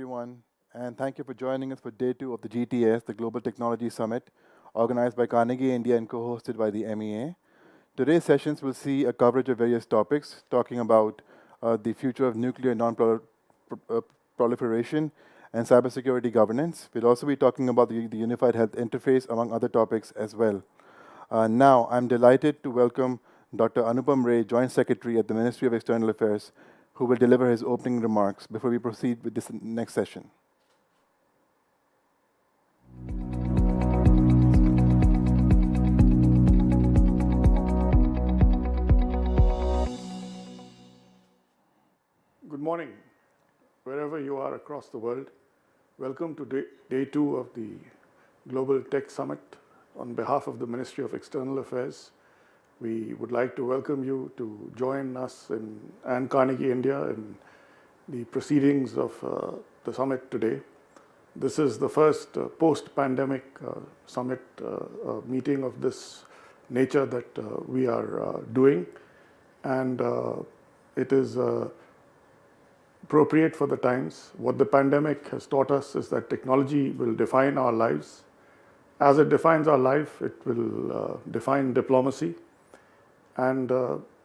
everyone, and thank you for joining us for day two of the GTS, the Global Technology Summit, organized by Carnegie India and co-hosted by the MEA. Today's sessions will see a coverage of various topics, talking about the future of nuclear non-proliferation and cybersecurity governance. We'll also be talking about the Unified Health Interface, among other topics as well. Now, I'm delighted to welcome Dr. Anupam Ray, Joint Secretary at the Ministry of External Affairs, who will deliver his opening remarks before we proceed with this next session. Good morning, wherever you are across the world. Welcome to day two of the Global Tech Summit. On behalf of the Ministry of External Affairs, we would like to welcome you to join us and Carnegie India in the proceedings of the summit today. This is the first post-pandemic summit meeting of this nature that we are doing, and it is appropriate for the times. What the pandemic has taught us is that technology will define our lives. As it defines our life, it will define diplomacy. And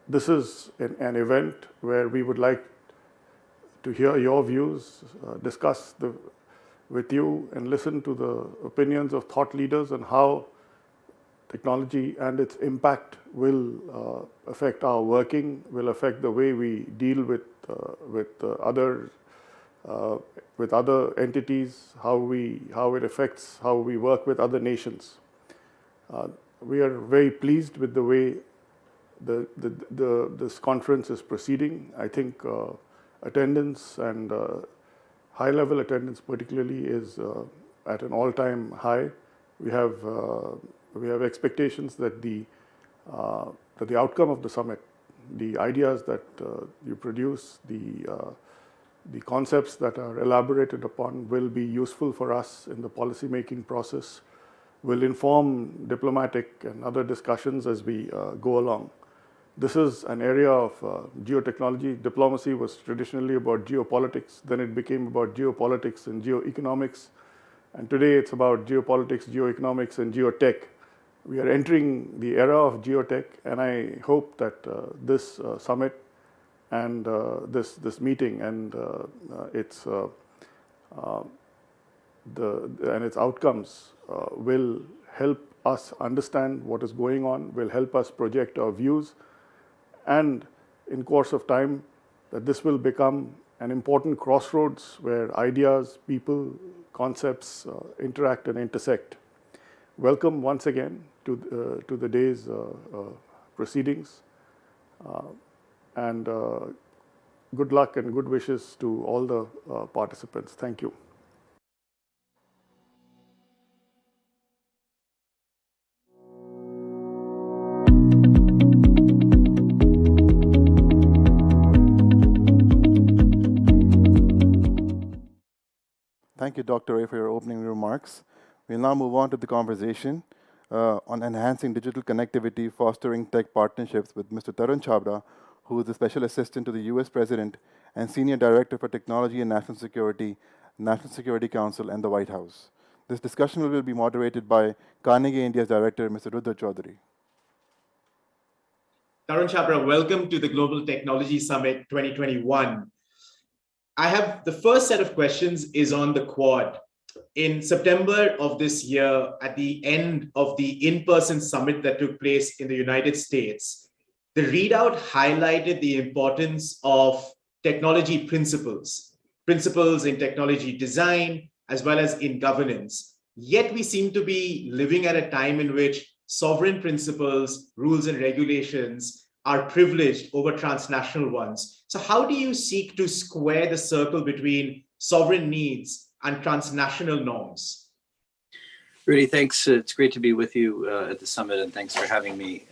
this is an event where we would like to hear your views, discuss with you, and listen to the opinions of thought leaders on how technology and its impact will affect our working, will affect the way we deal with other entities, how it affects how we work with other nations. We are very pleased with the way this conference is proceeding. I think attendance and high-level attendance particularly is at an all-time high. We have expectations that the outcome of the summit, the ideas that you produce, the concepts that are elaborated upon will be useful for us in the policy-making process, will inform diplomatic and other discussions as we go along. This is an area of geotechnology. Diplomacy was traditionally about geopolitics, then it became about geopolitics and geoeconomics, and today it's about geopolitics, geoeconomics, and geotech. We are entering the era of geotech, and I hope that this summit and this meeting and its outcomes will help us understand what is going on, will help us project our views, and in course of time, that this will become an important crossroads where ideas, people, concepts interact and intersect. Welcome once again to the day's proceedings, and good luck and good wishes to all the participants. Thank you. Thank you, Dr. Ray, for your opening remarks. We'll now move on to the conversation on enhancing digital connectivity, fostering tech partnerships with Mr. Tarun Chhabra, who is the Special Assistant to the US President and Senior Director for Technology and National Security Council, and the White House. This discussion will be moderated by Carnegie India's Director, Mr. Rudra Chaudhary. Tarun Chhabra, welcome to the Global Technology Summit 2021. I have the first set of questions is on the Quad. In September of this year, at the end of the in-person summit that took place in the United States, the readout highlighted the importance of technology principles in technology design, as well as in governance. Yet we seem to be living at a time in which sovereign principles, rules, and regulations are privileged over transnational ones. So how do you seek to square the circle between sovereign needs and transnational norms? Rudy, thanks. It's great to be with you at the summit, and thanks for having me.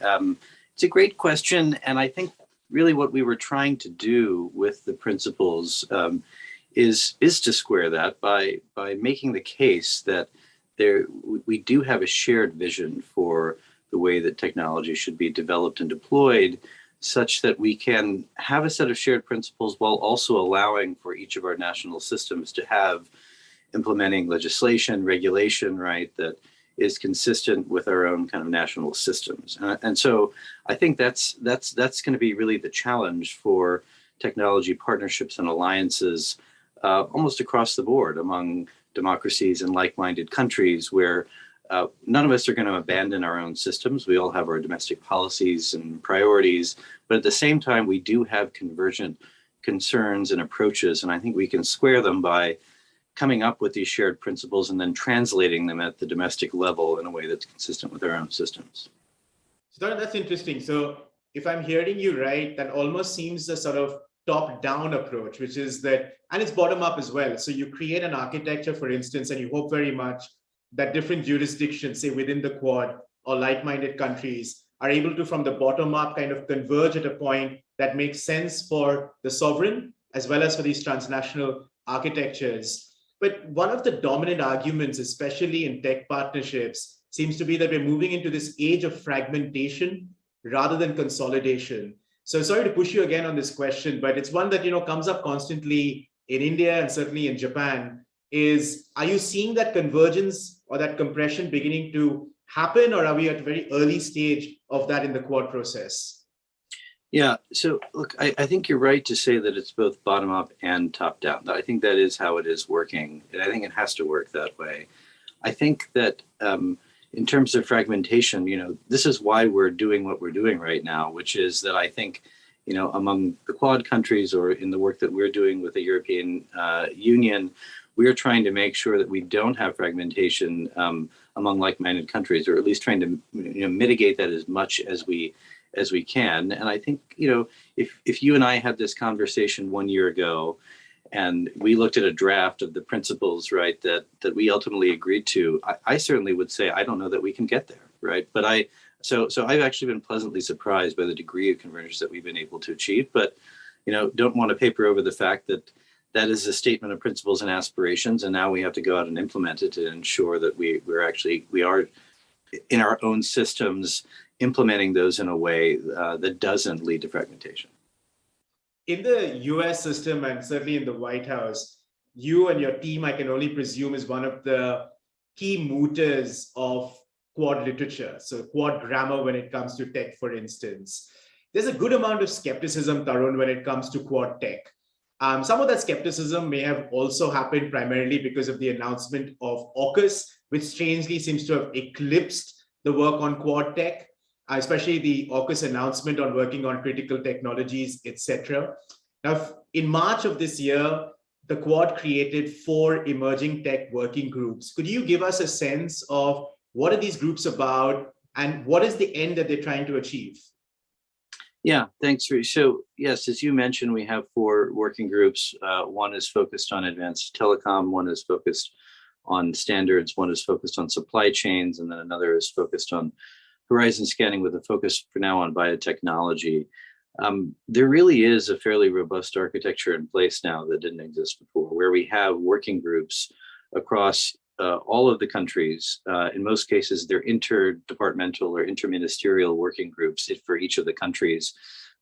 It's a great question, and I think really what we were trying to do with the principles is to square that by making the case that we do have a shared vision for the way that technology should be developed and deployed, such that we can have a set of shared principles while also allowing for each of our national systems to have implementing legislation, regulation, right, that is consistent with our own kind of national systems. And so I think that's going to be really the challenge for technology partnerships and alliances almost across the board among democracies and like-minded countries, where none of us are going to abandon our own systems. We all have our domestic policies and priorities, but at the same time, we do have convergent concerns and approaches, and I think we can square them by coming up with these shared principles and then translating them at the domestic level in a way that's consistent with our own systems. So that's interesting. So if I'm hearing you right, that almost seems a sort of top-down approach, which is that, and it's bottom-up as well. So you create an architecture, for instance, and you hope very much that different jurisdictions, say within the Quad or like-minded countries, are able to, from the bottom-up, kind of converge at a point that makes sense for the sovereign as well as for these transnational architectures. But one of the dominant arguments, especially in tech partnerships, seems to be that we're moving into this age of fragmentation rather than consolidation. So sorry to push you again on this question, but it's one that comes up constantly in India and certainly in Japan. Are you seeing that convergence or that compression beginning to happen, or are we at a very early stage of that in the Quad process? Yeah, so look, I think you're right to say that it's both bottom up and top down. I think that is how it is working, and I think it has to work that way. I think that in terms of fragmentation, this is why we're doing what we're doing right now, which is that I think, among the Quad countries or in the work that we're doing with the European Union, we're trying to make sure that we don't have fragmentation among like-minded countries, or at least trying to mitigate that as much as we can. And I think, if you and I had this conversation 1 year ago and we looked at a draft of the principles, right, that we ultimately agreed to, I certainly would say, I don't know that we can get there, right? But so I've actually been pleasantly surprised by the degree of convergence that we've been able to achieve, but, don't want to paper over the fact that that is a statement of principles and aspirations, and now we have to go out and implement it to ensure that we are in our own systems implementing those in a way that doesn't lead to fragmentation. In the US system, and certainly in the White House, you and your team, I can only presume, is one of the key mooters of Quad literature. So Quad grammar when it comes to tech, for instance. There's a good amount of skepticism, Tarun, when it comes to Quad tech. Some of that skepticism may have also happened primarily because of the announcement of AUKUS, which strangely seems to have eclipsed the work on Quad tech, especially the AUKUS announcement on working on critical technologies, etc. Now, in March of this year, the Quad created 4 emerging tech working groups. Could you give us a sense of what are these groups about and what is the end that they're trying to achieve? Yeah, thanks. So yes, as you mentioned, we have 4 working groups. One is focused on advanced telecom, one is focused on standards, one is focused on supply chains, and then another is focused on horizon scanning with a focus for now on biotechnology. There really is a fairly robust architecture in place now that didn't exist before, where we have working groups across all of the countries. In most cases, they're interdepartmental or interministerial working groups for each of the countries,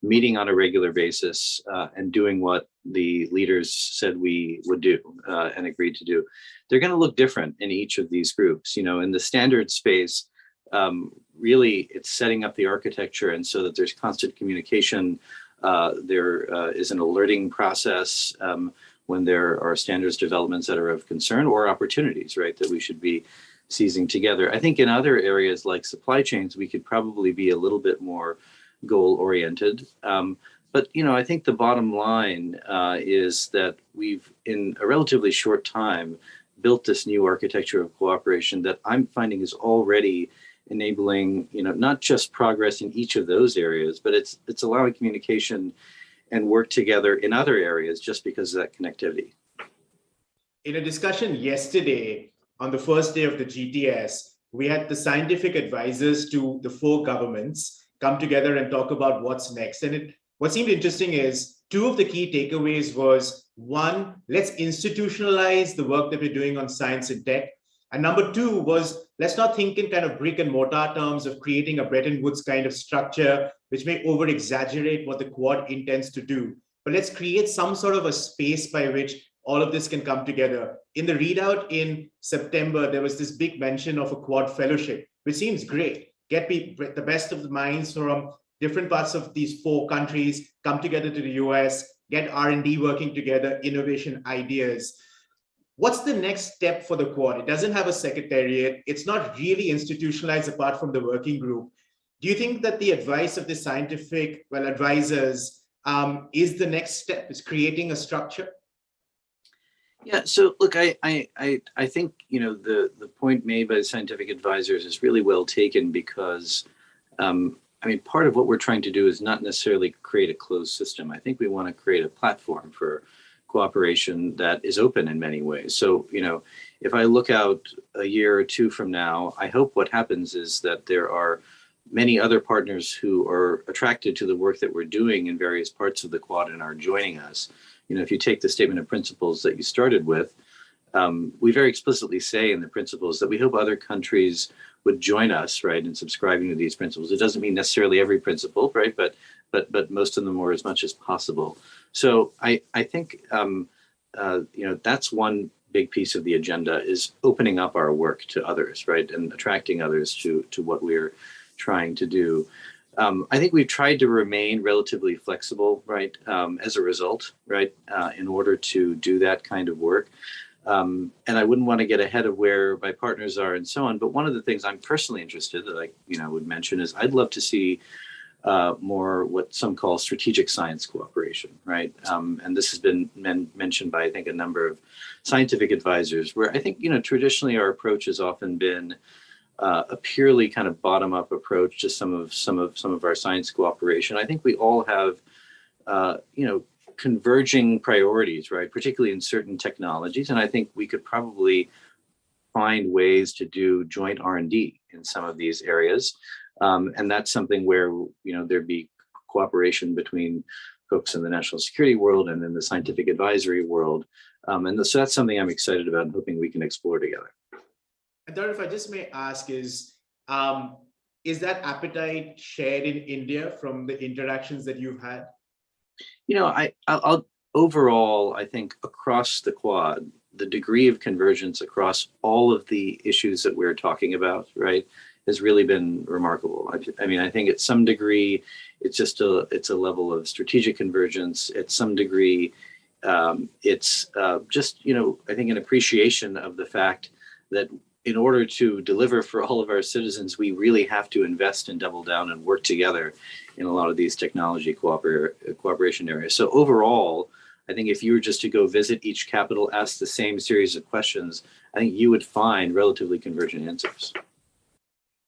meeting on a regular basis and doing what the leaders said we would do and agreed to do. They're going to look different in each of these groups. In the standard space, really it's setting up the architecture and so that there's constant communication. There is an alerting process when there are standards developments that are of concern or opportunities, right, that we should be seizing together. I think in other areas like supply chains, we could probably be a little bit more goal-oriented. But, I think the bottom line is that we've, in a relatively short time, built this new architecture of cooperation that I'm finding is already enabling, not just progress in each of those areas, but it's allowing communication and work together in other areas just because of that connectivity. In a discussion yesterday, on the first day of the GTS, we had the scientific advisors to the 4 governments come together and talk about what's next. And what seemed interesting is 2 of the key takeaways was, 1, let's institutionalize the work that we're doing on science and tech. And number two was, let's not think in kind of brick and mortar terms of creating a Bretton Woods kind of structure, which may over exaggerate what the Quad intends to do. But let's create some sort of a space by which all of this can come together. In the readout in September, there was this big mention of a Quad fellowship, which seems great. Get the best of the minds from different parts of these 4 countries, come together to the US, get R&D working together, innovation ideas. What's the next step for the Quad? It doesn't have a secretariat. It's not really institutionalized apart from the working group. Do you think that the advice of the scientific, advisors is the next step, is creating a structure? Yeah, so look, I think, the point made by the scientific advisors is really well taken because, part of what we're trying to do is not necessarily create a closed system. I think we want to create a platform for cooperation that is open in many ways. So, if I look out a year or 2 from now, I hope what happens is that there are many other partners who are attracted to the work that we're doing in various parts of the Quad and are joining us. If you take the statement of principles that you started with, we very explicitly say in the principles that we hope other countries would join us, right, in subscribing to these principles. It doesn't mean necessarily every principle, right, but most of them, or as much as possible. So I think that's one big piece of the agenda, is opening up our work to others, right, and attracting others to what we're trying to do. I think we've tried to remain relatively flexible, right, as a result, right, in order to do that kind of work. And I wouldn't want to get ahead of where my partners are and so on. But one of the things I'm personally interested that I would mention is I'd love to see more what some call strategic science cooperation, right? And this has been mentioned by, I think, a number of scientific advisors, where I think, traditionally our approach has often been a purely kind of bottom-up approach to some of our science cooperation. I think we all have, converging priorities, right? Particularly in certain technologies, and I think we could probably find ways to do joint R&D in some of these areas, and that's something where there'd be cooperation between folks in the national security world and in the scientific advisory world, and so that's something I'm excited about and hoping we can explore together. And Darren, if I just may ask, is that appetite shared in India from the interactions that you've had? I'll overall, I think across the Quad, the degree of convergence across all of the issues that we're talking about, right, has really been remarkable. I think at some degree, it's a level of strategic convergence. At some degree, it's just, I think an appreciation of the fact that in order to deliver for all of our citizens, we really have to invest and double down and work together in a lot of these technology cooperation areas. So overall, I think if you were just to go visit each capital, ask the same series of questions, I think you would find relatively convergent answers.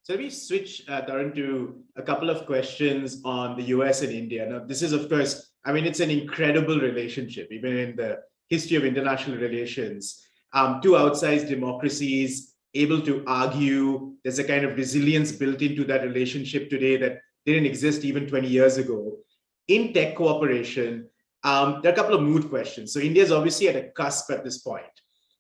So let me switch, Darren, to a couple of questions on the US and India. Now, this is, of course, it's an incredible relationship, even in the history of international relations. 2 outsized democracies, able to argue. There's a kind of resilience built into that relationship today that didn't exist even 20 years ago. In tech cooperation, there are a couple of mood questions. So India is obviously at a cusp at this point.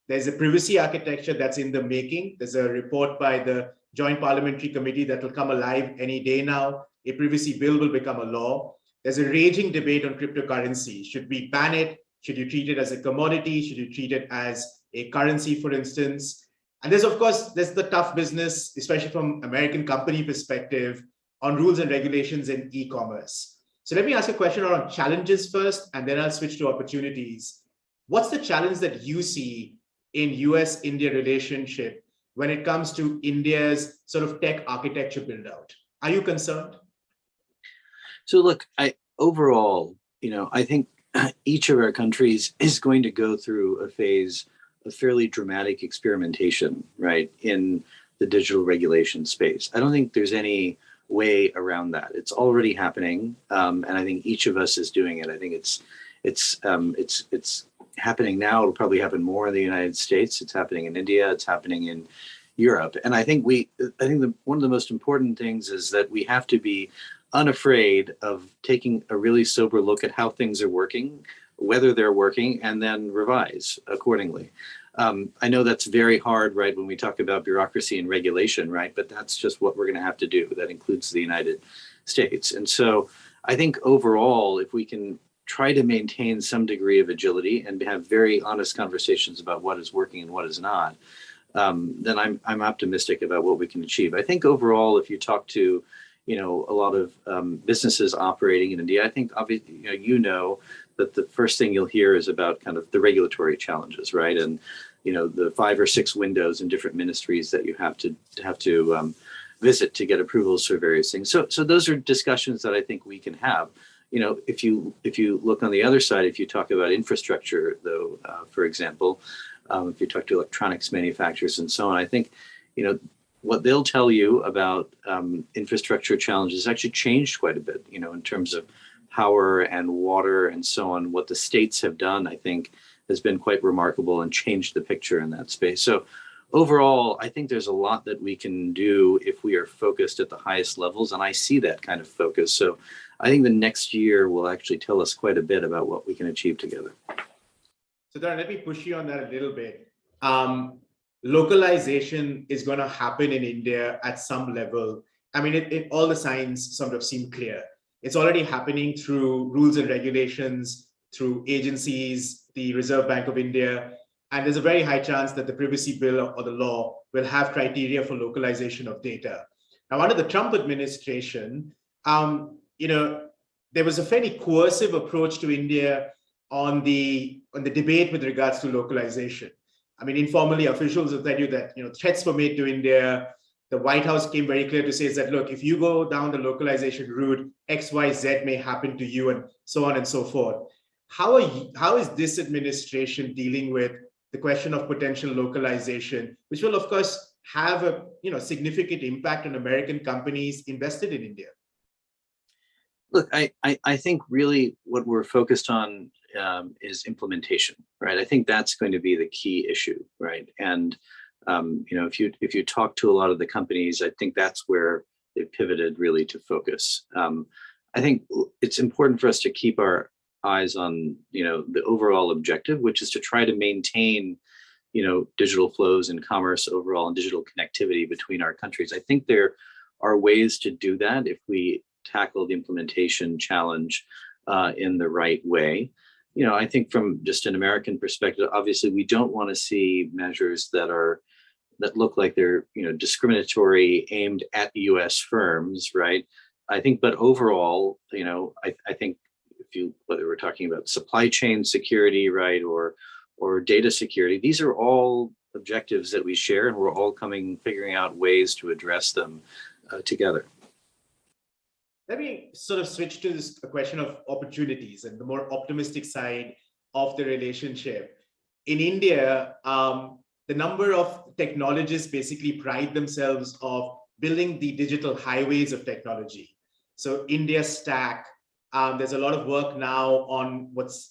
There's a privacy architecture that's in the making. There's a report by the Joint Parliamentary Committee that will come alive any day now. A privacy bill will become a law. There's a raging debate on cryptocurrency. Should we ban it? Should you treat it as a commodity? Should you treat it as a currency, for instance? And there's the tough business, especially from American company perspective, on rules and regulations in e-commerce. So let me ask a question around challenges first, and then I'll switch to opportunities. What's the challenge that you see in US-India relationship when it comes to India's sort of tech architecture build out? Are you concerned? So look, overall, I think each of our countries is going to go through a phase of fairly dramatic experimentation, right, in the digital regulation space. I don't think there's any way around that. It's already happening, and I think each of us is doing it. I think it's happening now. It'll probably happen more in the United States. It's happening in India. It's happening in Europe. And I think one of the most important things is that we have to be unafraid of taking a really sober look at how things are working, whether they're working, and then revise accordingly. I know that's very hard, right, when we talk about bureaucracy and regulation, right? But that's just what we're going to have to do. That includes the United States. And so I think overall, if we can try to maintain some degree of agility and have very honest conversations about what is working and what is not, then I'm optimistic about what we can achieve. I think overall, if you talk to, a lot of businesses operating in India, I think obviously, that the first thing you'll hear is about kind of the regulatory challenges, right? And, the 5 or 6 windows in different ministries that you have to visit to get approvals for various things. So those are discussions that I think we can have. If you look on the other side, if you talk about infrastructure, though, for example, if you talk to electronics manufacturers and so on, I think, what they'll tell you about infrastructure challenges actually changed quite a bit, in terms of power and water and so on. What the states have done, I think, has been quite remarkable and changed the picture in that space. So overall, I think there's a lot that we can do if we are focused at the highest levels. And I see that kind of focus. So I think the next year will actually tell us quite a bit about what we can achieve together. So Darren, let me push you on that a little bit. Localization is going to happen in India at some level. I mean, all the signs sort of seem clear. It's already happening through rules and regulations, through agencies, the Reserve Bank of India, and there's a very high chance that the privacy bill or the law will have criteria for localization of data. Now, under the Trump administration, there was a fairly coercive approach to India on the debate with regards to localization. I mean, informally, officials will tell you that threats were made to India. The White House came very clear to say that, look, if you go down the localization route, X, Y, Z may happen to you, and so on and so forth. How is this administration dealing with the question of potential localization, which will, of course, have a significant impact on American companies invested in India? Look, I think really what we're focused on is implementation, right? I think that's going to be the key issue, right? And if you talk to a lot of the companies, I think that's where they've pivoted really to focus. I think it's important for us to keep our eyes on the overall objective, which is to try to maintain digital flows and commerce overall and digital connectivity between our countries. I think there are ways to do that if we tackle the implementation challenge in the right way. I think from just an American perspective, obviously we don't want to see measures that look like they're discriminatory, aimed at U.S. firms, right? I think, but overall, I think whether we're talking about supply chain security, right, or data security, these are all objectives that we share, and we're all figuring out ways to address them together. Let me sort of switch to this question of opportunities and the more optimistic side of the relationship. In India, the number of technologists basically pride themselves of building the digital highways of technology. So India Stack, there's a lot of work now on what's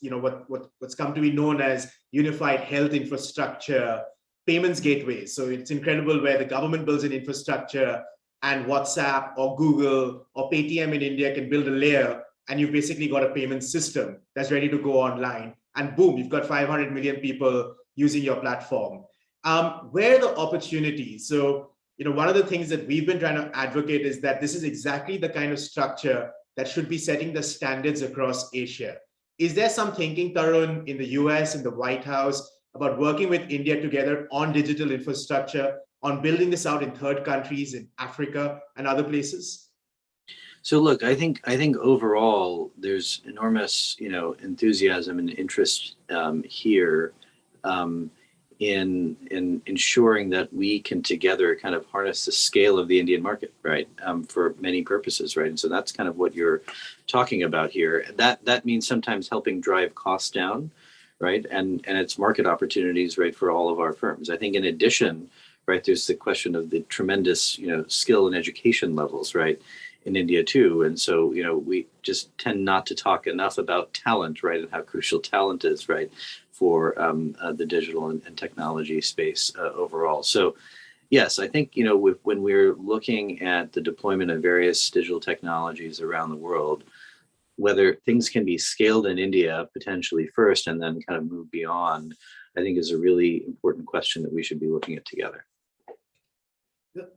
come to be known as unified health infrastructure, payments gateways. So it's incredible where the government builds an infrastructure and WhatsApp or Google or Paytm in India can build a layer, and you've basically got a payment system that's ready to go online. And boom, you've got 500 million people using your platform. Where are the opportunities? So, one of the things that we've been trying to advocate is that this is exactly the kind of structure that should be setting the standards across Asia. Is there some thinking, Tarun, in the US, in the White House, about working with India together on digital infrastructure, on building this out in third countries, in Africa and other places? So look, I think overall there's enormous, enthusiasm and interest here in ensuring that we can together kind of harness the scale of the Indian market, right, for many purposes, right? And so that's kind of what you're talking about here. That means sometimes helping drive costs down, right, and it's market opportunities, right, for all of our firms. I think in addition, right, there's the question of the tremendous, skill and education levels, right, in India too. And so, we just tend not to talk enough about talent, right, and how crucial talent is, right, for the digital and technology space overall. So, yes, I think, when we're looking at the deployment of various digital technologies around the world, whether things can be scaled in India potentially first and then kind of move beyond, I think is a really important question that we should be looking at together.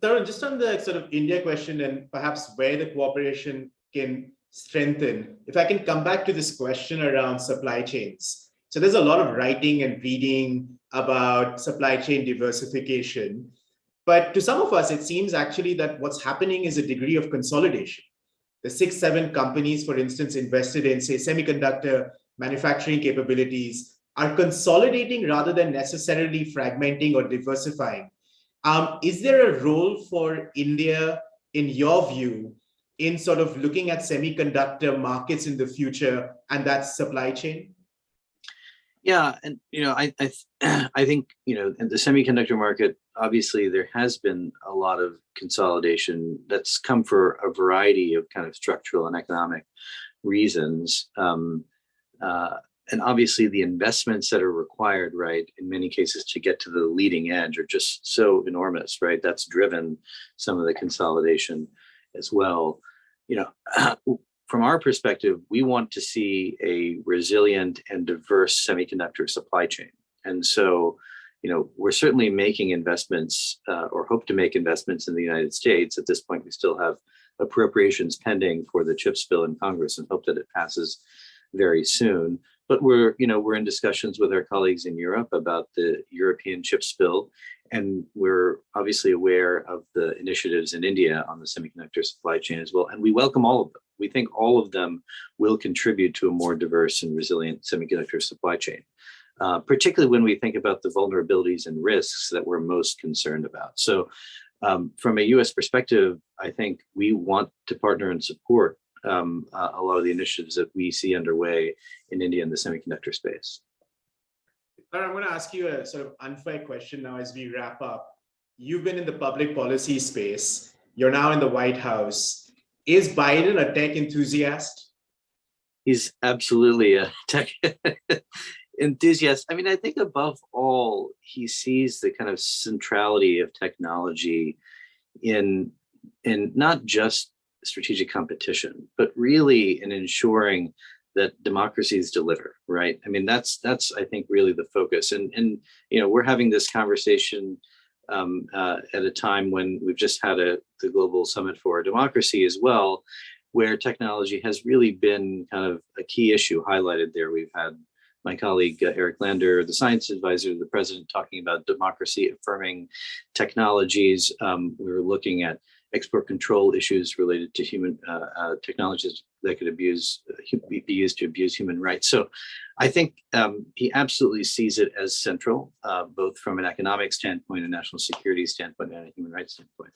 Tarun, just on the sort of India question and perhaps where the cooperation can strengthen, if I can come back to this question around supply chains. So there's a lot of writing and reading about supply chain diversification. But to some of us, it seems actually that what's happening is a degree of consolidation. The 6-7 companies, for instance, invested in, say, semiconductor manufacturing capabilities are consolidating rather than necessarily fragmenting or diversifying. Is there a role for India, in your view, in sort of looking at semiconductor markets in the future and that supply chain? Yeah, and I think in the semiconductor market, obviously there has been a lot of consolidation that's come for a variety of kind of structural and economic reasons. And obviously the investments that are required, right, in many cases to get to the leading edge are just so enormous, right? That's driven some of the consolidation as well. From our perspective, we want to see a resilient and diverse semiconductor supply chain. And so, we're certainly making investments or hope to make investments in the United States. At this point, we still have appropriations pending for the CHIPS bill in Congress and hope that it passes very soon. But we're in discussions with our colleagues in Europe about the European CHIPS bill. And we're obviously aware of the initiatives in India on the semiconductor supply chain as well. And we welcome all of them. We think all of them will contribute to a more diverse and resilient semiconductor supply chain, particularly when we think about the vulnerabilities and risks that we're most concerned about. So from a US perspective, I think we want to partner and support a lot of the initiatives that we see underway in India in the semiconductor space. I'm going to ask you a sort of unfair question now as we wrap up. You've been in the public policy space. You're now in the White House. Is Biden a tech enthusiast? He's absolutely a tech enthusiast. I mean, I think above all, he sees the kind of centrality of technology in not just strategic competition, but really in ensuring that democracies deliver, right? I mean, that's I think really the focus. And we're having this conversation at a time when we've just had the Global Summit for Democracy as well, where technology has really been kind of a key issue highlighted there. We've had my colleague Eric Lander, the science advisor to the president, talking about democracy affirming technologies. We were looking at export control issues related to human technologies that could be used to abuse human rights. So I think he absolutely sees it as central, both from an economic standpoint, a national security standpoint, and a human rights standpoint.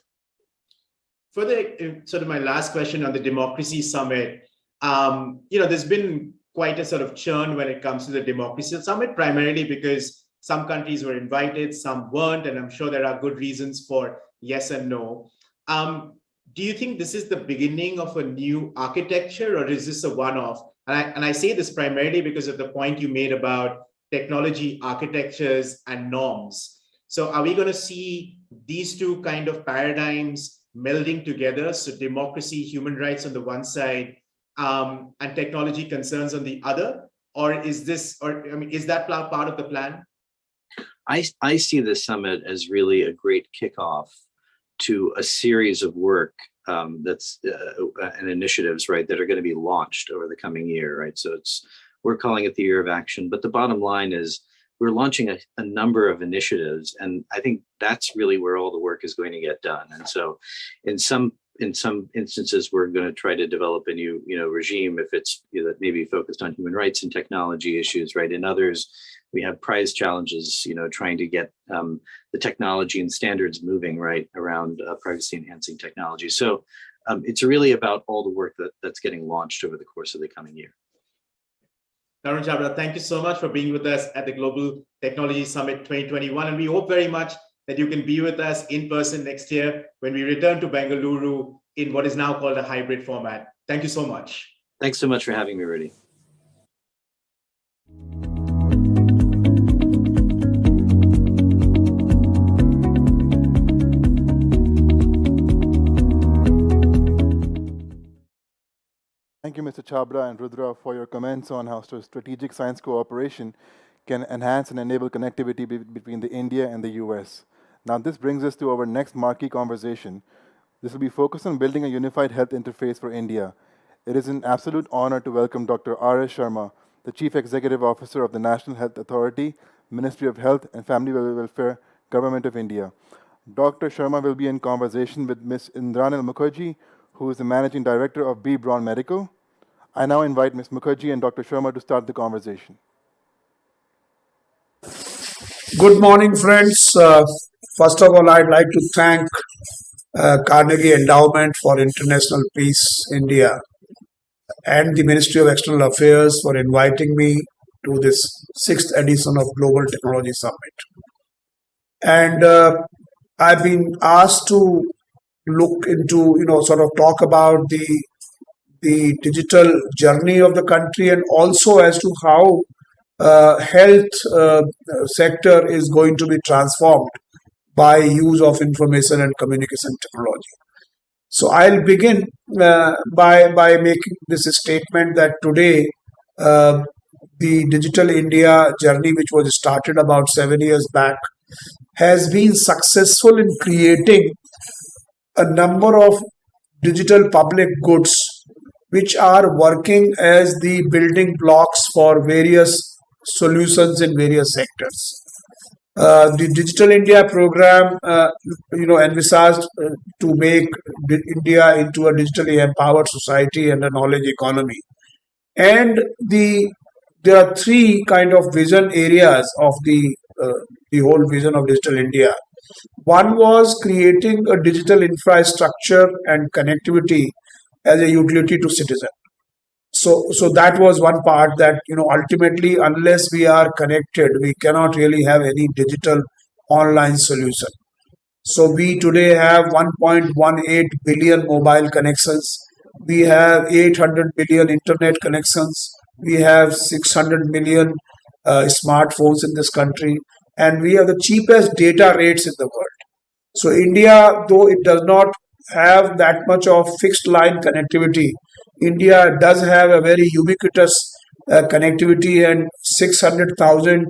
Further, sort of my last question on the Democracy Summit, there's been quite a sort of churn when it comes to the Democracy Summit, primarily because some countries were invited, some weren't, and I'm sure there are good reasons for yes and no. Do you think this is the beginning of a new architecture, or is this a one-off? And I say this primarily because of the point you made about technology architectures and norms. So are we going to see these two kind of paradigms melding together? So democracy, human rights on the one side, and technology concerns on the other? Or is that part of the plan? I see this summit as really a great kickoff to a series of work and initiatives, right, that are going to be launched over the coming year, right? So we're calling it the Year of Action, but the bottom line is we're launching a number of initiatives, and I think that's really where all the work is going to get done. And so, in some instances, we're going to try to develop a new, regime if it's maybe focused on human rights and technology issues, right? In others, we have prize challenges, trying to get the technology and standards moving right around privacy enhancing technology. So it's really about all the work that's getting launched over the course of the coming year. Tarun Chhabra, thank you so much for being with us at the Global Technology Summit 2021. And we hope very much that you can be with us in person next year when we return to Bengaluru in what is now called a hybrid format. Thank you so much. Thanks so much for having me, Rudy. Thank you, Mr. Chhabra and Rudra, for your comments on how strategic science cooperation can enhance and enable connectivity between the India and the US. Now, this brings us to our next marquee conversation. This will be focused on building a unified health interface for India. It is an absolute honor to welcome Dr. R.S. Sharma, the Chief Executive Officer of the National Health Authority, Ministry of Health and Family Welfare, Government of India. Dr. Sharma will be in conversation with Ms. Indranil Mukherjee, who is the Managing Director of B. Braun Medical. I now invite Ms. Mukherjee and Dr. Sharma to start the conversation. Good morning, friends. First of all, I'd like to thank Carnegie Endowment for International Peace, India, and the Ministry of External Affairs for inviting me to this 6th edition of Global Technology Summit. And I've been asked to look into, sort of talk about the digital journey of the country and also as to how health sector is going to be transformed by use of information and communication technology. So I'll begin by making this statement that today the Digital India journey, which was started about 7 years back, has been successful in creating a number of digital public goods which are working as the building blocks for various solutions in various sectors. The Digital India program, envisaged to make India into a digitally empowered society and a knowledge economy. And there are three kind of vision areas of the whole vision of Digital India. One was creating a digital infrastructure and connectivity as a utility to citizen. So that was one part that, ultimately, unless we are connected, we cannot really have any digital online solution. So we today have 1.18 billion mobile connections. We have 800 million internet connections. We have 600 million smartphones in this country. And we have the cheapest data rates in the world. So India, though it does not have that much of fixed line connectivity, India does have a very ubiquitous connectivity, and 600,000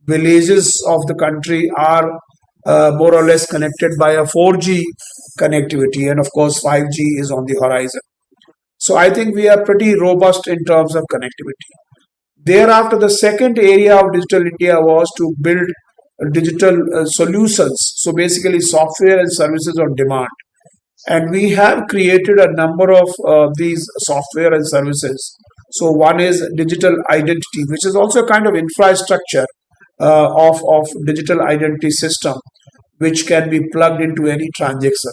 villages of the country are more or less connected by a 4G connectivity, and of course 5G is on the horizon. So I think we are pretty robust in terms of connectivity. Thereafter, the second area of Digital India was to build digital solutions, so basically software and services on demand. And we have created a number of these software and services. So one is digital identity, which is also a kind of infrastructure of digital identity system, which can be plugged into any transaction.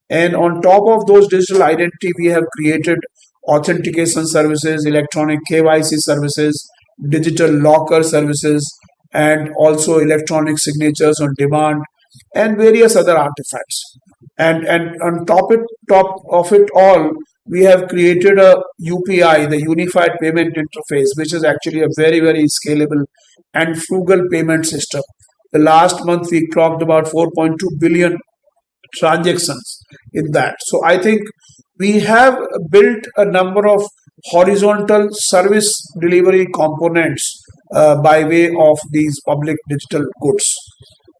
And on top of those digital identity, we have created authentication services, electronic KYC services, digital locker services, and also electronic signatures on demand, and various other artifacts. And on top of it all, we have created a UPI, the Unified Payment Interface, which is actually a very, very scalable and frugal payment system. The last month we clocked about 4.2 billion transactions in that. So I think we have built a number of horizontal service delivery components by way of these public digital goods.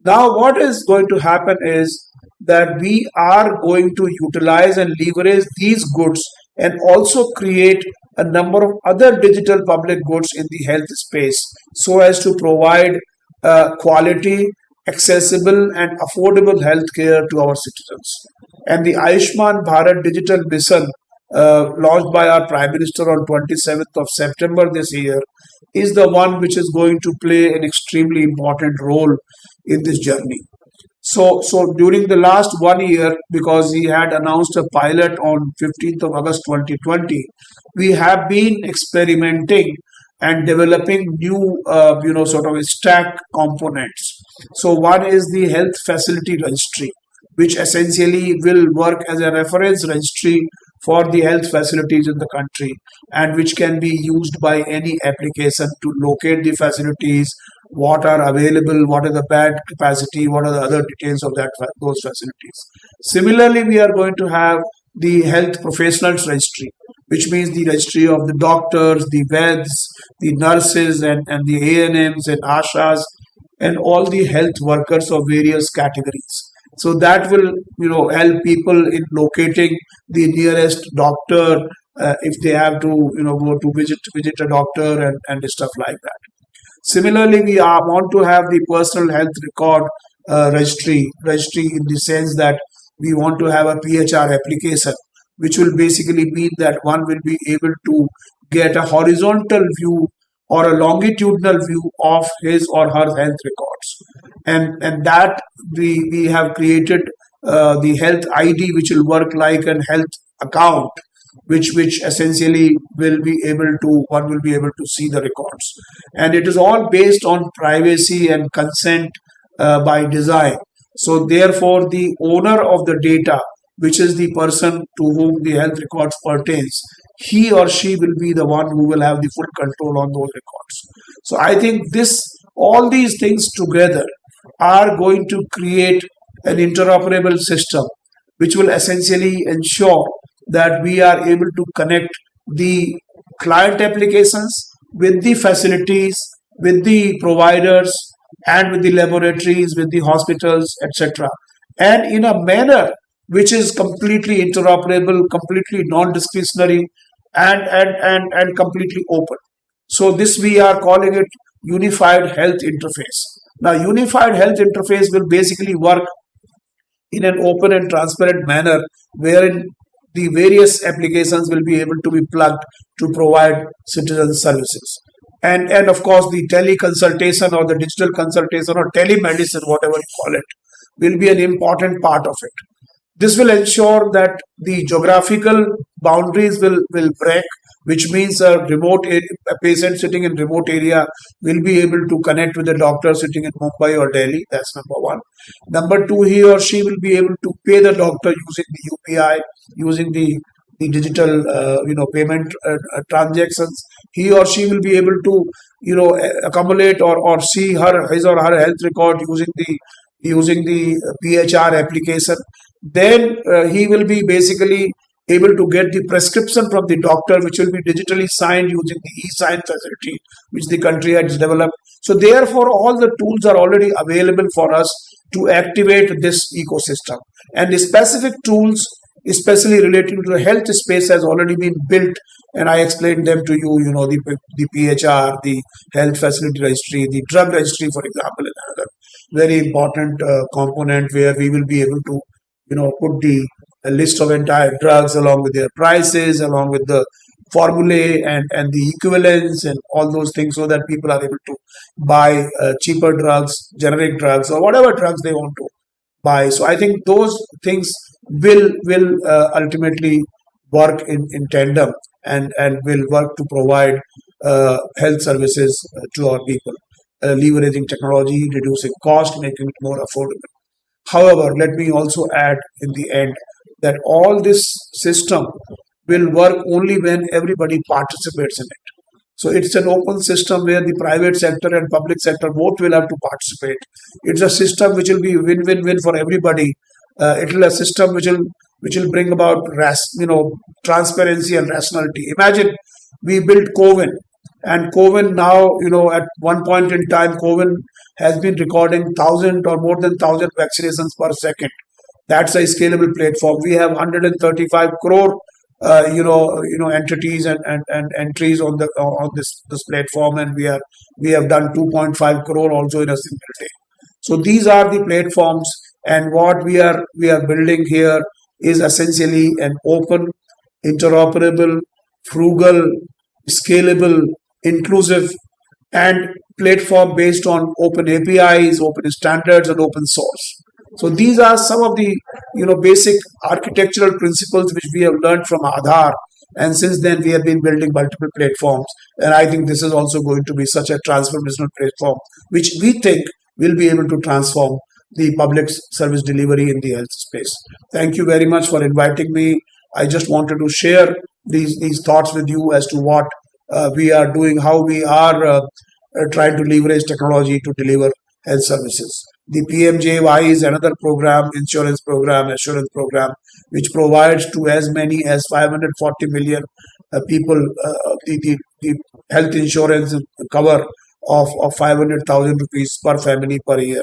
Now, what is going to happen is that we are going to utilize and leverage these goods and also create a number of other digital public goods in the health space so as to provide quality, accessible and affordable healthcare to our citizens. And the Ayushman Bharat Digital Mission, launched by our Prime Minister on 27th of September this year, is the one which is going to play an extremely important role in this journey. So during the last 1 year, because he had announced a pilot on 15th of August 2020, we have been experimenting and developing new, sort of stack components. So one is the Health Facility Registry, which essentially will work as a reference registry for the health facilities in the country, and which can be used by any application to locate the facilities, what are available, what is the bed capacity, what are the other details of those facilities. Similarly, we are going to have the Health Professionals Registry, which means the registry of the doctors, the vets, the nurses, and the ANMs and ASHAs, and all the health workers of various categories. So that will, help people in locating the nearest doctor if they have to, go to visit a doctor and stuff like that. Similarly, we want to have the personal health record registry in the sense that we want to have a PHR application, which will basically mean that one will be able to get a horizontal view or a longitudinal view of his or her health records. And that we have created the health ID, which will work like an health account, which essentially one will be able to see the records, and it is all based on privacy and consent by design. So therefore, the owner of the data, which is the person to whom the health records pertains, he or she will be the one who will have the full control on those records. So I think all these things together are going to create an interoperable system, which will essentially ensure that we are able to connect the client applications with the facilities, with the providers, and with the laboratories, with the hospitals, etc. And in a manner which is completely interoperable, completely non-discretionary, and completely open. So this we are calling it Unified Health Interface. Now, Unified Health Interface will basically work in an open and transparent manner, wherein the various applications will be able to be plugged to provide citizen services. And of course, the teleconsultation or the digital consultation or telemedicine, whatever you call it, will be an important part of it. This will ensure that the geographical boundaries will break, which means a patient sitting in remote area will be able to connect with a doctor sitting in Mumbai or Delhi. That's number one. Number two, he or she will be able to pay the doctor using the UPI, using the digital payment transactions. He or she will be able to accumulate or see his or her health record using the PHR application. Then he will be basically able to get the prescription from the doctor, which will be digitally signed using the e-sign facility, which the country has developed. So therefore, all the tools are already available for us to activate this ecosystem. And the specific tools, especially relating to the health space, has already been built, and I explained them to you. The PHR, the health facility registry, the drug registry, for example, is another very important component where we will be able to put the list of entire drugs along with their prices, along with the formulae and the equivalents and all those things, so that people are able to buy cheaper drugs, generic drugs, or whatever drugs they want to buy. So I think those things will ultimately work in tandem and will work to provide health services to our people, leveraging technology, reducing cost, making it more affordable. However, let me also add in the end that all this system will work only when everybody participates in it. So it's an open system where the private sector and public sector both will have to participate. It's a system which will be win-win-win for everybody. It will a system which will bring about transparency and rationality. Imagine we built COVID, and COVID now, at one point in time, COVID has been recording 1,000 or more than 1,000 vaccinations per second. That's a scalable platform. We have 135 crore, entities and entries on this platform, and we have done 2.5 crore also in a single day. So these are the platforms, and what we are building here is essentially an open, interoperable, frugal, scalable, inclusive, and platform based on open APIs, open standards, and open source. So these are some of the basic architectural principles which we have learned from Aadhaar, and since then we have been building multiple platforms. And I think this is also going to be such a transformational platform, which we think will be able to transform the public service delivery in the health space. Thank you very much for inviting me. I just wanted to share these thoughts with you as to what we are doing, how we are trying to leverage technology to deliver health services. The PMJY is another program, insurance program, assurance program, which provides to as many as 540 million people the health insurance cover of 500,000 rupees per family per year.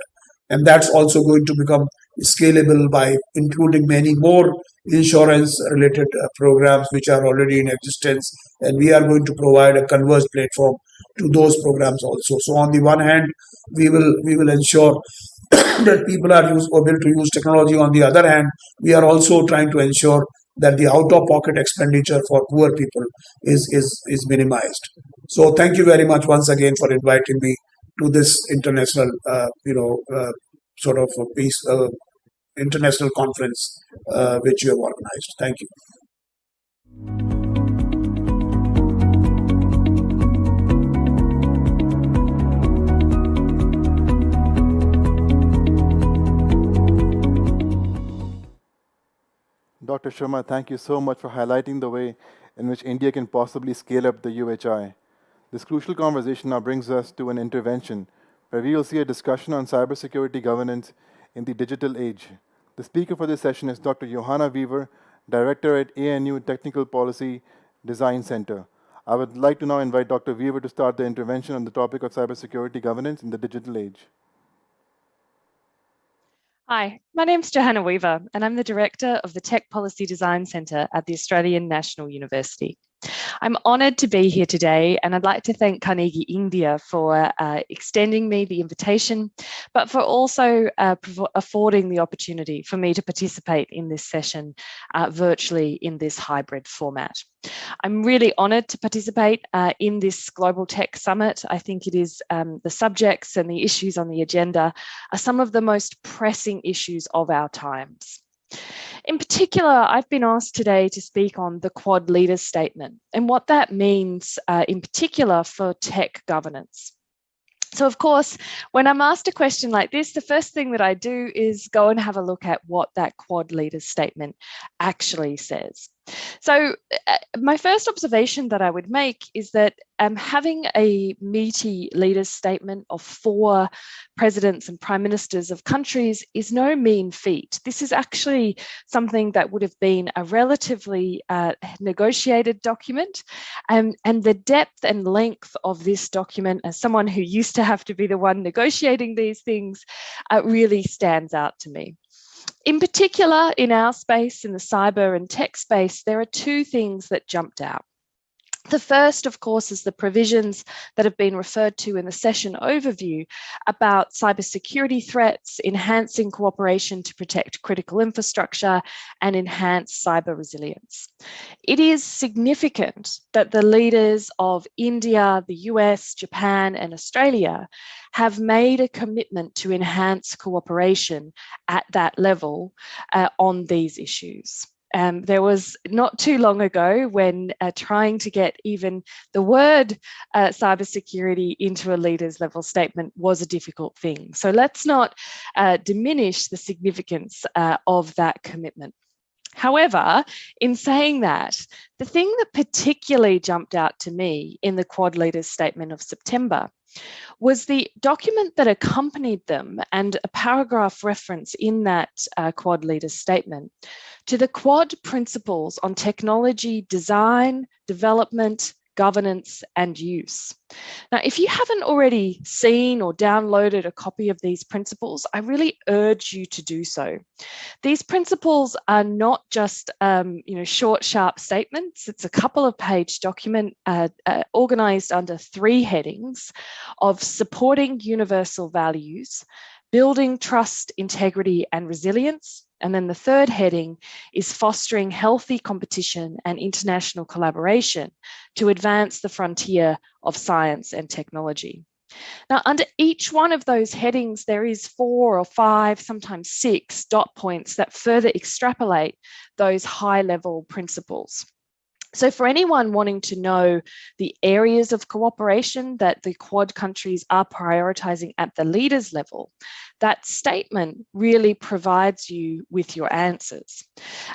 And that's also going to become scalable by including many more insurance related programs which are already in existence, and we are going to provide a converged platform to those programs also. So on the one hand, we will ensure that people are able to use technology. On the other hand, we are also trying to ensure that the out-of-pocket expenditure for poor people is minimized. So thank you very much once again for inviting me to this international, sort of a peace, international conference which you have organized. Thank you. Dr. Sharma, thank you so much for highlighting the way in which India can possibly scale up the UHI. This crucial conversation now brings us to an intervention where we will see a discussion on cybersecurity governance in the digital age. The speaker for this session is Dr. Johanna Weaver, Director at ANU Technical Policy Design Center. I would like to now invite Dr. Weaver to start the intervention on the topic of cybersecurity governance in the digital age. Hi, my name's Johanna Weaver, and I'm the Director of the Tech Policy Design Centre at the Australian National University. I'm honoured to be here today, and I'd like to thank Carnegie India for extending me the invitation, but for also affording the opportunity for me to participate in this session virtually in this hybrid format. I'm really honoured to participate in this Global Tech Summit. I think it is the subjects and the issues on the agenda are some of the most pressing issues of our times. In particular, I've been asked today to speak on the Quad Leaders Statement and what that means in particular for tech governance. So, of course, when I'm asked a question like this, the first thing that I do is go and have a look at what that Quad Leaders Statement actually says. So my first observation that I would make is that having a meaty leaders statement of 4 presidents and prime ministers of countries is no mean feat. This is actually something that would have been a relatively negotiated document, and the depth and length of this document, as someone who used to have to be the one negotiating these things, really stands out to me. In particular, in our space, in the cyber and tech space, there are 2 things that jumped out. The first, of course, is the provisions that have been referred to in the session overview about cybersecurity threats, enhancing cooperation to protect critical infrastructure, and enhance cyber resilience. It is significant that the leaders of India, the US, Japan, and Australia have made a commitment to enhance cooperation at that level on these issues. There was not too long ago when trying to get even the word cybersecurity into a leaders level statement was a difficult thing. So let's not diminish the significance of that commitment. However, in saying that, the thing that particularly jumped out to me in the Quad Leaders Statement of September was the document that accompanied them and a paragraph reference in that Quad Leaders Statement to the Quad Principles on Technology Design, Development, Governance and Use. Now, if you haven't already seen or downloaded a copy of these principles, I really urge you to do so. These principles are not just short, sharp statements. It's a couple of page document organized under 3 headings of supporting universal values, building trust, integrity and resilience. And then the 3rd heading is fostering healthy competition and international collaboration to advance the frontier of science and technology. Now, under each one of those headings, there is 4 or 5, sometimes 6 dot points that further extrapolate those high-level principles. So for anyone wanting to know the areas of cooperation that the Quad countries are prioritising at the leaders level, that statement really provides you with your answers.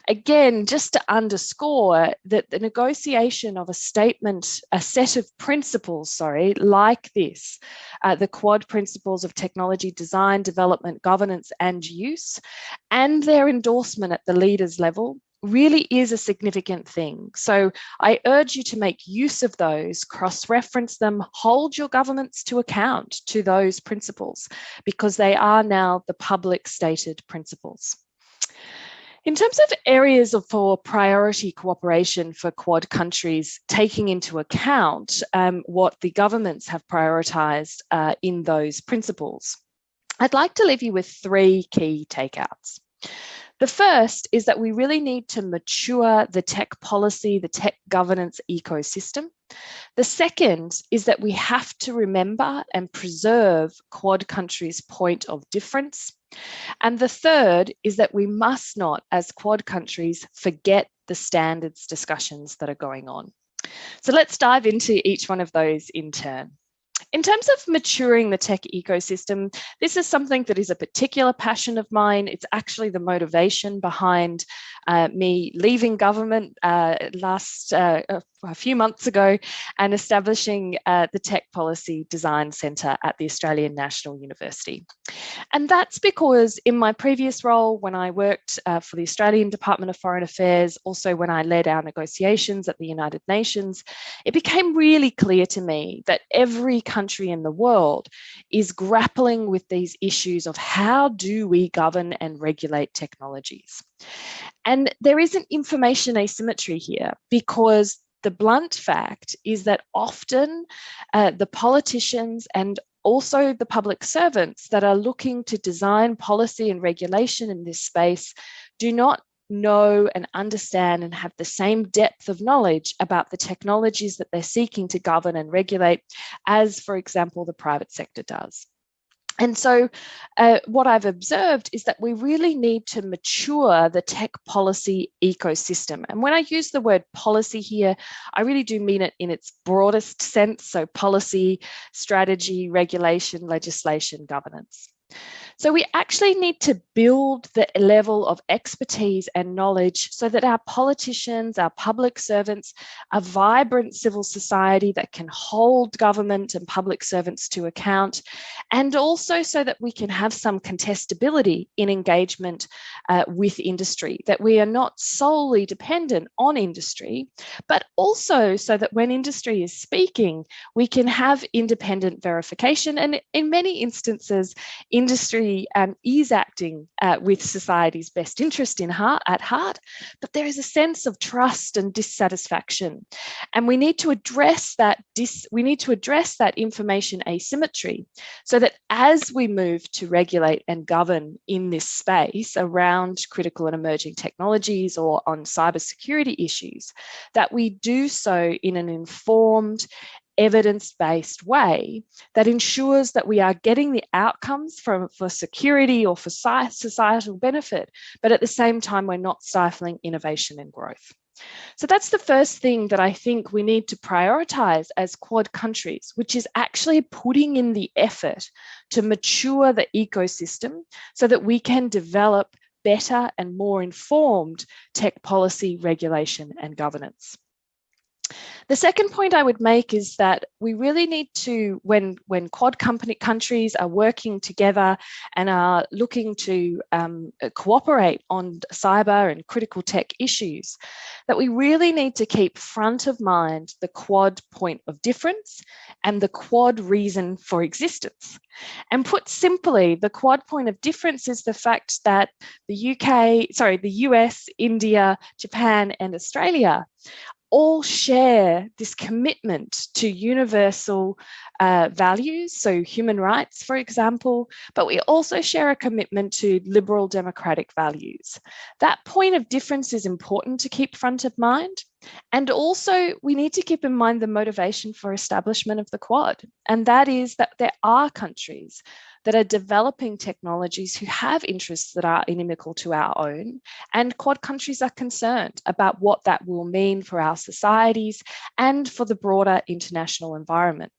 Again, just to underscore that the negotiation of a statement, a set of principles, like this, the Quad principles of technology design, development, governance and use, and their endorsement at the leaders level really is a significant thing. So I urge you to make use of those, cross-reference them, hold your governments to account to those principles, because they are now the public stated principles. In terms of areas for priority cooperation for Quad countries, taking into account what the governments have prioritised in those principles, I'd like to leave you with 3 key takeouts. The first is that we really need to mature the tech policy, the tech governance ecosystem. The second is that we have to remember and preserve Quad countries' point of difference. And the third is that we must not, as Quad countries, forget the standards discussions that are going on. So let's dive into each one of those in turn. In terms of maturing the tech ecosystem, this is something that is a particular passion of mine. It's actually the motivation behind me leaving government a few months ago and establishing the Tech Policy Design Centre at the Australian National University. And that's because in my previous role, when I worked for the Australian Department of Foreign Affairs, also when I led our negotiations at the United Nations, it became really clear to me that every country in the world is grappling with these issues of how do we govern and regulate technologies. And there is an information asymmetry here, because the blunt fact is that often the politicians and also the public servants that are looking to design policy and regulation in this space do not know and understand and have the same depth of knowledge about the technologies that they're seeking to govern and regulate as, for example, the private sector does. And so what I've observed is that we really need to mature the tech policy ecosystem. And when I use the word policy here, I really do mean it in its broadest sense. So policy, strategy, regulation, legislation, governance. So we actually need to build the level of expertise and knowledge so that our politicians, our public servants, a vibrant civil society that can hold government and public servants to account, and also so that we can have some contestability in engagement with industry, that we are not solely dependent on industry, but also so that when industry is speaking, we can have independent verification. And in many instances, industry is acting with society's best interest at heart, but there is a sense of trust and dissatisfaction, and we need to address that. We need to address that information asymmetry, so that as we move to regulate and govern in this space around critical and emerging technologies or on cybersecurity issues, that we do so in an informed, evidence-based way that ensures that we are getting the outcomes for security or for societal benefit, but at the same time, we're not stifling innovation and growth. So that's the first thing that I think we need to prioritize as Quad countries, which is actually putting in the effort to mature the ecosystem so that we can develop better and more informed tech policy, regulation, and governance. The second point I would make is that we really need to, when Quad countries are working together and are looking to cooperate on cyber and critical tech issues, that we really need to keep front of mind the Quad point of difference and the Quad reason for existence. And put simply, the Quad point of difference is the fact that the US, India, Japan, and Australia all share this commitment to universal values, so human rights, for example, but we also share a commitment to liberal democratic values. That point of difference is important to keep front of mind. And also, we need to keep in mind the motivation for establishment of the Quad, and that is that there are countries that are developing technologies who have interests that are inimical to our own, and Quad countries are concerned about what that will mean for our societies and for the broader international environment.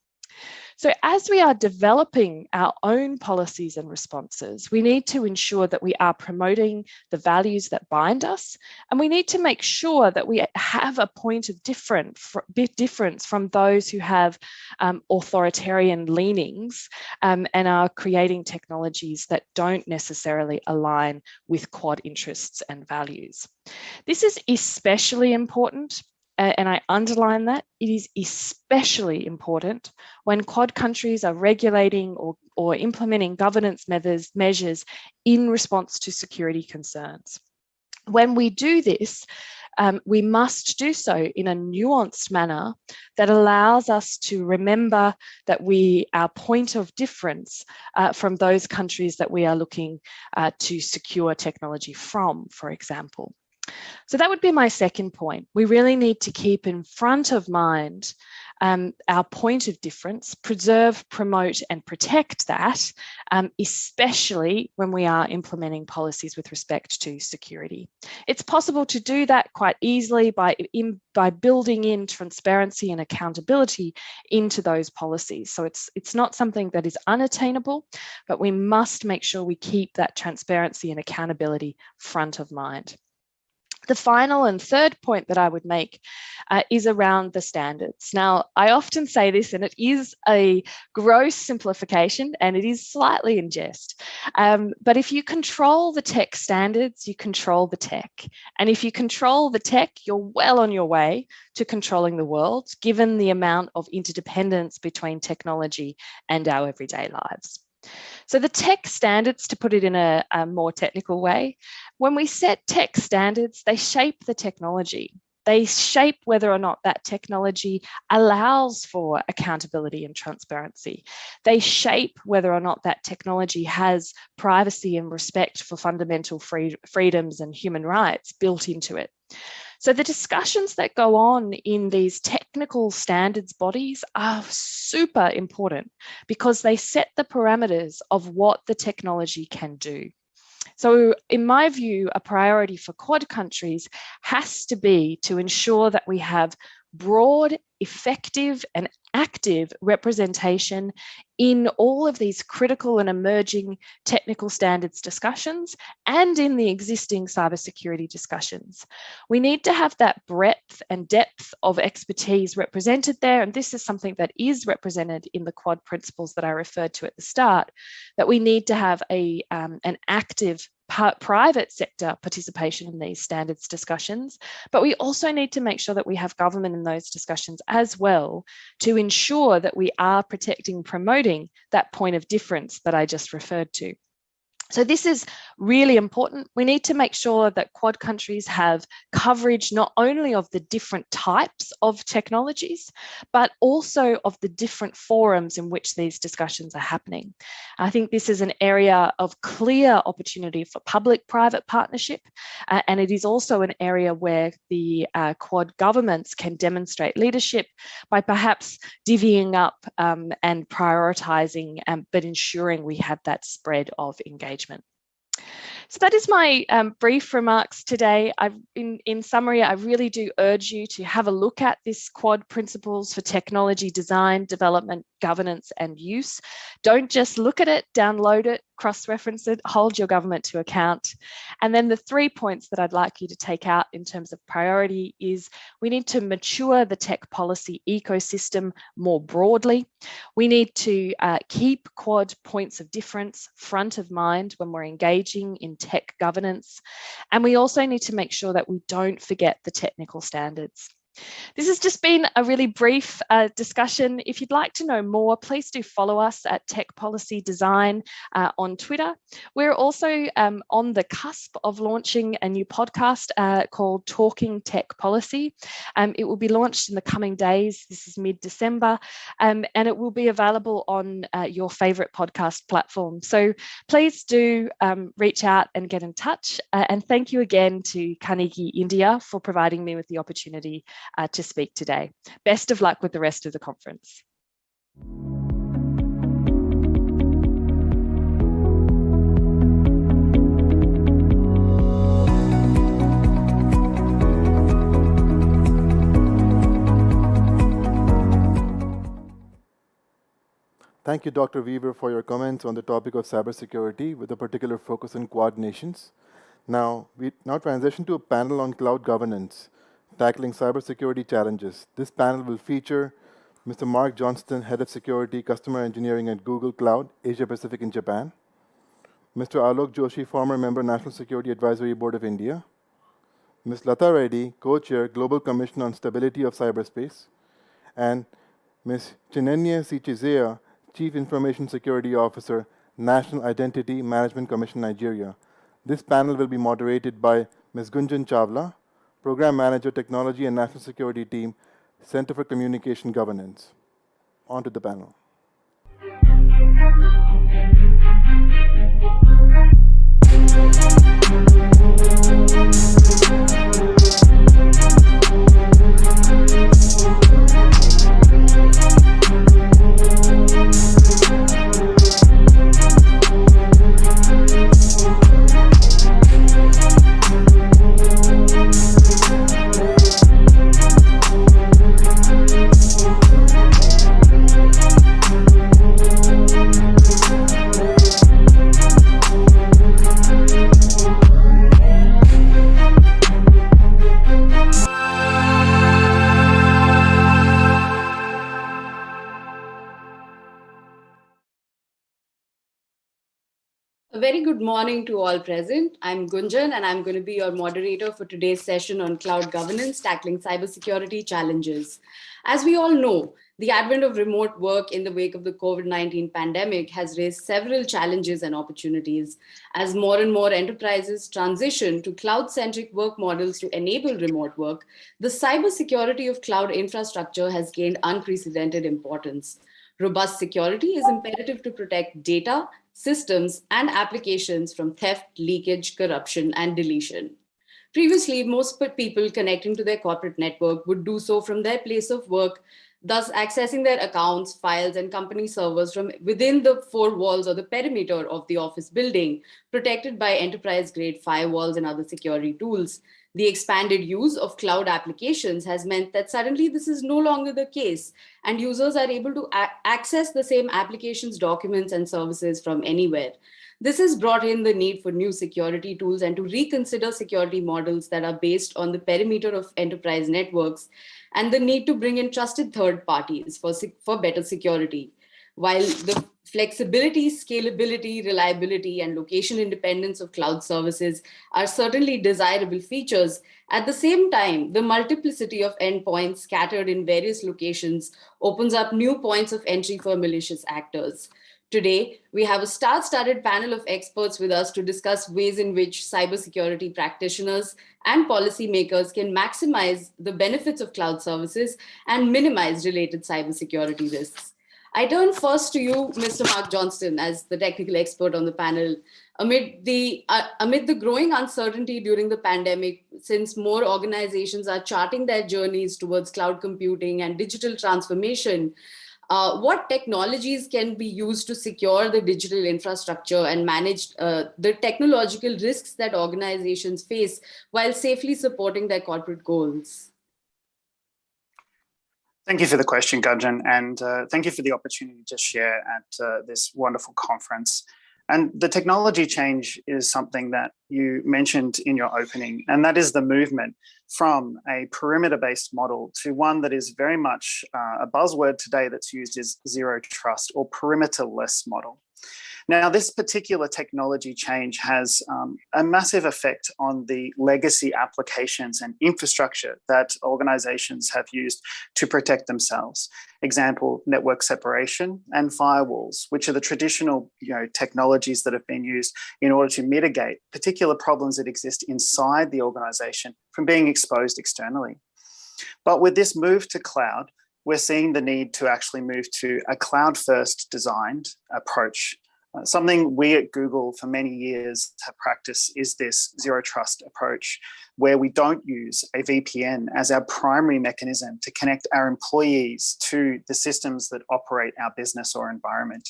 So as we are developing our own policies and responses, we need to ensure that we are promoting the values that bind us, and we need to make sure that we have a point of difference from those who have authoritarian leanings and are creating technologies that don't necessarily align with Quad interests and values. This is especially important, and I underline that, it is especially important when Quad countries are regulating or implementing governance measures in response to security concerns. When we do this, we must do so in a nuanced manner that allows us to remember that our point of difference from those countries that we are looking to secure technology from, for example. So that would be my second point. We really need to keep in front of mind our point of difference, preserve, promote, and protect that, especially when we are implementing policies with respect to security. It's possible to do that quite easily by building in transparency and accountability into those policies. So it's not something that is unattainable, but we must make sure we keep that transparency and accountability front of mind. The final and third point that I would make is around the standards. Now, I often say this, and it is a gross simplification, and it is slightly in jest. But if you control the tech standards, you control the tech. And if you control the tech, you're well on your way to controlling the world, given the amount of interdependence between technology and our everyday lives. So the tech standards, to put it in a more technical way, when we set tech standards, they shape the technology. They shape whether or not that technology allows for accountability and transparency. They shape whether or not that technology has privacy and respect for fundamental freedoms and human rights built into it. So the discussions that go on in these technical standards bodies are super important because they set the parameters of what the technology can do. So in my view, a priority for Quad countries has to be to ensure that we have broad, effective, and active representation in all of these critical and emerging technical standards discussions and in the existing cybersecurity discussions. We need to have that breadth and depth of expertise represented there, and this is something that is represented in the Quad principles that I referred to at the start, that we need to have an active private sector participation in these standards discussions, but we also need to make sure that we have government in those discussions as well to ensure that we are protecting, promoting that point of difference that I just referred to. So this is really important. We need to make sure that Quad countries have coverage not only of the different types of technologies, but also of the different forums in which these discussions are happening. I think this is an area of clear opportunity for public-private partnership, and it is also an area where the Quad governments can demonstrate leadership by perhaps divvying up and prioritising, but ensuring we have that spread of engagement. So that is my brief remarks today. In summary, I really do urge you to have a look at this Quad principles for technology design, development, governance, and use. Don't just look at it, download it, cross-reference it, hold your government to account. And then the 3 points that I'd like you to take out in terms of priority is we need to mature the tech policy ecosystem more broadly. We need to keep Quad points of difference front of mind when we're engaging in tech governance. And we also need to make sure that we don't forget the technical standards. This has just been a really brief discussion. If you'd like to know more, please do follow us at Tech Policy Design on Twitter. We're also on the cusp of launching a new podcast called Talking Tech Policy. It will be launched in the coming days. This is mid-December, and it will be available on your favourite podcast platform. So please do reach out and get in touch. And thank you again to Carnegie India for providing me with the opportunity to speak today. Best of luck with the rest of the conference. Thank you, Dr. Weaver, for your comments on the topic of cybersecurity with a particular focus on Quad nations. Now, we now transition to a panel on cloud governance, tackling cybersecurity challenges. This panel will feature Mr. Mark Johnston, Head of Security, Customer Engineering at Google Cloud, Asia Pacific and Japan. Mr. Alok Joshi, former member, National Security Advisory Board of India. Ms. Lata Reddy, Co-Chair, Global Commission on Stability of Cyberspace. And Ms. Chinenye Sichizea, Chief Information Security Officer, National Identity Management Commission, Nigeria. This panel will be moderated by Ms. Gunjan Chawla, Program Manager, Technology and National Security Team, Center for Communication Governance. On to the panel. A very good morning to all present. I'm Gunjan, and I'm going to be your moderator for today's session on cloud governance, tackling cybersecurity challenges. As we all know, the advent of remote work in the wake of the COVID-19 pandemic has raised several challenges and opportunities. As more and more enterprises transition to cloud-centric work models to enable remote work, the cybersecurity of cloud infrastructure has gained unprecedented importance. Robust security is imperative to protect data, systems, and applications from theft, leakage, corruption, and deletion. Previously, most people connecting to their corporate network would do so from their place of work, thus accessing their accounts, files, and company servers from within the four walls or the perimeter of the office building, protected by enterprise-grade firewalls and other security tools. The expanded use of cloud applications has meant that suddenly this is no longer the case, and users are able to access the same applications, documents, and services from anywhere. This has brought in the need for new security tools and to reconsider security models that are based on the perimeter of enterprise networks, and the need to bring in trusted third parties for better security. While the flexibility, scalability, reliability, and location independence of cloud services are certainly desirable features, at the same time, the multiplicity of endpoints scattered in various locations opens up new points of entry for malicious actors. Today, we have a star-studded panel of experts with us to discuss ways in which cybersecurity practitioners and policymakers can maximize the benefits of cloud services and minimize related cybersecurity risks. I turn first to you, Mr. Mark Johnston, as the technical expert on the panel. Amid the growing uncertainty during the pandemic, since more organizations are charting their journeys towards cloud computing and digital transformation, what technologies can be used to secure the digital infrastructure and manage the technological risks that organizations face while safely supporting their corporate goals? Thank you for the question, Gunjan, and thank you for the opportunity to share at this wonderful conference. And the technology change is something that you mentioned in your opening, and that is the movement from a perimeter-based model to one that is very much a buzzword today that's used is zero trust or perimeter-less model. Now, this particular technology change has a massive effect on the legacy applications and infrastructure that organizations have used to protect themselves. Example, network separation and firewalls, which are the traditional technologies that have been used in order to mitigate particular problems that exist inside the organization from being exposed externally. But with this move to cloud, we're seeing the need to actually move to a cloud-first designed approach. Something we at Google for many years have practiced is this zero trust approach, where we don't use a VPN as our primary mechanism to connect our employees to the systems that operate our business or environment.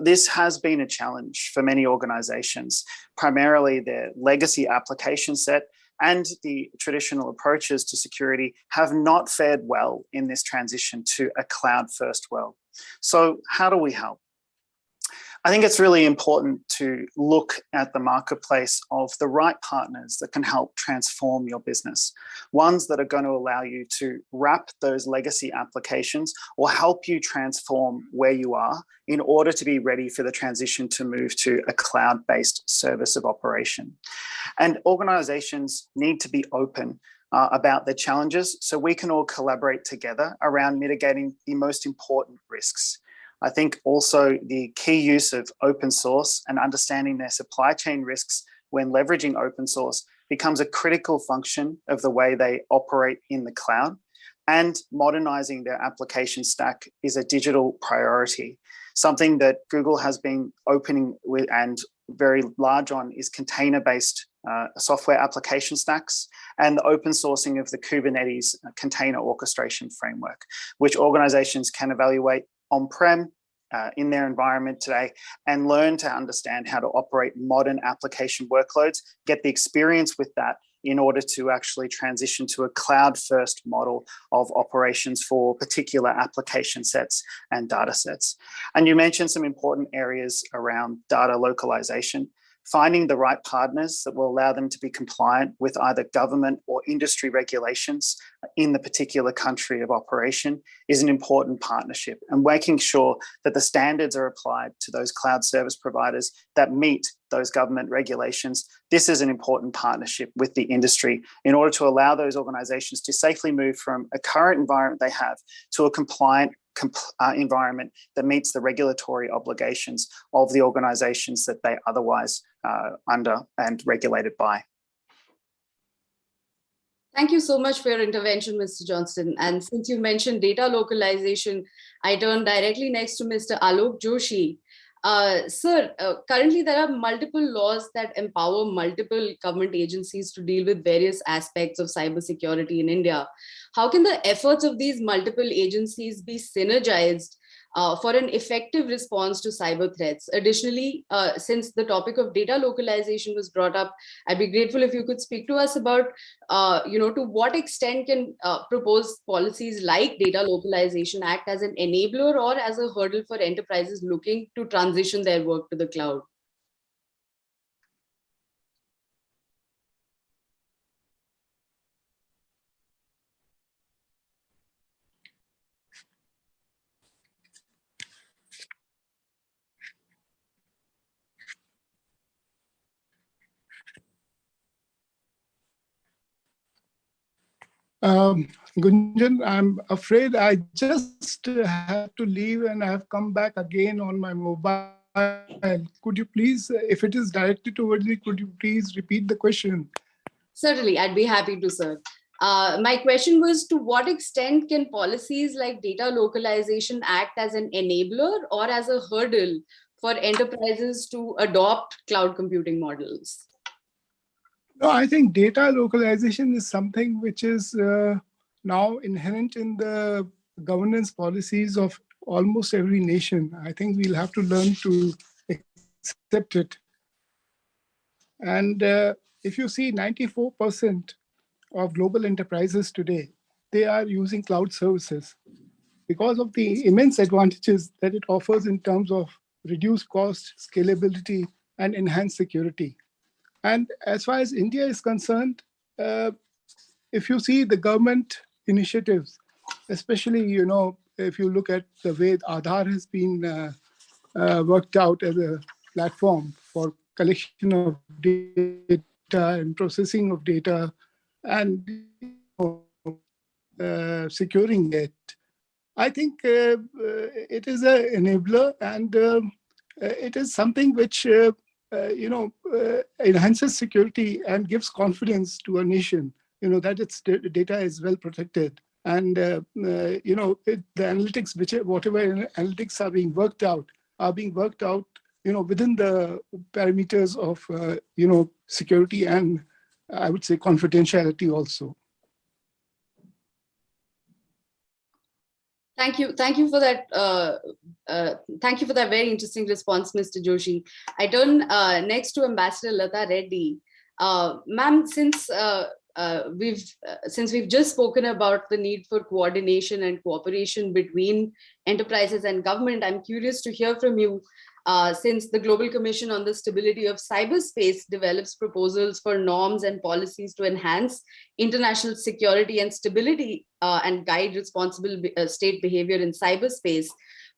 This has been a challenge for many organizations. Primarily, their legacy application set and the traditional approaches to security have not fared well in this transition to a cloud-first world. So how do we help? I think it's really important to look at the marketplace of the right partners that can help transform your business. Ones that are going to allow you to wrap those legacy applications or help you transform where you are in order to be ready for the transition to move to a cloud-based service of operation. And organizations need to be open about their challenges so we can all collaborate together around mitigating the most important risks. I think also the key use of open source and understanding their supply chain risks when leveraging open source becomes a critical function of the way they operate in the cloud. And modernizing their application stack is a digital priority. Something that Google has been opening with and very large on is container-based software application stacks and the open sourcing of the Kubernetes container orchestration framework, which organizations can evaluate on-prem in their environment today and learn to understand how to operate modern application workloads, get the experience with that in order to actually transition to a cloud-first model of operations for particular application sets and data sets. And you mentioned some important areas around data localization. Finding the right partners that will allow them to be compliant with either government or industry regulations in the particular country of operation is an important partnership, and making sure that the standards are applied to those cloud service providers that meet those government regulations. This is an important partnership with the industry in order to allow those organizations to safely move from a current environment they have to a compliant environment that meets the regulatory obligations of the organizations that they otherwise under and regulated by. Thank you so much for your intervention, Mr. Johnston. And since you mentioned data localization, I turn directly next to Mr. Alok Joshi. Sir, currently there are multiple laws that empower multiple government agencies to deal with various aspects of cybersecurity in India. How can the efforts of these multiple agencies be synergized for an effective response to cyber threats? Additionally, since the topic of data localization was brought up, I'd be grateful if you could speak to us about, to what extent can proposed policies like Data Localization act as an enabler or as a hurdle for enterprises looking to transition their work to the cloud? Gunjan, I'm afraid I just had to leave and I have come back again on my mobile. Could you please, if it is directed towards me, could you please repeat the question? Certainly, I'd be happy to, sir. My question was, to what extent can policies like Data Localization act as an enabler or as a hurdle for enterprises to adopt cloud computing models? No, I think data localization is something which is now inherent in the governance policies of almost every nation. I think we'll have to learn to accept it. And if you see 94% of global enterprises today, they are using cloud services because of the immense advantages that it offers in terms of reduced cost, scalability, and enhanced security. And as far as India is concerned, if you see the government initiatives, especially, if you look at the way Aadhaar has been worked out as a platform for collection of data and processing of data and securing it, I think it is an enabler, and it is something which enhances security and gives confidence to a nation, that its data is well protected. And, the analytics, whatever analytics are being worked out, within the parameters of, security and, I would say, confidentiality also. Thank you for that. Thank you for that very interesting response, Mr. Joshi. I turn next to Ambassador Lata Reddy. Ma'am, since we've just spoken about the need for coordination and cooperation between enterprises and government, I'm curious to hear from you. Since the Global Commission on the Stability of Cyberspace develops proposals for norms and policies to enhance international security and stability and guide responsible state behavior in cyberspace,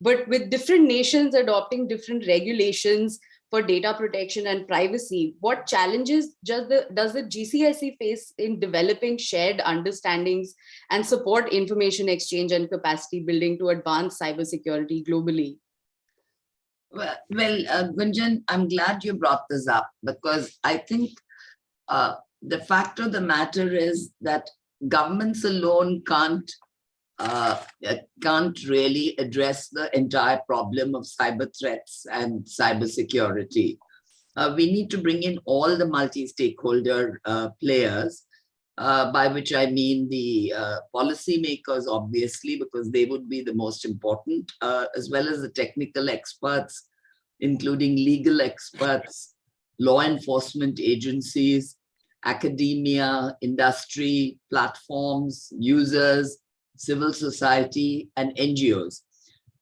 but with different nations adopting different regulations for data protection and privacy, what challenges does the GCSE face in developing shared understandings and support information exchange and capacity building to advance cybersecurity globally? Well, Gunjan, I'm glad you brought this up, because I think the fact of the matter is that governments alone can't really address the entire problem of cyber threats and cybersecurity. We need to bring in all the multi-stakeholder players, by which I mean the policymakers, obviously, because they would be the most important, as well as the technical experts, including legal experts, law enforcement agencies, academia, industry, platforms, users, civil society, and NGOs.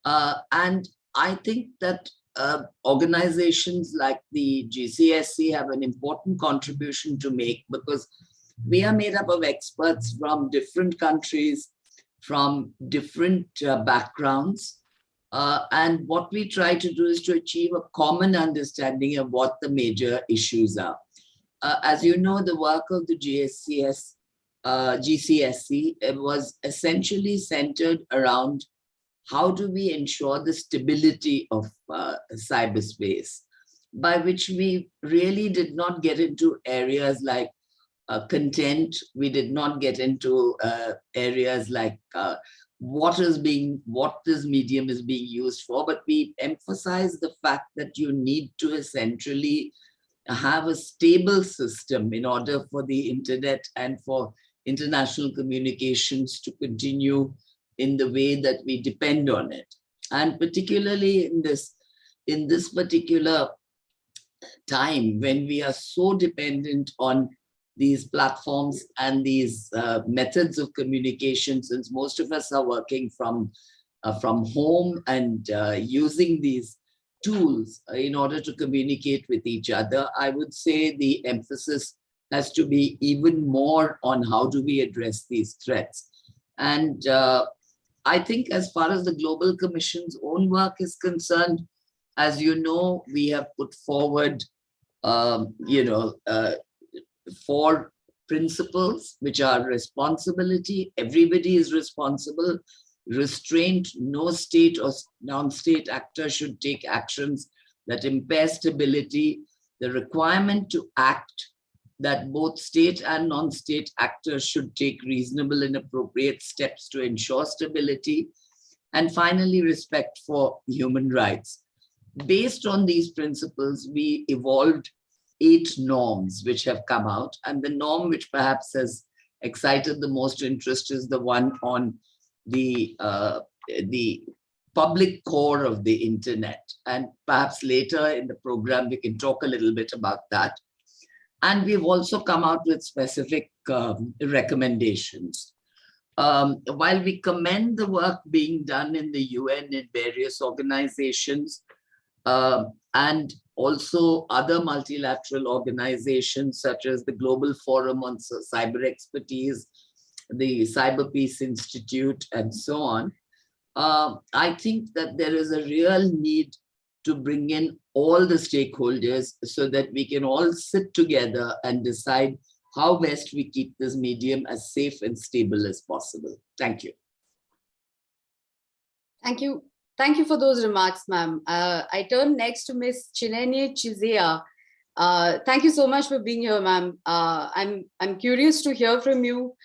And I think that organizations like the GCSE have an important contribution to make, because we are made up of experts from different countries, from different backgrounds. And what we try to do is to achieve a common understanding of what the major issues are. As you know, the work of the GCSE was essentially centered around how do we ensure the stability of cyberspace, by which we really did not get into areas like content. We did not get into areas like what this medium is being used for, but we emphasize the fact that you need to essentially have a stable system in order for the internet and for international communications to continue in the way that we depend on it. And particularly in this particular time when we are so dependent on these platforms and these methods of communication, since most of us are working from home and using these tools in order to communicate with each other, I would say the emphasis has to be even more on how do we address these threats. And I think as far as the Global Commission's own work is concerned, as you know, we have put forward, 4 principles, which are responsibility, everybody is responsible, restraint, no state or non-state actor should take actions that impair stability, the requirement to act, that both state and non-state actors should take reasonable and appropriate steps to ensure stability, and finally, respect for human rights. Based on these principles, we evolved 8 norms which have come out, and the norm which perhaps has excited the most interest is the one on the public core of the internet. And perhaps later in the program, we can talk a little bit about that. And we've also come out with specific recommendations. While we commend the work being done in the UN in various organizations, and also other multilateral organizations such as the Global Forum on Cyber Expertise, the Cyber Peace Institute, and so on, I think that there is a real need to bring in all the stakeholders so that we can all sit together and decide how best we keep this medium as safe and stable as possible. Thank you. Thank you. Thank you for those remarks, ma'am. I turn next to Ms. Chinenye Chizea. Thank you so much for being here, ma'am. I'm curious to hear from you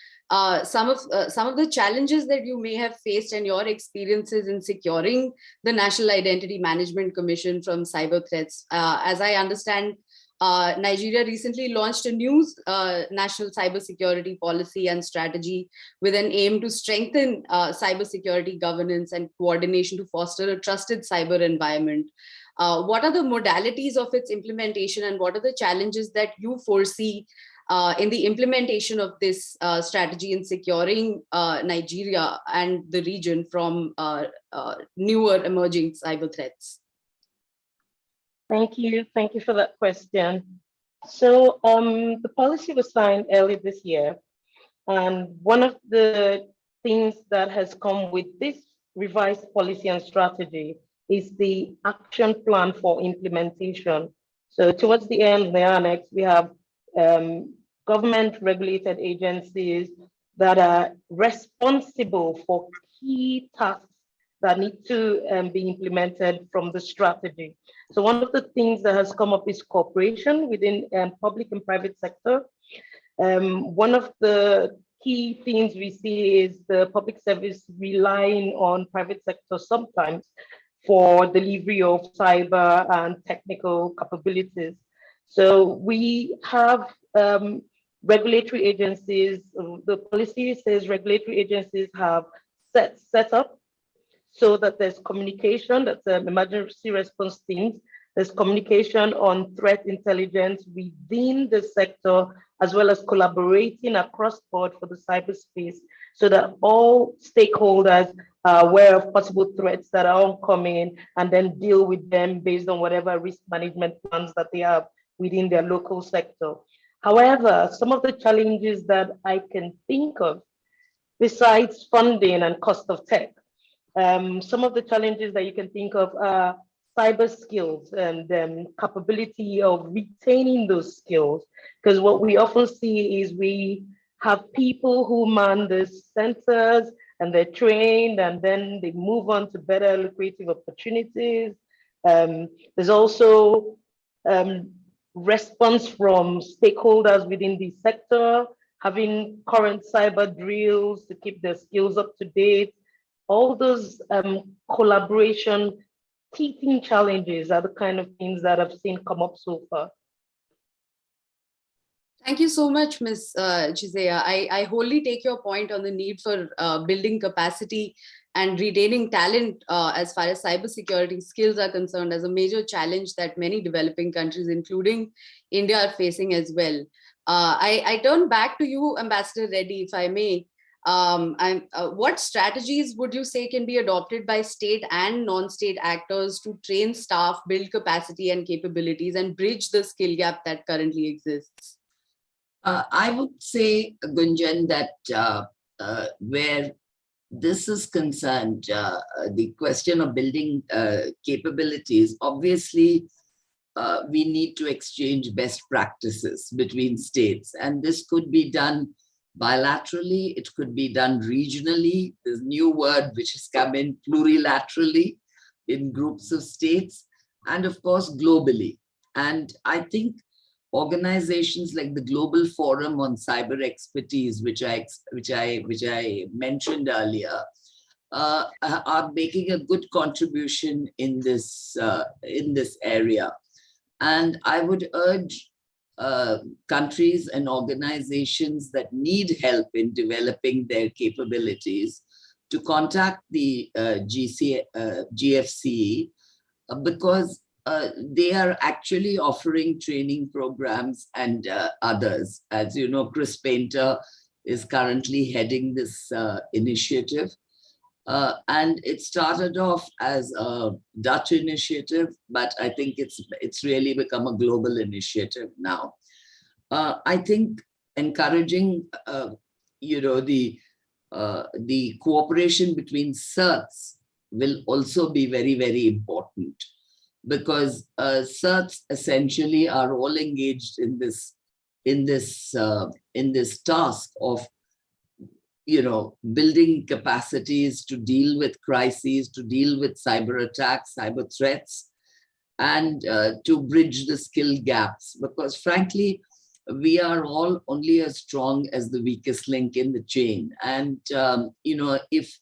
some of the challenges that you may have faced and your experiences in securing the National Identity Management Commission from cyber threats. As I understand, Nigeria recently launched a new national cybersecurity policy and strategy with an aim to strengthen cybersecurity governance and coordination to foster a trusted cyber environment. What are the modalities of its implementation, and what are the challenges that you foresee in the implementation of this strategy in securing Nigeria and the region from newer emerging cyber threats? Thank you. Thank you for that question. So the policy was signed early this year. And one of the things that has come with this revised policy and strategy is the action plan for implementation. So towards the end of the annex, we have government regulated agencies that are responsible for key tasks that need to be implemented from the strategy. So one of the things that has come up is cooperation within public and private sector. One of the key things we see is the public service relying on private sector sometimes for delivery of cyber and technical capabilities. So we have regulatory agencies. The policy says regulatory agencies have set up so that there's communication, that's emergency response teams, there's communication on threat intelligence within the sector, as well as collaborating across board for the cyberspace, so that all stakeholders are aware of possible threats that are oncoming and then deal with them based on whatever risk management plans that they have within their local sector. However, some of the challenges that I can think of, besides funding and cost of tech, some of the challenges that you can think of are cyber skills and capability of retaining those skills. Because what we often see is we have people who man the centers and they're trained and then they move on to better lucrative opportunities. There's also response from stakeholders within the sector, having current cyber drills to keep their skills up to date. All those collaboration teething challenges are the kind of things that I've seen come up so far. Thank you so much, Ms. Chizeya. I wholly take your point on the need for building capacity and retaining talent as far as cybersecurity skills are concerned as a major challenge that many developing countries, including India, are facing as well. I turn back to you, Ambassador Reddy, if I may. What strategies would you say can be adopted by state and non-state actors to train staff, build capacity and capabilities, and bridge the skill gap that currently exists? I would say, Gunjan, that where this is concerned, the question of building capabilities, obviously, we need to exchange best practices between states. And this could be done bilaterally, it could be done regionally. There's a new word which has come in, plurilaterally, in groups of states, and of course, globally. And I think organizations like the Global Forum on Cyber Expertise, which I mentioned earlier, are making a good contribution in this area. And I would urge countries and organizations that need help in developing their capabilities to contact the GFCE, because they are actually offering training programs and others. As you know, Chris Painter is currently heading this initiative. And it started off as a Dutch initiative, but I think it's really become a global initiative now. I think encouraging, the cooperation between CERTs will also be very, very important, because CERTs essentially are all engaged in this task of building capacities to deal with crises, to deal with cyber attacks, cyber threats, and to bridge the skill gaps. Because frankly, we are all only as strong as the weakest link in the chain. And, if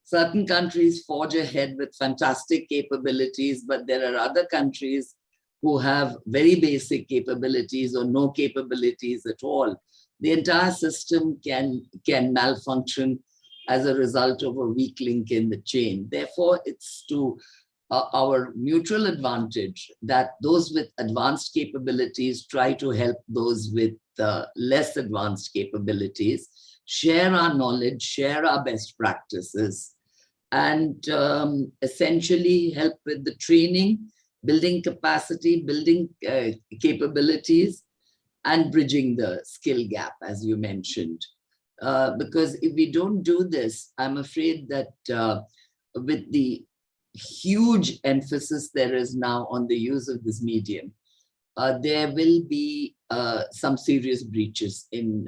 certain countries forge ahead with fantastic capabilities, but there are other countries who have very basic capabilities or no capabilities at all, the entire system can malfunction as a result of a weak link in the chain. Therefore, it's to our mutual advantage, that those with advanced capabilities try to help those with less advanced capabilities, share our knowledge, share our best practices, and essentially help with the training, building capacity, building capabilities, and bridging the skill gap, as you mentioned. Because if we don't do this, I'm afraid that with the huge emphasis there is now on the use of this medium, there will be some serious breaches in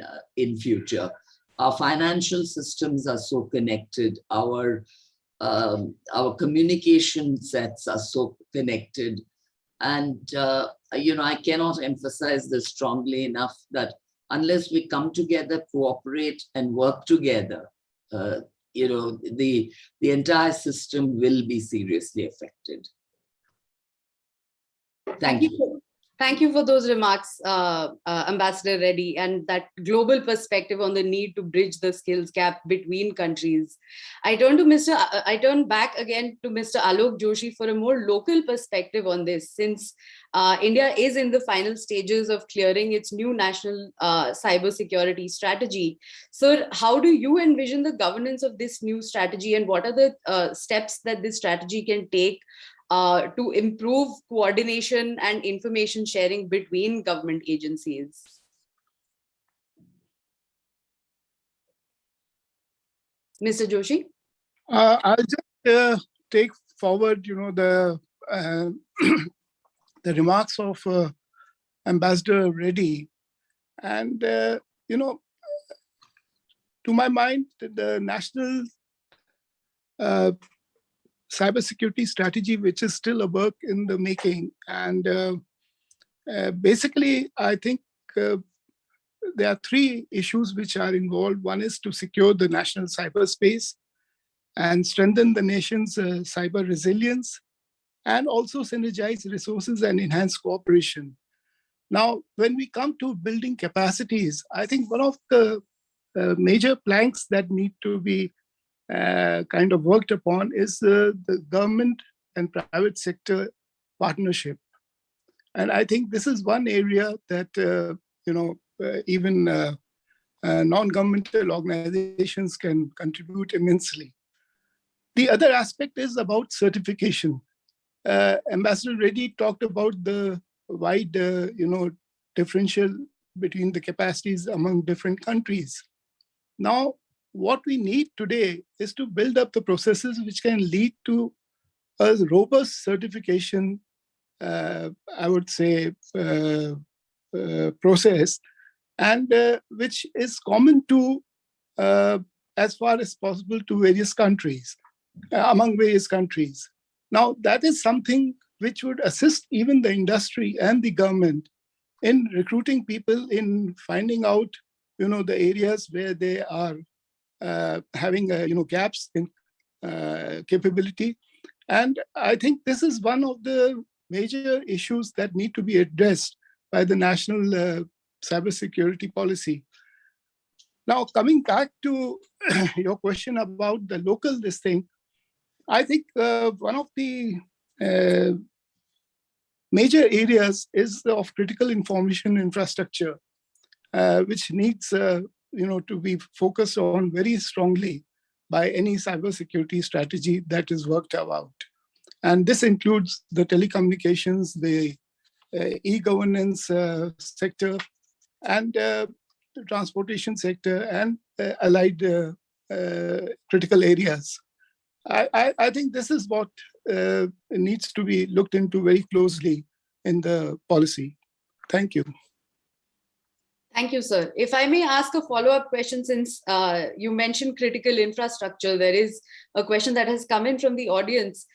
future. Our financial systems are so connected. Our communication sets are so connected. And, I cannot emphasize this strongly enough, that unless we come together, cooperate, and work together, the entire system will be seriously affected. Thank you. Thank you for those remarks, Ambassador Reddy, and that global perspective on the need to bridge the skills gap between countries. I turn back again to Mr. Alok Joshi for a more local perspective on this, since India is in the final stages of clearing its new national cybersecurity strategy. Sir, how do you envision the governance of this new strategy, and what are the steps that this strategy can take to improve coordination and information sharing between government agencies? Mr. Joshi? I'll just take forward, the the remarks of Ambassador Reddy, and to my mind, the national cybersecurity strategy, which is still a work in the making. And basically, I think there are three issues which are involved. One is to secure the national cyberspace and strengthen the nation's cyber resilience, and also synergize resources and enhance cooperation. Now, when we come to building capacities, I think one of the major planks that need to be kind of worked upon is the government and private sector partnership. And I think this is one area that, even non-governmental organizations can contribute immensely. The other aspect is about certification. Ambassador Reddy talked about the wide, differential between the capacities among different countries. Now, what we need today is to build up the processes which can lead to a robust certification, I would say, process, and which is common to, as far as possible, to various countries, among various countries. Now, that is something which would assist even the industry and the government in recruiting people, in finding out, the areas where they are having gaps in capability. And I think this is one of the major issues that need to be addressed by the national cybersecurity policy. Now, coming back to your question about the local this thing, I think one of the major areas is of critical information infrastructure, which needs to be focused on very strongly by any cybersecurity strategy that is worked out. And this includes the telecommunications, the e-governance sector, and the transportation sector, and allied critical areas. I think this is what needs to be looked into very closely in the policy. Thank you. Thank you, sir. If I may ask a follow-up question, since you mentioned critical infrastructure, there is a question that has come in from the audience.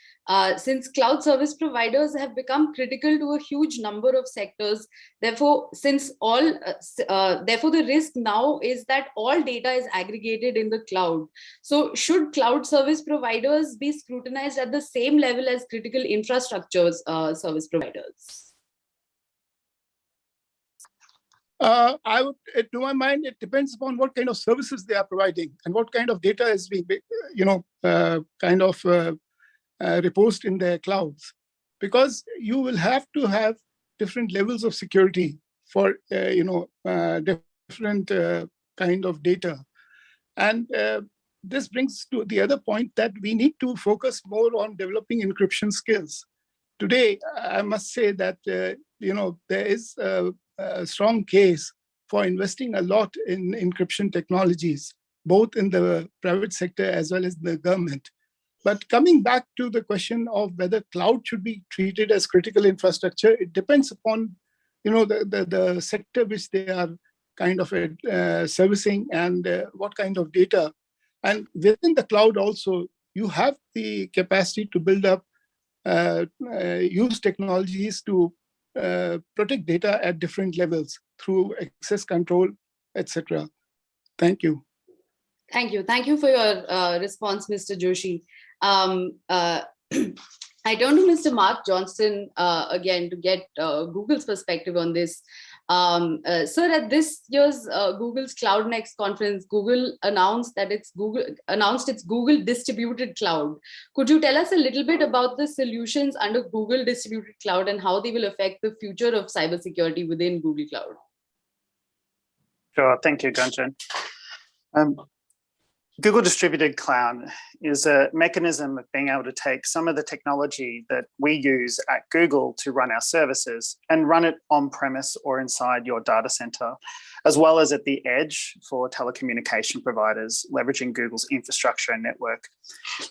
Since cloud service providers have become critical to a huge number of sectors, therefore, therefore the risk now is that all data is aggregated in the cloud. So should cloud service providers be scrutinized at the same level as critical infrastructure service providers? To my mind, it depends upon what kind of services they are providing and what kind of data is being, reposed in their clouds, because you will have to have different levels of security for different kind of data. And this brings to the other point that we need to focus more on developing encryption skills. Today, I must say that there is a strong case for investing a lot in encryption technologies, both in the private sector as well as the government. But coming back to the question of whether cloud should be treated as critical infrastructure, it depends upon the sector which they are kind of servicing and what kind of data. And within the cloud also, you have the capacity to build up, use technologies to protect data at different levels through access control, etc. Thank you. Thank you. Thank you for your response, Mr. Joshi. I turn to Mr. Mark Johnston again to get Google's perspective on this. Sir, at this year's Google's Cloud Next conference, Google announced its Google Distributed Cloud. Could you tell us a little bit about the solutions under Google Distributed Cloud and how they will affect the future of cybersecurity within Google Cloud? Sure, thank you, Gunjan. Google Distributed Cloud is a mechanism of being able to take some of the technology that we use at Google to run our services and run it on-premise or inside your data center, as well as at the edge for telecommunication providers, leveraging Google's infrastructure and network.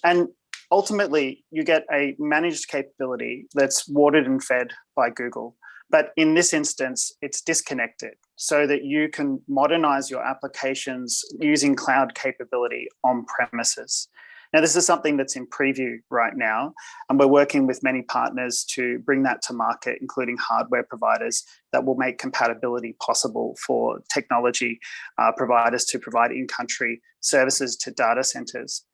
And ultimately, you get a managed capability that's watered and fed by Google. But in this instance, it's disconnected so that you can modernize your applications using cloud capability on premises. Now, this is something that's in preview right now, and we're working with many partners to bring that to market, including hardware providers that will make compatibility possible for technology providers to provide in-country services to data centers.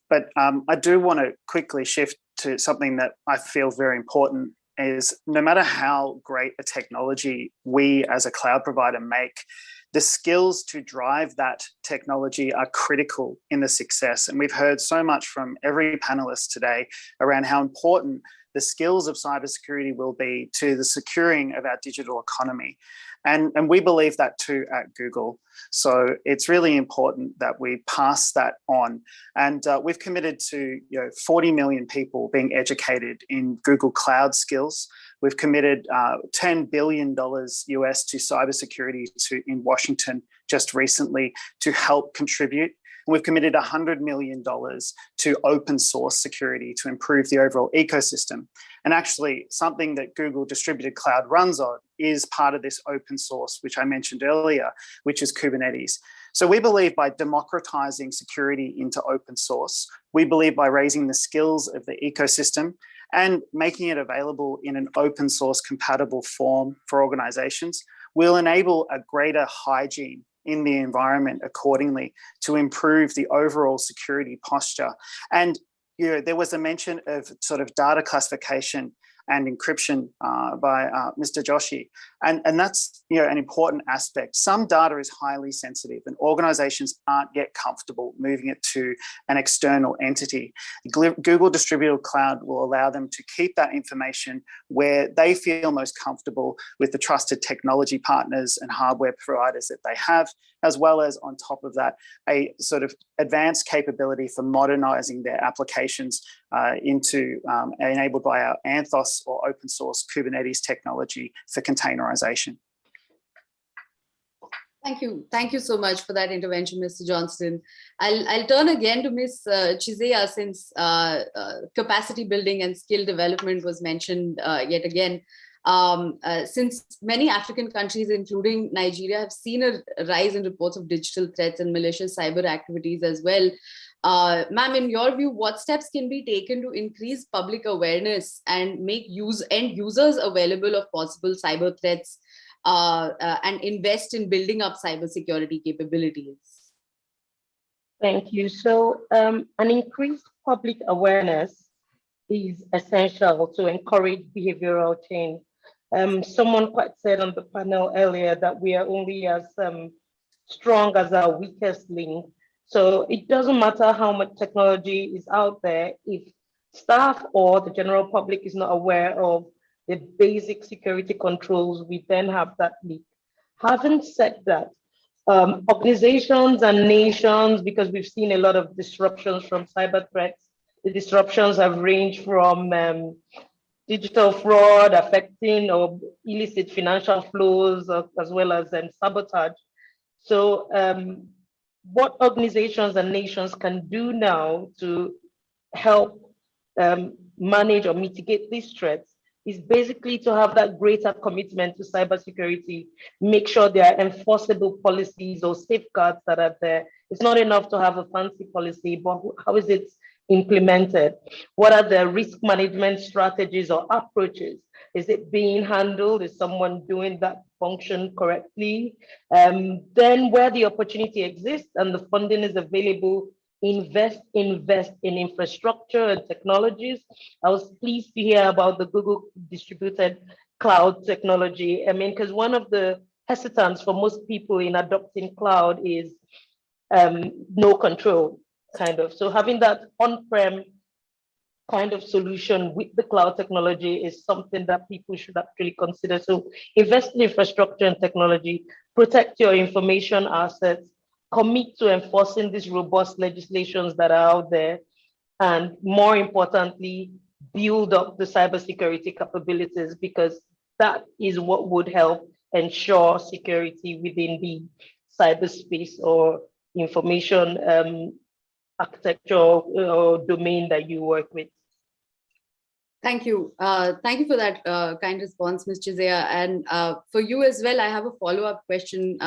But I do want to quickly shift to something that I feel very important is no matter how great a technology we as a cloud provider make, the skills to drive that technology are critical in the success. And we've heard so much from every panelist today around how important the skills of cybersecurity will be to the securing of our digital economy. And we believe that too at Google. So it's really important that we pass that on. And we've committed to 40 million people being educated in Google Cloud skills. We've committed $10 billion US to cybersecurity in Washington just recently to help contribute. And we've committed $100 million to open source security to improve the overall ecosystem. And actually, something that Google Distributed Cloud runs on is part of this open source, which I mentioned earlier, which is Kubernetes. So we believe by democratizing security into open source, we believe by raising the skills of the ecosystem and making it available in an open source compatible form for organizations, will enable a greater hygiene in the environment accordingly to improve the overall security posture. And there was a mention of sort of data classification and encryption by Mr. Joshi. And that's an important aspect. Some data is highly sensitive and organizations aren't yet comfortable moving it to an external entity. Google Distributed Cloud will allow them to keep that information where they feel most comfortable with the trusted technology partners and hardware providers that they have, as well as on top of that, a sort of advanced capability for modernizing their applications enabled by our Anthos or open source Kubernetes technology for containerization. Thank you. Thank you so much for that intervention, Mr. Johnston. I'll turn again to Ms. Chizea, since capacity building and skill development was mentioned yet again. Since many African countries, including Nigeria, have seen a rise in reports of digital threats and malicious cyber activities as well. Ma'am, in your view, what steps can be taken to increase public awareness and make end users available of possible cyber threats and invest in building up cybersecurity capabilities? Thank you. So an increased public awareness is essential to encourage behavioral change. Someone quite said on the panel earlier that we are only as strong as our weakest link. So it doesn't matter how much technology is out there if staff or the general public is not aware of the basic security controls, we then have that leak. Having said that, organizations and nations, because we've seen a lot of disruptions from cyber threats, the disruptions have ranged from digital fraud affecting or illicit financial flows, as well as sabotage. So what organizations and nations can do now to help manage or mitigate these threats is basically to have that greater commitment to cybersecurity, make sure there are enforceable policies or safeguards that are there. It's not enough to have a fancy policy, but how is it implemented? What are the risk management strategies or approaches? Is it being handled? Is someone doing that function correctly? Then where the opportunity exists and the funding is available, invest in infrastructure and technologies. I was pleased to hear about the Google distributed cloud technology. I mean, because one of the hesitants for most people in adopting cloud is no control, kind of. So having that on-prem kind of solution with the cloud technology is something that people should actually consider. So invest in infrastructure and technology, protect your information assets, commit to enforcing these robust legislations that are out there, and more importantly, build up the cybersecurity capabilities, because that is what would help ensure security within the cyberspace or information architecture or domain that you work with. Thank you. Thank you for that kind response, Ms. Chizea. And for you as well, I have a follow-up question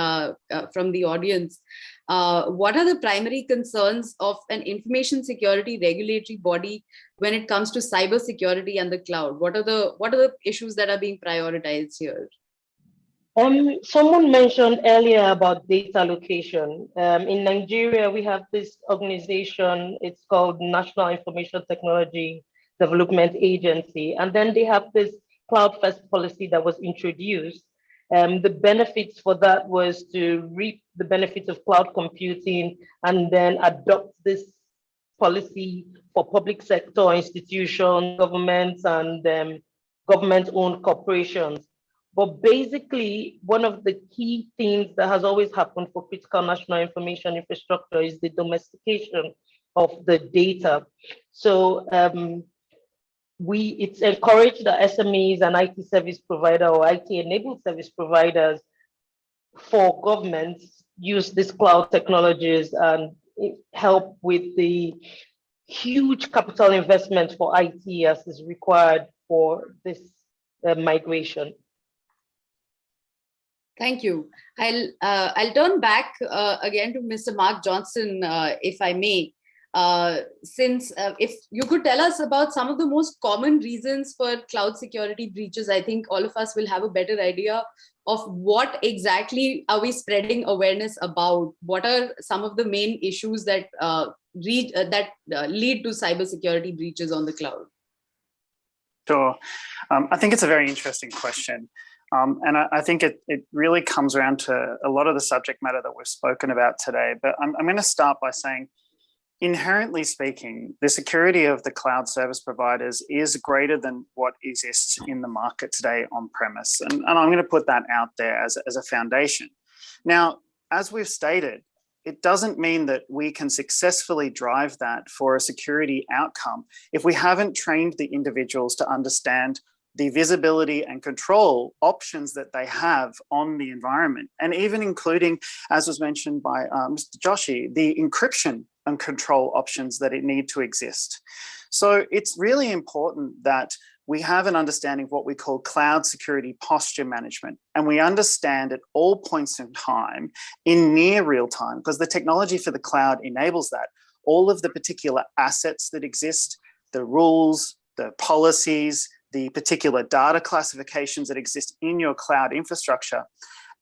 from the audience. What are the primary concerns of an information security regulatory body when it comes to cybersecurity and the cloud? What are the issues that are being prioritized here? Someone mentioned earlier about data location. In Nigeria, we have this organization, it's called National Information Technology Development Agency. And then they have this cloud first policy that was introduced. The benefits for that was to reap the benefits of cloud computing and then adopt this policy for public sector institutions, governments, and government-owned corporations. But basically, one of the key things that has always happened for critical national information infrastructure is the domestication of the data. So it's encouraged that SMEs and IT service provider or IT-enabled service providers for governments use these cloud technologies and help with the huge capital investment for IT as is required for this migration. Thank you. I'll turn back again to Mr. Mark Johnson, if I may. Since if you could tell us about some of the most common reasons for cloud security breaches, I think all of us will have a better idea of what exactly are we spreading awareness about. What are some of the main issues that lead to cybersecurity breaches on the cloud? Sure. I think it's a very interesting question. And I think it really comes around to a lot of the subject matter that we've spoken about today. But I'm going to start by saying, inherently speaking, the security of the cloud service providers is greater than what exists in the market today on premise. And I'm going to put that out there as a foundation. Now, as we've stated, it doesn't mean that we can successfully drive that for a security outcome if we haven't trained the individuals to understand the visibility and control options that they have on the environment, and even including, as was mentioned by Mr. Joshi, the encryption and control options that it need to exist. So it's really important that we have an understanding of what we call cloud security posture management, and we understand at all points in time, in near real time, because the technology for the cloud enables that, all of the particular assets that exist, the rules, the policies, the particular data classifications that exist in your cloud infrastructure.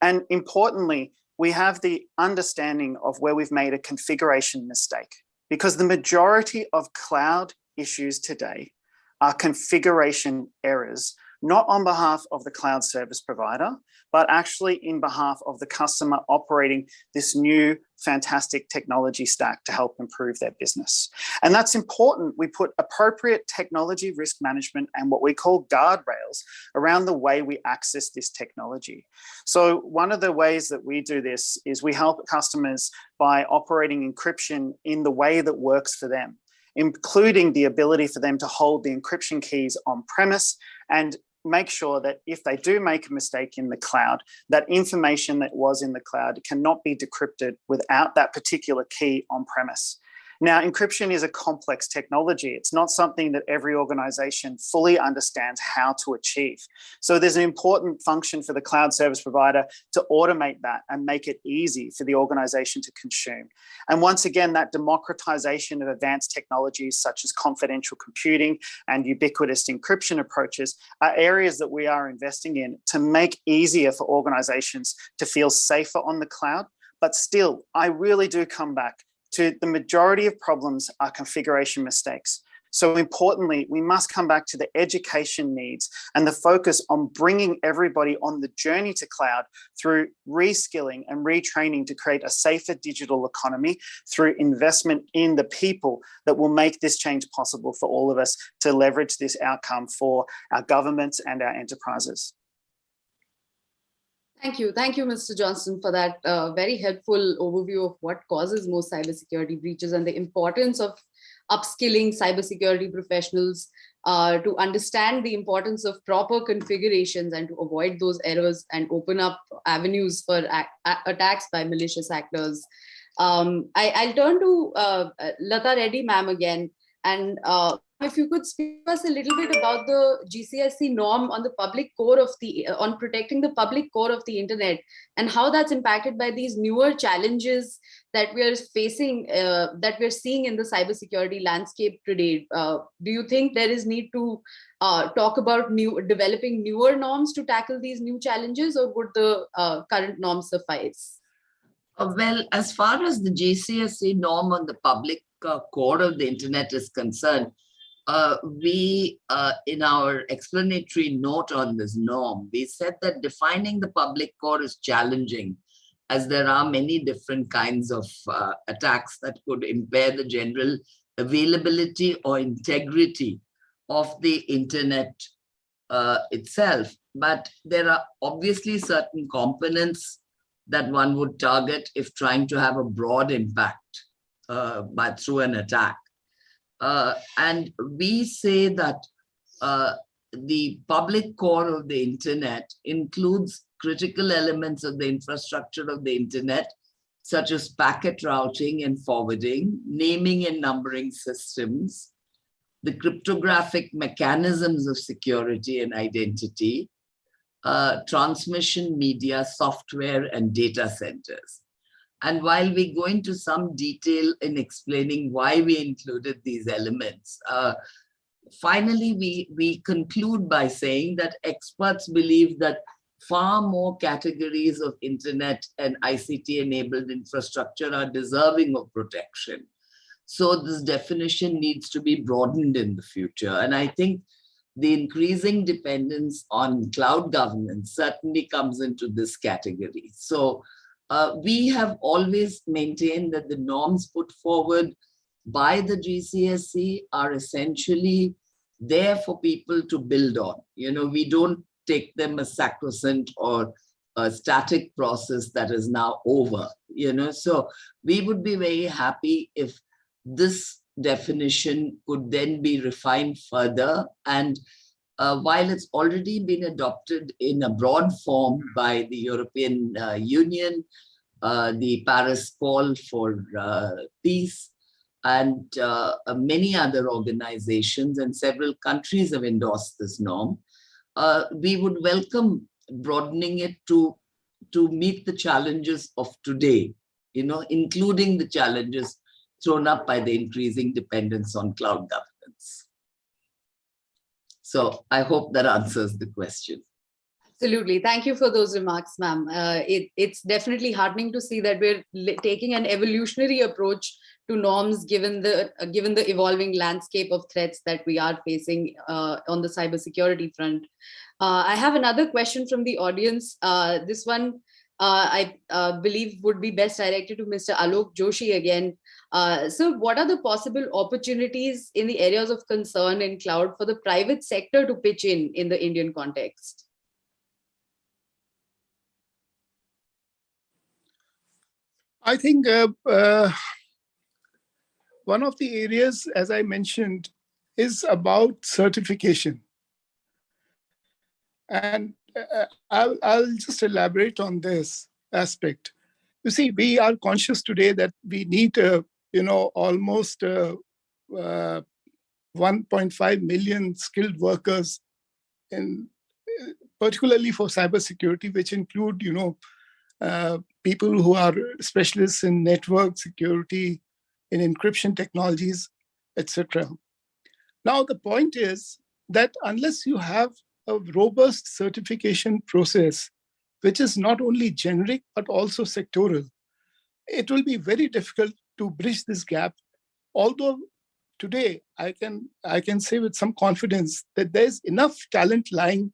And importantly, we have the understanding of where we've made a configuration mistake, because the majority of cloud issues today are configuration errors, not on behalf of the cloud service provider, but actually in behalf of the customer operating this new fantastic technology stack to help improve their business. And that's important. We put appropriate technology risk management and what we call guardrails around the way we access this technology. So one of the ways that we do this is we help customers by operating encryption in the way that works for them, including the ability for them to hold the encryption keys on premise and make sure that if they do make a mistake in the cloud, that information that was in the cloud cannot be decrypted without that particular key on premise. Now, encryption is a complex technology. It's not something that every organization fully understands how to achieve. So there's an important function for the cloud service provider to automate that and make it easy for the organization to consume. And once again, that democratization of advanced technologies such as confidential computing and ubiquitous encryption approaches are areas that we are investing in to make easier for organizations to feel safer on the cloud. But still, I really do come back to the majority of problems are configuration mistakes. So importantly, we must come back to the education needs and the focus on bringing everybody on the journey to cloud through reskilling and retraining to create a safer digital economy through investment in the people that will make this change possible for all of us to leverage this outcome for our governments and our enterprises. Thank you, Mr. Johnston, for that very helpful overview of what causes most cybersecurity breaches and the importance of upskilling cybersecurity professionals to understand the importance of proper configurations and to avoid those errors and open up avenues for attacks by malicious actors. I'll turn to Lata Reddy ma'am again, and if you could speak to us a little bit about the GCSE norm on the public core of on protecting the public core of the internet and how that's impacted by these newer challenges that we are facing, that we're seeing in the cybersecurity landscape today. Do you think there is need to talk about developing newer norms to tackle these new challenges, or would the current norms suffice? Well, as far as the GCSE norm on the public core of the internet is concerned, we, in our explanatory note on this norm, we said that defining the public core is challenging, as there are many different kinds of attacks that could impair the general availability or integrity of the internet itself. But there are obviously certain components that one would target if trying to have a broad impact through an attack. And we say that the public core of the internet includes critical elements of the infrastructure of the internet, such as packet routing and forwarding, naming and numbering systems, the cryptographic mechanisms of security and identity, transmission media, software, and data centers. And while we go into some detail in explaining why we included these elements, finally, we conclude by saying that experts believe that far more categories of internet and ICT-enabled infrastructure are deserving of protection. So this definition needs to be broadened in the future. And I think the increasing dependence on cloud governance certainly comes into this category. So we have always maintained that the norms put forward by the GCSE are essentially there for people to build on. You know, we don't take them as sacrosanct or a static process that is now over, you know. So we would be very happy if this definition could then be refined further. And while it's already been adopted in a broad form by the European Union, the Paris Call for Peace, and many other organizations and several countries have endorsed this norm, we would welcome broadening it to meet the challenges of today, you know, including the challenges thrown up by the increasing dependence on cloud governance. So I hope that answers the question. Absolutely. Thank you for those remarks, ma'am. It's definitely heartening to see that we're taking an evolutionary approach to norms given the evolving landscape of threats that we are facing on the cybersecurity front. I have another question from the audience. This one I believe would be best directed to Mr. Alok Joshi again. So what are the possible opportunities in the areas of concern in cloud for the private sector to pitch in the Indian context? I think one of the areas, as I mentioned, is about certification. And I'll just elaborate on this aspect. You see, we are conscious today that we need, almost 1.5 million skilled workers, in particularly for cybersecurity, which include, people who are specialists in network security, in encryption technologies, etc. Now, the point is that unless you have a robust certification process, which is not only generic, but also sectoral, it will be very difficult to bridge this gap. Although today I can say with some confidence that there's enough talent lying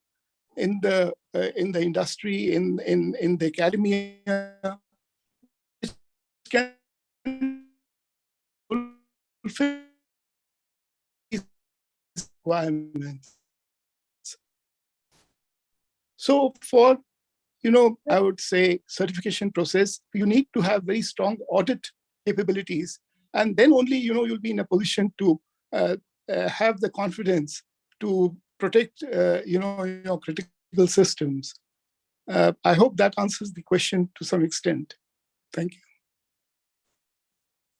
in the industry, in the academia, which can fulfill these requirements. So for I would say certification process, you need to have very strong audit capabilities, and then only you'll be in a position to have the confidence to protect your critical systems. I hope that answers the question to some extent. Thank you.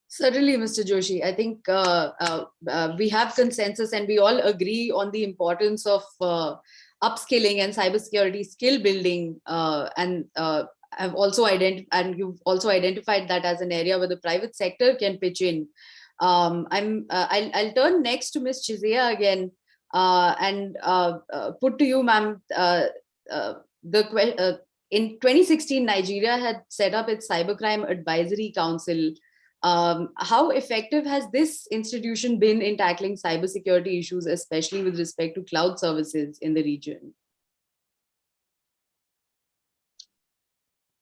Certainly, Mr. Joshi. I think we have consensus and we all agree on the importance of upskilling and cybersecurity skill building, and have also you've also identified that as an area where the private sector can pitch in. I'll turn next to Ms. Chizia again and put to you, ma'am, in 2016, Nigeria had set up its Cybercrime Advisory Council. How effective has this institution been in tackling cybersecurity issues, especially with respect to cloud services in the region?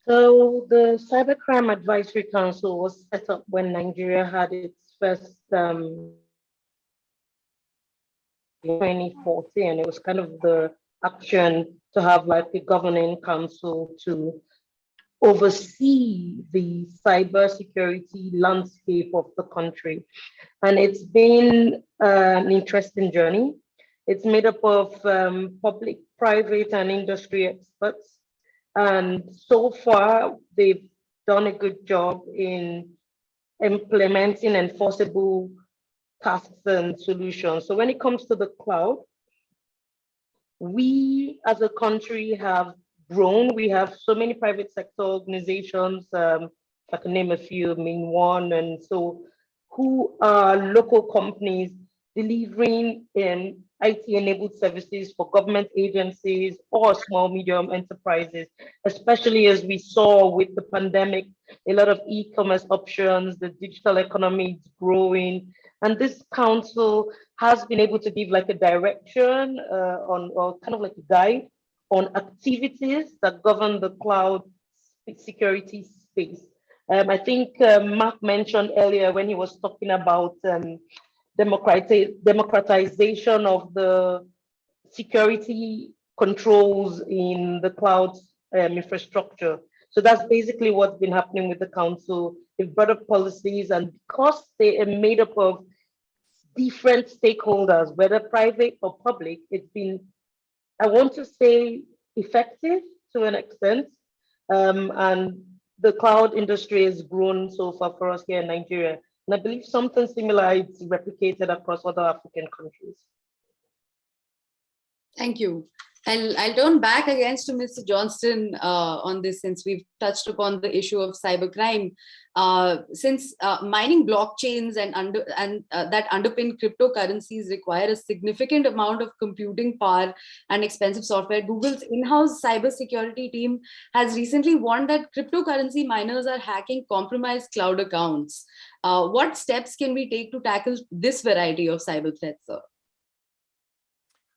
So the Cybercrime Advisory Council was set up when Nigeria had its first 2014. It was kind of the action to have like a governing council to oversee the cybersecurity landscape of the country. And it's been an interesting journey. It's made up of public, private, and industry experts. And so far, they've done a good job in implementing enforceable tasks and solutions. So when it comes to the cloud, we as a country have grown. We have so many private sector organizations, if I can name a few, Main One, and so, who are local companies delivering IT-enabled services for government agencies or small, medium enterprises, especially as we saw with the pandemic, a lot of e-commerce options, the digital economy is growing. And this council has been able to give like a direction or kind of like a guide on activities that govern the cloud security space. I think Mark mentioned earlier when he was talking about democratization of the security controls in the cloud infrastructure. So that's basically what's been happening with the council. They've brought up policies, and because they are made up of different stakeholders, whether private or public, it's been, I want to say, effective to an extent. And the cloud industry has grown so far for us here in Nigeria. And I believe something similar is replicated across other African countries. Thank you. I'll turn back again to Mr. Johnston on this, since we've touched upon the issue of cybercrime. Since mining blockchains and that underpin cryptocurrencies require a significant amount of computing power and expensive software, Google's in-house cybersecurity team has recently warned that cryptocurrency miners are hacking compromised cloud accounts. What steps can we take to tackle this variety of cyber threats, sir?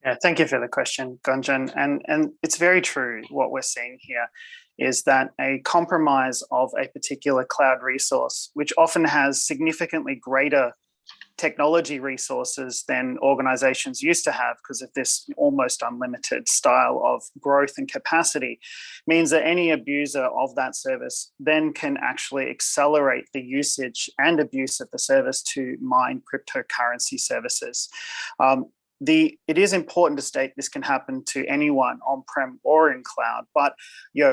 Yeah, thank you for the question, Gunjan. And it's very true what we're seeing here is that a compromise of a particular cloud resource, which often has significantly greater technology resources than organizations used to have because of this almost unlimited style of growth and capacity, means that any abuser of that service then can actually accelerate the usage and abuse of the service to mine cryptocurrency services. It is important to state this can happen to anyone on-prem or in cloud, but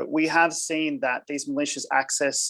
we have seen that these malicious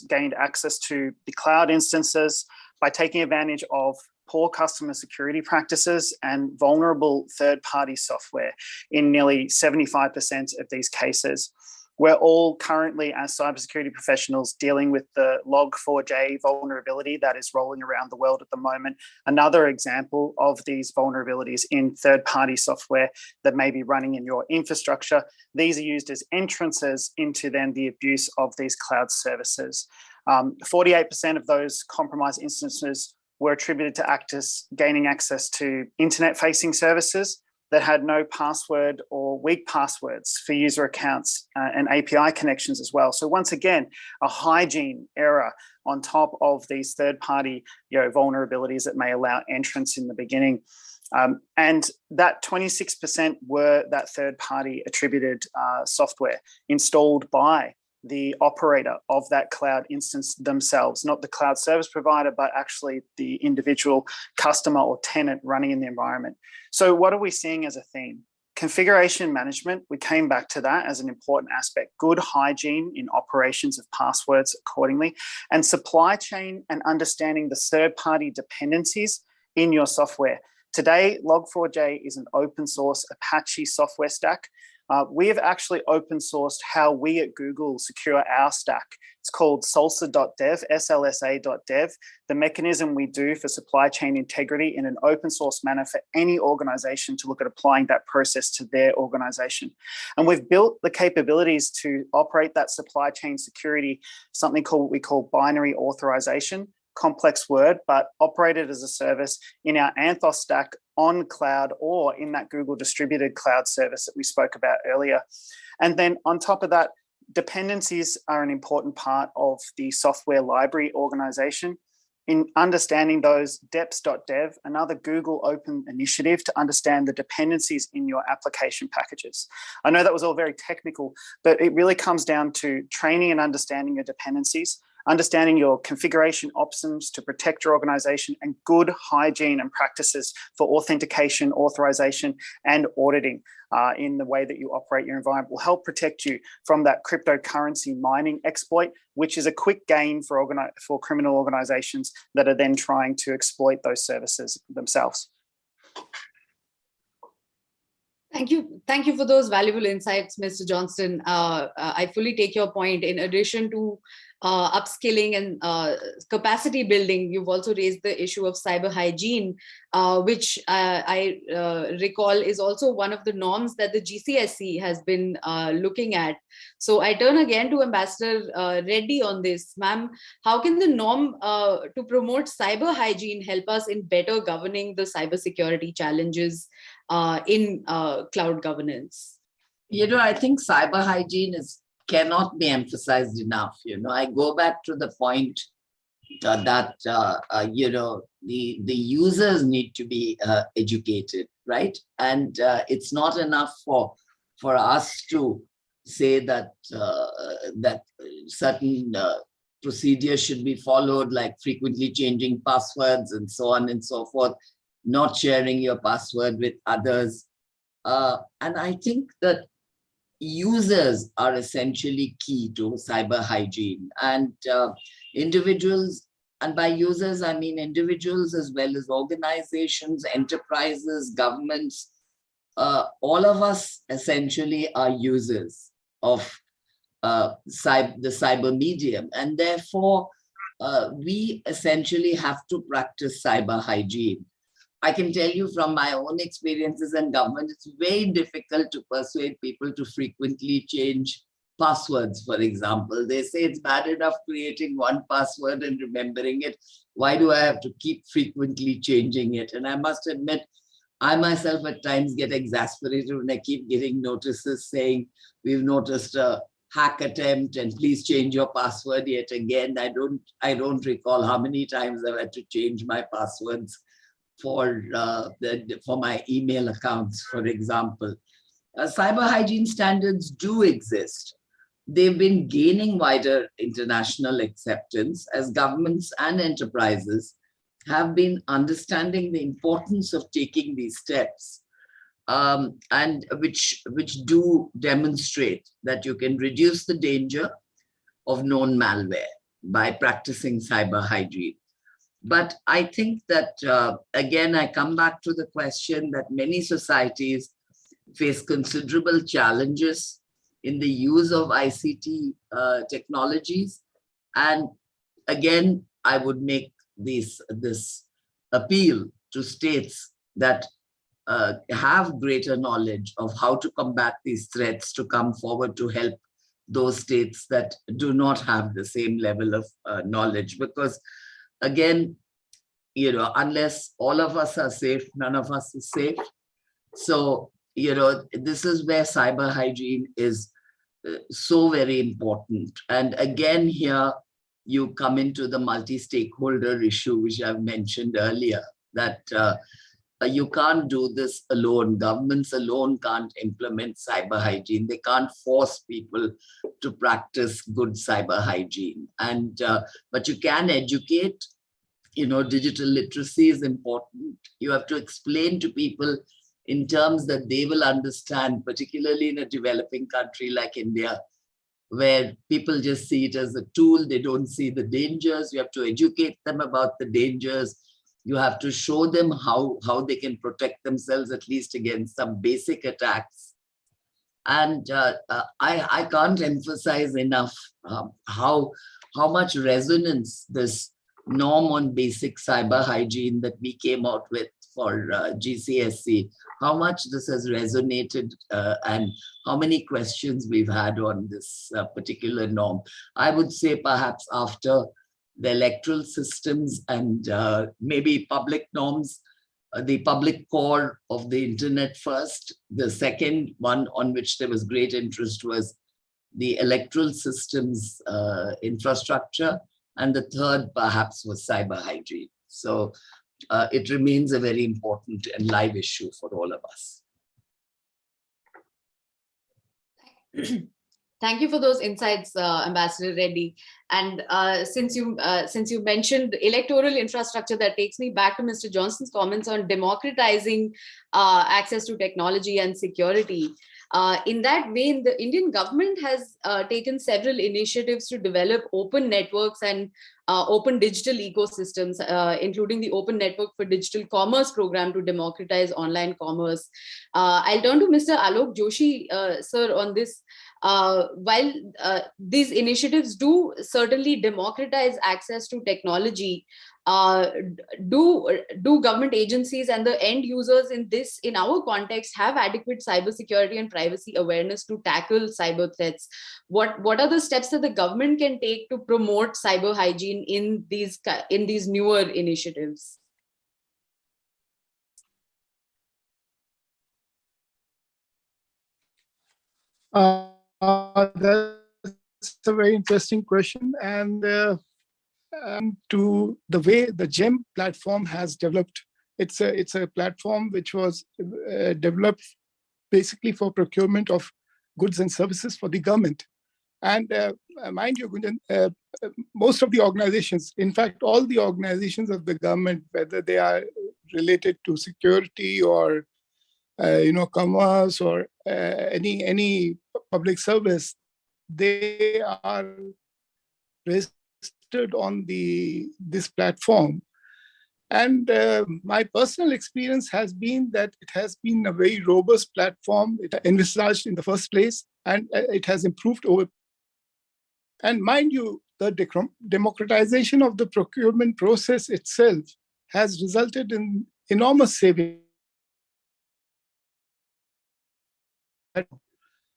gained access to the cloud instances by taking advantage of poor customer security practices and vulnerable third-party software in nearly 75% of these cases. We're all currently, as cybersecurity professionals, dealing with the Log4j vulnerability that is rolling around the world at the moment. Another example of these vulnerabilities in third-party software that may be running in your infrastructure. These are used as entrances into then the abuse of these cloud services. 48% of those compromised instances were attributed to gaining access to internet-facing services that had no password or weak passwords for user accounts and API connections as well. So once again, a hygiene error on top of these third-party vulnerabilities that may allow entrance in the beginning. And that 26% were that third-party attributed software installed by the operator of that cloud instance themselves, not the cloud service provider, but actually the individual customer or tenant running in the environment. So what are we seeing as a theme? Configuration management, we came back to that as an important aspect. Good hygiene in operations of passwords accordingly, and supply chain and understanding the third-party dependencies in your software. Today, Log4j is an open source Apache software stack. We have actually open sourced how we at Google secure our stack. It's called salsa.dev, slsa.dev, the mechanism we do for supply chain integrity in an open source manner for any organization to look at applying that process to their organization. And we've built the capabilities to operate that supply chain security, something we call binary authorization. Complex word, but operated as a service in our Anthos stack on cloud or in that Google distributed cloud service that we spoke about earlier. And then on top of that, dependencies are an important part of the software library organization. In understanding those, deps.dev, another Google open initiative to understand the dependencies in your application packages. I know that was all very technical, but it really comes down to training and understanding your dependencies, understanding your configuration options to protect your organization, and good hygiene and practices for authentication, authorization, and auditing in the way that you operate your environment will help protect you from that cryptocurrency mining exploit, which is a quick gain for criminal organizations that are then trying to exploit those services themselves. Thank you for those valuable insights, Mr. Johnston. I fully take your point. In addition to upskilling and capacity building, you've also raised the issue of cyber hygiene, which I recall is also one of the norms that the GCSE has been looking at. So I turn again to Ambassador Reddy on this. Ma'am, how can the norm to promote cyber hygiene help us in better governing the cybersecurity challenges in cloud governance? I think cyber hygiene cannot be emphasized enough. I go back to the point that the users need to be educated, right? And it's not enough for us to say that that certain procedures should be followed, like frequently changing passwords and so on and so forth, not sharing your password with others. And I think that users are essentially key to cyber hygiene, and individuals, and by users, I mean individuals as well as organizations, enterprises, governments, all of us essentially are users of the cyber medium. And therefore, we essentially have to practice cyber hygiene. I can tell you from my own experiences in government, it's very difficult to persuade people to frequently change passwords, for example. They say it's bad enough creating one password and remembering it. Why do I have to keep frequently changing it? And I must admit, I myself at times get exasperated when I keep getting notices saying, we've noticed a hack attempt and please change your password yet again. I don't recall how many times I've had to change my passwords for my email accounts, for example. Cyber hygiene standards do exist. They've been gaining wider international acceptance as governments and enterprises have been understanding the importance of taking these steps, and which do demonstrate that you can reduce the danger of known malware by practicing cyber hygiene. But I think that, again, I come back to the question that many societies face considerable challenges in the use of ICT technologies. And again, I would make this appeal to states that have greater knowledge of how to combat these threats to come forward to help those states that do not have the same level of knowledge. Because again, unless all of us are safe, none of us is safe. So, this is where cyber hygiene is so very important. And again, here you come into the multi-stakeholder issue, which I've mentioned earlier, that you can't do this alone. Governments alone can't implement cyber hygiene. They can't force people to practice good cyber hygiene. And but you can educate. Digital literacy is important. You have to explain to people in terms that they will understand, particularly in a developing country like India, where people just see it as a tool. They don't see the dangers. You have to educate them about the dangers. You have to show them how they can protect themselves, at least against some basic attacks. And I can't emphasize enough how much resonance this norm on basic cyber hygiene that we came out with for GCSE, how much this has resonated and how many questions we've had on this particular norm. I would say perhaps after the electoral systems and maybe public norms, the public core of the internet first. The second one on which there was great interest was the electoral systems infrastructure. And the third perhaps was cyber hygiene. So it remains a very important and live issue for all of us. Thank you for those insights, Ambassador Reddy. And since you mentioned electoral infrastructure, that takes me back to Mr. Johnson's comments on democratizing access to technology and security. In that vein, the Indian government has taken several initiatives to develop open networks and open digital ecosystems, including the Open Network for Digital Commerce program to democratize online commerce. I'll turn to Mr. Alok Joshi, sir, on this. While these initiatives do certainly democratize access to technology, do government agencies and the end users in our context have adequate cybersecurity and privacy awareness to tackle cyber threats? What are the steps that the government can take to promote cyber hygiene in these newer initiatives? That's a very interesting question, and to the way the GEM platform has developed. It's a platform which was developed basically for procurement of goods and services for the government. And mind you, Gunjan, most of the organizations, in fact, all the organizations of the government, whether they are related to security or commerce or any public service, they are registered on this platform. And my personal experience has been that it has been a very robust platform. It envisaged in the first place, and it has improved over. And mind you, the democratization of the procurement process itself has resulted in enormous savings.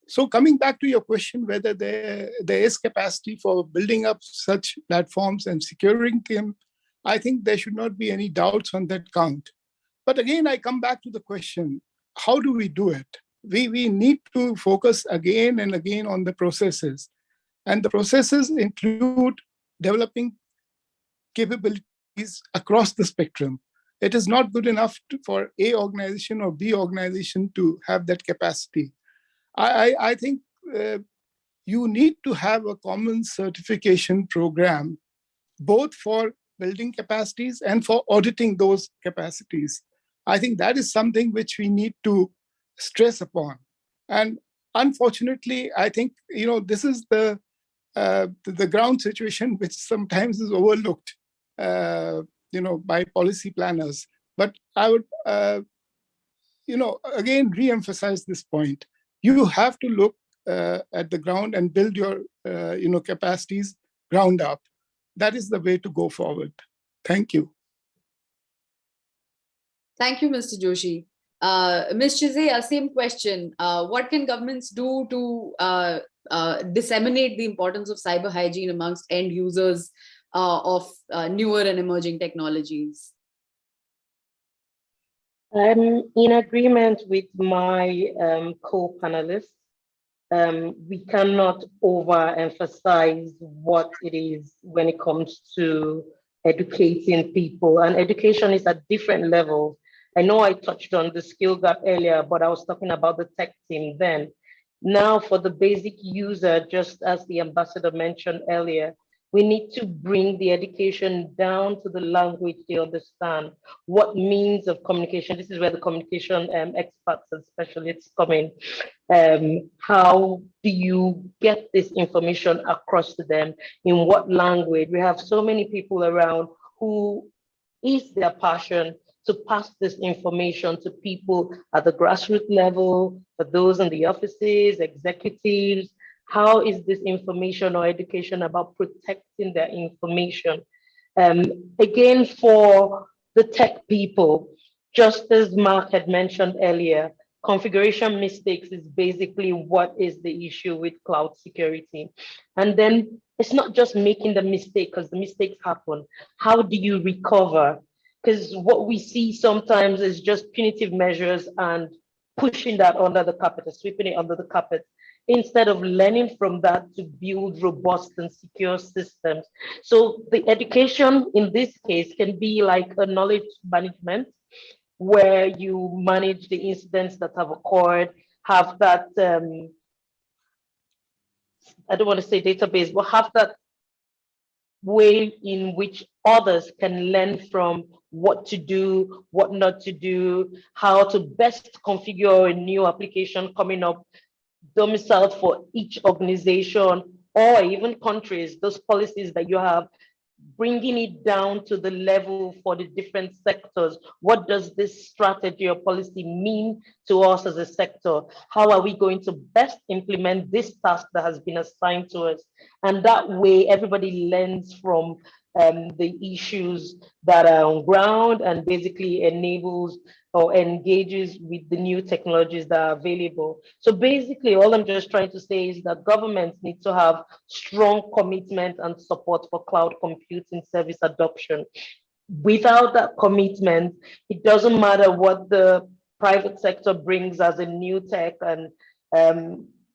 So coming back to your question, whether there is capacity for building up such platforms and securing them, I think there should not be any doubts on that count. But again, I come back to the question, how do we do it? we need to focus again and again on the processes. And the processes include developing capabilities across the spectrum. It is not good enough for A organization or B organization to have that capacity. I think you need to have a common certification program, both for building capacities and for auditing those capacities. I think that is something which we need to stress upon. And unfortunately, I think this is the ground situation which sometimes is overlooked, by policy planners. But I would, again, re-emphasize this point. You have to look at the ground and build your, capacities ground up. That is the way to go forward. Thank you. Thank you, Mr. Joshi. Ms. Chizé, same question. What can governments do to disseminate the importance of cyber hygiene amongst end users of newer and emerging technologies? I'm in agreement with my co-panelists. We cannot overemphasize what it is when it comes to educating people, and education is at different levels. I know I touched on the skill gap earlier, but I was talking about the tech team then. Now for the basic user, just as the ambassador mentioned earlier, we need to bring the education down to the language they understand. What means of communication? This is where the communication experts and specialists come in. How do you get this information across to them? In what language? We have so many people around who is their passion to pass this information to people at the grassroots level, for those in the offices, executives. How is this information or education about protecting their information? Again, for the tech people, just as Mark had mentioned earlier, configuration mistakes is basically what is the issue with cloud security. And then it's not just making the mistake, because the mistakes happen. How do you recover? Because what we see sometimes is just punitive measures and pushing that under the carpet, or sweeping it under the carpet, instead of learning from that to build robust and secure systems. So the education in this case can be like a knowledge management, where you manage the incidents that have occurred, have that, I don't want to say database, but have that way in which others can learn from what to do, what not to do, how to best configure a new application coming up, domiciled for each organization or even countries, those policies that you have, bringing it down to the level for the different sectors. What does this strategy or policy mean to us as a sector? How are we going to best implement this task that has been assigned to us? And that way, everybody learns from the issues that are on ground and basically enables or engages with the new technologies that are available. So basically, all I'm just trying to say is that governments need to have strong commitment and support for cloud computing service adoption. Without that commitment, it doesn't matter what the private sector brings as a new tech and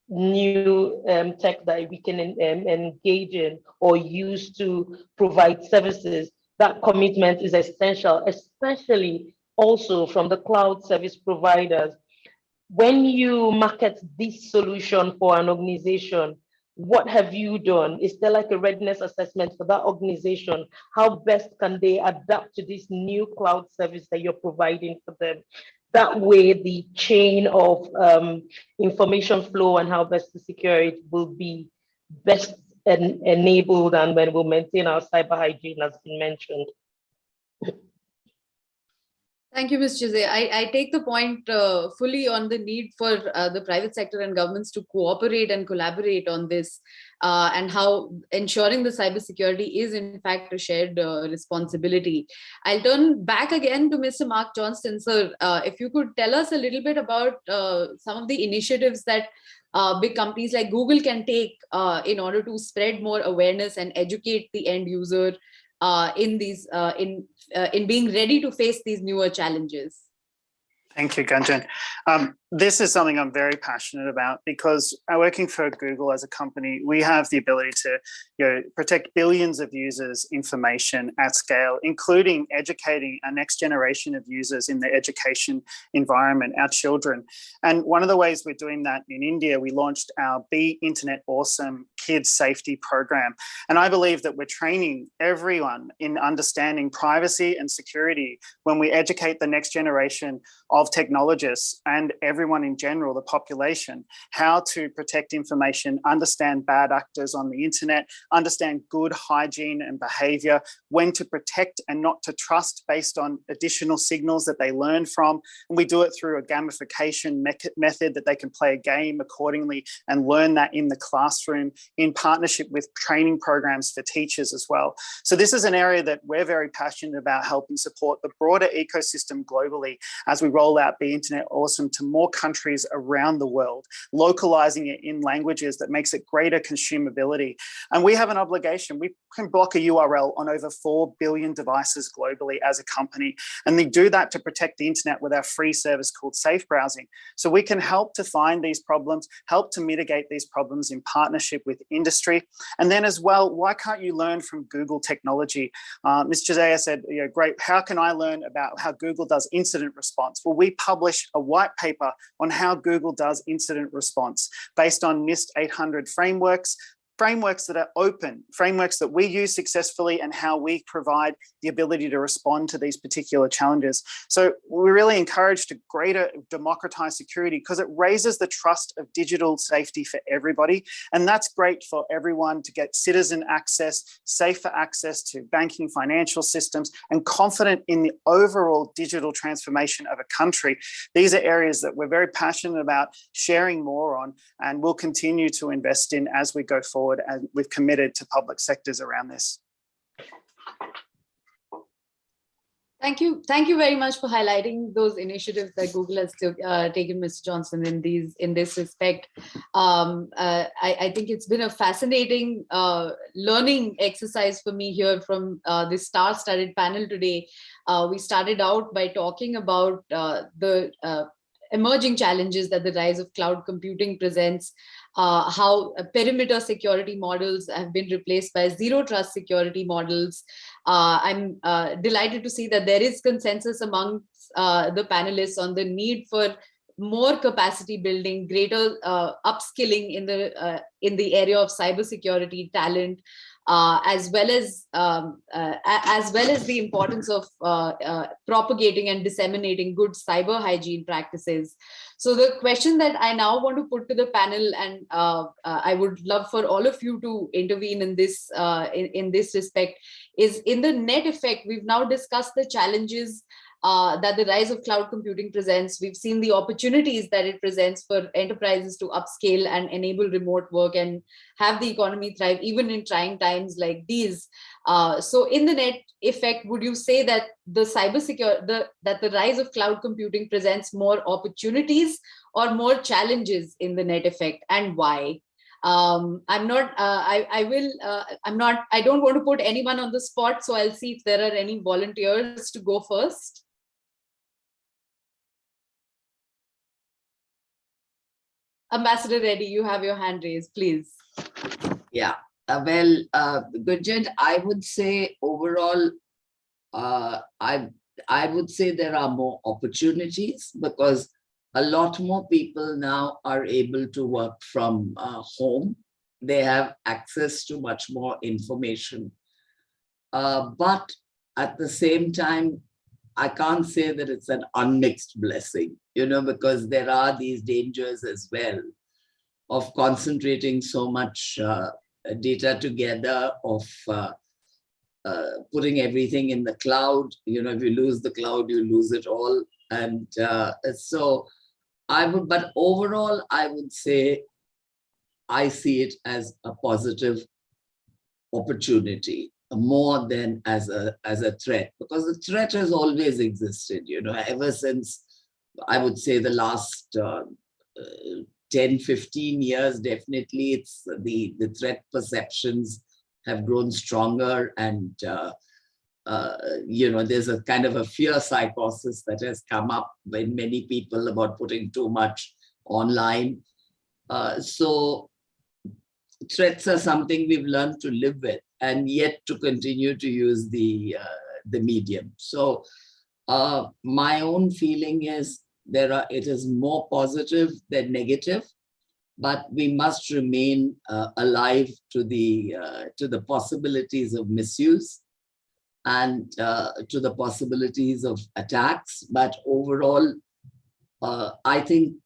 new tech that we can engage in or use to provide services. That commitment is essential, especially also from the cloud service providers. When you market this solution for an organization, what have you done? Is there like a readiness assessment for that organization? How best can they adapt to this new cloud service that you're providing for them? That way, the chain of information flow and how best to secure it will be best enabled, and when we'll maintain our cyber hygiene, as been mentioned. Thank you, Ms. Chizé. I take the point fully on the need for the private sector and governments to cooperate and collaborate on this, and how ensuring the cybersecurity is in fact a shared responsibility. I'll turn back again to Mr. Mark Johnston. Sir, if you could tell us a little bit about some of the initiatives that big companies like Google can take in order to spread more awareness and educate the end user in being ready to face these newer challenges. Thank you, Gunjan. This is something I'm very passionate about because working for Google as a company, we have the ability to protect billions of users' information at scale, including educating our next generation of users in the education environment, our children. And one of the ways we're doing that in India, we launched our Be Internet Awesome Kids Safety Program. And I believe that we're training everyone in understanding privacy and security when we educate the next generation of technologists and everyone in general, the population, how to protect information, understand bad actors on the internet, understand good hygiene and behavior, when to protect and not to trust based on additional signals that they learn from. And we do it through a gamification method that they can play a game accordingly and learn that in the classroom in partnership with training programs for teachers as well. So this is an area that we're very passionate about helping support the broader ecosystem globally as we roll out Be Internet Awesome to more countries around the world, localizing it in languages that makes it greater consumability. And we have an obligation. We can block a URL on over 4 billion devices globally as a company. And they do that to protect the internet with our free service called Safe Browsing. So we can help to find these problems, help to mitigate these problems in partnership with industry. And then as well, why can't you learn from Google technology? Ms. Jazaya said, great, how can I learn about how Google does incident response? Well, we publish a white paper on how Google does incident response based on NIST 800 frameworks that are open, frameworks that we use successfully, and how we provide the ability to respond to these particular challenges. So we're really encouraged to greater democratize security because it raises the trust of digital safety for everybody. And that's great for everyone to get citizen access, safer access to banking, financial systems, and confident in the overall digital transformation of a country. These are areas that we're very passionate about sharing more on, and we'll continue to invest in as we go forward. And we've committed to public sectors around this. Thank you. Thank you very much for highlighting those initiatives that Google has taken, Ms. Johnson, in this respect. I think it's been a fascinating learning exercise for me here from this star-studded panel today. We started out by talking about the emerging challenges that the rise of cloud computing presents, how perimeter security models have been replaced by zero trust security models. I'm delighted to see that there is consensus among the panelists on the need for more capacity building, greater upskilling in the area of cybersecurity talent, as well as the importance of propagating and disseminating good cyber hygiene practices. So the question that I now want to put to the panel, and I would love for all of you to intervene in this respect, is in the net effect. We've now discussed the challenges that the rise of cloud computing presents. We've seen the opportunities that it presents for enterprises to upscale and enable remote work and have the economy thrive even in trying times like these. So in the net effect, would you say that that the rise of cloud computing presents more opportunities or more challenges in the net effect, and why? I don't want to put anyone on the spot, so I'll see if there are any volunteers to go first. Ambassador Reddy, you have your hand raised, please. Yeah, Gunjan, I would say overall, I would say there are more opportunities because a lot more people now are able to work from home. They have access to much more information. But at the same time, I can't say that it's an unmixed blessing, because there are these dangers as well of concentrating so much data together, of putting everything in the cloud. If you lose the cloud, you lose it all. And so but overall, I would say I see it as a positive opportunity more than as a threat, because the threat has always existed, ever since, I would say, the last 10, 15 years. Definitely, it's the threat perceptions have grown stronger, and there's a kind of a fear psychosis that has come up in many people about putting too much online. So threats are something we've learned to live with, and yet to continue to use the medium. So my own feeling is it is more positive than negative, but we must remain alive to the possibilities of misuse and to the possibilities of attacks. But overall, I think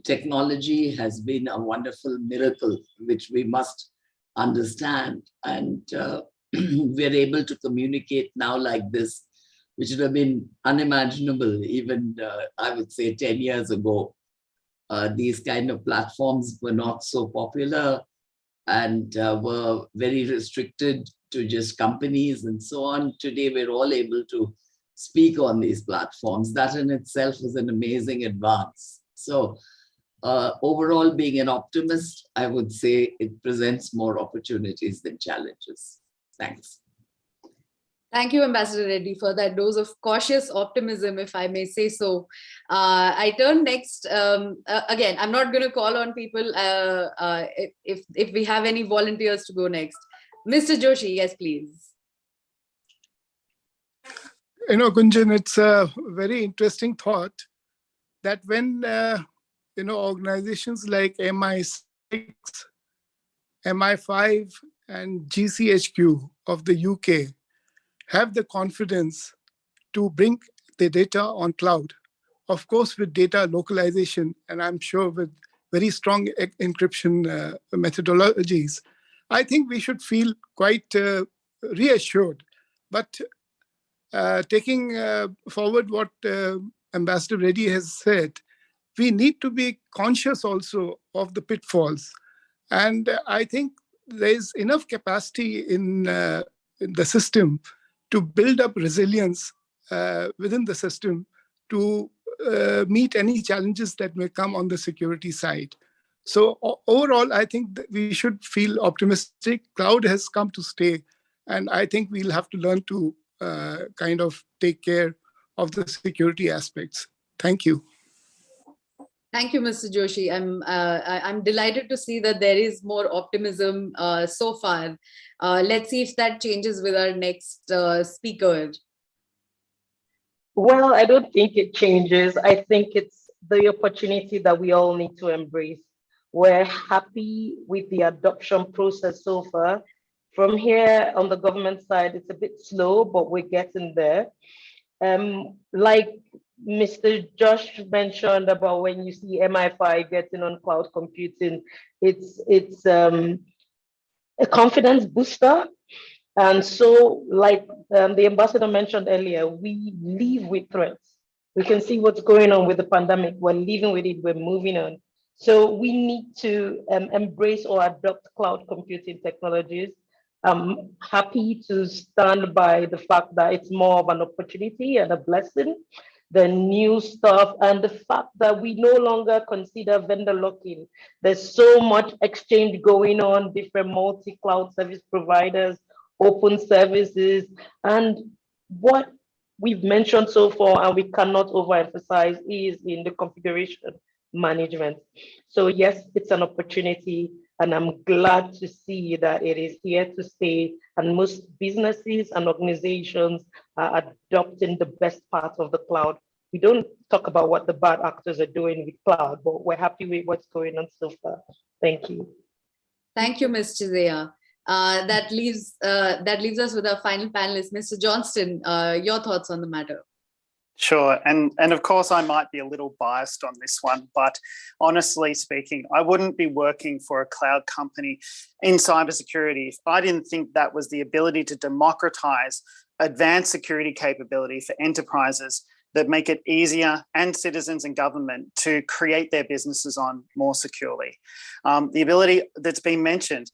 technology has been a wonderful miracle, which we must understand. And we're able to communicate now like this, which would have been unimaginable even, I would say, 10 years ago. These kind of platforms were not so popular and were very restricted to just companies and so on. Today, we're all able to speak on these platforms. That in itself is an amazing advance. So overall, being an optimist, I would say it presents more opportunities than challenges. Thanks. Thank you, Ambassador Reddy, for that dose of cautious optimism, if I may say so. I turn next. Again, I'm not going to call on people if we have any volunteers to go next. Mr. Joshi, yes, please. Gunjan, it's a very interesting thought that when organizations like MI6, MI5, and GCHQ of the UK have the confidence to bring the data on cloud, of course, with data localization, and I'm sure with very strong encryption methodologies, I think we should feel quite reassured. But taking forward what Ambassador Reddy has said, we need to be conscious also of the pitfalls. And I think there's enough capacity in the system to build up resilience within the system to meet any challenges that may come on the security side. So overall, I think that we should feel optimistic. Cloud has come to stay, and I think we'll have to learn to kind of take care of the security aspects. Thank you. Thank you, Mr. Joshi. I'm delighted to see that there is more optimism so far. Let's see if that changes with our next speaker. Well, I don't think it changes. I think it's the opportunity that we all need to embrace. We're happy with the adoption process so far. From here on the government side, it's a bit slow, but we're getting there. Like Mr. Josh mentioned about when you see MI5 getting on cloud computing, it's a confidence booster. And so, like the ambassador mentioned earlier, we live with threats. We can see what's going on with the pandemic. We're living with it. We're moving on. So we need to embrace or adopt cloud computing technologies. I'm happy to stand by the fact that it's more of an opportunity and a blessing than new stuff, and the fact that we no longer consider vendor locking. There's so much exchange going on, different multi-cloud service providers, open services, and what we've mentioned so far, and we cannot overemphasize, is in the configuration management. So yes, it's an opportunity, and I'm glad to see that it is here to stay, and most businesses and organizations are adopting the best part of the cloud. We don't talk about what the bad actors are doing with cloud, but we're happy with what's going on so far. Thank you. Thank you, Ms. Chizea. That leaves us with our final panelist, Mr. Johnston. Your thoughts on the matter? Sure, and of course I might be a little biased on this one, but honestly speaking, I wouldn't be working for a cloud company in cybersecurity if I didn't think that was the ability to democratize advanced security capability for enterprises that make it easier and citizens and government to create their businesses on more securely. The ability that's been mentioned,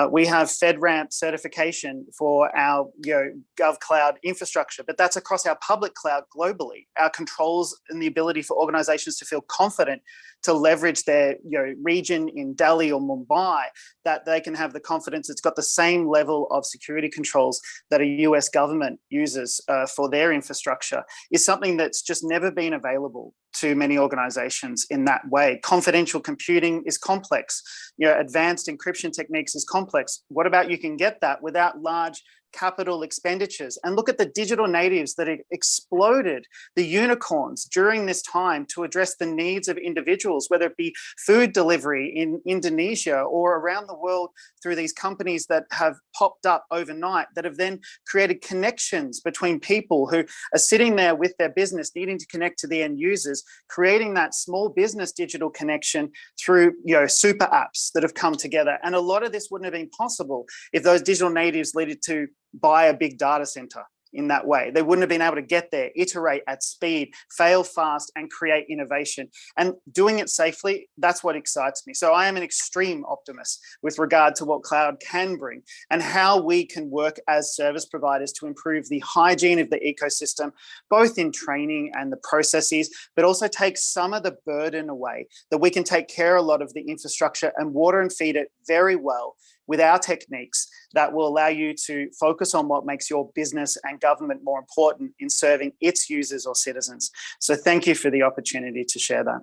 We have FedRAMP certification for our GovCloud infrastructure, but that's across our public cloud globally. Our controls and the ability for organizations to feel confident to leverage their region in Delhi or Mumbai, that they can have the confidence it's got the same level of security controls that a US government uses for their infrastructure, is something that's just never been available to many organizations in that way. Confidential computing is complex. Advanced encryption techniques is complex. What about you can get that without large capital expenditures? And look at the digital natives that exploded, the unicorns during this time to address the needs of individuals, whether it be food delivery in Indonesia or around the world through these companies that have popped up overnight that have then created connections between people who are sitting there with their business needing to connect to the end users, creating that small business digital connection through super apps that have come together. And a lot of this wouldn't have been possible if those digital natives needed to buy a big data center in that way. They wouldn't have been able to get there, iterate at speed, fail fast, and create innovation. And doing it safely, that's what excites me. So I am an extreme optimist with regard to what cloud can bring and how we can work as service providers to improve the hygiene of the ecosystem, both in training and the processes, but also take some of the burden away, that we can take care of a lot of the infrastructure and water and feed it very well with our techniques that will allow you to focus on what makes your business and government more important in serving its users or citizens. So thank you for the opportunity to share that.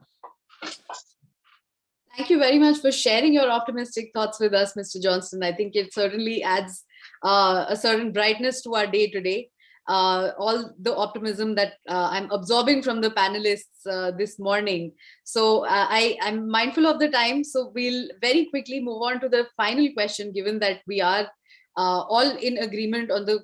Thank you very much for sharing your optimistic thoughts with us, Mr. Johnston. I think it certainly adds a certain brightness to our day today. All the optimism that I'm absorbing from the panelists this morning. So I'm mindful of the time, so we'll very quickly move on to the final question, given that we are all in agreement on the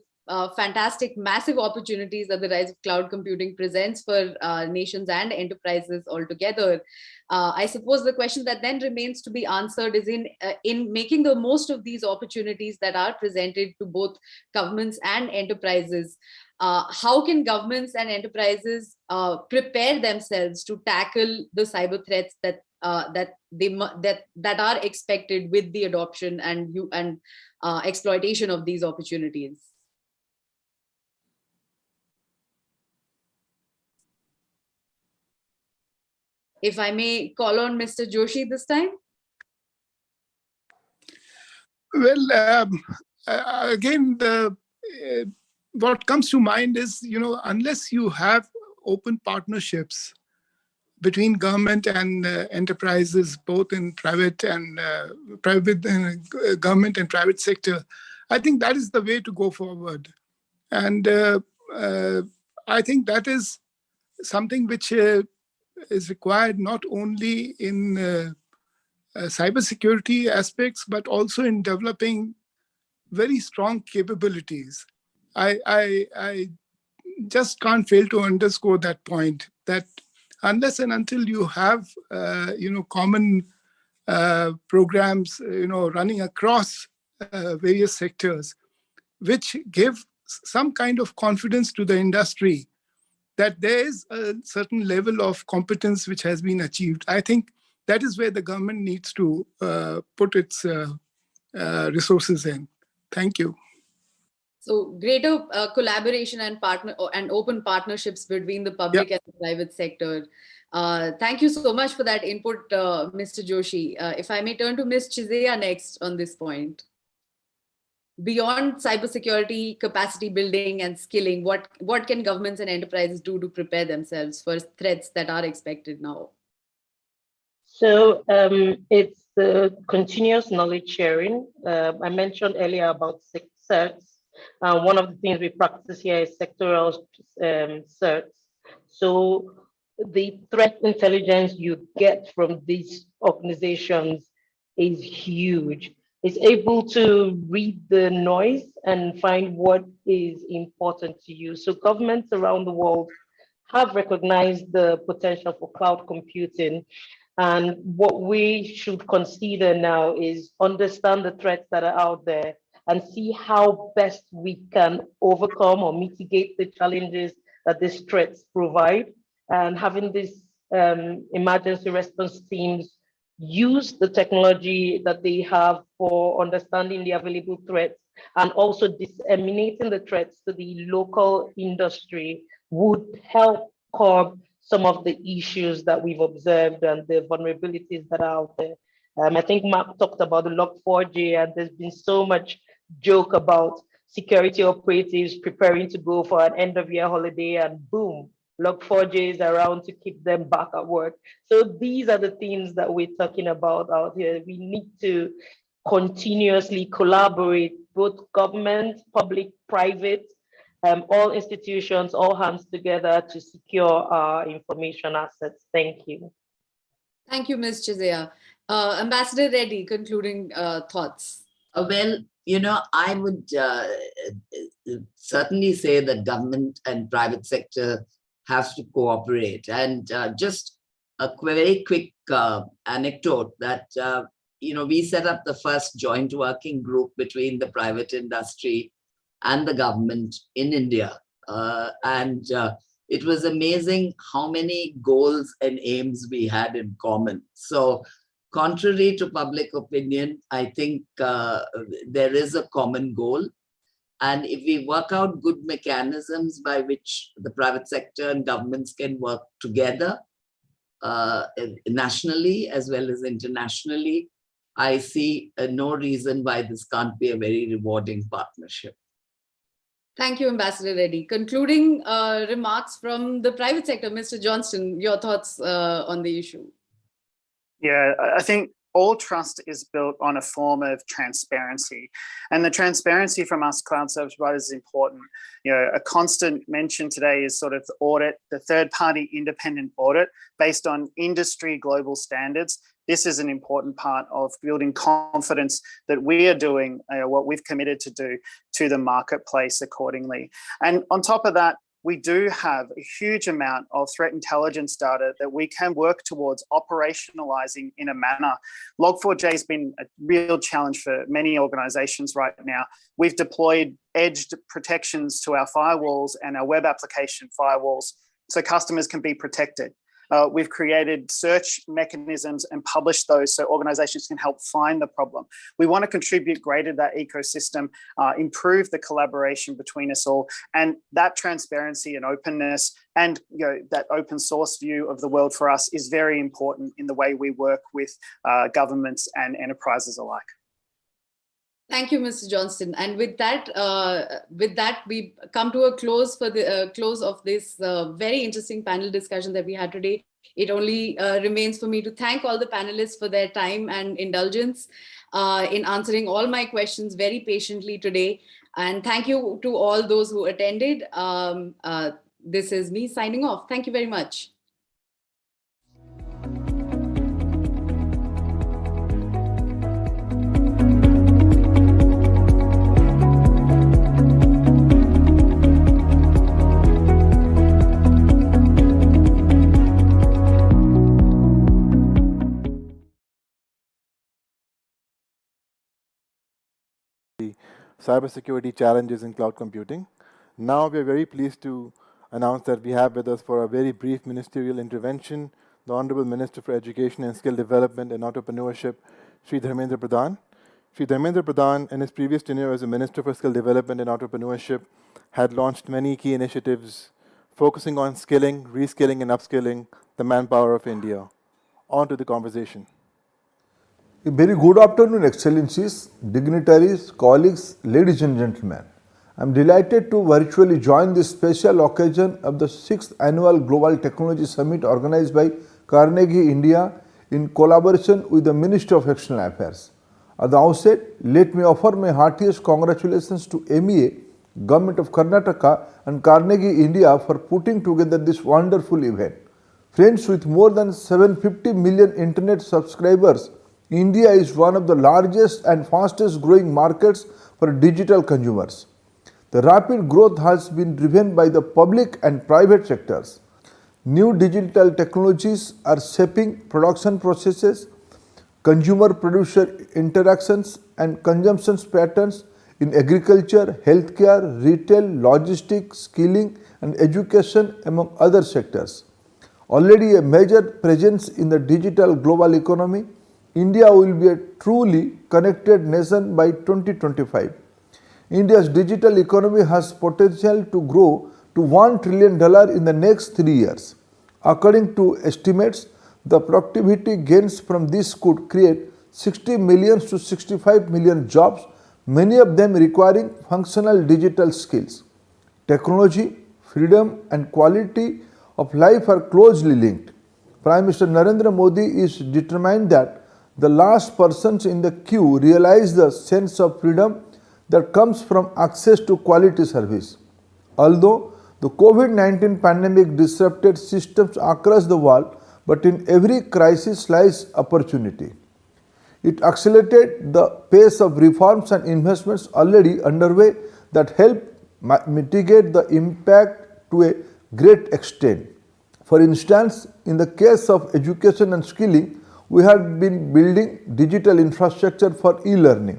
fantastic, massive opportunities that the rise of cloud computing presents for nations and enterprises altogether. I suppose the question that then remains to be answered is in making the most of these opportunities that are presented to both governments and enterprises. How can governments and enterprises prepare themselves to tackle the cyber threats that are expected with the adoption and exploitation of these opportunities? If I may call on Mr. Joshi this time. Well, again, what comes to mind is, unless you have open partnerships between government and enterprises, both in private and government and private sector, I think that is the way to go forward. And I think that is something which is required not only in cybersecurity aspects, but also in developing very strong capabilities. I just can't fail to underscore that point, that unless and until you have common programs running across various sectors, which give some kind of confidence to the industry that there is a certain level of competence which has been achieved. I think that is where the government needs to put its resources in. Thank you. So greater collaboration and open partnerships between the public and the private sector. Thank you so much for that input, Mr. Joshi. If I may turn to Ms. Chizea next on this point. Beyond cybersecurity, capacity building and skilling, what can governments and enterprises do to prepare themselves for threats that are expected now? So it's the continuous knowledge sharing. I mentioned earlier about certs. One of the things we practice here is sectoral certs. So the threat intelligence you get from these organizations is huge. It's able to read the noise and find what is important to you. So governments around the world have recognized the potential for cloud computing. And what we should consider now is understand the threats that are out there and see how best we can overcome or mitigate the challenges that these threats provide. And having these emergency response teams use the technology that they have for understanding the available threats and also disseminating the threats to the local industry would help curb some of the issues that we've observed and the vulnerabilities that are out there. I think Mark talked about the Log4j, and there's been so much joke about security operatives preparing to go for an end of year holiday, and boom, Log4j is around to keep them back at work. So these are the things that we're talking about out here. We need to continuously collaborate, both government, public, private, all institutions, all hands together to secure our information assets. Thank you. Thank you, Ms. Chizea. Ambassador Reddy, concluding thoughts. Well, I would certainly say that government and private sector have to cooperate. And just a very quick anecdote that, we set up the first joint working group between the private industry and the government in India. And it was amazing how many goals and aims we had in common. So contrary to public opinion, I think there is a common goal. And if we work out good mechanisms by which the private sector and governments can work together, nationally as well as internationally, I see no reason why this can't be a very rewarding partnership. Thank you, Ambassador Reddy. Concluding remarks from the private sector, Mr. Johnston, your thoughts on the issue. Yeah, I think all trust is built on a form of transparency, and the transparency from us cloud service providers is important. A constant mention today is sort of the audit, the third-party independent audit based on industry global standards. This is an important part of building confidence that we are doing what we've committed to do to the marketplace accordingly. And on top of that, we do have a huge amount of threat intelligence data that we can work towards operationalizing in a manner. Log4j has been a real challenge for many organizations right now. We've deployed edged protections to our firewalls and our web application firewalls so customers can be protected. We've created search mechanisms and published those so organizations can help find the problem. We want to contribute greater to that ecosystem, improve the collaboration between us all, and that transparency and openness and that open source view of the world for us is very important in the way we work with governments and enterprises alike. Thank you, Mr. Johnston. And with that, we come to a close for the close of this very interesting panel discussion that we had today. It only remains for me to thank all the panelists for their time and indulgence in answering all my questions very patiently today. And thank you to all those who attended. This is me signing off. Thank you very much. Cybersecurity challenges in cloud computing. Now we are very pleased to announce that we have with us for a very brief ministerial intervention, the Honorable Minister for Education and Skill Development and Entrepreneurship, Shri Dharmendra Pradhan. Shri Dharmendra Pradhan, in his previous tenure as a Minister for Skill Development and Entrepreneurship, had launched many key initiatives focusing on skilling, reskilling, and upskilling the manpower of India. On to the conversation. A very good afternoon, Excellencies, dignitaries, colleagues, ladies and gentlemen. I am delighted to virtually join this special occasion of the 6th Annual Global Technology Summit organized by Carnegie India in collaboration with the Ministry of External Affairs. At the outset, let me offer my heartiest congratulations to MEA, Government of Karnataka and Carnegie India for putting together this wonderful event. Friends, with more than 750 million internet subscribers, India is one of the largest and fastest growing markets for digital consumers. The rapid growth has been driven by the public and private sectors. New digital technologies are shaping production processes, consumer-producer interactions and consumption patterns in agriculture, healthcare, retail, logistics, skilling and education, among other sectors. Already a major presence in the digital global economy, India will be a truly connected nation by 2025. India's digital economy has potential to grow to $1 trillion in the next 3 years. According to estimates, the productivity gains from this could create 60 million to 65 million jobs, many of them requiring functional digital skills. Technology, freedom and quality of life are closely linked. Prime Minister Narendra Modi is determined that the last persons in the queue realize the sense of freedom that comes from access to quality service. Although the COVID-19 pandemic disrupted systems across the world, but in every crisis lies opportunity. It accelerated the pace of reforms and investments already underway that help mitigate the impact to a great extent. For instance, in the case of education and skilling, we have been building digital infrastructure for e-learning.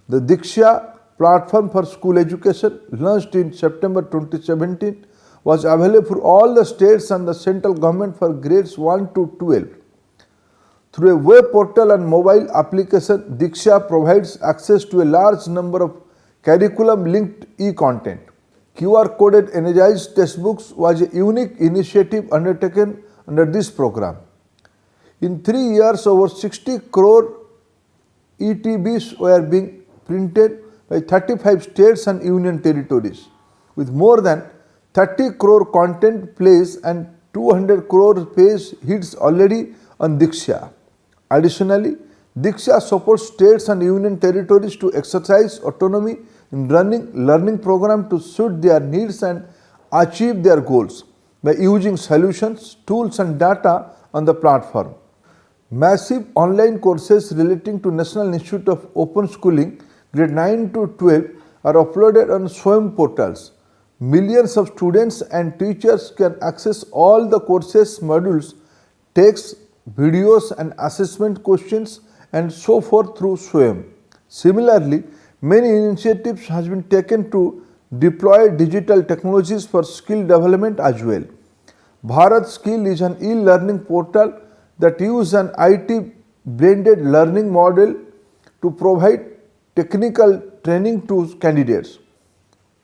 The Diksha platform for school education, launched in September 2017, was available for all the states and the central government for grades 1 to 12. Through a web portal and mobile application, Diksha provides access to a large number of curriculum-linked e-content. QR-coded energized textbooks was a unique initiative undertaken under this program. In 3 years, over 60 crore ETBs were being printed by 35 states and union territories, with more than 30 crore content plays and 200 crore page hits already on Diksha. Additionally, Diksha supports states and union territories to exercise autonomy in running learning programs to suit their needs and achieve their goals by using solutions, tools and data on the platform. Massive online courses relating to National Institute of Open Schooling, grade 9 to 12, are uploaded on SWAYAM portals. Millions of students and teachers can access all the courses, modules, texts, videos and assessment questions and so forth through SWAYAM. Similarly, many initiatives have been taken to deploy digital technologies for skill development as well. Bharat Skill is an e-learning portal that uses an IT blended learning model to provide technical training to candidates.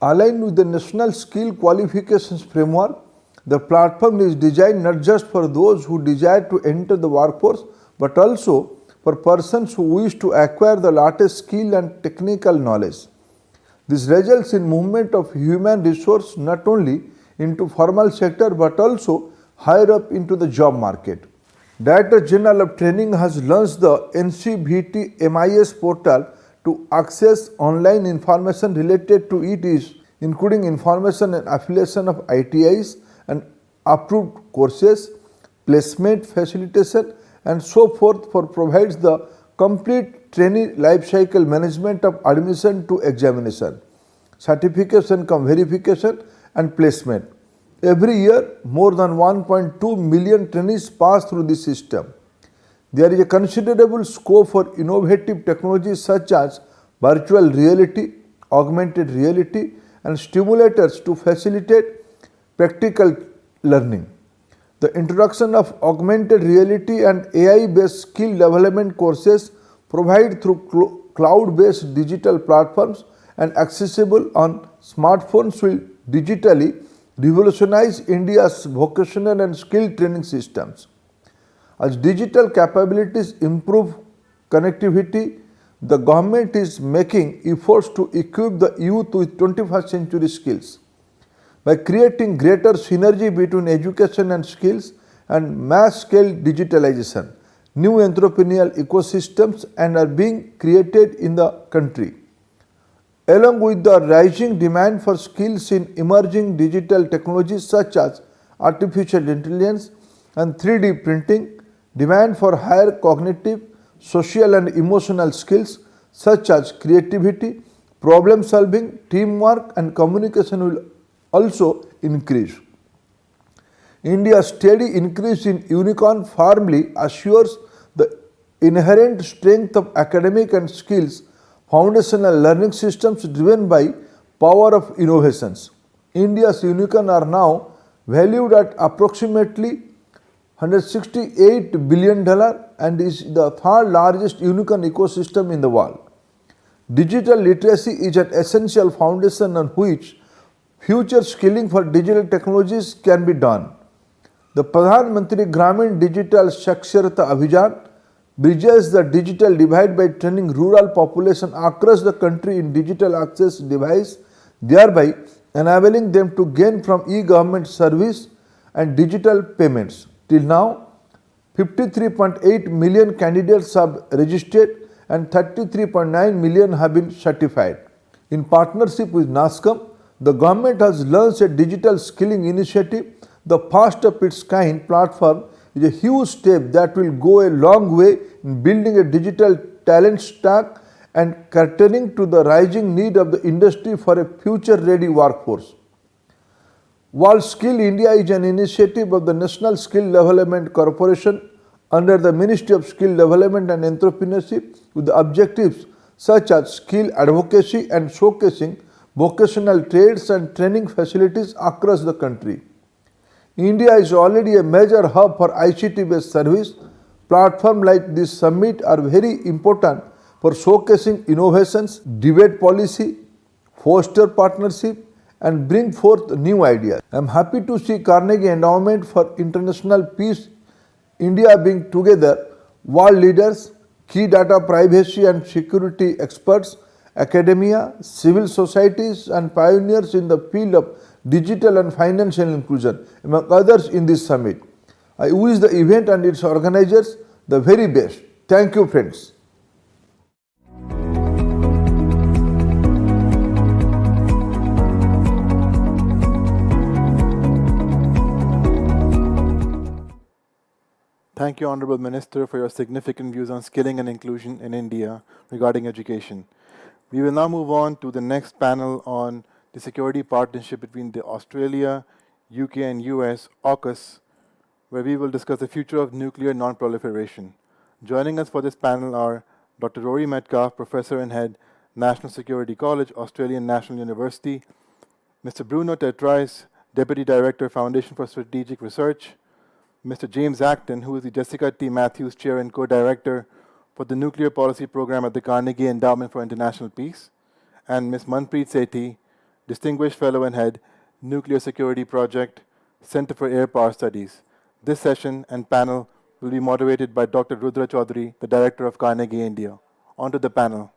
Aligned with the National Skill Qualifications Framework, the platform is designed not just for those who desire to enter the workforce, but also for persons who wish to acquire the latest skill and technical knowledge. This results in movement of human resource not only into formal sector but also higher up into the job market. Director General of Training has launched the NCVT MIS portal to access online information related to it, including information and affiliation of ITIs and approved courses, placement facilitation and so forth, for provides the complete trainee life cycle management of admission to examination, certification cum verification and placement. Every year, more than 1.2 million trainees pass through this system. There is a considerable scope for innovative technologies such as virtual reality, augmented reality and stimulators to facilitate practical learning. The introduction of augmented reality and AI-based skill development courses provided through cloud-based digital platforms and accessible on smartphones will digitally revolutionize India's vocational and skill training systems. As digital capabilities improve connectivity, the government is making efforts to equip the youth with 21st century skills. By creating greater synergy between education and skills and mass-scale digitalization, new entrepreneurial ecosystems are being created in the country. Along with the rising demand for skills in emerging digital technologies such as artificial intelligence and 3D printing, demand for higher cognitive, social and emotional skills such as creativity, problem solving, teamwork and communication will also increase. India's steady increase in unicorn firmly assures the inherent strength of academic and skills foundational learning systems driven by power of innovations. India's unicorns are now valued at approximately $168 billion and is the third largest unicorn ecosystem in the world. Digital literacy is an essential foundation on which future skilling for digital technologies can be done. The Pradhan Mantri Gramin Digital Saksharata Abhijan bridges the digital divide by training rural population across the country in digital access device, thereby enabling them to gain from e-government service and digital payments. Till now, 53.8 million candidates have registered and 33.9 million have been certified. In partnership with NASCOM, the government has launched a digital skilling initiative. The first of its kind platform is a huge step that will go a long way in building a digital talent stack and catering to the rising need of the industry for a future-ready workforce. World Skill India is an initiative of the National Skill Development Corporation under the Ministry of Skill Development and Entrepreneurship with the objectives such as skill advocacy and showcasing vocational trades and training facilities across the country. India is already a major hub for ICT-based service. Platforms like this summit are very important for showcasing innovations, debate policy, foster partnership, and bring forth new ideas. I am happy to see Carnegie Endowment for International Peace India being together world leaders, key data privacy and security experts, academia, civil societies and pioneers in the field of digital and financial inclusion, among others in this summit. I wish the event and its organizers the very best. Thank you, friends. Thank you, Honorable Minister, for your significant views on skilling and inclusion in India regarding education. We will now move on to the next panel on the security partnership between the Australia, UK and US, AUKUS, where we will discuss the future of nuclear non-proliferation. Joining us for this panel are Dr. Rory Metcalf, Professor and Head, National Security College, Australian National University, Mr. Bruno Tetrais, Deputy Director, Foundation for Strategic Research, Mr. James Acton, who is the Jessica T. Matthews Chair and Co-Director for the Nuclear Policy Program at the Carnegie Endowment for International Peace, and Ms. Manpreet Sethi, Distinguished Fellow and Head, Nuclear Security Project, Center for Air Power Studies. This session and panel will be moderated by Dr. Rudra Chaudhary, the Director of Carnegie India. On to the panel.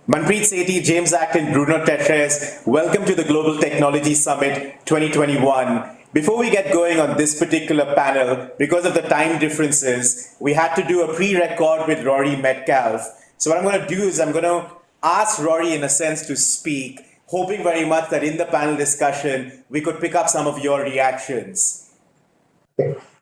Manpreet Sethi, James Acton, Bruno Tetrais, welcome to the Global Technology Summit 2021. Before we get going on this particular panel, because of the time differences, we had to do a pre-record with Rory Metcalf. So what I'm going to do is I'm going to ask Rory, in a sense, to speak, hoping very much that in the panel discussion, we could pick up some of your reactions.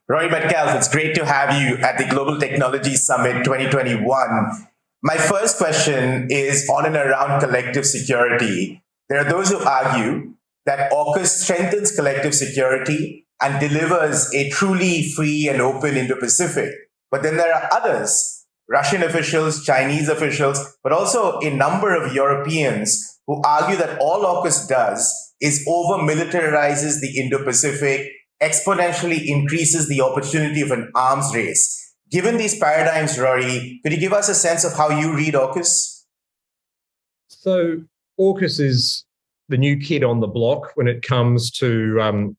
Rory Metcalf, it's great to have you at the Global Technology Summit 2021. My first question is on and around collective security. There are those who argue that AUKUS strengthens collective security and delivers a truly free and open Indo-Pacific. But then there are others, Russian officials, Chinese officials, but also a number of Europeans who argue that all AUKUS does is over-militarizes the Indo-Pacific, exponentially increases the opportunity of an arms race. Given these paradigms, Rory, could you give us a sense of how you read AUKUS? So AUKUS is the new kid on the block when it comes to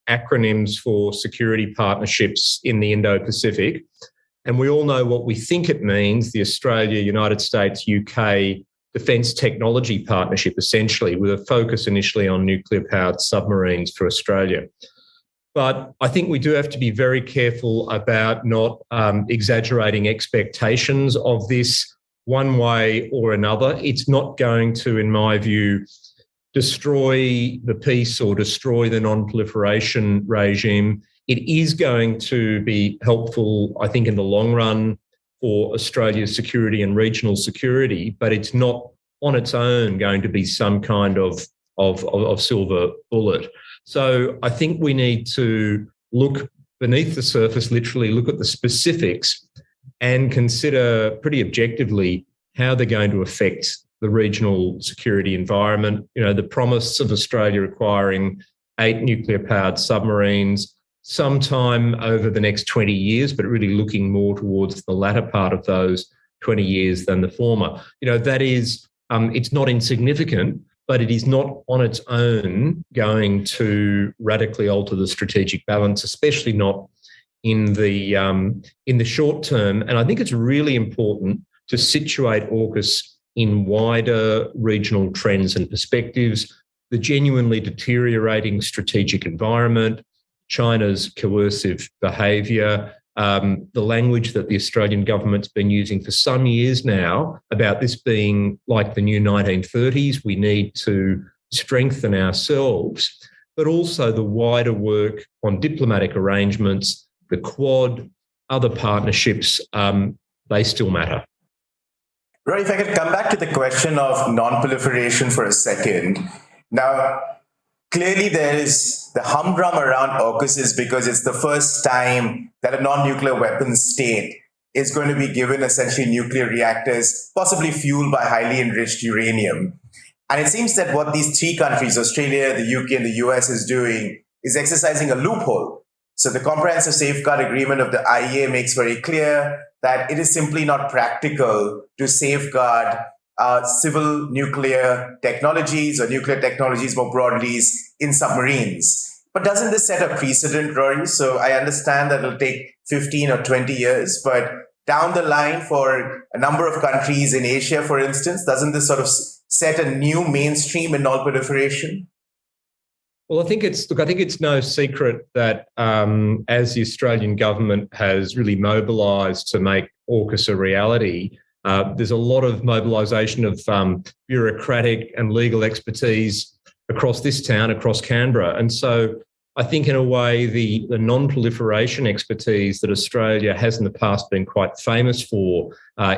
acronyms for security partnerships in the Indo-Pacific. And we all know what we think it means, the Australia, United States, UK Defence Technology Partnership, essentially, with a focus initially on nuclear-powered submarines for Australia. But I think we do have to be very careful about not exaggerating expectations of this one way or another. It's not going to, in my view, destroy the peace or destroy the non-proliferation regime. It is going to be helpful, I think, in the long run for Australia's security and regional security, but it's not on its own going to be some kind of silver bullet. So I think we need to look beneath the surface, literally look at the specifics and consider pretty objectively how they're going to affect the regional security environment. You know, the promise of Australia acquiring 8 nuclear-powered submarines sometime over the next 20 years, but really looking more towards the latter part of those 20 years than the former. You know, that is, it's not insignificant, but it is not on its own going to radically alter the strategic balance, especially not in the short term. And I think it's really important to situate AUKUS in wider regional trends and perspectives, the genuinely deteriorating strategic environment, China's coercive behaviour, the language that the Australian government's been using for some years now about this being like the new 1930s. We need to strengthen ourselves, but also the wider work on diplomatic arrangements, the Quad, other partnerships, they still matter. Roy, if I could come back to the question of non-proliferation for a second. Now, clearly there is the humdrum around AUKUS because it's the first time that a non-nuclear weapons state is going to be given essentially nuclear reactors, possibly fueled by highly enriched uranium. And it seems that what these 3 countries, Australia, the UK, and the US, is doing is exercising a loophole. So the Comprehensive Safeguard Agreement of the IEA makes very clear that it is simply not practical to safeguard civil nuclear technologies or nuclear technologies more broadly in submarines. But doesn't this set a precedent, Rory? So I understand that it'll take 15 or 20 years, but down the line for a number of countries in Asia, for instance, doesn't this sort of set a new mainstream in non-proliferation? Well, I think it's no secret that as the Australian government has really mobilised to make AUKUS a reality, there's a lot of mobilisation of bureaucratic and legal expertise across this town, across Canberra. And so I think in a way the non-proliferation expertise that Australia has in the past been quite famous for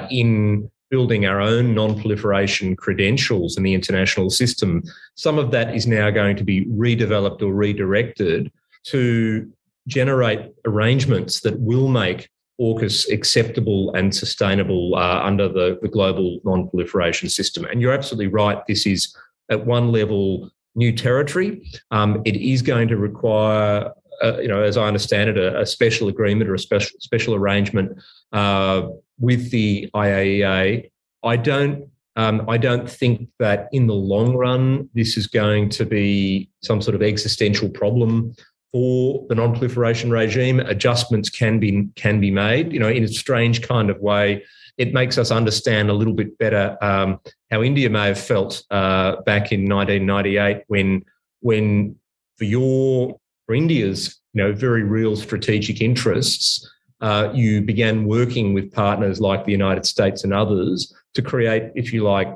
in building our own non-proliferation credentials in the international system, some of that is now going to be redeveloped or redirected to generate arrangements that will make AUKUS acceptable and sustainable under the global non-proliferation system. And you're absolutely right, this is at one level new territory. It is going to require, as I understand it, a special agreement or a special arrangement with the IAEA. I don't think that in the long run this is going to be some sort of existential problem for the non-proliferation regime. Adjustments can be made, in a strange kind of way. It makes us understand a little bit better how India may have felt back in 1998 when for India's very real strategic interests, you began working with partners like the United States and others to create, if you like,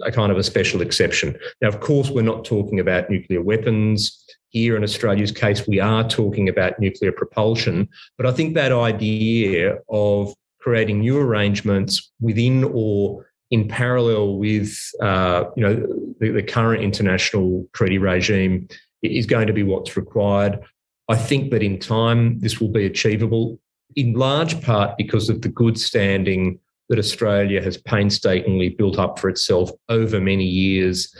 a kind of a special exception. Now, of course, we're not talking about nuclear weapons. Here in Australia's case, we are talking about nuclear propulsion. But I think that idea of creating new arrangements within or in parallel with, the current international treaty regime is going to be what's required. I think that in time this will be achievable, in large part because of the good standing that Australia has painstakingly built up for itself over many years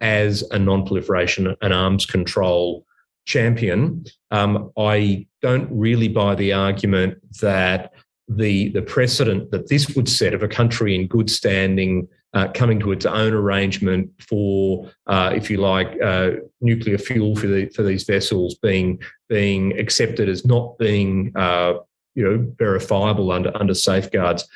as a non-proliferation and arms control champion. I don't really buy the argument that the precedent that this would set of a country in good standing coming to its own arrangement for, if you like, nuclear fuel for these vessels being accepted as not being, verifiable under safeguards,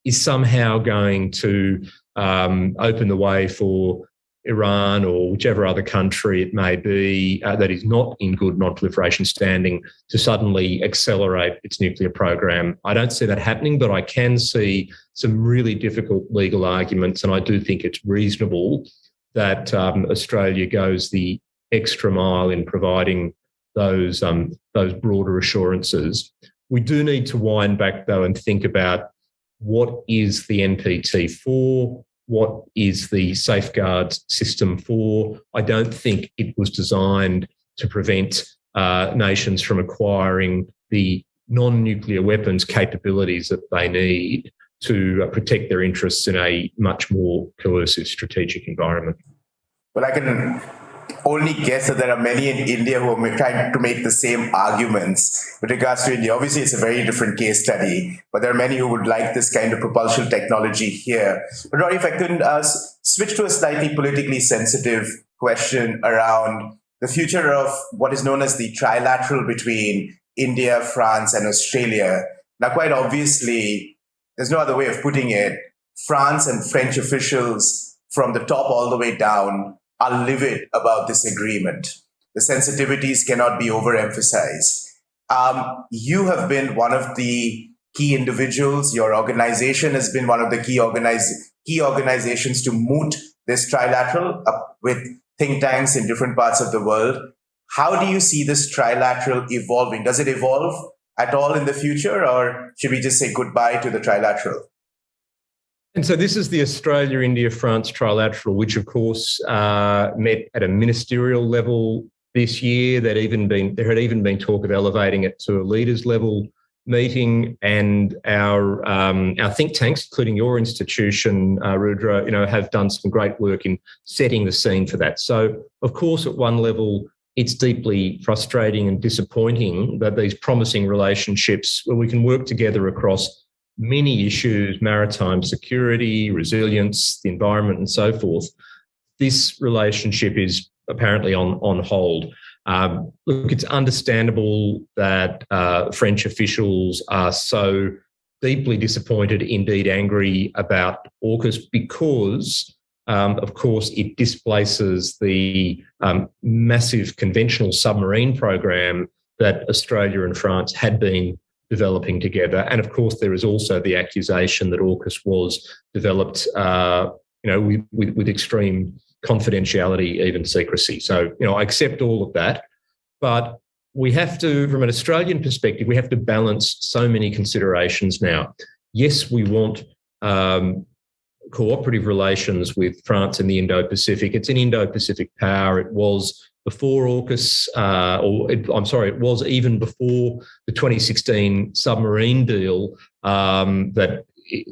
is somehow going to open the way for Iran or whichever other country it may be that is not in good non-proliferation standing to suddenly accelerate its nuclear program. I don't see that happening, but I can see some really difficult legal arguments, and I do think it's reasonable that Australia goes the extra mile in providing those broader assurances. We do need to wind back, though, and think about what is the NPT for? What is the safeguards system for? I don't think it was designed to prevent nations from acquiring the non-nuclear weapons capabilities that they need to protect their interests in a much more coercive strategic environment. Well, I can only guess that there are many in India who are trying to make the same arguments with regards to India. Obviously, it's a very different case study, but there are many who would like this kind of propulsion technology here. But Rory, if I could switch to a slightly politically sensitive question around the future of what is known as the trilateral between India, France, and Australia. Now, quite obviously, there's no other way of putting it. France and French officials from the top all the way down are livid about this agreement. The sensitivities cannot be overemphasized. You have been one of the key individuals. Your organization has been one of the key organizations to moot this trilateral with think tanks in different parts of the world. How do you see this trilateral evolving? Does it evolve at all in the future, or should we just say goodbye to the trilateral? And so this is the Australia-India-France trilateral, which, of course, met at a ministerial level this year. There had even been talk of elevating it to a leaders level meeting, and our think tanks, including your institution, Rudra, have done some great work in setting the scene for that. So, of course, at one level, it's deeply frustrating and disappointing that these promising relationships, where we can work together across many issues, maritime security, resilience, the environment, and so forth, this relationship is apparently on hold. Look, it's understandable that French officials are so deeply disappointed, indeed angry, about AUKUS because, of course, it displaces the massive conventional submarine program that Australia and France had been developing together. And of course, there is also the accusation that AUKUS was developed, with extreme confidentiality, even secrecy. So, I accept all of that, but we have to, from an Australian perspective, we have to balance so many considerations now. Yes, we want cooperative relations with France in the Indo-Pacific. It's an Indo-Pacific power. It was before AUKUS, it was even before the 2016 submarine deal that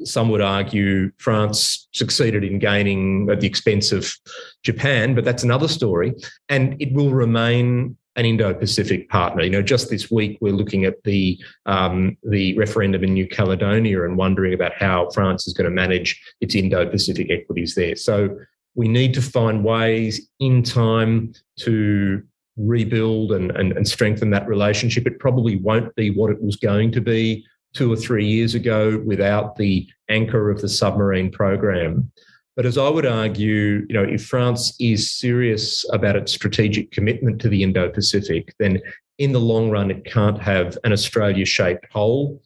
some would argue France succeeded in gaining at the expense of Japan, but that's another story. And it will remain an Indo-Pacific partner. Just this week we're looking at the referendum in New Caledonia and wondering about how France is going to manage its Indo-Pacific equities there. So we need to find ways in time to rebuild and strengthen that relationship. It probably won't be what it was going to be 2 or 3 years ago without the anchor of the submarine program. But as I would argue, if France is serious about its strategic commitment to the Indo-Pacific, then in the long run, it can't have an Australia-shaped hole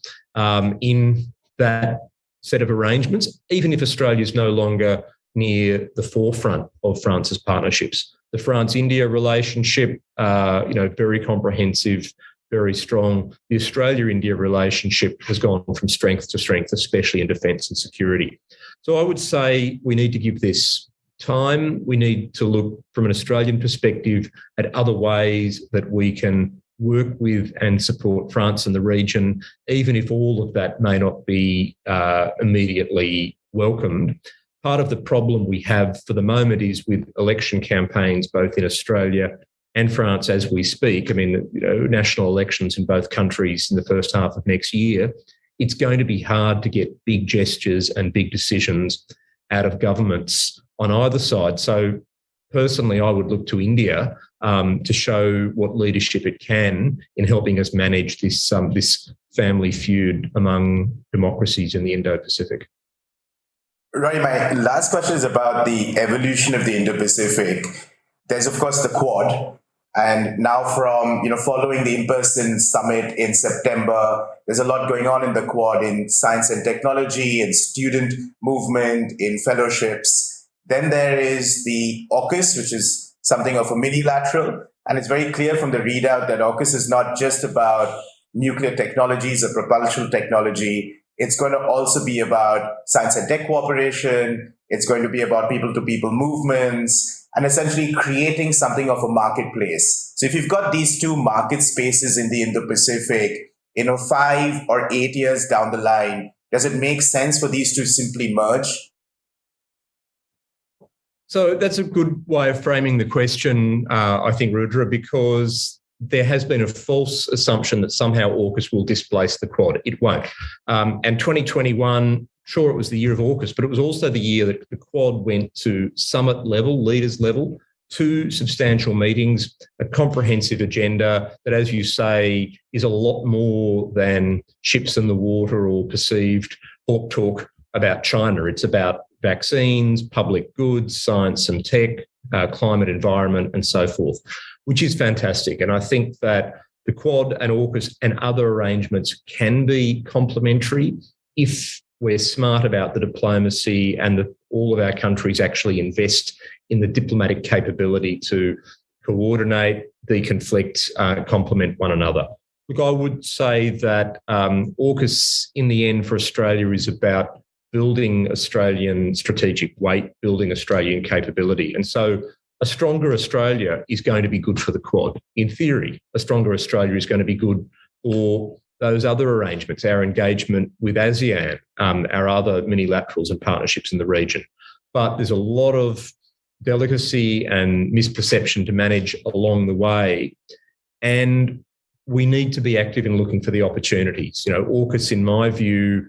in that set of arrangements, even if Australia is no longer near the forefront of France's partnerships. The France-India relationship, very comprehensive, very strong. The Australia-India relationship has gone from strength to strength, especially in defence and security. So I would say we need to give this time. We need to look from an Australian perspective at other ways that we can work with and support France and the region, even if all of that may not be immediately welcomed. Part of the problem we have for the moment is with election campaigns, both in Australia and France as we speak. National elections in both countries in the first half of next year. It's going to be hard to get big gestures and big decisions out of governments on either side. So personally, I would look to India to show what leadership it can in helping us manage this family feud among democracies in the Indo-Pacific. Rory, my last question is about the evolution of the Indo-Pacific. There's, of course, the Quad. And now from, following the in-person summit in September, there's a lot going on in the Quad in science and technology, in student movement, in fellowships. Then there is the AUKUS, which is something of a mini-lateral. And it's very clear from the readout that AUKUS is not just about nuclear technologies or propulsion technology. It's going to also be about science and tech cooperation. It's going to be about people-to-people movements and essentially creating something of a marketplace. So if you've got these two market spaces in the Indo-Pacific, 5 or 8 years down the line, does it make sense for these to simply merge? So that's a good way of framing the question, I think, Rudra, because there has been a false assumption that somehow AUKUS will displace the Quad. It won't. And 2021, sure, it was the year of AUKUS, but it was also the year that the Quad went to summit level, leaders level, 2 substantial meetings, a comprehensive agenda that, as you say, is a lot more than ships in the water or perceived hawk talk about China. It's about vaccines, public goods, science and tech, climate, environment, and so forth, which is fantastic. And I think that the Quad and AUKUS and other arrangements can be complementary if we're smart about the diplomacy and that all of our countries actually invest in the diplomatic capability to coordinate, deconflict, complement one another. Look, I would say that AUKUS in the end for Australia is about building Australian strategic weight, building Australian capability. And so a stronger Australia is going to be good for the Quad. In theory, a stronger Australia is going to be good for those other arrangements, our engagement with ASEAN, our other mini-laterals and partnerships in the region. But there's a lot of delicacy and misperception to manage along the way. And we need to be active in looking for the opportunities. AUKUS, in my view,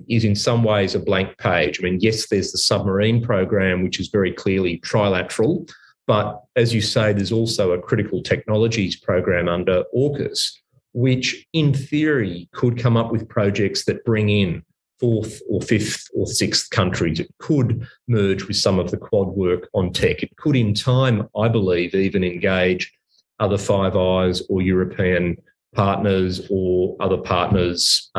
is in some ways a blank page. I mean, yes, there's the submarine program, which is very clearly trilateral, but as you say, there's also a critical technologies program under AUKUS, which in theory could come up with projects that bring in 4th or 5th or 6th countries. It could merge with some of the Quad work on tech. It could in time, I believe, even engage other Five Eyes or European partners or other partners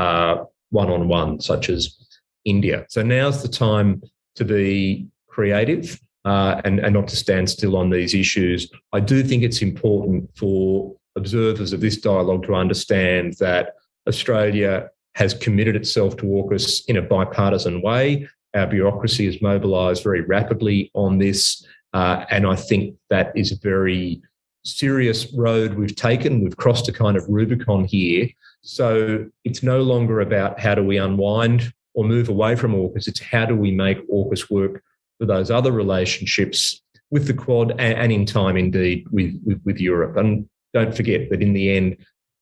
one-on-one, such as India. So now's the time to be creative and not to stand still on these issues. I do think it's important for observers of this dialogue to understand that Australia has committed itself to AUKUS in a bipartisan way. Our bureaucracy is mobilised very rapidly on this, and I think that is a very serious road we've taken. We've crossed a kind of Rubicon here. So it's no longer about how do we unwind or move away from AUKUS. It's how do we make AUKUS work for those other relationships with the Quad and in time, indeed, with Europe. And don't forget that in the end,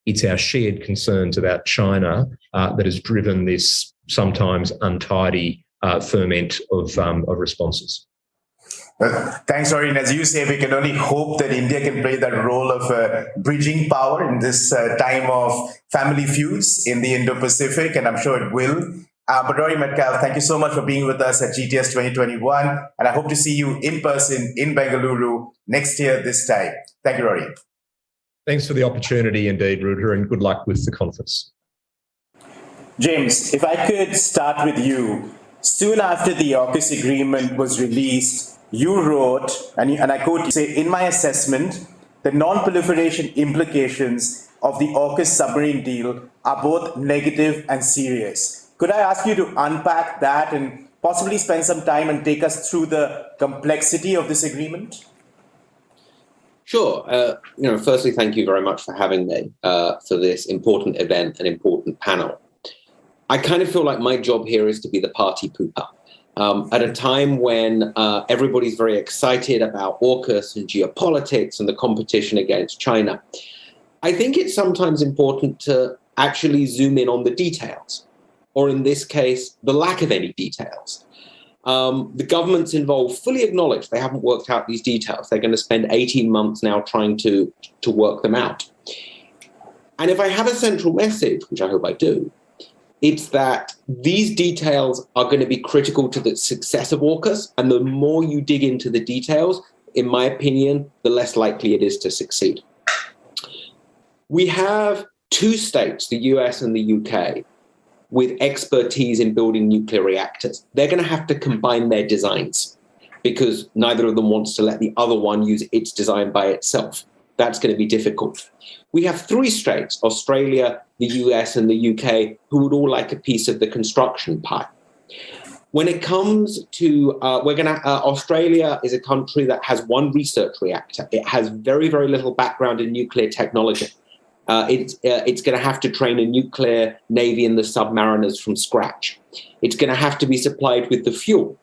it's our shared concerns about China that has driven this sometimes untidy ferment of responses. Thanks, Rory. And as you say, we can only hope that India can play that role of bridging power in this time of family feuds in the Indo-Pacific, and I'm sure it will. But Rory Metcalf, thank you so much for being with us at GTS 2021, and I hope to see you in person in Bengaluru next year this time. Thank you, Rory. Thanks for the opportunity indeed, Rudra, and good luck with the conference. James, if I could start with you. Soon after the AUKUS agreement was released, you wrote, and I quote, you say, in my assessment, the non-proliferation implications of the AUKUS submarine deal are both negative and serious. Could I ask you to unpack that and possibly spend some time and take us through the complexity of this agreement? Sure. Firstly, thank you very much for having me for this important event and important panel. I kind of feel like my job here is to be the party pooper. At a time when everybody's very excited about AUKUS and geopolitics and the competition against China, I think it's sometimes important to actually zoom in on the details, or in this case, the lack of any details. The governments involved fully acknowledge they haven't worked out these details. They're going to spend 18 months now trying to work them out. And if I have a central message, which I hope I do, It's that these details are going to be critical to the success of AUKUS, and the more you dig into the details, in my opinion, the less likely it is to succeed. We have two states, the US and the UK, with expertise in building nuclear reactors. They're going to have to combine their designs because neither of them wants to let the other one use its design by itself. That's going to be difficult. We have three states, Australia, the US, and the UK, who would all like a piece of the construction pie. When it comes to, Australia is a country that has one research reactor. It has very, very little background in nuclear technology. It's going to have to train a nuclear navy and the submariners from scratch. It's going to have to be supplied with the fuel.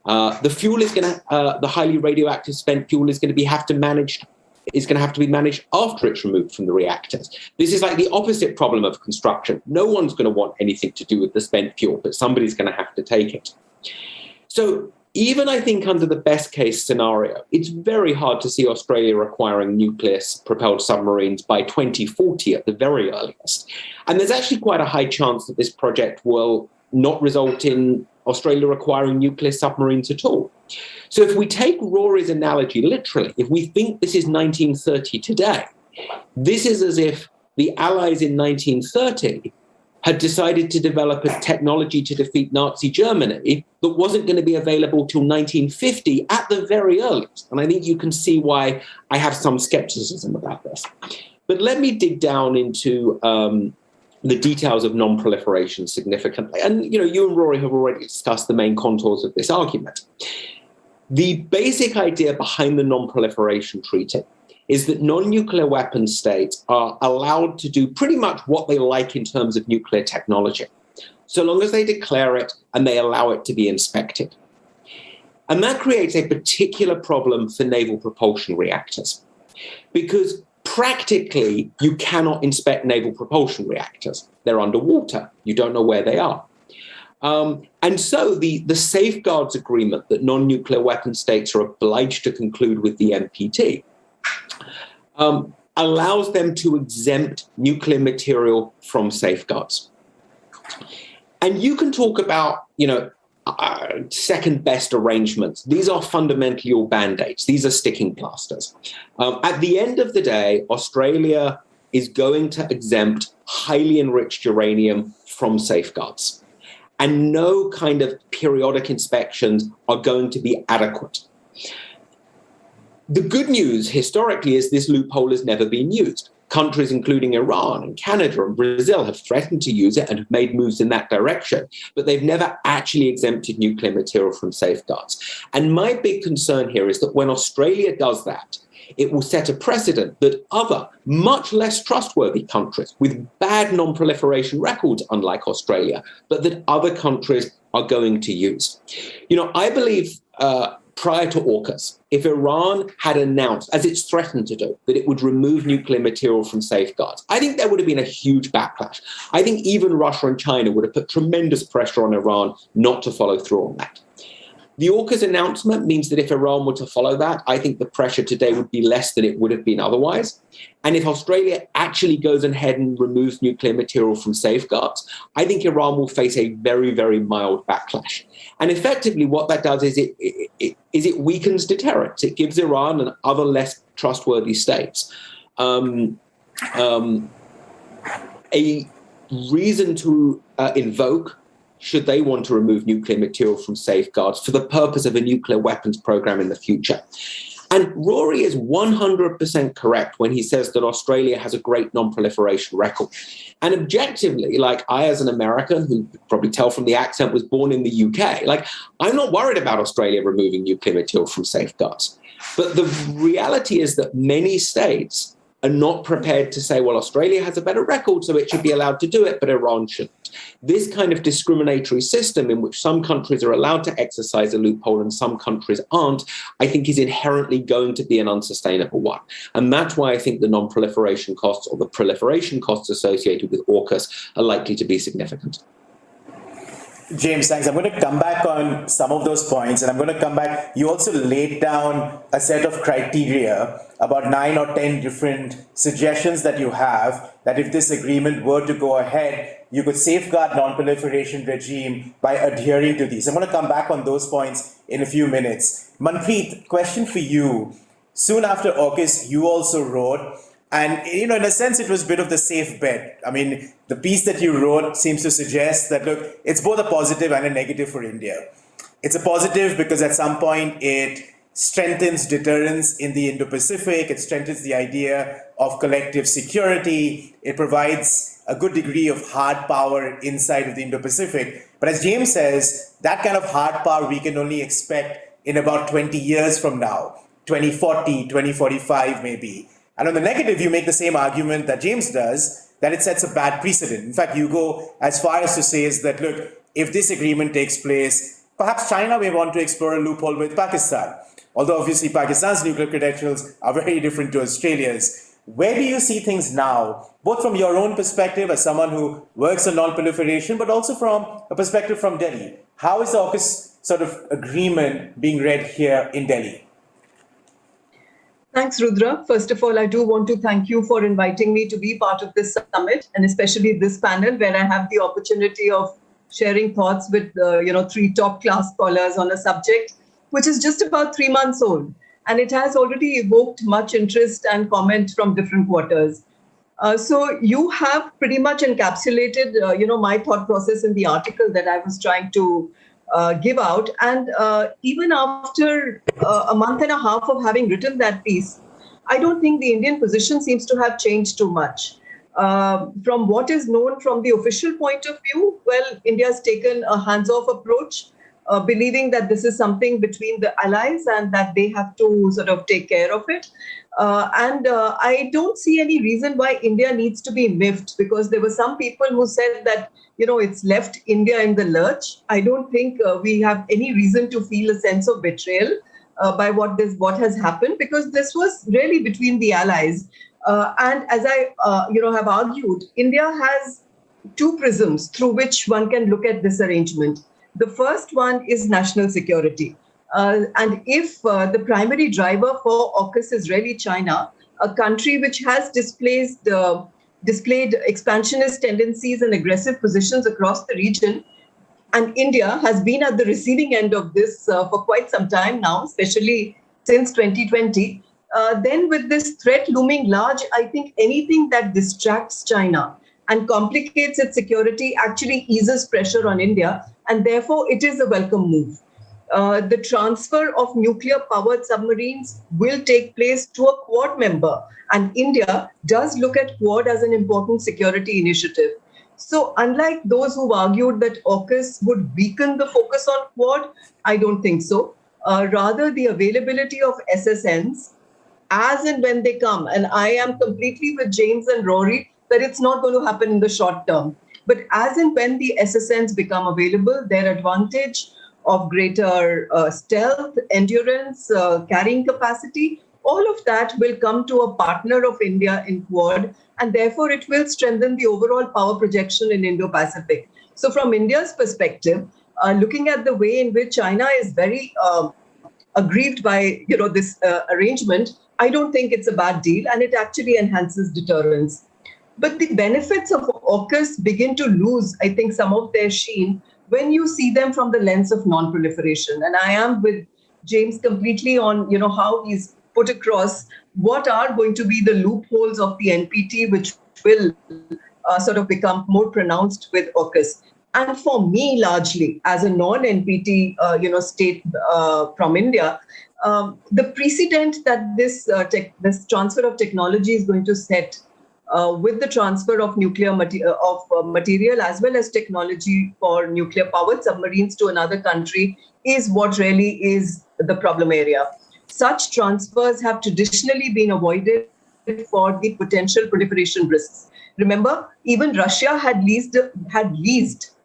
The fuel is going to, the highly radioactive spent fuel is going to have to be managed after it's removed from the reactors. This is like the opposite problem of construction. No one's going to want anything to do with the spent fuel, but somebody's going to have to take it. So even I think under the best case scenario, it's very hard to see Australia acquiring nuclear-propelled submarines by 2040 at the very earliest. And there's actually quite a high chance that this project will not result in Australia acquiring nuclear submarines at all. So if we take Rory's analogy literally, if we think this is 1930 today, this is as if the Allies in 1930 had decided to develop a technology to defeat Nazi Germany that wasn't going to be available till 1950 at the very earliest. And I think you can see why I have some skepticism about this. But let me dig down into the details of non-proliferation significantly. And you and Rory have already discussed the main contours of this argument. The basic idea behind the Non-Proliferation Treaty is that non-nuclear weapon states are allowed to do pretty much what they like in terms of nuclear technology, so long as they declare it and they allow it to be inspected. And that creates a particular problem for naval propulsion reactors, because practically you cannot inspect naval propulsion reactors. They're underwater. You don't know where they are. And so the safeguards agreement that non-nuclear weapon states are obliged to conclude with the NPT allows them to exempt nuclear material from safeguards. And you can talk about, second best arrangements. These are fundamentally all band-aids. These are sticking plasters. At the end of the day, Australia is going to exempt highly enriched uranium from safeguards. And no kind of periodic inspections are going to be adequate. The good news historically is this loophole has never been used. Countries including Iran and Canada and Brazil have threatened to use it and have made moves in that direction, but they've never actually exempted nuclear material from safeguards. And my big concern here is that when Australia does that, it will set a precedent that other, much less trustworthy countries with bad non-proliferation records, unlike Australia, but that other countries are going to use. I believe prior to AUKUS, if Iran had announced, as it's threatened to do, that it would remove nuclear material from safeguards, I think there would have been a huge backlash. I think even Russia and China would have put tremendous pressure on Iran not to follow through on that. The AUKUS announcement means that if Iran were to follow that, I think the pressure today would be less than it would have been otherwise. And if Australia actually goes ahead and removes nuclear material from safeguards, I think Iran will face a very, very mild backlash. And effectively what that does is it weakens deterrence. It gives Iran and other less trustworthy states a reason to invoke should they want to remove nuclear material from safeguards for the purpose of a nuclear weapons program in the future. And Rory is 100% correct when he says that Australia has a great non-proliferation record. And objectively, like I as an American, who you probably tell from the accent was born in the UK, like I'm not worried about Australia removing nuclear material from safeguards. But the reality is that many states are not prepared to say, well, Australia has a better record, so it should be allowed to do it, but Iran shouldn't. This kind of discriminatory system in which some countries are allowed to exercise a loophole and some countries aren't, I think is inherently going to be an unsustainable one. And that's why I think the non-proliferation costs or the proliferation costs associated with AUKUS are likely to be significant. James, thanks. I'm going to come back on some of those points, and I'm going to come back. You also laid down a set of criteria about 9 or 10 different suggestions that you have that if this agreement were to go ahead, you could safeguard non-proliferation regime by adhering to these. I'm going to come back on those points in a few minutes. Manpreet, question for you. Soon after AUKUS, you also wrote, and in a sense, it was a bit of the safe bet. I mean, the piece that you wrote seems to suggest that, look, it's both a positive and a negative for India. It's a positive because at some point it strengthens deterrence in the Indo-Pacific. It strengthens the idea of collective security. It provides a good degree of hard power inside of the Indo-Pacific. But as James says, that kind of hard power we can only expect in about 20 years from now, 2040, 2045 maybe. And on the negative, you make the same argument that James does, that it sets a bad precedent. In fact, you go as far as to say is that, look, if this agreement takes place, perhaps China may want to explore a loophole with Pakistan. Although obviously Pakistan's nuclear credentials are very different to Australia's. Where do you see things now, both from your own perspective as someone who works on non-proliferation, but also from a perspective from Delhi? How is the AUKUS sort of agreement being read here in Delhi? Thanks, Rudra. First of all, I do want to thank you for inviting me to be part of this summit, and especially this panel where I have the opportunity of sharing thoughts with three top-class scholars on a subject which is just about 3 months old. And it has already evoked much interest and comment from different quarters. So you have pretty much encapsulated, my thought process in the article that I was trying to give out. And even after a month and a half of having written that piece, I don't think the Indian position seems to have changed too much. From what is known from the official point of view, well, India has taken a hands-off approach, believing that this is something between the allies and that they have to sort of take care of it. And I don't see any reason why India needs to be miffed, because there were some people who said that, it's left India in the lurch. I don't think we have any reason to feel a sense of betrayal by what has happened, because this was really between the allies. And as I have argued, India has two prisms through which one can look at this arrangement. The first one is national security. And if the primary driver for AUKUS is really China, a country which has displayed expansionist tendencies and aggressive positions across the region, and India has been at the receiving end of this for quite some time now, especially since 2020, then with this threat looming large, I think anything that distracts China and complicates its security actually eases pressure on India, and therefore it is a welcome move. The transfer of nuclear-powered submarines will take place to a Quad member, and India does look at Quad as an important security initiative. So unlike those who've argued that AUKUS would weaken the focus on Quad, I don't think so. Rather, the availability of SSNs as and when they come, and I am completely with James and Rory that it's not going to happen in the short term. But as and when the SSNs become available, their advantage of greater stealth, endurance, carrying capacity, all of that will come to a partner of India in Quad, and therefore it will strengthen the overall power projection in Indo-Pacific. So from India's perspective, looking at the way in which China is very aggrieved by this arrangement, I don't think it's a bad deal, and it actually enhances deterrence. But the benefits of AUKUS begin to lose, I think, some of their sheen when you see them from the lens of non-proliferation. And I am with James completely on how he's put across what are going to be the loopholes of the NPT, which will sort of become more pronounced with AUKUS. And for me, largely, as a non-NPT state from India, the precedent that this transfer of technology is going to set with the transfer of nuclear material as well as technology for nuclear-powered submarines to another country is what really is the problem area. Such transfers have traditionally been avoided for the potential proliferation risks. Remember, even Russia had leased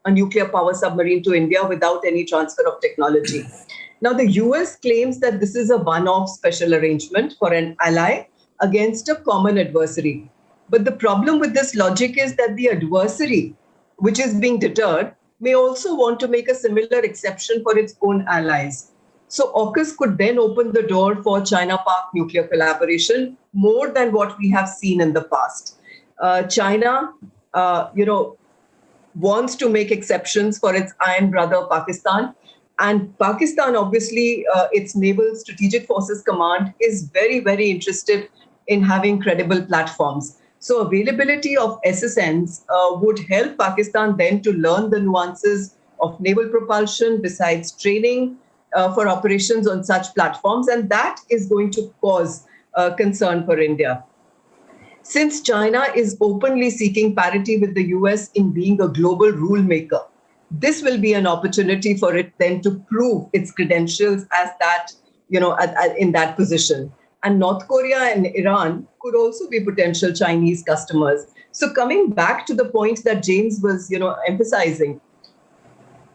a nuclear power submarine to India without any transfer of technology. Now, the US claims that this is a one-off special arrangement for an ally against a common adversary. But the problem with this logic is that the adversary, which is being deterred, may also want to make a similar exception for its own allies. So AUKUS could then open the door for China-Pak nuclear collaboration more than what we have seen in the past. China, wants to make exceptions for its iron brother, Pakistan. And Pakistan, obviously, its Naval Strategic Forces Command is very, very interested in having credible platforms. So availability of SSNs would help Pakistan then to learn the nuances of naval propulsion besides training for operations on such platforms. And that is going to cause concern for India. Since China is openly seeking parity with the US in being a global rule maker, this will be an opportunity for it then to prove its credentials as that, in that position. And North Korea and Iran could also be potential Chinese customers. So coming back to the point that James was, emphasizing,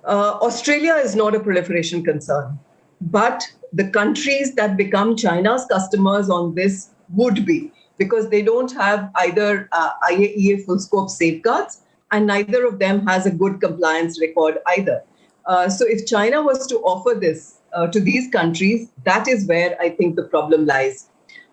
Australia is not a proliferation concern, but the countries that become China's customers on this would be, because they don't have either IAEA full scope safeguards, and neither of them has a good compliance record either. So if China was to offer this to these countries, that is where I think the problem lies.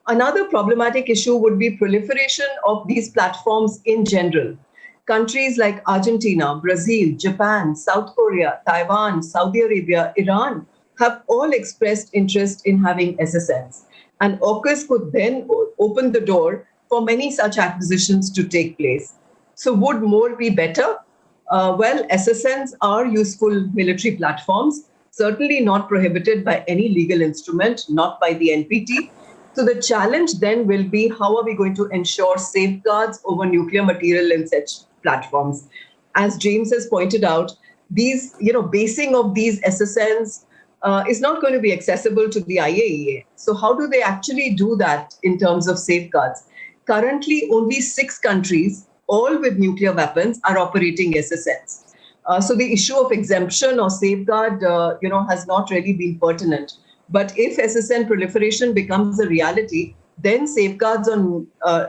Another problematic issue would be proliferation of these platforms in general. Countries like Argentina, Brazil, Japan, South Korea, Taiwan, Saudi Arabia, Iran have all expressed interest in having SSNs. And AUKUS could then open the door for many such acquisitions to take place. So would more be better? Well, SSNs are useful military platforms, certainly not prohibited by any legal instrument, not by the NPT. So the challenge then will be, how are we going to ensure safeguards over nuclear material in such platforms? As James has pointed out, these, basing of these SSNs is not going to be accessible to the IAEA. So how do they actually do that in terms of safeguards? Currently, only 6 countries, all with nuclear weapons, are operating SSNs. So the issue of exemption or safeguard, has not really been pertinent. But if SSN proliferation becomes a reality, then safeguards on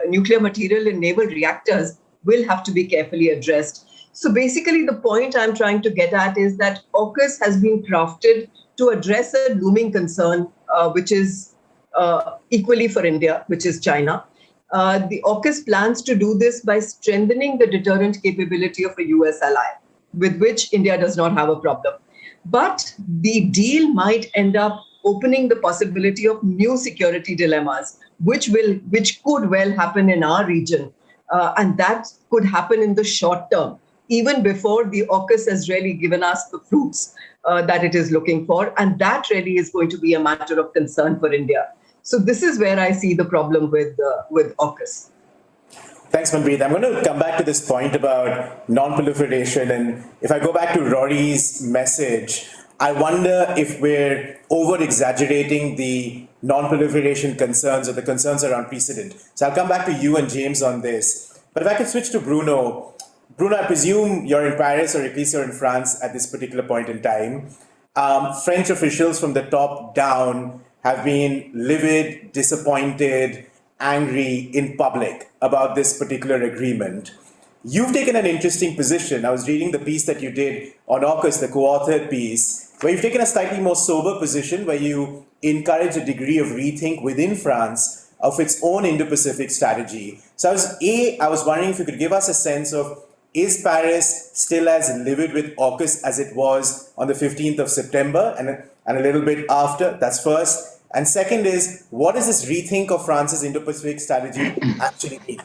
nuclear material in naval reactors will have to be carefully addressed. So basically, the point I'm trying to get at is that AUKUS has been crafted to address a looming concern, which is equally for India, which is China. The AUKUS plans to do this by strengthening the deterrent capability of a US ally, with which India does not have a problem. But the deal might end up opening the possibility of new security dilemmas, which could well happen in our region. And that could happen in the short term, even before the AUKUS has really given us the fruits that it is looking for. And that really is going to be a matter of concern for India. So this is where I see the problem with AUKUS. Thanks, Manpreet. I'm going to come back to this point about non-proliferation. And if I go back to Rory's message, I wonder if we're over-exaggerating the non-proliferation concerns or the concerns around precedent. So I'll come back to you and James on this. But if I could switch to Bruno. Bruno, I presume you're in Paris, or at least you're in France at this particular point in time. French officials from the top down have been livid, disappointed, angry in public about this particular agreement. You've taken an interesting position. I was reading the piece that you did on AUKUS, the co-authored piece, where you've taken a slightly more sober position, where you encourage a degree of rethink within France of its own Indo-Pacific strategy. So I was wondering if you could give us a sense of, is Paris still as livid with AUKUS as it was on the 15th of September and a little bit after? That's first. And second is, what does this rethink of France's Indo-Pacific strategy actually mean?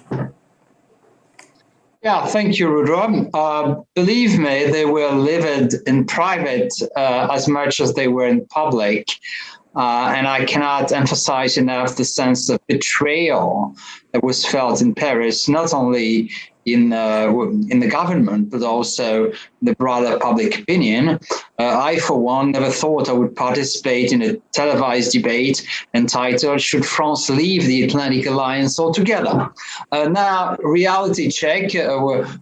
Yeah, thank you, Rudra. Believe me, they were livid in private as much as they were in public. And I cannot emphasize enough the sense of betrayal that was felt in Paris, not only in the government, but also the broader public opinion. I, for one, never thought I would participate in a televised debate entitled, "Should France leave the Atlantic Alliance altogether?" Now, reality check,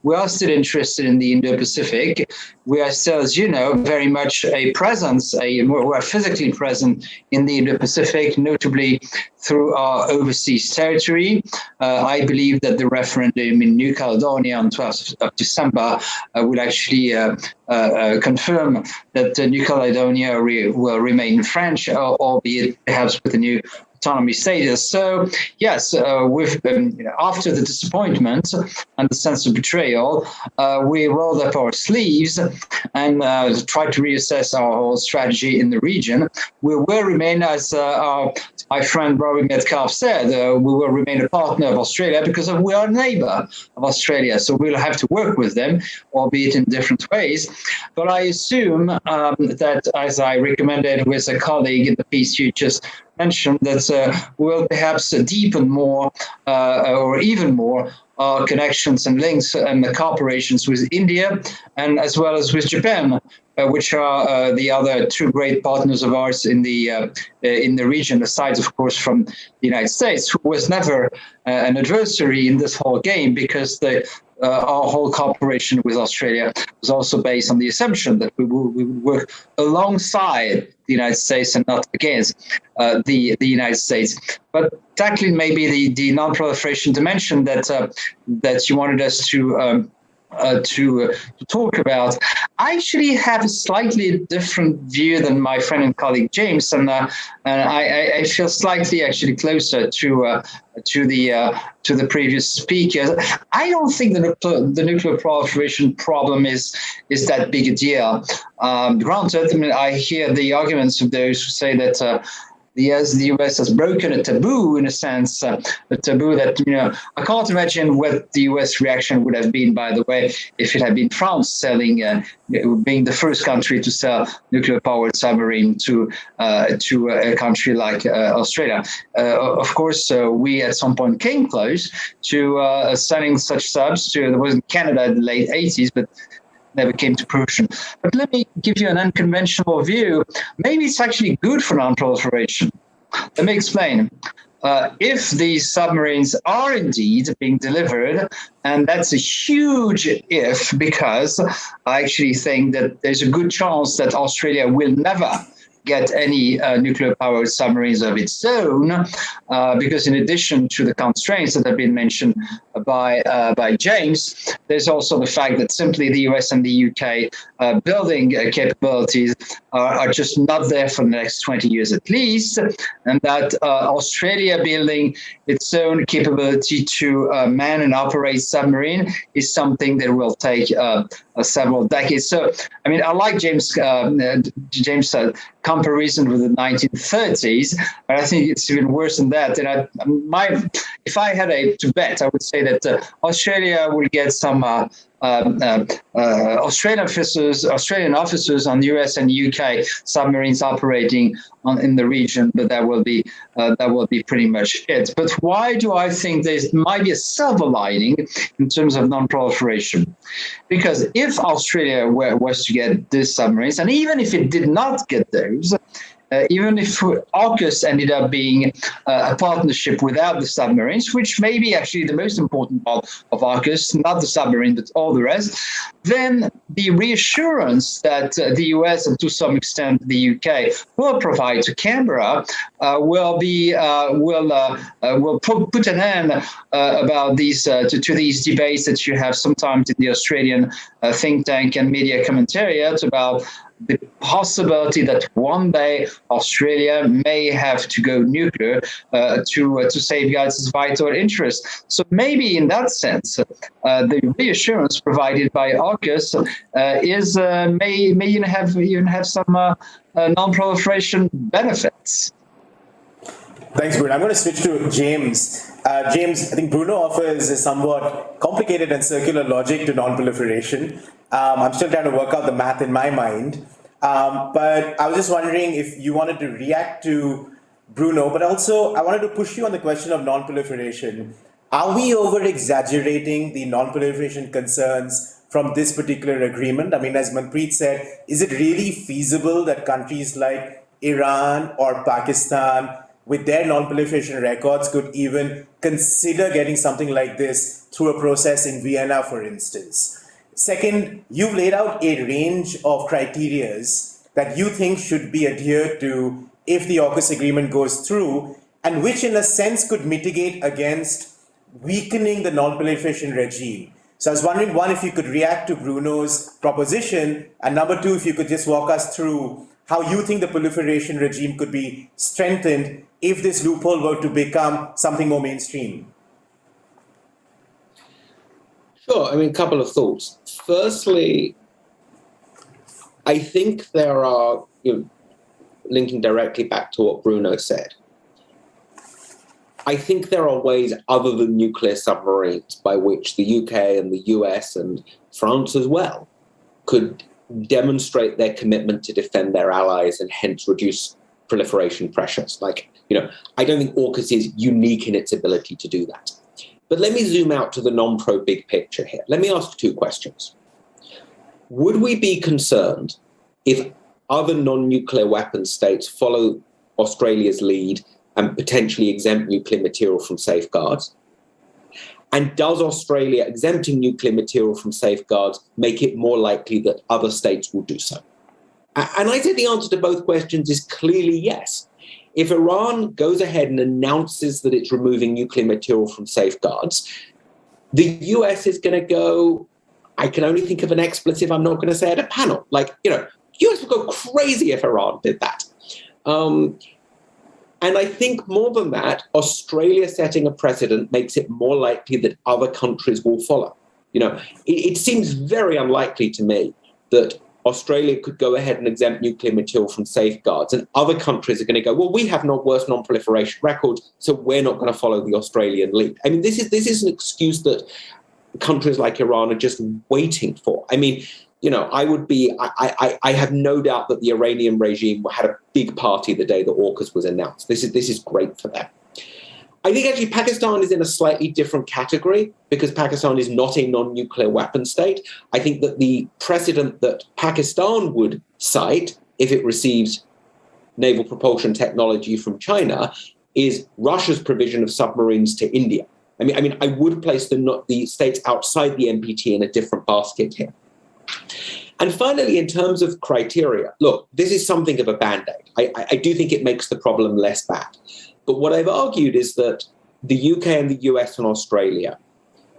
we are still interested in the Indo-Pacific. We are still, as you know, very much a presence, we are physically present in the Indo-Pacific, notably through our overseas territory. I believe that the referendum in New Caledonia on 12th of December will actually confirm that New Caledonia will remain French, albeit perhaps with a new autonomy status. So yes, after the disappointment and the sense of betrayal, we rolled up our sleeves and tried to reassess our whole strategy in the region. We will remain, as my friend Robbie Metcalf said, we will remain a partner of Australia because we are a neighbor of Australia. So we'll have to work with them, albeit in different ways. But I assume that, as I recommended with a colleague in the piece you just mentioned, that we'll perhaps deepen more or even more our connections and links and the cooperations with India and as well as with Japan, which are the other two great partners of ours in the region, aside, of course, from the United States, who was never an adversary in this whole game, because our whole cooperation with Australia was also based on the assumption that we would work alongside the United States and not against the United States. But tackling maybe the non-proliferation dimension that you wanted us to talk about, I actually have a slightly different view than my friend and colleague James, and I feel slightly actually closer to the previous speakers. I don't think the nuclear proliferation problem is that big a deal. Granted, I mean, I hear the arguments of those who say that the US has broken a taboo, in a sense, a taboo that, I can't imagine what the US reaction would have been, by the way, if it had been France being the first country to sell nuclear-powered submarine to a country like Australia. Of course, we at some point came close to selling such subs to, there wasn't Canada in the late 80s, but never came to fruition. But let me give you an unconventional view. Maybe it's actually good for non-proliferation. Let me explain. If these submarines are indeed being delivered, and that's a huge if, because I actually think that there's a good chance that Australia will never get any nuclear-powered submarines of its own, because in addition to the constraints that have been mentioned by James, there's also the fact that simply the US and the UK building capabilities are just not there for the next 20 years at least, and that Australia building its own capability to man and operate submarine is something that will take several decades. So, I mean, I like James' comparison with the 1930s, but I think it's even worse than that. And if I had to bet, I would say that Australia will get some Australian officers on US and UK submarines operating in the region, but that will be pretty much it. But why do I think there might be a silver lining in terms of non-proliferation? Because if Australia was to get these submarines, and even if it did not get those, even if AUKUS ended up being a partnership without the submarines, which may be actually the most important part of AUKUS, not the submarine, but all the rest, then the reassurance that the US and to some extent the UK will provide to Canberra will put an end about these to these debates that you have sometimes in the Australian think tank and media commentariat about the possibility that one day Australia may have to go nuclear to safeguard its vital interests. So maybe in that sense, the reassurance provided by AUKUS may even have some non-proliferation benefits. Thanks, Bruno. I'm going to switch to James. James, I think Bruno offers a somewhat complicated and circular logic to non-proliferation. I'm still trying to work out the math in my mind. But I was just wondering if you wanted to react to Bruno, but also I wanted to push you on the question of non-proliferation. Are we over-exaggerating the non-proliferation concerns from this particular agreement? I mean, as Manpreet said, is it really feasible that countries like Iran or Pakistan, with their non-proliferation records, could even consider getting something like this through a process in Vienna, for instance? Second, you've laid out a range of criterias that you think should be adhered to if the AUKUS agreement goes through. and which in a sense could mitigate against weakening the non-proliferation regime. So I was wondering, one, if you could react to Bruno's proposition, and number two, if you could just walk us through how you think the proliferation regime could be strengthened if this loophole were to become something more mainstream. Sure. I mean, a couple of thoughts. Firstly, I think there are, linking directly back to what Bruno said, I think there are ways other than nuclear submarines by which the UK and the US and France as well could demonstrate their commitment to defend their allies and hence reduce proliferation pressures. I don't think AUKUS is unique in its ability to do that. But let me zoom out to the non-pro big picture here. Let me ask two questions. Would we be concerned if other non-nuclear weapon states follow Australia's lead and potentially exempt nuclear material from safeguards? And does Australia exempting nuclear material from safeguards make it more likely that other states will do so? And I think the answer to both questions is clearly yes. If Iran goes ahead and announces that it's removing nuclear material from safeguards, the US is going to go, I can only think of an expletive I'm not going to say at a panel. US would go crazy if Iran did that. And I think more than that, Australia setting a precedent makes it more likely that other countries will follow. It seems very unlikely to me that Australia could go ahead and exempt nuclear material from safeguards, and other countries are going to go, well, we have no worse non-proliferation record, so we're not going to follow the Australian lead. I mean, this is an excuse that countries like Iran are just waiting for. I mean, I have no doubt that the Iranian regime had a big party the day that AUKUS was announced. This is great for them. I think actually Pakistan is in a slightly different category because Pakistan is not a non-nuclear weapon state. I think that the precedent that Pakistan would cite if it receives naval propulsion technology from China is Russia's provision of submarines to India. I mean, I would place the states outside the NPT in a different basket here. And finally, in terms of criteria, look, this is something of a band-aid. I do think it makes the problem less bad. But what I've argued is that the UK and the US and Australia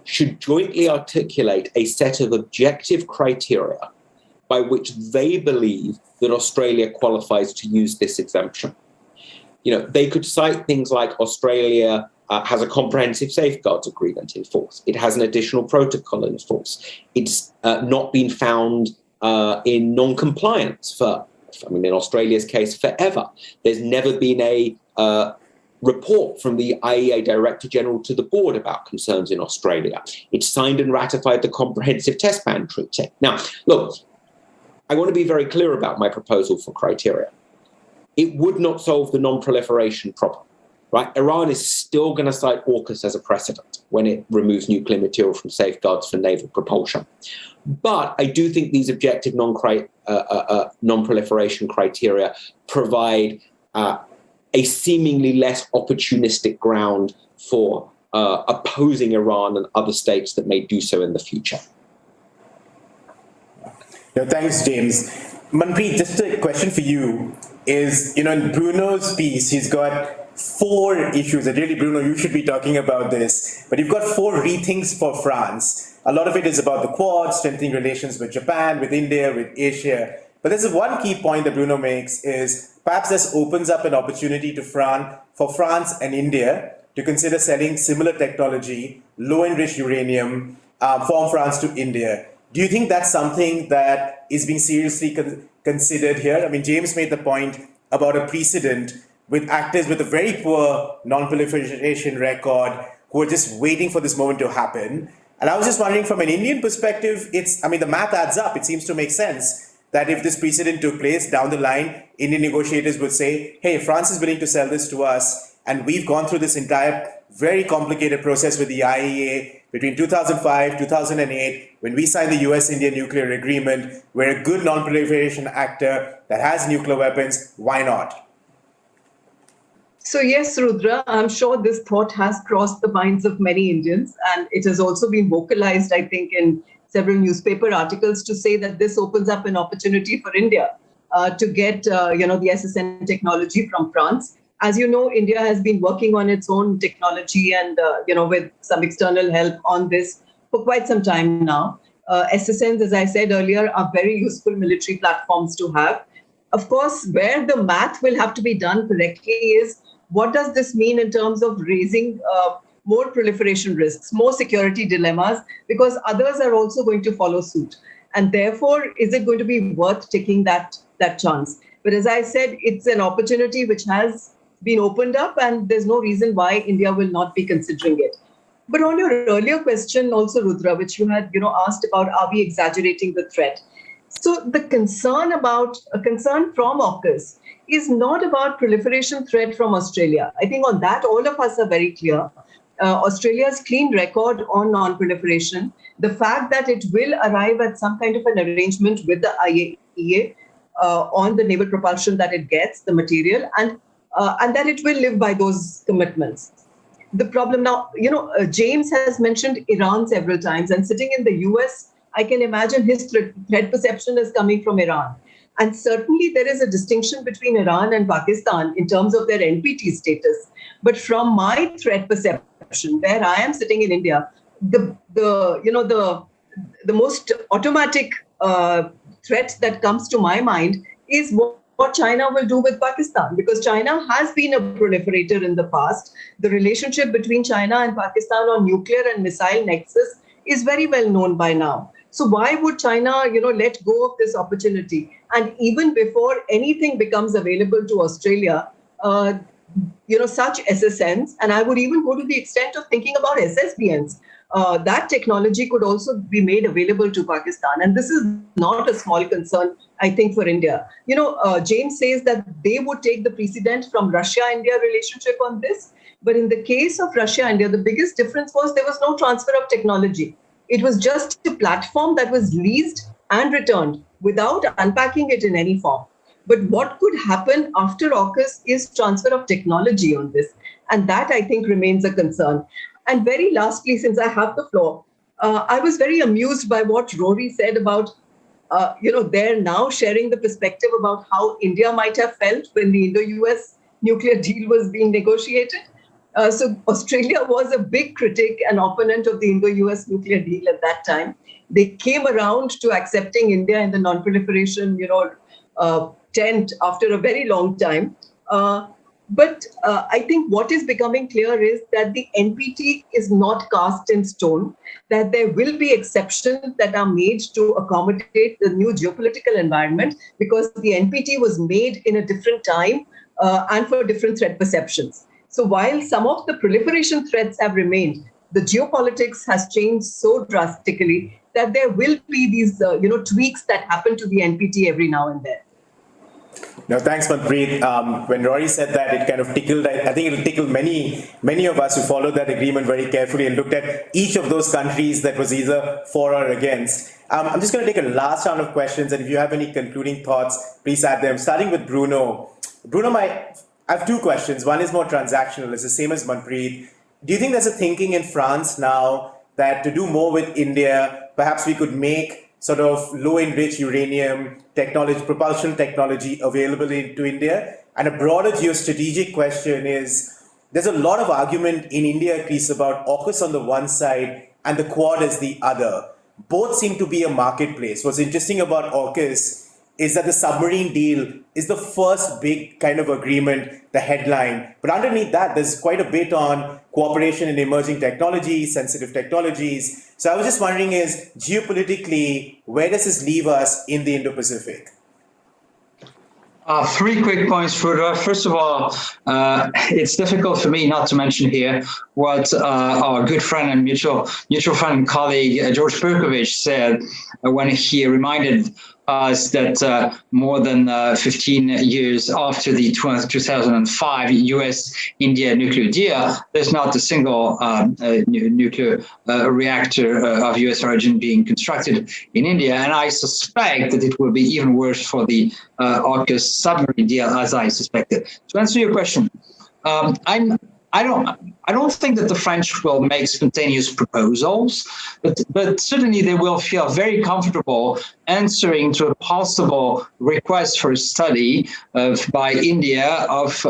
should jointly articulate a set of objective criteria by which they believe that Australia qualifies to use this exemption. They could cite things like Australia has a comprehensive safeguards agreement in force. It has an additional protocol in force. It's not been found in non-compliance in Australia's case, forever. There's never been a report from the IEA Director General to the board about concerns in Australia. It's signed and ratified the Comprehensive Test Ban Treaty. Now, look, I want to be very clear about my proposal for criteria. It would not solve the non-proliferation problem. Right? Iran is still going to cite AUKUS as a precedent when it removes nuclear material from safeguards for naval propulsion. But I do think these objective non-proliferation criteria provide a seemingly less opportunistic ground for opposing Iran and other states that may do so in the future. Thanks, James. Manpreet, just a question for you is, in Bruno's piece, he's got 4 issues, and really, Bruno, you should be talking about this, but you've got 4 rethinks for France. A lot of it is about the Quad, strengthening relations with Japan, with India, with Asia. But there's one key point that Bruno makes is perhaps this opens up an opportunity for France and India to consider selling similar technology, low-enriched uranium, from France to India. Do you think that's something that is being seriously considered here? I mean, James made the point about a precedent with actors with a very poor non-proliferation record who are just waiting for this moment to happen. And I was just wondering, from an Indian perspective, the math adds up. It seems to make sense that if this precedent took place down the line, Indian negotiators would say, hey, France is willing to sell this to us, and we've gone through this entire very complicated process with the IEA between 2005, 2008, when we signed the US-India nuclear agreement. We're a good non-proliferation actor that has nuclear weapons. Why not? So yes, Rudra, I'm sure this thought has crossed the minds of many Indians, and it has also been vocalized, I think, in several newspaper articles to say that this opens up an opportunity for India to get, the SSN technology from France. As you know, India has been working on its own technology and, with some external help on this for quite some time now. SSNs, as I said earlier, are very useful military platforms to have. Of course, where the math will have to be done correctly is what does this mean in terms of raising more proliferation risks, more security dilemmas, because others are also going to follow suit. And therefore, is it going to be worth taking that chance? But as I said, it's an opportunity which has been opened up, and there's no reason why India will not be considering it. But on your earlier question also, Rudra, which you had asked about, are we exaggerating the threat? So the concern from AUKUS is not about proliferation threat from Australia. I think on that, all of us are very clear. Australia's clean record on non-proliferation, the fact that it will arrive at some kind of an arrangement with the IAEA on the naval propulsion that it gets, the material, and that it will live by those commitments. The problem now, James has mentioned Iran several times, and sitting in the US, I can imagine his threat perception is coming from Iran. And certainly there is a distinction between Iran and Pakistan in terms of their NPT status. But from my threat perception, where I am sitting in India, the most automatic threat that comes to my mind is what China will do with Pakistan, because China has been a proliferator in the past. The relationship between China and Pakistan on nuclear and missile nexus is very well known by now. So why would China, let go of this opportunity? And even before anything becomes available to Australia, such SSNs, and I would even go to the extent of thinking about SSBNs, that technology could also be made available to Pakistan. And this is not a small concern, I think, for India. James says that they would take the precedent from Russia-India relationship on this. But in the case of Russia-India, the biggest difference was there was no transfer of technology. It was just a platform that was leased and returned without unpacking it in any form. But what could happen after AUKUS is transfer of technology on this. And that, I think, remains a concern. And very lastly, since I have the floor, I was very amused by what Rory said about, they're now sharing the perspective about how India might have felt when the Indo-US nuclear deal was being negotiated. So Australia was a big critic and opponent of the Indo-US nuclear deal at that time. They came around to accepting India in the non-proliferation, tent after a very long time. But I think what is becoming clear is that the NPT is not cast in stone, that there will be exceptions that are made to accommodate the new geopolitical environment, because the NPT was made in a different time and for different threat perceptions. So while some of the proliferation threats have remained, the geopolitics has changed so drastically that there will be these tweaks that happen to the NPT every now and then. No, thanks, Manpreet. When Rory said that, it kind of tickled. I think it'll tickle many of us who followed that agreement very carefully and looked at each of those countries that was either for or against. I'm just going to take a last round of questions, and if you have any concluding thoughts, please add them. Starting with Bruno. Bruno, I have two questions. One is more transactional. It's the same as Manpreet. Do you think there's a thinking in France now that to do more with India, perhaps we could make sort of low-enriched uranium technology, propulsion technology available to India? And a broader geostrategic question is, there's a lot of argument in India, at least, about AUKUS on the one side and the Quad as the other. Both seem to be a marketplace. What's interesting about AUKUS is that the submarine deal is the first big kind of agreement, the headline. But underneath that, there's quite a bit on cooperation in emerging technologies, sensitive technologies. So I was just wondering is, geopolitically, where does this leave us in the Indo-Pacific? Three quick points, Rudra. First of all, it's difficult for me not to mention here what our good friend and mutual friend and colleague George Berkovich said when he reminded us that more than 15 years after the 2005 US-India nuclear deal, there's not a single nuclear reactor of US origin being constructed in India. And I suspect that it will be even worse for the AUKUS submarine deal, as I suspected. To answer your question, I don't think that the French will make spontaneous proposals, but certainly they will feel very comfortable answering to a possible request for a study by India of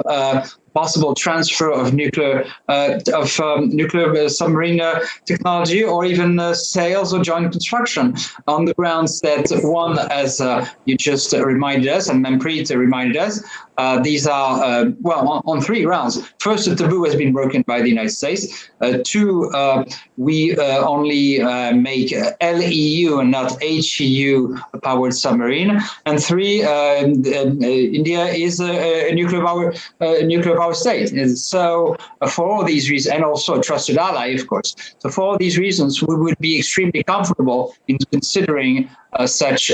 possible transfer of nuclear submarine technology, or even sales or joint construction, on the grounds that one, as you just reminded us, and Manpreet reminded us, these are, on three grounds. First, the taboo has been broken by the United States. Two, we only make LEU and not HEU powered submarine. And three, India is a nuclear power state. And so for all these reasons, and also a trusted ally, of course. So for all these reasons, we would be extremely comfortable in considering such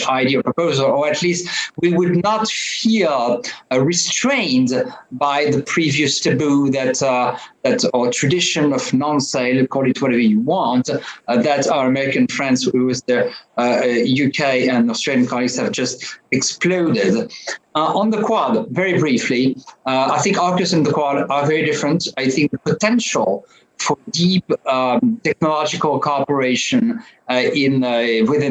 idea proposal, or at least we would not feel restrained by the previous taboo that or tradition of non-sale, call it whatever you want, that our American friends with their UK and Australian colleagues have just exploded. On the Quad, very briefly, I think AUKUS and the Quad are very different. I think the potential for deep technological cooperation within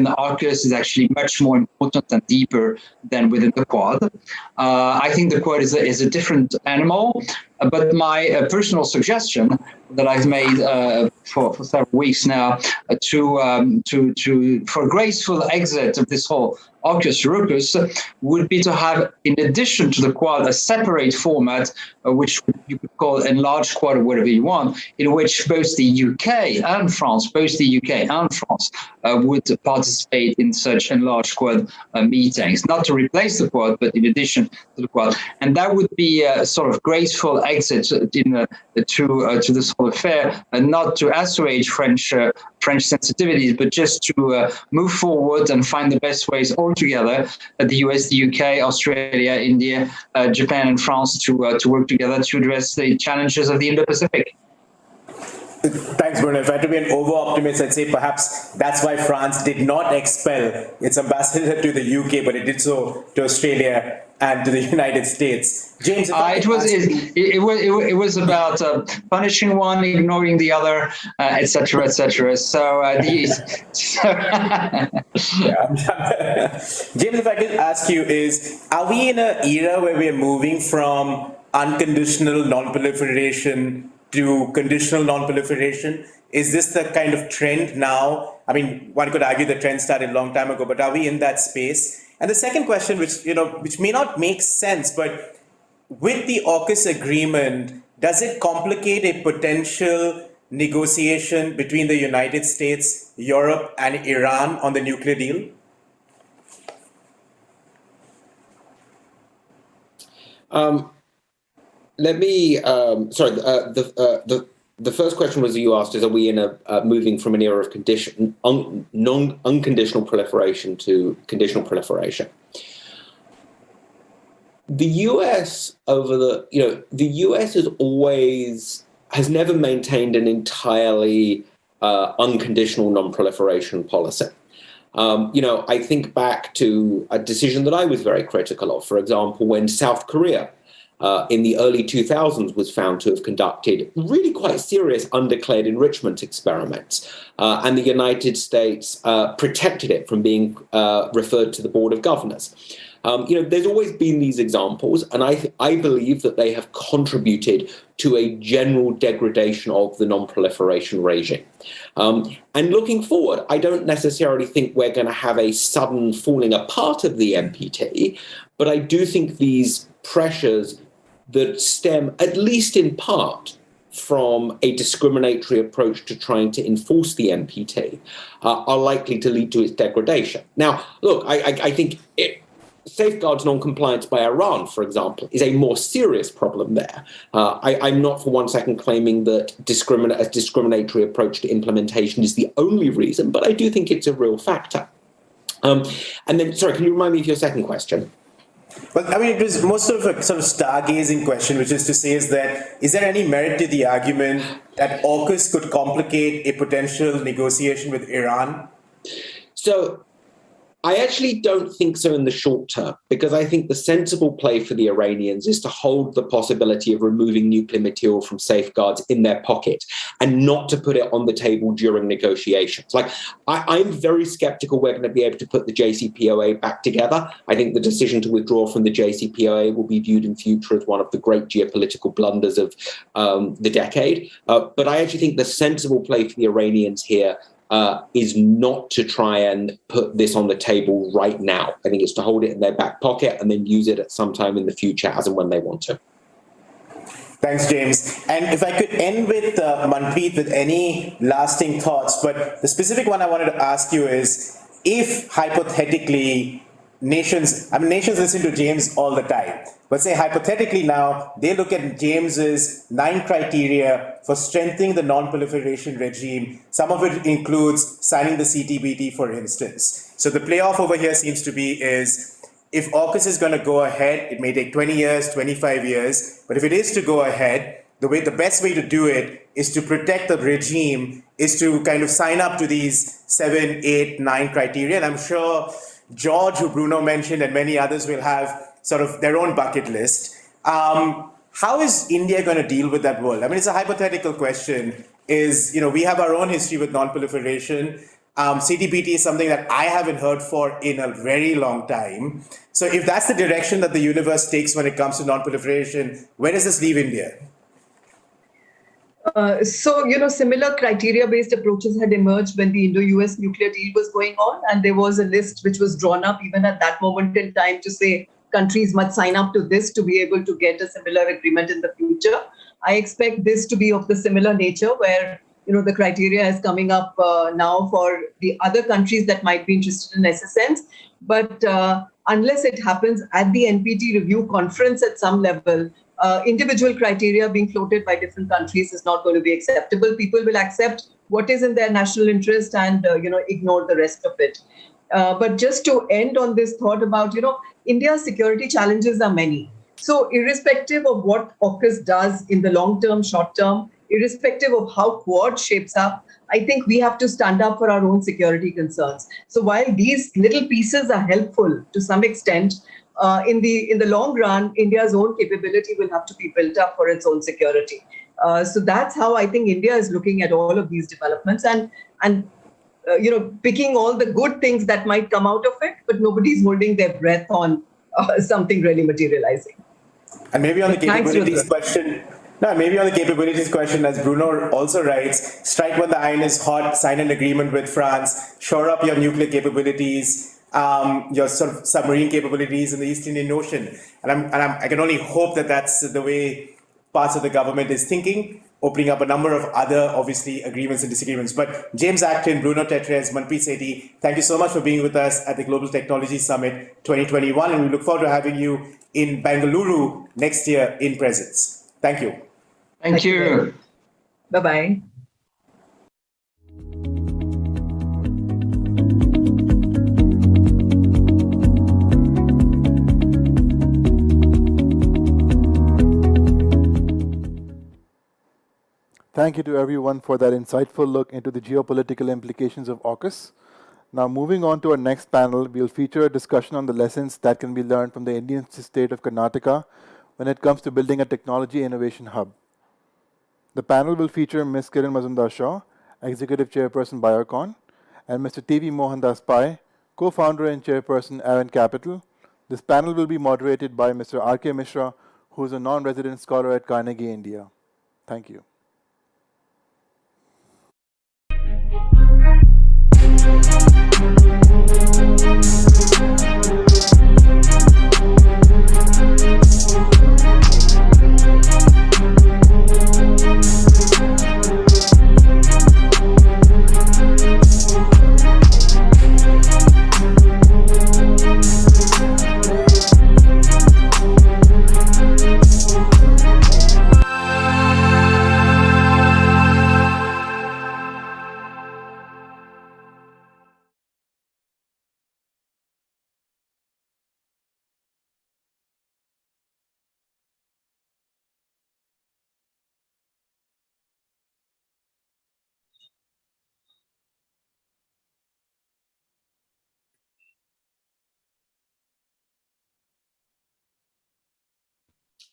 the AUKUS is actually much more important and deeper than within the Quad. I think the Quad is a different animal, but my personal suggestion that I've made for several weeks now for a graceful exit of this whole AUKUS-RUKUS would be to have, in addition to the Quad, a separate format, which you could call enlarged Quad or whatever you want, in which both the UK and France would participate in such enlarged Quad meetings, not to replace the Quad, but in addition to the Quad. And that would be a sort of graceful exit to this whole affair, and not to assuage French sensitivities, but just to move forward and find the best ways all together, the US, the UK, Australia, India, Japan, and France to work together to address the challenges of the Indo-Pacific. Thanks, Bruno. If I had to be an over-optimist, I'd say perhaps that's why France did not expel its ambassador to the UK, but it did so to Australia and to the United States. James, it was about punishing one, ignoring the other, etc., etc. So James, if I could ask you, are we in an era where we are moving from unconditional non-proliferation to conditional non-proliferation? Is this the kind of trend now? I mean, one could argue the trend started a long time ago, but are we in that space? And the second question, which may not make sense, but with the AUKUS agreement, does it complicate a potential negotiation between the United States, Europe, and Iran on the nuclear deal? The first question was you asked is, are we in a moving from an era of unconditional proliferation to conditional proliferation? The US the US has never maintained an entirely unconditional non-proliferation policy. I think back to a decision that I was very critical of, for example, when South Korea in the early 2000s was found to have conducted really quite serious undeclared enrichment experiments. And the United States protected it from being referred to the Board of Governors. There's always been these examples, and I believe that they have contributed to a general degradation of the non-proliferation regime. And looking forward, I don't necessarily think we're going to have a sudden falling apart of the NPT, but I do think these pressures that stem, at least in part, from a discriminatory approach to trying to enforce the NPT are likely to lead to its degradation. Now, look, I think safeguards non-compliance by Iran, for example, is a more serious problem there. I'm not for one second claiming that a discriminatory approach to implementation is the only reason, but I do think it's a real factor. And then, sorry, can you remind me of your second question? Well, I mean, it was more sort of a sort of stargazing question, which is to say is there any merit to the argument that AUKUS could complicate a potential negotiation with Iran? So I actually don't think so in the short term, because I think the sensible play for the Iranians is to hold the possibility of removing nuclear material from safeguards in their pocket and not to put it on the table during negotiations. Like, I'm very skeptical we're going to be able to put the JCPOA back together. I think the decision to withdraw from the JCPOA will be viewed in future as one of the great geopolitical blunders of the decade. But I actually think the sensible play for the Iranians here is not to try and put this on the table right now. I think it's to hold it in their back pocket and then use it at some time in the future as and when they want to. Thanks, James. And if I could end with Manpreet with any lasting thoughts, but the specific one I wanted to ask you is, if hypothetically nations listen to James all the time, but say hypothetically now, they look at James's 9 criteria for strengthening the non-proliferation regime. Some of it includes signing the CTBT, for instance. So the playoff over here seems to be is, if AUKUS is going to go ahead, it may take 20 years, 25 years, but if it is to go ahead, the best way to do it is to protect the regime, is to kind of sign up to these 7, 8, 9 criteria. And I'm sure George, who Bruno mentioned, and many others will have sort of their own bucket list. How is India going to deal with that world? I mean, it's a hypothetical question. We have our own history with non-proliferation. CTBT is something that I haven't heard for in a very long time. So if that's the direction that the universe takes when it comes to non-proliferation, where does this leave India? Similar criteria-based approaches had emerged when the Indo-US nuclear deal was going on, and there was a list which was drawn up even at that moment in time to say countries must sign up to this to be able to get a similar agreement in the future. I expect this to be of the similar nature, where the criteria is coming up now for the other countries that might be interested in SSNs. But unless it happens at the NPT review conference at some level, individual criteria being floated by different countries is not going to be acceptable. People will accept what is in their national interest and ignore the rest of it. But just to end on this thought about, India's security challenges are many. So irrespective of what AUKUS does in the long term, short term, irrespective of how Quad shapes up, I think we have to stand up for our own security concerns. So while these little pieces are helpful to some extent, in the long run, India's own capability will have to be built up for its own security. So that's how I think India is looking at all of these developments and picking all the good things that might come out of it, but nobody's holding their breath on something really materializing. And maybe on the capabilities question, as Bruno also writes, strike when the iron is hot, sign an agreement with France, shore up your nuclear capabilities, your sort of submarine capabilities in the East Indian Ocean. And I can only hope that that's the way parts of the government is thinking, opening up a number of other, obviously, agreements and disagreements. But James Acton, Bruno Tetres, Manpreet Sethi, thank you so much for being with us at the Global Technology Summit 2021. And we look forward to having you in Bengaluru next year in presence. Thank you. Thank you. Bye-bye. Thank you to everyone for that insightful look into the geopolitical implications of AUKUS. Now, moving on to our next panel, we'll feature a discussion on the lessons that can be learned from the Indian state of Karnataka when it comes to building a technology innovation hub. The panel will feature Ms. Kiran Mazumdar-Shaw, Executive Chairperson Biocon, and Mr. T.V. Mohandas Pai, Co-founder and Chairperson Aaron Capital. This panel will be moderated by Mr. R.K. Mishra, who is a non-resident scholar at Carnegie, India. Thank you.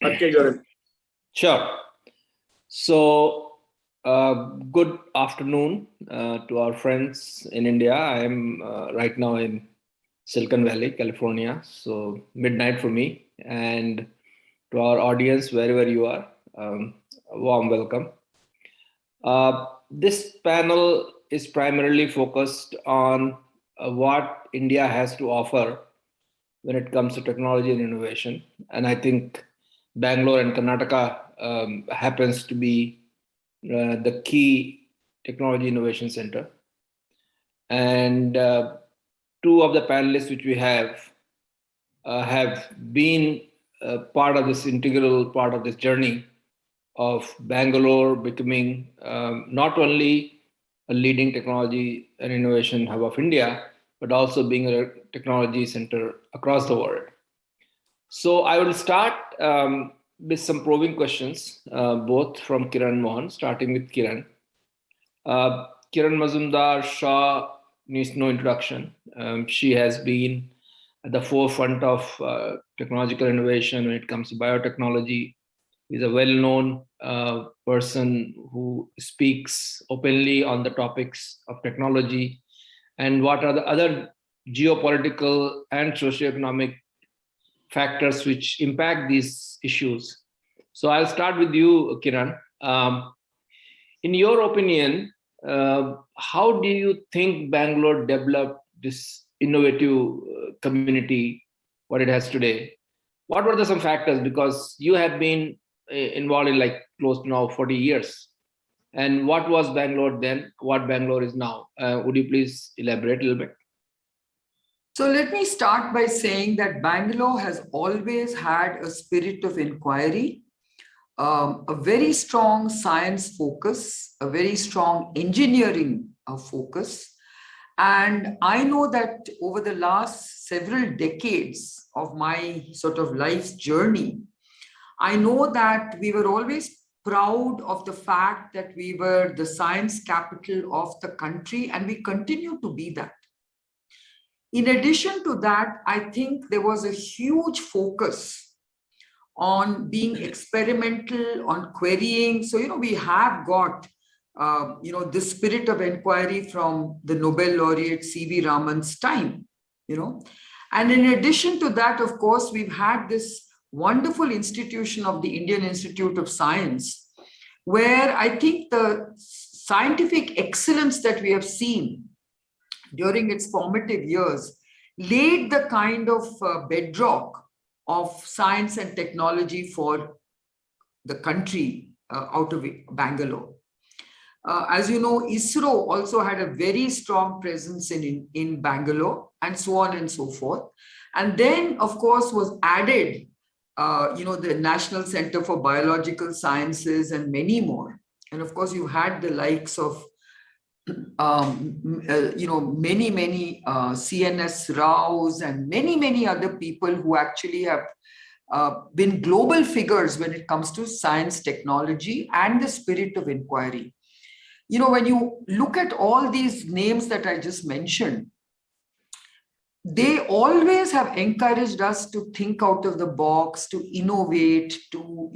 Okay, Gaurav. Sure. So, good afternoon to our friends in India. I am right now in Silicon Valley, California. So, midnight for me. And to our audience, wherever you are, a warm welcome. This panel is primarily focused on what India has to offer when it comes to technology and innovation. And I think Bangalore and Karnataka happens to be the key technology innovation center. And two of the panelists which we have been part of this integral part of this journey of Bangalore becoming not only a leading technology and innovation hub of India, but also being a technology center across the world. So I will start with some probing questions, both from Kiran and Mohan, starting with Kiran. Kiran Mazumdar Shah needs no introduction. She has been at the forefront of technological innovation when it comes to biotechnology. Is a well-known person who speaks openly on the topics of technology and what are the other geopolitical and socioeconomic factors which impact these issues. So I'll start with you, Kiran. In your opinion, how do you think Bangalore developed this innovative community, what it has today? What were some factors? Because you have been involved in like close to now 40 years. And what was Bangalore then? What Bangalore is now? Would you please elaborate a little bit? So let me start by saying that Bangalore has always had a spirit of inquiry, a very strong science focus, a very strong engineering focus. And I know that over the last several decades of my sort of life's journey, I know that we were always proud of the fact that we were the science capital of the country, and we continue to be that. In addition to that, I think there was a huge focus on being experimental, on querying. So, we have got, this spirit of inquiry from the Nobel laureate C.V. Raman's time, And in addition to that, of course, we've had this wonderful institution of the Indian Institute of Science, where I think the scientific excellence that we have seen during its formative years laid the kind of bedrock of science and technology for the country out of Bangalore. As you know, ISRO also had a very strong presence in Bangalore, and so on and so forth. And then, of course, was added the National Center for Biological Sciences and many more. And of course, you had the likes of, many CNS Raos and many other people who actually have been global figures when it comes to science, technology, and the spirit of inquiry. When you look at all these names that I just mentioned, they always have encouraged us to think out of the box, to innovate, to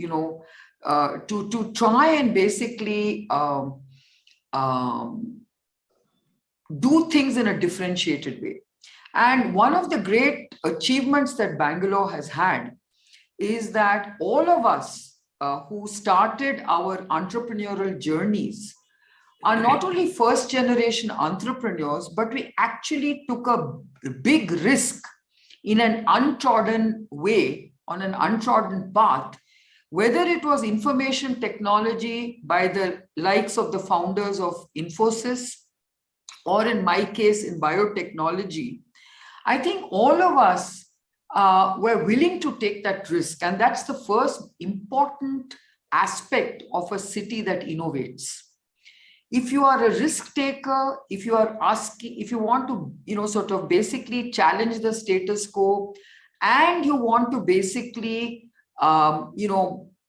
try and basically do things in a differentiated way. And one of the great achievements that Bangalore has had is that all of us who started our entrepreneurial journeys are not only first generation entrepreneurs, but we actually took a big risk in an untrodden way, on an untrodden path, whether it was information technology by the likes of the founders of Infosys, or in my case, in biotechnology. I think all of us were willing to take that risk. And that's the first important aspect of a city that innovates. If you are a risk taker, if you want to, sort of basically challenge the status quo, and you want to basically,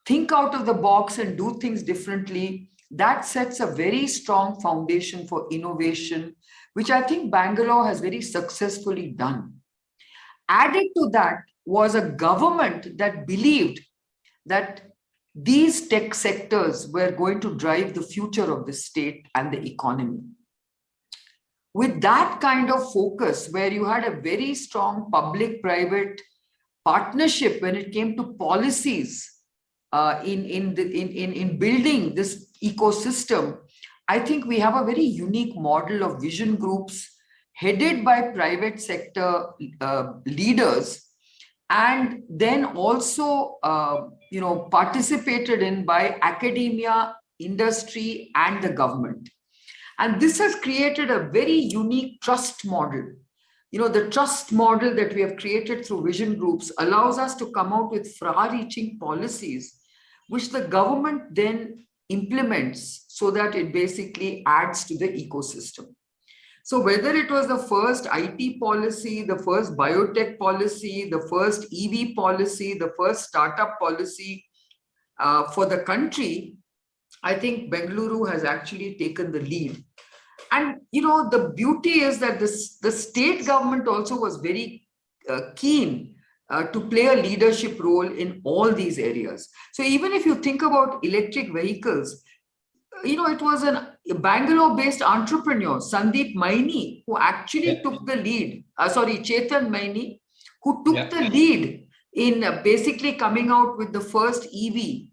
think out of the box and do things differently, that sets a very strong foundation for innovation, which I think Bangalore has very successfully done. Added to that was a government that believed that these tech sectors were going to drive the future of the state and the economy. With that kind of focus, where you had a very strong public-private partnership when it came to policies in building this ecosystem, I think we have a very unique model of vision groups headed by private sector leaders, and then also participated in by academia, industry, and the government. And this has created a very unique trust model. The trust model that we have created through vision groups allows us to come out with far-reaching policies, which the government then implements so that it basically adds to the ecosystem. So whether it was the first IT policy, the first biotech policy, the first EV policy, the first startup policy for the country, I think Bengaluru has actually taken the lead. And, the beauty is that the state government also was very keen to play a leadership role in all these areas. So even if you think about electric vehicles, it was a Bangalore-based entrepreneur, Sandeep Maini, who actually took the lead. Chetan Maini, who took the lead in basically coming out with the first EV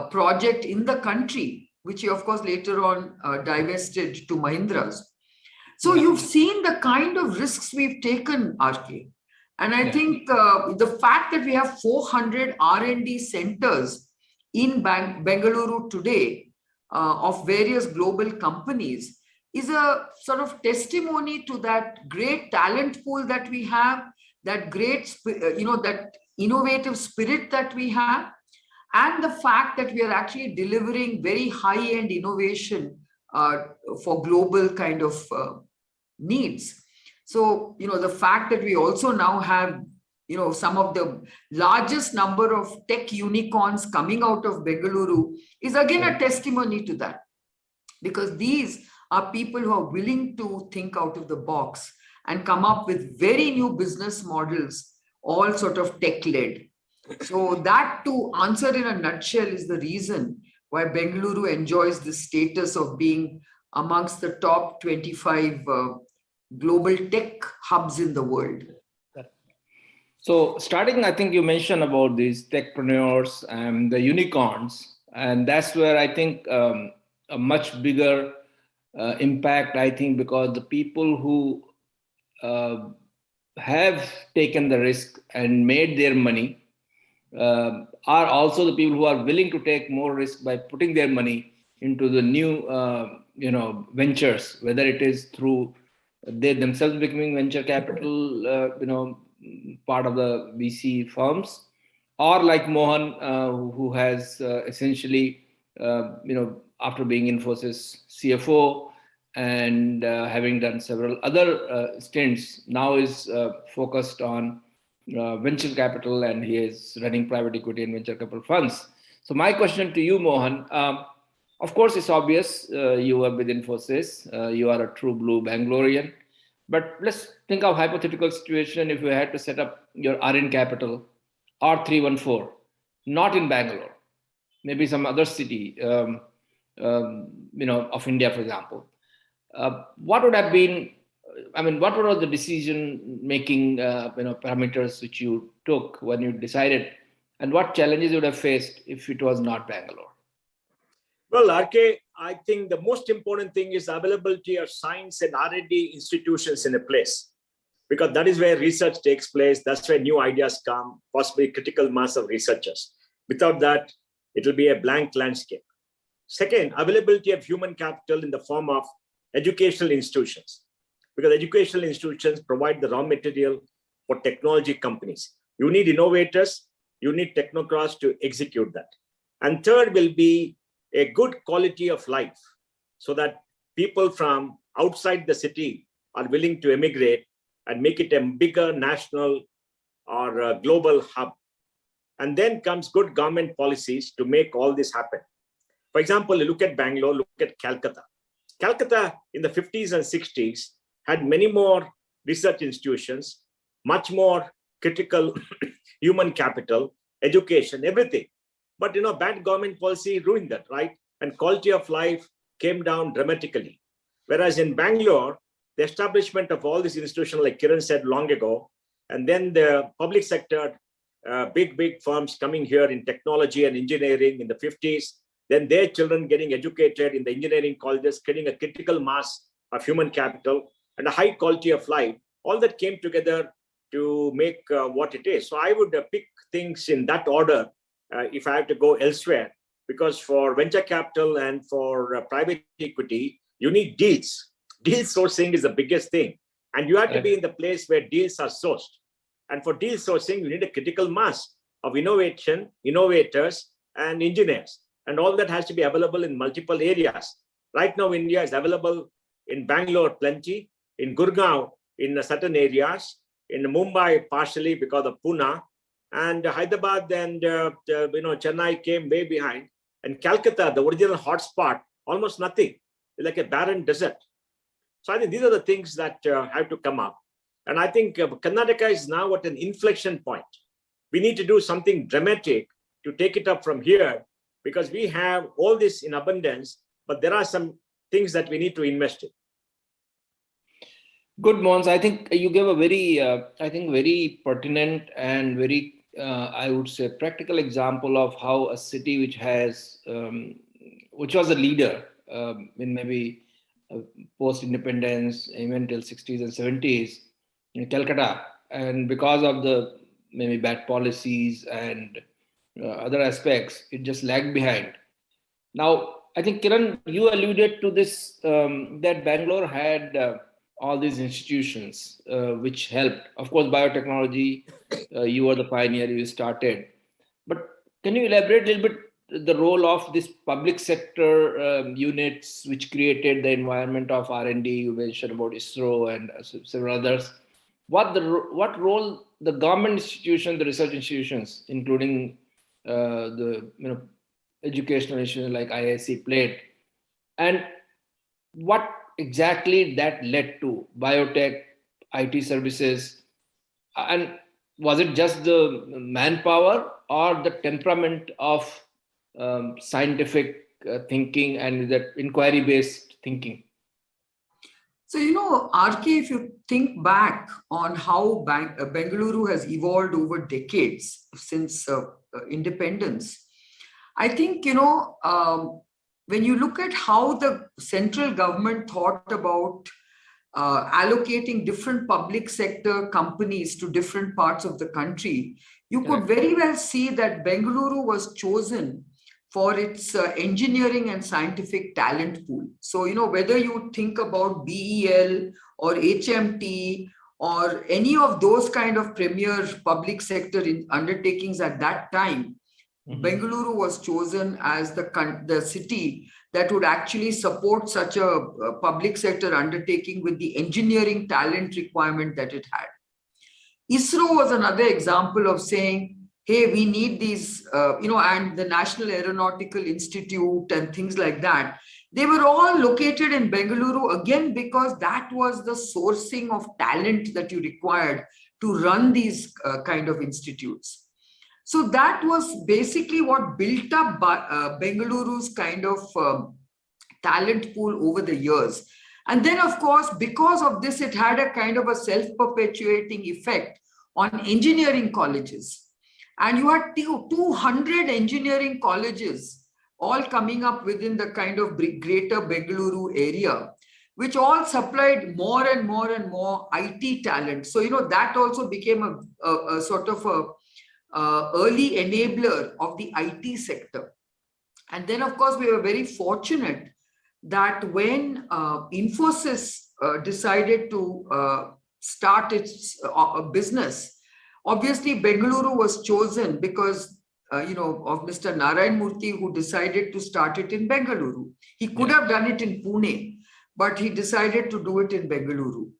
project in the country, which he, of course, later on divested to Mahindra's. So you've seen the kind of risks we've taken, RK. And I think the fact that we have 400 R&D centers in Bengaluru today of various global companies is a sort of testimony to that great talent pool that we have, that great, that innovative spirit that we have, and the fact that we are actually delivering very high-end innovation for global kind of needs. So, the fact that we also now have, some of the largest number of tech unicorns coming out of Bengaluru is again a testimony to that. Because these are people who are willing to think out of the box and come up with very new business models, all sort of tech-led. So that, to answer in a nutshell, is the reason why Bengaluru enjoys the status of being amongst the top 25 global tech hubs in the world. So starting, I think you mentioned about these techpreneurs and the unicorns, and that's where I think a much bigger impact, I think, because the people who have taken the risk and made their money are also the people who are willing to take more risk by putting their money into the new, ventures, whether it is through they themselves becoming venture capital, part of the VC firms, or like Mohan, who has essentially, after being Infosys CFO and having done several other stints, now is focused on venture capital, and he is running private equity and venture capital funds. So my question to you, Mohan, of course, it's obvious you were with Infosys, you are a true blue Bangalorean, but let's think of hypothetical situation if you had to set up your RN capital or 314, not in Bangalore, maybe some other city, of India, for example. What would have been, what were the decision-making, parameters which you took when you decided, and what challenges you would have faced if it was not Bangalore? Well, RK, I think the most important thing is availability of science and R&D institutions in a place, because that is where research takes place. That's where new ideas come, possibly critical mass of researchers. Without that, it will be a blank landscape. Second, availability of human capital in the form of educational institutions, because educational institutions provide the raw material for technology companies. You need innovators, you need technocrats to execute that. And third will be a good quality of life, so that people from outside the city are willing to emigrate and make it a bigger national or global hub. And then comes good government policies to make all this happen. For example, look at Bangalore, look at Calcutta. Calcutta in the 50s and 60s had many more research institutions, much more critical human capital, education, everything. But bad government policy ruined that, right? And quality of life came down dramatically. Whereas in Bangalore, the establishment of all these institutions, like Kiran said long ago, and then the public sector, big firms coming here in technology and engineering in the 50s, then their children getting educated in the engineering colleges, creating a critical mass of human capital and a high quality of life, all that came together to make what it is. So I would pick things in that order if I have to go elsewhere, because for venture capital and for private equity, you need deals. Deal sourcing is the biggest thing. And you have to be in the place where deals are sourced. And for deal sourcing, you need a critical mass of innovation, innovators, and engineers. And all that has to be available in multiple areas. Right now, India is available in Bangalore, plenty, in Gurgaon, in certain areas, in Mumbai, partially because of Pune, and Hyderabad and Chennai came way behind. And Calcutta, the original hotspot, almost nothing, like a barren desert. So I think these are the things that have to come up. And I think Karnataka is now at an inflection point. We need to do something dramatic to take it up from here, because we have all this in abundance, but there are some things that we need to invest in. Good, Mons. I think you gave a very, very pertinent and very, I would say, practical example of how a city which has, which was a leader in maybe post-independence, even till 60s and 70s, in Calcutta, and because of the maybe bad policies and other aspects, it just lagged behind. Now, I think, Kiran, you alluded to this, that Bangalore had all these institutions which helped. Of course, biotechnology, you were the pioneer, you started. But can you elaborate a little bit the role of this public sector units which created the environment of R&D? You mentioned about ISRO and several others. What role the government institutions, the research institutions, including the educational institutions like IISc played, and what exactly that led to biotech, IT services, and was it just the manpower or the temperament of scientific thinking and that inquiry-based thinking? So, RK, if you think back on how Bengaluru has evolved over decades since independence, I think, when you look at how the central government thought about allocating different public sector companies to different parts of the country, you could very well see that Bengaluru was chosen for its engineering and scientific talent pool. So, whether you think about BEL or HMT or any of those kind of premier public sector undertakings at that time, Bengaluru was chosen as the city that would actually support such a public sector undertaking with the engineering talent requirement that it had. ISRO was another example of saying, hey, we need these, and the National Aeronautical Institute and things like that. They were all located in Bengaluru, again, because that was the sourcing of talent that you required to run these kind of institutes. So that was basically what built up Bengaluru's kind of talent pool over the years. And then, of course, because of this, it had a kind of a self-perpetuating effect on engineering colleges. And you had 200 engineering colleges all coming up within the kind of greater Bengaluru area, which all supplied more and more and more IT talent. So, that also became a sort of a early enabler of the IT sector. And then, of course, we were very fortunate that when Infosys decided to start its business, obviously Bengaluru was chosen because, of Mr. Narayan Murthy, who decided to start it in Bengaluru. He could have done it in Pune, but he decided to do it in Bengaluru.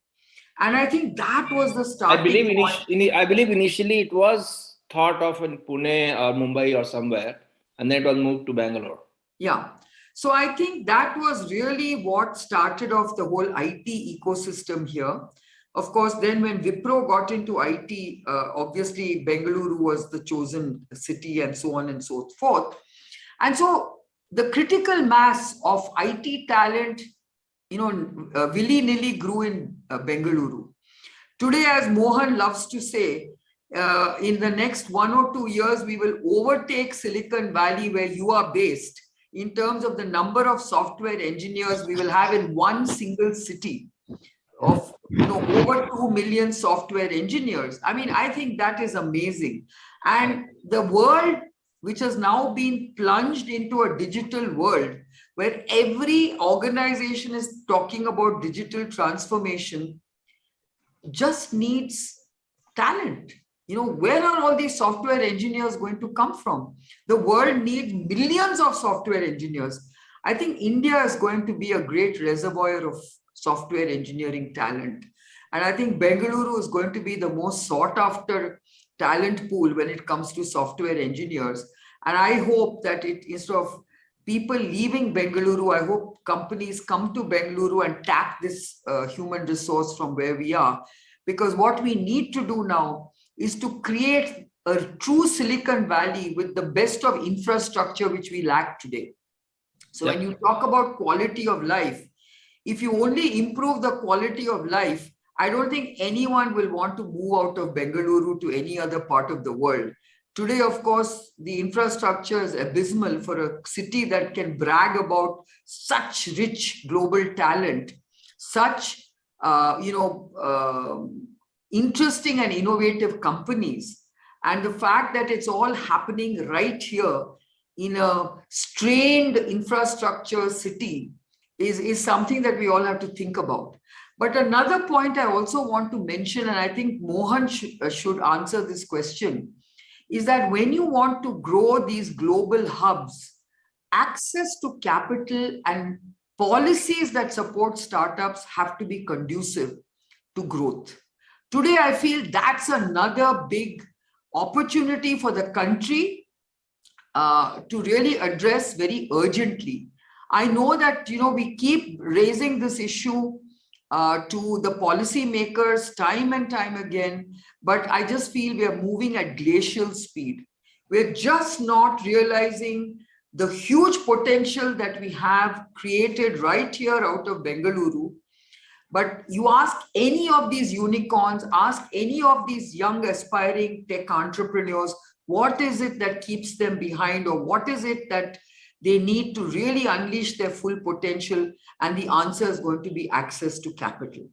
And I think that was the starting point. I believe initially it was thought of in Pune or Mumbai or somewhere, and then it was moved to Bangalore. Yeah. So I think that was really what started off the whole IT ecosystem here. Of course, then when Wipro got into IT, obviously Bengaluru was the chosen city and so on and so forth. And so the critical mass of IT talent, willy-nilly grew in Bengaluru. Today, as Mohan loves to say, in the next 1 or 2 years, we will overtake Silicon Valley where you are based. In terms of the number of software engineers we will have in one single city of over 2 million software engineers. I mean, I think that is amazing. And the world, which has now been plunged into a digital world, where every organization is talking about digital transformation, just needs talent. Where are all these software engineers going to come from? The world needs millions of software engineers. I think India is going to be a great reservoir of software engineering talent. And I think Bengaluru is going to be the most sought after talent pool when it comes to software engineers. And I hope that instead of people leaving Bengaluru, I hope companies come to Bengaluru and tap this human resource from where we are. Because what we need to do now is to create a true Silicon Valley with the best of infrastructure, which we lack today. So when you talk about quality of life, if you only improve the quality of life, I don't think anyone will want to move out of Bengaluru to any other part of the world. Today, of course, the infrastructure is abysmal for a city that can brag about such rich global talent, such interesting and innovative companies. And the fact that it's all happening right here in a strained infrastructure city is something that we all have to think about. But another point I also want to mention, and I think Mohan should answer this question, is that when you want to grow these global hubs, access to capital and policies that support startups have to be conducive to growth. Today, I feel that's another big opportunity for the country to really address very urgently. I know that we keep raising this issue to the policymakers time and time again, but I just feel we are moving at glacial speed. We're just not realizing the huge potential that we have created right here out of Bengaluru. But you ask any of these unicorns, ask any of these young aspiring tech entrepreneurs, what is it that keeps them behind, or what is it that they need to really unleash their full potential? And the answer is going to be access to capital.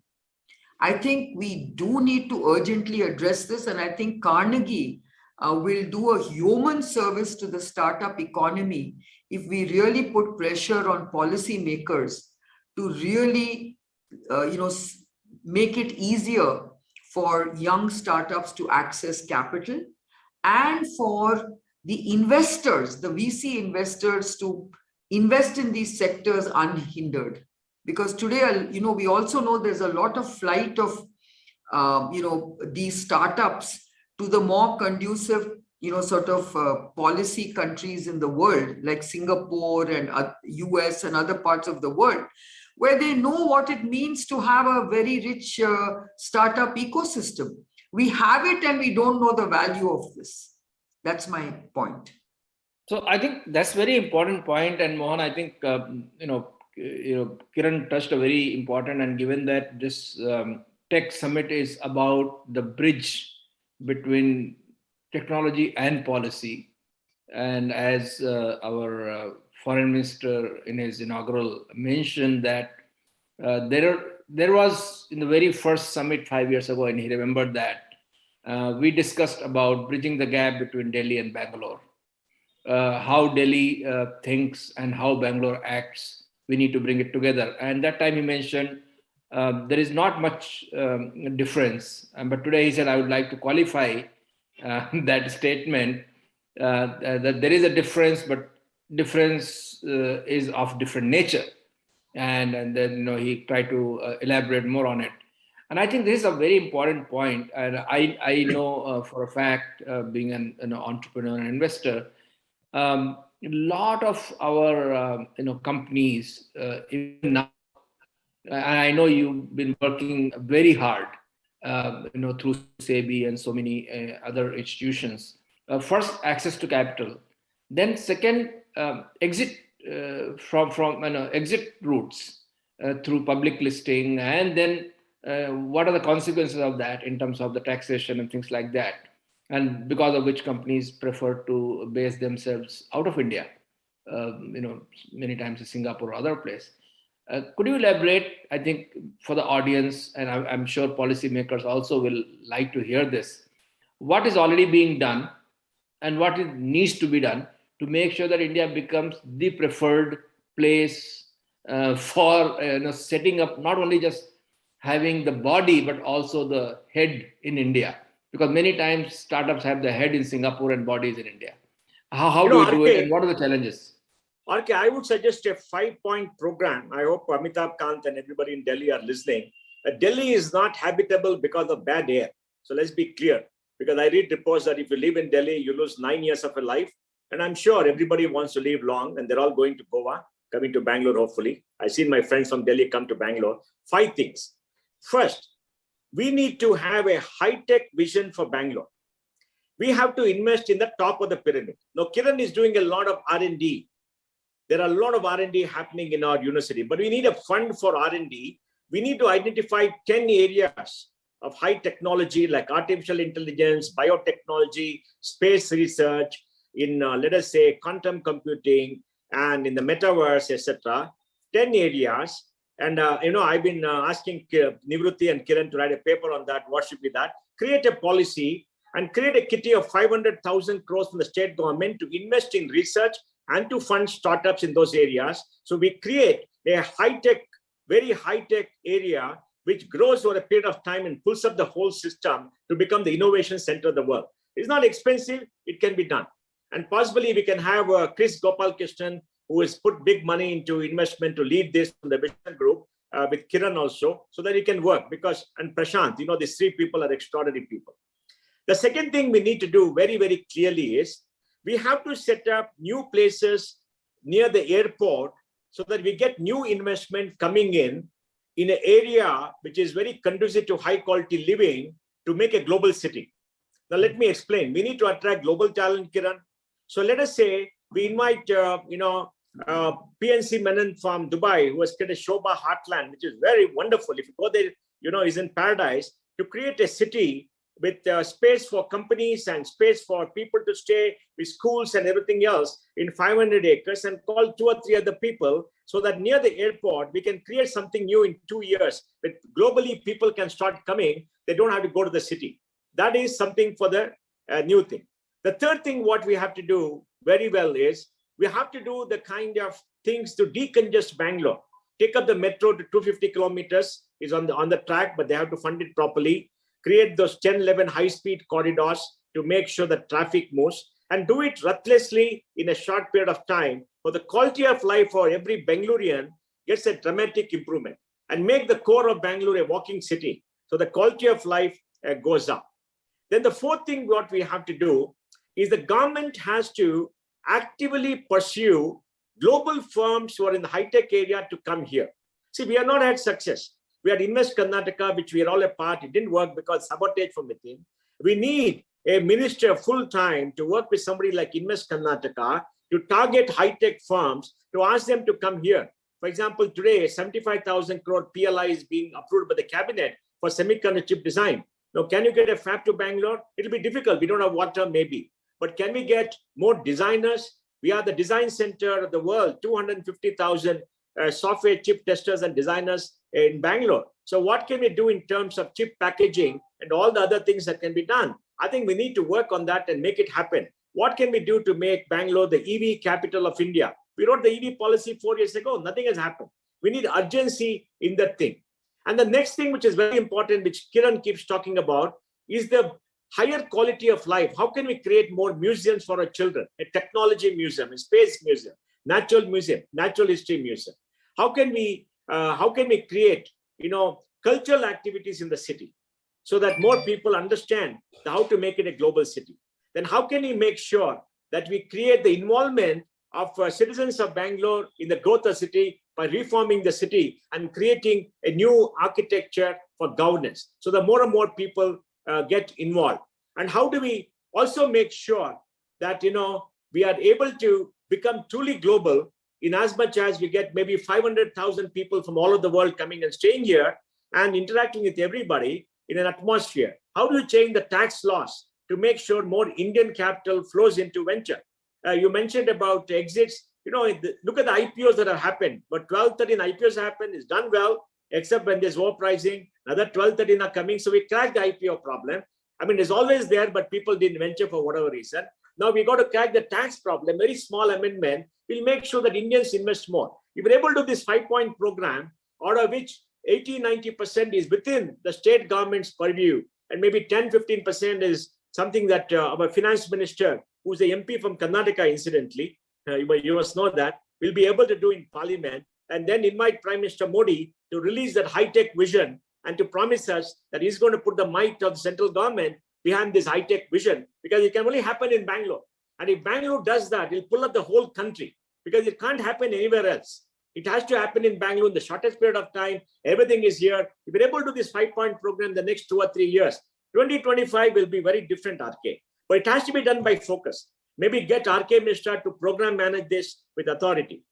I think we do need to urgently address this. And I think Carnegie will do a human service to the startup economy if we really put pressure on policymakers to really make it easier for young startups to access capital, and for the investors, the VC investors, to invest in these sectors unhindered. Because today, we also know there's a lot of flight of, these startups to the more conducive, policy countries in the world, like Singapore and US and other parts of the world, where they know what it means to have a very rich startup ecosystem. We have it and we don't know the value of this. That's my point. So I think that's very important point. And Mohan, I think, Kiran touched a very important, and given that this tech summit is about the bridge between technology and policy. And as our foreign minister in his inaugural mentioned that there was in the very first summit 5 years ago, and he remembered that, we discussed about bridging the gap between Delhi and Bangalore. How Delhi thinks and how Bangalore acts, we need to bring it together. And that time he mentioned there is not much difference. But today he said, I would like to qualify that statement, that there is a difference, but difference is of different nature. And then he tried to elaborate more on it. And I think this is a very important point. And I know for a fact, being an entrepreneur and investor, a lot of our companies, even now, and I know you've been working very hard through SEBI and so many other institutions. First, access to capital. Then second, exit from exit routes through public listing, and then what are the consequences of that in terms of the taxation and things like that, and because of which companies prefer to base themselves out of India, many times in Singapore or other place. Could you elaborate, I think, for the audience, and I'm sure policymakers also will like to hear this, what is already being done and what needs to be done to make sure that India becomes the preferred place for setting up, not only just having the body, but also the head in India? Because many times startups have the head in Singapore and bodies in India. How do we do it, and what are the challenges? Okay, I would suggest a 5-point program. I hope Amitabh Kant and everybody in Delhi are listening. Delhi is not habitable because of bad air. So let's be clear. Because I read reports that if you live in Delhi, you lose 9 years of your life. And I'm sure everybody wants to live long, and they're all going to Goa, coming to Bangalore, hopefully. I've seen my friends from Delhi come to Bangalore. 5 things. First, we need to have a high-tech vision for Bangalore. We have to invest in the top of the pyramid. Now, Kiran is doing a lot of R&D. There are a lot of R&D happening in our university, but we need a fund for R&D. We need to identify 10 areas of high technology like artificial intelligence, biotechnology, space research, in let us say quantum computing, and in the metaverse, etc. 10 areas. And I've been asking Nivruti and Kiran to write a paper on that. What should be that? Create a policy and create a kitty of 500,000 crores from the state government to invest in research and to fund startups in those areas. So we create a high-tech, very high-tech area which grows over a period of time and pulls up the whole system to become the innovation center of the world. It's not expensive, it can be done. And possibly we can have Chris Gopalkrishnan, who has put big money into investment to lead this from the Vision Group, with Kiran also, so that it can work. And Prashant, these 3 people are extraordinary people. The second thing we need to do very, very clearly is we have to set up new places near the airport so that we get new investment coming in an area which is very conducive to high quality living to make a global city. Now, let me explain. We need to attract global talent, Kiran. So let us say we invite, PNC Menon from Dubai, who has created Shobha Heartland, which is very wonderful. If you go there, is in paradise, to create a city with space for companies and space for people to stay, with schools and everything else in 500 acres, and call 2 or 3 other people so that near the airport, we can create something new in 2 years. But globally, people can start coming. They don't have to go to the city. That is something for the new thing. The third thing what we have to do very well is we have to do the kind of things to decongest Bangalore. Take up the metro to 250 kilometers is on the track, but they have to fund it properly. Create those 10, 11 high-speed corridors to make sure that traffic moves, and do it ruthlessly in a short period of time, for the quality of life for every Bangalorean gets a dramatic improvement, and make the core of Bangalore a walking city. So the quality of life goes up. Then the fourth thing what we have to do is the government has to actively pursue global firms who are in the high-tech area to come here. See, we have not had success. We had Invest Karnataka, which we are all a part. It didn't work because sabotage from within. We need a minister full-time to work with somebody like Invest Karnataka to target high-tech firms, to ask them to come here. For example, today, 75,000 crore PLI is being approved by the cabinet for semiconductor chip design. Now, can you get a fab to Bangalore? It'll be difficult. We don't have water, maybe. But can we get more designers? We are the design center of the world, 250,000 software chip testers and designers in Bangalore. So what can we do in terms of chip packaging and all the other things that can be done? I think we need to work on that and make it happen. What can we do to make Bangalore the EV capital of India? We wrote the EV policy 4 years ago. Nothing has happened. We need urgency in that thing. And the next thing, which is very important, which Kiran keeps talking about, is the higher quality of life. How can we create more museums for our children? A technology museum, a space museum, natural history museum. How can we create, cultural activities in the city so that more people understand how to make it a global city? Then how can we make sure that we create the involvement of citizens of Bangalore in the growth of the city by reforming the city and creating a new architecture for governance. So that more and more people get involved. And how do we also make sure that, we are able to become truly global in as much as we get maybe 500,000 people from all over the world coming and staying here and interacting with everybody in an atmosphere? How do you change the tax laws to make sure more Indian capital flows into venture? You mentioned about exits. Look at the IPOs that have happened. But 12, 13 IPOs happen, is done well, except when there's overpricing. Another 12, 13 are coming. So we cracked the IPO problem. I mean, it's always there, but people didn't venture for whatever reason. Now we got to crack the tax problem. Very small amendment will make sure that Indians invest more. If we're able to do this 5-point program, out of which 80-90% is within the state government's purview, and maybe 10-15% is something that our finance minister, who's the MP from Karnataka, incidentally, you must know that, will be able to do in parliament, and then invite Prime Minister Modi to release that high-tech vision and to promise us that he's going to put the might of the central government behind this high-tech vision, because it can only happen in Bangalore. And if Bangalore does that, it'll pull up the whole country, because it can't happen anywhere else. It has to happen in Bangalore in the shortest period of time. Everything is here. If we're able to do this 5-point program the next 2 or 3 years, 2025 will be very different, RK. But it has to be done by focus. Maybe get RK Minister to program manage this with authority.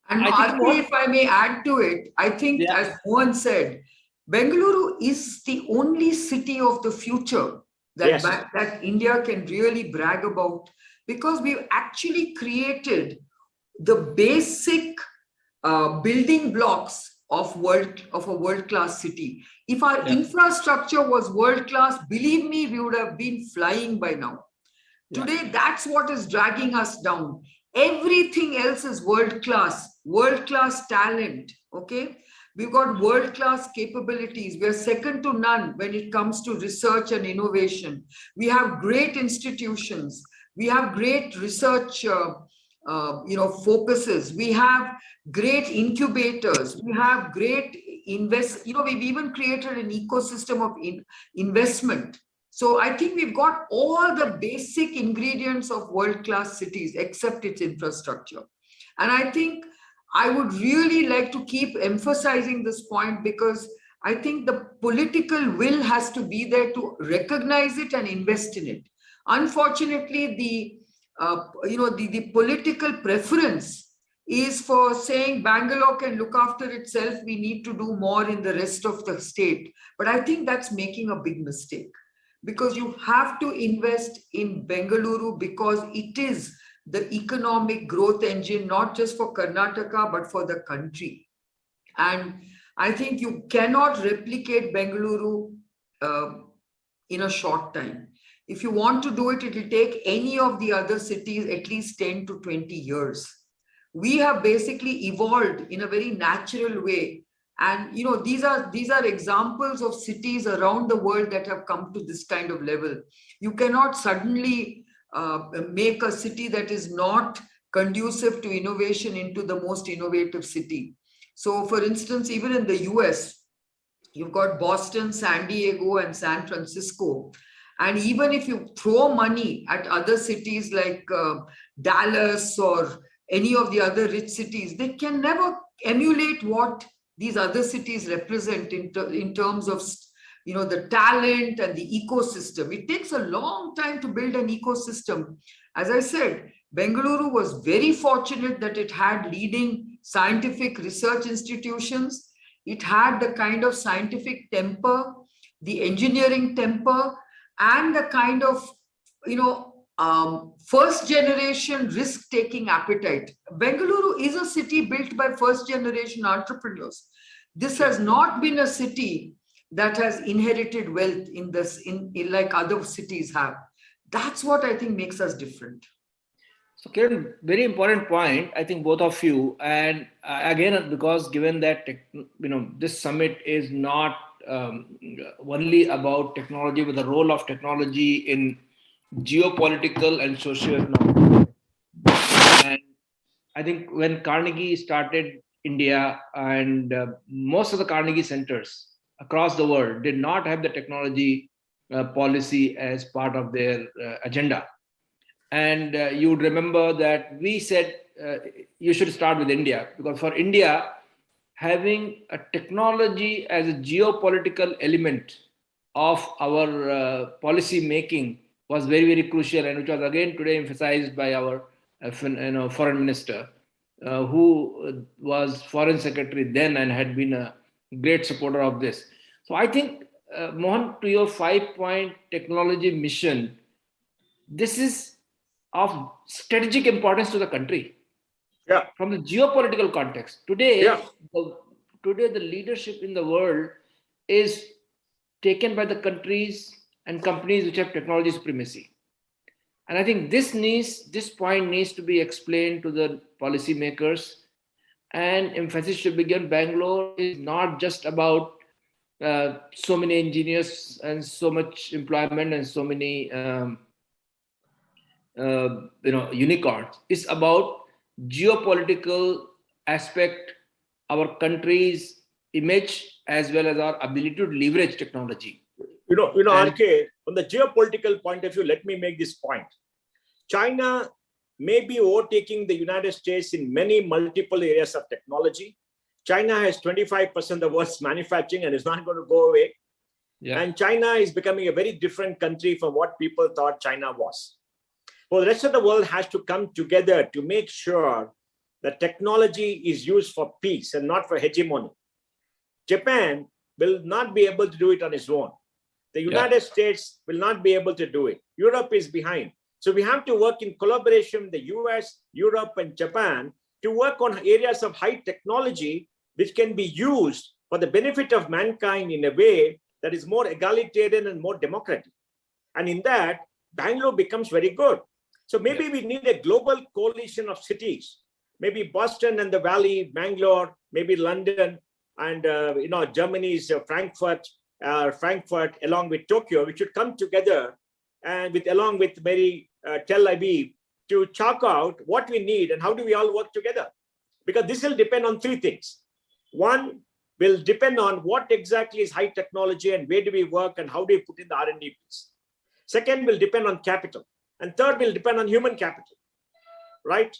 And RK, if I may add to it, I think, as Mohan said, Bengaluru is the only city of the future that, that India can really brag about, because we've actually created the basic building blocks of a world-class city. If our infrastructure was world-class, believe me, we would have been flying by now. Today, that's what is dragging us down. Everything else is world-class talent, okay? We've got world-class capabilities. We're second to none when it comes to research and innovation. We have great institutions. We have great research focuses. We have great incubators. We have great we've even created an ecosystem of investment. So I think we've got all the basic ingredients of world-class cities, except its infrastructure. And I think I would really like to keep emphasizing this point, because I think the political will has to be there to recognize it and invest in it. Unfortunately, the political preference is for saying Bangalore can look after itself. We need to do more in the rest of the state. But I think that's making a big mistake, because you have to invest in Bengaluru, because it is the economic growth engine, not just for Karnataka, but for the country. And I think you cannot replicate Bengaluru in a short time. If you want to do it, it will take any of the other cities at least 10 to 20 years. We have basically evolved in a very natural way. And these are examples of cities around the world that have come to this kind of level. You cannot suddenly make a city that is not conducive to innovation into the most innovative city. So for instance, even in the US, you've got Boston, San Diego, and San Francisco. And even if you throw money at other cities like Dallas or any of the other rich cities, they can never emulate what these other cities represent in terms of the talent and the ecosystem. It takes a long time to build an ecosystem. As I said, Bengaluru was very fortunate that it had leading scientific research institutions. It had the kind of scientific temper, the engineering temper, and the kind of, first generation risk-taking appetite. Bengaluru is a city built by first generation entrepreneurs. This has not been a city that has inherited wealth in like other cities have. That's what I think makes us different. So Kiran, very important point, I think both of you. And again, because given that, this summit is not only about technology, but the role of technology in geopolitical and socio-economic. And I think when Carnegie started India, and most of the Carnegie centers across the world did not have the technology policy as part of their agenda. And you would remember that we said you should start with India, because for India, having a technology as a geopolitical element of our policy making was very, very crucial, and which was again today emphasized by our foreign minister, who was foreign secretary then and had been a great supporter of this. So I think, Mohan, to your 5-point technology mission, this is of strategic importance to the country. Yeah. From the geopolitical context, today, yeah. the leadership in the world is taken by the countries and companies which have technology supremacy. And I think this point needs to be explained to the policymakers, and emphasis should be given. Bangalore is not just about so many engineers and so much employment and so many unicorns. It's about geopolitical aspect, our country's image, as well as our ability to leverage technology. RK, from the geopolitical point of view, let me make this point. China may be overtaking the United States in many multiple areas of technology. China has 25% of the world's manufacturing and is not going to go away. Yeah. And China is becoming a very different country from what people thought China was. Well, the rest of the world has to come together to make sure that technology is used for peace and not for hegemony. Japan will not be able to do it on its own. The United States will not be able to do it. Europe is behind. So we have to work in collaboration with the US, Europe, and Japan to work on areas of high technology which can be used for the benefit of mankind in a way that is more egalitarian and more democratic. And in that, Bangalore becomes very good. So maybe we need a global coalition of cities, maybe Boston and the Valley, Bangalore, maybe London, and Germany's Frankfurt, along with Tokyo, which should come together and along with Tel Aviv to chalk out what we need and how do we all work together. Because this will depend on three things. One will depend on what exactly is high technology and where do we work and how do we put in the R&D piece. Second will depend on capital. And third will depend on human capital, right?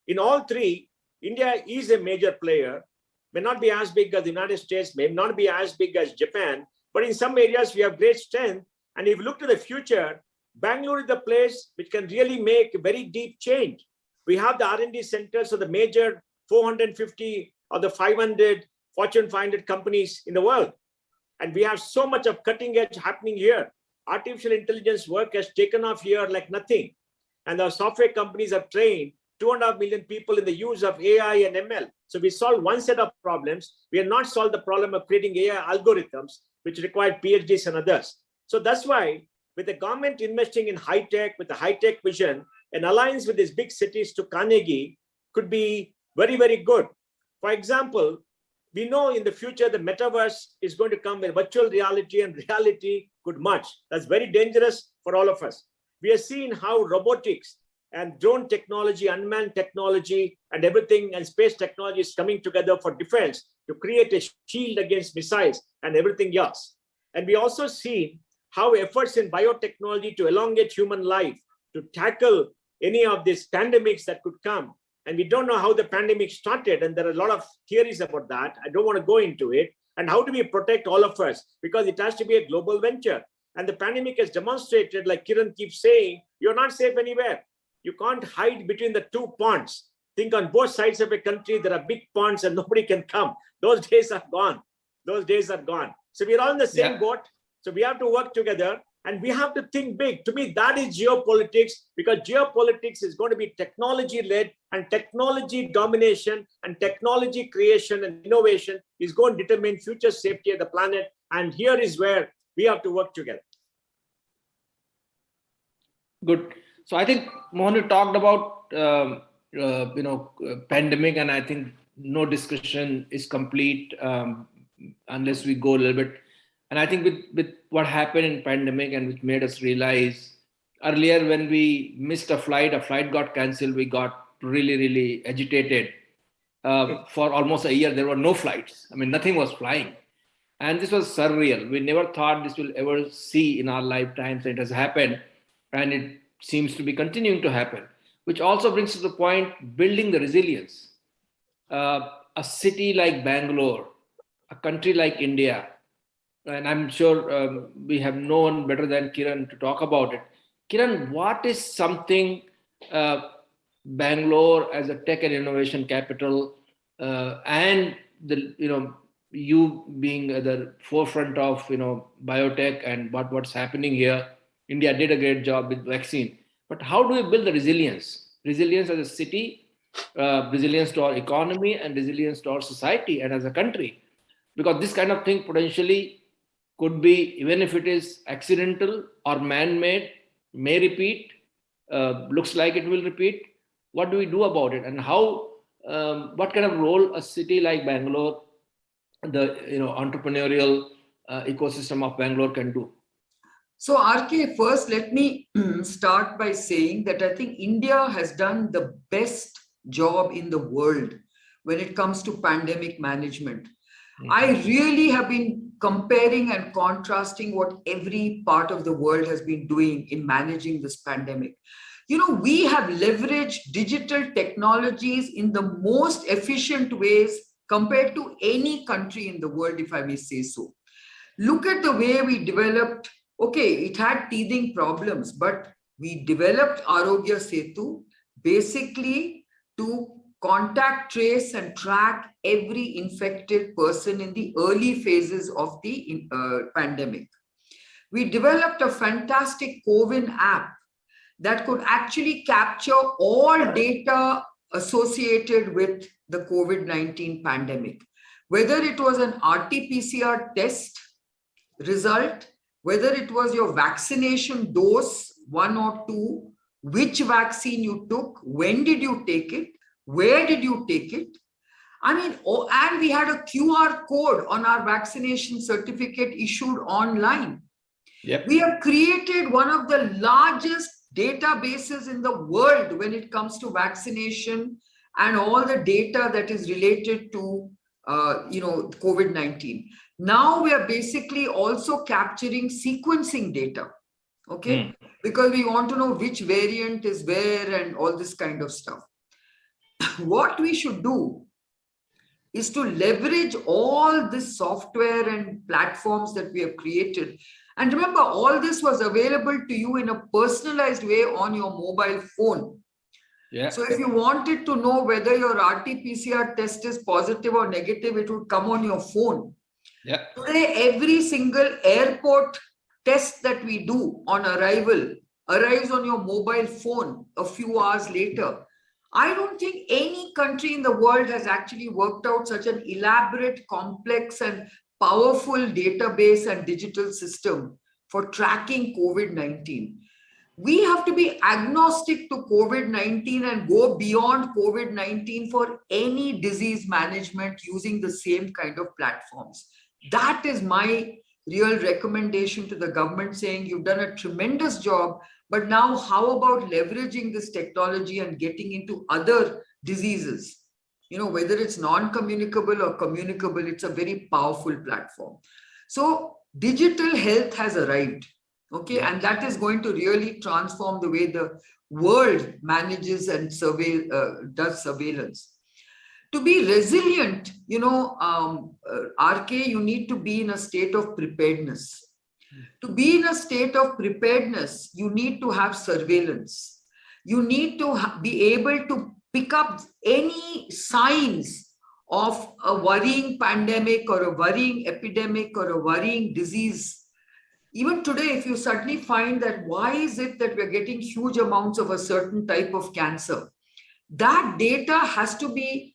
In all three, India is a major player, may not be as big as the United States, may not be as big as Japan, but in some areas we have great strength. And if you look to the future, Bangalore is the place which can really make a very deep change. We have the R&D centers of the major 450 or the 500 Fortune 500 companies in the world. And we have so much of cutting edge happening here. Artificial intelligence work has taken off here like nothing. And our software companies have trained 2.5 million people in the use of AI and ML. So we solve one set of problems. We have not solved the problem of creating AI algorithms, which require PhDs and others. So that's why with the government investing in high tech, with the high tech vision, an alliance with these big cities to Carnegie could be very, very good. For example, we know in the future the metaverse is going to come where virtual reality and reality could merge. That's very dangerous for all of us. We are seeing how robotics and drone technology, unmanned technology, and everything and space technology is coming together for defense to create a shield against missiles and everything else. And we also see how efforts in biotechnology to elongate human life, to tackle any of these pandemics that could come. And we don't know how the pandemic started, and there are a lot of theories about that. I don't want to go into it. And how do we protect all of us? Because it has to be a global venture. And the pandemic has demonstrated, like Kiran keeps saying, you're not safe anywhere. You can't hide between the two ponds. Think on both sides of a country, there are big ponds and nobody can come. Those days are gone. Those days are gone. So we're all in the same boat. So we have to work together and we have to think big. To me, that is geopolitics, because geopolitics is going to be technology-led, and technology domination and technology creation and innovation is going to determine future safety of the planet. And here is where we have to work together. Good. So I think Mohan, you talked about pandemic, and I think no discussion is complete unless we go a little bit. And I think with what happened in pandemic and which made us realize earlier when we missed a flight got cancelled, we got really, really agitated. For almost a year, there were no flights. I mean, nothing was flying. And this was surreal. We never thought this will ever see in our lifetimes. It has happened. And it seems to be continuing to happen, which also brings to the point building the resilience. A city like Bangalore, a country like India, and I'm sure we have no one better than Kiran to talk about it. Kiran, what is something Bangalore as a tech and innovation capital, and you being at the forefront of biotech and what's happening here? India did a great job with vaccine, but how do we build the resilience? Resilience as a city, resilience to our economy, and resilience to our society and as a country, because this kind of thing potentially could be, even if it is accidental or man-made, may repeat, looks like it will repeat. What do we do about it, and how? What kind of role a city like Bangalore, the entrepreneurial ecosystem of Bangalore can do? So RK, first let me start by saying that I think India has done the best job in the world when it comes to pandemic management. Mm-hmm. I really have been comparing and contrasting what every part of the world has been doing in managing this pandemic. We have leveraged digital technologies in the most efficient ways compared to any country in the world, if I may say so. Look at the way we developed. Okay, it had teething problems, but we developed Arogya Setu basically to contact, trace, and track every infected person in the early phases of the pandemic. We developed a fantastic COVID app that could actually capture all data associated with the COVID-19 pandemic, whether it was an RT-PCR test result, whether it was your vaccination dose, 1 or 2, which vaccine you took, when did you take it, where did you take it? And we had a QR code on our vaccination certificate issued online. Yep. We have created one of the largest databases in the world when it comes to vaccination and all the data that is related to COVID-19. Now we are basically also capturing sequencing data, okay? Because we want to know which variant is where and all this kind of stuff. What we should do is to leverage all this software and platforms that we have created. And remember, all this was available to you in a personalized way on your mobile phone. Yeah. So if you wanted to know whether your RT-PCR test is positive or negative, it would come on your phone. Yeah. Today, every single airport test that we do on arrival arrives on your mobile phone a few hours later. I don't think any country in the world has actually worked out such an elaborate, complex, and powerful database and digital system for tracking COVID-19. We have to be agnostic to COVID-19 and go beyond COVID-19 for any disease management using the same kind of platforms. That is my real recommendation to the government, saying you've done a tremendous job, but now how about leveraging this technology and getting into other diseases? Whether it's non-communicable or communicable, it's a very powerful platform. So digital health has arrived. Okay, and that is going to really transform the way the world manages and does surveillance. To be resilient, RK, you need to be in a state of preparedness. To be in a state of preparedness, you need to have surveillance. You need to be able to pick up any signs of a worrying pandemic or a worrying epidemic or a worrying disease. Even today, if you suddenly find that why is it that we're getting huge amounts of a certain type of cancer, that data has to be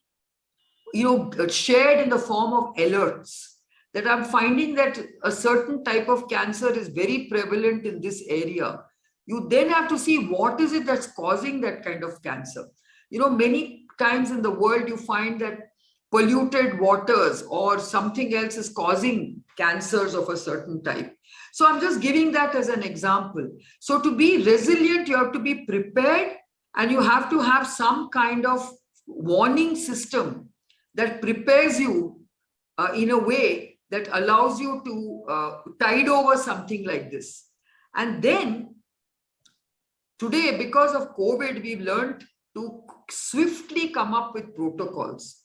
shared in the form of alerts. That I'm finding that a certain type of cancer is very prevalent in this area. You then have to see what is it that's causing that kind of cancer. Many times in the world, you find that polluted waters or something else is causing cancers of a certain type. So I'm just giving that as an example. So to be resilient, you have to be prepared, and you have to have some kind of warning system that prepares you in a way that allows you to tide over something like this. And then Today, because of COVID, we've learned to swiftly come up with protocols.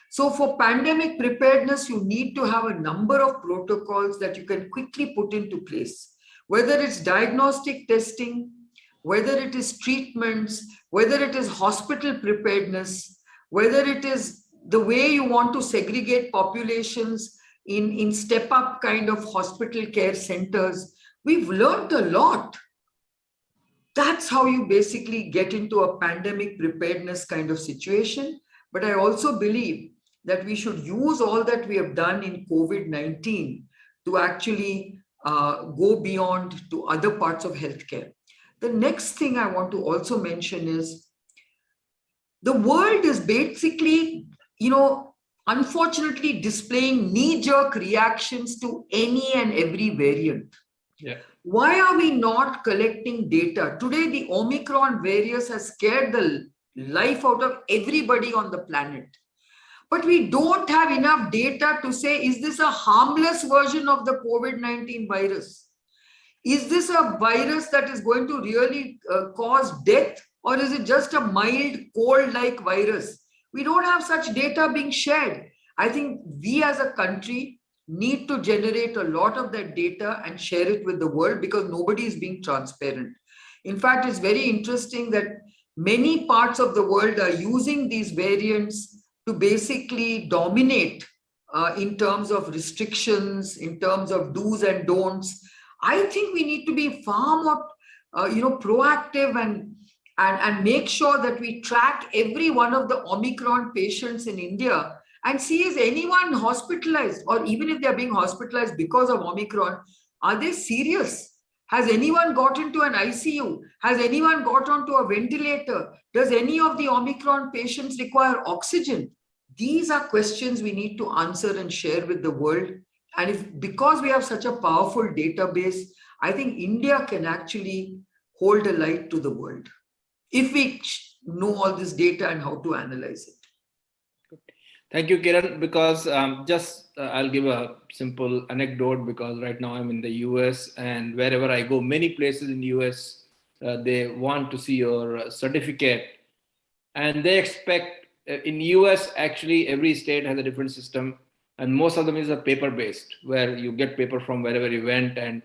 So for pandemic preparedness, you need to have a number of protocols that you can quickly put into place, whether it's diagnostic testing, whether it is treatments, whether it is hospital preparedness, whether it is the way you want to segregate populations in step-up kind of hospital care centers. We've learned a lot. That's how you basically get into a pandemic preparedness kind of situation. But I also believe that we should use all that we have done in COVID-19 to actually go beyond to other parts of healthcare. The next thing I want to also mention is the world is basically, unfortunately displaying knee-jerk reactions to any and every variant. Yeah. Why are we not collecting data? Today, the Omicron variant has scared the life out of everybody on the planet. But we don't have enough data to say, is this a harmless version of the COVID-19 virus? Is this a virus that is going to really cause death? Or is it just a mild cold-like virus? We don't have such data being shared. I think we as a country need to generate a lot of that data and share it with the world because nobody is being transparent. In fact, it's very interesting that many parts of the world are using these variants to basically dominate in terms of restrictions, in terms of do's and don'ts. I think we need to be far more proactive and make sure that we track every one of the Omicron patients in India and see, is anyone hospitalized, or even if they're being hospitalized because of Omicron, are they serious? Has anyone got into an ICU? Has anyone got onto a ventilator? Does any of the Omicron patients require oxygen? These are questions we need to answer and share with the world. And because we have such a powerful database, I think India can actually hold a light to the world if we know all this data and how to analyze it. Thank you, Kiran, because I'll give a simple anecdote because right now I'm in the US, and wherever I go, many places in the US, they want to see your certificate, and they expect, in US, actually every state has a different system, and most of them is a paper-based, where you get paper from wherever you went, and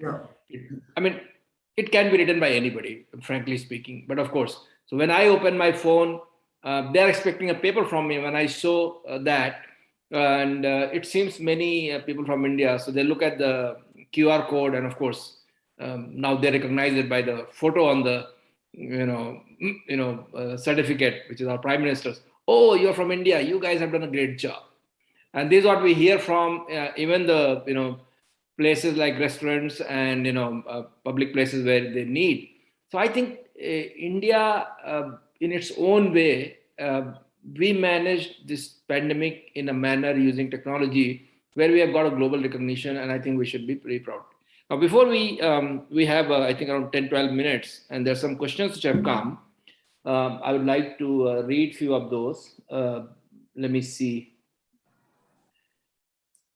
it can be written by anybody, frankly speaking, but of course, so when I open my phone, they're expecting a paper from me when I show that. And it seems many people from India, so they look at the QR code, and of course, now they recognize it by the photo on the certificate, which is our Prime Minister's. Oh, you're from India. You guys have done a great job. And this is what we hear from even the places like restaurants and public places where they need. So I think India, in its own way, we managed this pandemic in a manner using technology where we have got a global recognition, and I think we should be pretty proud. Now, before we have, I think, around 10-12 minutes, and there's some questions which have come. I would like to read a few of those. Let me see.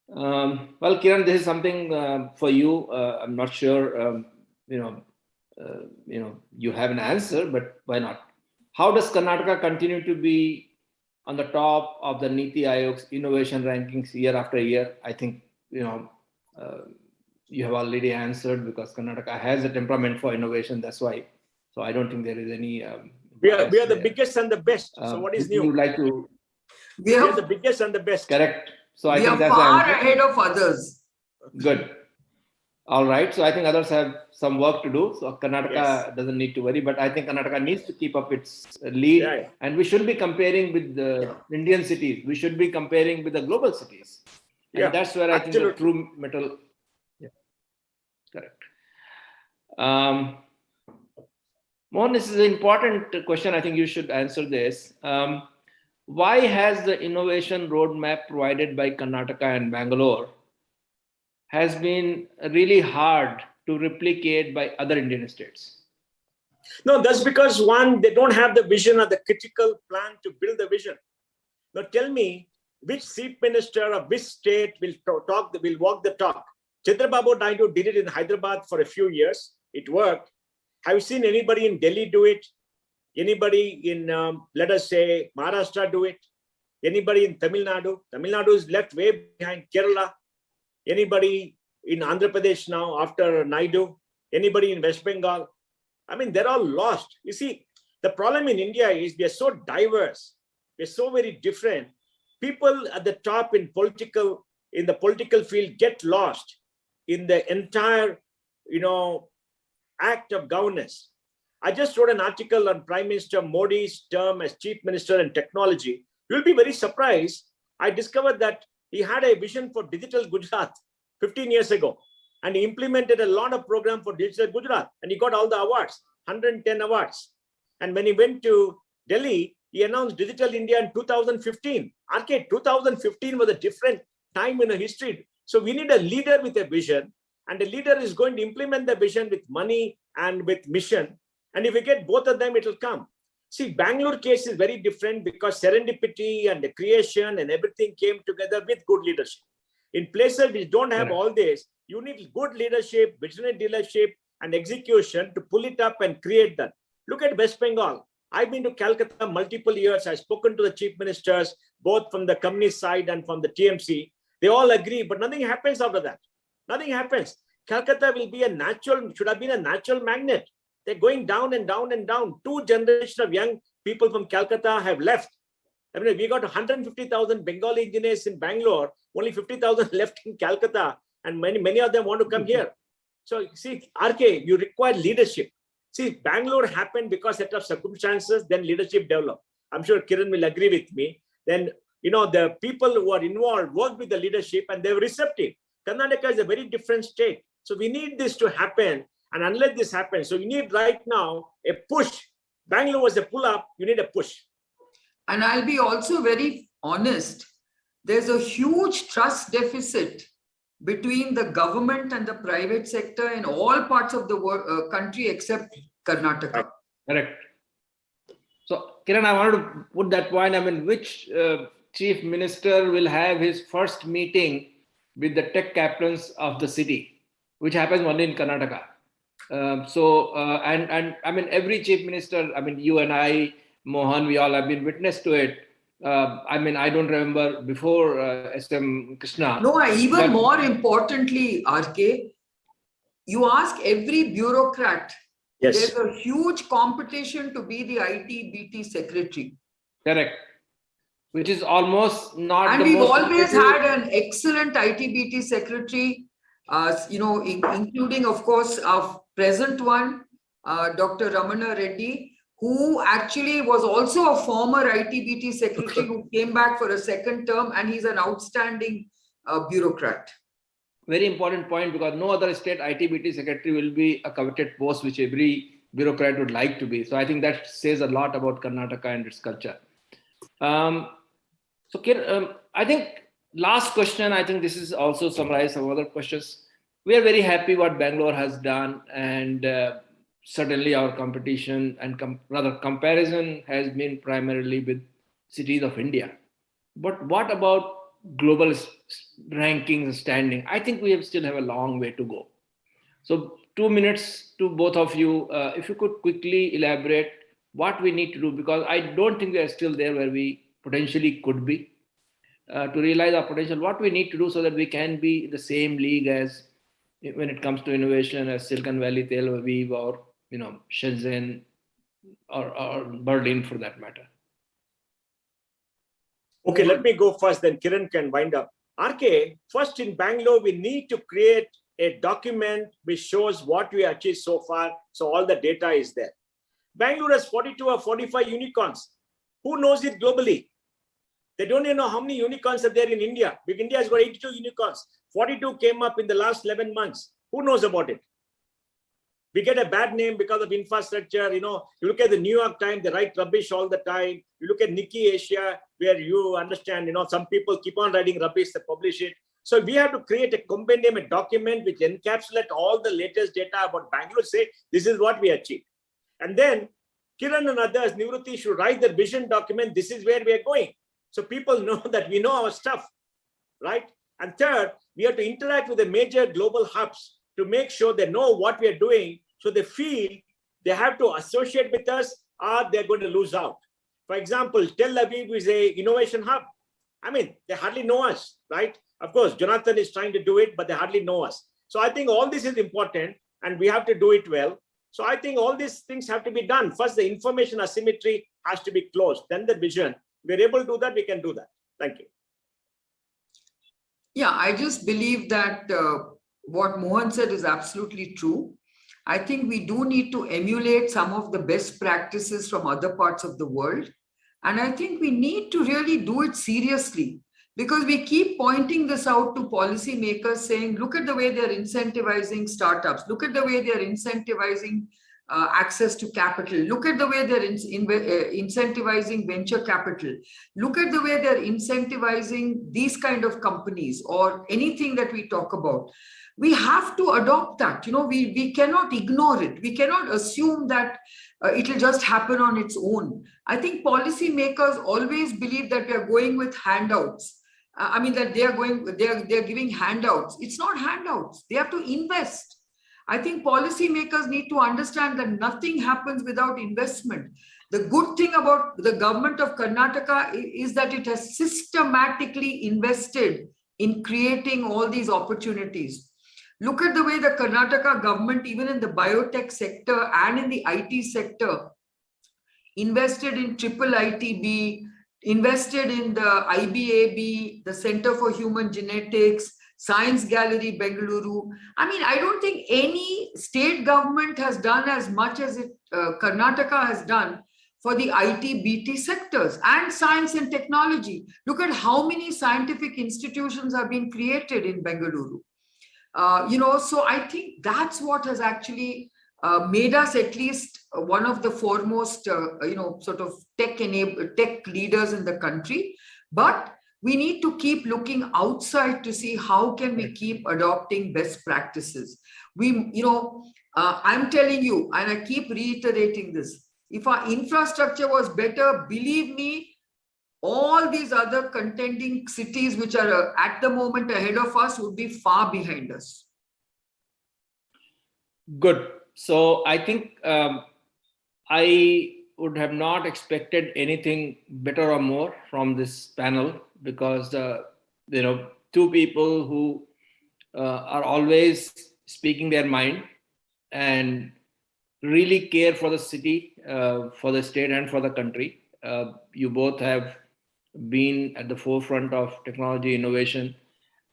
Well, Kiran, this is something for you. I'm not sure, you have an answer, but why not? How does Karnataka continue to be on the top of the Niti Aayog's innovation rankings year after year? I think, you have already answered because Karnataka has a temperament for innovation. That's why. So I don't think there is any. We are the biggest and the best. So what is new? You would like to? We are the biggest and the best. Correct. So I we think are that's far ahead of others. Good. All right. So I think others have some work to do. So Karnataka doesn't need to worry, but I think Karnataka needs to keep up its lead. And we should be comparing with the Indian cities. We should be comparing with the global cities. And that's where I think the true metal. Yeah. Correct. Mohan, this is an important question. I think you should answer this. Why has the innovation roadmap provided by Karnataka and Bangalore has been really hard to replicate by other Indian states? No, that's because one, they don't have the vision or the critical plan to build the vision. Now tell me, which chief minister of which state will walk the talk? Chandrababu Naidu did it in Hyderabad for a few years. It worked. Have you seen anybody in Delhi do it? Anybody in, let us say, Maharashtra do it? Anybody in Tamil Nadu? Tamil Nadu is left way behind Kerala. Anybody in Andhra Pradesh now after Naidu? Anybody in West Bengal? I mean, they're all lost. You see, the problem in India is we are so diverse. We're so very different. People at the top in the political field get lost in the entire, act of governance. I just wrote an article on Prime Minister Modi's term as Chief Minister in Technology. You'll be very surprised. I discovered that he had a vision for Digital Gujarat 15 years ago. And he implemented a lot of programs for Digital Gujarat. And he got all the awards, 110 awards. And when he went to Delhi, he announced Digital India in 2015. 2015 was a different time in history. So we need a leader with a vision. And the leader is going to implement the vision with money and with mission. And if we get both of them, it will come. See, Bangalore case is very different because serendipity and the creation and everything came together with good leadership. In places which don't have all this, you need good leadership, visionary leadership, and execution to pull it up and create that. Look at West Bengal. I've been to Calcutta multiple years. I've spoken to the chief ministers, both from the communist side and from the TMC. They all agree, but nothing happens after that. Nothing happens. Calcutta will be should have been a natural magnet. They're going down and down and down. 2 generations of young people from Calcutta have left. I mean, we got 150,000 Bengali engineers in Bangalore, only 50,000 left in Calcutta, and many of them want to come here. So, see, RK, you require leadership. See, Bangalore happened because set of circumstances, then leadership developed. I'm sure Kiran will agree with me. Then, the people who are involved worked with the leadership and they were receptive. Karnataka is a very different state. So we need this to happen. And unless this happens, so you need right now a push. Bangalore was a pull up, you need a push. And I'll be also very honest. There's a huge trust deficit between the government and the private sector in all parts of the country except Karnataka. Correct. So, Kiran, I wanted to put that point. I mean, which chief minister will have his first meeting with the tech captains of the city, which happens only in Karnataka. And I mean, every chief minister, I mean, you and I, Mohan, we all have been witness to it. I mean, I don't remember before SM Krishna. No, even more importantly, RK, you ask every bureaucrat, there's a huge competition to be the IT-BT secretary. Correct. Which is almost not. And we've always had an excellent IT-BT secretary, including, of course, our present one, Dr. Ramana Reddy, who actually was also a former IT-BT secretary who came back for a second term, and he's an outstanding bureaucrat. Very important point, because no other state IT-BT secretary will be a coveted post which every bureaucrat would like to be. So I think that says a lot about Karnataka and its culture. I think last question, I think this is also summarized some other questions. We are very happy what Bangalore has done, and certainly our competition and rather comparison has been primarily with cities of India. But what about global rankings and standing? I think we still have a long way to go. So 2 minutes to both of you, if you could quickly elaborate what we need to do, because I don't think we are still there where we potentially could be. To realize our potential, what we need to do so that we can be in the same league as when it comes to innovation as Silicon Valley, Tel Aviv, or Shenzhen, or Berlin for that matter. Okay, let me go first, then Kiran can wind up. RK, first in Bangalore, we need to create a document which shows what we achieved so far, so all the data is there. Bangalore has 42 or 45 unicorns. Who knows it globally? They don't even know how many unicorns are there in India. India has got 82 unicorns. 42 came up in the last 11 months. Who knows about it? We get a bad name because of infrastructure. You look at the New York Times, they write rubbish all the time. You look at Nikki Asia, where you understand, some people keep on writing rubbish, they publish it. So we have to create a compendium, a document which encapsulates all the latest data about Bangalore, say, this is what we achieved. And then Kiran and others, Nivruti, should write the vision document, this is where we are going. So people know that we know our stuff, right? And third, we have to interact with the major global hubs to make sure they know what we are doing, so they feel They have to associate with us or they're going to lose out. For example, Tel Aviv is a innovation hub. I mean, they hardly know us, right? Of course, Jonathan is trying to do it, but they hardly know us. So I think all this is important and we have to do it well. So I think all these things have to be done. First, the information asymmetry has to be closed. Then the vision. We're able to do that, we can do that. Thank you. Yeah, I just believe that what Mohan said is absolutely true. I think we do need to emulate some of the best practices from other parts of the world. And I think we need to really do it seriously, because we keep pointing this out to policymakers saying, look at the way they're incentivizing startups. Look at the way they're incentivizing access to capital. Look at the way they're incentivizing venture capital. Look at the way they're incentivizing these kind of companies or anything that we talk about. We have to adopt that. You know, we cannot ignore it. We cannot assume that it'll just happen on its own. I think policymakers always believe that we are going with handouts. That they're giving handouts. It's not handouts. They have to invest. I think policymakers need to understand that nothing happens without investment. The good thing about the government of Karnataka is that it has systematically invested in creating all these opportunities. Look at the way the Karnataka government, even in the biotech sector and in the IT sector, invested in IIITB, invested in the IBAB, the Center for Human Genetics, Science Gallery, Bengaluru. I don't think any state government has done as much as Karnataka has done for the IT, BT sectors and science and technology. Look at how many scientific institutions have been created in Bengaluru. So I think that's what has actually made us at least one of the foremost, sort of tech leaders in the country. But we need to keep looking outside to see how can we keep adopting best practices. I'm telling you, and I keep reiterating this, if our infrastructure was better, believe me, all these other contending cities which are at the moment ahead of us would be far behind us. Good. So I think I would have not expected anything better or more from this panel, because two people who are always speaking their mind and really care for the city, for the state and for the country. You both have been at the forefront of technology innovation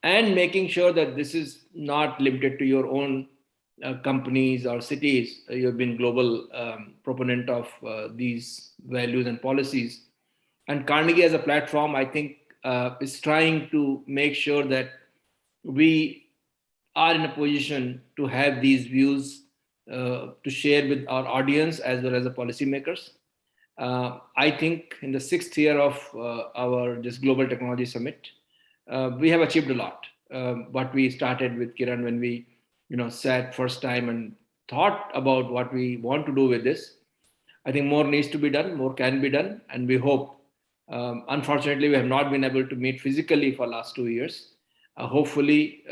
and making sure that this is not limited to your own companies or cities. You have been global proponent of these values and policies. And Carnegie as a platform, I think, is trying to make sure that we are in a position to have these views to share with our audience as well as the policymakers. I think in the 6th year of this Global Technology Summit, we have achieved a lot. What we started with Kiran when we sat first time and thought about what we want to do with this. I think more needs to be done, more can be done, and we hope. Unfortunately, we have not been able to meet physically for last 2 years. Hopefully,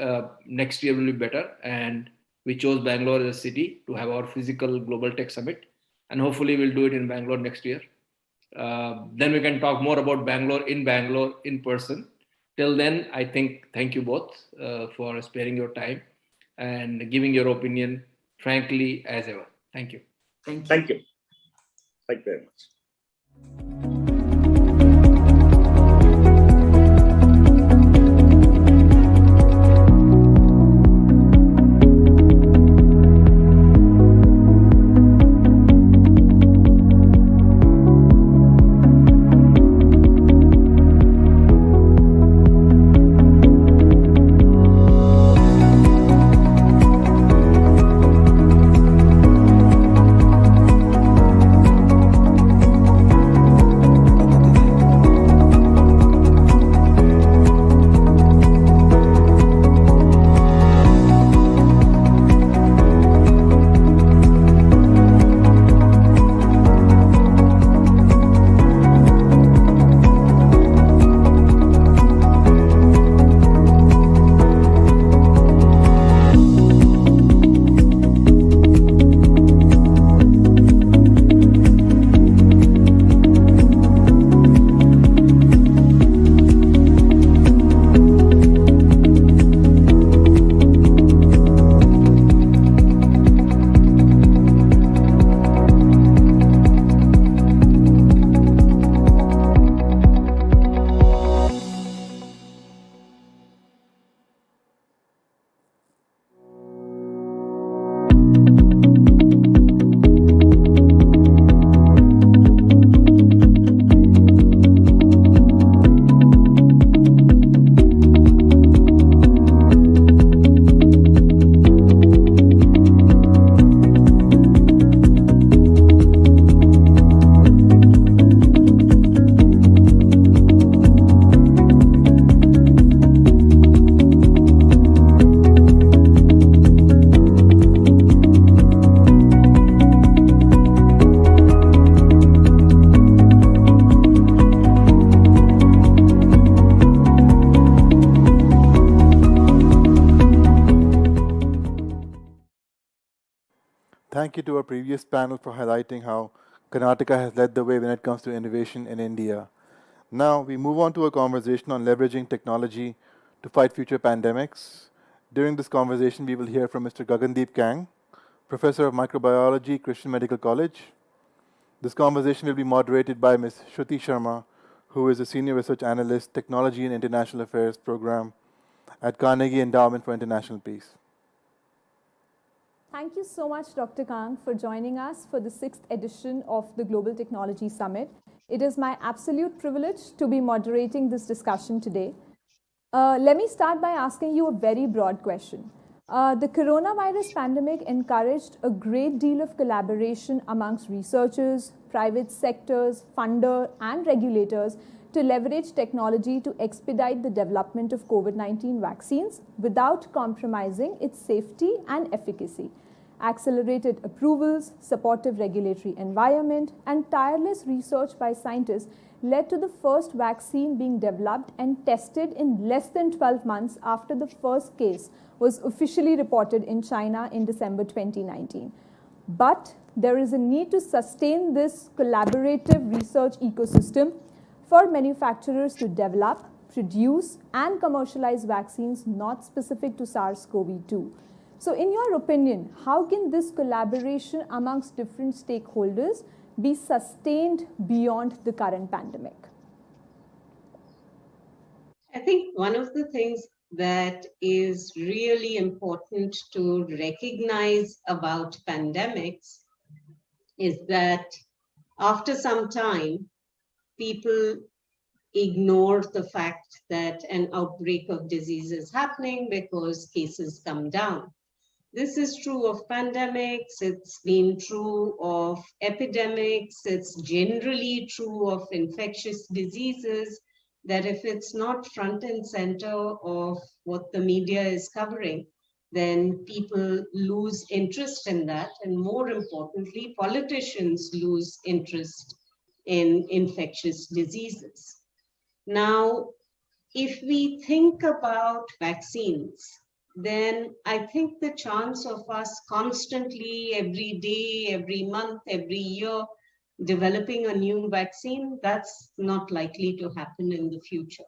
next year will be better, and we chose Bangalore as a city to have our physical Global Tech Summit, and hopefully we'll do it in Bangalore next year. Then we can talk more about Bangalore in person. Till then, I think thank you both for sparing your time and giving your opinion frankly as ever. Thank you. Thank you. Thank you very much. thank you to our previous panel for highlighting how Karnataka has led the way when it comes to innovation in India. Now, we move on to a conversation on leveraging technology to fight future pandemics. During this conversation, we will hear from Mr. Gagandeep Kang, Professor of Microbiology, Christian Medical College. This conversation will be moderated by Ms. Shruti Sharma, who is a Senior Research Analyst, Technology and International Affairs Program at Carnegie Endowment for International Peace. Thank you so much, Dr. Kang, for joining us for the 6th edition of the Global Technology Summit. It is my absolute privilege to be moderating this discussion today. Let me start by asking you a very broad question. The coronavirus pandemic encouraged a great deal of collaboration amongst researchers, private sectors, funders, and regulators to leverage technology to expedite the development of COVID-19 vaccines without compromising its safety and efficacy. Accelerated approvals, supportive regulatory environment, and tireless research by scientists led to the first vaccine being developed and tested in less than 12 months after the first case was officially reported in China in December 2019. But there is a need to sustain this collaborative research ecosystem for manufacturers to develop, produce, and commercialize vaccines not specific to SARS-CoV-2. So in your opinion, how can this collaboration amongst different stakeholders be sustained beyond the current pandemic? I think one of the things that is really important to recognize about pandemics is that after some time, people ignore the fact that an outbreak of disease is happening because cases come down. This is true of pandemics, it's been true of epidemics, it's generally true of infectious diseases, that if it's not front and center of what the media is covering, then people lose interest in that. And more importantly, politicians lose interest in infectious diseases. Now, if we think about vaccines, then I think the chance of us constantly, every day, every month, every year, developing a new vaccine, that's not likely to happen in the future.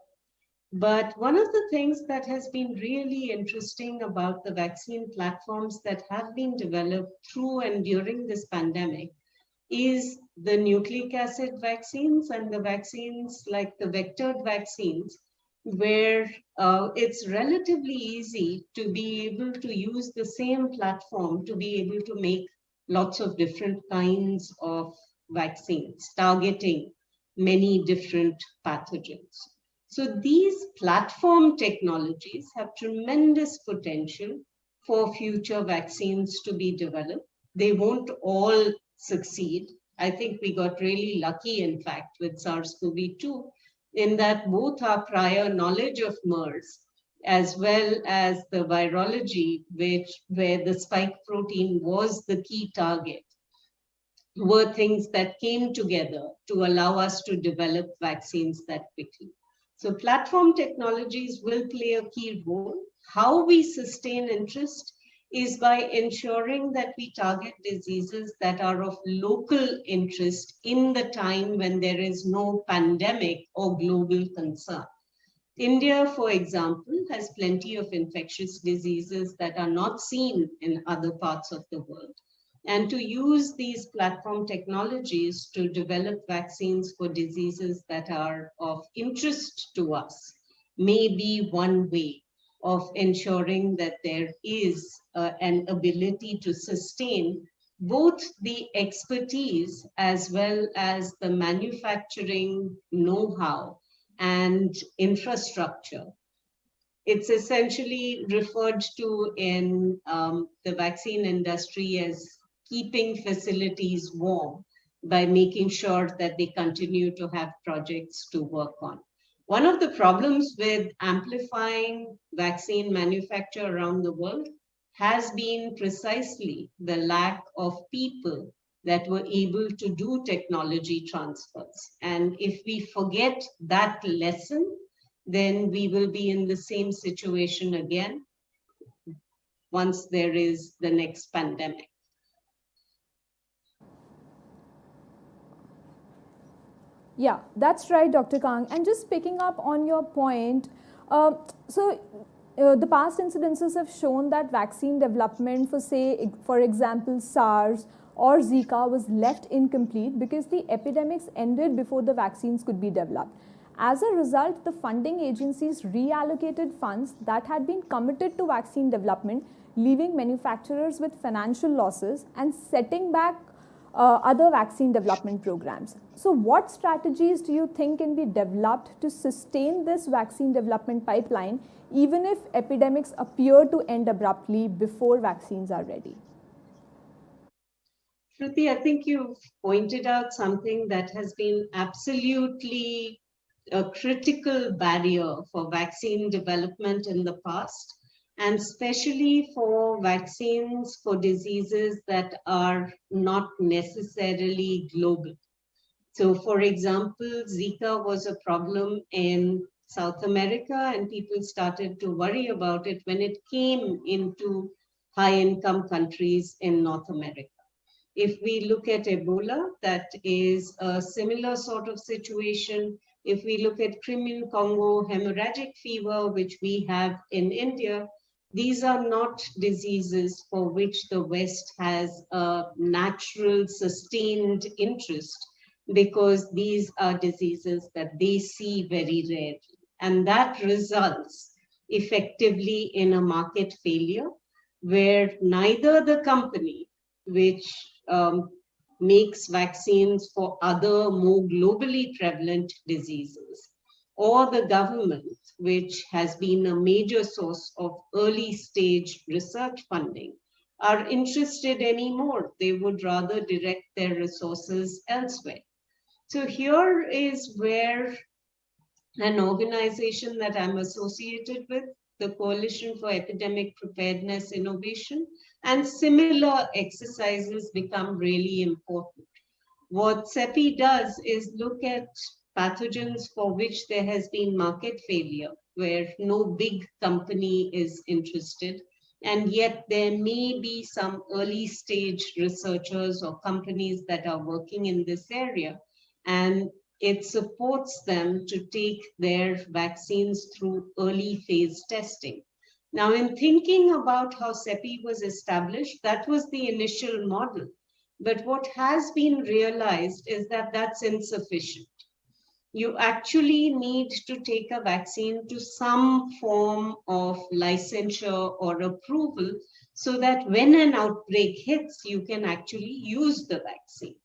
But one of the things that has been really interesting about the vaccine platforms that have been developed through and during this pandemic is the nucleic acid vaccines and the vaccines like the vectored vaccines, where it's relatively easy to be able to use the same platform to be able to make lots of different kinds of vaccines targeting many different pathogens. So these platform technologies have tremendous potential for future vaccines to be developed. They won't all succeed. I think we got really lucky, in fact, with SARS-CoV-2, in that both our prior knowledge of MERS as well as the virology, where the spike protein was the key target, were things that came together to allow us to develop vaccines that quickly. So platform technologies will play a key role. How we sustain interest is by ensuring that we target diseases that are of local interest in the time when there is no pandemic or global concern. India, for example, has plenty of infectious diseases that are not seen in other parts of the world. And to use these platform technologies to develop vaccines for diseases that are of interest to us may be one way of ensuring that there is an ability to sustain both the expertise as well as the manufacturing know-how and infrastructure. It's essentially referred to in the vaccine industry as keeping facilities warm by making sure that they continue to have projects to work on. One of the problems with amplifying vaccine manufacture around the world has been precisely the lack of people that were able to do technology transfers. And if we forget that lesson, then we will be in the same situation again once there is the next pandemic. Yeah, that's right, Dr. Kang. And just picking up on your point, the past incidences have shown that vaccine development for, say, for example, SARS or Zika was left incomplete because the epidemics ended before the vaccines could be developed. As a result, the funding agencies reallocated funds that had been committed to vaccine development, leaving manufacturers with financial losses and setting back other vaccine development programs. So what strategies do you think can be developed to sustain this vaccine development pipeline, even if epidemics appear to end abruptly before vaccines are ready? Shruti, I think you've pointed out something that has been absolutely a critical barrier for vaccine development in the past, and especially for vaccines for diseases that are not necessarily global. So, for example, Zika was a problem in South America, and people started to worry about it when it came into high-income countries in North America. If we look at Ebola, that is a similar sort of situation. If we look at Crimean Congo hemorrhagic fever, which we have in India, these are not diseases for which the West has a natural, sustained interest, because these are diseases that they see very rarely. And that results effectively in a market failure where neither the company, which makes vaccines for other more globally prevalent diseases, or the government, which has been a major source of early stage research funding, are interested anymore. They would rather direct their resources elsewhere. So here is where an organization that I'm associated with, the Coalition for Epidemic Preparedness Innovation, and similar exercises become really important. What CEPI does is look at pathogens for which there has been market failure, where no big company is interested, and yet there may be some early stage researchers or companies that are working in this area, and it supports them to take their vaccines through early phase testing. Now, in thinking about how CEPI was established, that was the initial model. But what has been realized is that that's insufficient. You actually need to take a vaccine to some form of licensure or approval so that when an outbreak hits, you can actually use the vaccine.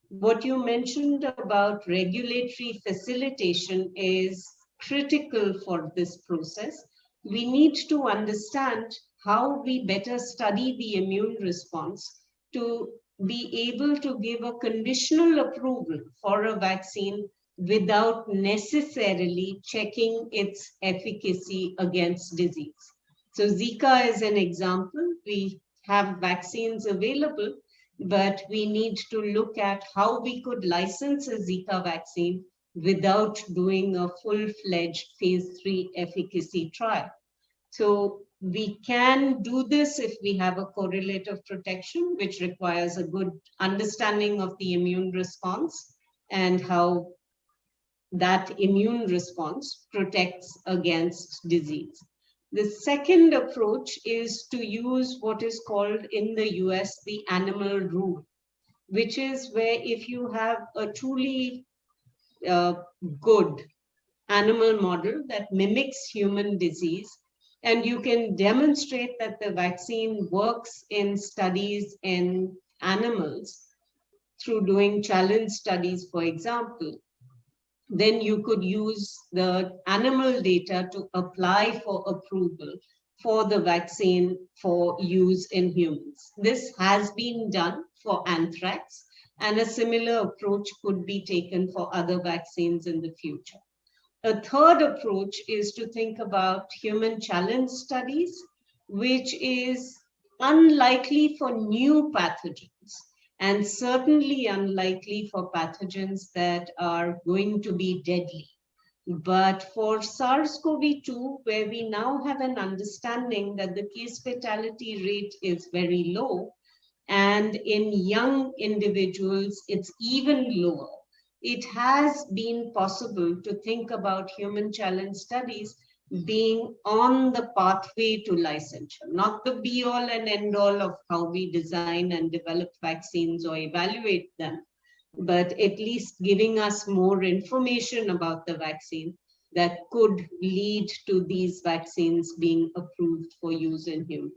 What you mentioned about regulatory facilitation is critical for this process. We need to understand how we better study the immune response to be able to give a conditional approval for a vaccine without necessarily checking its efficacy against disease. So Zika is an example. We have vaccines available, but we need to look at how we could license a Zika vaccine without doing a full-fledged phase 3 efficacy trial. So we can do this if we have a correlate of protection, which requires a good understanding of the immune response and how that immune response protects against disease. The second approach is to use what is called in the US the animal rule, which is where if you have a truly good animal model that mimics human disease, and you can demonstrate that the vaccine works in studies in animals through doing challenge studies, for example, then you could use the animal data to apply for approval for the vaccine for use in humans. This has been done for anthrax, and a similar approach could be taken for other vaccines in the future. A third approach is to think about human challenge studies, which is unlikely for new pathogens and certainly unlikely for pathogens that are going to be deadly. But for SARS-CoV-2, where we now have an understanding that the case fatality rate is very low, and in young individuals, it's even lower. it has been possible to think about human challenge studies being on the pathway to licensure, not the be all and end all of how we design and develop vaccines or evaluate them, but at least giving us more information about the vaccine that could lead to these vaccines being approved for use in humans.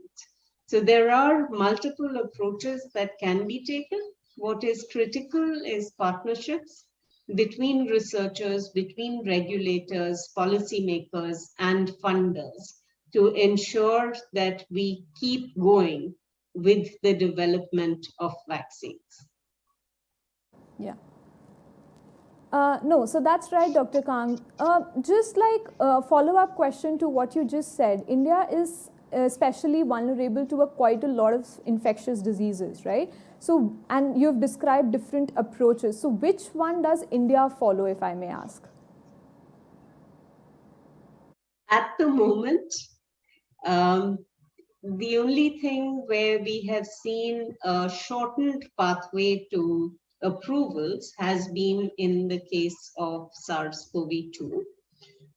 So there are multiple approaches that can be taken. What is critical is partnerships between researchers, between regulators, policymakers, and funders to ensure that we keep going with the development of vaccines. Yeah. No, so that's right, Dr. Kang. Just like a follow-up question to what you just said, India is especially vulnerable to quite a lot of infectious diseases, right? So, and you've described different approaches. So which one does India follow, if I may ask? At the moment, the only thing where we have seen a shortened pathway to approvals has been in the case of SARS-CoV-2.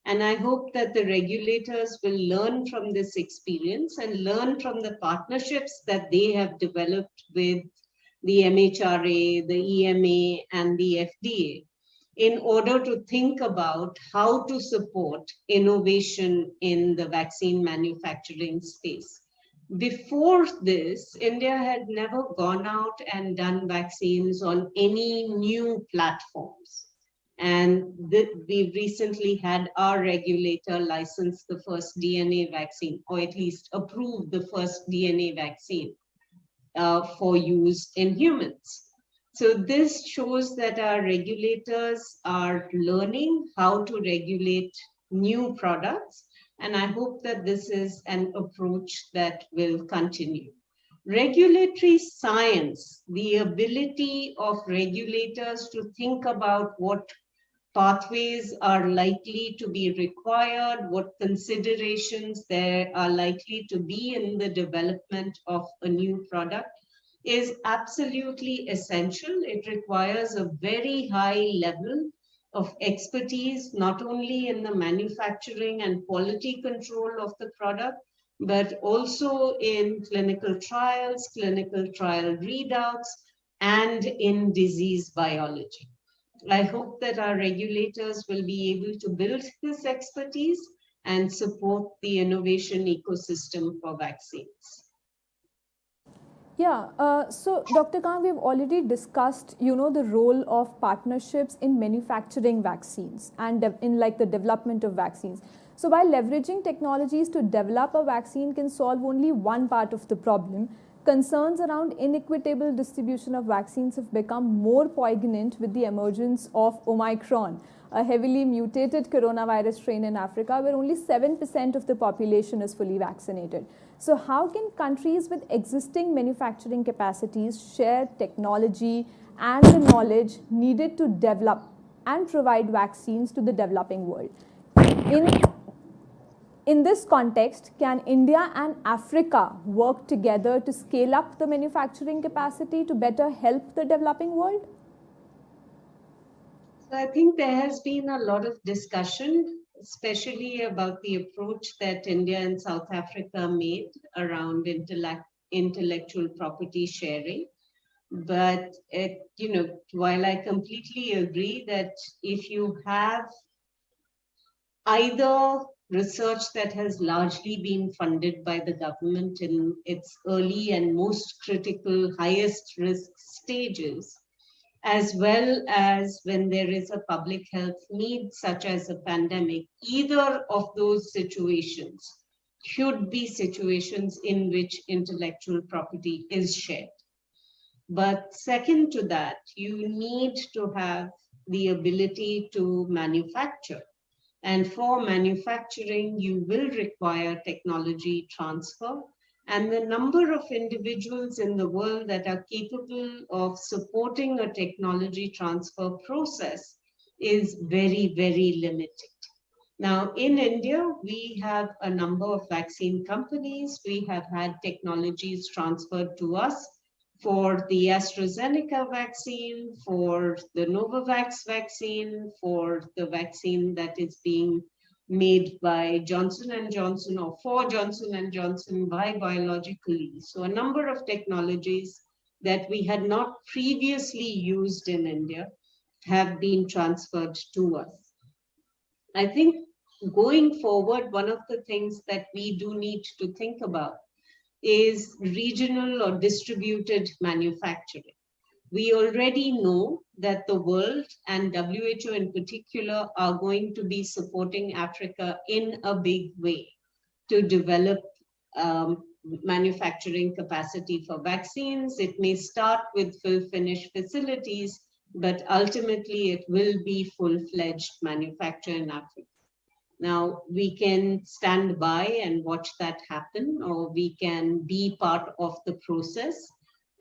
And I hope that the regulators will learn from this experience and learn from the partnerships that they have developed with the MHRA, the EMA, and the FDA in order to think about how to support innovation in the vaccine manufacturing space. Before this, India had never gone out and done vaccines on any new platforms. And we recently had our regulator license the first DNA vaccine, or at least approve the first DNA vaccine for use in humans. So this shows that our regulators are learning how to regulate new products. And I hope that this is an approach that will continue. Regulatory science, the ability of regulators to think about what pathways are likely to be required, what considerations there are likely to be in the development of a new product is absolutely essential. It requires a very high level of expertise, not only in the manufacturing and quality control of the product, but also in clinical trials, clinical trial readouts, and in disease biology. I hope that our regulators will be able to build this expertise and support the innovation ecosystem for vaccines. Yeah, so Dr. Khan, we've already discussed, the role of partnerships in manufacturing vaccines and in like the development of vaccines. So while leveraging technologies to develop a vaccine can solve only one part of the problem, concerns around inequitable distribution of vaccines have become more poignant with the emergence of Omicron, a heavily mutated coronavirus strain in Africa where only 7% of the population is fully vaccinated. So how can countries with existing manufacturing capacities share technology and the knowledge needed to develop and provide vaccines to the developing world? In this context, can India and Africa work together to scale up the manufacturing capacity to better help the developing world? So I think there has been a lot of discussion, especially about the approach that India and South Africa made around intellectual property sharing. But while I completely agree that if you have either research that has largely been funded by the government in its early and most critical, highest risk stages, as well as when there is a public health need, such as a pandemic, either of those situations should be situations in which intellectual property is shared. But second to that, you need to have the ability to manufacture. And for manufacturing, you will require technology transfer. And the number of individuals in the world that are capable of supporting a technology transfer process is very, very limited. Now, in India, we have a number of vaccine companies. We have had technologies transferred to us for the AstraZeneca vaccine, for the Novavax vaccine, for the vaccine that is being made by Johnson & Johnson or for Johnson & Johnson by Biologically. So a number of technologies that we had not previously used in India have been transferred to us. I think going forward, one of the things that we do need to think about is regional or distributed manufacturing. We already know that the world and WHO in particular are going to be supporting Africa in a big way to develop manufacturing capacity for vaccines. It may start with fill-finish facilities, but ultimately it will be full-fledged manufacture in Africa. Now, we can stand by and watch that happen, or we can be part of the process.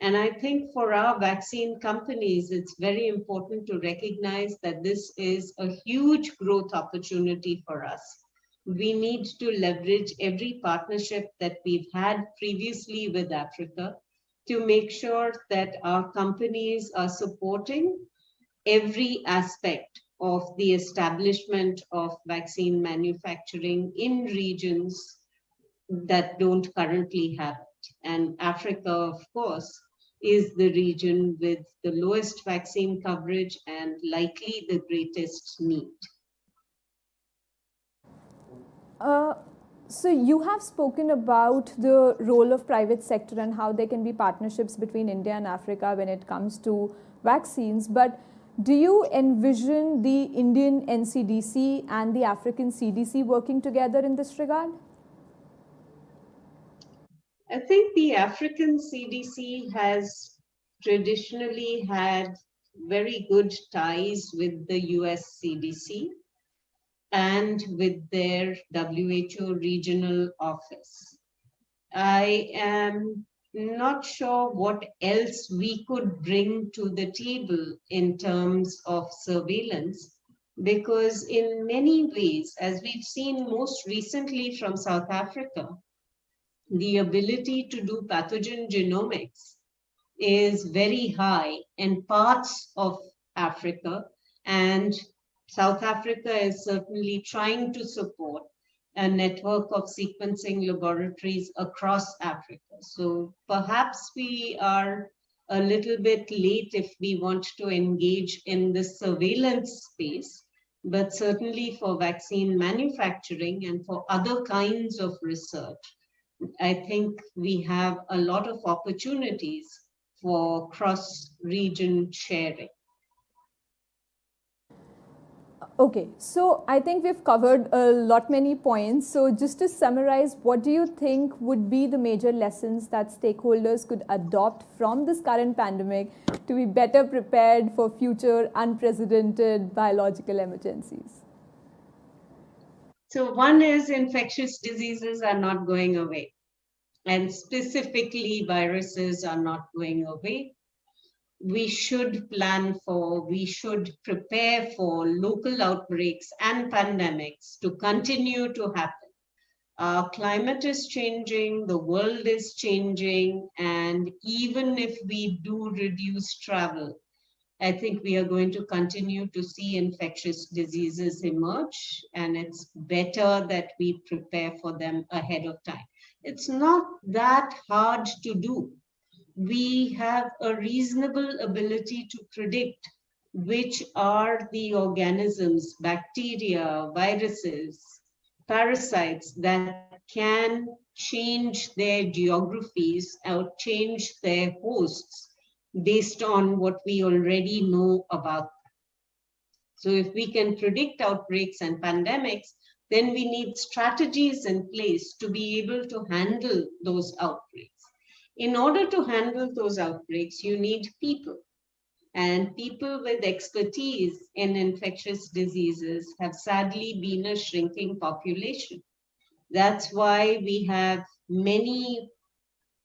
And I think for our vaccine companies, it's very important to recognize that this is a huge growth opportunity for us. We need to leverage every partnership that we've had previously with Africa to make sure that our companies are supporting every aspect of the establishment of vaccine manufacturing in regions that don't currently have it. And Africa, of course, is the region with the lowest vaccine coverage and likely the greatest need. So you have spoken about the role of private sector and how there can be partnerships between India and Africa when it comes to vaccines, but do you envision the Indian NCDC and the African CDC working together in this regard? I think the African CDC has traditionally had very good ties with the US CDC and with their WHO regional office. I am not sure what else we could bring to the table in terms of surveillance, because in many ways, as we've seen most recently from South Africa, the ability to do pathogen genomics is very high in parts of Africa, and South Africa is certainly trying to support a network of sequencing laboratories across Africa. So perhaps we are a little bit late if we want to engage in the surveillance space, but certainly for vaccine manufacturing and for other kinds of research, I think we have a lot of opportunities for cross-region sharing. Okay, so I think we've covered many points. So just to summarize, what do you think would be the major lessons that stakeholders could adopt from this current pandemic to be better prepared for future unprecedented biological emergencies? So one is infectious diseases are not going away, and specifically viruses are not going away. We should plan for, we should prepare for local outbreaks and pandemics to continue to happen. Our climate is changing, the world is changing, and even if we do reduce travel, I think we are going to continue to see infectious diseases emerge, and it's better that we prepare for them ahead of time. It's not that hard to do. We have a reasonable ability to predict which are the organisms, bacteria, viruses, parasites that can change their geographies or change their hosts based on what we already know about them. So if we can predict outbreaks and pandemics, then we need strategies in place to be able to handle those outbreaks. In order to handle those outbreaks, you need people. And people with expertise in infectious diseases have sadly been a shrinking population. That's why we have many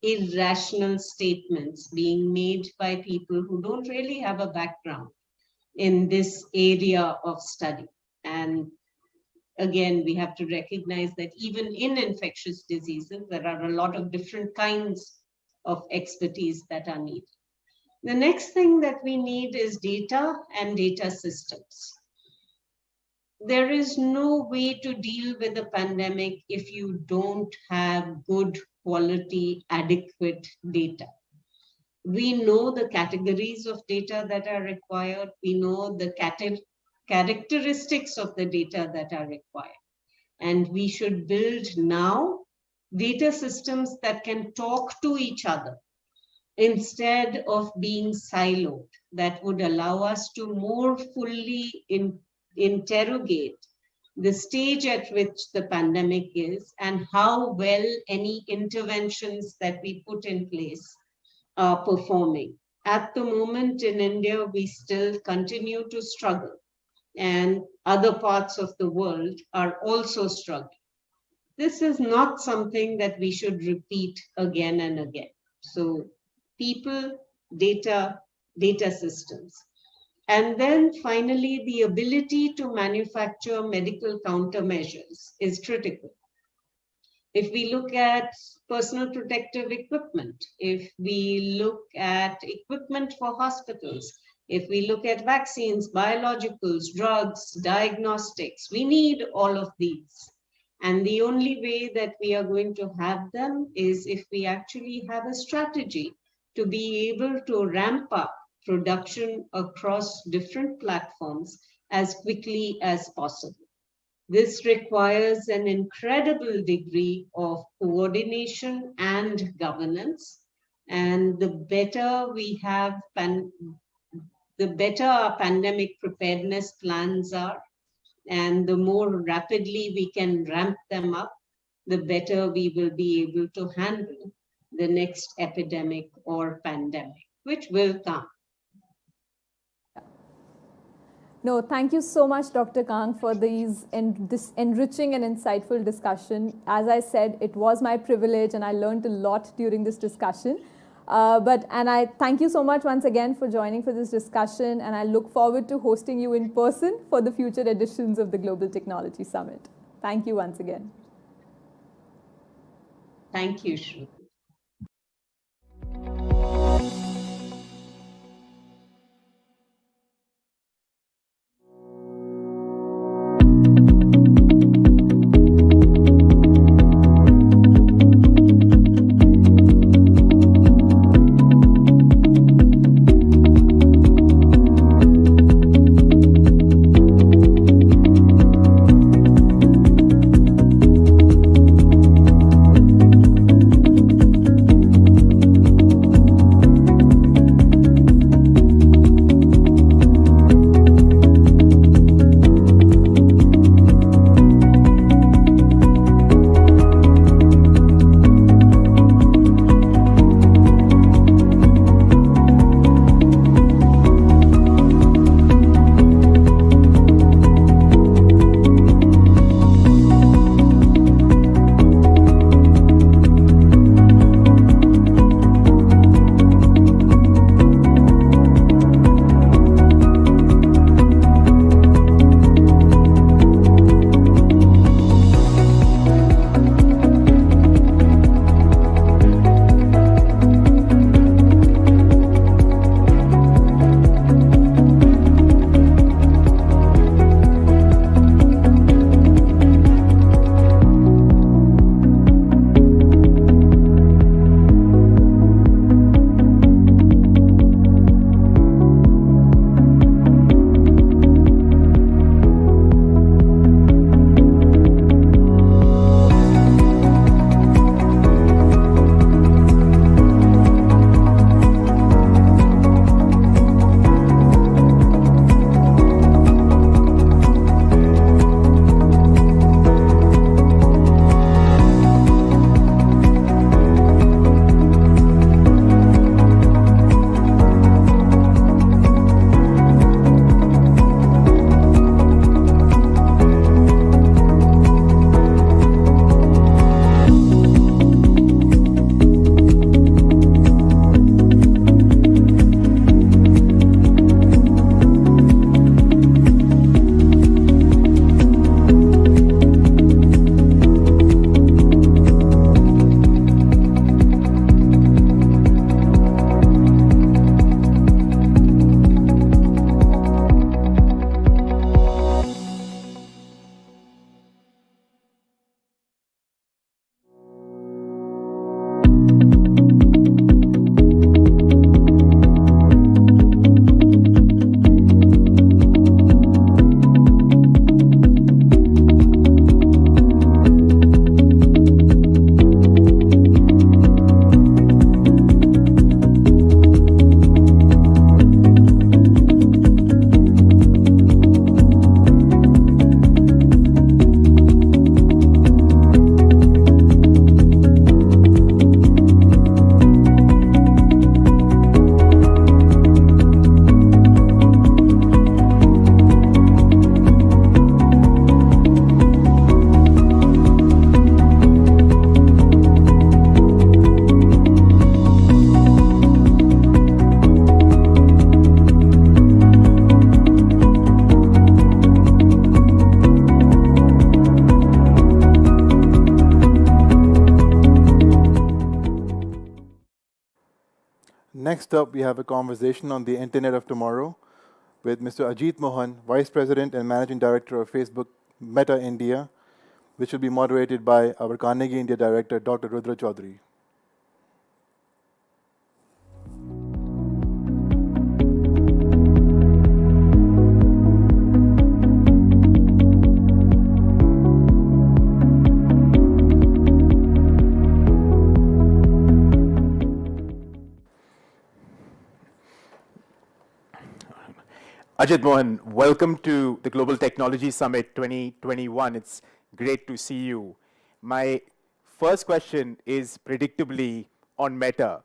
irrational statements being made by people who don't really have a background in this area of study. And again, we have to recognize that even in infectious diseases, there are a lot of different kinds of expertise that are needed. The next thing that we need is data and data systems. There is no way to deal with a pandemic if you don't have good quality, adequate data. We know the categories of data that are required. We know the characteristics of the data that are required. And we should build now data systems that can talk to each other instead of being siloed, that would allow us to more fully interrogate the stage at which the pandemic is and how well any interventions that we put in place are performing. At the moment in India, we still continue to struggle, and other parts of the world are also struggling. This is not something that we should repeat again and again. So people, data, data systems. And then finally, the ability to manufacture medical countermeasures is critical. If we look at personal protective equipment, if we look at equipment for hospitals, if we look at vaccines, biologicals, drugs, diagnostics, we need all of these. And the only way that we are going to have them is if we actually have a strategy to be able to ramp up production across different platforms as quickly as possible. This requires an incredible degree of coordination and governance. And the better we have, the better our pandemic preparedness plans are, and the more rapidly we can ramp them up, the better we will be able to handle the next epidemic or pandemic, which will come. No, thank you so much, Dr. Kang, for this enriching and insightful discussion. As I said, it was my privilege, and I learned a lot during this discussion. And I thank you so much once again for joining for this discussion, and I look forward to hosting you in person for the future editions of the Global Technology Summit. Thank you once again. Thank you, Shruti. Next up, we have a conversation on the Internet of Tomorrow with Mr. Ajit Mohan, Vice President and Managing Director of Facebook Meta India, which will be moderated by our Carnegie India Director, Dr. Rudra Chaudhary. Ajit Mohan, welcome to the Global Technology Summit 2021. It's great to see you. My first question is predictably on Meta.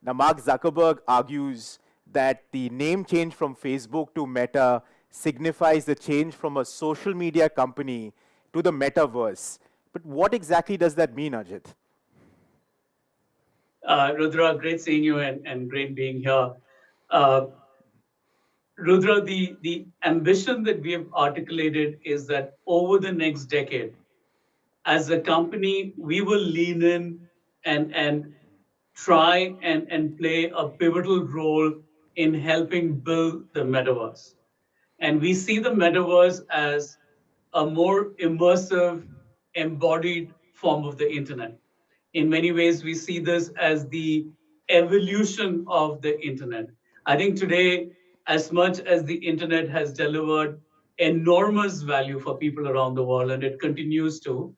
Now, Mark Zuckerberg argues that the name change from Facebook to Meta signifies the change from a social media company to the metaverse. But what exactly does that mean, Ajit? Rudra, great seeing you and great being here. Rudra, the ambition that we have articulated is that over the next decade, as a company, we will lean in and try and play a pivotal role in helping build the metaverse. And we see the metaverse as a more immersive, embodied form of the internet. In many ways, we see this as the evolution of the internet. I think today, as much as the internet has delivered enormous value for people around the world, and it continues to,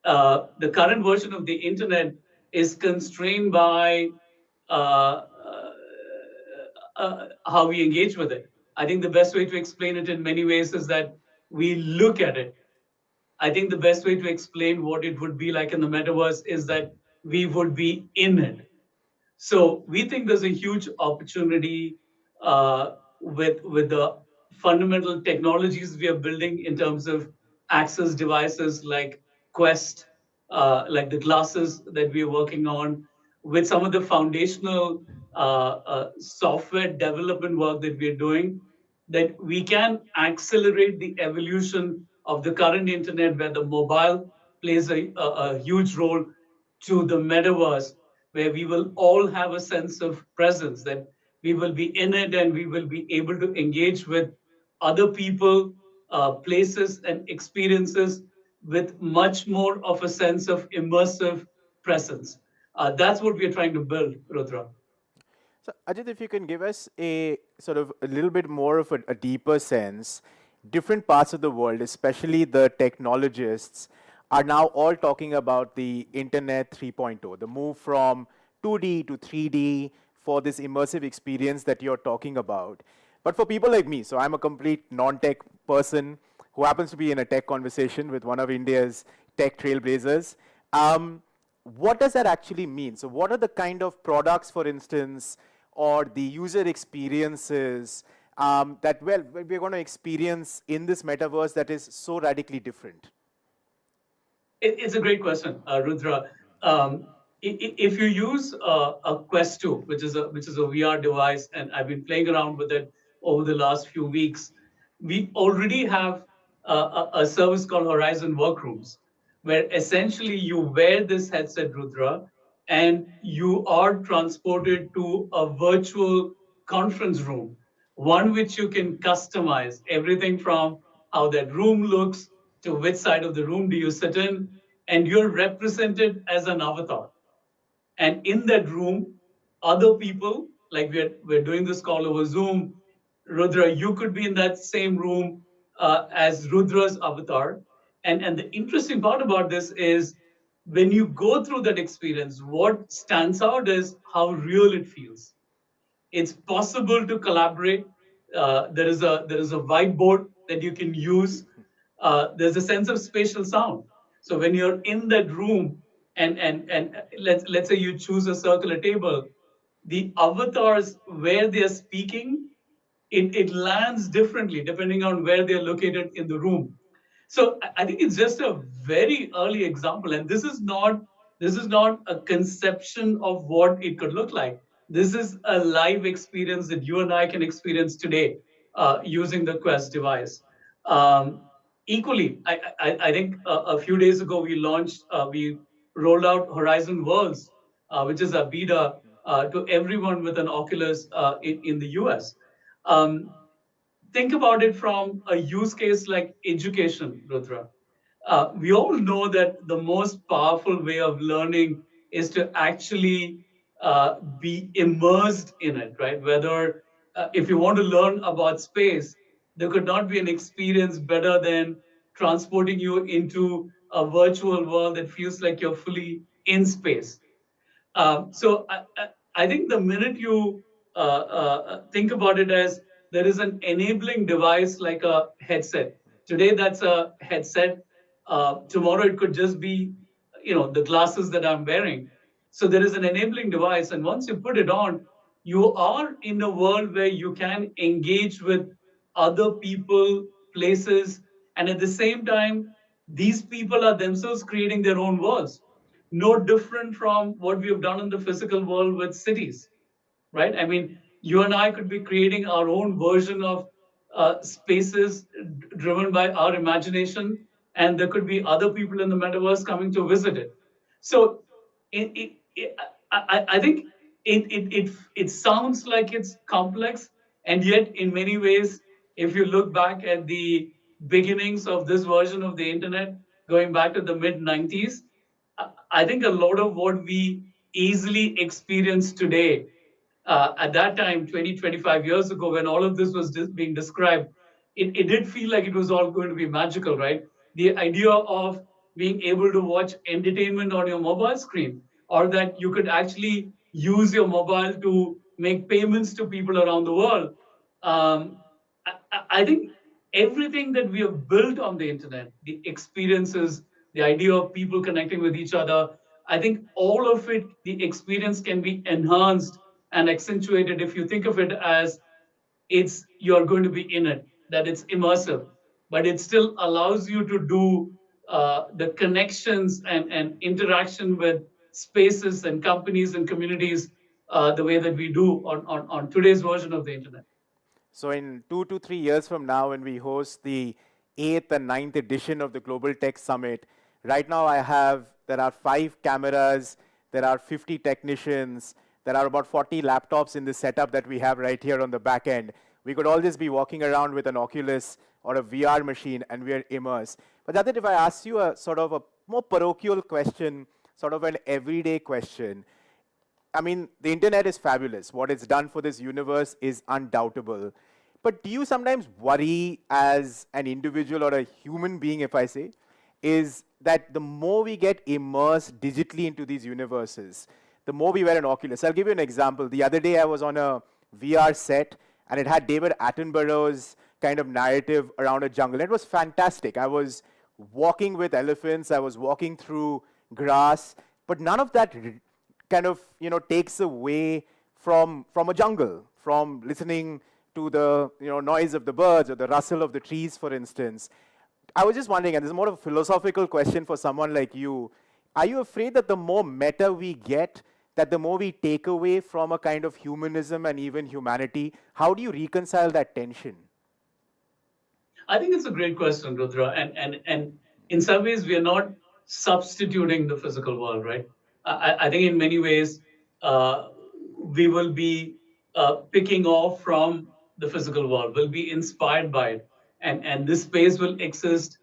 the current version of the internet is constrained by how we engage with it. I think the best way to explain it in many ways is that we look at it. I think the best way to explain what it would be like in the metaverse is that we would be in it. So we think there's a huge opportunity with the fundamental technologies we are building in terms of access devices like Quest, like the glasses that we are working on, with some of the foundational software development work that we are doing, that we can accelerate the evolution of the current internet where the mobile plays a huge role to the metaverse, where we will all have a sense of presence, that we will be in it and we will be able to engage with other people, places, and experiences with much more of a sense of immersive presence. That's what we're trying to build, Rudra. So, Ajit, if you can give us a sort of a little bit more of a deeper sense, different parts of the world, especially the technologists, are now all talking about the Internet 3.0, the move from 2D to 3D for this immersive experience that you're talking about. But for people like me, so I'm a complete non-tech person who happens to be in a tech conversation with one of India's tech trailblazers. What does that actually mean? So what are the kind of products, for instance, or the user experiences that, well, we're going to experience in this metaverse that is so radically different? It's a great question, Rudra. If you use a Quest 2, which is a VR device, and I've been playing around with it over the last few weeks, we already have a service called Horizon Workrooms, where essentially you wear this headset, Rudra, and you are transported to a virtual conference room, one which you can customize, everything from how that room looks to which side of the room do you sit in, and you're represented as an avatar. And in that room, other people, like we're doing this call over Zoom, Rudra, you could be in that same room as Rudra's avatar. And the interesting part about this is when you go through that experience, what stands out is how real it feels. It's possible to collaborate. There is a whiteboard that you can use. There's a sense of spatial sound. So when you're in that room, and let's say you choose a circular table, the avatars where they're speaking, it lands differently depending on where they're located in the room. So I think it's just a very early example, and this is not a conception of what it could look like. This is a live experience that you and I can experience today using the Quest device. Equally, I think a few days ago we rolled out Horizon Worlds, which is a beta to everyone with an Oculus in the US. Um, think about it from a use case like education, Rudra. We all know that the most powerful way of learning is to actually be immersed in it, right? Whether if you want to learn about space, there could not be an experience better than transporting you into a virtual world that feels like you're fully in space. So I think the minute you think about it as there is an enabling device like a headset. Today that's a headset. Tomorrow it could just be, the glasses that I'm wearing. So there is an enabling device, and once you put it on, you are in a world where you can engage with other people, places, and at the same time, these people are themselves creating their own worlds, no different from what we have done in the physical world with cities, right? I mean, you and I could be creating our own version of spaces driven by our imagination, and there could be other people in the metaverse coming to visit it. So I think it sounds like it's complex, and yet in many ways, if you look back at the beginnings of this version of the internet, going back to the mid 90s, I think a lot of what we easily experience today, at that time, 20, 25 years ago, when all of this was being described, it did feel like it was all going to be magical, right? The idea of being able to watch entertainment on your mobile screen, or that you could actually use your mobile to make payments to people around the world. Um, I think everything that we have built on the internet, the experiences, the idea of people connecting with each other, I think all of it, the experience can be enhanced and accentuated if you think of it as you're going to be in it, that it's immersive, but it still allows you to do the connections and interaction with spaces and companies and communities the way that we do on today's version of the internet. So in 2 to 3 years from now, when we host the 8th and 9th edition of the Global Tech Summit, right now there are 5 cameras, there are 50 technicians, there are about 40 laptops in the setup that we have right here on the back end. We could all just be walking around with an Oculus or a VR machine, and we are immersed. But Jadid, if I ask you a sort of a more parochial question, sort of an everyday question, I mean, the internet is fabulous. What it's done for this universe is undoubtable. But do you sometimes worry as an individual or a human being, if I say, is that the more we get immersed digitally into these universes, the more we wear an Oculus. I'll give you an example. The other day I was on a VR set, and it had David Attenborough's kind of narrative around a jungle. It was fantastic. I was walking with elephants. I was walking through grass. But none of that kind of takes away from a jungle, from listening to the noise of the birds or the rustle of the trees, for instance. I was just wondering, and this is more of a philosophical question for someone like you, are you afraid that the more meta we get, that the more we take away from a kind of humanism and even humanity? How do you reconcile that tension? I think it's a great question, Rudra. And in some ways, we are not substituting the physical world, right? I think in many ways, we will be picking off from the physical world, will be inspired by it. And this space will exist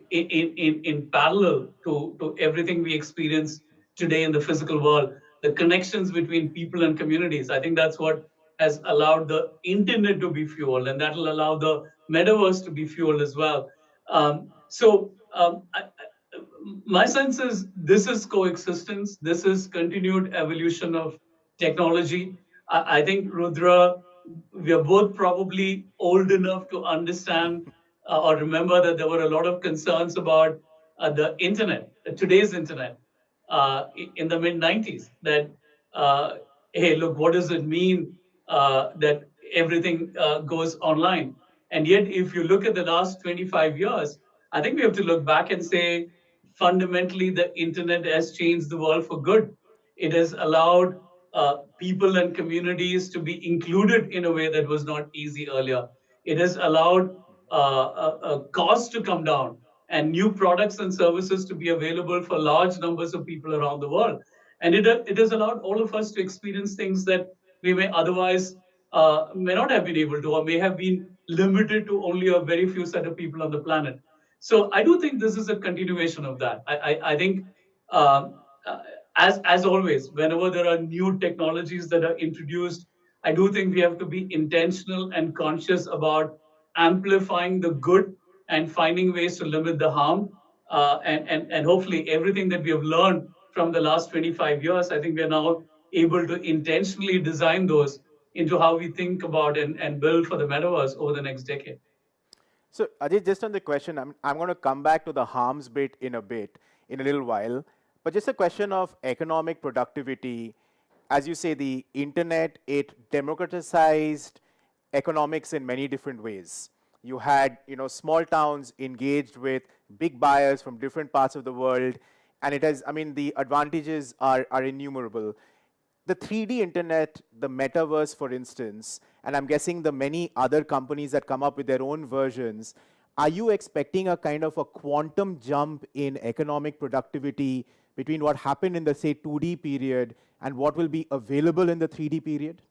in parallel to everything we experience today in the physical world, the connections between people and communities. I think that's what has allowed the internet to be fueled, and that will allow the metaverse to be fueled as well. My sense is this is coexistence. This is continued evolution of technology. I think, Rudra, we are both probably old enough to understand or remember that there were a lot of concerns about the internet, today's internet, in the mid 90s. That, hey, look, what does it mean that everything goes online? And yet, if you look at the last 25 years, I think we have to look back and say, fundamentally, the internet has changed the world for good. It has allowed people and communities to be included in a way that was not easy earlier. It has allowed costs to come down and new products and services to be available for large numbers of people around the world. And it has allowed all of us to experience things that we may otherwise may not have been able to, or may have been limited to only a very few set of people on the planet. So I do think this is a continuation of that. I think, um, uh, as always, whenever there are new technologies that are introduced, I do think we have to be intentional and conscious about amplifying the good and finding ways to limit the harm. And hopefully everything that we have learned from the last 25 years, I think we are now able to intentionally design those into how we think about and build for the metaverse over the next decade. So, Ajay, just on the question, I'm going to come back to the harms bit in a little while. But just a question of economic productivity. As you say, the internet, it democratized economics in many different ways. You had, small towns engaged with big buyers from different parts of the world. And it has, the advantages are innumerable. The 3D internet, the metaverse, for instance, and I'm guessing the many other companies that come up with their own versions, are you expecting a kind of a quantum jump in economic productivity between what happened in the, say, 2D period and what will be available in the 3D period?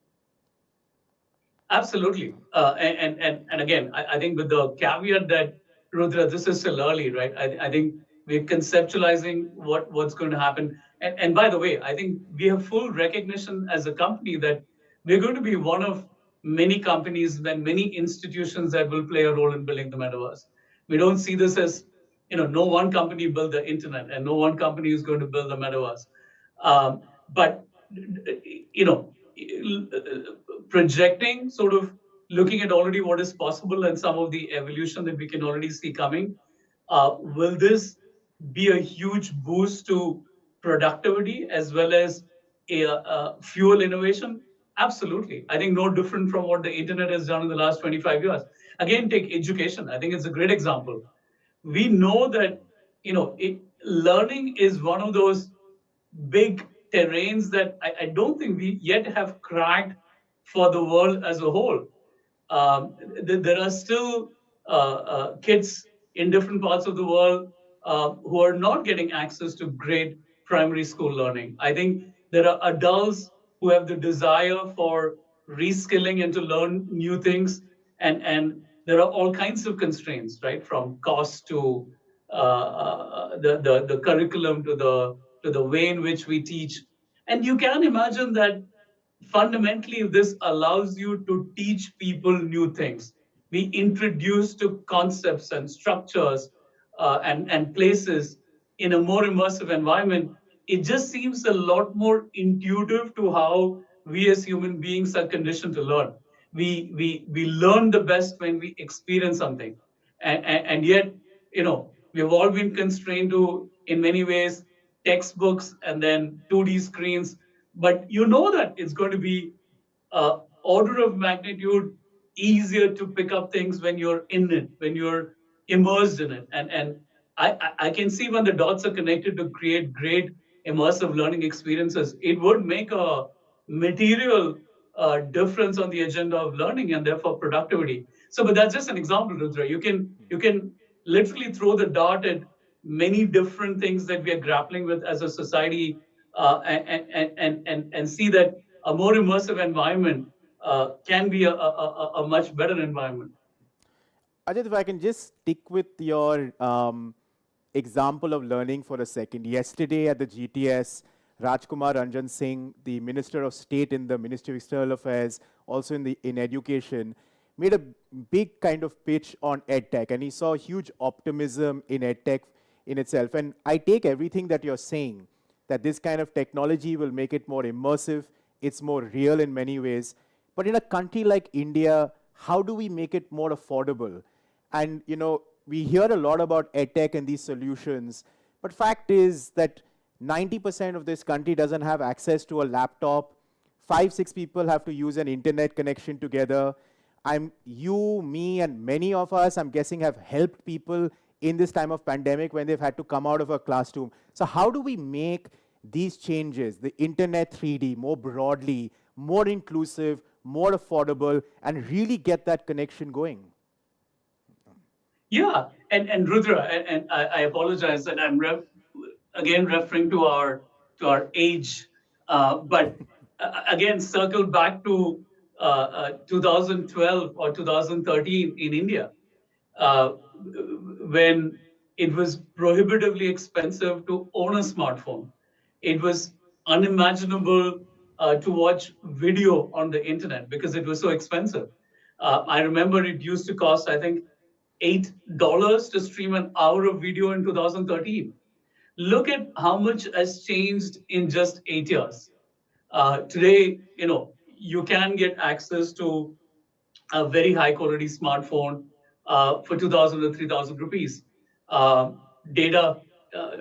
Absolutely. And again, I think with the caveat that, Rudra, this is still early, right? I think we're conceptualizing what's going to happen. And by the way, I think we have full recognition as a company that we're going to be one of many companies and many institutions that will play a role in building the metaverse. We don't see this as, no one company built the internet and no one company is going to build the metaverse. But, projecting, sort of looking at already what is possible and some of the evolution that we can already see coming, will this be a huge boost to productivity as well as fuel innovation? Absolutely. I think no different from what the internet has done in the last 25 years. Again, take education. I think it's a great example. We know that, learning is one of those big terrains that I don't think we yet have cracked for the world as a whole. There are still kids in different parts of the world who are not getting access to great primary school learning. I think there are adults who have the desire for reskilling and to learn new things, and there are all kinds of constraints, right, from cost to the curriculum to the way in which we teach. And you can imagine that fundamentally this allows you to teach people new things. We introduce to concepts and structures and places in a more immersive environment. It just seems a lot more intuitive to how we as human beings are conditioned to learn. We learn the best when we experience something. And yet, we've all been constrained to, in many ways, textbooks and then 2D screens. But you know that it's going to be order of magnitude easier to pick up things when you're in it, when you're immersed in it. And I can see when the dots are connected to create great immersive learning experiences, it would make a material difference on the agenda of learning and therefore productivity. So, but that's just an example, Rudra. You can literally throw the dart at many different things that we are grappling with as a society, and see that a more immersive environment can be a much better environment. Ajit, if I can just stick with your example of learning for a second. Yesterday at the GTS, Rajkumar Ranjan Singh, the Minister of State in the Ministry of External Affairs, also in education, made a big kind of pitch on EdTech, and he saw huge optimism in EdTech in itself. And I take everything that you're saying, that this kind of technology will make it more immersive, it's more real in many ways. But in a country like India, how do we make it more affordable? And, we hear a lot about EdTech and these solutions, but fact is that 90% of this country doesn't have access to a laptop. 5-6 people have to use an internet connection together. You, me, and many of us, I'm guessing, have helped people in this time of pandemic when they've had to come out of a classroom. So how do we make these changes, the internet 3D, more broadly, more inclusive, more affordable, and really get that connection going? Yeah, and Rudra, and I apologize that I'm again referring to our our age. But again, circle back to 2012 or 2013 in India, when it was prohibitively expensive to own a smartphone. It was unimaginable to watch video on the internet because it was so expensive. I remember it used to cost, I think, $8 to stream an hour of video in 2013. Look at how much has changed in just 8 years. Today, you can get access to a very high quality smartphone for 2,000 or 3,000 rupees. Data,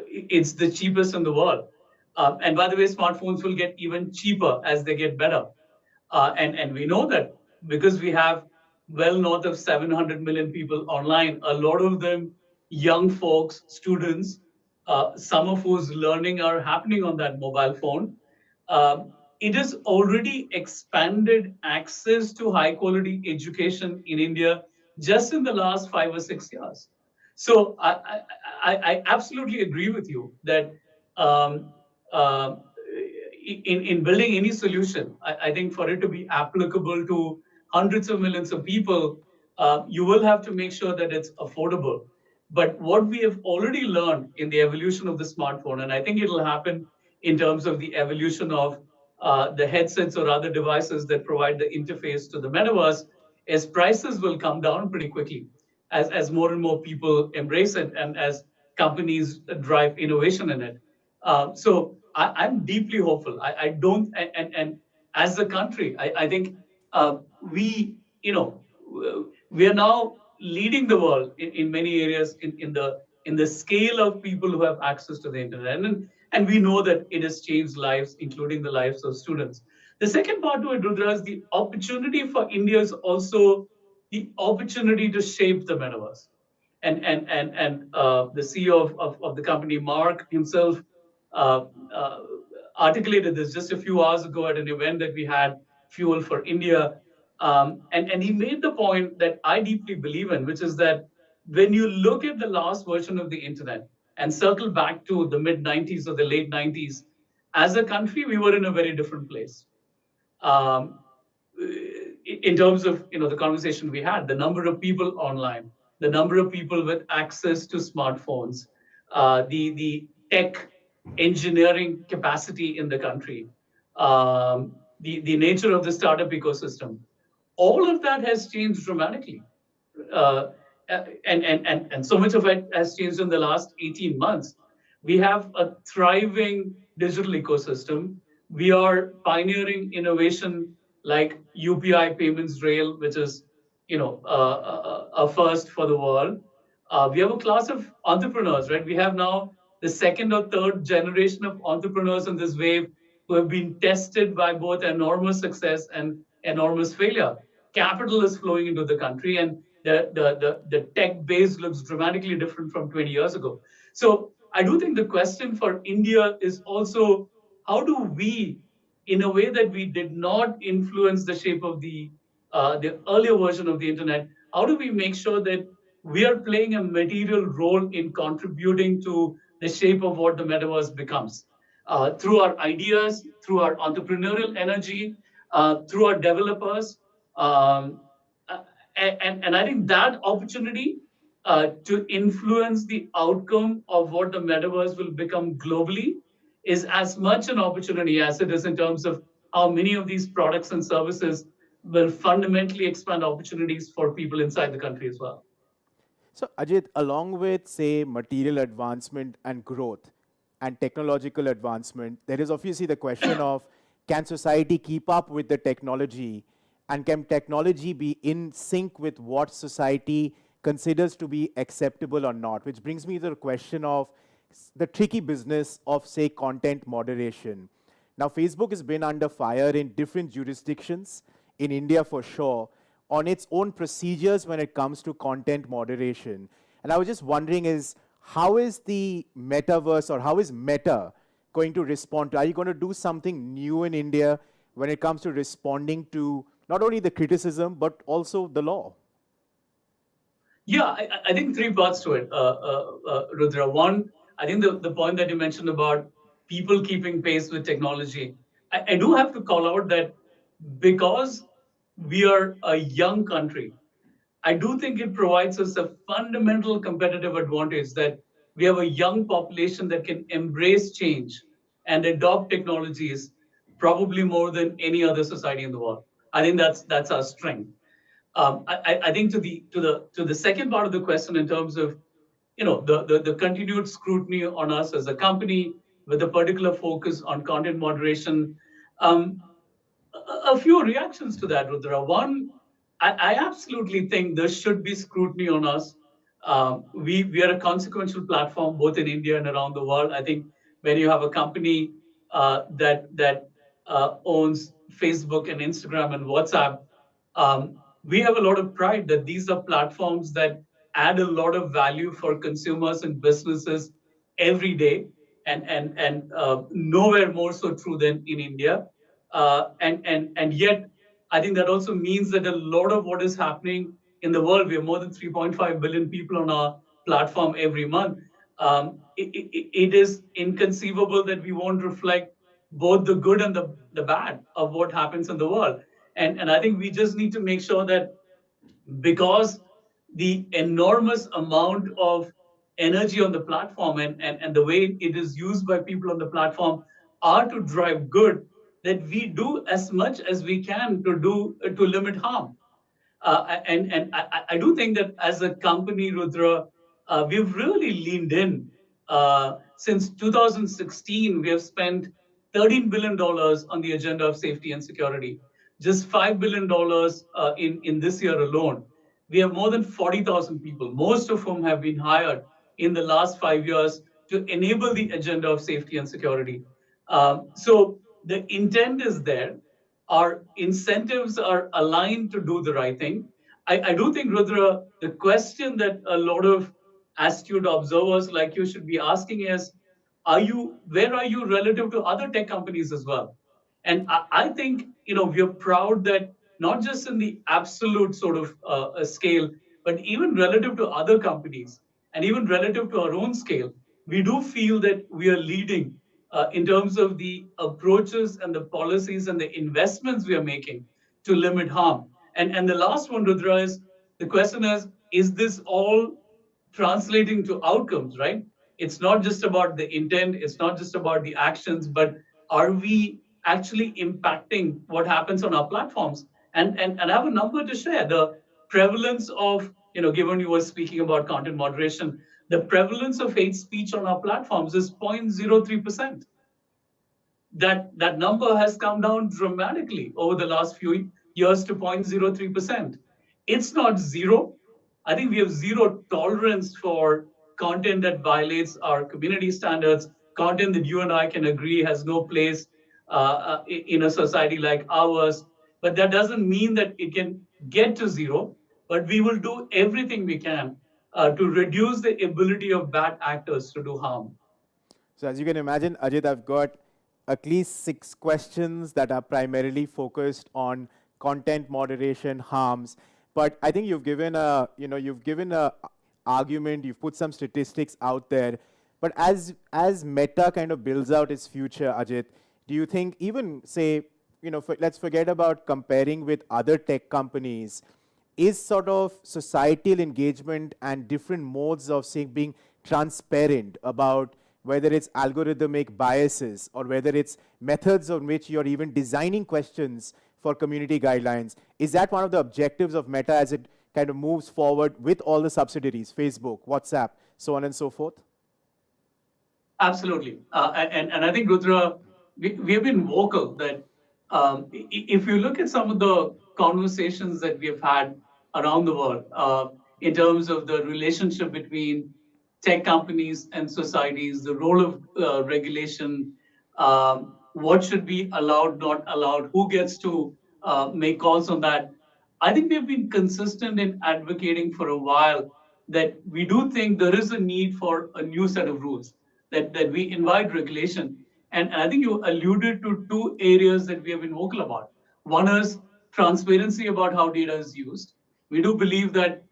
it's the cheapest in the world. And by the way, smartphones will get even cheaper as they get better. And we know that because we have well north of 700 million people online, a lot of them young folks, students, some of whose learning are happening on that mobile phone. It has already expanded access to high quality education in India just in the last 5 or 6 years. So I absolutely agree with you that uh, in building any solution, I think for it to be applicable to hundreds of millions of people, you will have to make sure that it's affordable. But what we have already learned in the evolution of the smartphone, and I think it'll happen in terms of the evolution of the headsets or other devices that provide the interface to the metaverse, is prices will come down pretty quickly as more and more people embrace it and as companies drive innovation in it. So I'm deeply hopeful. I don't, and as a country, I think we, we are now leading the world in many areas in the scale of people who have access to the internet. And we know that it has changed lives, including the lives of students. The second part to it, Rudra, is the opportunity for India is also the opportunity to shape the metaverse. And the CEO of the company, Mark himself, uh, uh, articulated this just a few hours ago at an event that we had, Fuel for India. And he made the point that I deeply believe in, which is that when you look at the last version of the internet and circle back to the mid 90s or the late 90s, as a country, we were in a very different place. Um, in terms of the conversation we had, the number of people online, the number of people with access to smartphones, the tech engineering capacity in the country, the nature of the startup ecosystem, all of that has changed dramatically. Uh, and so much of it has changed in the last 18 months. We have a thriving digital ecosystem. We are pioneering innovation like UPI payments rail, which is a first for the world. We have a class of entrepreneurs, right? We have now the second or third generation of entrepreneurs in this wave who have been tested by both enormous success and enormous failure. Capital is flowing into the country, and the tech base looks dramatically different from 20 years ago. So I do think the question for India is also, how do we, in a way that we did not influence the shape of the earlier version of the internet, how do we make sure that we are playing a material role in contributing to the shape of what the metaverse becomes? Through our ideas, through our entrepreneurial energy, through our developers. Um, and I think that opportunity to influence the outcome of what the metaverse will become globally is as much an opportunity as it is in terms of how many of these products and services will fundamentally expand opportunities for people inside the country as well. So, Ajit, along with, say, material advancement and growth and technological advancement, there is obviously the question of, can society keep up with the technology, and can technology be in sync with what society considers to be acceptable or not? Which brings me to the question of the tricky business of, say, content moderation. Now, Facebook has been under fire in different jurisdictions, in India for sure, on its own procedures when it comes to content moderation. And I was just wondering how is the metaverse, or how is Meta going to respond to? Are you going to do something new in India when it comes to responding to not only the criticism, but also the law? Yeah, I think three parts to it, Rudra. One, I think the point that you mentioned about people keeping pace with technology. I do have to call out that because we are a young country, I do think it provides us a fundamental competitive advantage that we have a young population that can embrace change and adopt technologies probably more than any other society in the world. I think that's our strength. I think to the second part of the question in terms of the continued scrutiny on us as a company with a particular focus on content moderation. A few reactions to that, Rudra. One, I absolutely think there should be scrutiny on us. We are a consequential platform both in India and around the world. I think when you have a company that owns Facebook and Instagram and WhatsApp, we have a lot of pride that these are platforms that add a lot of value for consumers and businesses every day, and nowhere more so true than in India. And yet, I think that also means that a lot of what is happening in the world, we have more than 3.5 billion people on our platform every month. It is inconceivable that we won't reflect both the good and the bad of what happens in the world. And I think we just need to make sure that because the enormous amount of energy on the platform and the way it is used by people on the platform are to drive good, that we do as much as we can to limit harm. I do think that as a company, Rudra, we've really leaned in. Since 2016, we have spent $13 billion on the agenda of safety and security. Just $5 billion in this year alone. We have more than 40,000 people, most of whom have been hired in the last 5 years to enable the agenda of safety and security. So the intent is there. Our incentives are aligned to do the right thing. I do think, Rudra, the question that a lot of astute observers like you should be asking is, where are you relative to other tech companies as well? And I think, we're proud that not just in the absolute sort of scale, but even relative to other companies and even relative to our own scale, we do feel that we are leading in terms of the approaches and the policies and the investments we are making to limit harm. And the last one, Rudra, is the question is this all translating to outcomes, right? It's not just about the intent, it's not just about the actions, but are we actually impacting what happens on our platforms? And I have a number to share. The prevalence of, given you were speaking about content moderation, the prevalence of hate speech on our platforms is 0.03%. That number has come down dramatically over the last few years to 0.03%. It's not zero. I think we have zero tolerance for content that violates our community standards, content that you and I can agree has no place in a society like ours. But that doesn't mean that it can get to zero, but we will do everything we can to reduce the ability of bad actors to do harm. So as you can imagine, Ajit, I've got at least 6 questions that are primarily focused on content moderation harms. But I think you've given a argument, you've put some statistics out there. But as Meta kind of builds out its future, Ajit, do you think even say, let's forget about comparing with other tech companies, is sort of societal engagement and different modes of being transparent about whether it's algorithmic biases or whether it's methods on which you're even designing questions for community guidelines, is that one of the objectives of Meta as it kind of moves forward with all the subsidiaries, Facebook, WhatsApp, so on and so forth? Absolutely. And I think, Rudra, we have been vocal that if you look at some of the conversations that we have had around the world in terms of the relationship between tech companies and societies, the role of regulation, what should be allowed, not allowed, who gets to make calls on that. I think we've been consistent in advocating for a while that we do think there is a need for a new set of rules, that we invite regulation. And I think you alluded to 2 areas that we have been vocal about. One is transparency about how data is used. We do believe that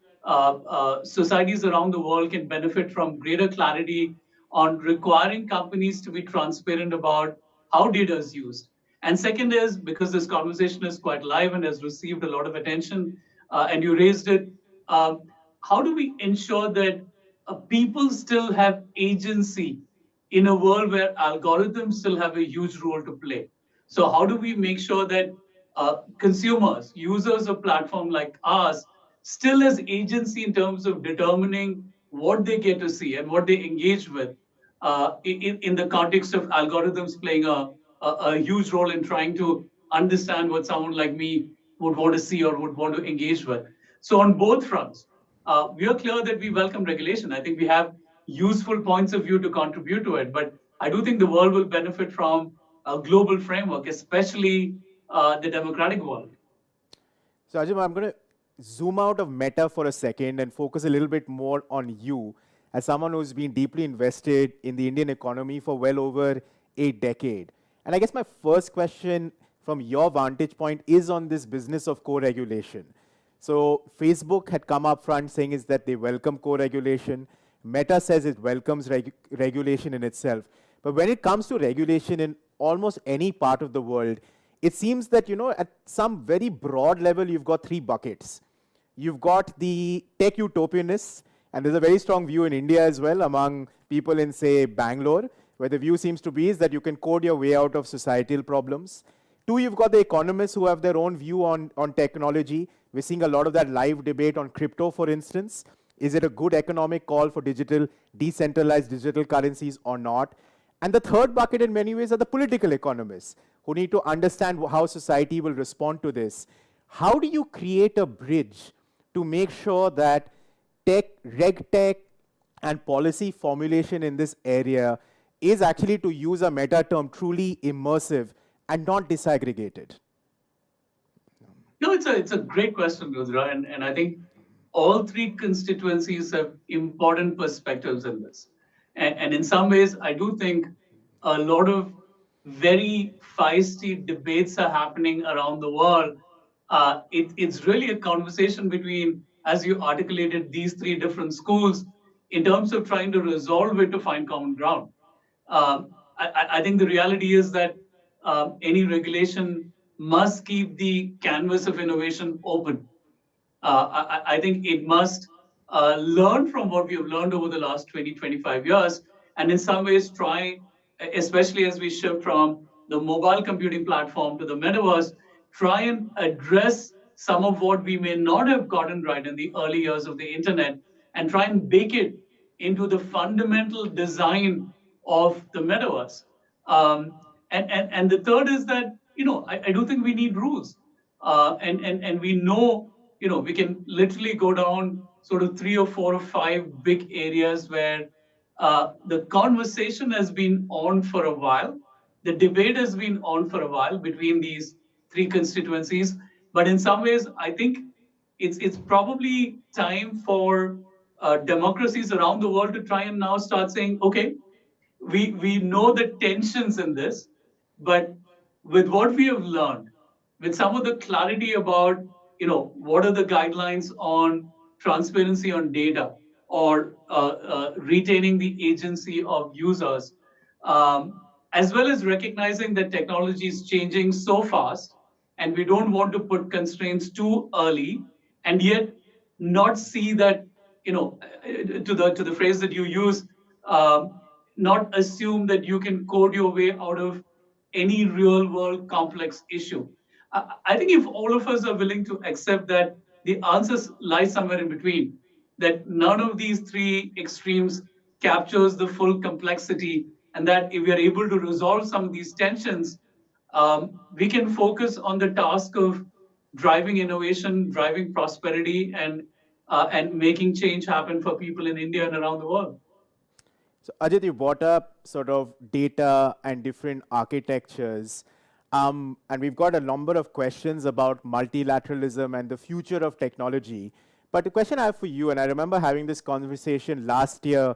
societies around the world can benefit from greater clarity on requiring companies to be transparent about how data is used. And second is, because this conversation is quite live and has received a lot of attention, and you raised it, how do we ensure that people still have agency in a world where algorithms still have a huge role to play? So how do we make sure that consumers, users of platform like ours, still has agency in terms of determining what they get to see and what they engage with in the context of algorithms playing a huge role in trying to understand what someone like me would want to see or would want to engage with. So on both fronts, we are clear that we welcome regulation. I think we have useful points of view to contribute to it, but I do think the world will benefit from a global framework, especially the democratic world. So Ajay, I'm going to zoom out of Meta for a second and focus a little bit more on you as someone who's been deeply invested in the Indian economy for well over a decade. And I guess my first question from your vantage point is on this business of co-regulation. So Facebook had come up front saying is that they welcome co-regulation. Meta says it welcomes regulation in itself. But when it comes to regulation in almost any part of the world, it seems that, at some very broad level, you've got three buckets. You've got the tech utopianists, and there's a very strong view in India as well among people in, say, Bangalore, where the view seems to be is that you can code your way out of societal problems. Two, you've got the economists who have their own view on technology. We're seeing a lot of that live debate on crypto, for instance. Is it a good economic call for decentralized digital currencies or not? And the third bucket in many ways are the political economists who need to understand how society will respond to this. How do you create a bridge to make sure that reg tech, and policy formulation in this area is actually, to use a meta term, truly immersive and not disaggregated? No, it's a great question, Rudra, and I think all three constituencies have important perspectives in this. And in some ways, I do think a lot of very feisty debates are happening around the world. It's really a conversation between, as you articulated, these three different schools in terms of trying to resolve it to find common ground. I think the reality is that any regulation must keep the canvas of innovation open. I think it must learn from what we have learned over the last 20, 25 years, and in some ways try, especially as we shift from the mobile computing platform to the metaverse, try and address some of what we may not have gotten right in the early years of the internet and try and bake it into the fundamental design of the metaverse. And the third is that, I do think we need rules. And we know, we can literally go down sort of 3 or 4 or 5 big areas where the conversation has been on for a while. The debate has been on for a while between these three constituencies. But in some ways, I think it's probably time for democracies around the world to try and now start saying, okay, we know the tensions in this, but with what we have learned, with some of the clarity about, what are the guidelines on transparency on data or retaining the agency of users, as well as recognizing that technology is changing so fast and we don't want to put constraints too early and yet not see that, to the phrase that you use, not assume that you can code your way out of any real world complex issue. I think if all of us are willing to accept that the answers lie somewhere in between, that none of these three extremes captures the full complexity, and that if we are able to resolve some of these tensions, we can focus on the task of driving innovation, driving prosperity, and making change happen for people in India and around the world. So Ajit, you brought up sort of data and different architectures. And we've got a number of questions about multilateralism and the future of technology. But the question I have for you, and I remember having this conversation last year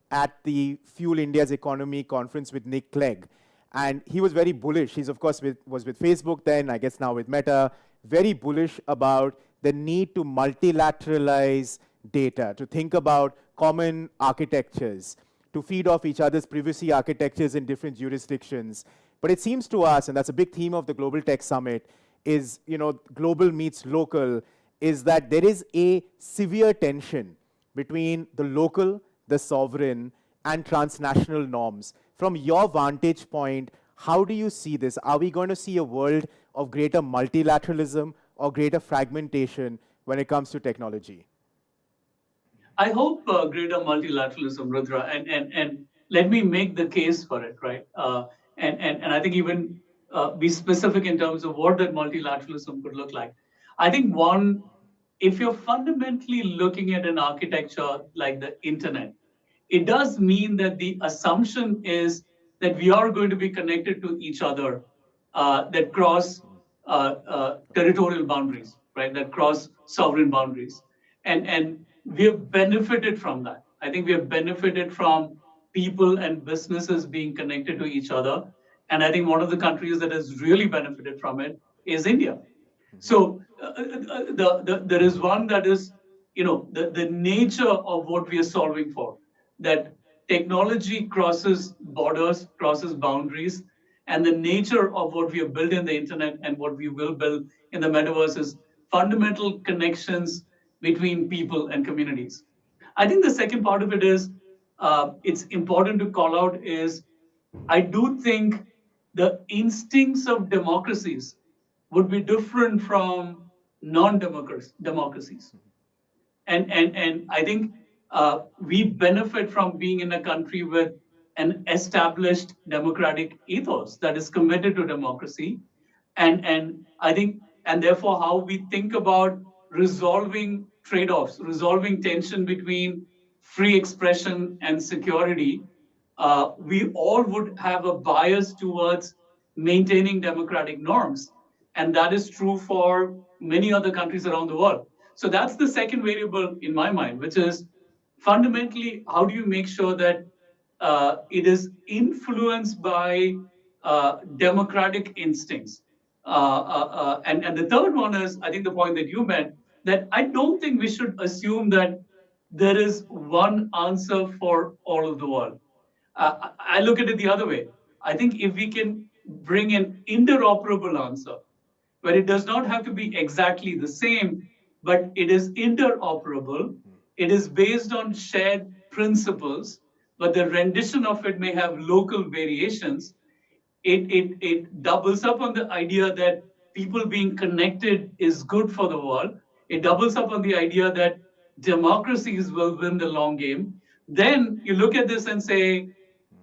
at the Fuel India's Economy conference with Nick Clegg. And he was very bullish. He's, of course, was with Facebook then, I guess now with Meta, very bullish about the need to multilateralize data, to think about common architectures, to feed off each other's privacy architectures in different jurisdictions. But it seems to us, and that's a big theme of the Global Tech Summit, is, global meets local, is that there is a severe tension between the local, the sovereign, and transnational norms. From your vantage point, how do you see this? Are we going to see a world of greater multilateralism or greater fragmentation when it comes to technology? I hope greater multilateralism, Rudra, and let me make the case for it, right? And I think even be specific in terms of what that multilateralism could look like. I think one, if you're fundamentally looking at an architecture like the internet, it does mean that the assumption is that we are going to be connected to each other that cross territorial boundaries, right? That cross sovereign boundaries. And we have benefited from that. I think we have benefited from people and businesses being connected to each other. And I think one of the countries that has really benefited from it is India. So there is one that is, the nature of what we are solving for, that technology crosses borders, crosses boundaries, and the nature of what we have built in the internet and what we will build in the metaverse is fundamental connections between people and communities. I think the second part of it is, it's important to call out is, I do think the instincts of democracies would be different from non-democracies. And I think we benefit from being in a country with an established democratic ethos that is committed to democracy. And I think, and therefore how we think about resolving trade-offs, resolving tension between free expression and security, we all would have a bias towards maintaining democratic norms. And that is true for many other countries around the world. So that's the second variable in my mind, which is fundamentally, how do you make sure that it is influenced by democratic instincts? And the third one is, I think the point that you made, that I don't think we should assume that there is one answer for all of the world. I look at it the other way. I think if we can bring an interoperable answer, where it does not have to be exactly the same, but it is interoperable, it is based on shared principles, but the rendition of it may have local variations, it doubles up on the idea that people being connected is good for the world. It doubles up on the idea that democracies will win the long game. Then you look at this and say,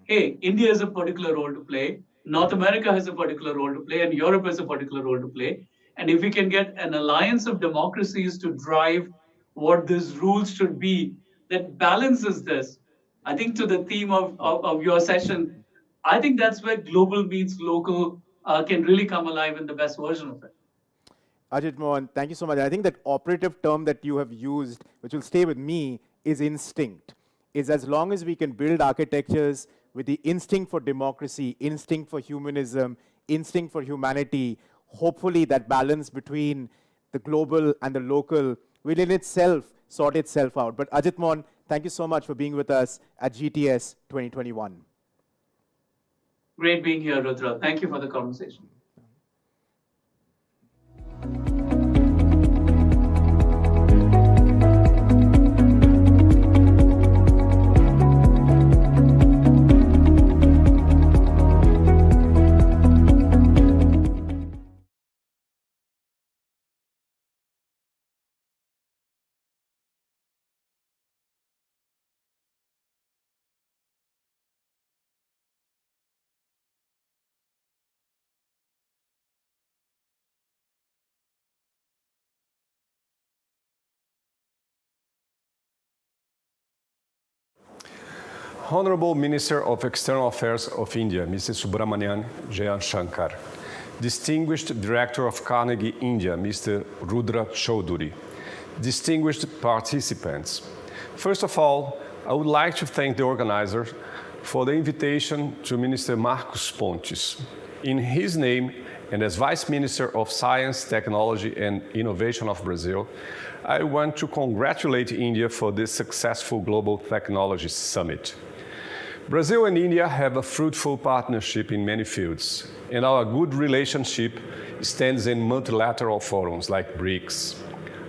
hey, India has a particular role to play, North America has a particular role to play, and Europe has a particular role to play. And if we can get an alliance of democracies to drive what these rules should be, that balances this, I think to the theme of your session, I think that's where global meets local can really come alive in the best version of it. Ajit Mohan, thank you so much. I think that operative term that you have used, which will stay with me, is instinct. Is as long as we can build architectures with the instinct for democracy, instinct for humanism, instinct for humanity, hopefully that balance between the global and the local will in itself sort itself out. But Ajit Mohan, thank you so much for being with us at GTS 2021. Great being here, Rudra. Thank you for the conversation. Honorable Minister of External Affairs of India, Mr. Subramanian Jayanshankar. Distinguished Director of Carnegie India, Mr. Rudra Chaudhuri. Distinguished participants. First of all, I would like to thank the organizers for the invitation to Minister Marcos Pontes. In his name, and as Vice Minister of Science, Technology and Innovation of Brazil, I want to congratulate India for this successful Global Technology Summit. Brazil and India have a fruitful partnership in many fields, and our good relationship stands in multilateral forums like BRICS.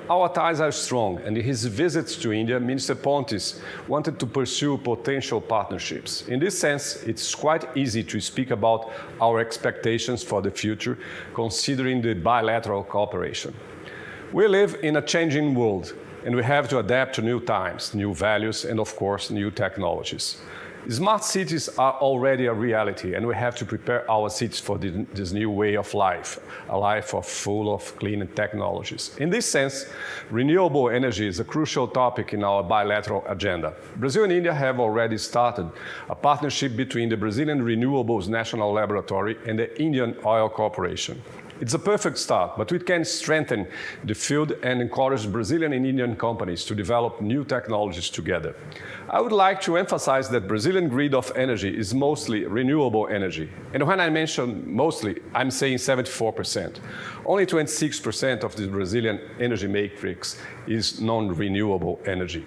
Our ties are strong, and in his visits to India, Minister Pontes wanted to pursue potential partnerships. In this sense, it's quite easy to speak about our expectations for the future, considering the bilateral cooperation. We live in a changing world, and we have to adapt to new times, new values, and of course, new technologies. Smart cities are already a reality, and we have to prepare our cities for this new way of life, a life full of clean technologies. In this sense, renewable energy is a crucial topic in our bilateral agenda. Brazil and India have already started a partnership between the Brazilian Renewables National Laboratory and the Indian Oil Corporation. It's a perfect start, but we can strengthen the field and encourage Brazilian and Indian companies to develop new technologies together. I would like to emphasize that Brazilian grid of energy is mostly renewable energy. And when I mention mostly, I'm saying 74%. Only 26% of the Brazilian energy matrix is non-renewable energy.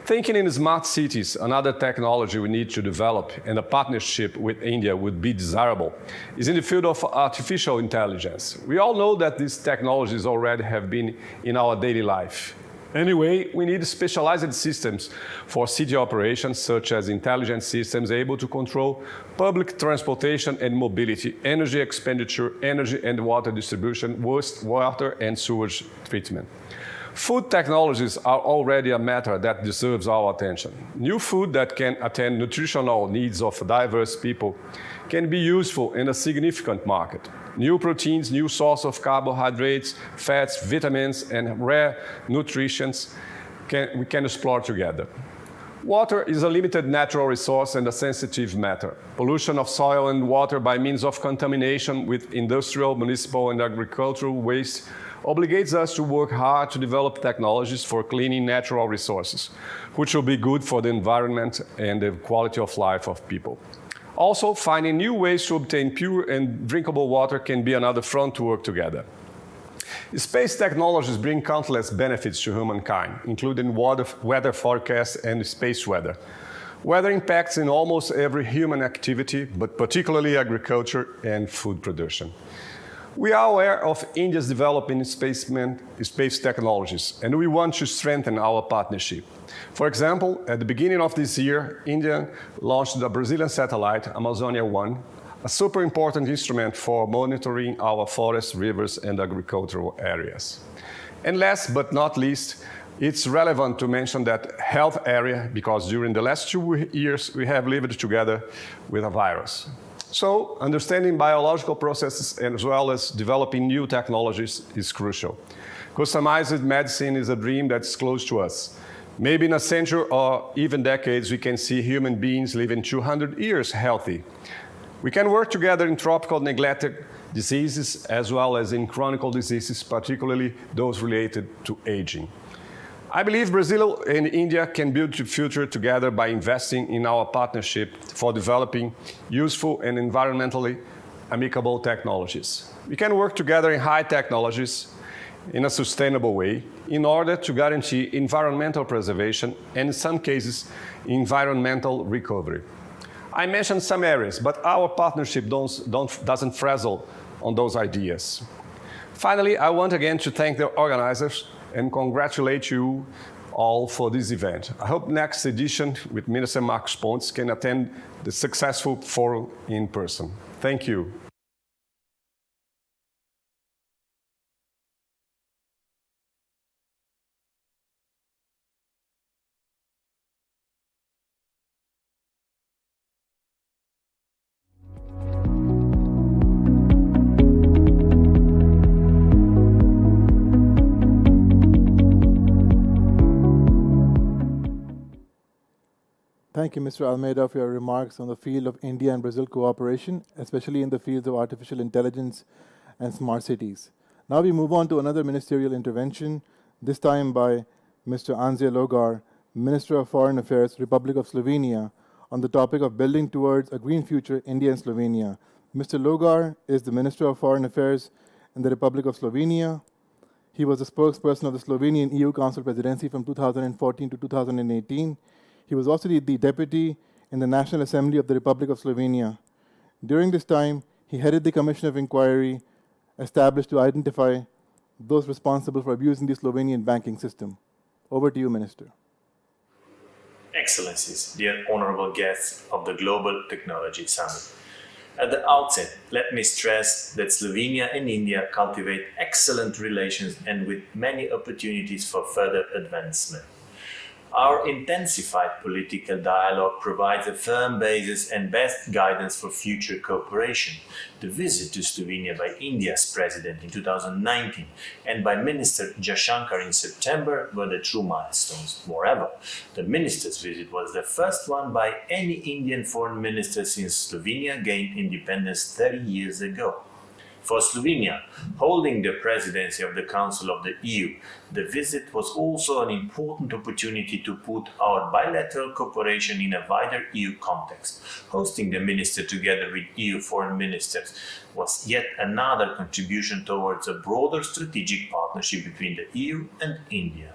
Thinking in smart cities, another technology we need to develop, and a partnership with India would be desirable, is in the field of artificial intelligence. We all know that these technologies already have been in our daily life. Anyway, we need specialized systems for city operations, such as intelligent systems able to control public transportation and mobility, energy expenditure, energy and water distribution, water and sewage treatment. Food technologies are already a matter that deserves our attention. New food that can attend nutritional needs of diverse people can be useful in a significant market. New proteins, new source of carbohydrates, fats, vitamins, and rare nutrients we can explore together. Water is a limited natural resource and a sensitive matter. Pollution of soil and water by means of contamination with industrial, municipal, and agricultural waste obligates us to work hard to develop technologies for cleaning natural resources, which will be good for the environment and the quality of life of people. Also, finding new ways to obtain pure and drinkable water can be another front to work together. Space technologies bring countless benefits to humankind, including weather forecasts and space weather. Weather impacts in almost every human activity, but particularly agriculture and food production. We are aware of India's developing space technologies, and we want to strengthen our partnership. For example, at the beginning of this year, India launched the Brazilian satellite, Amazonia 1, a super important instrument for monitoring our forests, rivers, and agricultural areas. And last but not least, it's relevant to mention that health area, because during the last 2 years, we have lived together with a virus. So, understanding biological processes as well as developing new technologies is crucial. Customized medicine is a dream that's close to us. Maybe in a century or even decades, we can see human beings living 200 years healthy. We can work together in tropical neglected diseases as well as in chronic diseases, particularly those related to aging. I believe Brazil and India can build the future together by investing in our partnership for developing useful and environmentally amicable technologies. We can work together in high technologies in a sustainable way in order to guarantee environmental preservation and, in some cases, environmental recovery. I mentioned some areas, but our partnership doesn't frazzle on those ideas. Finally, I want again to thank the organizers and congratulate you all for this event. I hope next edition with Minister Marcos Pontes can attend the successful forum in person. Thank you. Thank you, Mr. Almeida, for your remarks on the field of India and Brazil cooperation, especially in the fields of artificial intelligence and smart cities. Now we move on to another ministerial intervention, this time by Mr. Ante Logar, Minister of Foreign Affairs, Republic of Slovenia, on the topic of building towards a green future, India and Slovenia. Mr. Logar is the Minister of Foreign Affairs in the Republic of Slovenia. He was the spokesperson of the Slovenian EU Council presidency from 2014 to 2018. He was also the Deputy in the National Assembly of the Republic of Slovenia. During this time, he headed the Commission of Inquiry established to identify those responsible for abusing the Slovenian banking system. Over to you, Minister. Excellencies, dear honorable guests of the Global Technology Summit. At the outset, let me stress that Slovenia and India cultivate excellent relations and with many opportunities for further advancement. Our intensified political dialogue provides a firm basis and best guidance for future cooperation. The visit to Slovenia by India's president in 2019 and by Minister Jaishankar in September were the true milestones. Moreover, the minister's visit was the first one by any Indian foreign minister since Slovenia gained independence 30 years ago. For Slovenia, holding the presidency of the Council of the EU, the visit was also an important opportunity to put our bilateral cooperation in a wider EU context. Hosting the minister together with EU foreign ministers was yet another contribution towards a broader strategic partnership between the EU and India.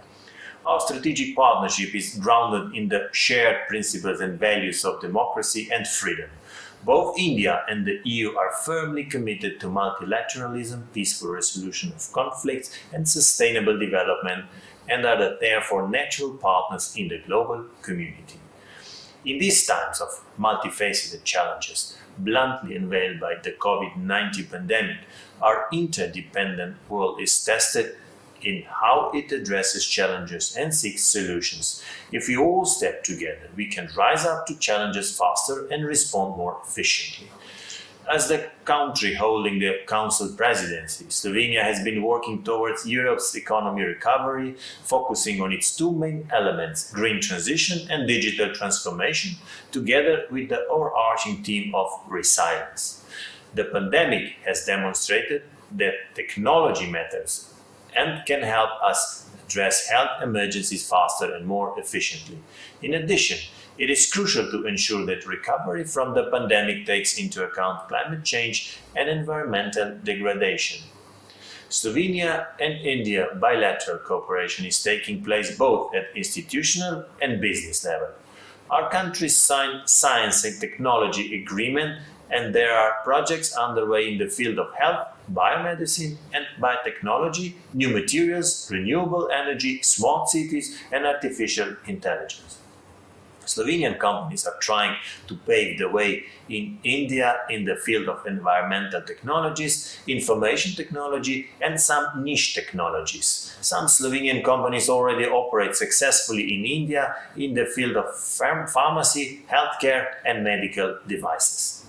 Our strategic partnership is grounded in the shared principles and values of democracy and freedom. Both India and the EU are firmly committed to multilateralism, peaceful resolution of conflicts, and sustainable development, and are therefore natural partners in the global community. In these times of multifaceted challenges, bluntly unveiled by the COVID-19 pandemic, our interdependent world is tested in how it addresses challenges and seeks solutions. If we all step together, we can rise up to challenges faster and respond more efficiently. As the country holding the Council presidency, Slovenia has been working towards Europe's economy recovery, focusing on its two main elements, green transition and digital transformation, together with the overarching theme of resilience. The pandemic has demonstrated that technology matters and can help us address health emergencies faster and more efficiently. In addition, it is crucial to ensure that recovery from the pandemic takes into account climate change and environmental degradation. Slovenia and India bilateral cooperation is taking place both at institutional and business level. Our countries signed science and technology agreement, and there are projects underway in the field of health, biomedicine and biotechnology, new materials, renewable energy, smart cities and artificial intelligence. Slovenian companies are trying to pave the way in India in the field of environmental technologies, information technology and some niche technologies. Some Slovenian companies already operate successfully in India in the field of pharmacy, healthcare and medical devices.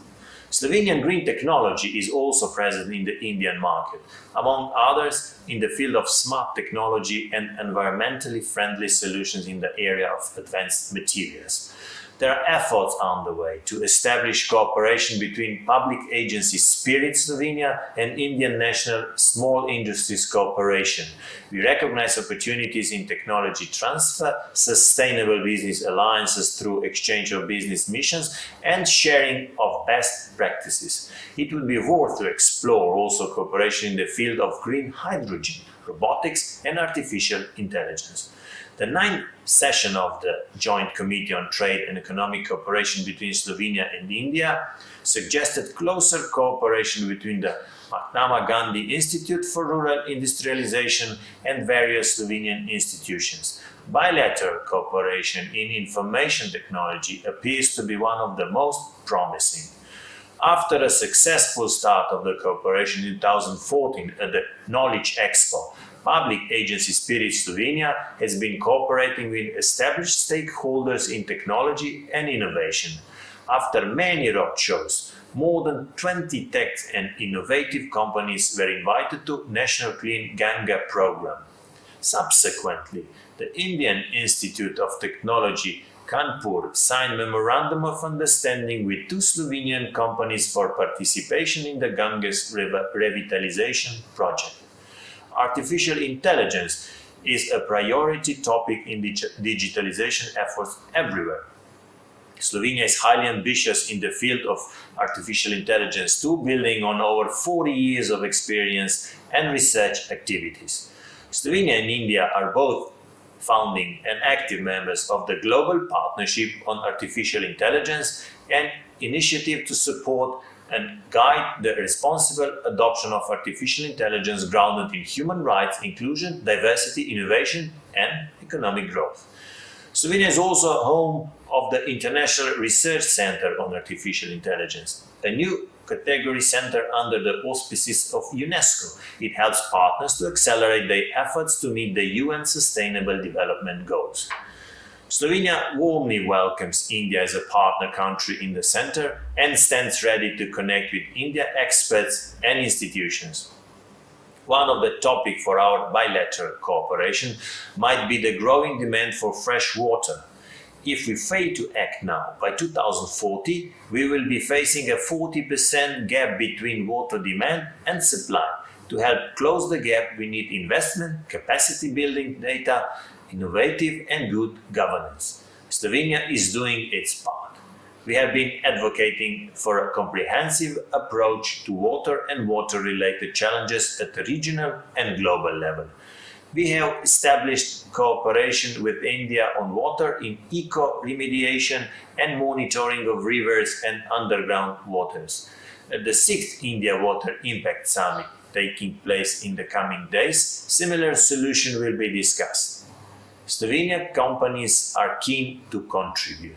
Slovenian green technology is also present in the Indian market, among others in the field of smart technology and environmentally friendly solutions in the area of advanced materials. There are efforts underway to establish cooperation between public agency Spirit Slovenia and Indian National Small Industries Corporation. We recognize opportunities in technology transfer, sustainable business alliances through exchange of business missions, and sharing of best practices. It would be worth to explore also cooperation in the field of green hydrogen, robotics, and artificial intelligence. The 9th session of the Joint Committee on Trade and Economic Cooperation between Slovenia and India suggested closer cooperation between the Mahatma Gandhi Institute for Rural Industrialization and various Slovenian institutions. Bilateral cooperation in information technology appears to be one of the most promising. After a successful start of the cooperation in 2014 at the Knowledge Expo, Public Agency Spirit Slovenia has been cooperating with established stakeholders in technology and innovation. After many roadshows, more than 20 tech and innovative companies were invited to National Clean Ganga program. Subsequently, the Indian Institute of Technology Kanpur signed Memorandum of Understanding with 2 Slovenian companies for participation in the Ganges Revitalization Project. Artificial intelligence is a priority topic in digitalization efforts everywhere. Slovenia is highly ambitious in the field of artificial intelligence too, building on over 40 years of experience and research activities. Slovenia and India are both founding and active members of the Global Partnership on Artificial Intelligence, an initiative to support and guide the responsible adoption of artificial intelligence grounded in human rights, inclusion, diversity, innovation, and economic growth. Slovenia is also home of the International Research Center on Artificial Intelligence, a new category center under the auspices of UNESCO. It helps partners to accelerate their efforts to meet the UN Sustainable Development Goals. Slovenia warmly welcomes India as a partner country in the center and stands ready to connect with India experts and institutions. One of the topics for our bilateral cooperation might be the growing demand for fresh water. If we fail to act now, by 2040, we will be facing a 40% gap between water demand and supply. To help close the gap, we need investment, capacity building, data, innovative and good governance. Slovenia is doing its part. We have been advocating for a comprehensive approach to water and water-related challenges at the regional and global level. We have established cooperation with India on water in eco-remediation and monitoring of rivers and underground waters. At the 6th India Water Impact Summit taking place in the coming days, similar solutions will be discussed. Slovenian companies are keen to contribute.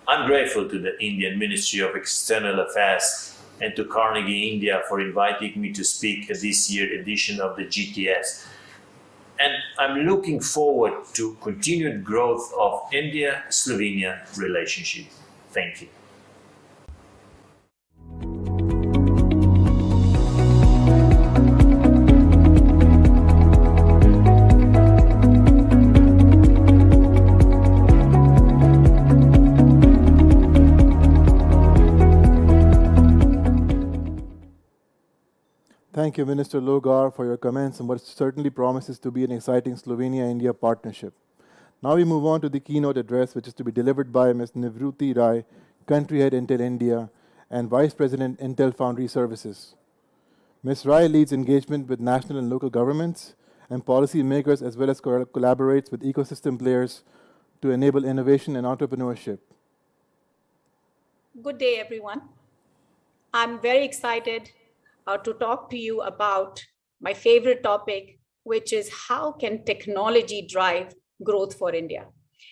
I'm grateful to the Indian Ministry of External Affairs and to Carnegie India for inviting me to speak at this year's edition of the GTS. And I'm looking forward to continued growth of India-Slovenia relationship. Thank you. Thank you, Minister Logar, for your comments on what certainly promises to be an exciting Slovenia-India partnership. Now we move on to the keynote address, which is to be delivered by Ms. Nivruti Rai, Country Head Intel India and Vice President Intel Foundry Services. Ms. Rai leads engagement with national and local governments and policy makers, as well as collaborates with ecosystem players to enable innovation and entrepreneurship. Good day, everyone. I'm very excited to talk to you about my favorite topic, which is how can technology drive growth for India?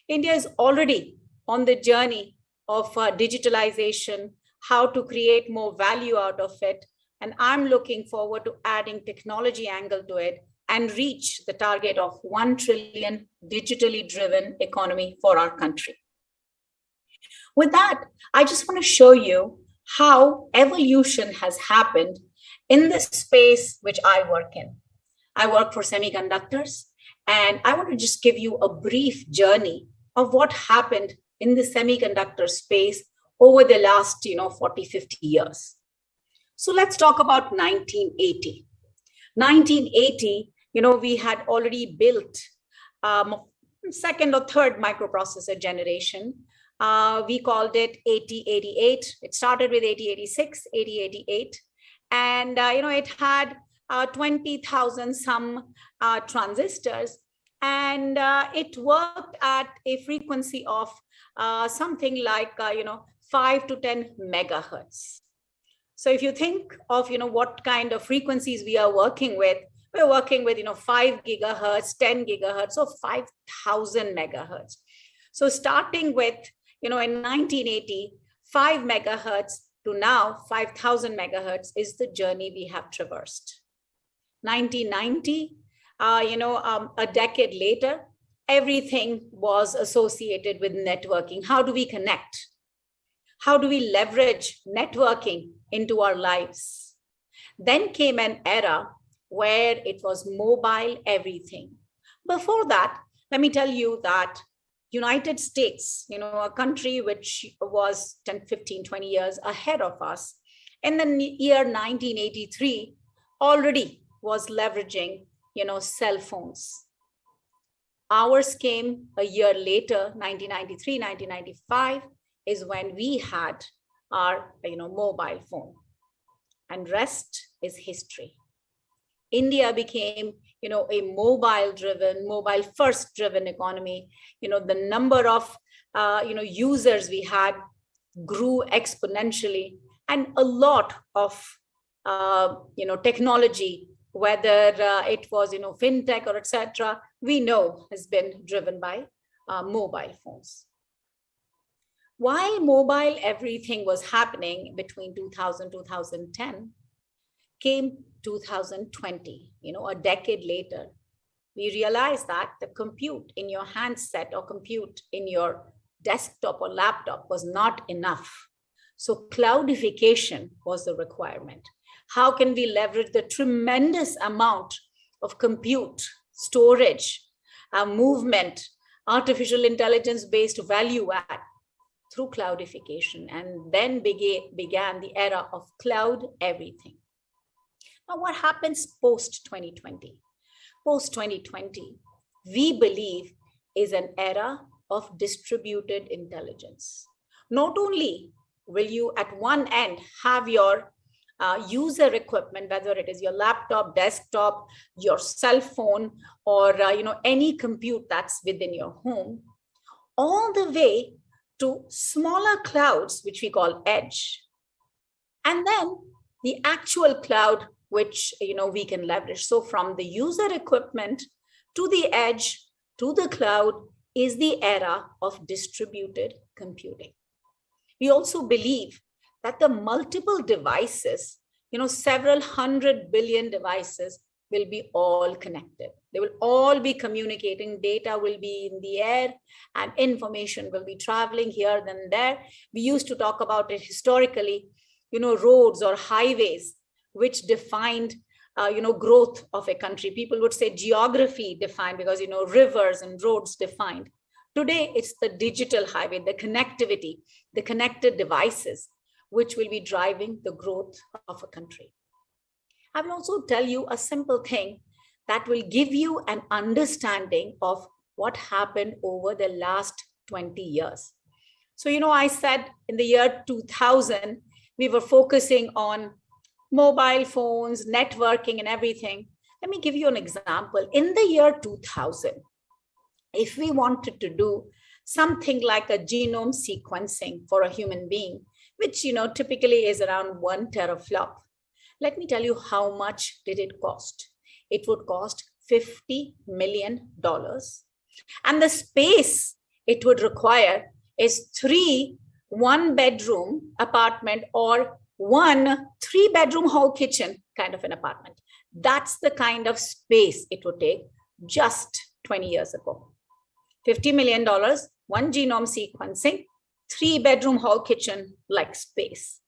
India is already on the journey of digitalization, how to create more value out of it. And I'm looking forward to adding technology angle to it and reach the target of 1 trillion digitally driven economy for our country. With that, I just want to show you how evolution has happened in this space which I work in. I work for semiconductors, and I want to just give you a brief journey of what happened in the semiconductor space over the last 40, 50 years. So let's talk about 1980. 1980, we had already built second or third microprocessor generation. We called it 8088. It started with 8086, 8088. And it had 20,000 some transistors, and it worked at a frequency of something like 5 to 10 megahertz. So if you think of what kind of frequencies we are working with, we're working with 5 gigahertz, 10 gigahertz, or 5,000 megahertz. So starting with in 1980, 5 megahertz. To now, 5,000 megahertz is the journey we have traversed. 1990, a decade later, everything was associated with networking. How do we connect? How do we leverage networking into our lives? Then came an era where it was mobile everything. Before that, let me tell you that United States, a country which was 10, 15, 20 years ahead of us, in the year 1983, already was leveraging, cell phones. Ours came a year later, 1993, 1995, is when we had our, mobile phone. And rest is history. India became a mobile first driven economy, the number of, users we had grew exponentially, and a lot of, technology, whether it was, fintech or etc., we know has been driven by mobile phones. While mobile everything was happening between 2000 2010, came 2020, a decade later, we realized that the compute in your handset or compute in your desktop or laptop was not enough. So cloudification was the requirement. How can we leverage the tremendous amount of compute, storage, movement, artificial intelligence-based value add through cloudification? And then began the era of cloud everything. Now, what happens post-2020? Post-2020, we believe, is an era of distributed intelligence. Not only will you at one end have your user equipment, whether it is your laptop, desktop, your cell phone, or any compute that's within your home, all the way to smaller clouds, which we call edge, and then the actual cloud, which we can leverage. So from the user equipment to the edge to the cloud is the era of distributed computing. We also believe that the multiple devices, several 100 billion devices, will be all connected. They will all be communicating. Data will be in the air and information will be traveling here and there. We used to talk about it historically, roads or highways, which defined, growth of a country. People would say geography defined because, rivers and roads defined. Today, it's the digital highway, the connectivity, the connected devices, which will be driving the growth of a country. I will also tell you a simple thing that will give you an understanding of what happened over the last 20 years. So, I said in the year 2000, we were focusing on mobile phones, networking, and everything. Let me give you an example. In the year 2000, if we wanted to do something like a genome sequencing for a human being, which typically is around 1 teraflop, let me tell you how much did it cost. It would cost $50 million. And the space it would require is 3 one-bedroom apartment or 1 3-bedroom hall kitchen kind of an apartment. That's the kind of space it would take just 20 years ago. $50 million, 1 genome sequencing, 3-bedroom hall kitchen like space.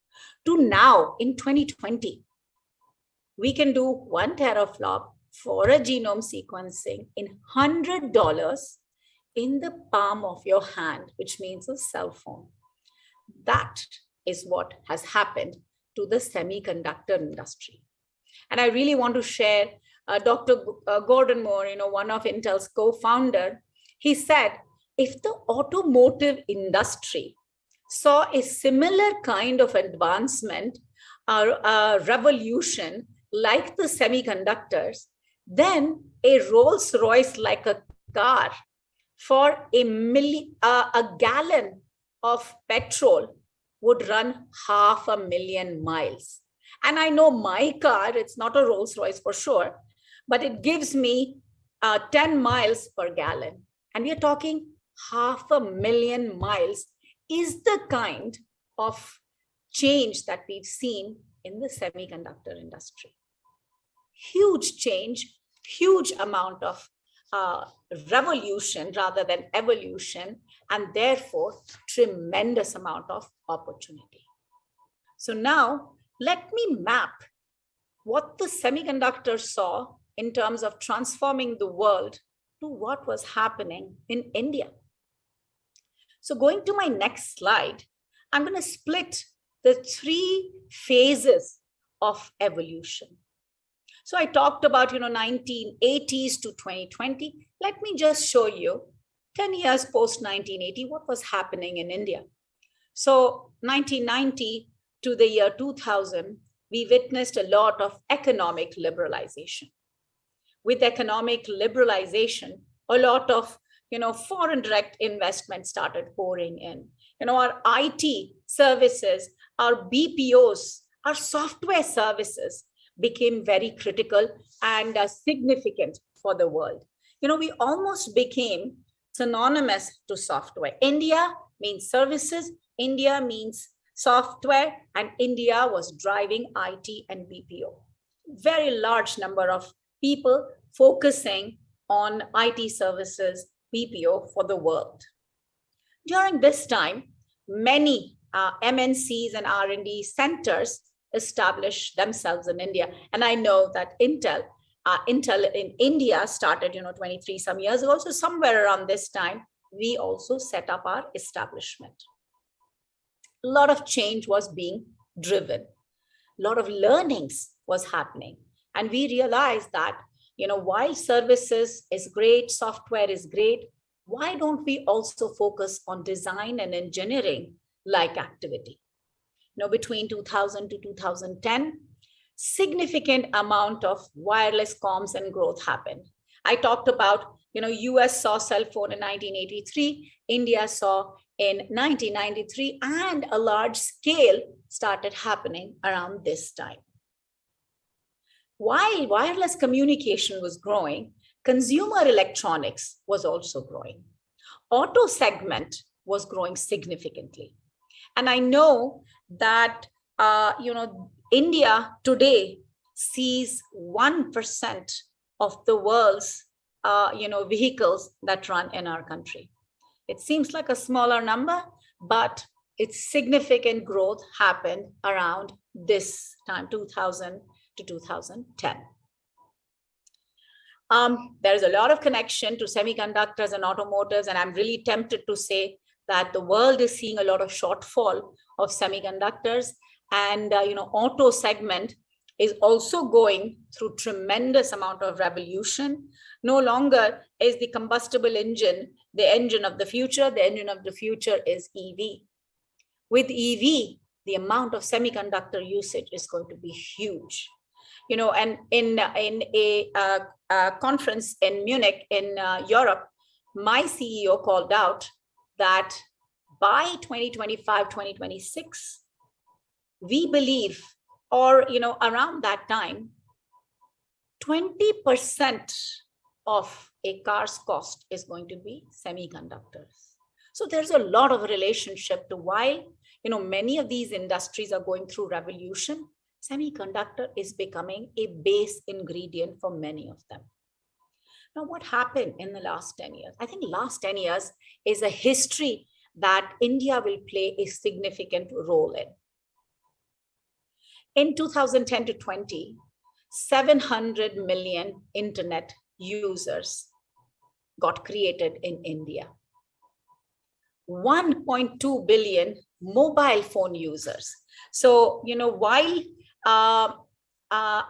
To now in 2020, we can do 1 teraflop for a genome sequencing in $100 in the palm of your hand, which means a cell phone. That is what has happened to the semiconductor industry. And I really want to share Dr. Gordon Moore, one of Intel's co-founder. He said, if the automotive industry saw a similar kind of advancement or revolution like the semiconductors, then a Rolls Royce like a car for a gallon of petrol would run 500,000 miles. And I know my car, it's not a Rolls Royce for sure, but it gives me 10 miles per gallon. And we are talking 500,000 miles is the kind of change that we've seen in the semiconductor industry. Huge change, huge amount of revolution rather than evolution, and therefore tremendous amount of opportunity. So now let me map what the semiconductors saw in terms of transforming the world to what was happening in India. So going to my next slide, I'm going to split the 3 phases of evolution. So I talked about 1980s to 2020. Let me just show you 10 years post 1980, what was happening in India. So 1990 to the year 2000, we witnessed a lot of economic liberalization. with economic liberalization, a lot of foreign direct investment started pouring in. Our IT services, our BPOs, our software services became very critical and significant for the world. We almost became synonymous to software. India means services, India means software, and India was driving IT and BPO. Very large number of people focusing on IT services, BPO for the world. During this time, many MNCs and R&D centers established themselves in India. And I know that Intel in India started, 23 some years ago. So somewhere around this time, we also set up our establishment. A lot of change was being driven. A lot of learnings was happening. And we realized that, while services is great, software is great, why don't we also focus on design and engineering like activity? Between 2000 to 2010, significant amount of wireless comms and growth happened. I talked about, US saw cell phone in 1983, India saw in 1993, and a large scale started happening around this time. While wireless communication was growing, consumer electronics was also growing. Auto segment was growing significantly. And I know that, India today sees 1% of the world's, vehicles that run in our country. It seems like a smaller number, but its significant growth happened around this time, 2000 to 2010. There's a lot of connection to semiconductors and automotives, and I'm really tempted to say that the world is seeing a lot of shortfall of semiconductors, and auto segment is also going through tremendous amount of revolution. No longer is the combustible engine the engine of the future. The engine of the future is EV. With EV, the amount of semiconductor usage is going to be huge. And in a conference in Munich in Europe, my CEO called out that by 2025, 2026, we believe, or around that time, 20% of a car's cost is going to be semiconductors. So there's a lot of relationship to why many of these industries are going through revolution. Semiconductor is becoming a base ingredient for many of them. Now, what happened in the last 10 years? I think last 10 years is a history that India will play a significant role in. In 2010 to 20, 700 million internet users got created in India. 1.2 billion mobile phone users. So, while I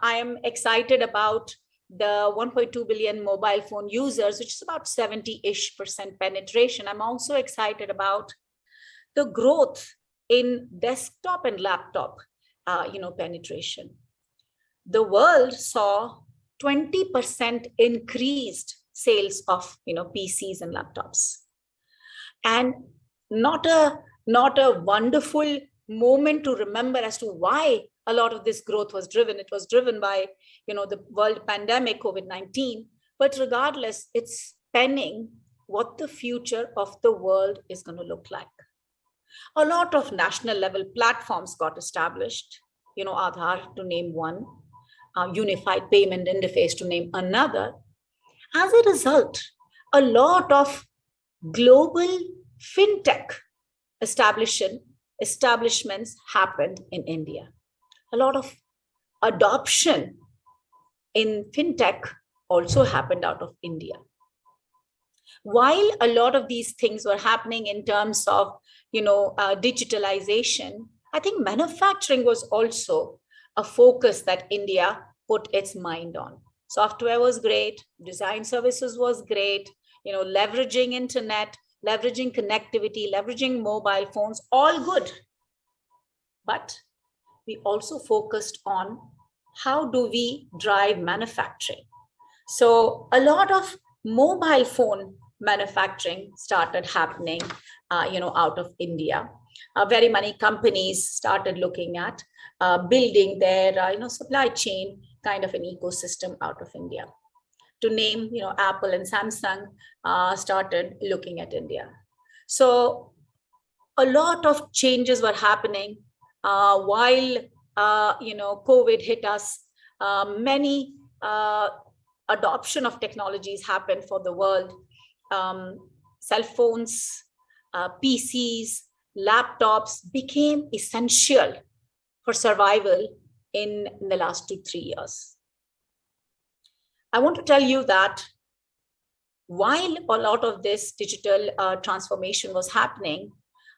am excited about the 1.2 billion mobile phone users, which is about 70-ish% penetration, I'm also excited about the growth in desktop and laptop penetration. The world saw 20% increased sales of PCs and laptops. And not a wonderful moment to remember as to why a lot of this growth was driven. It was driven by the world pandemic, COVID-19. But regardless, it's penning what the future of the world is going to look like. A lot of national level platforms got established, Aadhaar to name one, unified payment interface to name another. As a result, a lot of global fintech establishments happened in India. A lot of adoption in fintech also happened out of India. While a lot of these things were happening in terms of digitalization, I think manufacturing was also a focus that India put its mind on. Software was great, design services was great, leveraging internet, leveraging connectivity, leveraging mobile phones, all good. But we also focused on how do we drive manufacturing? So a lot of mobile phone manufacturing started happening, out of India. Very many companies started looking at building their, supply chain kind of an ecosystem out of India. To name, Apple and Samsung started looking at India. So a lot of changes were happening while, COVID hit us. Many adoption of technologies happened for the world. Cell phones, PCs, laptops became essential for survival in the last 2-3 years. I want to tell you that while a lot of this digital transformation was happening,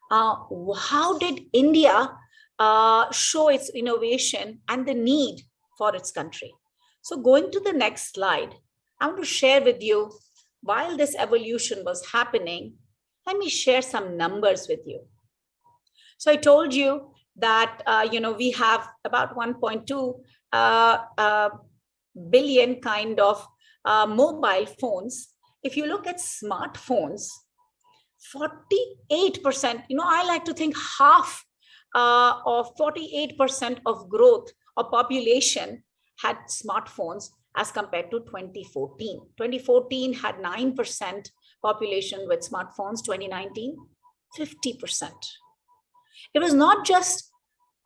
how did India show its innovation and the need for its country? So going to the next slide, I want to share with you, while this evolution was happening, let me share some numbers with you. So I told you that, we have about 1.2 billion kind of mobile phones. If you look at smartphones, 48%, I like to think half of 48% of growth of population had smartphones as compared to 2014. 2014 had 9% population with smartphones, 2019, 50%. It was not just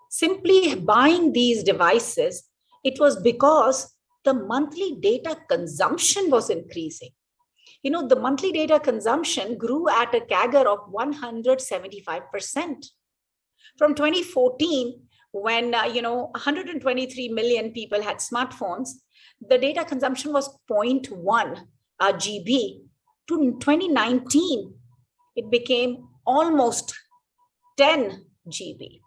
simply buying these devices, it was because the monthly data consumption was increasing. The monthly data consumption grew at a CAGR of 175%. From 2014, when 123 million people had smartphones, the data consumption was 0.1 GB. To 2019, it became almost 10 GB.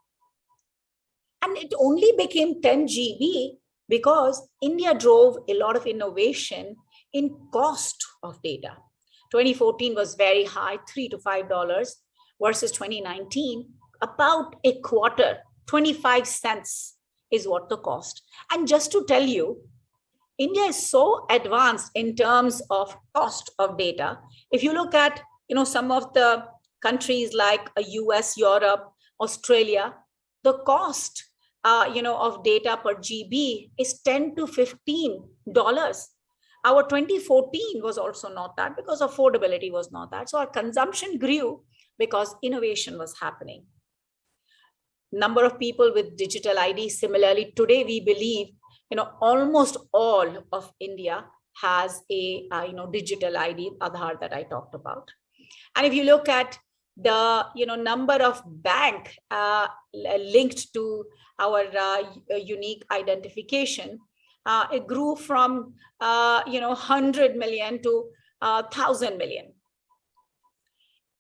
And it only became 10 GB because India drove a lot of innovation in cost of data. 2014 was very high, $3 to $5, versus 2019, about a quarter, 25 cents is what the cost. And just to tell you, India is so advanced in terms of cost of data. If you look at, some of the countries like US, Europe, Australia, the cost, of data per GB is $10 to $15. Our 2014 was also not that because affordability was not that. So our consumption grew because innovation was happening. Number of people with digital ID, similarly, today we believe, almost all of India has a, digital ID, Aadhaar that I talked about. And if you look at the, number of bank linked to our unique identification, it grew from 100 million to 1,000 million.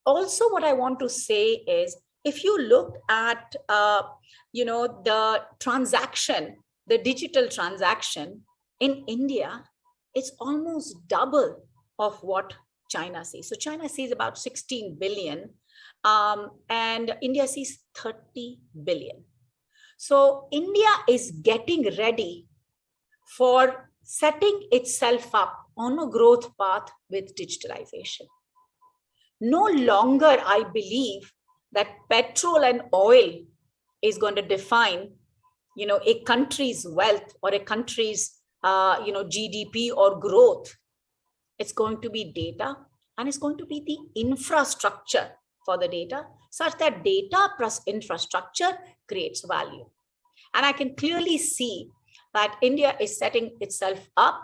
Also, what I want to say is, if you look at the transaction, the digital transaction in India, it's almost double of what China sees. So China sees about 16 billion, and India sees 30 billion. So India is getting ready for setting itself up on a growth path with digitalization. No longer, I believe, that petrol and oil is going to define, a country's wealth or a country's, GDP or growth. It's going to be data, and it's going to be the infrastructure for the data, such that data plus infrastructure creates value. And I can clearly see that India is setting itself up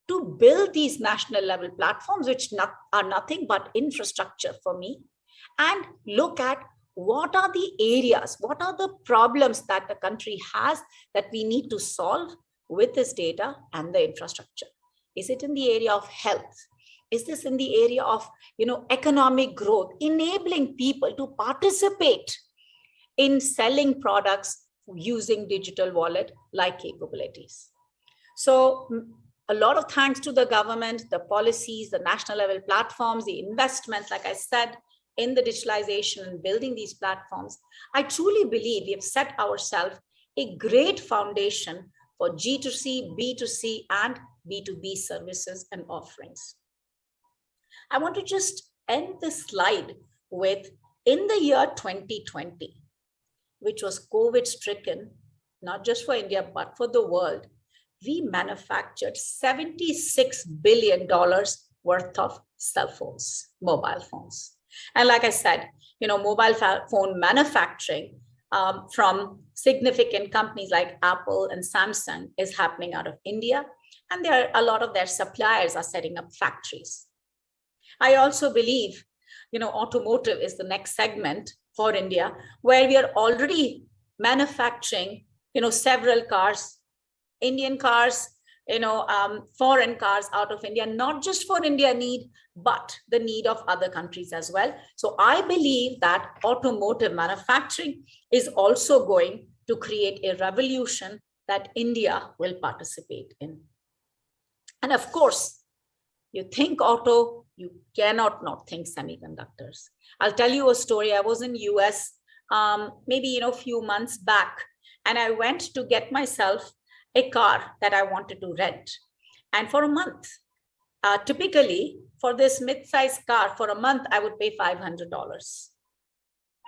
to build these national level platforms, which are nothing but infrastructure for me, and look at what are the areas, what are the problems that the country has that we need to solve with this data and the infrastructure. Is it in the area of health? Is this in the area of, economic growth, enabling people to participate in selling products using digital wallet-like capabilities? So a lot of thanks to the government, the policies, the national level platforms, the investments, like I said, in the digitalization and building these platforms. I truly believe we have set ourselves a great foundation for G2C, B2C, and B2B services and offerings. I want to just end this slide with, in the year 2020, which was COVID-stricken, not just for India, but for the world, we manufactured $76 billion worth of cell phones, mobile phones. And like I said, mobile phone manufacturing from significant companies like Apple and Samsung is happening out of India. And a lot of their suppliers are setting up factories. I also believe, automotive is the next segment for India, where we are already manufacturing, several cars, Indian cars, foreign cars out of India, not just for India need, but the need of other countries as well. So I believe that automotive manufacturing is also going to create a revolution that India will participate in. And of course, you think auto, you cannot not think semiconductors. I'll tell you a story. I was in US maybe a few months back, and I went to get myself a car that I wanted to rent. And for a month, typically for this mid-sized car, for a month, I would pay $500.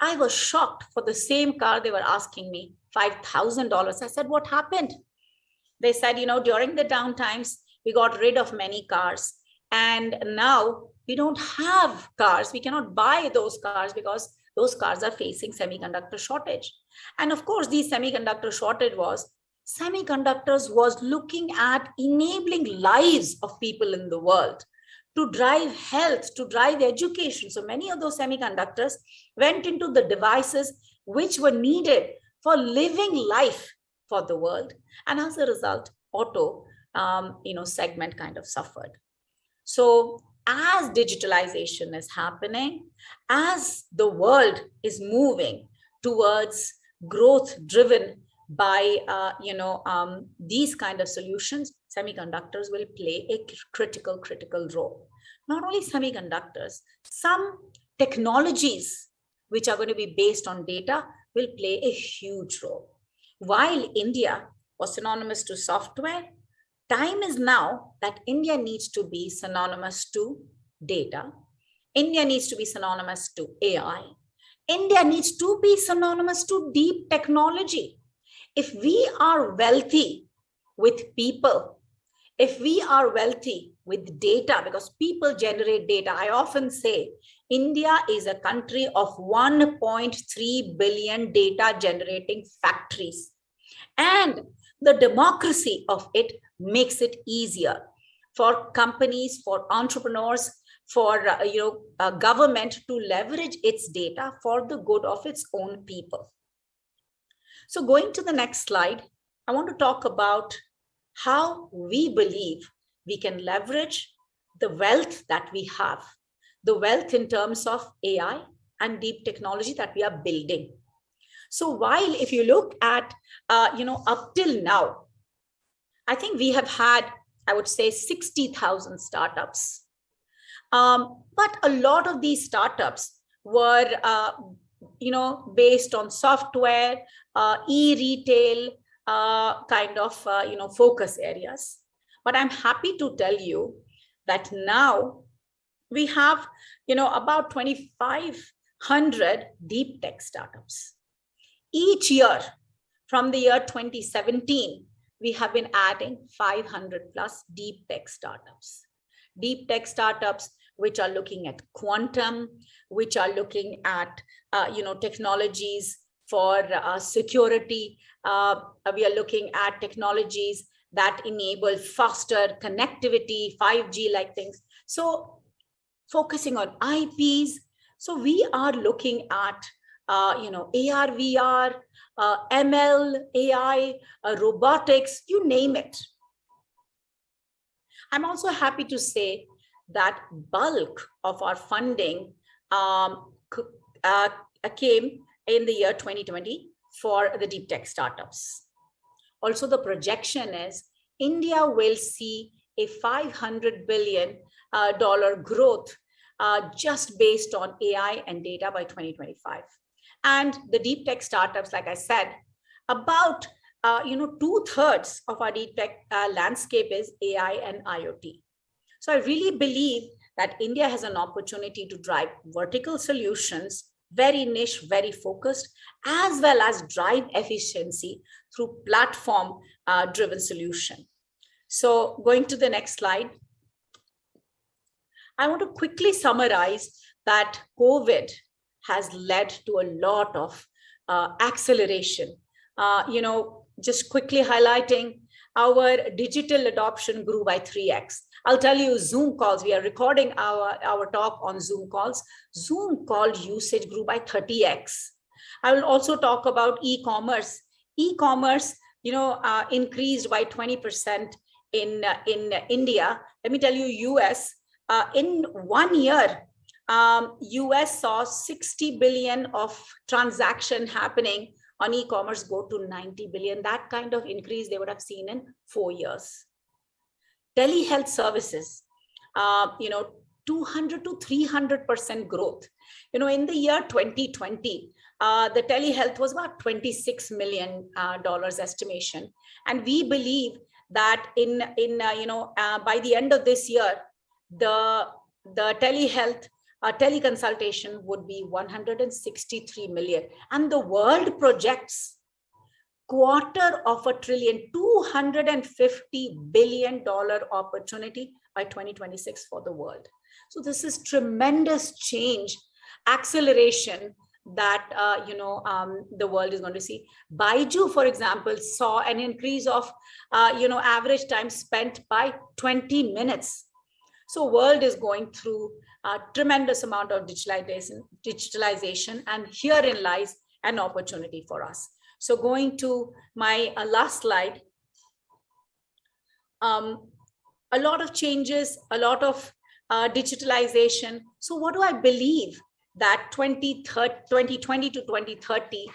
I was shocked. For the same car, they were asking me $5,000. I said, what happened? They said, during the downtimes, we got rid of many cars. And now we don't have cars. We cannot buy those cars because those cars are facing semiconductor shortage. And of course, the semiconductor shortage semiconductors was looking at enabling lives of people in the world, to drive health, to drive education. So many of those semiconductors went into the devices which were needed for living life for the world. And as a result, auto segment kind of suffered. So as digitalization is happening, as the world is moving towards growth driven by these kind of solutions, semiconductors will play a critical role. Not only semiconductors, some technologies which are going to be based on data will play a huge role. While India was synonymous to software, time is now that India needs to be synonymous to data. India needs to be synonymous to AI. India needs to be synonymous to deep technology. If we are wealthy with people, if we are wealthy with data, because people generate data, I often say India is a country of 1.3 billion data generating factories. And the democracy of it makes it easier for companies, for entrepreneurs, for government to leverage its data for the good of its own people. So going to the next slide, I want to talk about how we believe we can leverage the wealth that we have, the wealth in terms of AI and deep technology that we are building. So while if you look at, up till now, I think we have had, I would say 60,000 startups. But a lot of these startups were, based on software, e-retail kind of, focus areas. But I'm happy to tell you that now we have, about 2,500 deep tech startups. Each year from the year 2017, we have been adding 500 plus deep tech startups. Deep tech startups which are looking at quantum, which are looking at technologies for security. We are looking at technologies that enable faster connectivity, 5G like things. So focusing on IPs. So we are looking at AR, VR, ML, AI, robotics, you name it. I'm also happy to say that bulk of our funding came in the year 2020 for the deep tech startups. Also, the projection is India will see a $500 billion growth just based on AI and data by 2025. And the deep tech startups, like I said, about 2/3 of our deep tech landscape is AI and IoT. So I really believe that India has an opportunity to drive vertical solutions, very niche, very focused, as well as drive efficiency through platform-driven solution. So going to the next slide, I want to quickly summarize that COVID has led to a lot of acceleration. Just quickly highlighting, our digital adoption grew by 3x. I'll tell you, Zoom calls, we are recording our talk on Zoom calls. Zoom call usage grew by 30x. I will also talk about e-commerce. E-commerce, increased by 20% in India. Let me tell you, US, in 1 year, US saw 60 billion of transaction happening on e-commerce go to 90 billion. That kind of increase they would have seen in 4 years. Telehealth services, 200 to 300% growth. In the year 2020, the telehealth was about $26 million estimation. And we believe that by the end of this year, the telehealth teleconsultation would be 163 million. And the world projects $250 billion, $250 billion opportunity by 2026 for the world. So this is tremendous change, acceleration that the world is going to see. Baiju, for example, saw an increase of average time spent by 20 minutes. So world is going through a tremendous amount of digitalization, and herein lies an opportunity for us. So going to my last slide, a lot of changes, a lot of digitalization. So what do I believe that 2020 to 2030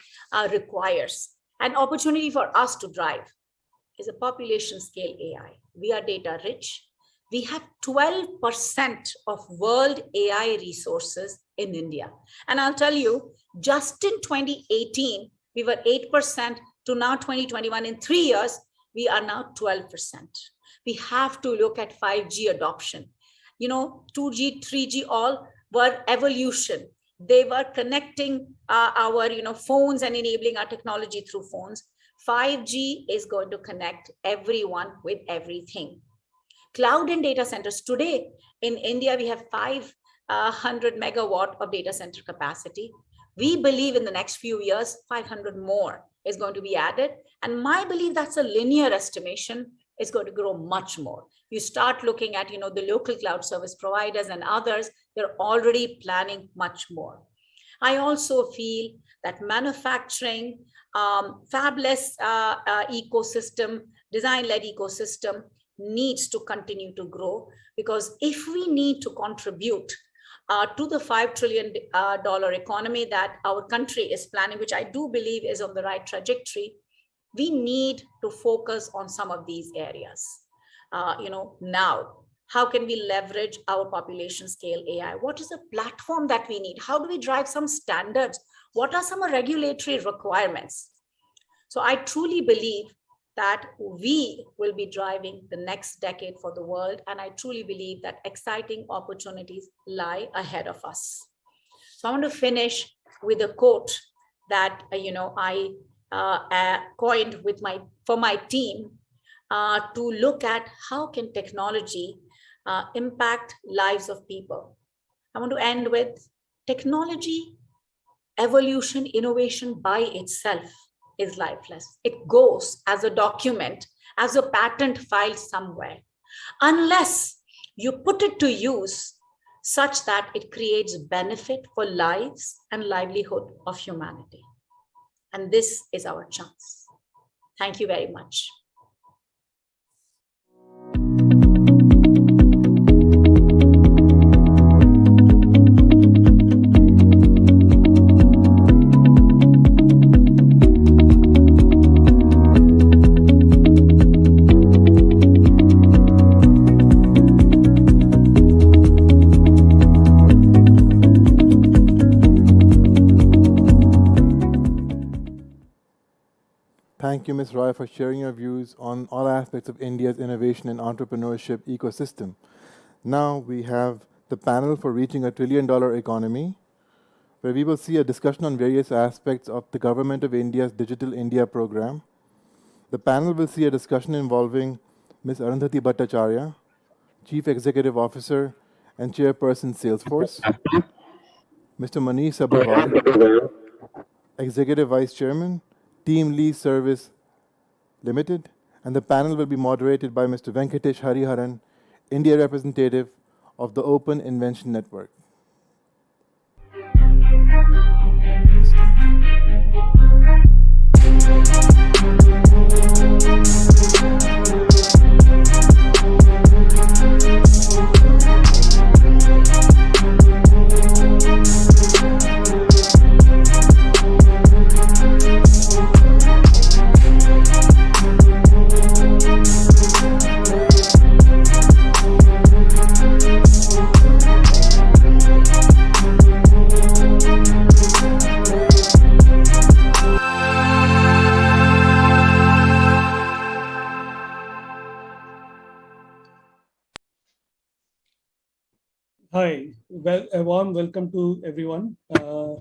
requires? An opportunity for us to drive is a population scale AI. We are data rich. We have 12% of world AI resources in India. And I'll tell you, just in 2018, we were 8% to now 2021. In 3 years, we are now 12%. We have to look at 5G adoption. 2G, 3G, all were evolution. They were connecting our phones and enabling our technology through phones. 5G is going to connect everyone with everything. Cloud and data centers. Today in India, we have 500 megawatt of data center capacity. We believe in the next few years, 500 more is going to be added. And my belief, that's a linear estimation, is going to grow much more. You start looking at the local cloud service providers and others, they're already planning much more. I also feel that manufacturing, fabless ecosystem, design-led ecosystem needs to continue to grow, because if we need to contribute to the $5 trillion economy that our country is planning, which I do believe is on the right trajectory, we need to focus on some of these areas. Now, how can we leverage our population scale AI? What is the platform that we need? How do we drive some standards? What are some regulatory requirements? So I truly believe that we will be driving the next decade for the world. And I truly believe that exciting opportunities lie ahead of us. So I want to finish with a quote that I coined for my team to look at how can technology impact lives of people. I want to end with technology, evolution, innovation by itself is lifeless. It goes as a document, as a patent filed somewhere, unless you put it to use such that it creates benefit for lives and livelihood of humanity. And this is our chance. Thank you very much. Thank you, Ms. Roy, for sharing your views on all aspects of India's innovation and entrepreneurship ecosystem. Now we have the panel for reaching $1 trillion economy, where we will see a discussion on various aspects of the Government of India's Digital India program. The panel will see a discussion involving Ms. Arundhati Bhattacharya, Chief Executive Officer and Chairperson Salesforce, Mr. Manish Sabharwal, Executive Vice Chairman, Team Lee Service Limited, and the panel will be moderated by Mr. Venkatesh Hariharan, India representative of the Open Invention Network. Hi, well, a warm welcome to everyone. I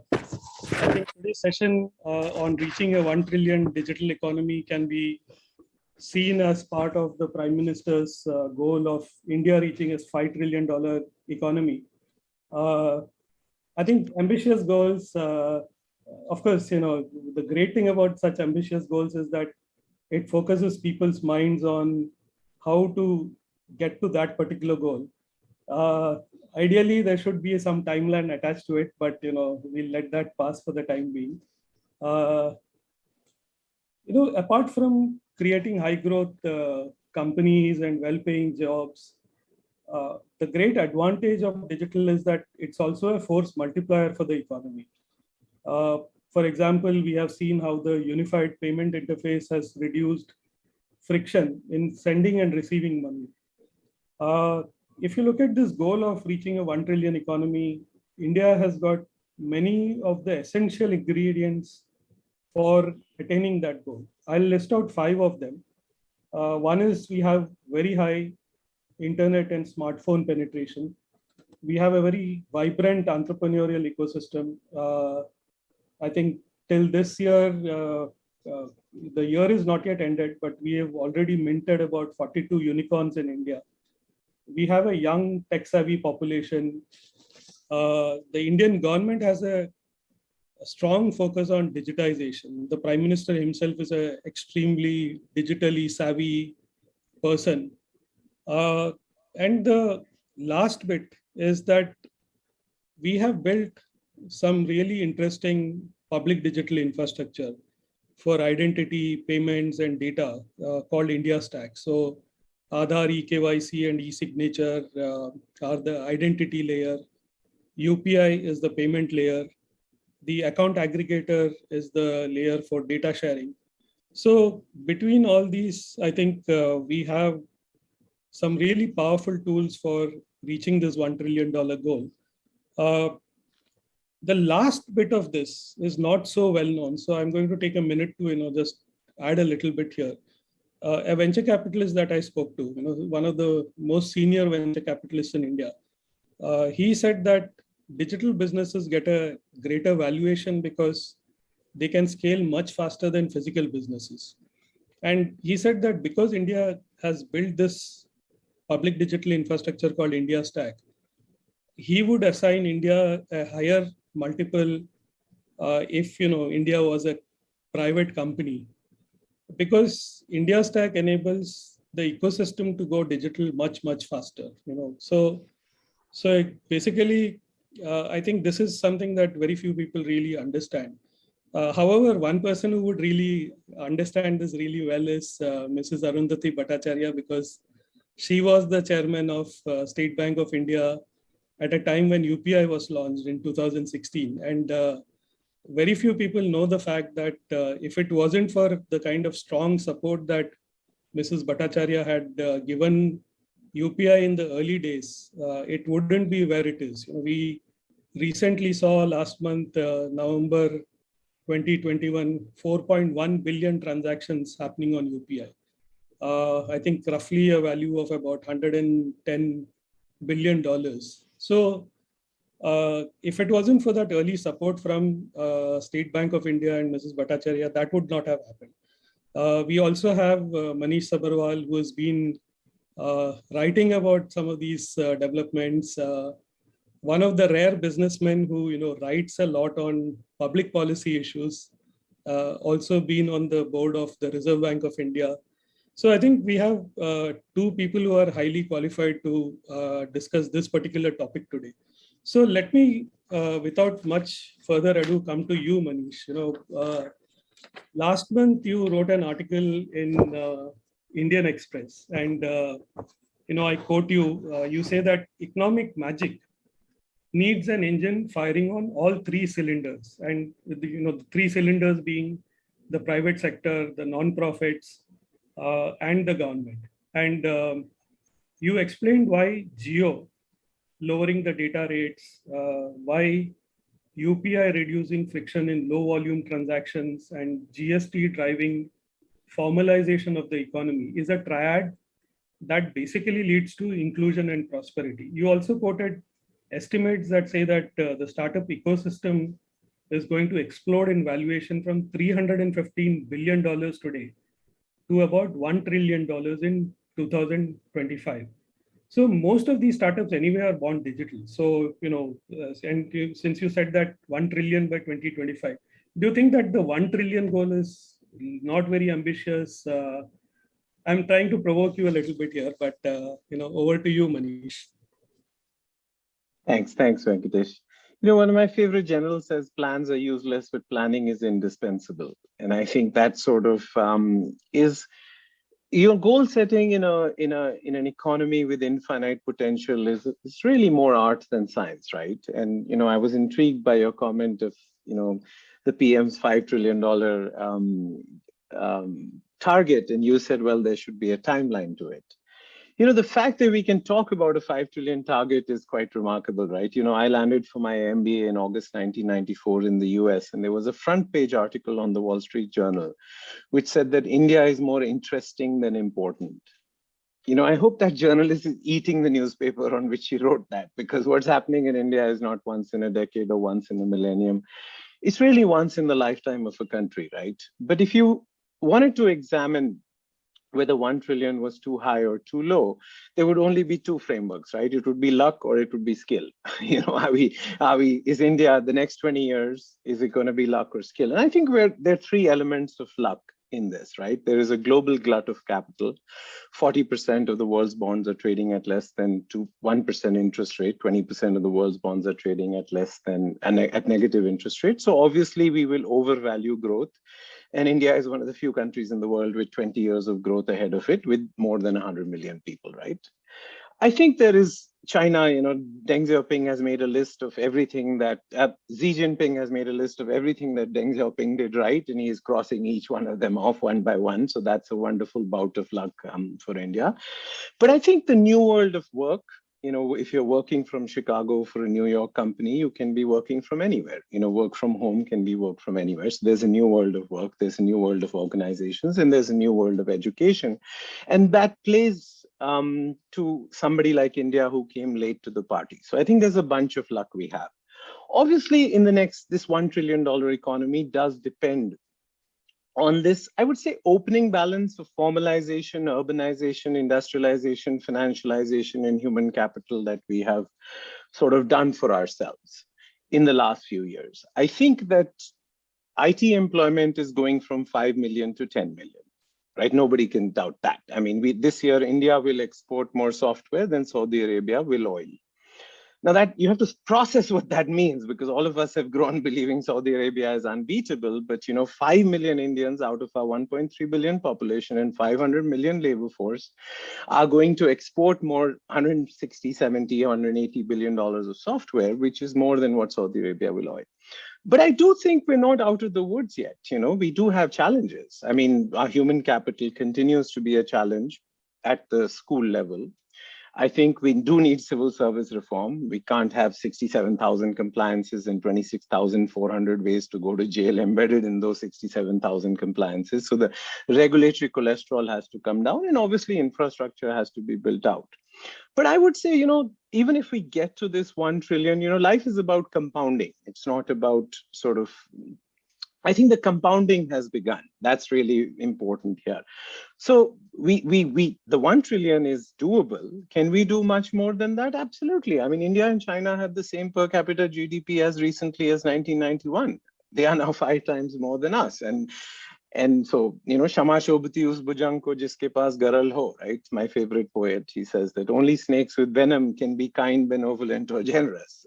think today's session on reaching a 1 trillion digital economy can be seen as part of the Prime Minister's goal of India reaching a $5 trillion economy. I think ambitious goals, of course, the great thing about such ambitious goals is that it focuses people's minds on how to get to that particular goal. Ideally, there should be some timeline attached to it, but we'll let that pass for the time being. Apart from creating high growth companies and well-paying jobs, the great advantage of digital is that it's also a force multiplier for the economy. For example, we have seen how the unified payment interface has reduced friction in sending and receiving money. If you look at this goal of reaching a 1 trillion economy, India has got many of the essential ingredients for attaining that goal. I'll list out 5 of them. One is we have very high internet and smartphone penetration. We have a very vibrant entrepreneurial ecosystem. I think till this year, the year is not yet ended, but we have already minted about 42 unicorns in India. We have a young tech-savvy population. The Indian government has a strong focus on digitization. The Prime Minister himself is an extremely digitally savvy person. And the last bit is that we have built some really interesting public digital infrastructure for identity, payments, and data called India Stack. So Aadhaar, eKYC, and e-signature are the identity layer. UPI is the payment layer. The account aggregator is the layer for data sharing. So between all these, I think we have some really powerful tools for reaching this $1 trillion goal. The last bit of this is not so well known. So I'm going to take a minute to just add a little bit here. A venture capitalist that I spoke to, one of the most senior venture capitalists in India, he said that digital businesses get a greater valuation because they can scale much faster than physical businesses. And he said that because India has built this public digital infrastructure called India Stack, he would assign India a higher multiple if India was a private company, because India Stack enables the ecosystem to go digital much faster. So basically, I think this is something that very few people really understand. However, one person who would really understand this really well is Mrs. Arundhati Bhattacharya, because she was the chairman of State Bank of India at a time when UPI was launched in 2016. And very few people know the fact that if it wasn't for the kind of strong support that Mrs. Bhattacharya had given UPI in the early days, it wouldn't be where it is. We recently saw last month, November 2021, 4.1 billion transactions happening on UPI. I think roughly a value of about $110 billion. So if it wasn't for that early support from State Bank of India and Mrs. Bhattacharya, that would not have happened. We also have Manish Sabharwal, who has been writing about some of these developments. One of the rare businessmen who writes a lot on public policy issues. Also been on the board of the Reserve Bank of India. So I think we have two people who are highly qualified to discuss this particular topic today. So let me, without much further ado, come to you, Manish. Last month you wrote an article in Indian Express, and I quote you. You say that economic magic needs an engine firing on all three cylinders, and the three cylinders being the private sector, the non-profits, and the government. And you explained why Geo lowering the data rates, why UPI reducing friction in low volume transactions, and GST driving formalization of the economy is a triad that basically leads to inclusion and prosperity. You also quoted estimates that say that the startup ecosystem is going to explode in valuation from $315 billion today to about $1 trillion in 2025. So most of these startups anyway are born digital. So, since you said that 1 trillion by 2025, do you think that the 1 trillion goal is not very ambitious? I'm trying to provoke you a little bit here, but, over to you, Manish. Thanks, Venkatesh. One of my favorite generals says plans are useless, but planning is indispensable. And I think that sort of is your goal setting in an economy with infinite potential is really more art than science, right? And I was intrigued by your comment of the PM's $5 trillion target, and you said, well, there should be a timeline to it. The fact that we can talk about a 5 trillion target is quite remarkable, right? I landed for my MBA in August 1994 in the US, and there was a front page article on the Wall Street Journal, which said that India is more interesting than important. I hope that journalist is eating the newspaper on which he wrote that, because what's happening in India is not once in a decade or once in a millennium. It's really once in the lifetime of a country, right? But if you wanted to examine whether 1 trillion was too high or too low, there would only be two frameworks, right? It would be luck or it would be skill. Is India the next 20 years, is it going to be luck or skill? And I think there are three elements of luck in this, right? There is a global glut of capital. 40% of the world's bonds are trading at less than 1% interest rate. 20% of the world's bonds are trading at at negative interest rate. So obviously we will overvalue growth. And India is one of the few countries in the world with 20 years of growth ahead of it, with more than 100 million people, right? I think there is China, Deng Xiaoping has made a list of everything that, Xi Jinping has made a list of everything that Deng Xiaoping did right, and he is crossing each one of them off one by one. So that's a wonderful bout of luck for India. But I think the new world of work, if you're working from Chicago for a New York company, you can be working from anywhere. Work from home can be work from anywhere. So there's a new world of work, there's a new world of organizations, and there's a new world of education. And that plays to somebody like India who came late to the party. So I think there's a bunch of luck we have. Obviously, this $1 trillion economy does depend on this, I would say, opening balance of formalization, urbanization, industrialization, financialization, and human capital that we have sort of done for ourselves in the last few years. I think that IT employment is going from 5 million to 10 million, right? Nobody can doubt that. I mean, this year, India will export more software than Saudi Arabia will oil. Now that you have to process what that means, because all of us have grown believing Saudi Arabia is unbeatable, but 5 million Indians out of our 1.3 billion population and 500 million labor force are going to export more 160, 70, 180 billion dollars of software, which is more than what Saudi Arabia will oil. But I do think we're not out of the woods yet. We do have challenges. I mean, our human capital continues to be a challenge at the school level. I think we do need civil service reform. We can't have 67,000 compliances and 26,400 ways to go to jail embedded in those 67,000 compliances. So the regulatory cholesterol has to come down, and obviously infrastructure has to be built out. But I would say, even if we get to this 1 trillion, life is about compounding. It's not about I think the compounding has begun. That's really important here. So the 1 trillion is doable. Can we do much more than that? Absolutely. I mean, India and China had the same per capita GDP as recently as 1991. They are now 5 times more than us. And so, Shama Shobhati us bhujang ko jiske paas garal ho, right? My favorite poet, he says that only snakes with venom can be kind, benevolent, or generous.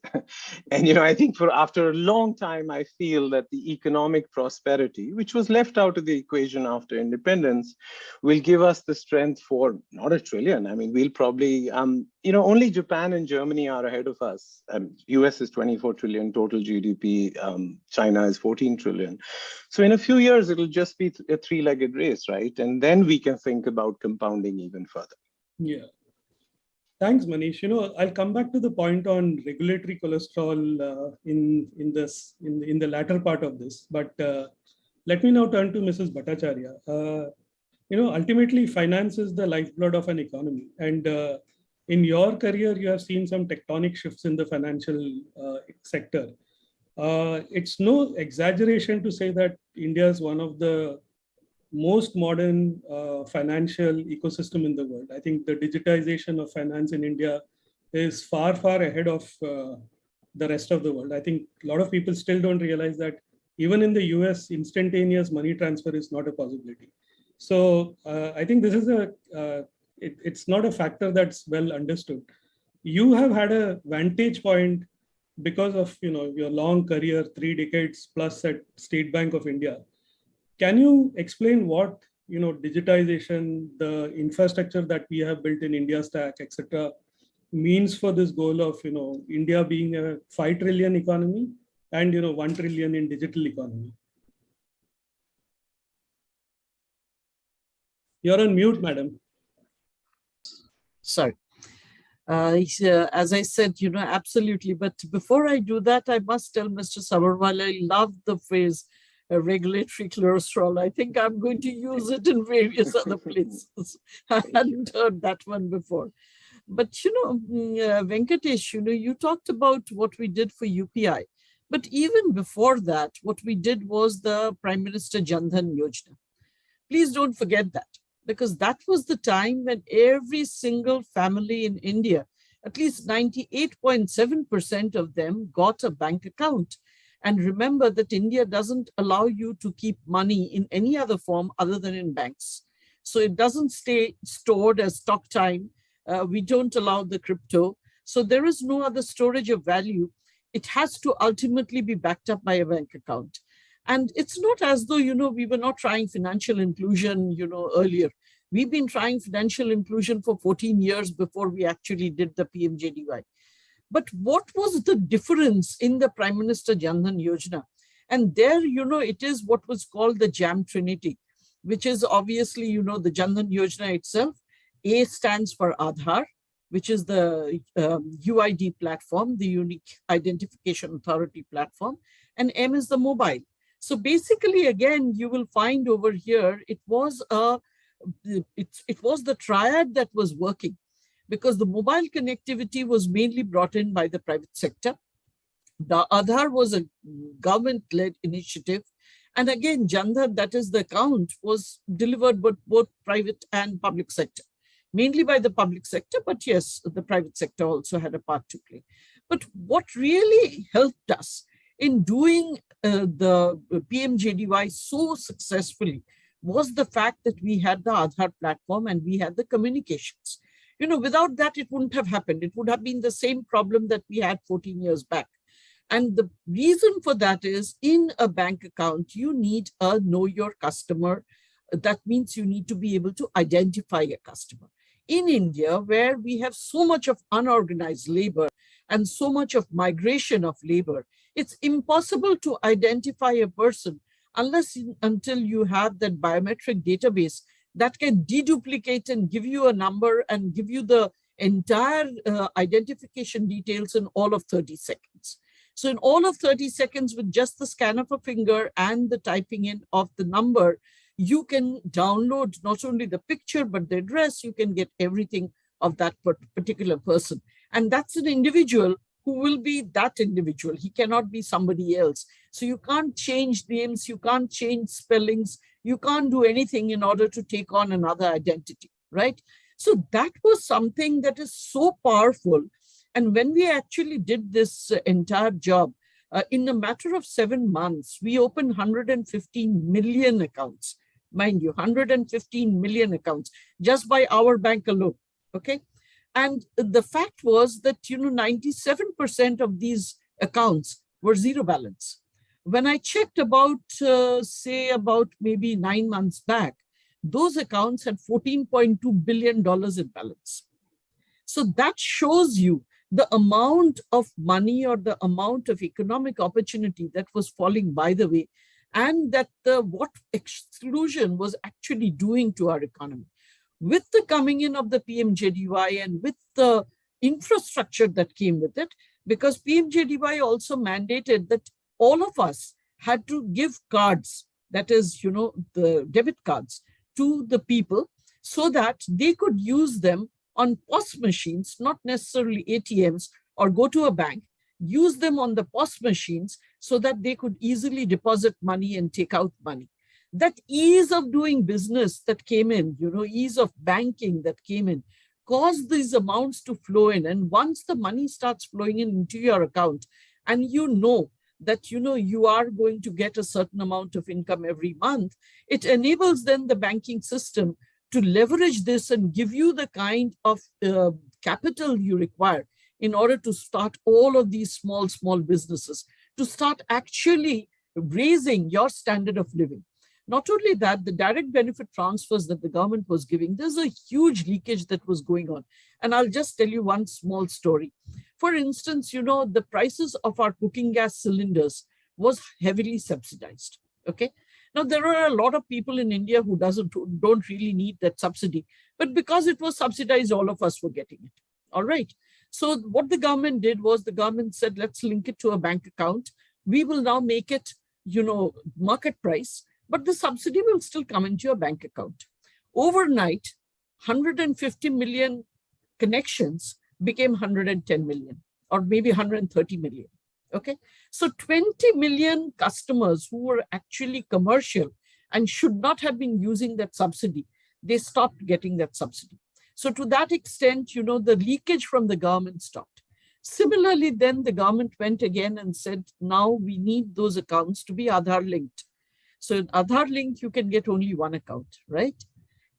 And, I think after a long time, I feel that the economic prosperity, which was left out of the equation after independence, will give us the strength for not 1 trillion. I mean, we'll probably, only Japan and Germany are ahead of us. US is 24 trillion total GDP. China is 14 trillion. So in a few years, it'll just be a 3-legged race, right? And then we can think about compounding even further. Yeah. Thanks, Manish. I'll come back to the point on regulatory cholesterol in the latter part of this. But let me now turn to Mrs. Bhattacharya. Ultimately, finance is the lifeblood of an economy. And in your career, you have seen some tectonic shifts in the financial sector. It's no exaggeration to say that India is one of the most modern financial ecosystem in the world. I think the digitization of finance in India is far, far ahead of the rest of the world. I think a lot of people still don't realize that even in the US, instantaneous money transfer is not a possibility. So I think this is it's not a factor that's well understood. You have had a vantage point because of your long career, 3 decades plus at State Bank of India. Can you explain what digitization, the infrastructure that we have built in India Stack, etc., means for this goal of India being a 5 trillion economy and 1 trillion in digital economy? You're on mute, madam. Sorry. As I said, absolutely. But before I do that, I must tell Mr. Sabarwal, I love the phrase regulatory cholesterol. I think I'm going to use it in various other places. I hadn't heard that one before. But, Venkatesh, you talked about what we did for UPI. But even before that, what we did was the Prime Minister Jan Dhan Yojana. Please don't forget that, because that was the time when every single family in India, at least 98.7% of them got a bank account. And remember that India doesn't allow you to keep money in any other form other than in banks. So it doesn't stay stored as stock time. We don't allow the crypto. So there is no other storage of value. It has to ultimately be backed up by a bank account. And it's not as though, we were not trying financial inclusion, earlier. We've been trying financial inclusion for 14 years before we actually did the PMJDY. But what was the difference in the Prime Minister Jan Dhan Yojana? And there, it is what was called the JAM Trinity, which is obviously, the Jan Dhan Yojana itself. A stands for Aadhaar, which is the UID platform, the Unique Identification Authority platform, and M is the mobile. So basically, again, you will find over here, it was the triad that was working, because the mobile connectivity was mainly brought in by the private sector. The Aadhaar was a government-led initiative. And again, Jan Dhan, that is the account, was delivered by both private and public sector. Mainly by the public sector, but yes, the private sector also had a part to play. But what really helped us in doing the PMJDY so successfully was the fact that we had the Aadhaar platform and we had the communications. Without that, it wouldn't have happened. It would have been the same problem that we had 14 years back. And the reason for that is, in a bank account, you need a know your customer. That means you need to be able to identify a customer. In India, where we have so much of unorganized labor and so much of migration of labor, it's impossible to identify a person until you have that biometric database that can deduplicate and give you a number and give you the entire identification details in all of 30 seconds. So in all of 30 seconds, with just the scan of a finger and the typing in of the number, you can download not only the picture, but the address. You can get everything of that particular person. And that's an individual who will be that individual. He cannot be somebody else. So you can't change names, you can't change spellings, you can't do anything in order to take on another identity, right? So that was something that is so powerful. And when we actually did this entire job, in a matter of 7 months, we opened 115 million accounts. Mind you, 115 million accounts just by our bank alone, okay? And the fact was that, 97% of these accounts were zero balance. When I checked about maybe 9 months back, those accounts had $14.2 billion in balance. So that shows you the amount of money or the amount of economic opportunity that was falling by the way, and that what exclusion was actually doing to our economy. With the coming in of the PMJDY and with the infrastructure that came with it, because PMJDY also mandated that all of us had to give cards, that is, the debit cards, to the people so that they could use them on POS machines, not necessarily ATMs, or go to a bank, use them on the POS machines so that they could easily deposit money and take out money. That ease of doing business that came in, ease of banking that came in, caused these amounts to flow in. And once the money starts flowing into your account, and that you are going to get a certain amount of income every month, it enables then the banking system to leverage this and give you the kind of capital you require in order to start all of these small businesses, to start actually raising your standard of living. Not only that, the direct benefit transfers that the government was giving, there's a huge leakage that was going on. And I'll just tell you one small story. For instance, the prices of our cooking gas cylinders was heavily subsidized, okay? Now, there are a lot of people in India who don't really need that subsidy, but because it was subsidized, all of us were getting it, all right? So what the government did was the government said, let's link it to a bank account. We will now make it, market price, but the subsidy will still come into your bank account. Overnight, 150 million connections became 110 million, or maybe 130 million. Okay, so 20 million customers who were actually commercial and should not have been using that subsidy, they stopped getting that subsidy. So to that extent, the leakage from the government stopped. Similarly, then the government went again and said, now we need those accounts to be Aadhaar linked. So in Aadhaar linked, you can get only one account, right?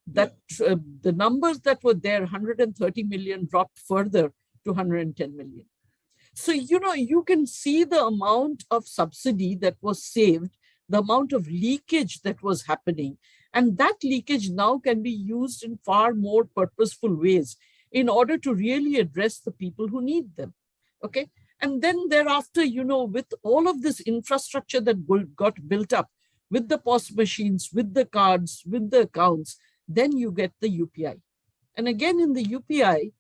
That the numbers that were there, 130 million, dropped further to 110 million. So, you can see the amount of subsidy that was saved, the amount of leakage that was happening. And that leakage now can be used in far more purposeful ways in order to really address the people who need them. Okay. And then thereafter, with all of this infrastructure that got built up, with the POS machines, with the cards, with the accounts, then you get the UPI. And again, in the UPI,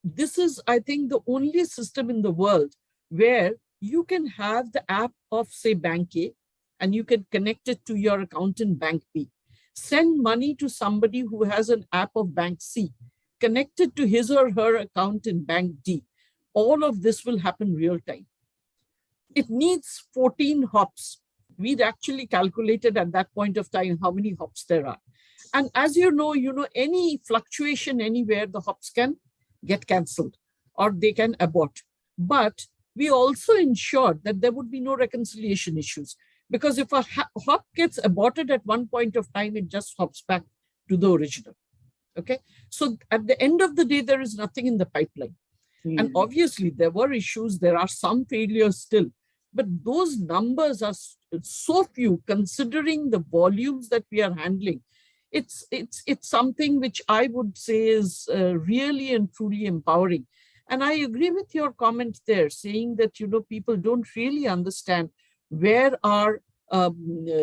this is, I think, the only system in the world where you can have the app of, say, Bank A, and you can connect it to your account in Bank B. Send money to somebody who has an app of Bank C, connected to his or her account in Bank D. All of this will happen real time. It needs 14 hops. We'd actually calculated at that point of time how many hops there are. And as you know, any fluctuation anywhere, the hops can get cancelled or they can abort. But we also ensured that there would be no reconciliation issues, because if a hop gets aborted at one point of time, it just hops back to the original. Okay. So at the end of the day, there is nothing in the pipeline. And obviously there were issues. There are some failures still, but those numbers are so few considering the volumes that we are handling. It's something which I would say is really and truly empowering. And I agree with your comment there, saying that, people don't really understand where our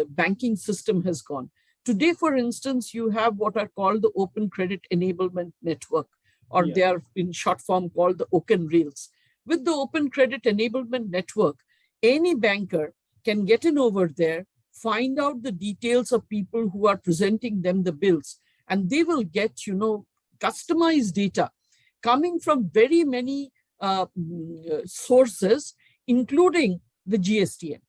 banking system has gone. Today, for instance, you have what are called the Open Credit Enablement Network, or they are in short form called the Open Rails. With the Open Credit Enablement Network, any banker can get in over there, find out the details of people who are presenting them the bills, and they will get, customized data coming from very many sources, including the GSTN.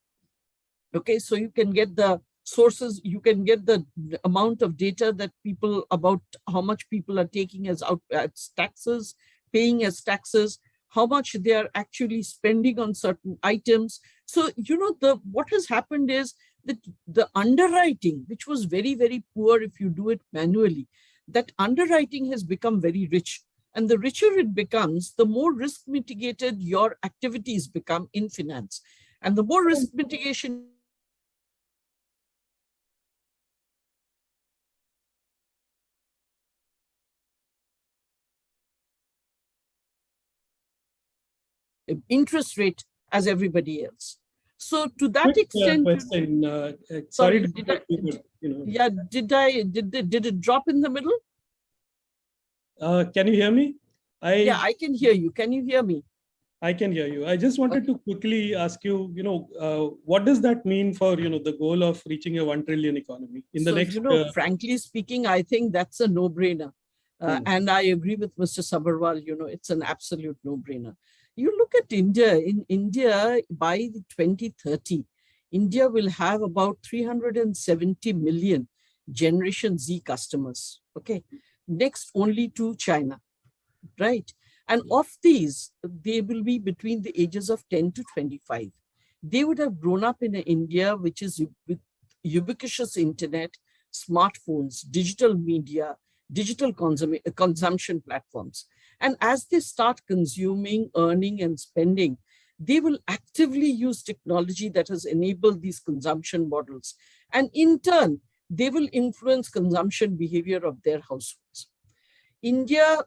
Okay, so you can get the sources, you can get the amount of data that people, about how much people are taking as taxes, paying as taxes, how much they are actually spending on certain items. So, what has happened is that the underwriting, which was very, very poor if you do it manually, that underwriting has become very rich. And the richer it becomes, the more risk mitigated your activities become in finance. And the more risk mitigation interest rate as everybody else. So to that extent, question. Sorry to interrupt you, but, yeah, did it drop in the middle? Can you hear me? Yeah, I can hear you. Can you hear me? I can hear you. I just wanted to quickly ask you, what does that mean for, the goal of reaching a 1 trillion economy in the next? Frankly speaking, I think that's a no-brainer. And I agree with Mr. Sabharwal, it's an absolute no-brainer. You look at India. In India, by 2030, India will have about 370 million Generation Z customers. Okay, next only to China, right? And of these, they will be between the ages of 10 to 25. They would have grown up in an India which is with ubiquitous internet, smartphones, digital media, digital consumption platforms. And as they start consuming, earning, and spending, they will actively use technology that has enabled these consumption models. And in turn, they will influence consumption behavior of their households. India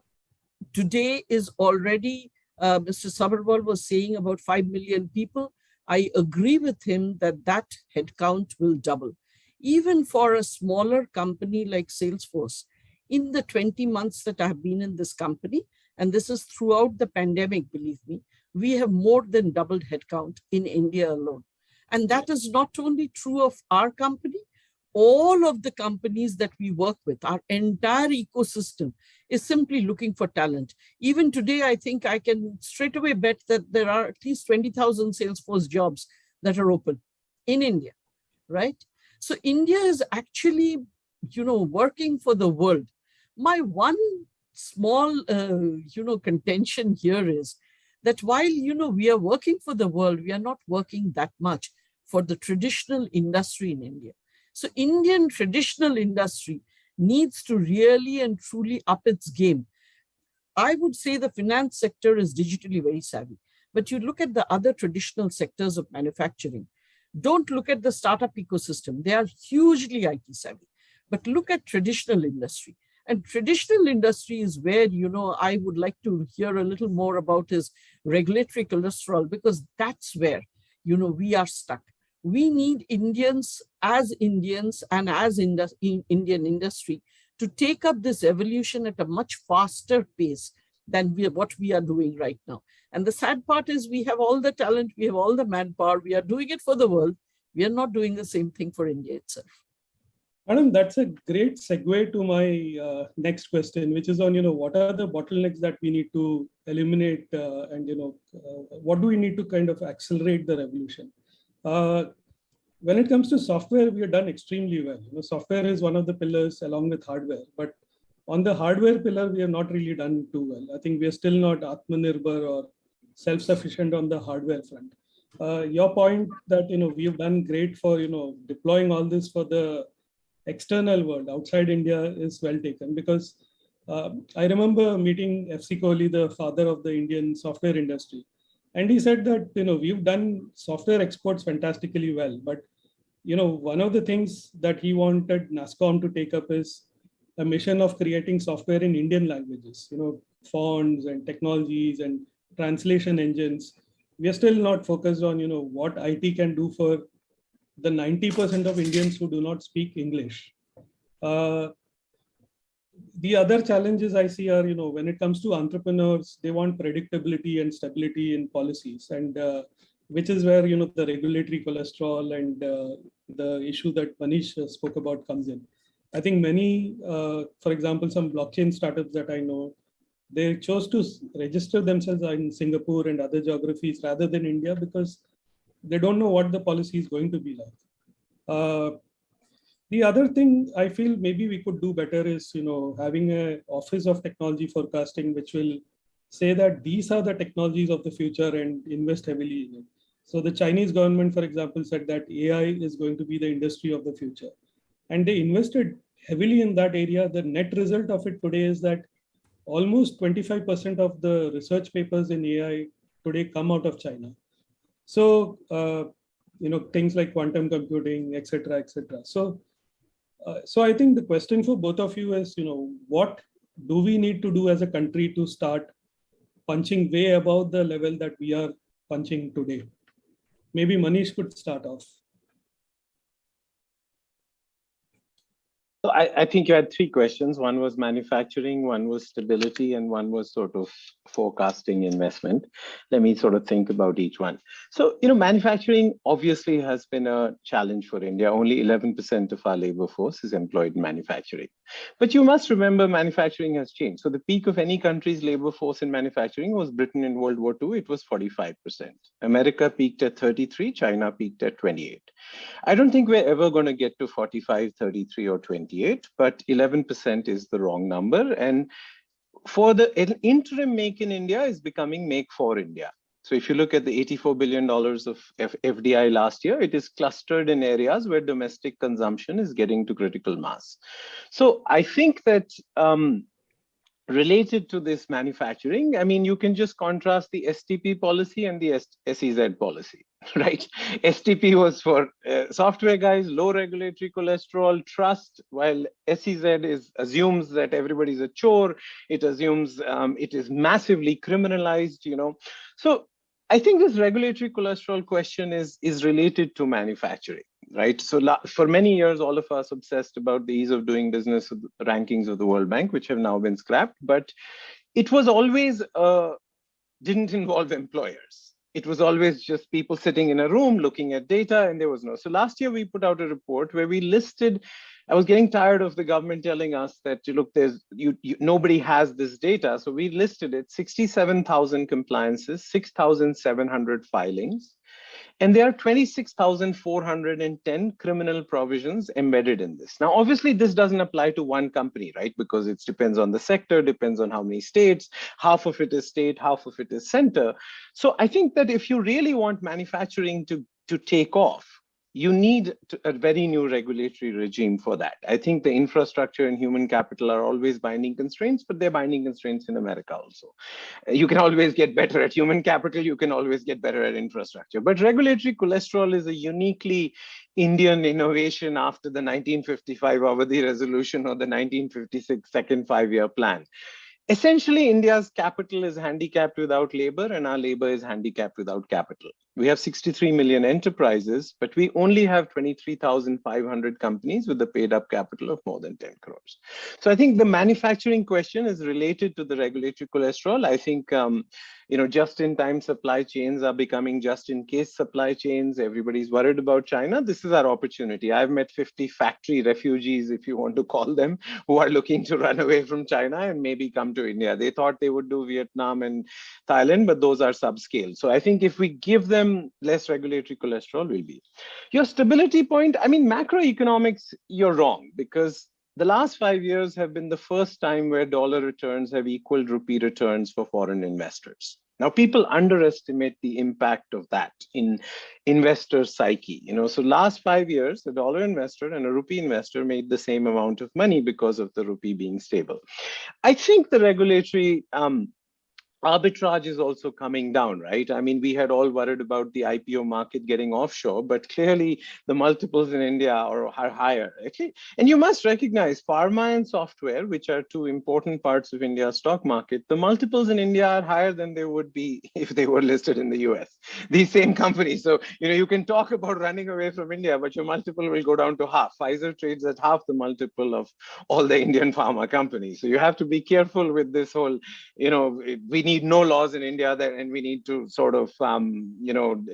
today is already, Mr. Sabharwal was saying about 5 million people. I agree with him that that headcount will double. Even for a smaller company like Salesforce, in the 20 months that I have been in this company, and this is throughout the pandemic, believe me, we have more than doubled headcount in India alone. And that is not only true of our company, all of the companies that we work with, our entire ecosystem is simply looking for talent. Even today, I think I can straight away bet that there are at least 20,000 Salesforce jobs that are open in India, right? So India is actually, working for the world. My one small, contention here is that while, we are working for the world, we are not working that much for the traditional industry in India. So Indian traditional industry needs to really and truly up its game. I would say the finance sector is digitally very savvy, but you look at the other traditional sectors of manufacturing. Don't look at the startup ecosystem. They are hugely IT savvy, but look at traditional industry. And traditional industry is where, I would like to hear a little more about his regulatory cholesterol, because that's where, we are stuck. We need Indians and as Indian industry to take up this evolution at a much faster pace than what we are doing right now. And the sad part is we have all the talent, we have all the manpower, we are doing it for the world. We are not doing the same thing for India itself. Madam, that's a great segue to my next question, which is on, what are the bottlenecks that we need to eliminate and, what do we need to kind of accelerate the revolution? When it comes to software, we have done extremely well. Software is one of the pillars along with hardware, but on the hardware pillar, we have not really done too well. I think we are still not Atmanirbhar or self-sufficient on the hardware front. Your point that, we have done great for, deploying all this for the external world outside India is well taken, because I remember meeting FC Kohli, the father of the Indian software industry. And he said that, we've done software exports fantastically well, but, one of the things that he wanted NASSCOM to take up is a mission of creating software in Indian languages, fonts and technologies and translation engines. We are still not focused on, what IT can do for the 90% of Indians who do not speak English. The other challenges I see are, when it comes to entrepreneurs, they want predictability and stability in policies, and which is where, the regulatory cholesterol and the issue that Manish spoke about comes in. I think many, for example, some blockchain startups that I know, they chose to register themselves in Singapore and other geographies rather than India because they don't know what the policy is going to be like. The other thing I feel maybe we could do better is, having an Office of Technology Forecasting, which will say that these are the technologies of the future and invest heavily in it. So the Chinese government, for example, said that AI is going to be the industry of the future. And they invested heavily in that area. The net result of it today is that almost 25% of the research papers in AI today come out of China. So, things like quantum computing, et cetera, et cetera. So I think the question for both of you is, what do we need to do as a country to start punching way above the level that we are punching today? Maybe Manish could start off. So I think you had three questions. One was manufacturing, one was stability, and one was sort of forecasting investment. Let me sort of think about each one. So, manufacturing obviously has been a challenge for India. Only 11% of our labor force is employed in manufacturing. But you must remember manufacturing has changed. So the peak of any country's labor force in manufacturing was Britain in World War II. It was 45%. America peaked at 33, China peaked at 28. I don't think we're ever going to get to 45, 33, or 28, but 11% is the wrong number. And for the interim Make in India is becoming Make for India. So if you look at the $84 billion of FDI last year, it is clustered in areas where domestic consumption is getting to critical mass. So I think that related to this manufacturing, I mean, you can just contrast the STP policy and the SEZ policy, right? STP was for software guys, low regulatory cholesterol, trust, while SEZ assumes that everybody's a chore. It assumes it is massively criminalized, So I think this regulatory cholesterol question is related to manufacturing. Right. So for many years, all of us obsessed about the ease of doing business rankings of the World Bank, which have now been scrapped. But it was always didn't involve employers. It was always just people sitting in a room looking at data, and there was no. So last year we put out a report where we listed. I was getting tired of the government telling us that look, nobody has this data. So we listed it: 67,000 compliances, 6,700 filings. And there are 26,410 criminal provisions embedded in this. Now, obviously, this doesn't apply to one company, right? Because it depends on the sector, depends on how many states, half of it is state, half of it is center. So I think that if you really want manufacturing to take off, you need a very new regulatory regime for that. I think the infrastructure and human capital are always binding constraints, but they're binding constraints in America also. You can always get better at human capital. You can always get better at infrastructure. But regulatory cholesterol is a uniquely Indian innovation after the 1955 Avadi Resolution or the 1956 Second Five-Year Plan. Essentially, India's capital is handicapped without labor, and our labor is handicapped without capital. We have 63 million enterprises, but we only have 23,500 companies with a paid up capital of more than 10 crores. So I think the manufacturing question is related to the regulatory cholesterol. I think, just-in-time supply chains are becoming just-in-case supply chains. Everybody's worried about China. This is our opportunity. I've met 50 factory refugees, if you want to call them, who are looking to run away from China and maybe come to India. They thought they would do Vietnam and Thailand, but those are subscale. So I think if we give them less regulatory cholesterol, will be. Your stability point, I mean, macroeconomics, you're wrong, because the last 5 years have been the first time where dollar returns have equaled rupee returns for foreign investors. Now, people underestimate the impact of that in investor psyche. So last 5 years, a dollar investor and a rupee investor made the same amount of money because of the rupee being stable. I think the regulatory arbitrage is also coming down, right? I mean, we had all worried about the IPO market getting offshore, but clearly the multiples in India are higher. Okay? And you must recognize pharma and software, which are two important parts of India's stock market, the multiples in India are higher than they would be if they were listed in the US, these same companies. So, you can talk about running away from India, but your multiple will go down to half. Pfizer trades at half the multiple of all the Indian pharma companies. So you have to be careful with this whole, we need no laws in India and we need to sort of,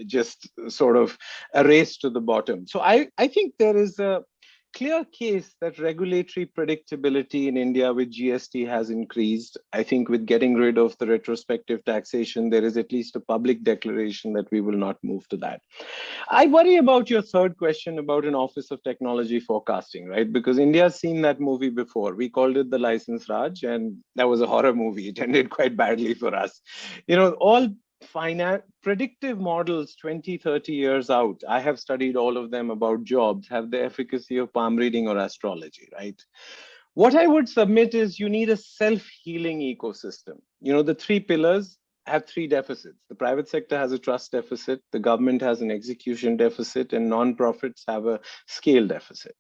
just sort of a race to the bottom. So I think there is a clear case that regulatory predictability in India with GST has increased. I think with getting rid of the retrospective taxation, there is at least a public declaration that we will not move to that. I worry about your third question about an Office of Technology Forecasting, right? Because India's seen that movie before. We called it The License Raj, and that was a horror movie. It ended quite badly for us. All predictive models 20, 30 years out, I have studied all of them about jobs, have the efficacy of palm reading or astrology, right? What I would submit is you need a self-healing ecosystem. The three pillars have three deficits. The private sector has a trust deficit, the government has an execution deficit, and non-profits have a scale deficit.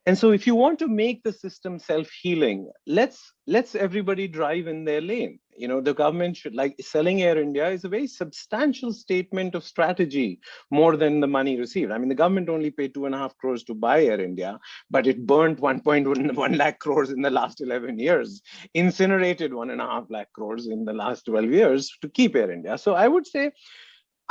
And so if you want to make the system self-healing, let's everybody drive in their lane. The government should, like selling Air India is a very substantial statement of strategy more than the money received. I mean, the government only paid 2.5 crores to buy Air India, but it burnt 1.1 lakh crores in the last 11 years, incinerated 1.5 lakh crores in the last 12 years to keep Air India. So I would say,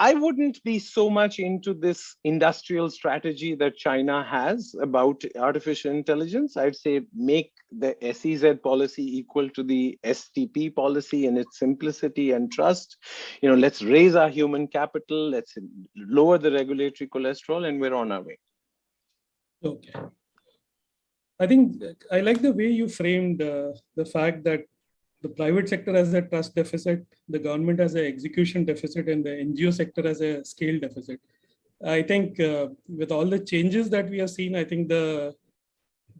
I wouldn't be so much into this industrial strategy that China has about artificial intelligence. I'd say make the SEZ policy equal to the STP policy in its simplicity and trust. Let's raise our human capital, let's lower the regulatory cholesterol, and we're on our way. Okay. I think I like the way you framed the fact that the private sector has a trust deficit, the government has an execution deficit, and the NGO sector has a scale deficit. I think with all the changes that we have seen, I think the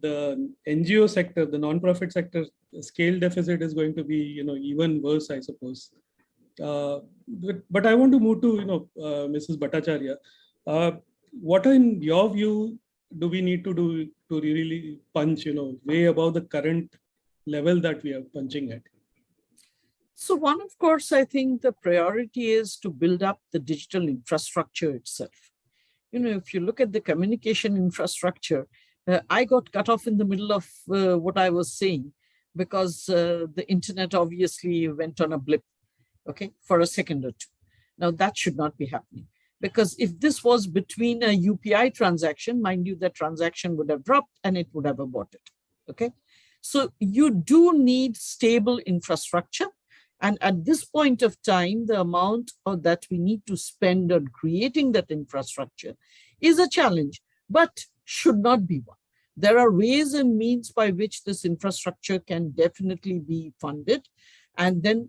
NGO sector, the non-profit sector scale deficit is going to be, even worse, I suppose. But I want to move to, Mrs. Bhattacharya. What in your view do we need to do to really punch, way above the current level that we are punching at? So one, of course, I think the priority is to build up the digital infrastructure itself. If you look at the communication infrastructure, I got cut off in the middle of what I was saying because the internet obviously went on a blip, okay, for a second or two. Now that should not be happening, because if this was between a UPI transaction, mind you, that transaction would have dropped and it would have aborted, okay? So you do need stable infrastructure. And at this point of time, the amount that we need to spend on creating that infrastructure is a challenge, but should not be one. There are ways and means by which this infrastructure can definitely be funded, and then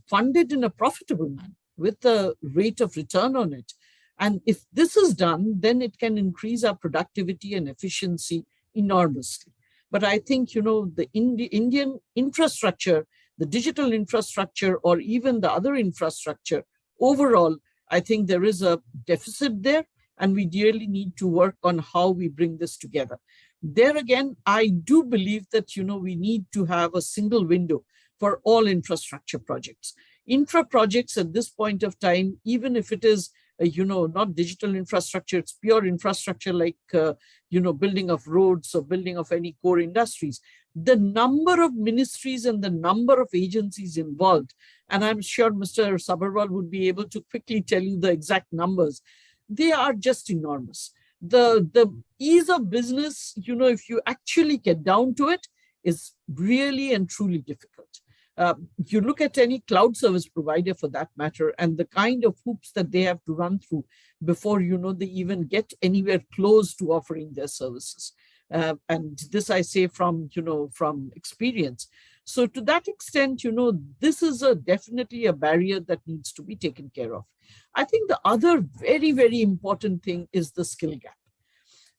funded in a profitable manner with a rate of return on it. And if this is done, then it can increase our productivity and efficiency enormously. But I think, the Indian infrastructure, the digital infrastructure, or even the other infrastructure, overall, I think there is a deficit there, and we really need to work on how we bring this together. There again, I do believe that, we need to have a single window for all infrastructure projects. Infra projects at this point of time, even if it is, not digital infrastructure, it's pure infrastructure like, building of roads or building of any core industries. The number of ministries and the number of agencies involved, and I'm sure Mr. Sabharwal would be able to quickly tell you the exact numbers, they are just enormous. The ease of business, if you actually get down to it, is really and truly difficult. You look at any cloud service provider for that matter, and the kind of hoops that they have to run through before, they even get anywhere close to offering their services. And this I say from experience. So to that extent, this is definitely a barrier that needs to be taken care of. I think the other very, very important thing is the skill gap.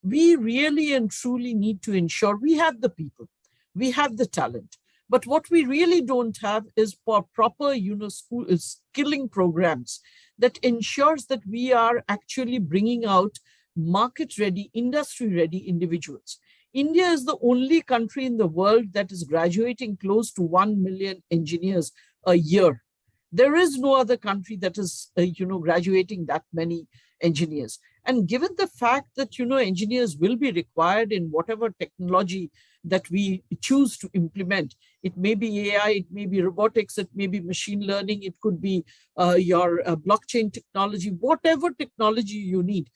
We really and truly need to ensure we have the people, we have the talent, But what we really don't have is proper, school skilling programs that ensures that we are actually bringing out market-ready, industry-ready individuals. India is the only country in the world that is graduating close to 1 million engineers a year. There is no other country that is, graduating that many engineers. And given the fact that, engineers will be required in whatever technology that we choose to implement, it may be AI, it may be robotics, it may be machine learning, it could be your blockchain technology, whatever technology you need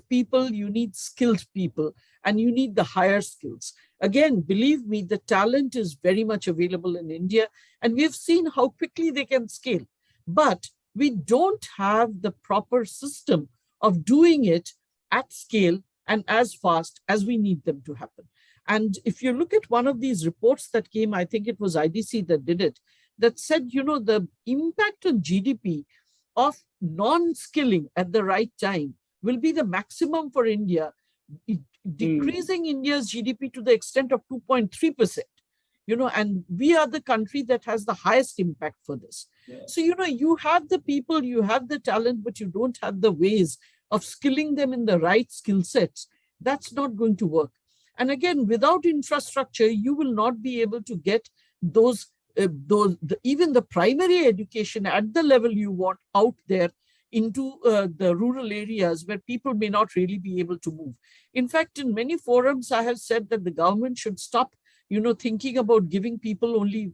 people, you need skilled people, and you need the higher skills. Again, believe me, the talent is very much available in India, and we've seen how quickly they can scale. But we don't have the proper system of doing it at scale and as fast as we need them to happen. And if you look at one of these reports that came, I think it was IDC that did it, that said, the impact on GDP of non-skilling at the right time will be the maximum for India, decreasing India's GDP to the extent of 2.3%. And we are the country that has the highest impact for this. Yeah. So, you have the people, you have the talent, but you don't have the ways of skilling them in the right skill sets. That's not going to work. And again, without infrastructure, you will not be able to get even the primary education at the level you want out there into the rural areas where people may not really be able to move. In fact, in many forums, I have said that the government should stop thinking about giving people only,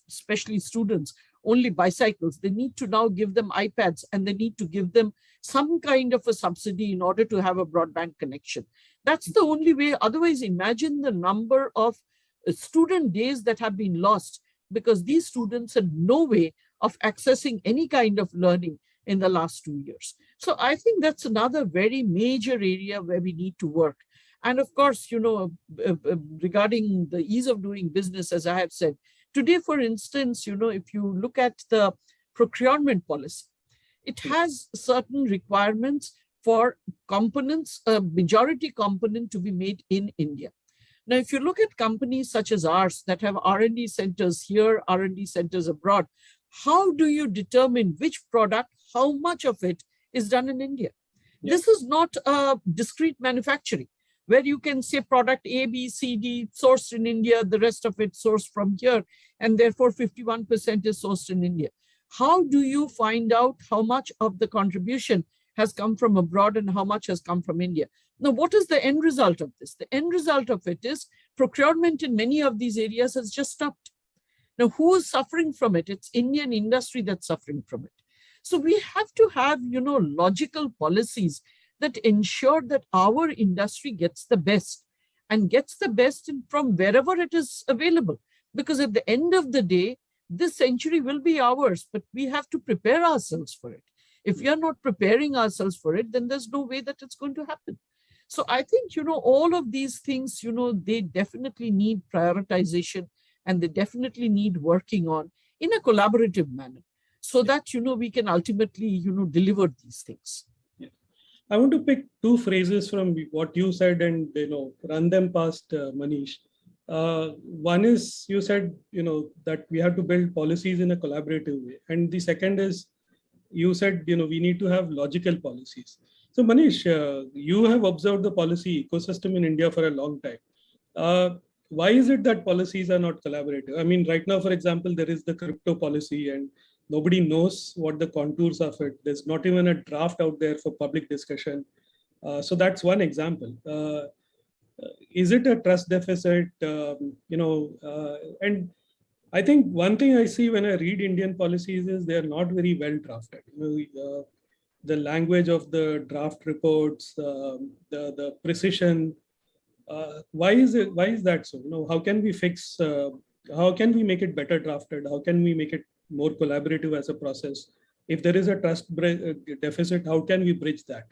especially students, only bicycles. They need to now give them iPads, and they need to give them some kind of a subsidy in order to have a broadband connection. That's the only way. Otherwise, imagine the number of student days that have been lost because these students had no way of accessing any kind of learning in the last 2 years. So I think that's another very major area where we need to work. And of course, regarding the ease of doing business, as I have said, today, for instance, if you look at the procurement policy, it has certain requirements for components, a majority component to be made in India. Now, if you look at companies such as ours that have R&D centers here, R&D centers abroad, how do you determine which product, how much of it is done in India? Yeah. This is not a discrete manufacturing, where you can say product A, B, C, D sourced in India, the rest of it sourced from here, and therefore 51% is sourced in India. How do you find out how much of the contribution has come from abroad and how much has come from India? Now, what is the end result of this? The end result of it is procurement in many of these areas has just stopped. Now, who is suffering from it? It's Indian industry that's suffering from it. So we have to have, logical policies that ensure that our industry gets the best and gets the best from wherever it is available. Because at the end of the day, this century will be ours, but we have to prepare ourselves for it. If we are not preparing ourselves for it, then there's no way that it's going to happen. So I think, all of these things, they definitely need prioritization and they definitely need working on in a collaborative manner so that, we can ultimately, deliver these things. I want to pick two phrases from what you said and run them past Manish. One is you said that we have to build policies in a collaborative way, and the second is you said we need to have logical policies. So Manish, you have observed the policy ecosystem in India for a long time. Why is it that policies are not collaborative? I mean, right now, for example, there is the crypto policy and nobody knows what the contours of it. There's not even a draft out there for public discussion. So that's one example. Is it a trust deficit? And I think one thing I see when I read Indian policies is they are not very well drafted. The language of the draft reports, the precision. Why is that so? How can we fix? How can we make it better drafted? How can we make it more collaborative as a process? If there is a trust deficit, how can we bridge that?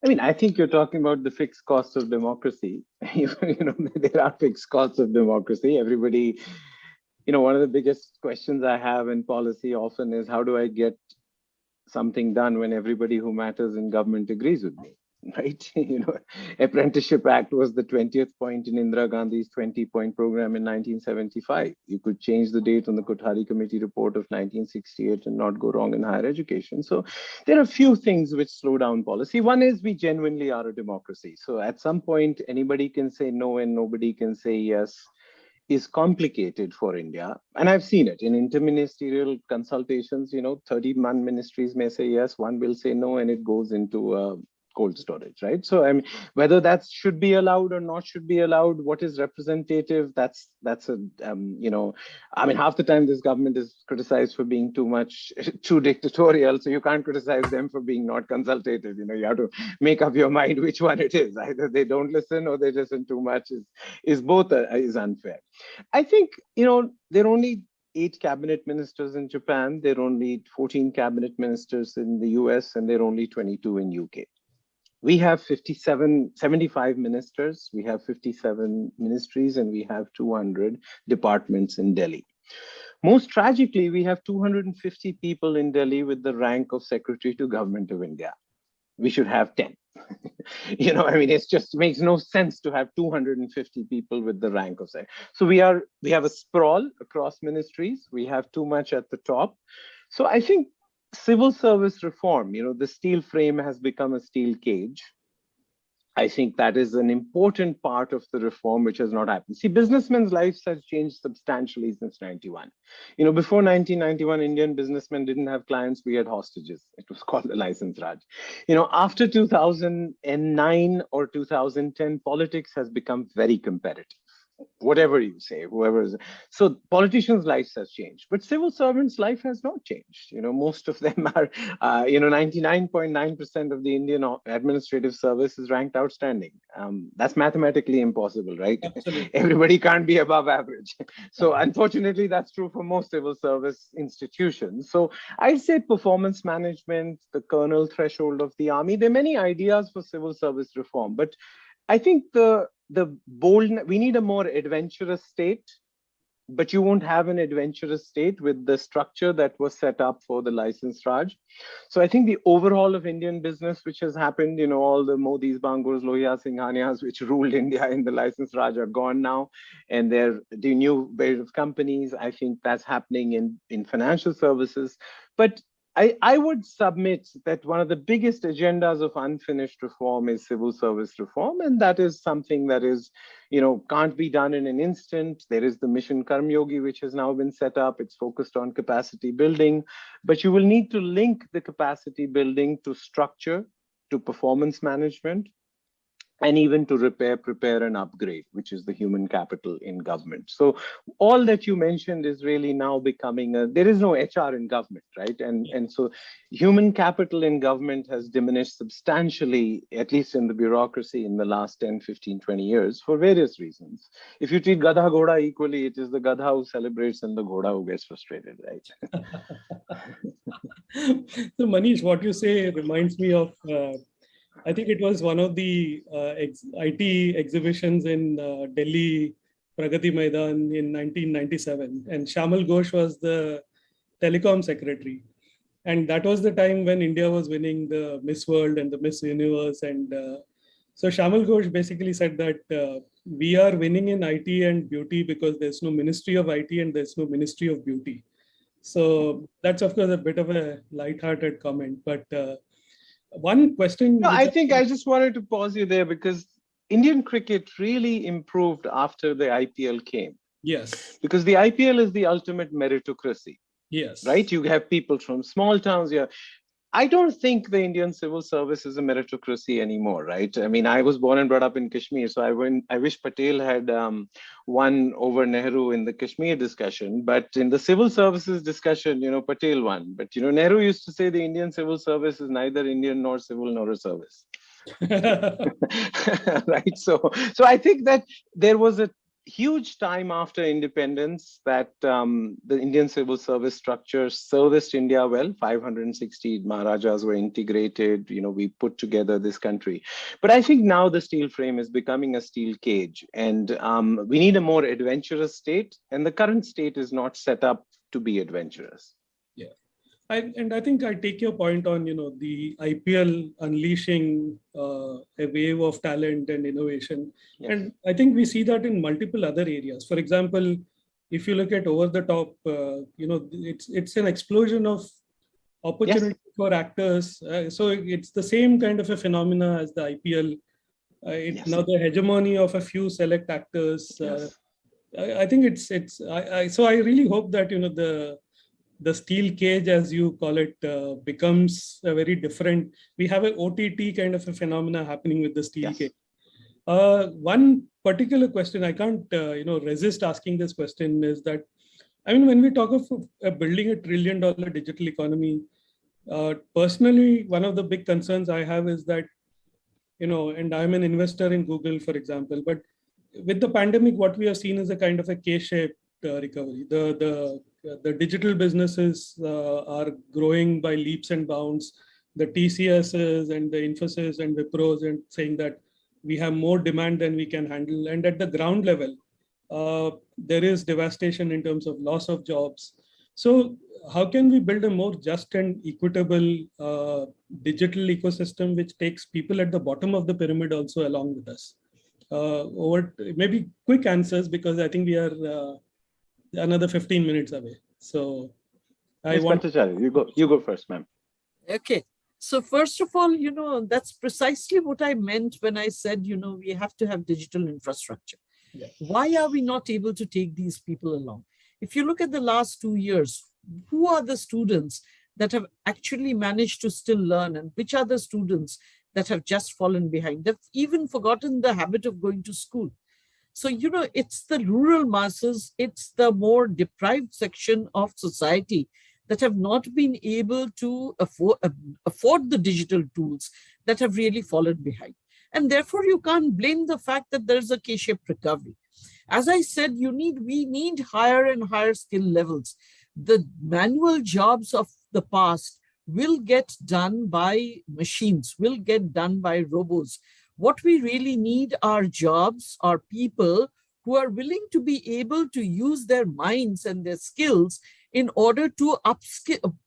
I mean, I think you're talking about the fixed costs of democracy. There are fixed costs of democracy. Everybody, one of the biggest questions I have in policy often is how do I get something done when everybody who matters in government agrees with me? right? Apprenticeship Act was the 20th point in Indira Gandhi's 20-point program in 1975. You could change the date on the Kothari Committee report of 1968 and not go wrong in higher education. So there are a few things which slow down policy. One is we genuinely are a democracy. So at some point, anybody can say no and nobody can say yes is complicated for India. And I've seen it in interministerial consultations, 31 ministries may say yes, one will say no, and it goes into cold storage, right? So I mean, whether that should be allowed or not should be allowed, what is representative, that's a, I mean, half the time this government is criticized for being too dictatorial. So you can't criticize them for being not consultative. You have to make up your mind which one it is. Either they don't listen or they listen too much is both is unfair. I think, there are only 8 cabinet ministers in Japan. There are only 14 cabinet ministers in the US, and there are only 22 in UK. We have 75 ministers, we have 57 ministries, and we have 200 departments in Delhi. Most tragically, we have 250 people in Delhi with the rank of Secretary to Government of India. We should have 10. I mean, it just makes no sense to have 250 people with the rank of Secretary. So we have a sprawl across ministries. We have too much at the top. So I think civil service reform, the steel frame has become a steel cage. I think that is an important part of the reform which has not happened. See, businessmen's lives has changed substantially since 91. Before 1991, Indian businessmen didn't have clients, we had hostages. It was called the license Raj. After 2009 or 2010, politics has become very competitive. Whatever you say, whoever is. So politicians' lives has changed, but civil servants' life has not changed. Most of them are, 99.9% of the Indian administrative service is ranked outstanding. That's mathematically impossible, right? Absolutely. Everybody can't be above average. So unfortunately, that's true for most civil service institutions. So I'd say performance management, the colonel threshold of the army, there are many ideas for civil service reform, but I think we need a more adventurous state, but you won't have an adventurous state with the structure that was set up for the license Raj. So I think the overhaul of Indian business, which has happened, all the Modis, Bangurs, Lohia, Singhanias, which ruled India in the license Raj are gone now. And they're the new wave of companies. I think that's happening in financial services. But I would submit that one of the biggest agendas of unfinished reform is civil service reform. And that is something that is, can't be done in an instant. There is the Mission Karmyogi, which has now been set up. It's focused on capacity building, but you will need to link the capacity building to structure, to performance management, and even to repair, prepare, and upgrade, which is the human capital in government. So all that you mentioned is really now becoming there is no HR in government, right? And so human capital in government has diminished substantially, at least in the bureaucracy in the last 10, 15, 20 years for various reasons. If you treat Gadha Ghoda equally, it is the Gadha who celebrates and the Ghoda who gets frustrated, right? So Manish, what you say reminds me of I think it was one of the IT exhibitions in Delhi, Pragati Maidan in 1997. And Shamal Ghosh was the telecom secretary. And that was the time when India was winning the Miss World and the Miss Universe. And so Shamal Ghosh basically said that we are winning in IT and beauty because there's no Ministry of IT and there's no Ministry of Beauty. So that's, of course, a bit of a lighthearted comment. But one question. No, I think I just wanted to pause you there because Indian cricket really improved after the IPL came. Yes. Because the IPL is the ultimate meritocracy. Yes. Right? You have people from small towns. Yeah. I don't think the Indian civil service is a meritocracy anymore, right? I mean, I was born and brought up in Kashmir, so I wish Patel had won over Nehru in the Kashmir discussion, but in the civil services discussion, Patel won. But, Nehru used to say the Indian civil service is neither Indian nor civil nor a service. Right? So I think that there was a huge time after independence that the Indian civil service structure serviced India well. 560 Maharajas were integrated. We put together this country. But I think now the steel frame is becoming a steel cage, and we need a more adventurous state. And the current state is not set up to be adventurous. Yeah. I think I take your point on, the IPL unleashing a wave of talent and innovation. Yes. And I think we see that in multiple other areas. For example, if you look at over the top, it's an explosion of opportunity for actors. So it's the same kind of a phenomena as the IPL. It's now the hegemony of a few select actors. I think so I really hope that, the steel cage, as you call it, becomes a very different. We have an OTT kind of a phenomena happening with the steel cage. One particular question I can't, resist asking this question is that, when we talk of building $1 trillion digital economy, personally, one of the big concerns I have is that, and I'm an investor in Google, for example, but with the pandemic, what we have seen is a kind of a K-shaped recovery. The digital businesses are growing by leaps and bounds. The TCSs and the Infosys and Wipros and saying that we have more demand than we can handle. And at the ground level, there is devastation in terms of loss of jobs. So how can we build a more just and equitable digital ecosystem which takes people at the bottom of the pyramid also along with us? Over maybe quick answers, because I think we are another 15 minutes away. So Ms. Bhattacharya, you go first, ma'am. Okay. So first of all, that's precisely what I meant when I said, we have to have digital infrastructure. Yeah. Why are we not able to take these people along? If you look at the last 2 years, who are the students that have actually managed to still learn, and which are the students that have just fallen behind? They've even forgotten the habit of going to school. So, it's the rural masses, it's the more deprived section of society that have not been able to afford the digital tools that have really fallen behind. And therefore, you can't blame the fact that there's a K-shaped recovery. As I said, we need higher and higher skill levels. The manual jobs of the past will get done by machines, will get done by robots. What we really need are jobs, are people who are willing to be able to use their minds and their skills in order to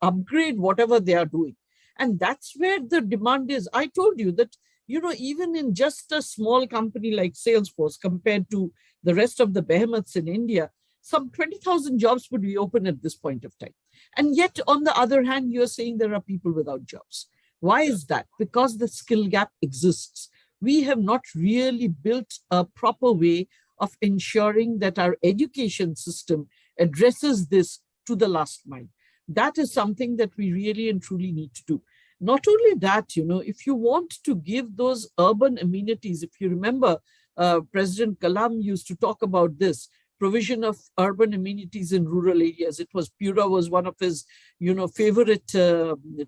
upgrade whatever they are doing. And that's where the demand is. I told you that, even in just a small company like Salesforce, compared to the rest of the behemoths in India, some 20,000 jobs would be open at this point of time. And yet, on the other hand, you're saying there are people without jobs. Why is that? Because the skill gap exists. We have not really built a proper way of ensuring that our education system addresses this to the last mile. That is something that we really and truly need to do. Not only that, if you want to give those urban amenities, if you remember, President Kalam used to talk about this, provision of urban amenities in rural areas. It was Pura was one of his, favorite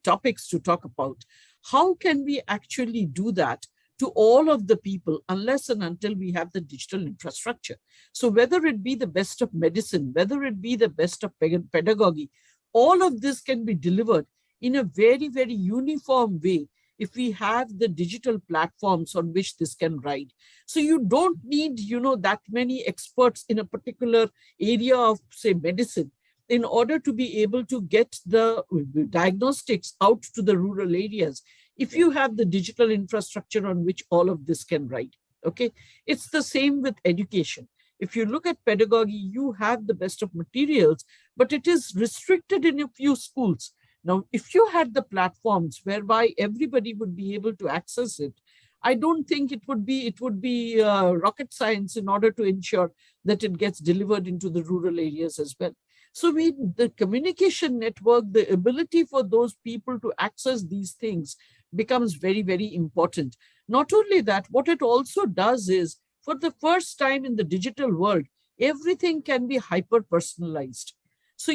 topics to talk about. How can we actually do that to all of the people unless and until we have the digital infrastructure? So whether it be the best of medicine, whether it be the best of pedagogy, all of this can be delivered in a very, very uniform way if we have the digital platforms on which this can ride. So you don't need, that many experts in a particular area of, say, medicine in order to be able to get the diagnostics out to the rural areas. If you have the digital infrastructure on which all of this can ride, okay? It's the same with education. If you look at pedagogy, you have the best of materials, but it is restricted in a few schools. Now, if you had the platforms whereby everybody would be able to access it, I don't think it would be rocket science in order to ensure that it gets delivered into the rural areas as well. So the communication network, the ability for those people to access these things becomes very, very important. Not only that, what it also does is, for the first time in the digital world, everything can be hyper-personalized. So,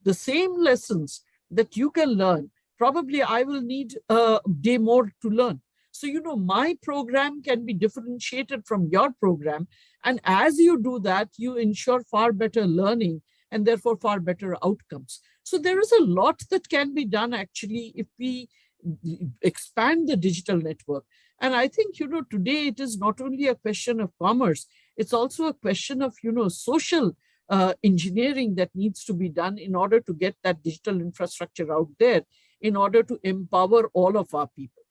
the same lessons that you can learn, probably I will need a day more to learn. So, my program can be differentiated from your program. And as you do that, you ensure far better learning and therefore far better outcomes. So there is a lot that can be done actually if we expand the digital network. And I think, today it is not only a question of commerce, it's also a question of, social engineering that needs to be done in order to get that digital infrastructure out there, in order to empower all of our people.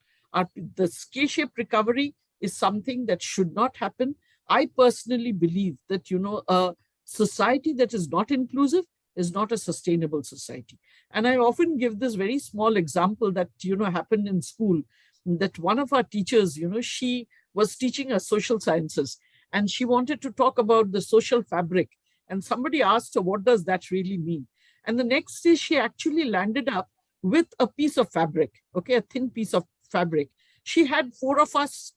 The K-shaped recovery is something that should not happen. I personally believe that, a society that is not inclusive is not a sustainable society. And I often give this very small example that, happened in school, that one of our teachers, she was teaching us social sciences, and she wanted to talk about the social fabric. And somebody asked her, what does that really mean? And the next day, she actually landed up with a piece of fabric, okay, a thin piece of fabric. She had four of us,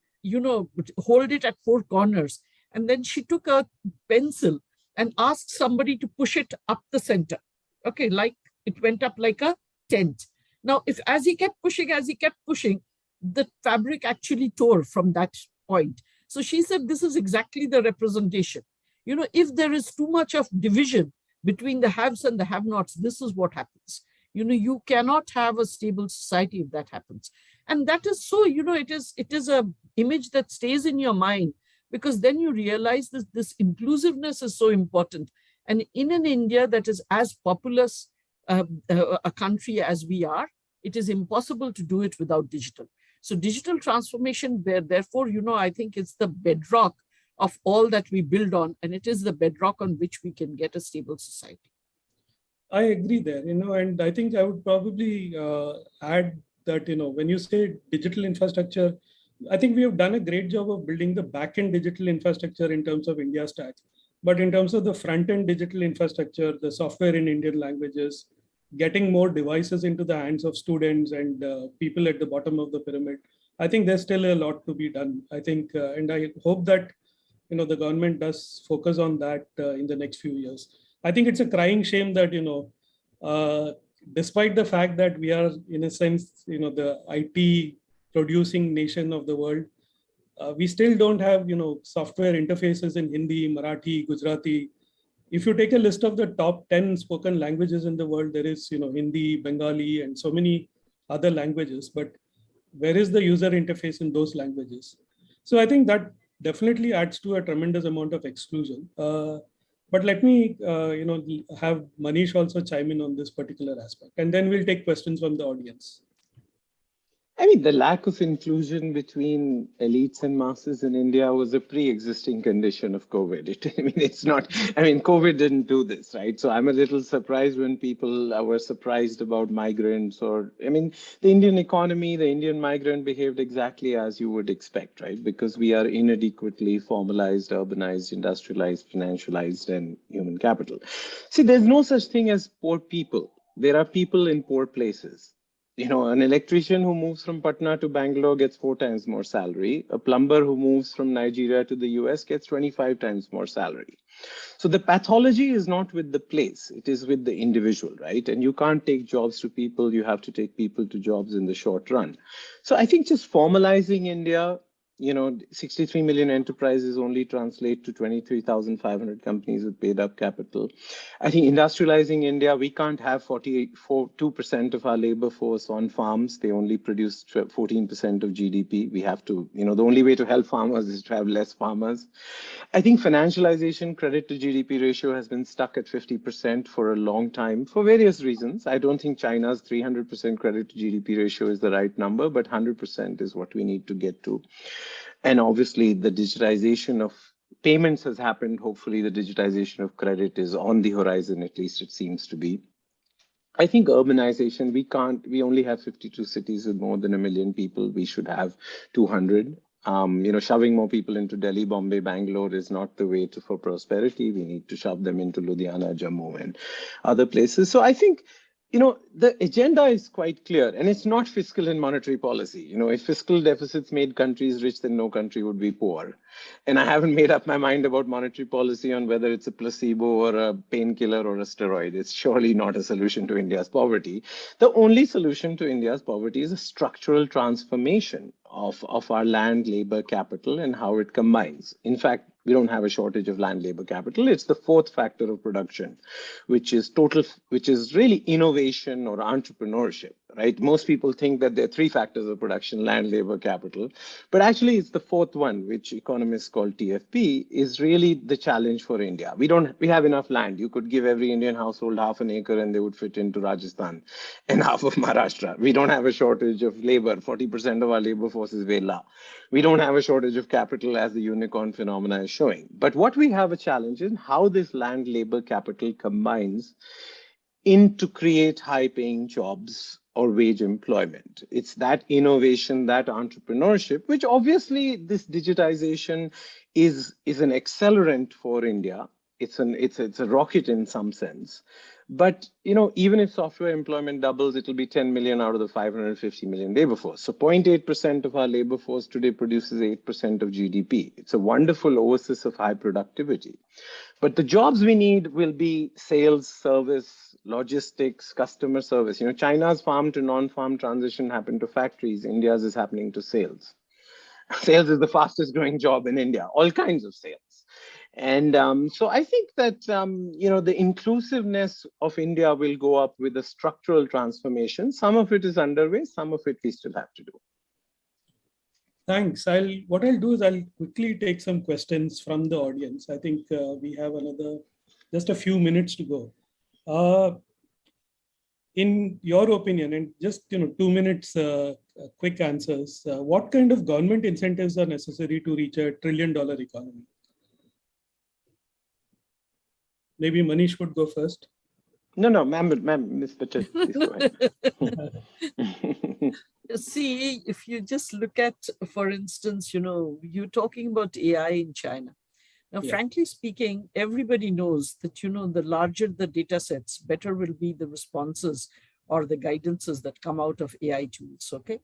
hold it at four corners. And then she took a pencil and asked somebody to push it up the center. Okay, like it went up like a tent. Now, as he kept pushing, the fabric actually tore from that point. So she said, this is exactly the representation. If there is too much of division between the haves and the have-nots, this is what happens. You cannot have a stable society if that happens. And that is so, it is a image that stays in your mind, because then you realize that this inclusiveness is so important. And in an India that is as populous a country as we are, it is impossible to do it without digital. So digital transformation, therefore, I think it's the bedrock of all that we build on, and it is the bedrock on which we can get a stable society. I agree there, and I think I would probably add that, when you say digital infrastructure, I think we have done a great job of building the back-end digital infrastructure in terms of India Stack. But in terms of the front-end digital infrastructure, the software in Indian languages, getting more devices into the hands of students and people at the bottom of the pyramid, I think there's still a lot to be done. I think, and I hope that, the government does focus on that in the next few years. I think it's a crying shame that, despite the fact that we are, in a sense, the IT producing nation of the world, we still don't have, software interfaces in Hindi, Marathi, Gujarati. If you take a list of the top 10 spoken languages in the world, there is, Hindi, Bengali, and so many other languages. But where is the user interface in those languages? So I think that definitely adds to a tremendous amount of exclusion. But let me, have Manish also chime in on this particular aspect, and then we'll take questions from the audience. I mean, the lack of inclusion between elites and masses in India was a pre-existing condition of COVID. COVID didn't do this, right? So I'm a little surprised when people were surprised about migrants the Indian economy, the Indian migrant behaved exactly as you would expect, right? Because we are inadequately formalized, urbanized, industrialized, financialized, and human capital. See, there's no such thing as poor people. There are people in poor places. An electrician who moves from Patna to Bangalore gets 4 times more salary. A plumber who moves from Nigeria to the US gets 25 times more salary. So the pathology is not with the place, it is with the individual, right? And you can't take jobs to people, you have to take people to jobs in the short run. So I think just formalizing India, 63 million enterprises only translate to 23,500 companies with paid up capital. I think industrializing India, we can't have 2% of our labor force on farms. They only produce 14% of GDP. We have to, the only way to help farmers is to have less farmers. I think financialization, credit to GDP ratio has been stuck at 50% for a long time for various reasons. I don't think China's 300% credit to GDP ratio is the right number, but 100% is what we need to get to. And obviously the digitization of payments has happened. Hopefully the digitization of credit is on the horizon, at least it seems to be. I think urbanization, we only have 52 cities with more than 1 million people. We should have 200. Shoving more people into Delhi, Bombay, Bangalore is not the way for prosperity. We need to shove them into Ludhiana, Jammu, and other places. So I think, the agenda is quite clear, and it's not fiscal and monetary policy. If fiscal deficits made countries rich, then no country would be poor. And I haven't made up my mind about monetary policy on whether it's a placebo or a painkiller or a steroid. It's surely not a solution to India's poverty. The only solution to India's poverty is a structural transformation of our land, labor, capital, and how it combines. In fact, we don't have a shortage of land, labor, capital. It's the fourth factor of production, which is really innovation or entrepreneurship. right? Most people think that there are three factors of production: land, labor, capital. But actually, it's the fourth one, which economists call TFP, is really the challenge for India. We have enough land. You could give every Indian household half an acre and they would fit into Rajasthan and half of Maharashtra. We don't have a shortage of labor. 40% of our labor force is Vela. We don't have a shortage of capital, as the unicorn phenomena is showing. But what we have a challenge in how this land, labor, capital combines to create high-paying jobs or wage employment. It's that innovation, that entrepreneurship, which obviously this digitization is an accelerant for India. It's a rocket in some sense. But even if software employment doubles, it'll be 10 million out of the 550 million labor force. So 0.8% of our labor force today produces 8% of GDP. It's a wonderful oasis of high productivity. But the jobs we need will be sales, service, logistics, customer service. China's farm to non-farm transition happened to factories. India's is happening to sales. Sales is the fastest growing job in India, all kinds of sales. And so I think that, the inclusiveness of India will go up with a structural transformation. Some of it is underway, some of it we still have to do. Thanks. What I'll do is I'll quickly take some questions from the audience. I think we have just a few minutes to go. In your opinion, and just 2 minutes, quick answers, what kind of government incentives are necessary to reach $1 trillion economy? Maybe Manish would go first. No, ma'am, Ms. Patel, please go ahead. See, if you just look at, for instance, you're talking about AI in China. Now, frankly speaking, everybody knows that, the larger the data sets, better will be the responses or the guidances that come out of AI tools, okay?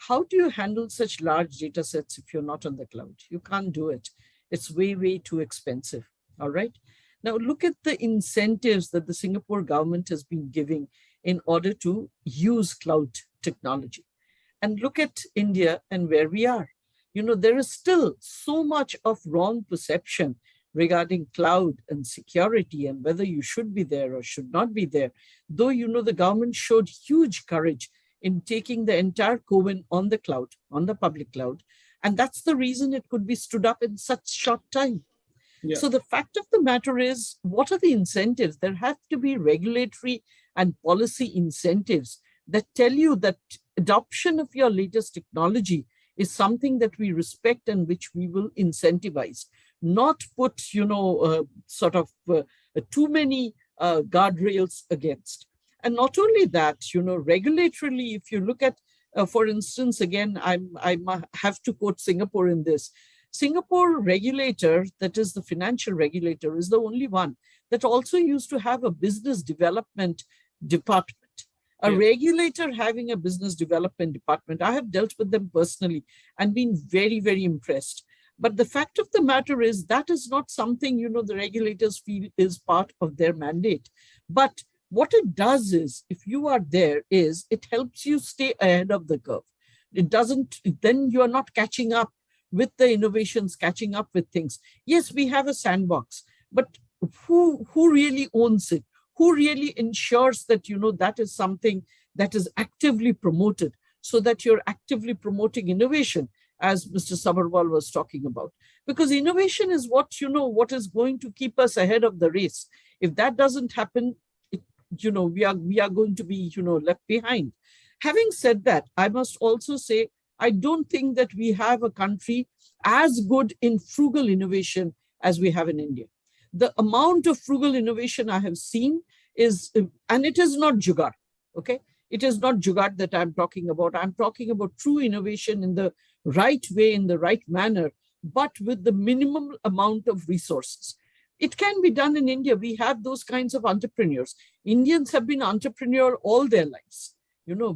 How do you handle such large data sets if you're not on the cloud? You can't do it. It's way, way too expensive, all right? Now, look at the incentives that the Singapore government has been giving in order to use cloud technology. And look at India and where we are. There is still so much of wrong perception regarding cloud and security and whether you should be there or should not be there. Though, the government showed huge courage in taking the entire CoWIN on the cloud, on the public cloud. And that's the reason it could be stood up in such short time. Yeah. So the fact of the matter is, what are the incentives? There have to be regulatory and policy incentives that tell you that adoption of your latest technology is something that we respect and which we will incentivize, not put, too many guardrails against. And not only that, regulatorily, if you look at, for instance, again, I have to quote Singapore in this. Singapore regulator, that is the financial regulator, is the only one that also used to have a business development department. A regulator having a business development department. I have dealt with them personally and been very, very impressed. But the fact of the matter is that is not something, the regulators feel is part of their mandate. But what it does is, if you are there, is it helps you stay ahead of the curve. It doesn't, then you are not catching up with the innovations, catching up with things. Yes, we have a sandbox, but who really owns it? Who really ensures that, that is something that is actively promoted, so that you're actively promoting innovation, as Mr. Sabharwal was talking about? Because innovation is what, what is going to keep us ahead of the race. If that doesn't happen, we are going to be, left behind. Having said that, I must also say, I don't think that we have a country as good in frugal innovation as we have in India. The amount of frugal innovation I have seen is, and it is not jugaad, okay? It is not jugaad that I'm talking about. I'm talking about true innovation in the right way, in the right manner, but with the minimum amount of resources. It can be done in India. We have those kinds of entrepreneurs. Indians have been entrepreneurial all their lives,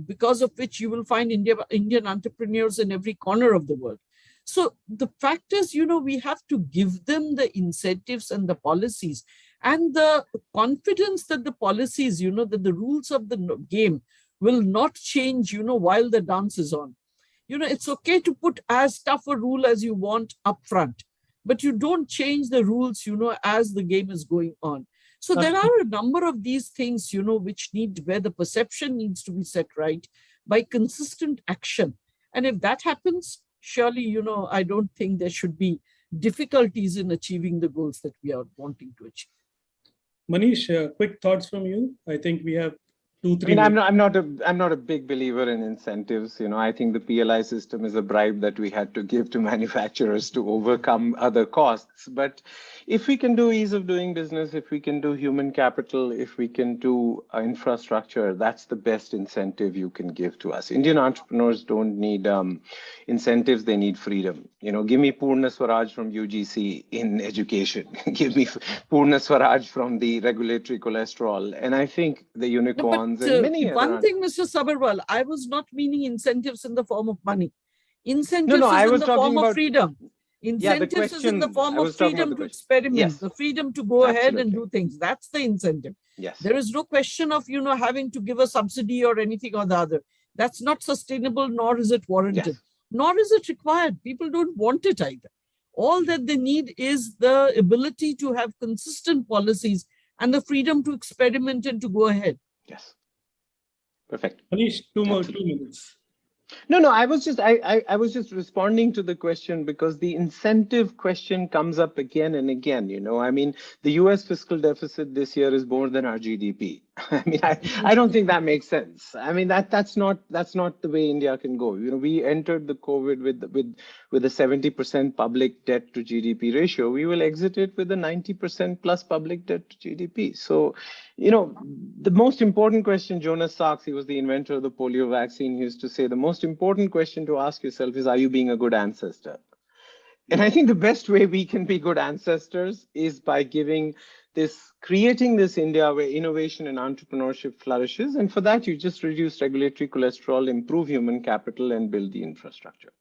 because of which you will find Indian entrepreneurs in every corner of the world. So the fact is, we have to give them the incentives and the policies and the confidence that the policies, that the rules of the game will not change, while the dance is on. It's okay to put as tough a rule as you want up front, but you don't change the rules, as the game is going on. So there are a number of these things, where the perception needs to be set right by consistent action. And if that happens, surely, I don't think there should be difficulties in achieving the goals that we are wanting to achieve. Manish, quick thoughts from you. I think we have 2-3 I mean, minutes. I'm not a big believer in incentives. I think the PLI system is a bribe that we had to give to manufacturers to overcome other costs. But if we can do ease of doing business, if we can do human capital, if we can do infrastructure, that's the best incentive you can give to us. Indian entrepreneurs don't need incentives; they need freedom. Give me Purna Swaraj from UGC in education. Give me Purna Swaraj from the regulatory cholesterol, and I think the unicorn. One thing, Mr. Sabharwal, I was not meaning incentives in the form of money. Incentives I is was in the form talking of freedom. Incentives is in the form of freedom to experiment, the freedom to go ahead and do things. That's the incentive. Yes. There is no question of, having to give a subsidy or anything or the other. That's not sustainable, nor is it warranted, nor is it required. People don't want it either. All that they need is the ability to have consistent policies and the freedom to experiment and to go ahead. Yes. Perfect. Manish, 2 minutes. No, I was just responding to the question because the incentive question comes up again and again. I mean, the US fiscal deficit this year is more than our GDP. I mean, I don't think that makes sense. I mean, that's not the way India can go. We entered the COVID with a 70% public debt to GDP ratio. We will exit it with a 90% plus public debt to GDP. So, the most important question, Jonas Salks, he was the inventor of the polio vaccine, he used to say, the most important question to ask yourself is, are you being a good ancestor? And I think the best way we can be good ancestors is by creating this India where innovation and entrepreneurship flourishes. And for that, you just reduce regulatory cholesterol, improve human capital, and build the infrastructure.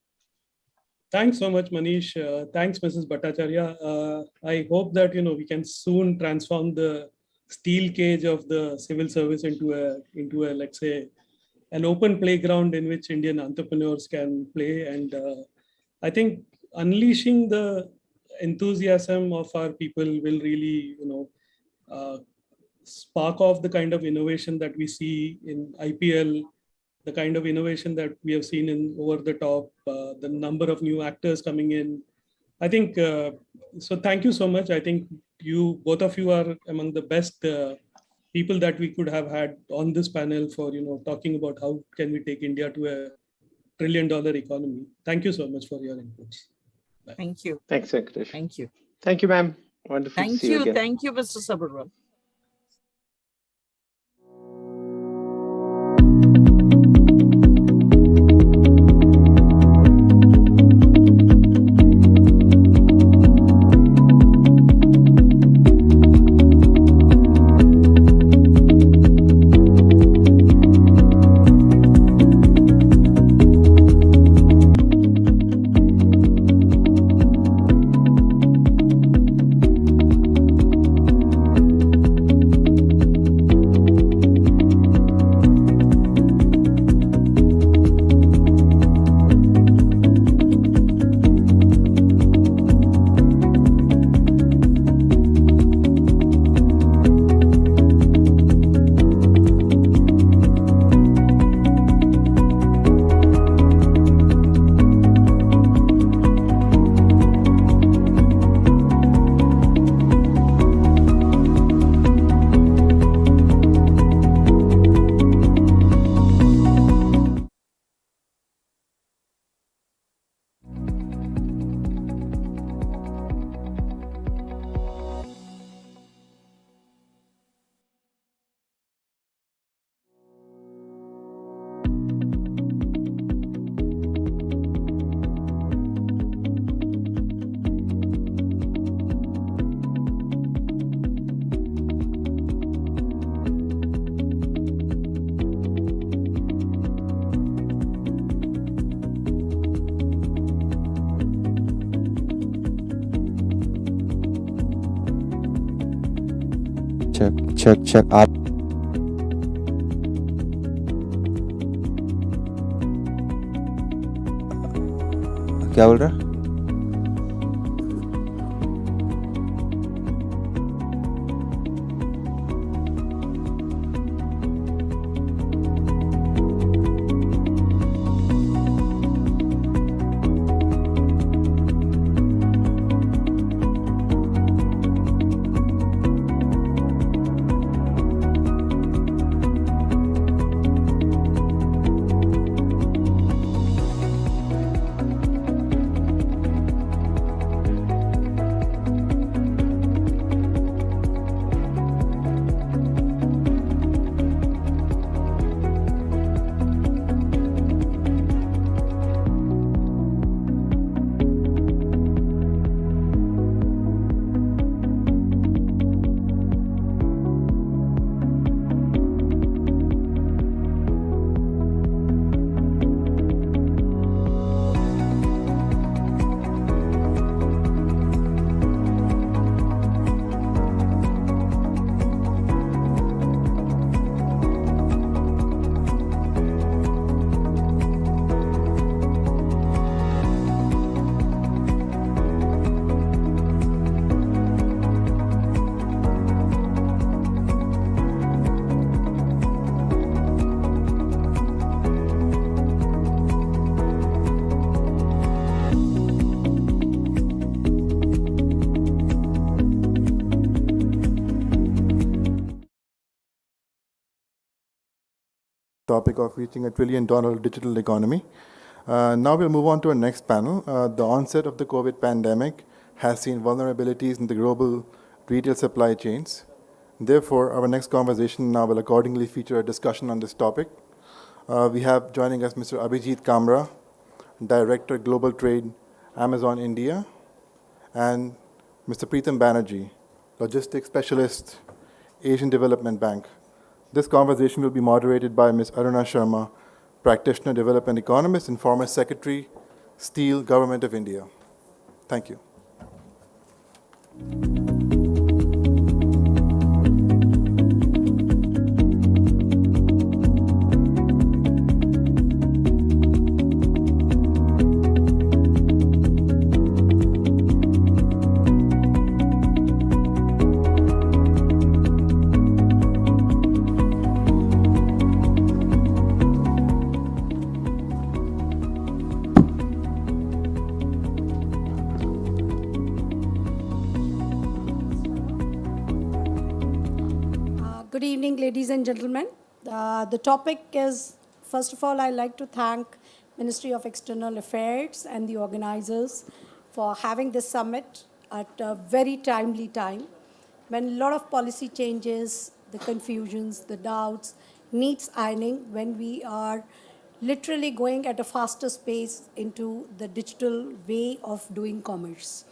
Thanks so much, Manish. Thanks, Mrs. Bhattacharya. I hope that, we can soon transform the steel cage of the civil service into a, let's say, an open playground in which Indian entrepreneurs can play. And I think unleashing the enthusiasm of our people will really, spark off the kind of innovation that we see in IPL, the kind of innovation that we have seen in Over the Top, the number of new actors coming in. I think, so thank you so much. I think both of you are among the best people that we could have had on this panel for, talking about how can we take India to a $1 trillion economy. Thank you so much for your inputs. Bye. Thank you. Thanks, Venkatesh. Thank you. Thank you, ma'am. Wonderful to see you again. Thank you, Mr. Sabharwal. check आप क्या बोल रहा? topic of reaching $1 trillion digital economy. Now we'll move on to our next panel. The onset of the COVID pandemic has seen vulnerabilities in the global retail supply chains. Therefore, our next conversation now will accordingly feature a discussion on this topic. We have joining us Mr. Abhijit Kamra, Director, Global Trade, Amazon India, and Mr. Preetam Banerjee, Logistics Specialist, Asian Development Bank. This conversation will be moderated by Ms. Aruna Sharma, Practitioner, Development Economist, and former Secretary, Steel, Government of India. Thank you. Good evening, ladies and gentlemen. The topic is, first of all, I'd like to thank Ministry of External Affairs and the organizers for having this summit at a very timely time when a lot of policy changes, the confusions, the doubts, needs ironing when we are literally going at a faster pace into the digital way of doing commerce.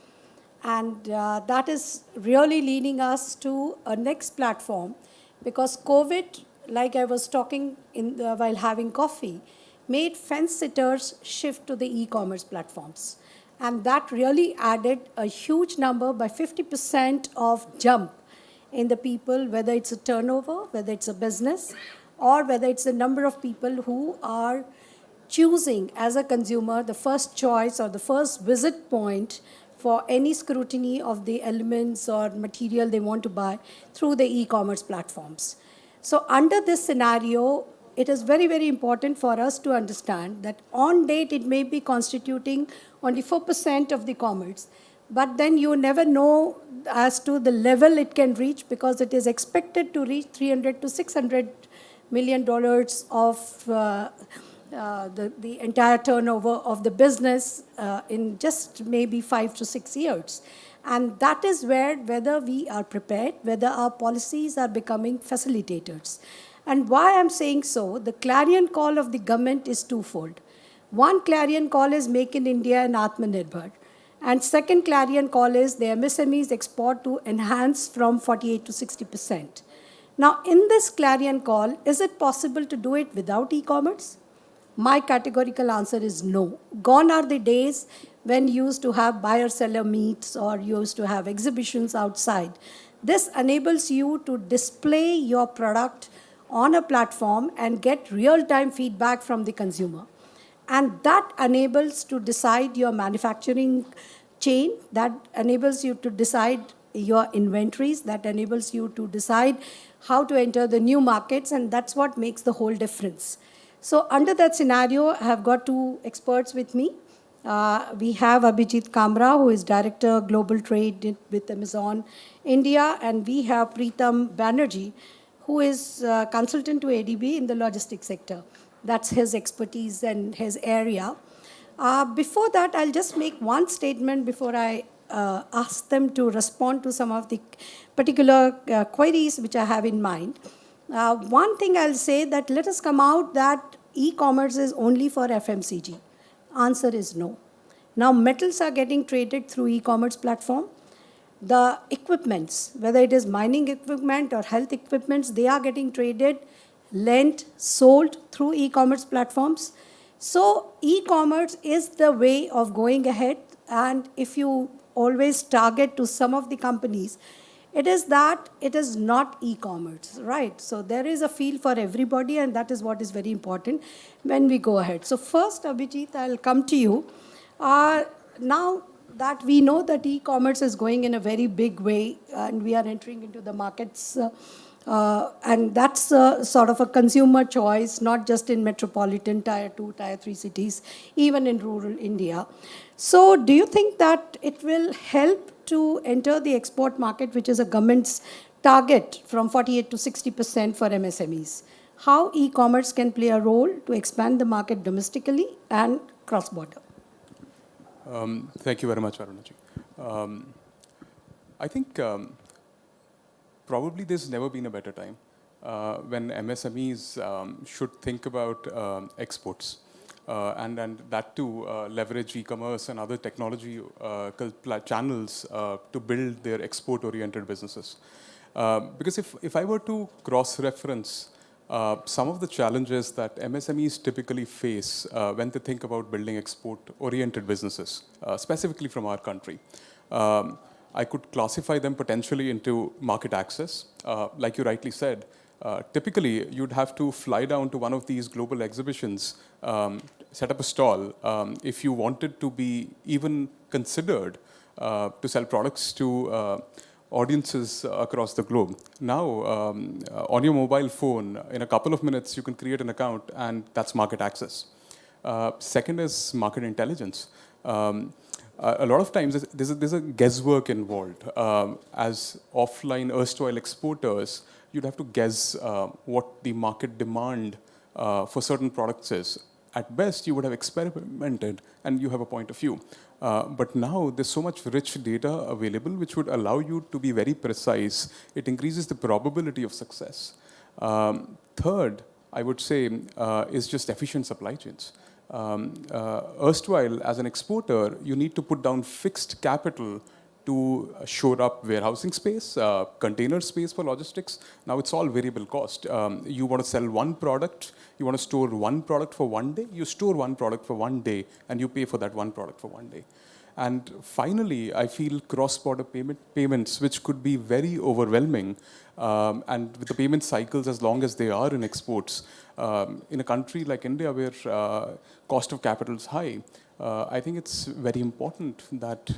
And that is really leading us to a next platform, because COVID, like I was talking while having coffee, made fence sitters shift to the e-commerce platforms. And that really added a huge number, by 50% of jump in the people, whether it's a turnover, whether it's a business, or whether it's the number of people who are choosing as a consumer the first choice or the first visit point for any scrutiny of the elements or material they want to buy through the e-commerce platforms. So under this scenario, it is very, very important for us to understand that on date it may be constituting only 4% of the commerce, but then you never know as to the level it can reach, because it is expected to reach $300 to $600 million of the entire turnover of the business in just maybe 5 to 6 years. And that is whether we are prepared, whether our policies are becoming facilitators. And why I'm saying so, the clarion call of the government is twofold. One clarion call is Make in India and Atmanirbhar. And second clarion call is the MSMEs export to enhance from 48 to 60%. Now, in this clarion call, is it possible to do it without e-commerce? My categorical answer is no. Gone are the days when you used to have buyer-seller meets or you used to have exhibitions outside. This enables you to display your product on a platform and get real-time feedback from the consumer. And that enables to decide your manufacturing chain, that enables you to decide your inventories, that enables you to decide how to enter the new markets, and that's what makes the whole difference. So under that scenario, I have got two experts with me. We have Abhijit Kamra, who is Director Global Trade with Amazon India, and we have Preetam Banerjee, who is consultant to ADB in the logistics sector. That's his expertise and his area. Before that, I'll just make one statement before I ask them to respond to some of the particular queries which I have in mind. One thing I'll say, that let us come out that e-commerce is only for FMCG. Answer is no. Now metals are getting traded through e-commerce platform. The equipments, whether it is mining equipment or health equipments, they are getting traded, lent, sold through e-commerce platforms. So e-commerce is the way of going ahead. And if you always target to some of the companies, it is that it is not e-commerce, right? So there is a field for everybody, and that is what is very important when we go ahead. So first, Abhijit, I'll come to you. Now that we know that e-commerce is going in a very big way, and we are entering into the markets, and that's sort of a consumer choice, not just in metropolitan Tier 2, Tier 3 cities, even in rural India. So do you think that it will help to enter the export market, which is a government's target from 48 to 60% for MSMEs? how e-commerce can play a role to expand the market domestically and cross-border. Thank you very much, Arunaji. I think probably there's never been a better time when MSMEs should think about exports. And that too, leverage e-commerce and other technology channels to build their export-oriented businesses. Because if I were to cross-reference some of the challenges that MSMEs typically face when they think about building export-oriented businesses, specifically from our country, I could classify them potentially into market access. Like you rightly said, typically you'd have to fly down to one of these global exhibitions, set up a stall, if you wanted to be even considered to sell products to audiences across the globe. Now, on your mobile phone, in a couple of minutes, you can create an account, and that's market access. Second is market intelligence. A lot of times, there's a guesswork involved. As offline erstwhile exporters, you'd have to guess what the market demand for certain products is. At best, you would have experimented, and you have a point of view. But now there's so much rich data available which would allow you to be very precise. It increases the probability of success. Third, I would say, is just efficient supply chains. Erstwhile, as an exporter, you need to put down fixed capital to shore up warehousing space, container space for logistics. Now it's all variable cost. You want to sell one product, you want to store one product for one day, you store one product for one day, and you pay for that one product for one day. And finally, I feel cross-border payments, which could be very overwhelming, and with the payment cycles as long as they are in exports, in a country like India where cost of capital is high, I think it's very important that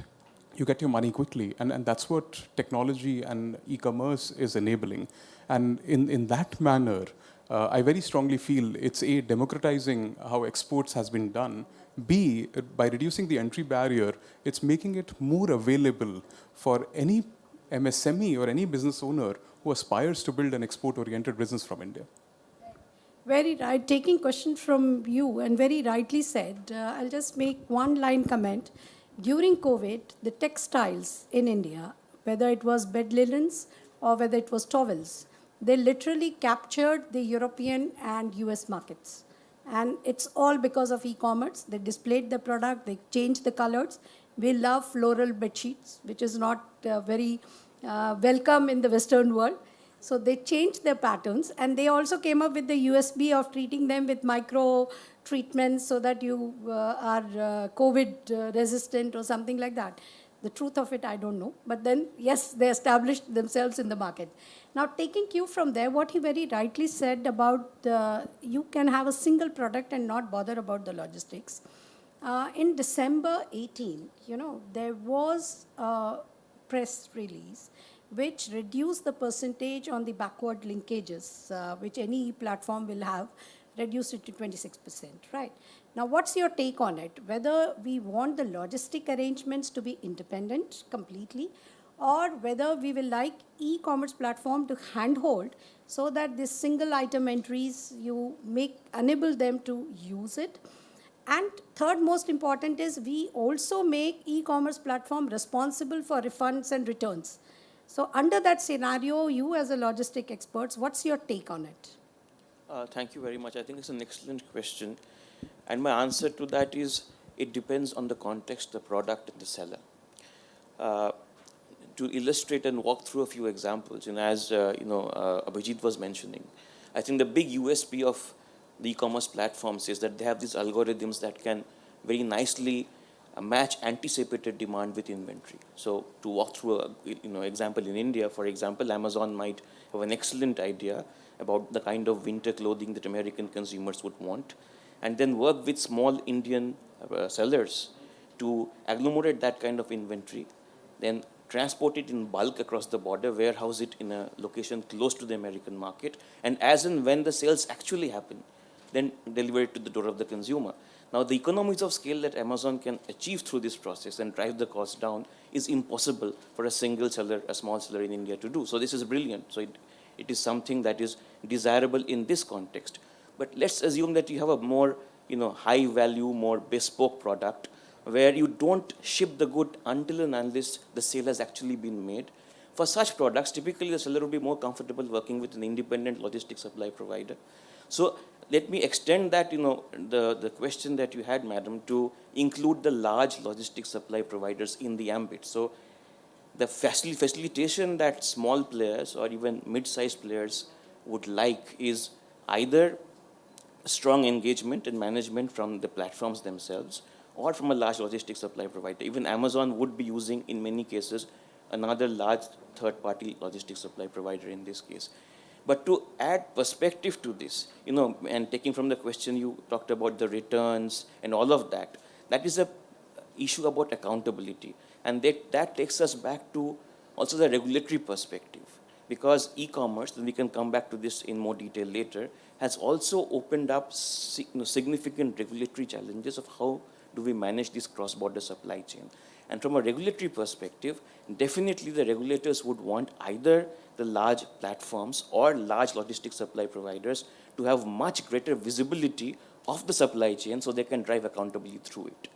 you get your money quickly. And that's what technology and e-commerce is enabling. And in that manner, I very strongly feel it's A, democratizing how exports has been done. B, by reducing the entry barrier, it's making it more available for any MSME or any business owner who aspires to build an export-oriented business from India. Very right. Taking question from you, and very rightly said, I'll just make one line comment. During COVID, the textiles in India, whether it was bed linens or whether it was towels, they literally captured the European and US markets. And it's all because of e-commerce. They displayed the product, they changed the colors. We love floral bed sheets, which is not very welcome in the Western world. So they changed their patterns, and they also came up with the USB of treating them with micro treatments so that you are COVID resistant or something like that. The truth of it, I don't know. But then, yes, they established themselves in the market. Now, taking cue from there, what he very rightly said about you can have a single product and not bother about the logistics. In December 18, there was a press release which reduced the percentage on the backward linkages, which any platform will have, reduced it to 26%, right? Now, what's your take on it? Whether we want the logistic arrangements to be independent completely, or whether we will like e-commerce platform to handhold so that this single item entries, you enable them to use it. And third most important is we also make e-commerce platform responsible for refunds and returns. So under that scenario, you as a logistic expert, what's your take on it? Thank you very much. I think it's an excellent question. And my answer to that is it depends on the context, the product, and the seller. To illustrate and walk through a few examples, and as Abhijit was mentioning, I think the big USP of the e-commerce platforms is that they have these algorithms that can very nicely match anticipated demand with inventory. So to walk through a example in India, for example, Amazon might have an excellent idea about the kind of winter clothing that American consumers would want, and then work with small Indian sellers to agglomerate that kind of inventory, then transport it in bulk across the border, warehouse it in a location close to the American market, and as and when the sales actually happen, then deliver it to the door of the consumer. Now, the economies of scale that Amazon can achieve through this process and drive the cost down is impossible for a single seller, a small seller in India to do. So this is brilliant. So it is something that is desirable in this context. But let's assume that you have a more high value, more bespoke product where you don't ship the good until and unless the sale has actually been made. For such products, typically the seller will be more comfortable working with an independent logistics supply provider. So let me extend that, the question that you had, madam, to include the large logistics supply providers in the ambit. So the facilitation that small players or even mid-sized players would like is either strong engagement and management from the platforms themselves or from a large logistics supply provider. Even Amazon would be using, in many cases, another large third-party logistics supply provider in this case. But to add perspective to this, and taking from the question you talked about the returns and all of that, that is a issue about accountability. And that takes us back to also the regulatory perspective. Because e-commerce, and we can come back to this in more detail later, has also opened up significant regulatory challenges of how do we manage this cross-border supply chain. And from a regulatory perspective, definitely the regulators would want either the large platforms or large logistics supply providers to have much greater visibility of the supply chain so they can drive accountability through it.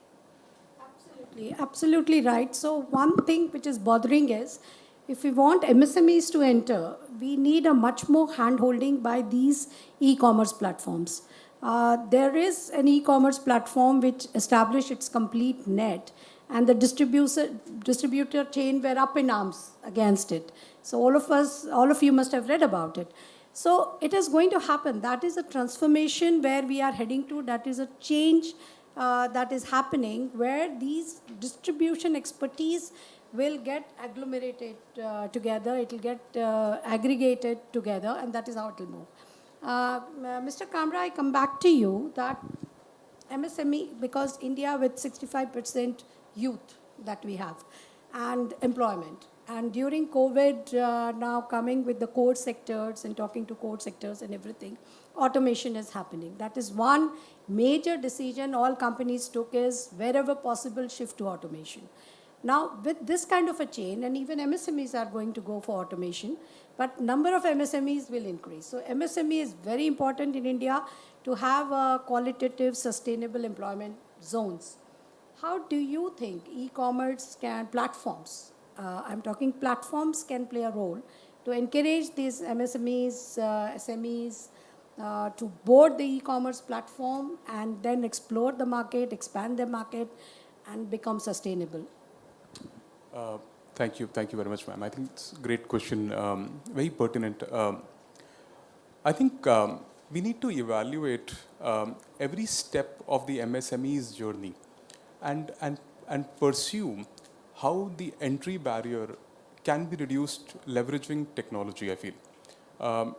Absolutely right. So one thing which is bothering is, if we want MSMEs to enter, we need a much more hand-holding by these e-commerce platforms. There is an e-commerce platform which established its complete net, and the distributor chain were up in arms against it. So all of you must have read about it. So it is going to happen. That is a transformation where we are heading to. That is a change that is happening, where these distribution expertise will get agglomerated together. It will get aggregated together, and that is how it will move. Mr. Kamra, I come back to you that MSME, because India with 65% youth that we have and employment, and during COVID, now coming with the core sectors and talking to core sectors and everything, automation is happening. That is one major decision all companies took, is wherever possible shift to automation. Now, with this kind of a chain, and even MSMEs are going to go for automation, but number of MSMEs will increase. So MSME is very important in India to have a qualitative, sustainable employment zones. How do you think e-commerce platforms, I'm talking platforms, can play a role to encourage these MSMEs, SMEs, to board the e-commerce platform and then explore the market, expand the market, and become sustainable? Thank you very much, ma'am. I think it's a great question, very pertinent. I think we need to evaluate every step of the MSME's journey and pursue how the entry barrier can be reduced leveraging technology, I feel.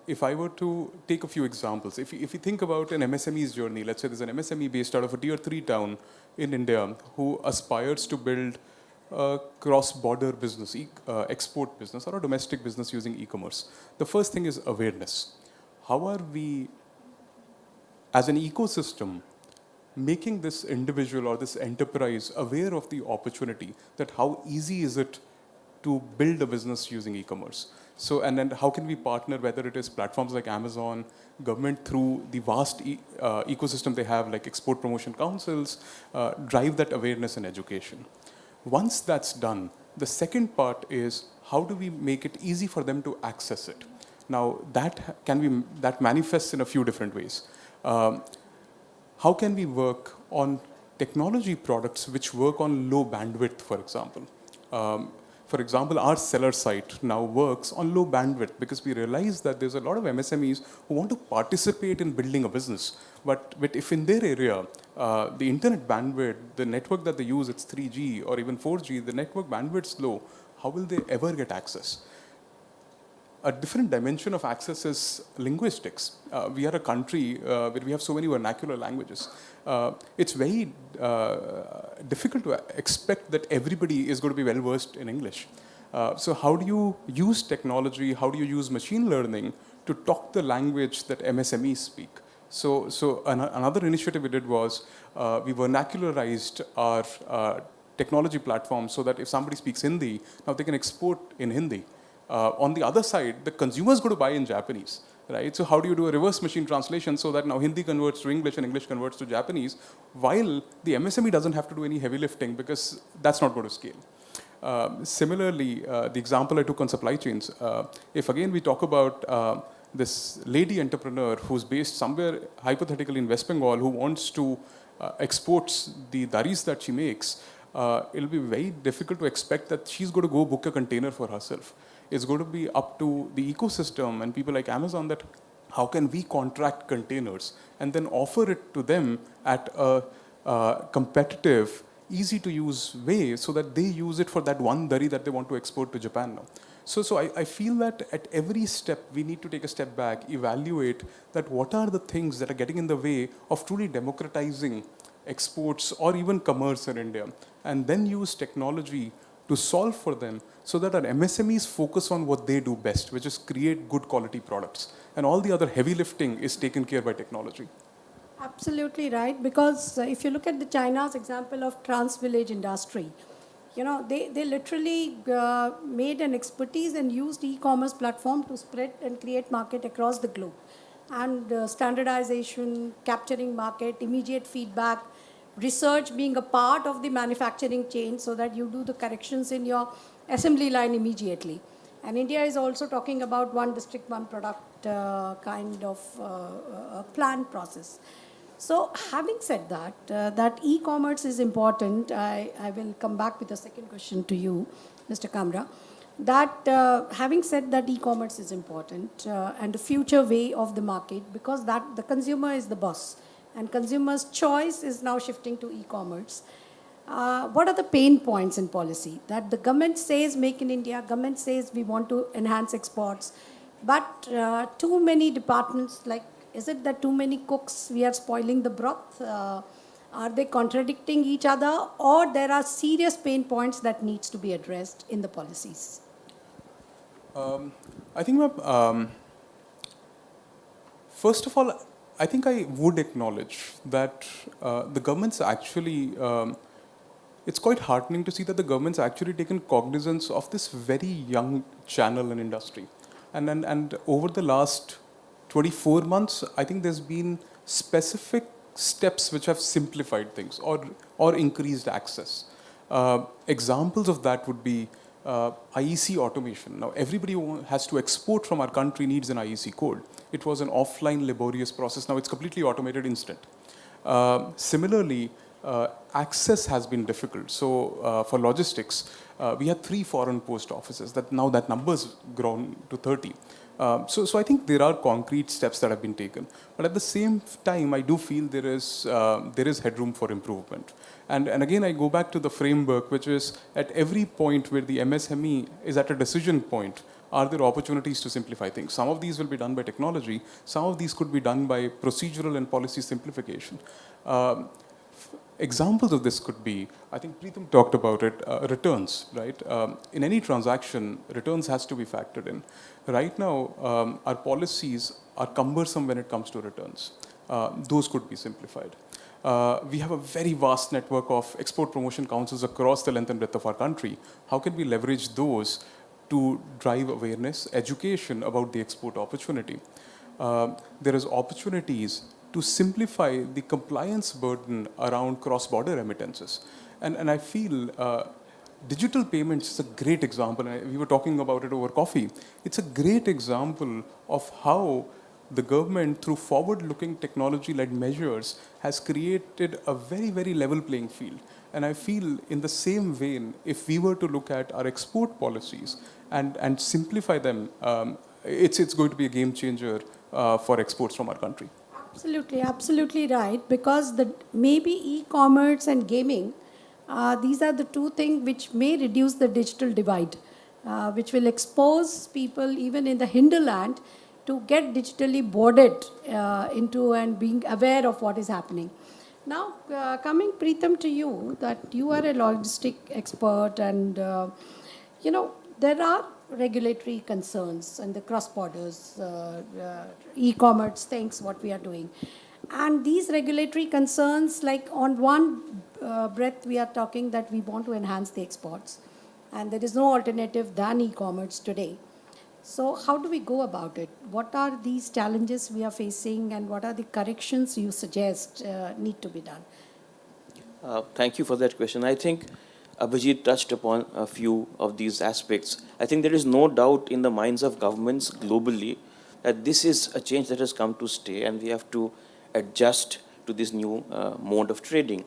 If I were to take a few examples, if you think about an MSME's journey, let's say there's an MSME based out of a tier 3 town in India who aspires to build a cross-border business, export business, or a domestic business using e-commerce. The first thing is awareness. How are we, as an ecosystem, making this individual or this enterprise aware of the opportunity, that how easy is it to build a business using e-commerce? So, and then how can we partner, whether it is platforms like Amazon, government through the vast ecosystem they have, like export promotion councils, drive that awareness and education. Once that's done, the second part is how do we make it easy for them to access it? Now, that manifests in a few different ways. How can we work on technology products which work on low bandwidth, for example? For example, our seller site now works on low bandwidth because we realize that there's a lot of MSMEs who want to participate in building a business. But if in their area, the internet bandwidth, the network that they use, it's 3G or even 4G, the network bandwidth's low, how will they ever get access? A different dimension of access is linguistics. We are a country where we have so many vernacular languages. It's very difficult to expect that everybody is going to be well versed in English. So how do you use technology? How do you use machine learning to talk the language that MSMEs speak? So another initiative we did was we vernacularized our technology platform so that if somebody speaks Hindi, now they can export in Hindi. On the other side, the consumer is going to buy in Japanese, right? So how do you do a reverse machine translation so that now Hindi converts to English and English converts to Japanese, while the MSME doesn't have to do any heavy lifting because that's not going to scale. Similarly, the example I took on supply chains, if again we talk about this lady entrepreneur who's based somewhere hypothetically in West Bengal who wants to export the daris that she makes, it'll be very difficult to expect that she's going to go book a container for herself. It's going to be up to the ecosystem and people like Amazon that how can we contract containers and then offer it to them at a competitive, easy to use way so that they use it for that one dari that they want to export to Japan now. So I feel that at every step, we need to take a step back, evaluate that what are the things that are getting in the way of truly democratizing exports or even commerce in India, and then use technology to solve for them so that our MSMEs focus on what they do best, which is create good quality products. And all the other heavy lifting is taken care by technology. Absolutely right, because if you look at the China's example of trans-village industry, they literally made an expertise and used e-commerce platform to spread and create market across the globe. And standardization, capturing market, immediate feedback, research being a part of the manufacturing chain so that you do the corrections in your assembly line immediately. And India is also talking about one district, one product kind of plan process. So having said that, that e-commerce is important, I will come back with a second question to you, Mr. Kamra. That having said that e-commerce is important and the future way of the market, because that the consumer is the boss and consumer's choice is now shifting to e-commerce. What are the pain points in policy? That the government says make in India, government says we want to enhance exports, but too many departments, like, is it that too many cooks, we are spoiling the broth? Are they contradicting each other, or there are serious pain points that needs to be addressed in the policies? I think, first of all, I think I would acknowledge that the government's actually, it's quite heartening to see that the government's actually taken cognizance of this very young channel and industry. And over the last 24 months, I think there's been specific steps which have simplified things or increased access. Examples of that would be IEC automation. Now, everybody who has to export from our country needs an IEC code. It was an offline, laborious process. Now it's completely automated instant. Similarly, access has been difficult. So for logistics, we had 3 foreign post offices. Now that number's grown to 30. So I think there are concrete steps that have been taken. But at the same time, I do feel there is headroom for improvement. And again, I go back to the framework, which is at every point where the MSME is at a decision point, are there opportunities to simplify things? Some of these will be done by technology. Some of these could be done by procedural and policy simplification. Examples of this could be, I think Preetham talked about it, returns, right? In any transaction, returns has to be factored in. Right now, our policies are cumbersome when it comes to returns. Those could be simplified. We have a very vast network of export promotion councils across the length and breadth of our country. How can we leverage those to drive awareness, education about the export opportunity? There is opportunities to simplify the compliance burden around cross-border remittances. And I feel digital payments is a great example. We were talking about it over coffee. It's a great example of how the government, through forward-looking technology-led measures, has created a very, very level playing field. And I feel in the same vein, if we were to look at our export policies and simplify them, it's going to be a game changer for exports from our country. Absolutely, absolutely right. Because maybe e-commerce and gaming, these are the two things which may reduce the digital divide, which will expose people even in the hinterland to get digitally boarded into and being aware of what is happening. Now, coming Preetham to you, that you are a logistic expert and, there are regulatory concerns and the cross borders, e-commerce things, what we are doing. And these regulatory concerns, like on one breath, we are talking that we want to enhance the exports. And there is no alternative than e-commerce today. So how do we go about it? What are these challenges we are facing, and what are the corrections you suggest need to be done? Thank you for that question. I think Abhijit touched upon a few of these aspects. I think there is no doubt in the minds of governments globally that this is a change that has come to stay, and we have to adjust to this new mode of trading.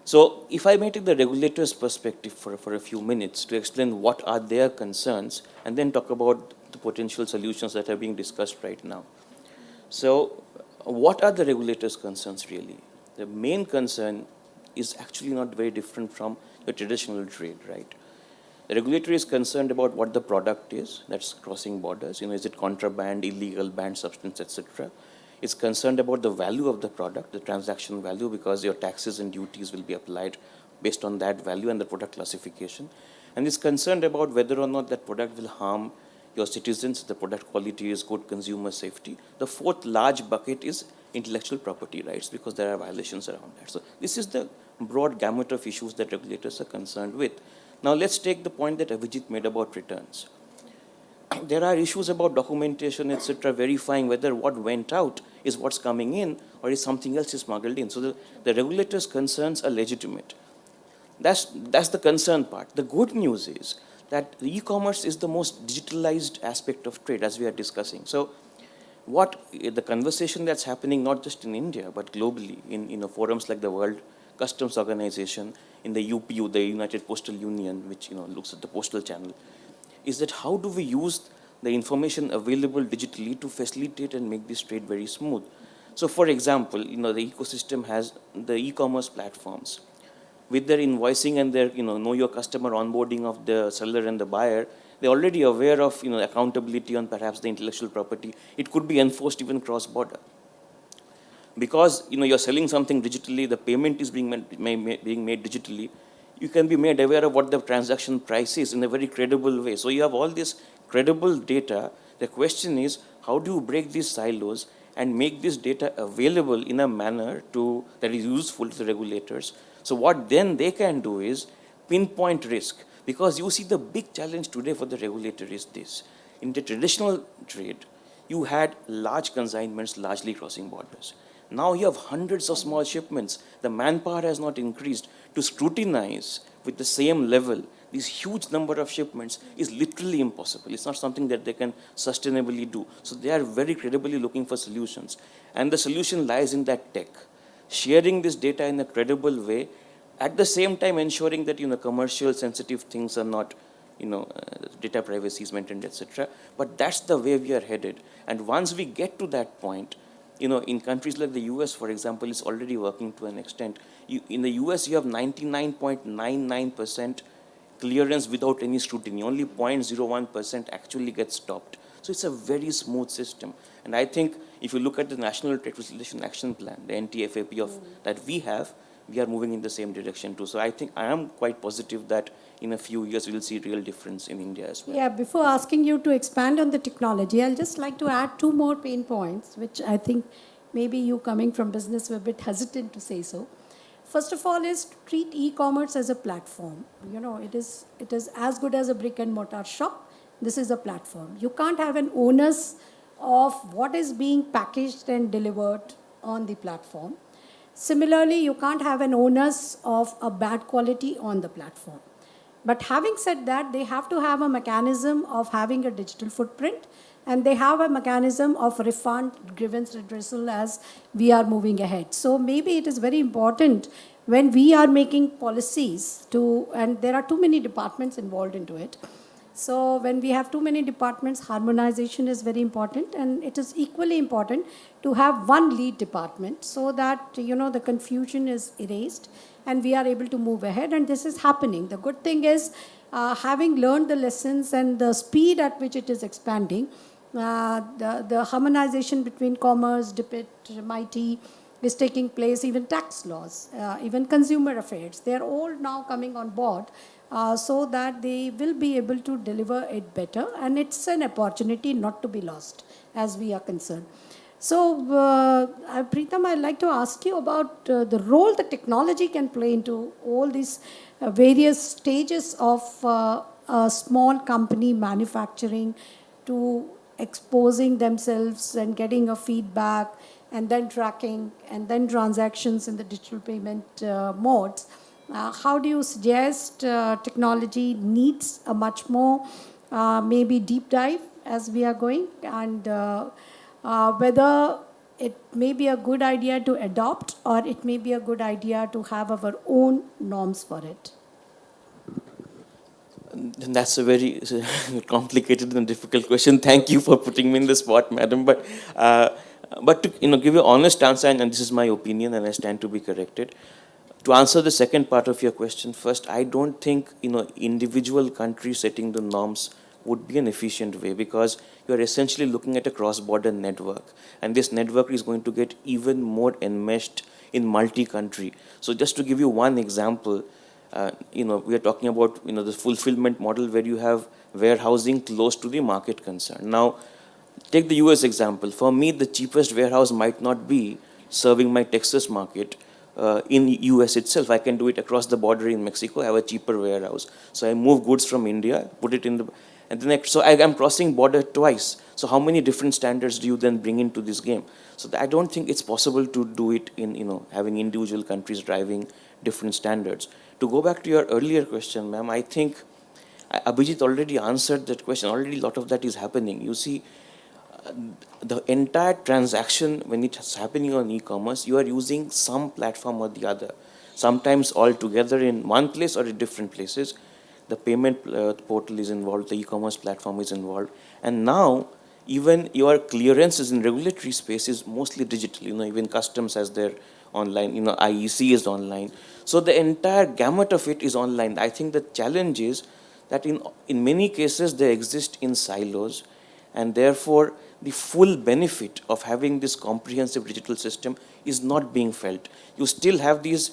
So if I may take the regulator's perspective for a few minutes to explain what are their concerns, and then talk about the potential solutions that are being discussed right now. So what are the regulator's concerns really? The main concern is actually not very different from the traditional trade, right? The regulator is concerned about what the product is that's crossing borders. Is it contraband, illegal, banned substance, etc. It's concerned about the value of the product, the transaction value, because your taxes and duties will be applied based on that value and the product classification. And it's concerned about whether or not that product will harm your citizens, the product quality is good, consumer safety. The fourth large bucket is intellectual property rights, because there are violations around that. So this is the broad gamut of issues that regulators are concerned with. Now let's take the point that Abhijit made about returns. There are issues about documentation, etc., verifying whether what went out is what's coming in or is something else is smuggled in. So the regulator's concerns are legitimate. That's the concern part. The good news is that e-commerce is the most digitalized aspect of trade, as we are discussing. So what the conversation that's happening not just in India but globally in forums like the World Customs Organization, in the UPU, the United Postal Union, which looks at the postal channel, is that how do we use the information available digitally to facilitate and make this trade very smooth. So for example, the ecosystem has the e-commerce platforms with their invoicing and their know your customer onboarding of the seller and the buyer. They're already aware of accountability on perhaps the intellectual property. It could be enforced even cross-border. Because you're selling something digitally, the payment is being made digitally, you can be made aware of what the transaction price is in a very credible way. So you have all this credible data. The question is, how do you break these silos and make this data available in a manner that is useful to the regulators? So what then they can do is pinpoint risk. Because you see, the big challenge today for the regulator is this. In the traditional trade, you had large consignments largely crossing borders. Now you have hundreds of small shipments. The manpower has not increased to scrutinize with the same level this huge number of shipments is literally impossible. It's not something that they can sustainably do. So they are very credibly looking for solutions. And the solution lies in that tech. Sharing this data in a credible way, at the same time ensuring that commercial sensitive things are not, data privacy is maintained, etc. But that's the way we are headed. And once we get to that point, in countries like the US, for example, it's already working to an extent. In the US, you have 99.99% clearance without any scrutiny. Only 0.01% actually gets stopped. So it's a very smooth system. And I think if you look at the National Trade Facilitation Action Plan, the NTFAP that we have, we are moving in the same direction too. So I think I am quite positive that in a few years we will see real difference in India as well. Yeah, before asking you to expand on the technology, I'll just like to add two more pain points, which I think maybe you coming from business were a bit hesitant to say so. First of all is to treat e-commerce as a platform. It is as good as a brick and mortar shop. This is a platform. You can't have an onus of what is being packaged and delivered on the platform. Similarly, you can't have an onus of a bad quality on the platform. But having said that, they have to have a mechanism of having a digital footprint, and they have a mechanism of refund, grievance redressal as we are moving ahead. So maybe it is very important when we are making policies and there are too many departments involved into it. So when we have too many departments, harmonization is very important, and it is equally important to have one lead department so that the confusion is erased and we are able to move ahead, and this is happening. The good thing is, having learned the lessons and the speed at which it is expanding, the harmonization between commerce, DPIT, MIT is taking place, even tax laws, even consumer affairs. They are all now coming on board so that they will be able to deliver it better, and it's an opportunity not to be lost as we are concerned. So, Preetham, I'd like to ask you about the role that technology can play into all these various stages of a small company manufacturing to exposing themselves and getting a feedback and then tracking and then transactions in the digital payment modes. How do you suggest technology needs a much more maybe deep dive as we are going, and whether it may be a good idea to adopt or it may be a good idea to have our own norms for it? And that's a very complicated and difficult question. Thank you for putting me in the spot, madam. But to give you an honest answer, and this is my opinion, and I stand to be corrected. To answer the second part of your question first, I don't think individual countries setting the norms would be an efficient way, because you're essentially looking at a cross-border network, and this network is going to get even more enmeshed in multi-country. So just to give you one example, we are talking about the fulfillment model where you have warehousing close to the market concern. Now, take the US example. For me, the cheapest warehouse might not be serving my Texas market in US itself. I can do it across the border in Mexico. I have a cheaper warehouse. So I move goods from India, put it in the, and then so I am crossing border twice. So how many different standards do you then bring into this game? So I don't think it's possible to do it in having individual countries driving different standards. To go back to your earlier question, ma'am, I think Abhijit already answered that question. Already a lot of that is happening. You see, the entire transaction, when it's happening on e-commerce, you are using some platform or the other. Sometimes all together in one place or in different places. The payment portal is involved, the e-commerce platform is involved. And now, even your clearances in regulatory space is mostly digital. Even customs has their online, IEC is online. So the entire gamut of it is online. I think the challenge is that in many cases they exist in silos, and therefore the full benefit of having this comprehensive digital system is not being felt. You still have these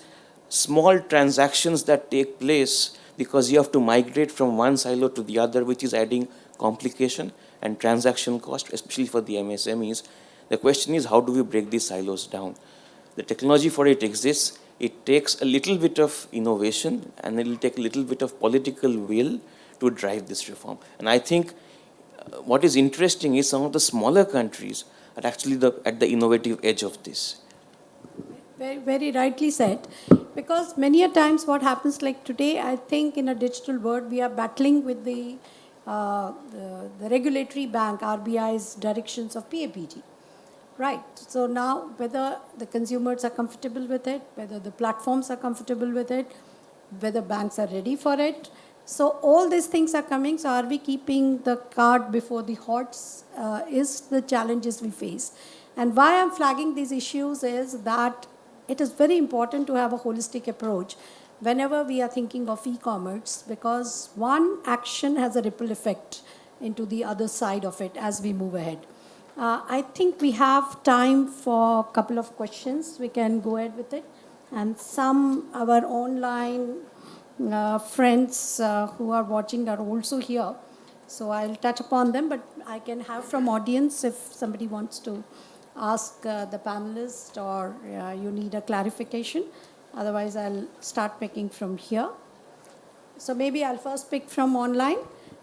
small transactions that take place because you have to migrate from one silo to the other, which is adding complication and transaction cost, especially for the MSMEs. The question is, how do we break these silos down? The technology for it exists. It takes a little bit of innovation, and it will take a little bit of political will to drive this reform. And I think what is interesting is some of the smaller countries are actually at the innovative edge of this. Very, very rightly said. Because many a times what happens, like today, I think in a digital world, we are battling with the regulatory bank, RBI's directions of PAPG. Right. So now, whether the consumers are comfortable with it, whether the platforms are comfortable with it, whether banks are ready for it. So all these things are coming. So are we keeping the cart before the horse is the challenges we face. And why I'm flagging these issues is that it is very important to have a holistic approach whenever we are thinking of e-commerce, because one action has a ripple effect into the other side of it as we move ahead. I think we have time for a couple of questions. We can go ahead with it. And some our online friends who are watching are also here. So I'll touch upon them, but I can have from audience if somebody wants to ask the panelist or you need a clarification. Otherwise, I'll start picking from here. So maybe I'll first pick from online.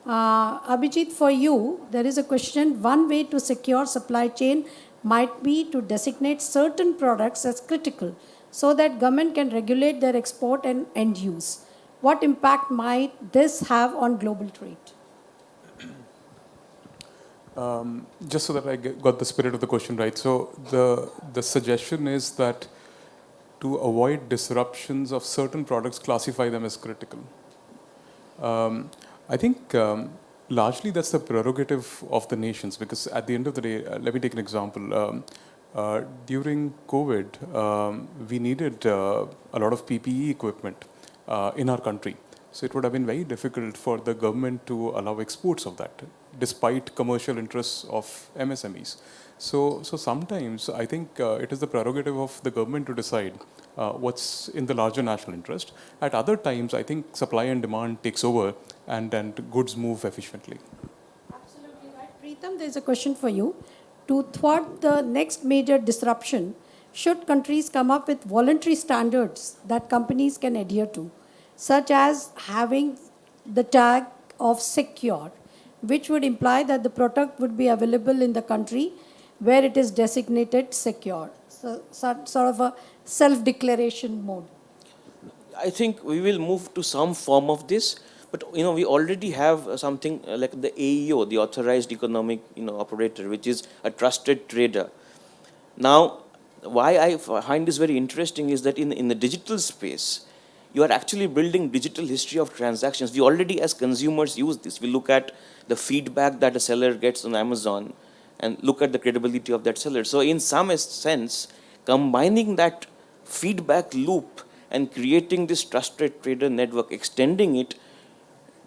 Abhijit, for you, there is a question. One way to secure supply chain might be to designate certain products as critical so that government can regulate their export and end use. What impact might this have on global trade? Just so that I got the spirit of the question right. So the suggestion is that to avoid disruptions of certain products, classify them as critical. I think largely that's the prerogative of the nations, because at the end of the day, let me take an example. During COVID, we needed a lot of PPE equipment in our country. So it would have been very difficult for the government to allow exports of that, despite commercial interests of MSMEs. So sometimes I think it is the prerogative of the government to decide what's in the larger national interest. At other times, I think supply and demand takes over and goods move efficiently. Absolutely right. Preetham, there's a question for you. To thwart the next major disruption, should countries come up with voluntary standards that companies can adhere to, such as having the tag of secure, which would imply that the product would be available in the country where it is designated secure. So, sort of a self-declaration mode. I think we will move to some form of this, but we already have something like the AEO, the Authorized Economic Operator, which is a trusted trader. Now, why I find this very interesting is that in the digital space, you are actually building digital history of transactions. We already, as consumers, use this. We look at the feedback that a seller gets on Amazon and look at the credibility of that seller. So in some sense, combining that feedback loop and creating this trusted trader network, extending it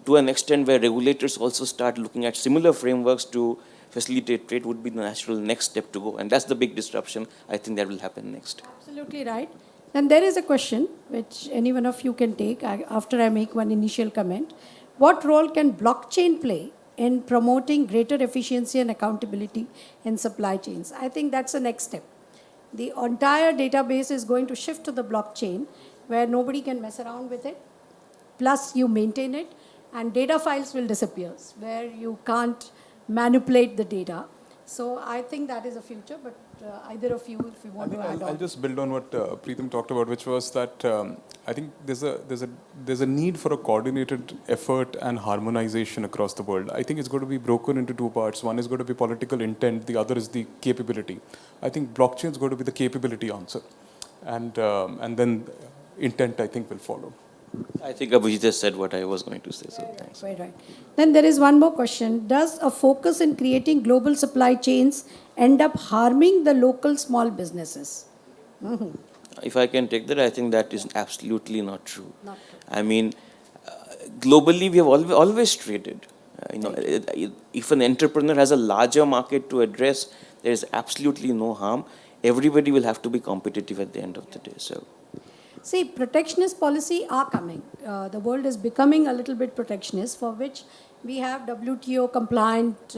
to an extent where regulators also start looking at similar frameworks to facilitate trade would be the natural next step to go. And that's the big disruption I think that will happen next. Absolutely right. And there is a question which any one of you can take after I make one initial comment. What role can blockchain play in promoting greater efficiency and accountability in supply chains? I think that's the next step. The entire database is going to shift to the blockchain where nobody can mess around with it. Plus you maintain it and data files will disappear where you can't manipulate the data. So I think that is a future, but either of you, if you want to add on. I'll just build on what Preetham talked about, which was that I think there's a need for a coordinated effort and harmonization across the world. I think it's going to be broken into two parts. One is going to be political intent, the other is the capability. I think blockchain is going to be the capability answer, and then intent, I think, will follow. I think Abhijit has said what I was going to say, so thanks. Right. Then there is one more question. Does a focus in creating global supply chains end up harming the local small businesses? Mm-hmm. If I can take that, I think that is absolutely not true. I mean, globally, we have always traded. If an entrepreneur has a larger market to address, there is absolutely no harm. Everybody will have to be competitive at the end of the day. So. See, protectionist policy are coming. The world is becoming a little bit protectionist, for which we have WTO compliant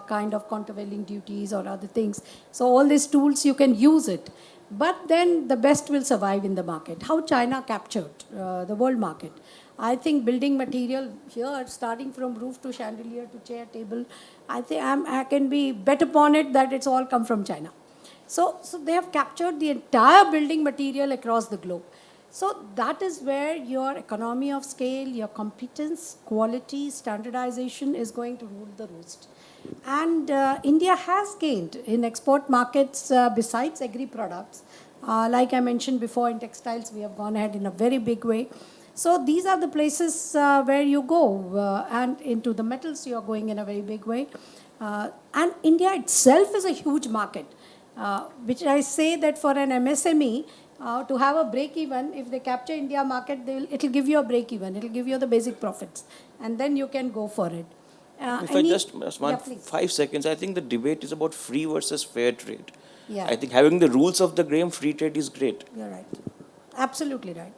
kind of countervailing duties or other things. So all these tools, you can use it. But then the best will survive in the market. How China captured the world market. I think building material here, starting from roof to chandelier to chair, table, I think I can be bet upon it that it's all come from China. So they have captured the entire building material across the globe. So that is where your economy of scale, your competence, quality, standardization is going to rule the roost. And India has gained in export markets besides agri products. Like I mentioned before, in textiles, we have gone ahead in a very big way. So these are the places where you go. And into the metals, you are going in a very big way. And India itself is a huge market, which I say that for an MSME, to have a break-even, if they capture India market, it'll give you a break-even. It'll give you the basic profits. And then you can go for it. If I just want 5 seconds, I think the debate is about free versus fair trade. Yeah. I think having the rules of the game, free trade is great. You're right. Absolutely right.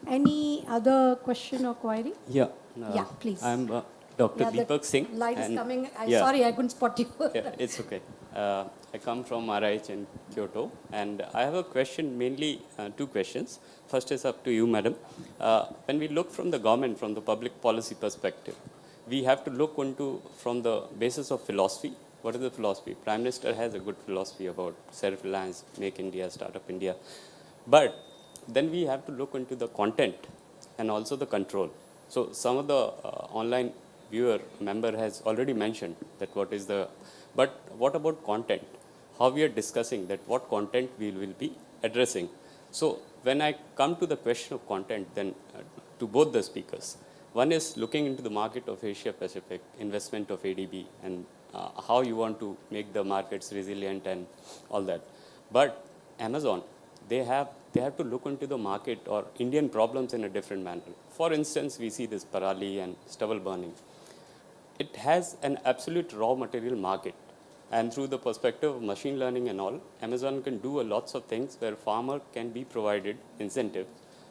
Any other question or query? Yeah. Yeah, please. I'm Dr. Deepak Singh. Light is coming. Sorry, I couldn't spot you. Yeah, it's okay. I come from RH in Kyoto, and I have a question, mainly two questions. First is up to you, madam. When we look from the government, from the public policy perspective, we have to look into from the basis of philosophy. What is the philosophy? Prime Minister has a good philosophy about self-reliance, make India, start up India. But then we have to look into the content and also the control. So some of the online viewer member has already mentioned that what is the, but what about content? How we are discussing that what content we will be addressing. So when I come to the question of content, then to both the speakers, one is looking into the market of Asia Pacific, investment of ADB, and how you want to make the markets resilient and all that. But Amazon, they have to look into the market or Indian problems in a different manner. For instance, we see this parali and stubble burning. It has an absolute raw material market. And through the perspective of machine learning and all, Amazon can do lots of things where farmer can be provided incentive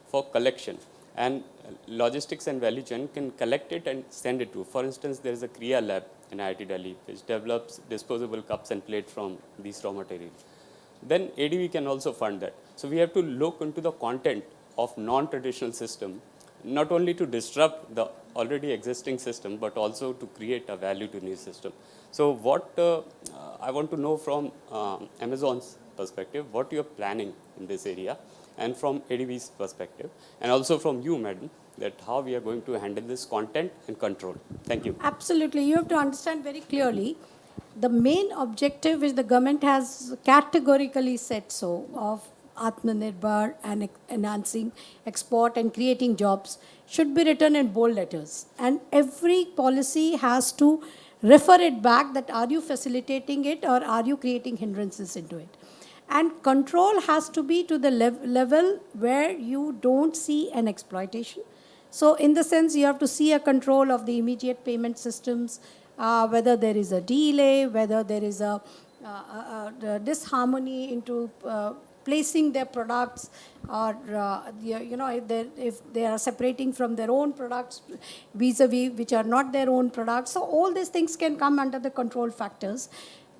for collection. And logistics and value chain can collect it and send it to. For instance, there is a Kriya lab in IIT Delhi which develops disposable cups and plates from these raw materials. Then ADB can also fund that. So we have to look into the content of non-traditional system not only to disrupt the already existing system, but also to create a value to new system. So what I want to know from Amazon's perspective, what you're planning in this area, and from ADB's perspective, and also from you, madam, that how we are going to handle this content and control. Thank you. Absolutely. You have to understand very clearly the main objective which the government has categorically set so of Atmanirbhar and enhancing export and creating jobs should be written in bold letters. And every policy has to refer it back that are you facilitating it or are you creating hindrances into it. And control has to be to the level where you don't see an exploitation. So in the sense, you have to see a control of the immediate payment systems, whether there is a delay, whether there is a disharmony into placing their products, or if they are separating from their own products vis-a-vis which are not their own products. So all these things can come under the control factors.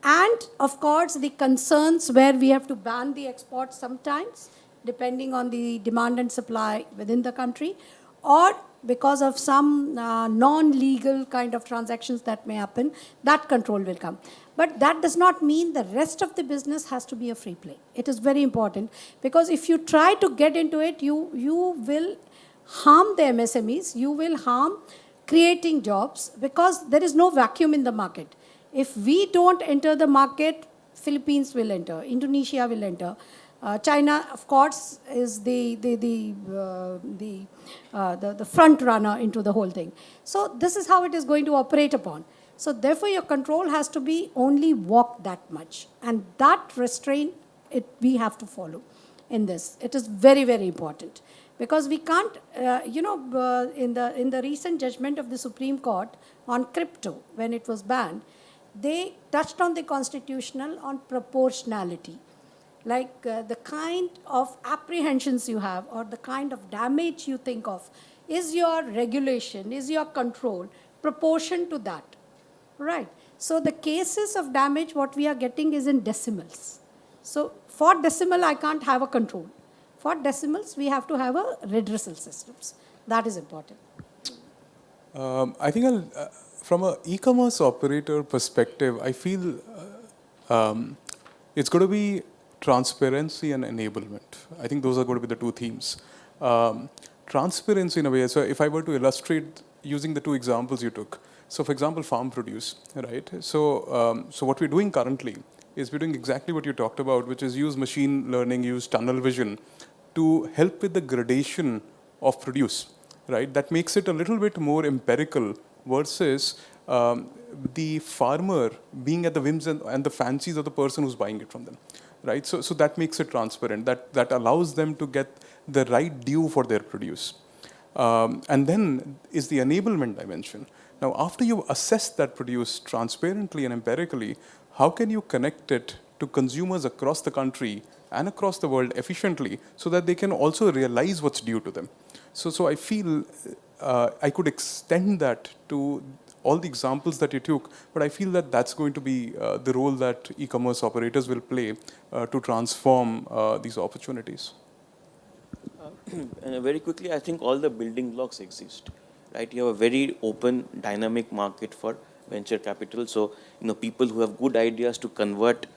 And of course, the concerns where we have to ban the export sometimes, depending on the demand and supply within the country, or because of some non-legal kind of transactions that may happen, that control will come. But that does not mean the rest of the business has to be a free play. It is very important, because if you try to get into it, you will harm the MSMEs, you will harm creating jobs, because there is no vacuum in the market. If we don't enter the market, Philippines will enter, Indonesia will enter. China, of course, is the front runner into the whole thing. So this is how it is going to operate upon. So therefore, your control has to be only walk that much. And that restraint, we have to follow in this. It is very, very important. Because we can't, in the recent judgment of the Supreme Court on crypto, when it was banned, they touched on the constitutional on proportionality. Like the kind of apprehensions you have or the kind of damage you think of, is your regulation, is your control proportion to that, right? So the cases of damage, what we are getting is in decimals. So for decimal, I can't have a control. For decimals, we have to have a redressal systems. That is important. I think from an e-commerce operator perspective, I feel it's going to be transparency and enablement. I think those are going to be the two themes. Transparency in a way, so if I were to illustrate using the two examples you took. So for example, farm produce, right? So what we're doing currently is we're doing exactly what you talked about, which is use machine learning, use tunnel vision to help with the gradation of produce, right? That makes it a little bit more empirical versus the farmer being at the whims and the fancies of the person who's buying it from them, right? So that makes it transparent. That allows them to get the right due for their produce. And then is the enablement dimension. Now, after you assess that produce transparently and empirically, how can you connect it to consumers across the country and across the world efficiently so that they can also realize what's due to them? So I feel I could extend that to all the examples that you took, but I feel that that's going to be the role that e-commerce operators will play to transform these opportunities. And very quickly, I think all the building blocks exist, right? You have a very open, dynamic market for venture capital. So, people who have good ideas to convert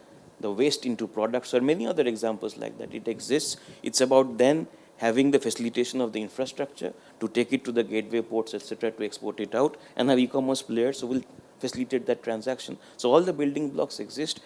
the waste into products, or many other examples like that, it exists. It's about then having the facilitation of the infrastructure to take it to the gateway ports, etc., to export it out, and have e-commerce players who will facilitate that transaction. So all the building blocks exist.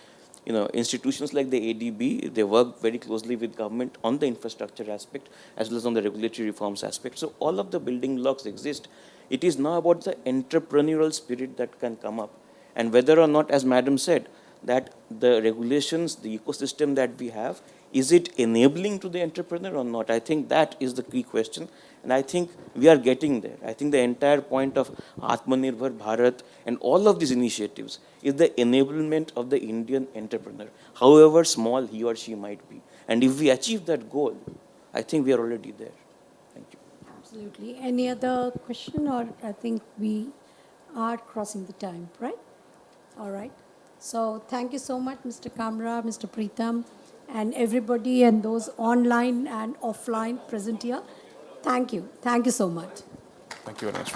Institutions like the ADB, they work very closely with government on the infrastructure aspect as well as on the regulatory reforms aspect. So all of the building blocks exist. It is now about the entrepreneurial spirit that can come up, and whether or not, as Madam said, that the regulations, the ecosystem that we have, is it enabling to the entrepreneur or not? I think that is the key question. And I think we are getting there. I think the entire point of Atmanirbhar Bharat and all of these initiatives is the enablement of the Indian entrepreneur, however small he or she might be. And if we achieve that goal, I think we are already there. Thank you. Absolutely. Any other question? Or I think we are crossing the time, right? All right. So thank you so much, Mr. Kamra, Mr. Preetham, and everybody and those online and offline present here. Thank you. Thank you so much. Thank you very much.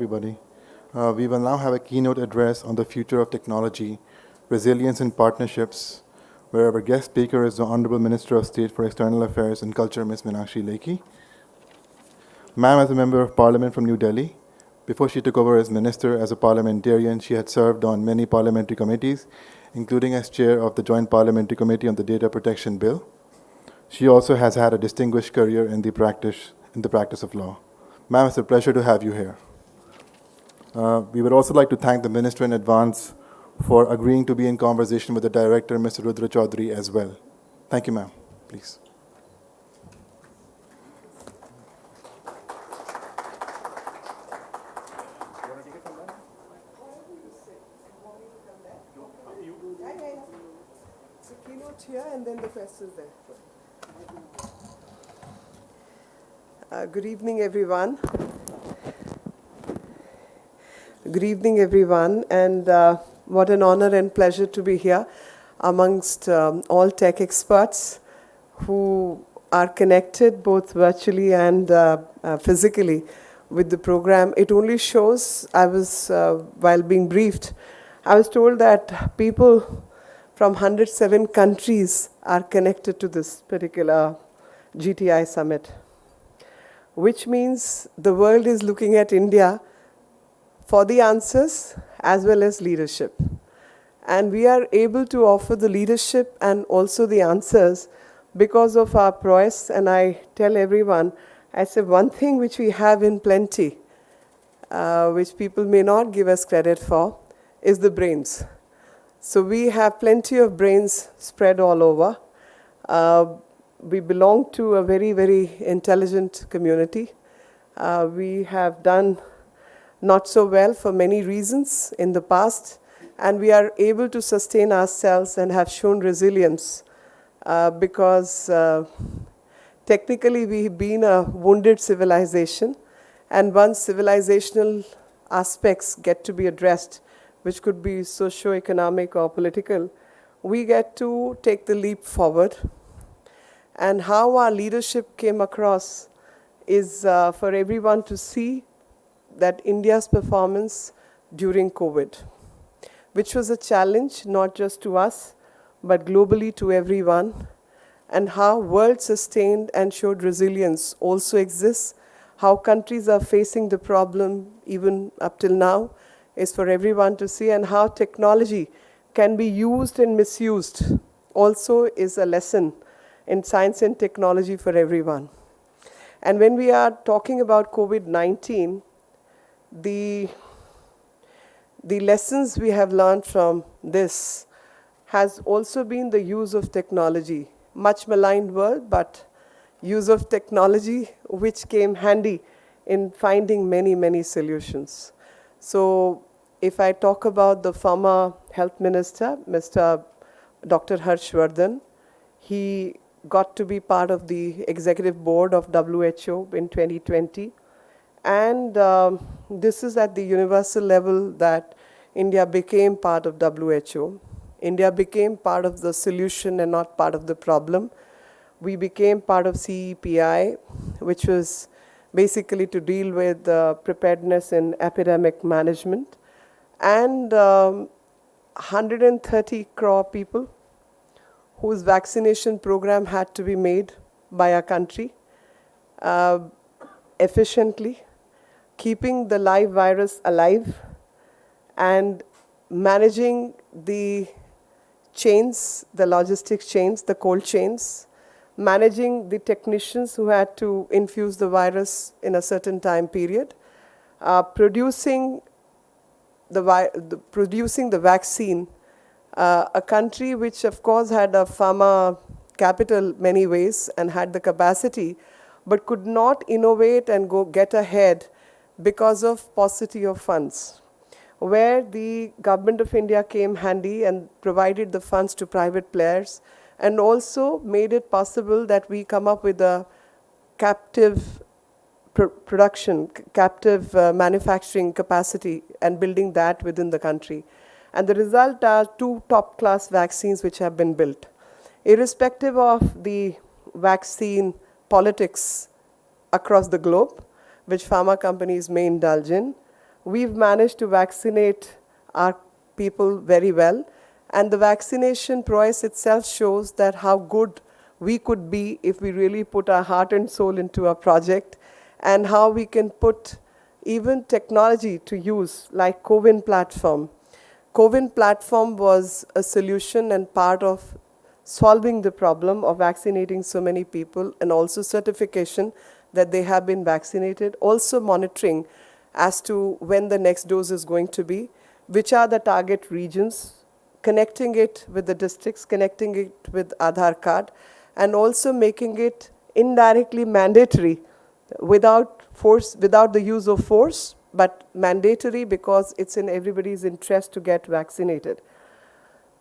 everybody. We will now have a keynote address on the future of technology, resilience and partnerships, where our guest speaker is the Honorable Minister of State for External Affairs and Culture, Ms. Meenakshi Lekhi. Ma'am is a member of Parliament from New Delhi. Before she took over as minister, as a parliamentarian, she had served on many parliamentary committees, including as chair of the Joint Parliamentary Committee on the Data Protection Bill. She also has had a distinguished career in the practice of law. Ma'am, it's a pleasure to have you here. We would also like to thank the minister in advance for agreeing to be in conversation with the director, Mr. Rudra Chaudhary, as well. Thank you, ma'am. Please. Here and then the questions there. Good evening, everyone. Good evening, everyone, and what an honor and pleasure to be here amongst all tech experts who are connected both virtually and physically with the program. It only shows, while being briefed, I was told that people from 107 countries are connected to this particular GTI summit, which means the world is looking at India for the answers as well as leadership. And we are able to offer the leadership and also the answers because of our prowess. And I tell everyone, I say one thing which we have in plenty, which people may not give us credit for, is the brains. So we have plenty of brains spread all over. We belong to a very, very intelligent community. We have done not so well for many reasons in the past, and we are able to sustain ourselves and have shown resilience because technically we've been a wounded civilization, and once civilizational aspects get to be addressed, which could be socio-economic or political, we get to take the leap forward. And how our leadership came across is for everyone to see that India's performance during COVID, which was a challenge not just to us, but globally to everyone, and how world sustained and showed resilience also exists, how countries are facing the problem even up till now, is for everyone to see, and how technology can be used and misused also is a lesson in science and technology for everyone. And when we are talking about COVID-19, the lessons we have learned from this has also been the use of technology. Much maligned word, but use of technology which came handy in finding many, many solutions. So if I talk about the former health minister, Mr. Dr. Harshvardhan, he got to be part of the executive board of WHO in 2020. And this is at the universal level that India became part of WHO. India became part of the solution and not part of the problem. We became part of CEPI, which was basically to deal with preparedness in epidemic management. And 130 crore people whose vaccination program had to be made by our country efficiently, keeping the live virus alive and managing the chains, the logistic chains, the cold chains, managing the technicians who had to infuse the virus in a certain time period, producing the vaccine, a country which of course had a pharma capital many ways and had the capacity, but could not innovate and go get ahead because of paucity of funds, where the government of India came handy and provided the funds to private players and also made it possible that we come up with a captive production, captive manufacturing capacity and building that within the country. And the result are 2 top-class vaccines which have been built. Irrespective of the vaccine politics across the globe, which pharma companies may indulge in, we've managed to vaccinate our people very well. And the vaccination process itself shows that how good we could be if we really put our heart and soul into a project, and how we can put even technology to use, like CoWIN platform. CoWIN platform was a solution and part of solving the problem of vaccinating so many people, and also certification that they have been vaccinated, also monitoring as to when the next dose is going to be, which are the target regions, connecting it with the districts, connecting it with Aadhaar card, and also making it indirectly mandatory without force, without the use of force, but mandatory because it's in everybody's interest to get vaccinated.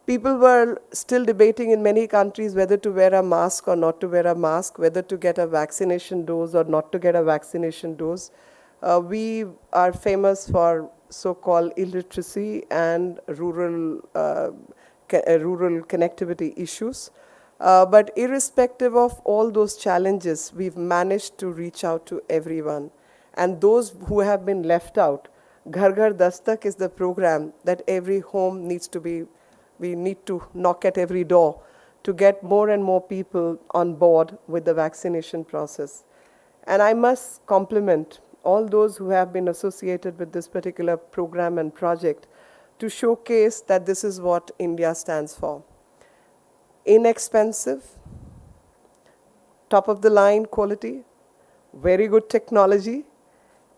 People were still debating in many countries whether to wear a mask or not to wear a mask, whether to get a vaccination dose or not to get a vaccination dose. We are famous for so-called illiteracy and rural connectivity issues. But irrespective of all those challenges, we've managed to reach out to everyone. And those who have been left out, Ghar Ghar Dastak is the program that every home needs to be, we need to knock at every door to get more and more people on board with the vaccination process. And I must compliment all those who have been associated with this particular program and project to showcase that this is what India stands for. Inexpensive, top of the line quality, very good technology,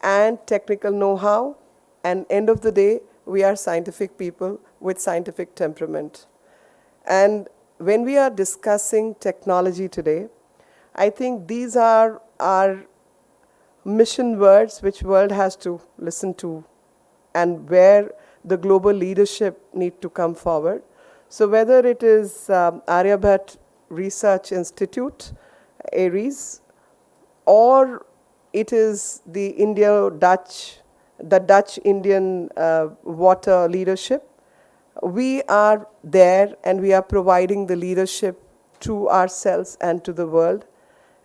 and technical know-how, and end of the day, we are scientific people with scientific temperament. And when we are discussing technology today, I think these are our mission words which world has to listen to, and where the global leadership need to come forward. So whether it is Aryabhat Research Institute, ARIES, or it is the Dutch-Indian water leadership, we are there and we are providing the leadership to ourselves and to the world.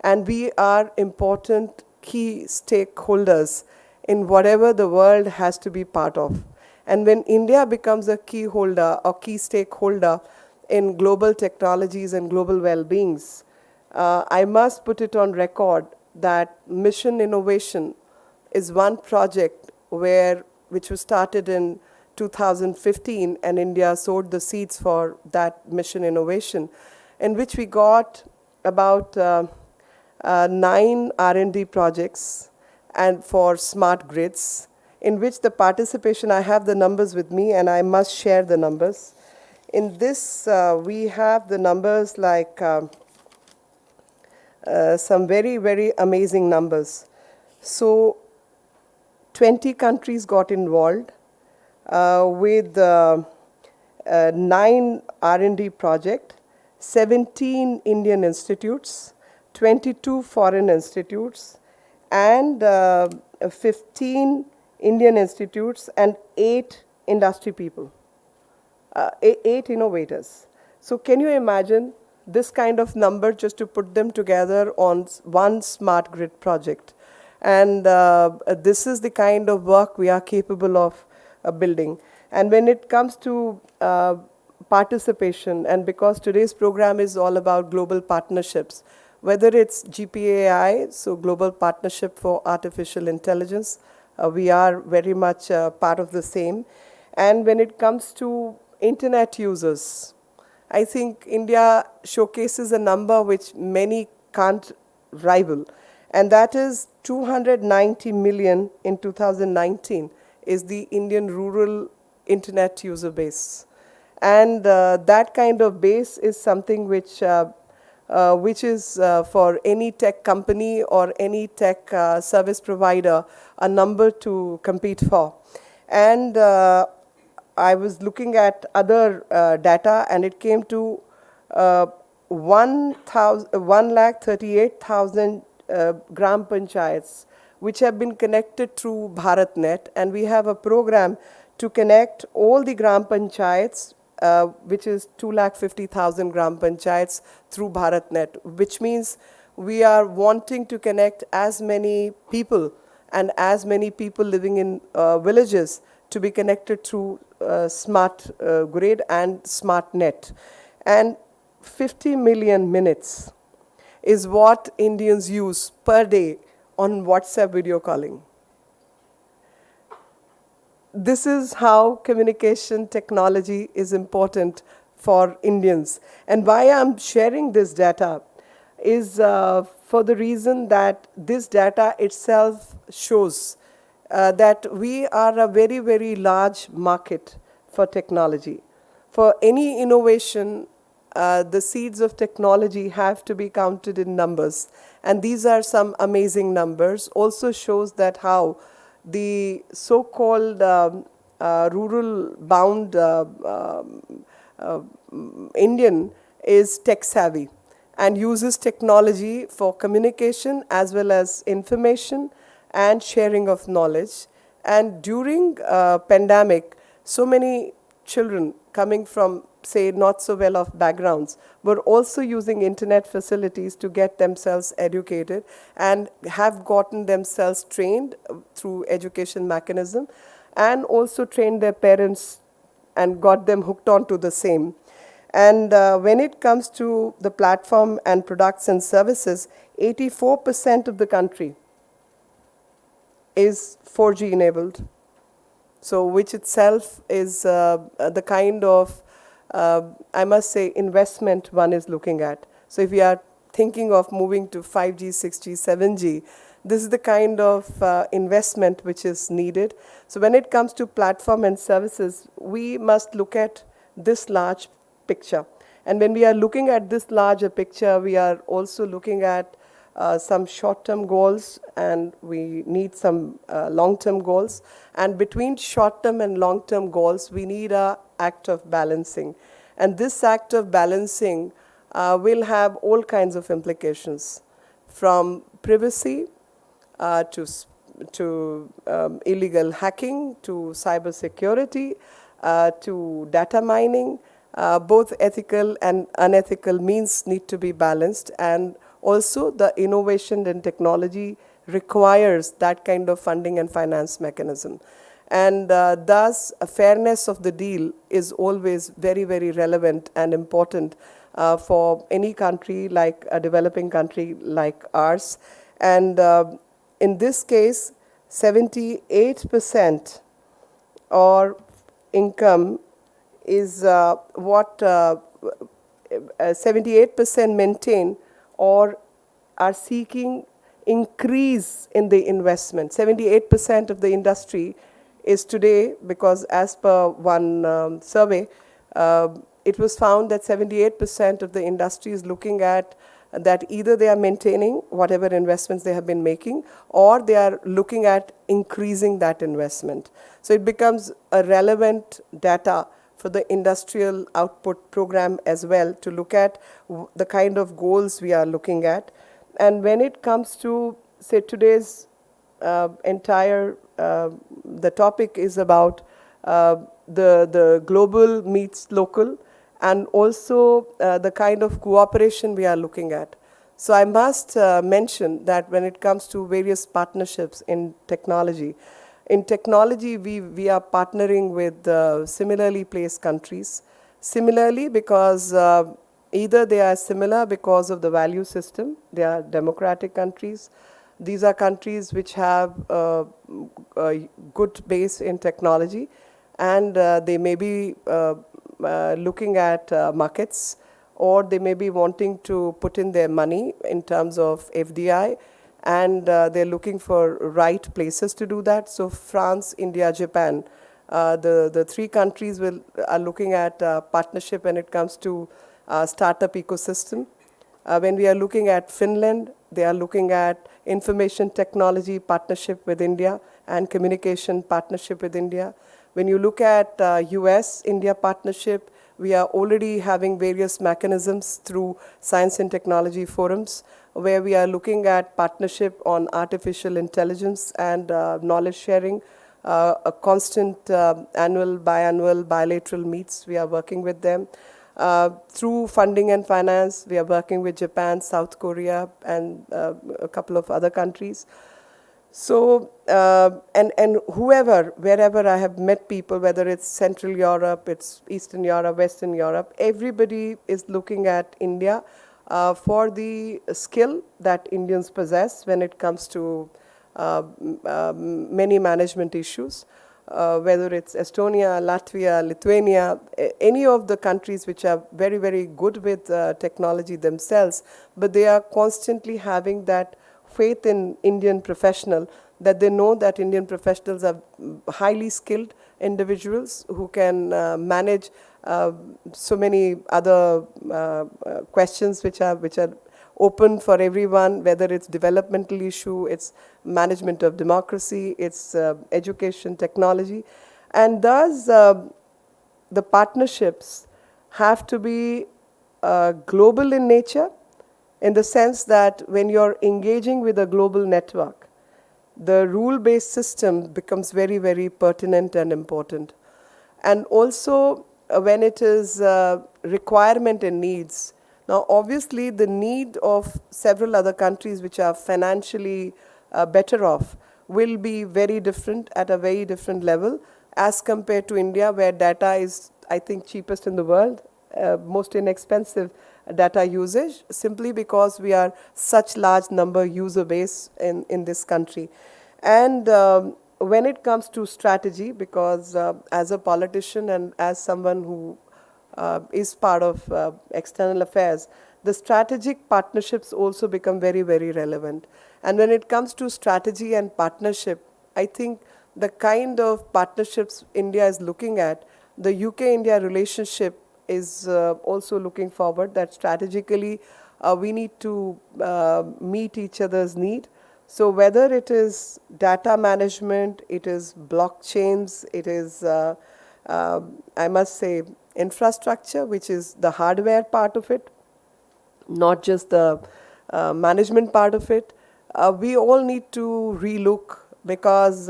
And we are important key stakeholders in whatever the world has to be part of. And when India becomes a key holder or key stakeholder in global technologies and global well-beings, I must put it on record that Mission Innovation is one project which was started in 2015, and India sowed the seeds for that Mission Innovation, in which we got about 9 R&D projects and for smart grids, in which the participation, I have the numbers with me and I must share the numbers. In this, we have the numbers like some very, very amazing numbers. So 20 countries got involved with 9 R&D projects, 17 Indian institutes, 22 foreign institutes, and 15 Indian institutes, and 8 industry people, 8 innovators. So can you imagine this kind of number just to put them together on one smart grid project? And this is the kind of work we are capable of building. And when it comes to participation, and because today's program is all about global partnerships, whether it's GPAI, so Global Partnership for Artificial Intelligence, we are very much part of the same. And when it comes to internet users, I think India showcases a number which many can't rival, and that is 290 million in 2019 is the Indian rural internet user base. And that kind of base is something which is for any tech company or any tech service provider a number to compete for. And I was looking at other data, and it came to 138,000 gram panchayats which have been connected through BharatNet, and we have a program to connect all the gram panchayats, which is 250,000 gram panchayats through BharatNet, which means we are wanting to connect as many people and as many people living in villages to be connected through smart grid and smart net. And 50 million minutes is what Indians use per day on WhatsApp video calling. This is how communication technology is important for Indians. And why I'm sharing this data is for the reason that this data itself shows that we are a very, very large market for technology. For any innovation, the seeds of technology have to be counted in numbers. And these are some amazing numbers. Also shows that how the so-called rural-bound Indian is tech-savvy and uses technology for communication as well as information and sharing of knowledge. And during pandemic, so many children coming from, say, not so well off backgrounds were also using internet facilities to get themselves educated and have gotten themselves trained through education mechanism, and also trained their parents and got them hooked onto the same. And when it comes to the platform and products and services, 84% of the country is 4G enabled. So which itself is the kind of, I must say, investment one is looking at. So if we are thinking of moving to 5G, 6G, 7G, this is the kind of investment which is needed. So when it comes to platform and services, we must look at this large picture. And when we are looking at this larger picture, we are also looking at some short-term goals, and we need some long-term goals. And between short-term and long-term goals, we need an act of balancing. And this act of balancing will have all kinds of implications, from privacy to illegal hacking, to cybersecurity, to data mining. Both ethical and unethical means need to be balanced, and also the innovation and technology requires that kind of funding and finance mechanism. And thus, a fairness of the deal is always very, very relevant and important for any country, like a developing country like ours. And in this case, 78% or income is what 78% maintain or are seeking increase in the investment. 78% of the industry is today, because as per one survey, it was found that 78% of the industry is looking at that either they are maintaining whatever investments they have been making, or they are looking at increasing that investment. So it becomes a relevant data for the industrial output program as well, to look at the kind of goals we are looking at. And when it comes to, say, today's the topic is about the global meets local, and also the kind of cooperation we are looking at. So I must mention that when it comes to various partnerships in technology, we are partnering with similarly placed countries. Similarly, because either they are similar because of the value system, they are democratic countries. These are countries which have a good base in technology, and they may be looking at markets, or they may be wanting to put in their money in terms of FDI, and they're looking for right places to do that. So France, India, Japan, the three countries are looking at partnership when it comes to startup ecosystem. When we are looking at Finland, they are looking at information technology partnership with India and communication partnership with India. When you look at US-India partnership, we are already having various mechanisms through science and technology forums, where we are looking at partnership on artificial intelligence and knowledge sharing, a constant annual, biannual, bilateral meets. We are working with them. Through funding and finance, we are working with Japan, South Korea, and a couple of other countries. So, and whoever, wherever I have met people, whether it's Central Europe, it's Eastern Europe, Western Europe, everybody is looking at India for the skill that Indians possess when it comes to many management issues. Whether it's Estonia, Latvia, Lithuania, any of the countries which are very, very good with technology themselves, but they are constantly having that faith in Indian professional, that they know that Indian professionals are highly skilled individuals who can manage so many other questions which are open for everyone, whether it's developmental issue, it's management of democracy, it's education, technology. And thus, the partnerships have to be global in nature, in the sense that when you're engaging with a global network, the rule-based system becomes very, very pertinent and important. And also, when it is requirement and needs. Now, obviously, the need of several other countries which are financially better off will be very different at a very different level as compared to India, where data is, I think, cheapest in the world, most inexpensive data usage, simply because we are such large number user base in this country. And when it comes to strategy, because as a politician and as someone who is part of external affairs, the strategic partnerships also become very, very relevant. And when it comes to strategy and partnership, I think the kind of partnerships India is looking at, the UK-India relationship is also looking forward, that strategically we need to meet each other's need. So whether it is data management, it is blockchains, it is, I must say, infrastructure, which is the hardware part of it, not just the management part of it, we all need to relook, because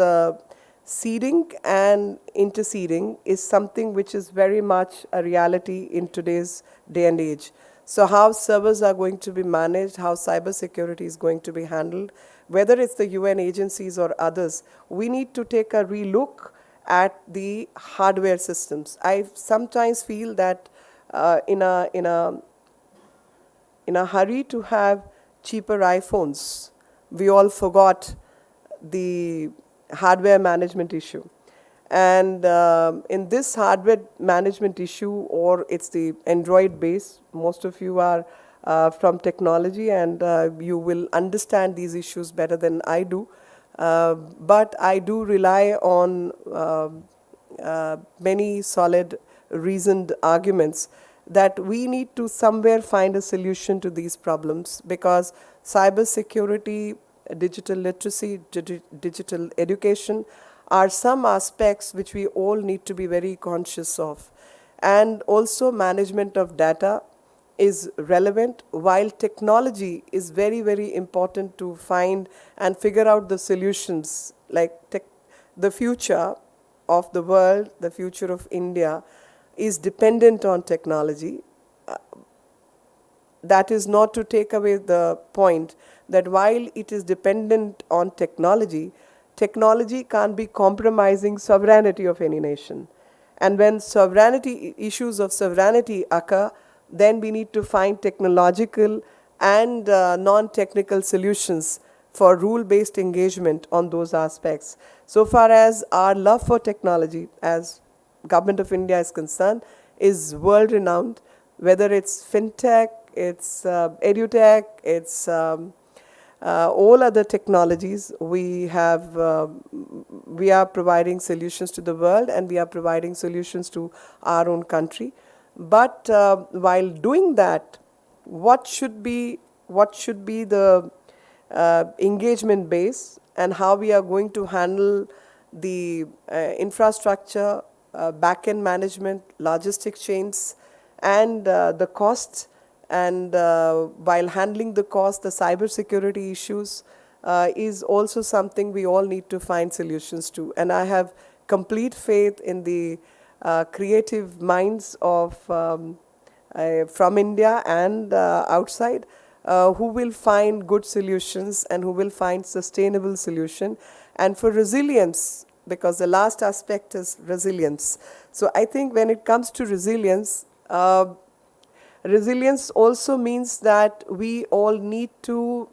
seeding and interseeding is something which is very much a reality in today's day and age. So how servers are going to be managed, how cybersecurity is going to be handled, whether it's the UN agencies or others, we need to take a relook at the hardware systems. I sometimes feel that in a hurry to have cheaper iPhones, we all forgot the hardware management issue. And in this hardware management issue, or it's the Android base, most of you are from technology, and you will understand these issues better than I do. But I do rely on many solid, reasoned arguments that we need to somewhere find a solution to these problems, because cybersecurity, digital literacy, digital education are some aspects which we all need to be very conscious of. And also management of data is relevant, while technology is very, very important to find and figure out the solutions. Like the future of the world, the future of India is dependent on technology. That is not to take away the point that while it is dependent on technology, technology can't be compromising sovereignty of any nation. And when issues of sovereignty occur, then we need to find technological and non-technical solutions for rule-based engagement on those aspects. So far as our love for technology, as Government of India is concerned, is world-renowned, whether it's fintech, it's edutech, it's all other technologies. We are providing solutions to the world, and we are providing solutions to our own country. But while doing that, what should be the engagement base, and how we are going to handle the infrastructure, back-end management, logistic chains, and the costs. And while handling the cost, the cybersecurity issues is also something we all need to find solutions to. And I have complete faith in the creative minds of from India and outside, who will find good solutions and who will find sustainable solution. And for resilience, because the last aspect is resilience. So I think when it comes to resilience, resilience also means that we all need to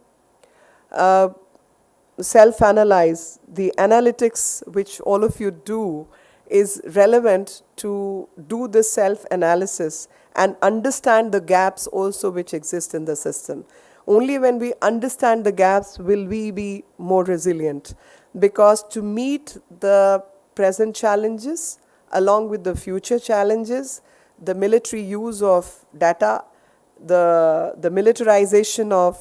self-analyze. The analytics which all of you do is relevant to do this self-analysis and understand the gaps also which exist in the system. Only when we understand the gaps will we be more resilient, because to meet the present challenges along with the future challenges, the military use of data, the militarization of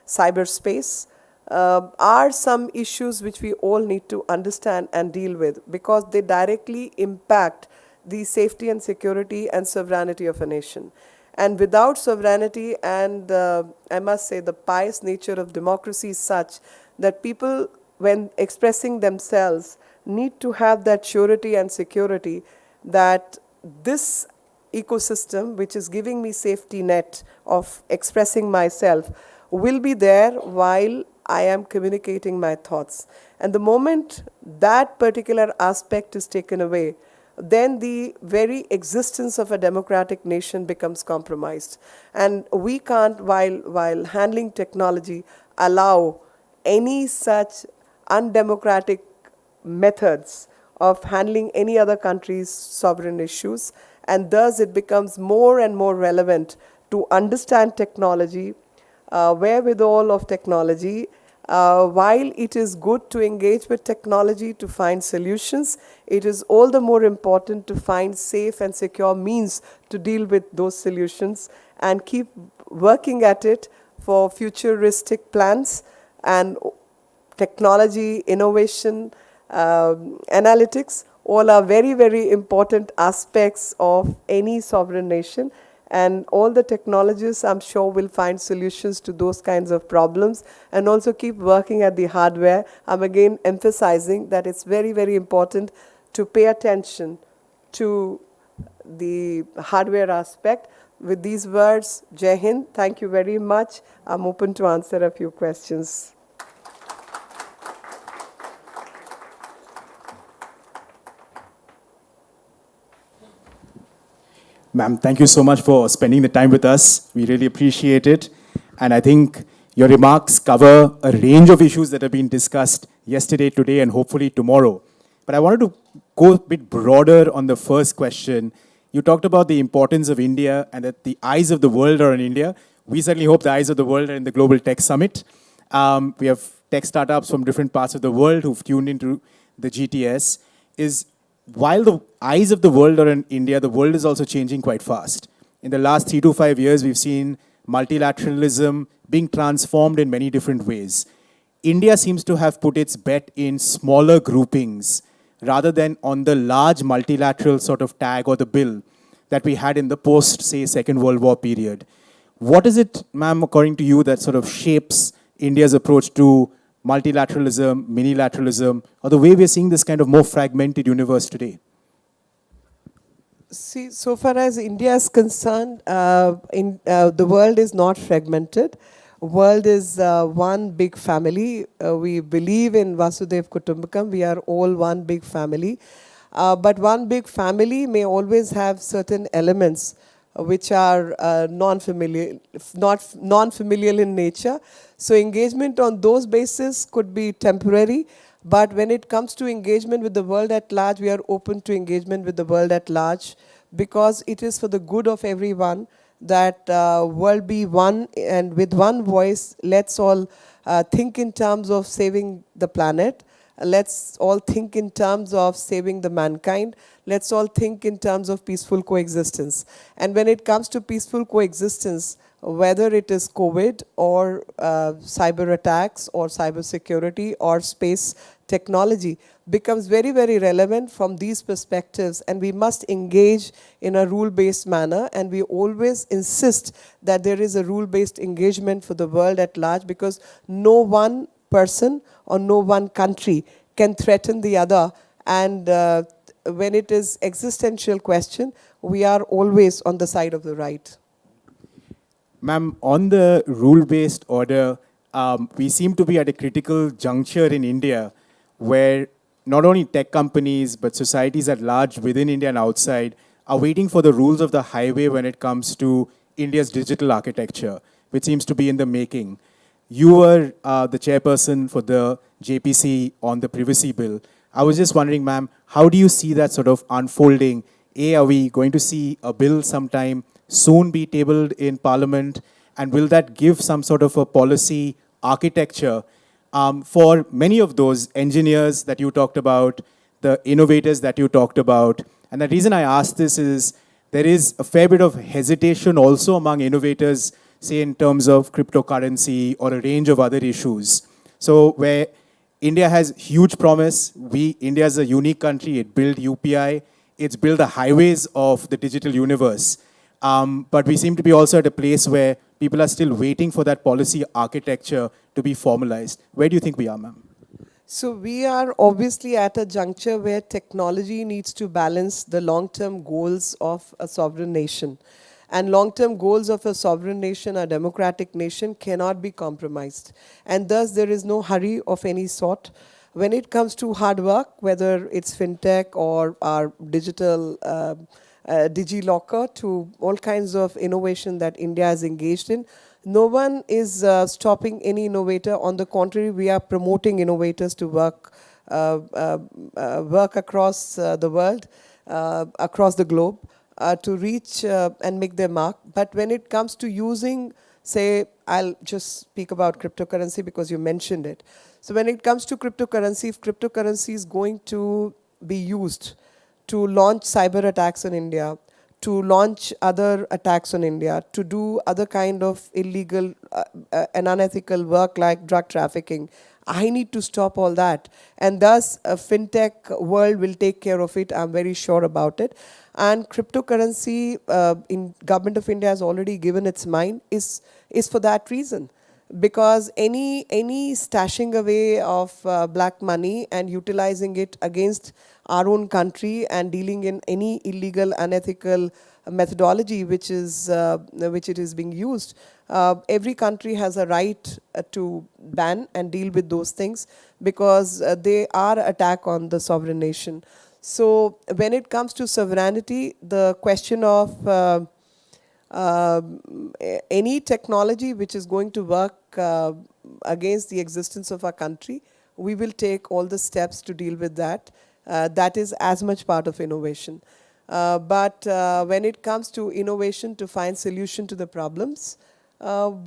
cyberspace, are some issues which we all need to understand and deal with, because they directly impact the safety and security and sovereignty of a nation. And without sovereignty, and I must say the pious nature of democracy is such that people, when expressing themselves, need to have that surety and security that this ecosystem, which is giving me safety net of expressing myself, will be there while I am communicating my thoughts. And the moment that particular aspect is taken away, then the very existence of a democratic nation becomes compromised. And we can't, while handling technology, allow any such undemocratic methods of handling any other country's sovereign issues. And thus it becomes more and more relevant to understand technology, wherewithal of technology. While it is good to engage with technology to find solutions, it is all the more important to find safe and secure means to deal with those solutions and keep working at it for futuristic plans. And technology, innovation, analytics, all are very, very important aspects of any sovereign nation. And all the technologists, I'm sure, will find solutions to those kinds of problems and also keep working at the hardware. I'm again emphasizing that it's very, very important to pay attention to the hardware aspect. With these words, Jai Hind, thank you very much. I'm open to answer a few questions. Ma'am, thank you so much for spending the time with us. We really appreciate it. And I think your remarks cover a range of issues that have been discussed yesterday, today, and hopefully tomorrow. But I wanted to go a bit broader on the first question. You talked about the importance of India and that the eyes of the world are on India. We certainly hope the eyes of the world are in the Global Tech Summit. We have tech startups from different parts of the world who've tuned into the GTS. While the eyes of the world are in India, the world is also changing quite fast. In the last 3 to 5 years, we've seen multilateralism being transformed in many different ways. India seems to have put its bet in smaller groupings rather than on the large multilateral sort of tag or the bill that we had in the post, say, Second World War period. What is it, ma'am, according to you, that sort of shapes India's approach to multilateralism, minilateralism, or the way we're seeing this kind of more fragmented universe today? See, so far as India is concerned, the world is not fragmented. World is one big family. We believe in Vasudev Kutumbakam. We are all one big family. But one big family may always have certain elements which are non-familial in nature. So engagement on those bases could be temporary. But when it comes to engagement with the world at large, we are open to engagement with the world at large, because it is for the good of everyone that world be one, and with one voice, let's all think in terms of saving the planet. Let's all think in terms of saving the mankind. Let's all think in terms of peaceful coexistence. And when it comes to peaceful coexistence, whether it is COVID or cyber attacks or cyber security or space technology, becomes very, very relevant from these perspectives. And we must engage in a rule-based manner. And we always insist that there is a rule-based engagement for the world at large, because no one person or no one country can threaten the other. And when it is existential question, we are always on the side of the right. Ma'am, on the rule-based order, we seem to be at a critical juncture in India where not only tech companies, but societies at large within India and outside are waiting for the rules of the highway when it comes to India's digital architecture, which seems to be in the making. You were the chairperson for the JPC on the privacy bill. I was just wondering, ma'am, how do you see that sort of unfolding? A, are we going to see a bill sometime soon be tabled in Parliament? And will that give some sort of a policy architecture for many of those engineers that you talked about, the innovators that you talked about? And the reason I ask this is there is a fair bit of hesitation also among innovators, say in terms of cryptocurrency or a range of other issues. So where India has huge promise, India is a unique country, it built UPI, it's built the highways of the digital universe. But we seem to be also at a place where people are still waiting for that policy architecture to be formalized. Where do you think we are, ma'am? So we are obviously at a juncture where technology needs to balance the long-term goals of a sovereign nation. And long-term goals of a sovereign nation, a democratic nation, cannot be compromised. And thus there is no hurry of any sort. When it comes to hard work, whether it's fintech or our digital DigiLocker, to all kinds of innovation that India is engaged in, no one is stopping any innovator. On the contrary, we are promoting innovators to work across the world, across the globe, to reach and make their mark. But when it comes to using, say, I'll just speak about cryptocurrency because you mentioned it. So when it comes to cryptocurrency, if cryptocurrency is going to be used to launch cyber attacks in India, to launch other attacks on India, to do other kind of illegal and unethical work like drug trafficking, I need to stop all that. And thus, a fintech world will take care of it. I'm very sure about it. And cryptocurrency, in Government of India has already given its mind, is for that reason. Because any stashing away of black money and utilizing it against our own country and dealing in any illegal, unethical methodology which it is being used, every country has a right to ban and deal with those things because they are attack on the sovereign nation. So when it comes to sovereignty, the question of any technology which is going to work against the existence of our country, we will take all the steps to deal with that. That is as much part of innovation. But when it comes to innovation to find solution to the problems,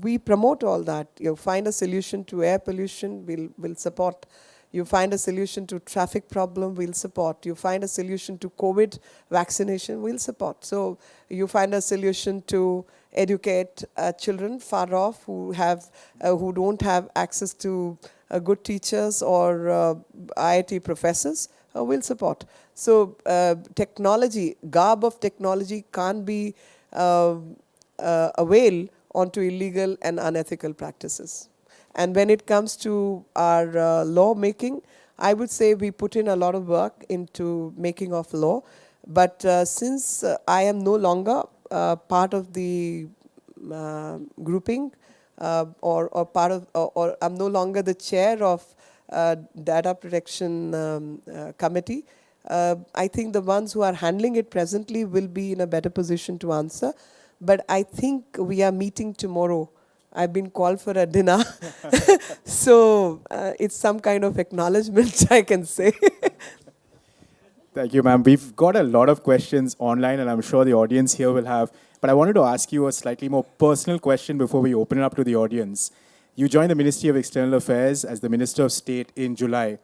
we promote all that. You find a solution to air pollution, we'll support. You find a solution to traffic problem, we'll support. You find a solution to COVID vaccination, we'll support. So you find a solution to educate children far off who don't have access to good teachers or IIT professors, we'll support. So technology, garb of technology can't be a veil onto illegal and unethical practices. And when it comes to our law making, I would say we put in a lot of work into making of law. But since I am no longer part of the grouping or I'm no longer the chair of data protection committee, I think the ones who are handling it presently will be in a better position to answer. But I think we are meeting tomorrow. I've been called for a dinner. So it's some kind of acknowledgement, I can say. Thank you, ma'am. We've got a lot of questions online, and I'm sure the audience here will have. But I wanted to ask you a slightly more personal question before we open it up to the audience. You joined the Ministry of External Affairs as the Minister of State in July.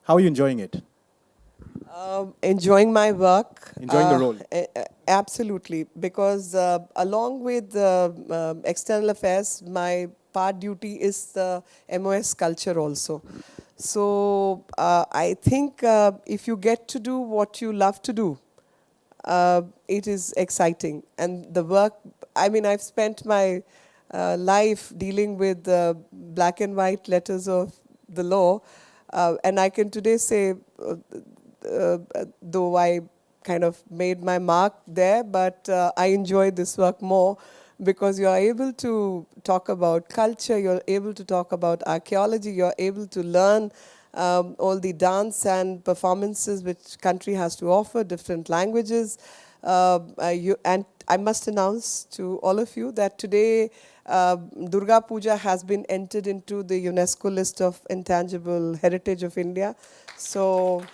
How are you enjoying it? Enjoying my work. Enjoying the role. Absolutely, because along with external affairs, my part duty is the MOS culture also. So I think if you get to do what you love to do, it is exciting. And the work, I mean, I've spent my life dealing with black and white letters of the law, and I can today say, though I kind of made my mark there, but I enjoy this work more because you're able to talk about culture, you're able to talk about archaeology, you're able to learn all the dance and performances which country has to offer, different languages. And I must announce to all of you that today Durga Puja has been entered into the UNESCO list of intangible heritage of India. So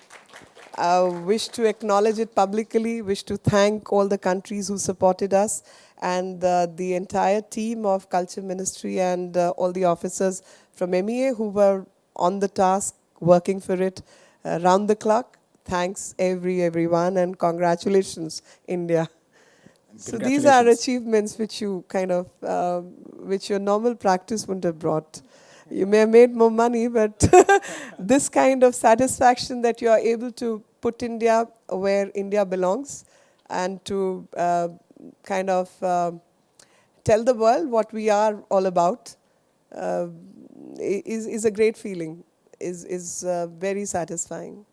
wish to acknowledge it publicly, wish to thank all the countries who supported us and the entire team of Culture Ministry and all the officers from MEA who were on the task, working for it round the clock. Thanks everyone and congratulations, India. So these are achievements which you kind of, which your normal practice wouldn't have brought. You may have made more money, but this kind of satisfaction that you are able to put India where India belongs and to kind of tell the world what we are all about is a great feeling, is very satisfying.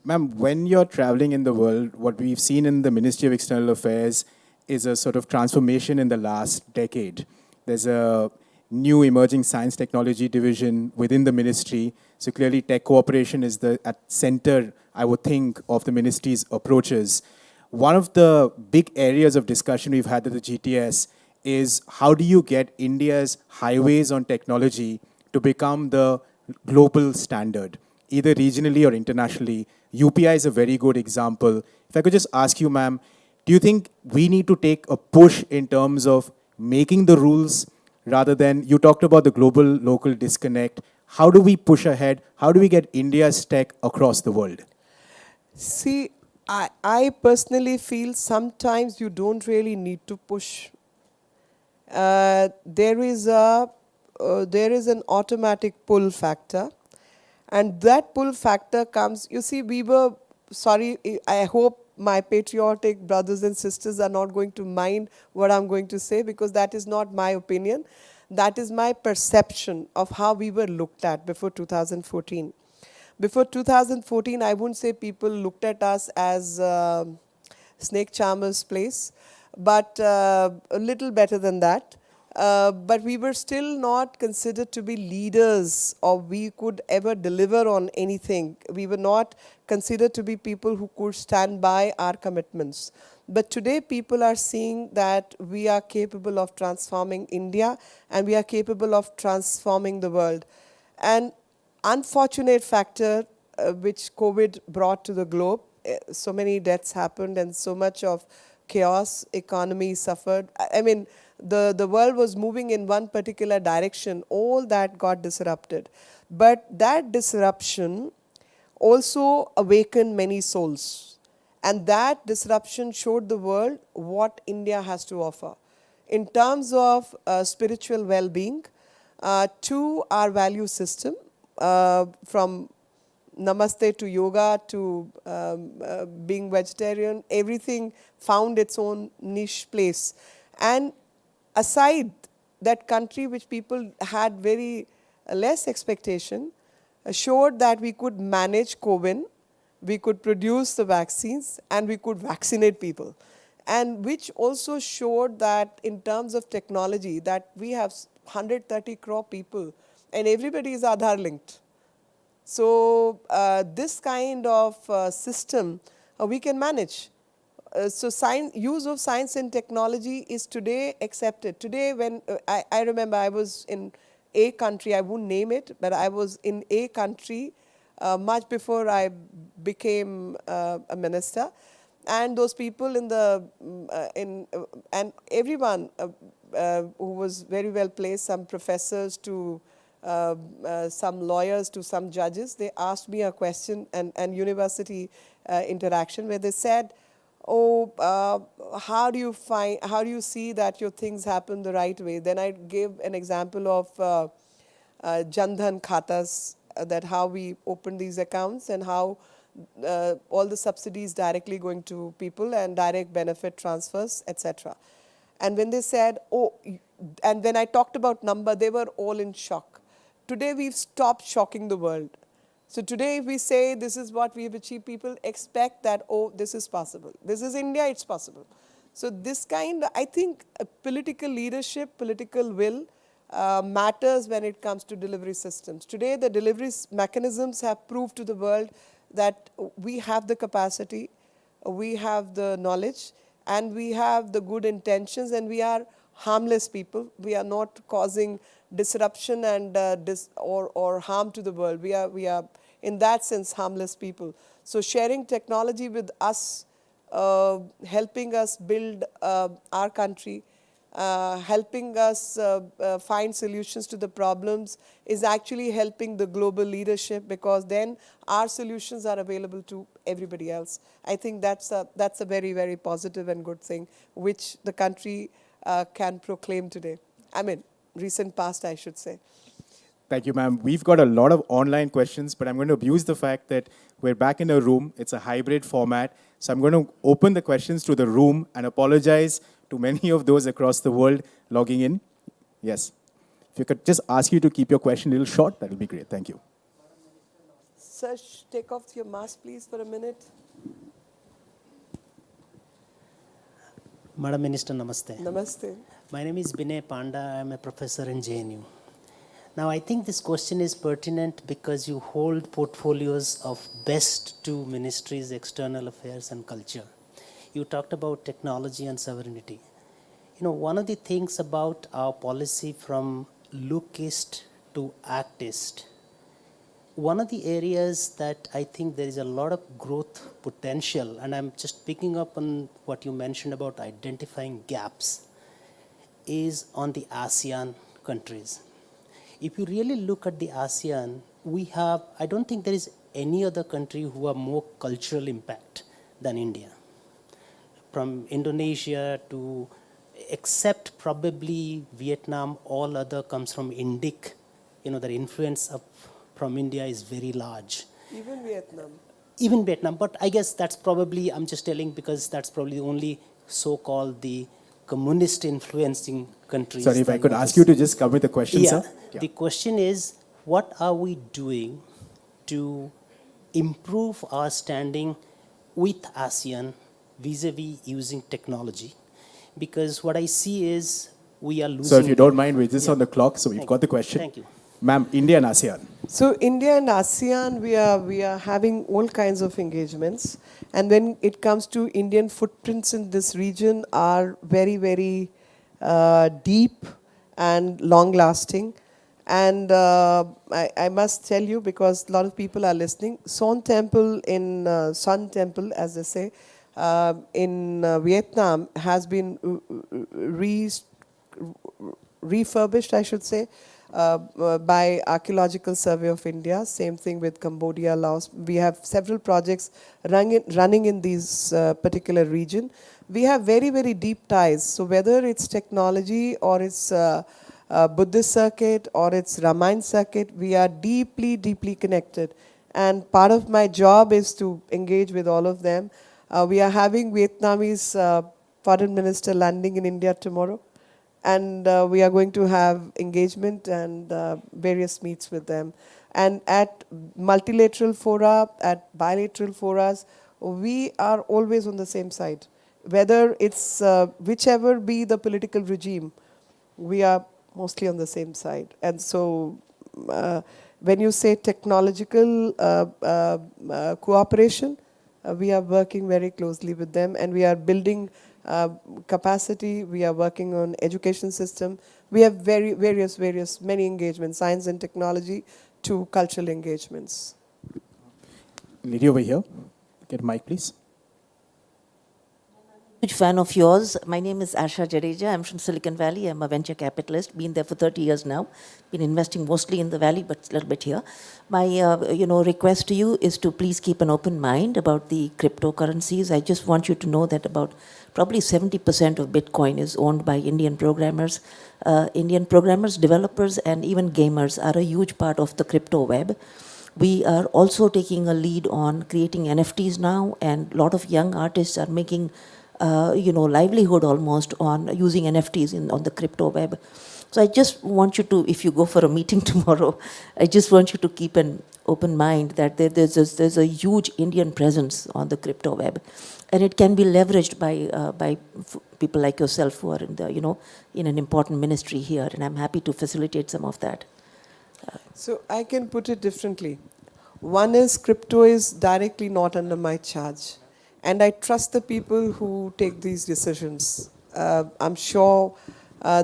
Ma'am, when you're traveling in the world, what we've seen in the Ministry of External Affairs is a sort of transformation in the last decade. There's a new emerging science technology division within the ministry. So clearly tech cooperation is at center, I would think, of the ministry's approaches. One of the big areas of discussion we've had at the GTS is how do you get India's highways on technology to become the global standard, either regionally or internationally. UPI is a very good example. If I could just ask you, ma'am, do you think we need to take a push in terms of making the rules rather than, you talked about the global-local disconnect. How do we push ahead? How do we get India's tech across the world? See, I personally feel sometimes you don't really need to push. There is an automatic pull factor. And that pull factor comes, you see, I hope my patriotic brothers and sisters are not going to mind what I'm going to say because that is not my opinion. That is my perception of how we were looked at before 2014. Before 2014, I wouldn't say people looked at us as snake charmer's place, but a little better than that. But we were still not considered to be leaders or we could ever deliver on anything. We were not considered to be people who could stand by our commitments. But today people are seeing that we are capable of transforming India and we are capable of transforming the world. And unfortunate factor which COVID brought to the globe, so many deaths happened and so much of chaos, economy suffered. I mean, the world was moving in one particular direction, all that got disrupted. But that disruption also awakened many souls. And that disruption showed the world what India has to offer. In terms of spiritual well-being, to our value system, from namaste to yoga to being vegetarian, everything found its own niche place. And aside that country which people had very less expectation, showed that we could manage COVID, we could produce the vaccines and we could vaccinate people. And which also showed that in terms of technology that we have 130 crore people and everybody is Aadhaar linked. So this kind of system we can manage. So use of science and technology is today accepted. Today when I remember I was in a country, I won't name it, but I was in a country much before I became a minister. And those people and everyone who was very well placed, some professors to some lawyers to some judges, they asked me a question and university interaction where they said, how do you see that your things happen the right way? Then I gave an example of Jan Dhan Khatas, that how we open these accounts and how all the subsidies directly going to people and direct benefit transfers, etc. And when they said, and when I talked about number, they were all in shock. Today we've stopped shocking the world. So today if we say this is what we've achieved, people expect that, this is possible. This is India, it's possible. So this kind, I think political leadership, political will matters when it comes to delivery systems. Today, the delivery mechanisms have proved to the world that we have the capacity, we have the knowledge, and we have the good intentions, and we are harmless people. We are not causing disruption and or harm to the world. We are in that sense harmless people. So sharing technology with us, helping us build our country, helping us find solutions to the problems is actually helping the global leadership, because then our solutions are available to everybody else. I think that's a very, very positive and good thing which the country can proclaim today. I mean, recent past, I should say. Thank you, ma'am. We've got a lot of online questions, but I'm going to abuse the fact that we're back in a room. It's a hybrid format. So I'm going to open the questions to the room and apologize to many of those across the world logging in. Yes. If you could just ask you to keep your question a little short, that would be great. Thank you. Sir, take off your mask, please, for a minute. Madam Minister, namaste. Namaste. My name is Binay Panda. I am a professor in JNU. Now, I think this question is pertinent because you hold portfolios of best two ministries, external affairs and culture. You talked about technology and sovereignty. You know, one of the things about our policy from lookist to actist, one of the areas that I think there is a lot of growth potential, and I'm just picking up on what you mentioned about identifying gaps, is on the ASEAN countries. If you really look at the ASEAN, we have, I don't think there is any other country who have more cultural impact than India. From Indonesia to, except probably Vietnam, all other comes from Indic. You know, the influence from India is very large. Even Vietnam. Even Vietnam, but I guess that's probably, I'm just telling because that's probably the only so-called the communist influencing countries. Sorry, if I could ask you to just come with the question, sir. Yeah. The question is, what are we doing to improve our standing with ASEAN vis-a-vis using technology? Because what I see is we are losing. So if you don't mind, we're just on the clock, so we've got the question. Thank you. Ma'am, India and ASEAN. So India and ASEAN, we are having all kinds of engagements. And when it comes to Indian footprints in this region are very, very deep and long-lasting. And I must tell you, because a lot of people are listening, Sun Temple, as they say, in Vietnam has been refurbished, I should say, by Archaeological Survey of India. Same thing with Cambodia, Laos. We have several projects running in these particular region. We have very, very deep ties. So whether it's technology or it's Buddhist circuit or it's Ramayana circuit, we are deeply, deeply connected. And part of my job is to engage with all of them. We are having Vietnamese foreign minister landing in India tomorrow. And we are going to have engagement and various meets with them. And at multilateral fora, at bilateral forums, we are always on the same side. Whether it's whichever be the political regime, we are mostly on the same side. And so when you say technological cooperation, we are working very closely with them, and we are building capacity. We are working on education system. We have many engagements, science and technology to cultural engagements. Lady over here, get a mic, please. Huge fan of yours. My name is Asha Jadeja. I'm from Silicon Valley. I'm a venture capitalist. Been there for 30 years now. Been investing mostly in the Valley, but a little bit here. My request to you is to please keep an open mind about the cryptocurrencies. I just want you to know that about probably 70% of Bitcoin is owned by Indian programmers. Indian programmers, developers, and even gamers are a huge part of the crypto web. We are also taking a lead on creating NFTs now, and a lot of young artists are making livelihood almost on using NFTs on the crypto web. So I just want you to, if you go for a meeting tomorrow, I just want you to keep an open mind that there's a huge Indian presence on the crypto web, and it can be leveraged by people like yourself who are in the, in an important ministry here, and I'm happy to facilitate some of that. So I can put it differently. One is crypto is directly not under my charge. And I trust the people who take these decisions. I'm sure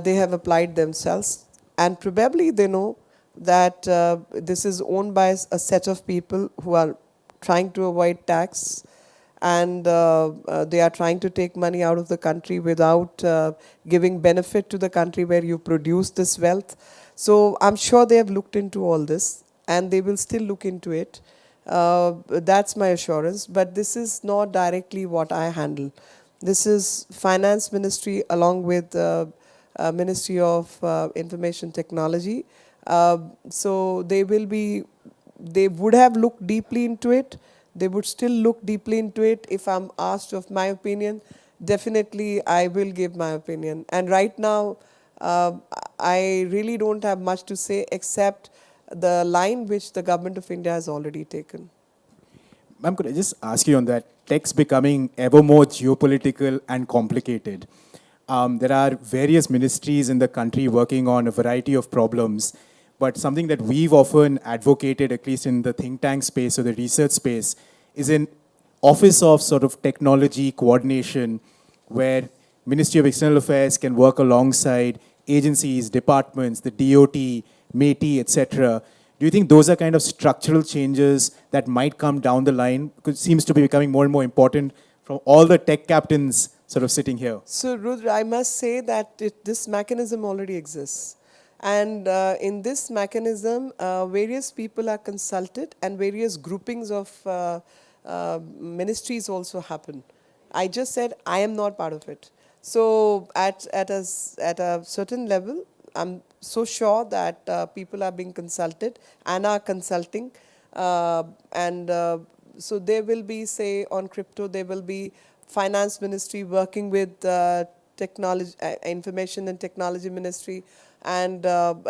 they have applied themselves. And probably they know that this is owned by a set of people who are trying to avoid tax, and they are trying to take money out of the country without giving benefit to the country where you produce this wealth. So I'm sure they have looked into all this, and they will still look into it. That's my assurance. But this is not directly what I handle. This is Finance Ministry along with Ministry of Information Technology. So they would have looked deeply into it. They would still look deeply into it. If I'm asked of my opinion, definitely I will give my opinion. And right now, I really don't have much to say except the line which the government of India has already taken. Ma'am, could I just ask you on that? Tech's becoming ever more geopolitical and complicated. There are various ministries in the country working on a variety of problems, but something that we've often advocated, at least in the think tank space or the research space, is an office of sort of technology coordination where Ministry of External Affairs can work alongside agencies, departments, the DOT, MeitY, etc. Do you think those are kind of structural changes that might come down the line? Because it seems to be becoming more and more important from all the tech captains sort of sitting here. So, Rudra, I must say that this mechanism already exists. And in this mechanism, various people are consulted and various groupings of ministries also happen. I just said I am not part of it. So at a certain level, I'm so sure that people are being consulted and are consulting. So there will be, say, on crypto, there will be Finance Ministry working with technology, Information and Technology Ministry, and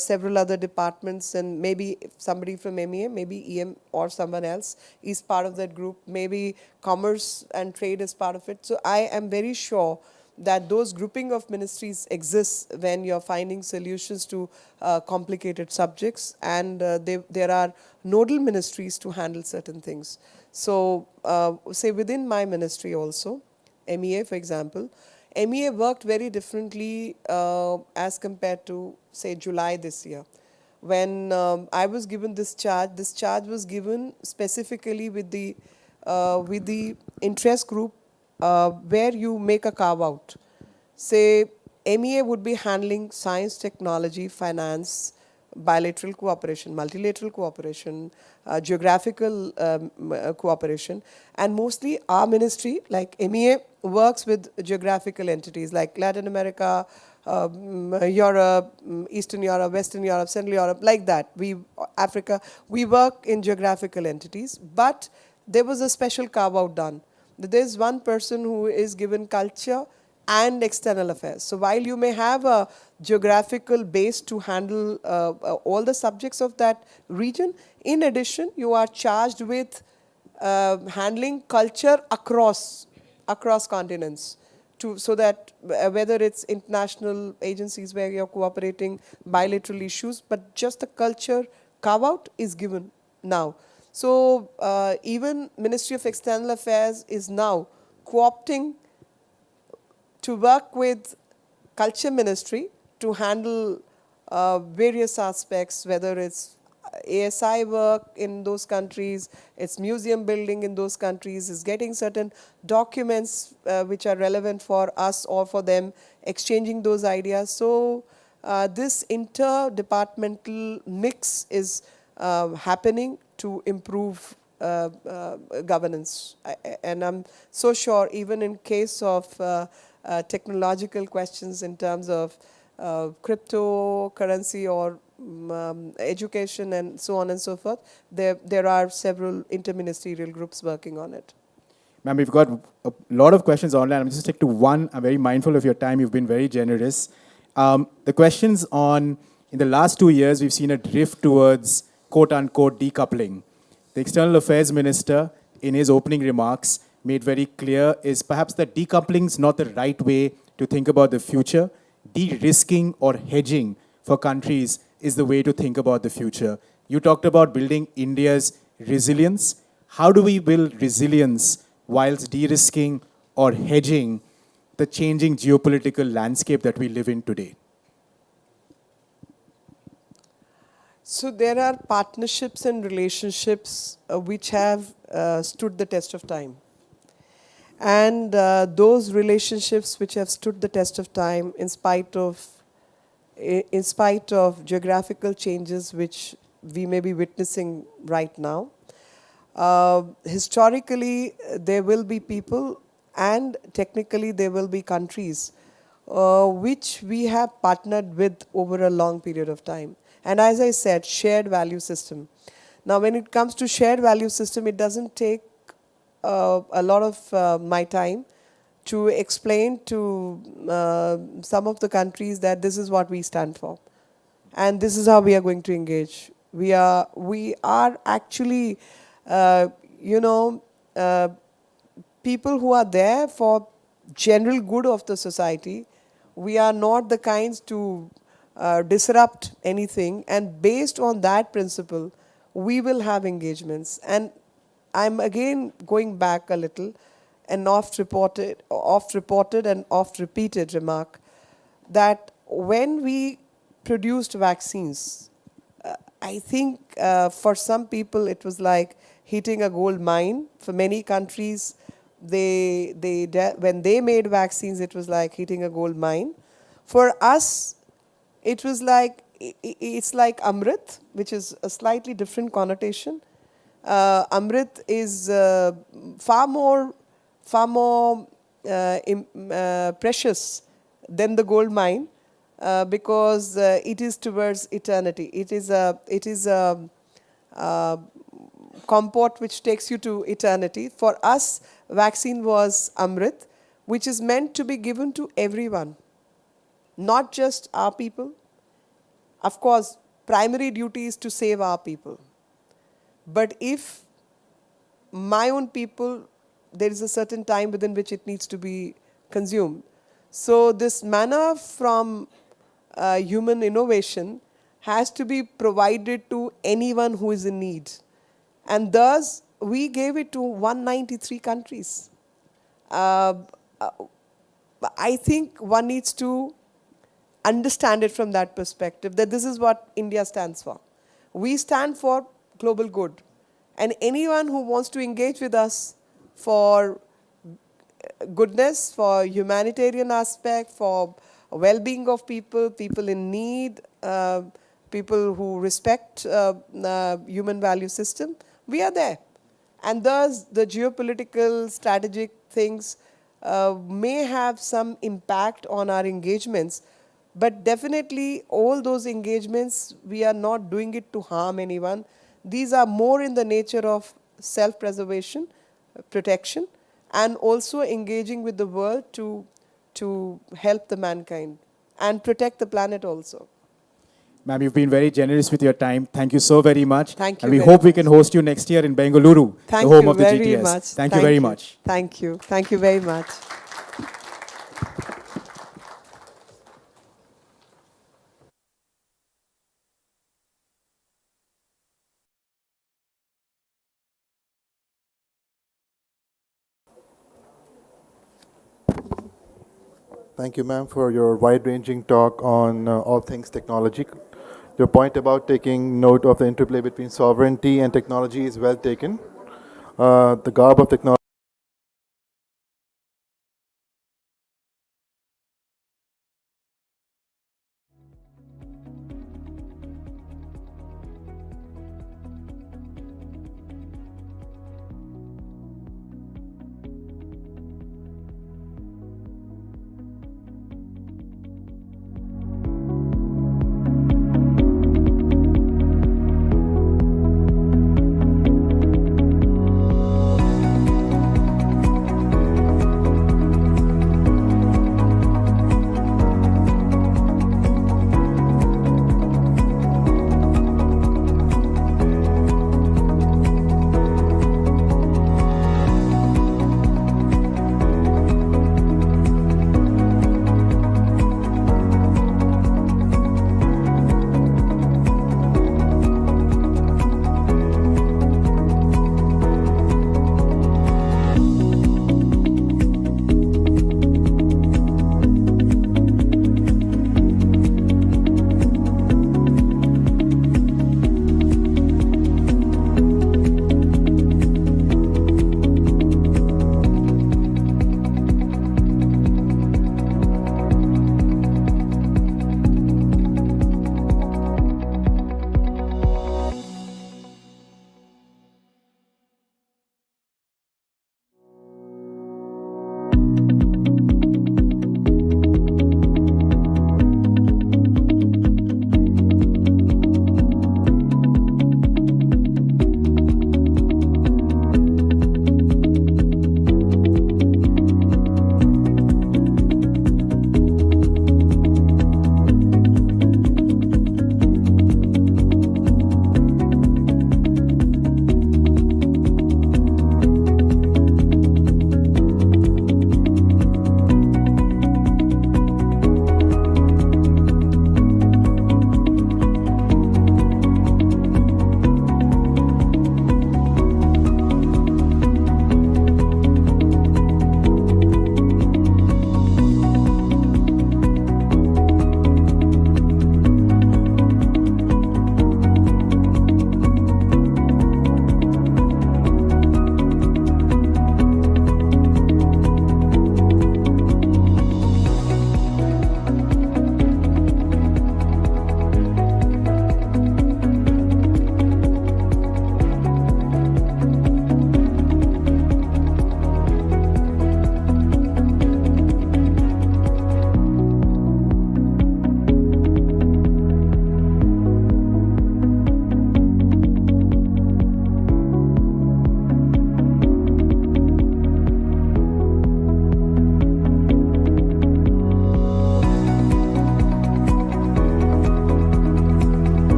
several other departments, and maybe somebody from MEA, maybe EM or someone else is part of that group. Maybe Commerce and Trade is part of it. So I am very sure that those grouping of ministries exists when you're finding solutions to complicated subjects, and there are nodal ministries to handle certain things. So say within my ministry also, MEA for example, MEA worked very differently as compared to, say, July this year. When I was given this charge was given specifically with the interest group where you make a carve out. Say, MEA would be handling science, technology, finance, bilateral cooperation, multilateral cooperation, geographical cooperation, and mostly our ministry, like MEA, works with geographical entities like Latin America, Europe, Eastern Europe, Western Europe, Central Europe, like that. Africa, we work in geographical entities, but there was a special carve-out done. There's one person who is given culture and external affairs. So while you may have a geographical base to handle all the subjects of that region, in addition, you are charged with handling culture across continents, so that whether it's international agencies where you're cooperating, bilateral issues, but just the culture carve-out is given now. So even Ministry of External Affairs is now co-opting to work with Culture Ministry to handle various aspects, whether it's ASI work in those countries, it's museum building in those countries, is getting certain documents which are relevant for us or for them, exchanging those ideas. So this interdepartmental mix is happening to improve governance. And I'm so sure even in case of technological questions in terms of cryptocurrency or education and so on and so forth, there are several interministerial groups working on it. Ma'am, we've got a lot of questions online. I'm just stick to one. I'm very mindful of your time. You've been very generous. The questions on, in the last 2 years, we've seen a drift towards quote-unquote decoupling. The External Affairs Minister, in his opening remarks, made very clear is perhaps that decoupling is not the right way to to think about the future. De-risking or hedging for countries is the way to think about the future. You talked about building India's resilience. How do we build resilience whilst de-risking or hedging the changing geopolitical landscape that we live in today? So there are partnerships and relationships which have stood the test of time. And those relationships which have stood the test of time in spite of geographical changes which we may be witnessing right now. Historically, there will be people and technically there will be countries which we have partnered with over a long period of time. And as I said, shared value system. Now, when it comes to shared value system, it doesn't take a lot of my time to explain to some of the countries that this is what we stand for. And this is how we are going to engage. We are actually, people who are there for general good of the society. We are not the kinds to disrupt anything, and based on that principle, we will have engagements. And I'm again going back a little, an oft-reported and oft-repeated remark, that when we produced vaccines, I think for some people it was like hitting a gold mine. For many countries, when they made vaccines, it was like hitting a gold mine. For us, it was like, it's like Amrit, which is a slightly different connotation. Amrit is far more precious than the gold mine because it is towards eternity. It is a comport which takes you to eternity. For us, vaccine was Amrit, which is meant to be given to everyone, not just our people. Of course, primary duty is to save our people. But if my own people, there is a certain time within which it needs to be consumed. So this manna from human innovation has to be provided to anyone who is in need. And thus, we gave it to 193 countries. I think one needs to understand it from that perspective, that this is what India stands for. We stand for global good. And anyone who wants to engage with us for goodness, for humanitarian aspect, for well-being of people, people in need, people who respect human value system, we are there. And thus, the geopolitical, strategic things may have some impact on our engagements. But definitely, all those engagements, we are not doing it to harm anyone. These are more in the nature of self-preservation, protection, and also engaging with the world to help the mankind and protect the planet also. Ma'am, you've been very generous with your time. Thank you so very much. Thank you. And we hope we can host you next year in Bengaluru, the home of the GTS. Thank you very much. Thank you. Thank you very much. Thank you, ma'am, for your wide-ranging talk on all things technology. Your point about taking note of the interplay between sovereignty and technology is well taken. The garb of technology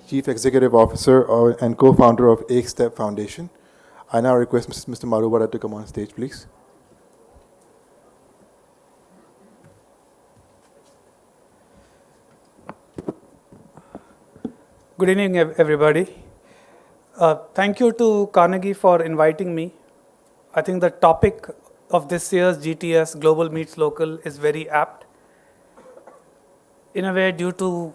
Chief Executive Officer and co-founder of Ek Step Foundation. I now request Mr. Marubara to come on stage, please. Good evening, everybody. Thank you to Carnegie for inviting me. I think the topic of this year's GTS, Global Meets Local, is very apt. In a way, due to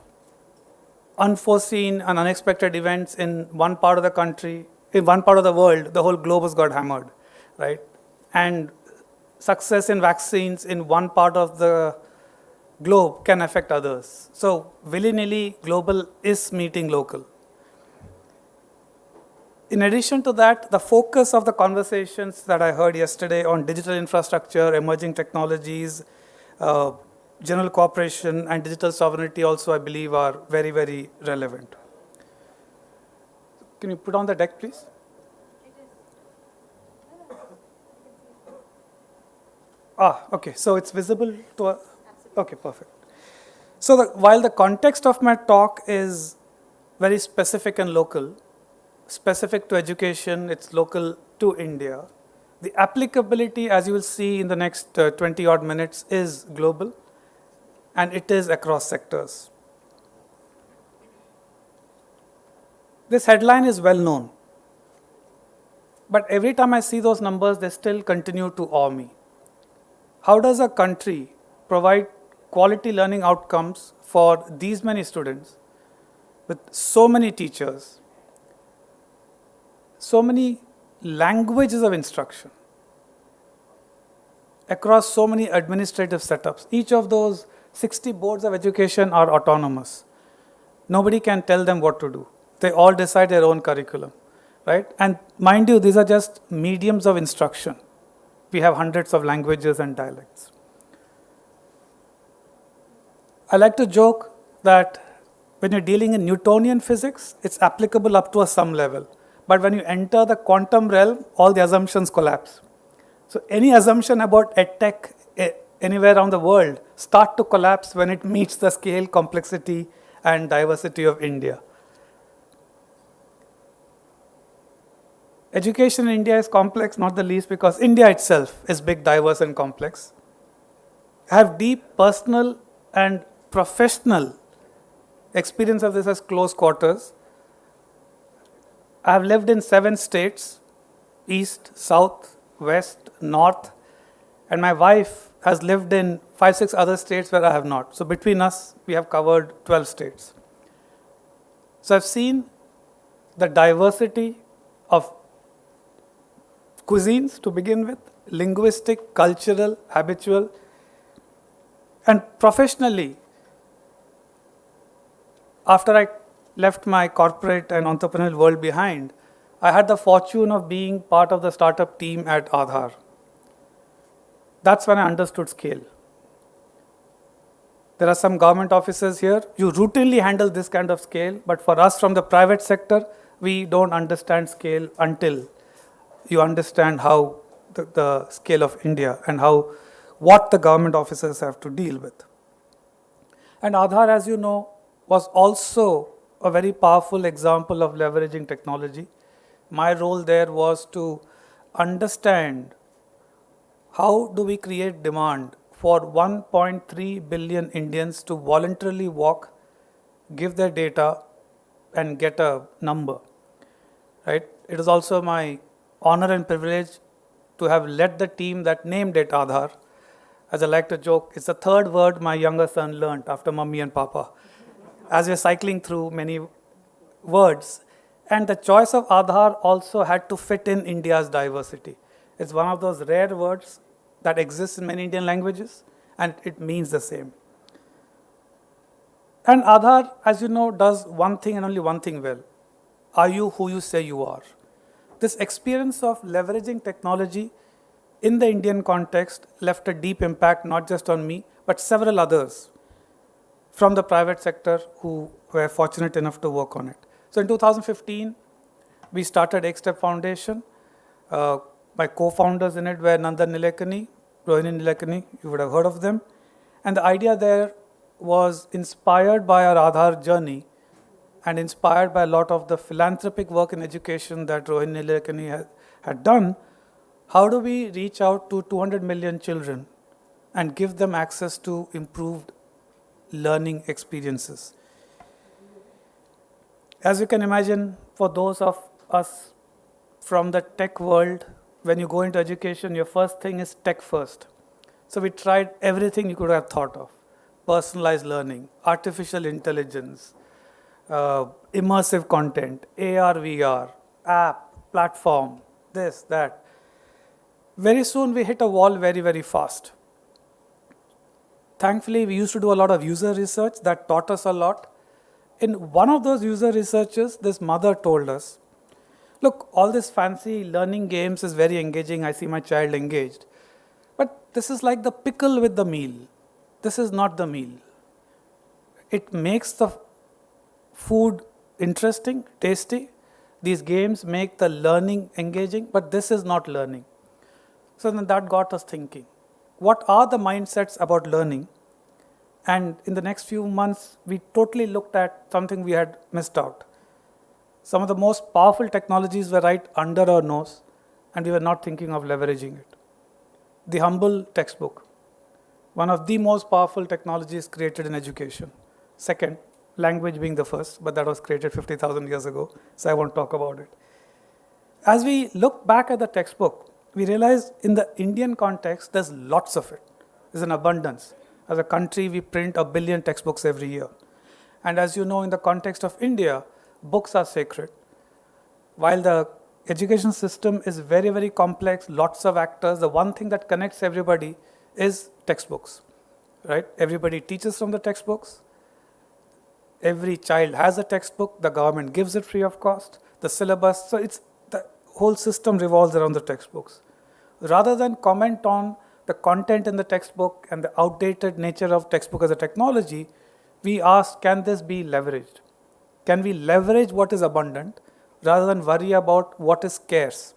unforeseen and unexpected events in one part of the country, in one part of the world, the whole globe has got hammered, right? And success in vaccines in one part of the globe can affect others. So willy-nilly, global is meeting local. In addition to that, the focus of the conversations that I heard yesterday on digital infrastructure, emerging technologies, general cooperation, and digital sovereignty also, I believe, are very, very relevant. Can you put on the deck, please? Okay, so it's visible to us? Okay, perfect. So while the context of my talk is very specific and local, specific to education, it's local to India, the applicability, as you will see in the next 20 odd minutes, is global, and it is across sectors. This headline is well known, but every time I see those numbers, they still continue to awe me. How does a country provide quality learning outcomes for these many students with so many teachers, so many languages of instruction, across so many administrative setups? Each of those 60 boards of education are autonomous. Nobody can tell them what to do. They all decide their own curriculum, right? And mind you, these are just mediums of instruction. We have hundreds of languages and dialects. I like to joke that when you're dealing in Newtonian physics, it's applicable up to some level. But when you enter the quantum realm, all the assumptions collapse. So any assumption about edtech anywhere around the world start to collapse when it meets the scale, complexity, and diversity of India. Education in India is complex, not the least because India itself is big, diverse, and complex. I have deep personal and professional experience of this as close quarters. I have lived in 7 states, east, south, west, north, and my wife has lived in 5, 6 other states where I have not. So between us, we have covered 12 states. So I've seen the diversity of cuisines to begin with, linguistic, cultural, habitual, and professionally. After I left my corporate and entrepreneurial world behind, I had the fortune of being part of the startup team at Aadhaar. That's when I understood scale. There are some government offices here. You routinely handle this kind of scale, but for us from the private sector, we don't understand scale until you understand how the scale of India and what the government officers have to deal with. And Aadhaar, as you know, was also a very powerful example of leveraging technology. My role there was to understand how do we create demand for 1.3 billion Indians to voluntarily walk, give their data, and get a number, right? It is also my honor and privilege to have led the team that named it Aadhaar. As I like to joke, it's the 3rd word my younger son learned after Mummy and Papa. As we're cycling through many words, and the choice of Aadhaar also had to fit in India's diversity. It's one of those rare words that exists in many Indian languages, and it means the same. And Aadhaar, as you know, does one thing and only one thing well. Are you who you say you are? This experience of leveraging technology in the Indian context left a deep impact not just on me, but several others from the private sector who were fortunate enough to work on it. So in 2015, we started Ek Step Foundation. My co-founders in it were Nandan Nilekani, Rohini Nilekani, you would have heard of them. And the idea there was inspired by our Aadhaar journey and inspired by a lot of the philanthropic work in education that Rohini Nilekani had done, how do we reach out to 200 million children and give them access to improved learning experiences? As you can imagine, for those of us from the tech world, when you go into education, your first thing is tech first. So we tried everything you could have thought of: personalized learning, artificial intelligence, immersive content, AR, VR, app, platform, this, that. Very soon we hit a wall very, very fast. Thankfully, we used to do a lot of user research that taught us a lot. In one of those user researches, this mother told us, look, all this fancy learning games is very engaging. I see my child engaged. But this is like the pickle with the meal. This is not the meal. It makes the food interesting, tasty. These games make the learning engaging, but this is not learning. So then that got us thinking, what are the mindsets about learning? And in the next few months, we totally looked at something we had missed out. Some of the most powerful technologies were right under our nose, and we were not thinking of leveraging it. The humble textbook, one of the most powerful technologies created in education. Second, language being the first, but that was created 50,000 years ago, so I won't talk about it. As we look back at the textbook, we realize in the Indian context, there's lots of it. There's an abundance. As a country, we print 1 billion textbooks every year. And as you know, in the context of India, books are sacred. While the education system is very, very complex, lots of actors, the one thing that connects everybody is textbooks, right? Everybody teaches from the textbooks. Every child has a textbook. The government gives it free of cost. The syllabus, so it's the whole system revolves around the textbooks. Rather than comment on the content in the textbook and the outdated nature of textbook as a technology, we asked, can this be leveraged? Can we leverage what is abundant rather than worry about what is scarce?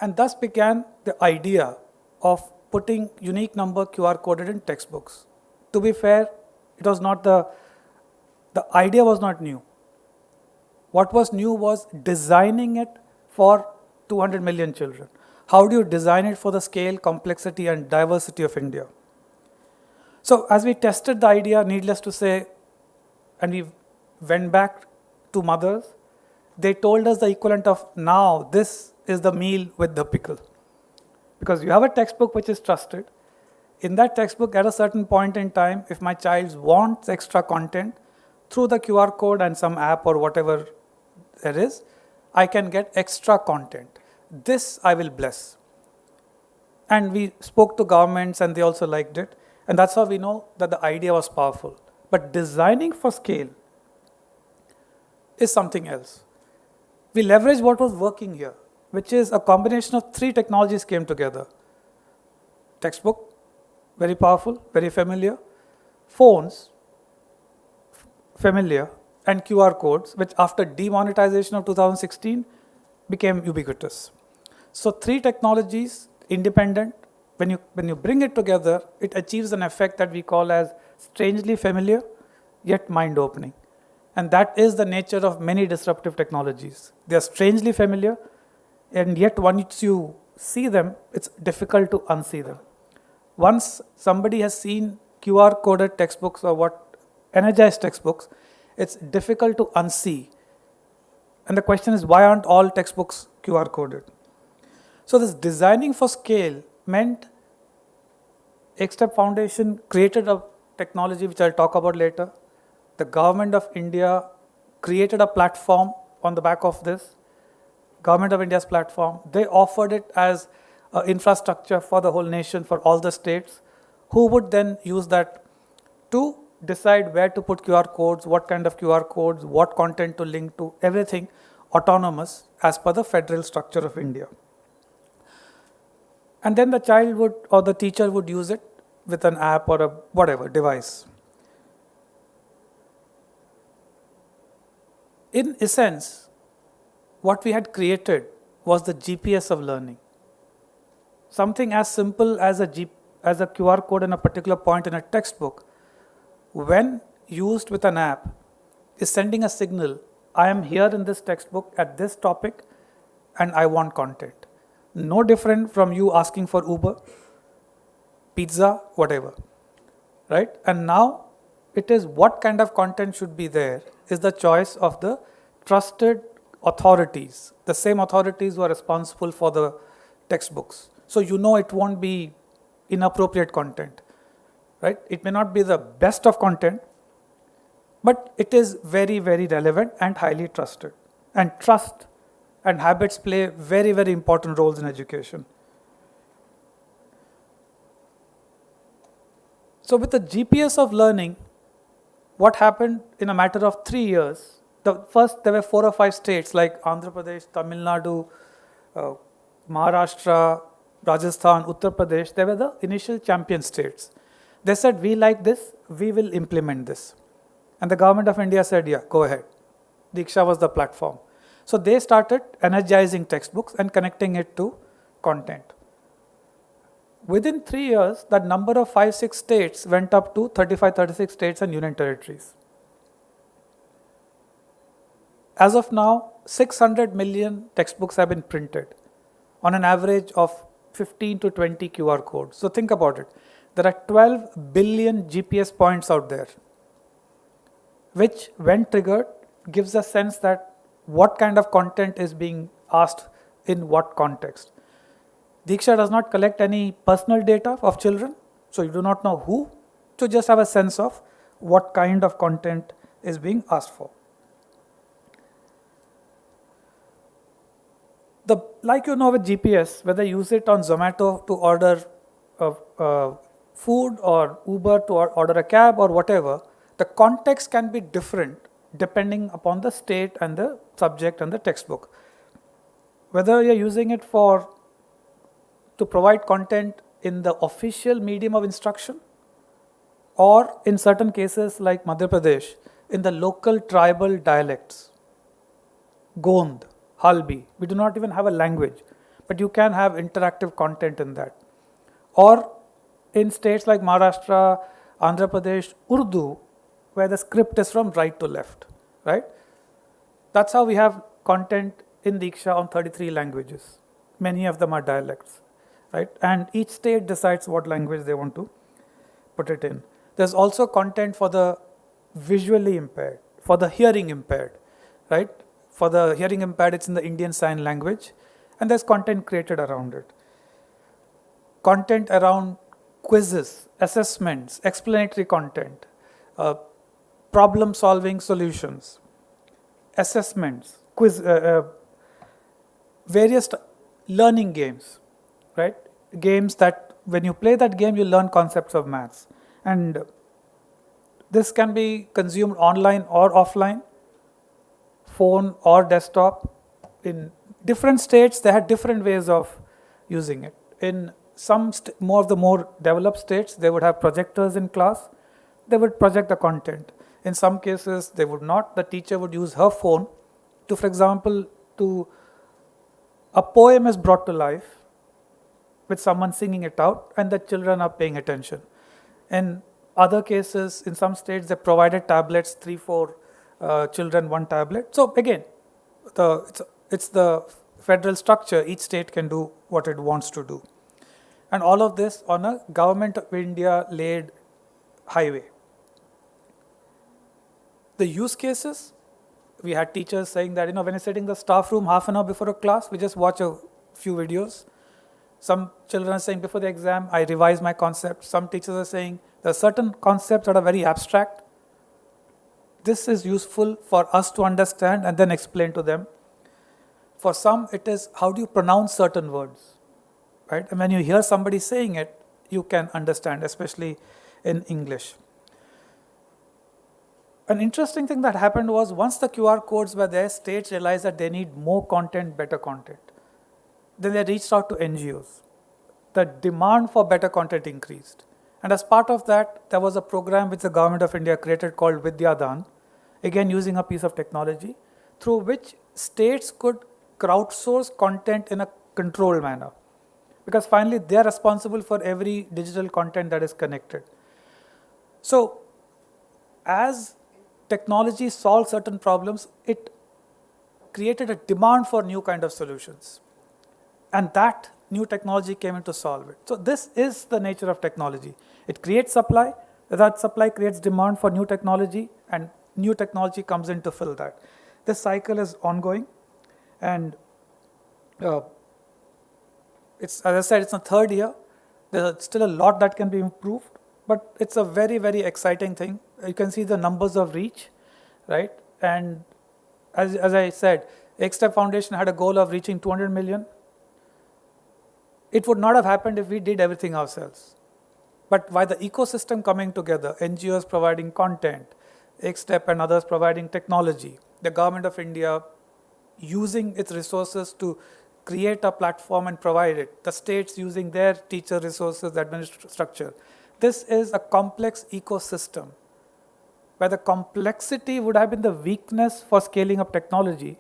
And thus began the idea of putting unique number QR coded in textbooks. To be fair, it was not the idea was not new. What was new was designing it for 200 million children. How do you design it for the scale, complexity, and diversity of India? So as we tested the idea, needless to say, and we went back to mothers, they told us the equivalent of, now this is the meal with the pickle. Because you have a textbook which is trusted. In that textbook, at a certain point in time, if my child wants extra content, through the QR code and some app or whatever there is, I can get extra content. This I will bless. And we spoke to governments and they also liked it. And that's how we know that the idea was powerful. But designing for scale is something else. We leverage what was working here, which is a combination of 3 technologies came together. Textbook, very powerful, very familiar. Phones, familiar. And QR codes, which after demonetization of 2016 became ubiquitous. So 3 technologies, independent. When you bring it together, it achieves an effect that we call as strangely familiar, yet mind-opening. And that is the nature of many disruptive technologies. They are strangely familiar, and yet once you see them, it's difficult to unsee them. Once somebody has seen QR-coded textbooks or what energized textbooks, it's difficult to unsee. And the question is, why aren't all textbooks QR coded? So this designing for scale meant Xstep Foundation created a technology which I'll talk about later. The government of India created a platform on the back of this. Government of India's platform. They offered it as infrastructure for the whole nation, for all the states, who would then use that to decide where to put QR codes, what kind of QR codes, what content to link to, everything autonomous as per the federal structure of India. And then the child would, or the teacher would use it with an app or a whatever device. In essence, what we had created was the GPS of learning. Something as simple as a QR code in a particular point in a textbook, when used with an app, is sending a signal, I am here in this textbook at this topic and I want content. No different from you asking for Uber, pizza, whatever, right? And now it is what kind of content should be there is the choice of the trusted authorities, the same authorities who are responsible for the textbooks. So you know it won't be inappropriate content, right? It may not be the best of content, but it is very, very relevant and highly trusted. And trust and habits play very, very important roles in education. So with the GPS of learning, what happened in a matter of 3 years, first there were 4 or 5 states like Andhra Pradesh, Tamil Nadu, Maharashtra, Rajasthan, Uttar Pradesh, they were the initial champion states. They said, we like this, we will implement this. And the government of India said, yeah, go ahead. Diksha was the platform. So they started energizing textbooks and connecting it to content. Within 3 years, that number of 5-6 states went up to 35-36 states and union territories. As of now, 600 million textbooks have been printed on an average of 15 to 20 QR codes. So think about it. There are 12 billion GPS points out there, which when triggered gives a sense that what kind of content is being asked in what context. Diksha does not collect any personal data of children, so you do not know who, to just have a sense of what kind of content is being asked for. Like you know with GPS, whether you use it on Zomato to order food or Uber to order a cab or whatever, the context can be different depending upon the state and the subject and the textbook. Whether you're using it to provide content in the official medium of instruction, or in certain cases like Madhya Pradesh, in the local tribal dialects, Gond, Halbi, we do not even have a language, but you can have interactive content in that. Or in states like Maharashtra, Andhra Pradesh, Urdu, where the script is from right to left, right? That's how we have content in Diksha on 33 languages. Many of them are dialects, right? And each state decides what language they want to put it in. There's also content for the visually impaired, for the hearing impaired, right? For the hearing impaired, it's in the Indian Sign Language, and there's content created around it. Content around quizzes, assessments, explanatory content, problem-solving solutions, assessments, various learning games, right? Games that when you play that game, you learn concepts of maths. And this can be consumed online or offline, phone or desktop. In different states, they had different ways of using it. In some more of the more developed states, they would have projectors in class. They would project the content. In some cases, they would not. The teacher would use her phone to, for example, a poem is brought to life with someone singing it out, and the children are paying attention. In other cases, in some states, they provided tablets, 3-4 children, 1 tablet. So again, it's the federal structure. Each state can do what it wants to do. And all of this on a Government of India laid highway. The use cases, we had teachers saying that, when you're sitting in the staff room half an hour before a class, we just watch a few videos. Some children are saying before the exam, I revise my concepts. Some teachers are saying there are certain concepts that are very abstract. This is useful for us to understand and then explain to them. For some, it is how do you pronounce certain words, right? And when you hear somebody saying it, you can understand, especially in English. An interesting thing that happened was once the QR codes were there, states realized that they need more content, better content. Then they reached out to NGOs. The demand for better content increased. And as part of that, there was a program which the Government of India created called Vidyadan, again using a piece of technology, through which states could crowdsource content in a controlled manner. Because finally, they are responsible for every digital content that is connected. So, as technology solved certain problems, it created a demand for new kind of solutions. And that new technology came in to solve it. So this is the nature of technology. It creates supply, that supply creates demand for new technology, and new technology comes in to fill that. This cycle is ongoing, and it's, as I said, it's the third year. There's still a lot that can be improved, but it's a very, very exciting thing. You can see the numbers of reach, right? And as I said, Xstep Foundation had a goal of reaching 200 million. It would not have happened if we did everything ourselves. But by the ecosystem coming together, NGOs providing content, Xstep and others providing technology, the government of India using its resources to create a platform and provide it, the states using their teacher resources, administrative structure. This is a complex ecosystem where the complexity would have been the weakness for scaling up technology.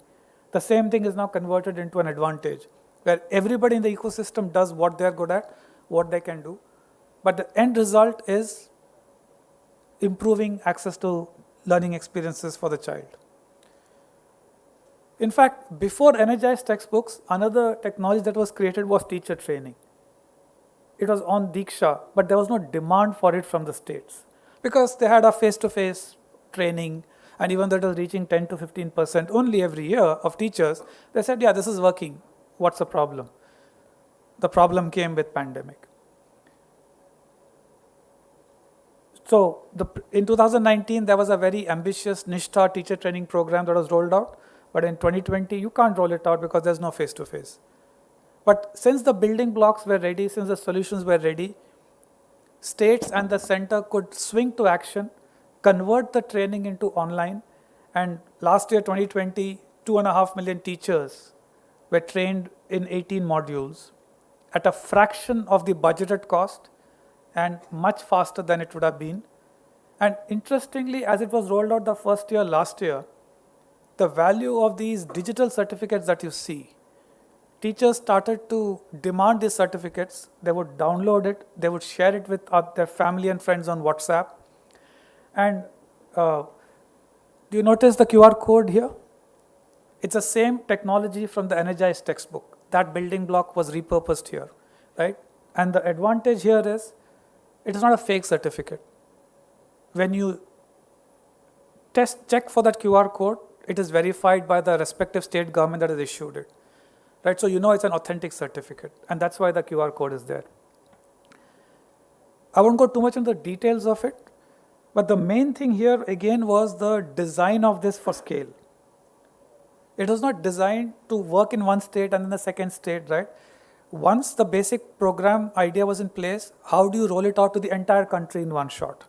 The same thing is now converted into an advantage, where everybody in the ecosystem does what they're good at, what they can do. But the end result is improving access to learning experiences for the child. In fact, before energized textbooks, another technology that was created was teacher training. It was on Diksha, but there was no demand for it from the states because they had a face-to-face training, and even though it was reaching 10 to 15% only every year of teachers, they said, yeah, this is working. What's the problem? The problem came with pandemic. So in 2019, there was a very ambitious Nishtha teacher training program that was rolled out. But in 2020, you can't roll it out because there's no face-to-face. But since the building blocks were ready, since the solutions were ready, states and the center could swing to action, convert the training into online. And last year, 2020, 2.5 million teachers were trained in 18 modules at a fraction of the budgeted cost and much faster than it would have been. And interestingly, as it was rolled out the first year last year, the value of these digital certificates that you see, teachers started to demand these certificates. They would download it, they would share it with their family and friends on WhatsApp. And do you notice the QR code here? It's the same technology from the energized textbook. That building block was repurposed here, right? And the advantage here is, it is not a fake certificate. When you check for that QR code, it is verified by the respective state government that has issued it, right? So you know it's an authentic certificate, and that's why the QR code is there. I won't go too much into the details of it, but the main thing here again was the design of this for scale. It was not designed to work in one state and in the second state, right? Once the basic program idea was in place, how do you roll it out to the entire country in one shot?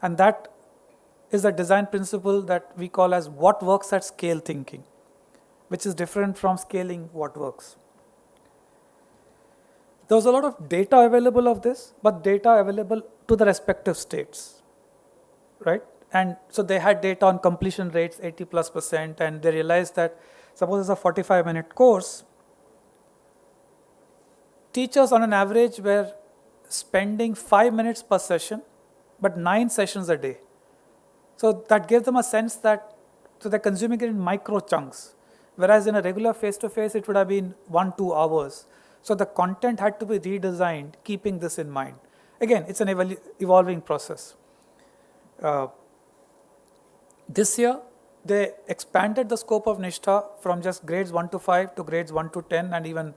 And that is a design principle that we call as what works at scale thinking, which is different from scaling what works. There was a lot of data available of this, but data available to the respective states, right? And so they had data on completion rates, 80+%, and they realized that suppose it's a 45-minute course, teachers on an average were spending 5 minutes per session, but 9 sessions a day. So that gives them a sense that, so they're consuming it in micro chunks, whereas in a regular face-to-face, it would have been 1-2 hours. So the content had to be redesigned, keeping this in mind. Again, it's an evolving process. This year, they expanded the scope of Nishtha from just grades 1 to 5 to grades 1 to 10 and even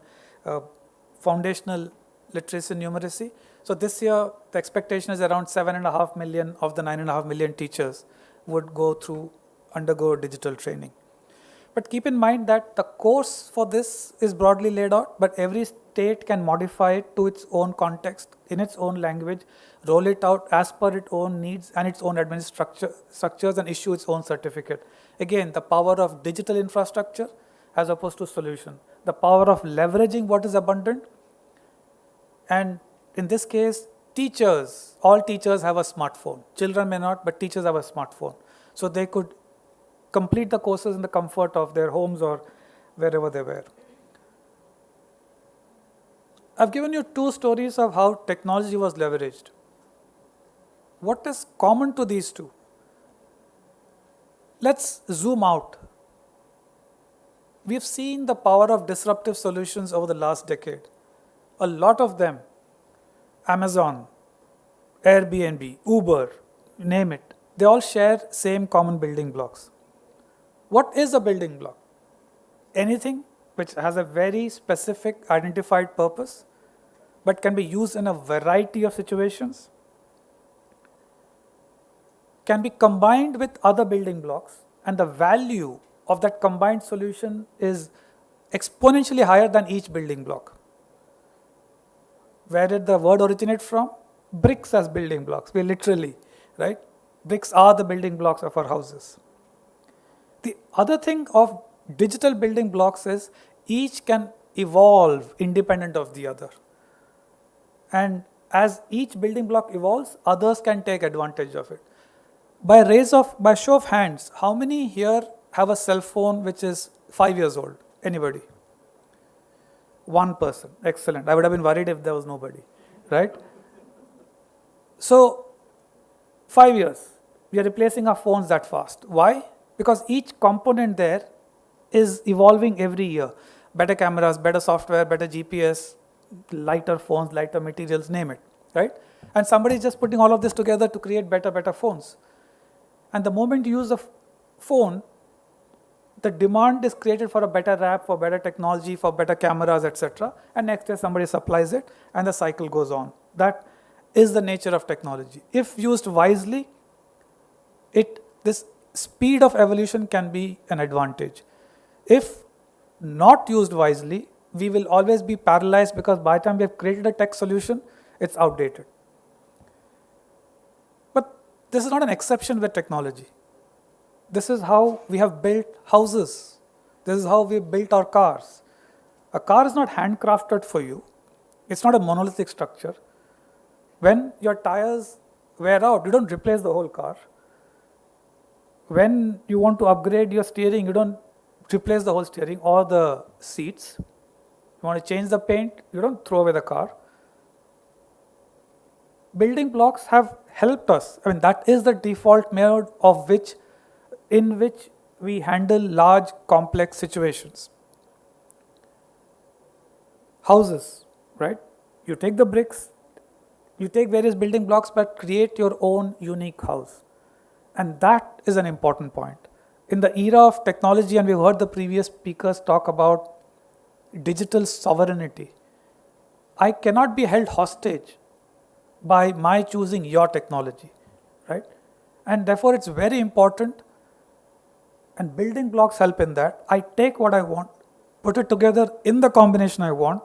foundational literacy and numeracy. So this year, the expectation is around 7.5 million of the 9.5 million teachers would undergo digital training. But keep in mind that the course for this is broadly laid out, but every state can modify it to its own context, in its own language, roll it out as per its own needs and its own administrative structures, and issue its own certificate. Again, the power of digital infrastructure as opposed to solution. The power of leveraging what is abundant. And in this case, teachers, all teachers have a smartphone. Children may not, but teachers have a smartphone. So they could complete the courses in the comfort of their homes or wherever they were. I've given you 2 stories of how technology was leveraged. What is common to these two? let's zoom out. We've seen the power of disruptive solutions over the last decade. A lot of them, Amazon, Airbnb, Uber, name it, they all share same common building blocks. What is a building block? Anything which has a very specific identified purpose, but can be used in a variety of situations, can be combined with other building blocks, and the value of that combined solution is exponentially higher than each building block. Where did the word originate from? Bricks as building blocks. We literally, right? Bricks are the building blocks of our houses. The other thing of digital building blocks is each can evolve independent of the other. And as each building block evolves, others can take advantage of it. By show of hands, how many here have a cell phone which is 5 years old? Anybody? One person. Excellent. I would have been worried if there was nobody, right? So, 5 years, we are replacing our phones that fast. Why? Because each component there is evolving every year. Better cameras, better software, better GPS, lighter phones, lighter materials, name it, right? And somebody is just putting all of this together to create better phones. And the moment you use a phone, the demand is created for a better app, for better technology, for better cameras, etc. And next year somebody supplies it and the cycle goes on. That is the nature of technology. If used wisely, this speed of evolution can be an advantage. If not used wisely, we will always be paralyzed because by the time we have created a tech solution, it's outdated. But this is not an exception with technology. This is how we have built houses. This is how we built our cars. A car is not handcrafted for you. It's not a monolithic structure. When your tires wear out, you don't replace the whole car. When you want to upgrade your steering, you don't replace the whole steering or the seats. You want to change the paint, you don't throw away the car. Building blocks have helped us. I mean, that is the default mode in which we handle large, complex situations. Houses, right? You take the bricks, you take various building blocks, but create your own unique house. And that is an important point. In the era of technology, and we've heard the previous speakers talk about digital sovereignty, I cannot be held hostage by my choosing your technology, right? And therefore, it's very important, and building blocks help in that. I take what I want, put it together in the combination I want,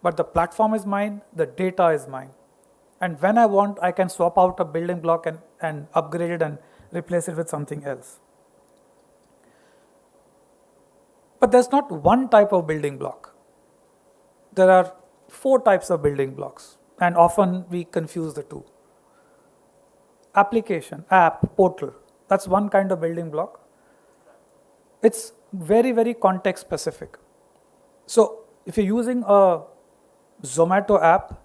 but the platform is mine, the data is mine. And when I want, I can swap out a building block and upgrade it and replace it with something else. But there's not one type of building block. There are 4 types of building blocks, and often we confuse the two. Application, app, portal, that's one kind of building block. It's very, very context specific. So if you're using a Zomato app,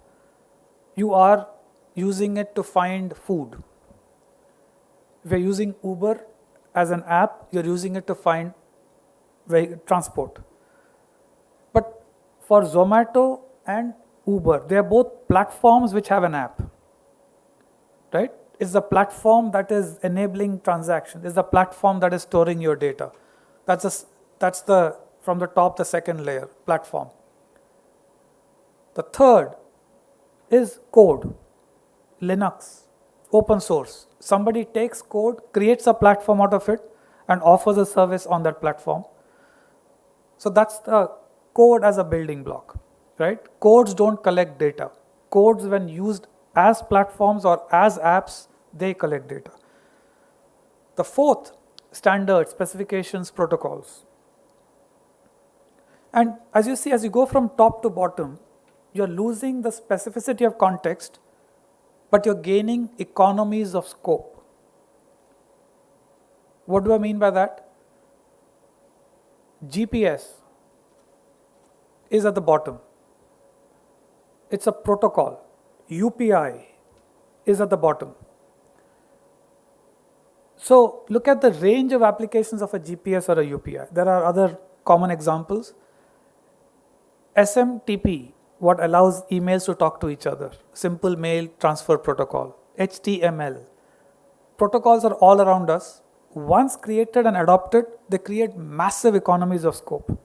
you are using it to find food. If you're using Uber as an app, you're using it to find transport. But for Zomato and Uber, they are both platforms which have an app, right? It's the platform that is enabling transaction. It's the platform that is storing your data. That's from the top, the second layer, platform. The third is code, Linux, open source. Somebody takes code, creates a platform out of it, and offers a service on that platform. So that's the code as a building block, right? Codes don't collect data. Codes, when used as platforms or as apps, they collect data. The fourth, standards, specifications, protocols. And as you see, as you go from top to bottom, you're losing the specificity of context, but you're gaining economies of scope. What do I mean by that? GPS is at the bottom. It's a protocol. UPI is at the bottom. So look at the range of applications of a GPS or a UPI. There are other common examples. SMTP, what allows emails to talk to each other, simple mail transfer protocol. HTML, protocols are all around us. Once created and adopted, they create massive economies of scope.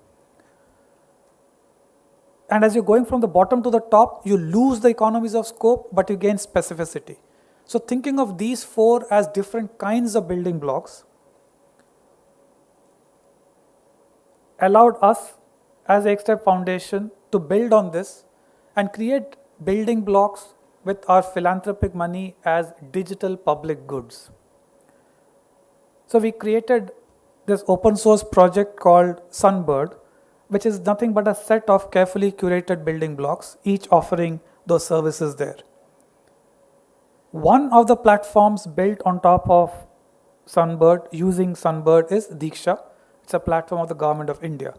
And as you're going from the bottom to the top, you lose the economies of scope, but you gain specificity. So thinking of these four as different kinds of building blocks allowed us as X-Step Foundation to build on this and create building blocks with our philanthropic money as digital public goods. So we created this open source project called Sunbird, which is nothing but a set of carefully curated building blocks, each offering those services there. One of the platforms built on top of Sunbird, using Sunbird, is Diksha. It's a platform of the government of India.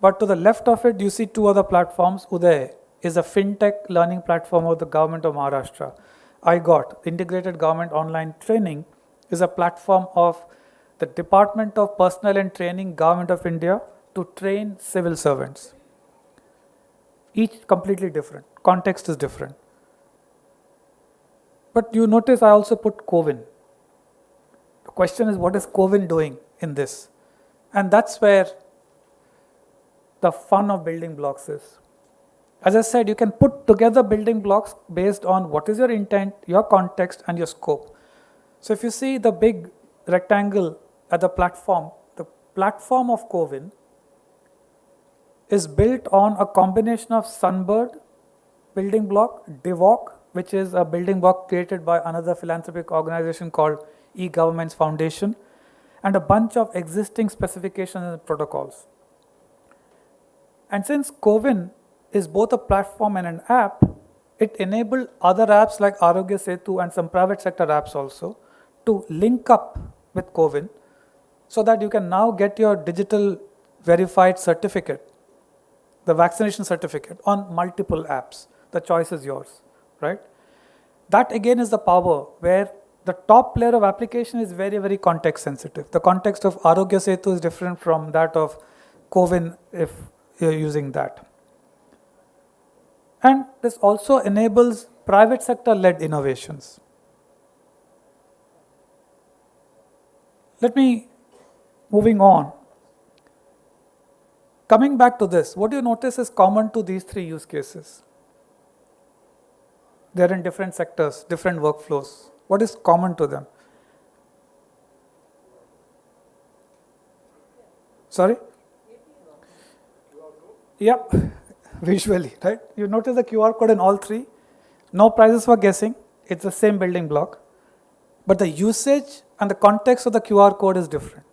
But to the left of it, you see two other platforms. Uday is a fintech learning platform of the government of Maharashtra. IGOT, Integrated Government Online Training, is a platform of the Department of Personnel and Training, Government of India, to train civil servants. Each completely different. Context is different. But you notice I also put CoWIN. The question is, what is CoWIN doing in this? And that's where the fun of building blocks is. As I said, you can put together building blocks based on what is your intent, your context, and your scope. So if you see the big rectangle at the platform of CoWIN is built on a combination of Sunbird building block, Divok, which is a building block created by another philanthropic organization called E-Governments Foundation, and a bunch of existing specifications and protocols. And since CoWIN is both a platform and an app, it enabled other apps like Arogya Setu and some private sector apps also to link up with CoWIN so that you can now get your digital verified certificate, the vaccination certificate, on multiple apps. The choice is yours, right? That again is the power where the top layer of application is very, very context sensitive. The context of Arogya Setu is different from that of CoWIN if you're using that. And this also enables private sector led innovations. Moving on. Coming back to this, what do you notice is common to these three use cases? They're in different sectors, different workflows. What is common to them? Sorry? Yep, visually, right? You notice the QR code in all three. No prizes for guessing. It's the same building block. But the usage and the context of the QR code is different.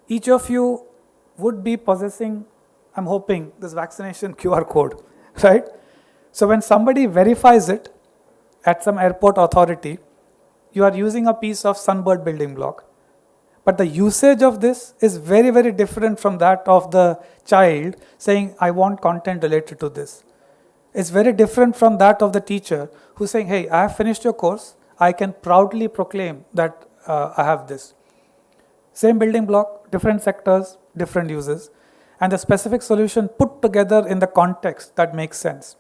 Each of you would be possessing, I'm hoping, this vaccination QR code, right? So when somebody verifies it at some airport authority, you are using a piece of Sunbird building block. But the usage of this is very, very different from that of the child saying, I want content related to this. It's very different from that of the teacher who's saying, hey, I have finished your course. I can proudly proclaim that I have this. Same building block, different sectors, different uses, and the specific solution put together in the context that makes sense.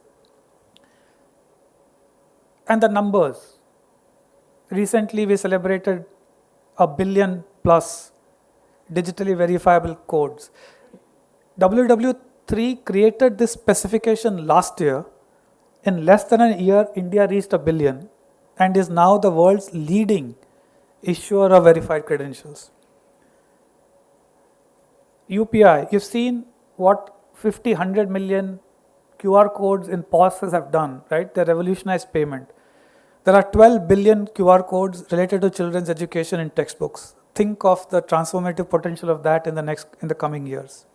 And the numbers. Recently, we celebrated 1 billion plus digitally verifiable codes. WW3 created this specification last year. In less than a year, India reached 1 billion and is now the world's leading issuer of verified credentials. UPI, you've seen what 50, 100 million QR codes in POS have done, right? They revolutionized payment. There are 12 billion QR codes related to children's education in textbooks. Think of the transformative potential of that in the coming years.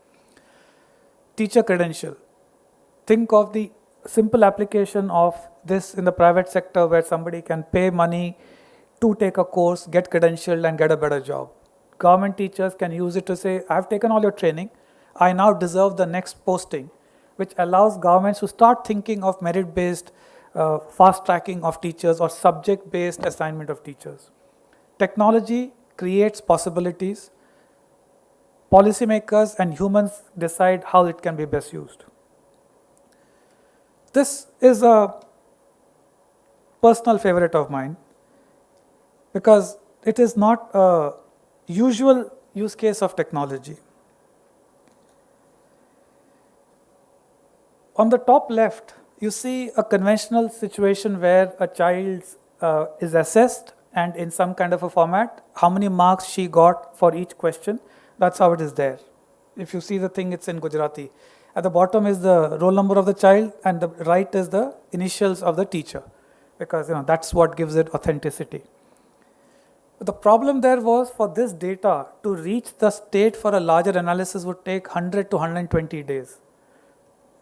Teacher credential. Think of the simple application of this in the private sector where somebody can pay money to take a course, get credentialed and get a better job. Government teachers can use it to say, I've taken all your training, I now deserve the next posting, which allows governments to start thinking of merit-based fast tracking of teachers or subject-based assignment of teachers. Technology creates possibilities. Policymakers and humans decide how it can be best used. This is a personal favorite of mine because it is not a usual use case of technology. On the top left, you see a conventional situation where a child is assessed and in some kind of a format, how many marks she got for each question. That's how it is there. If you see the thing, it's in Gujarati. At the bottom is the roll number of the child and the right is the initials of the teacher, because that's what gives it authenticity. But the problem there was for this data to reach the state for a larger analysis would take 100 to 120 days.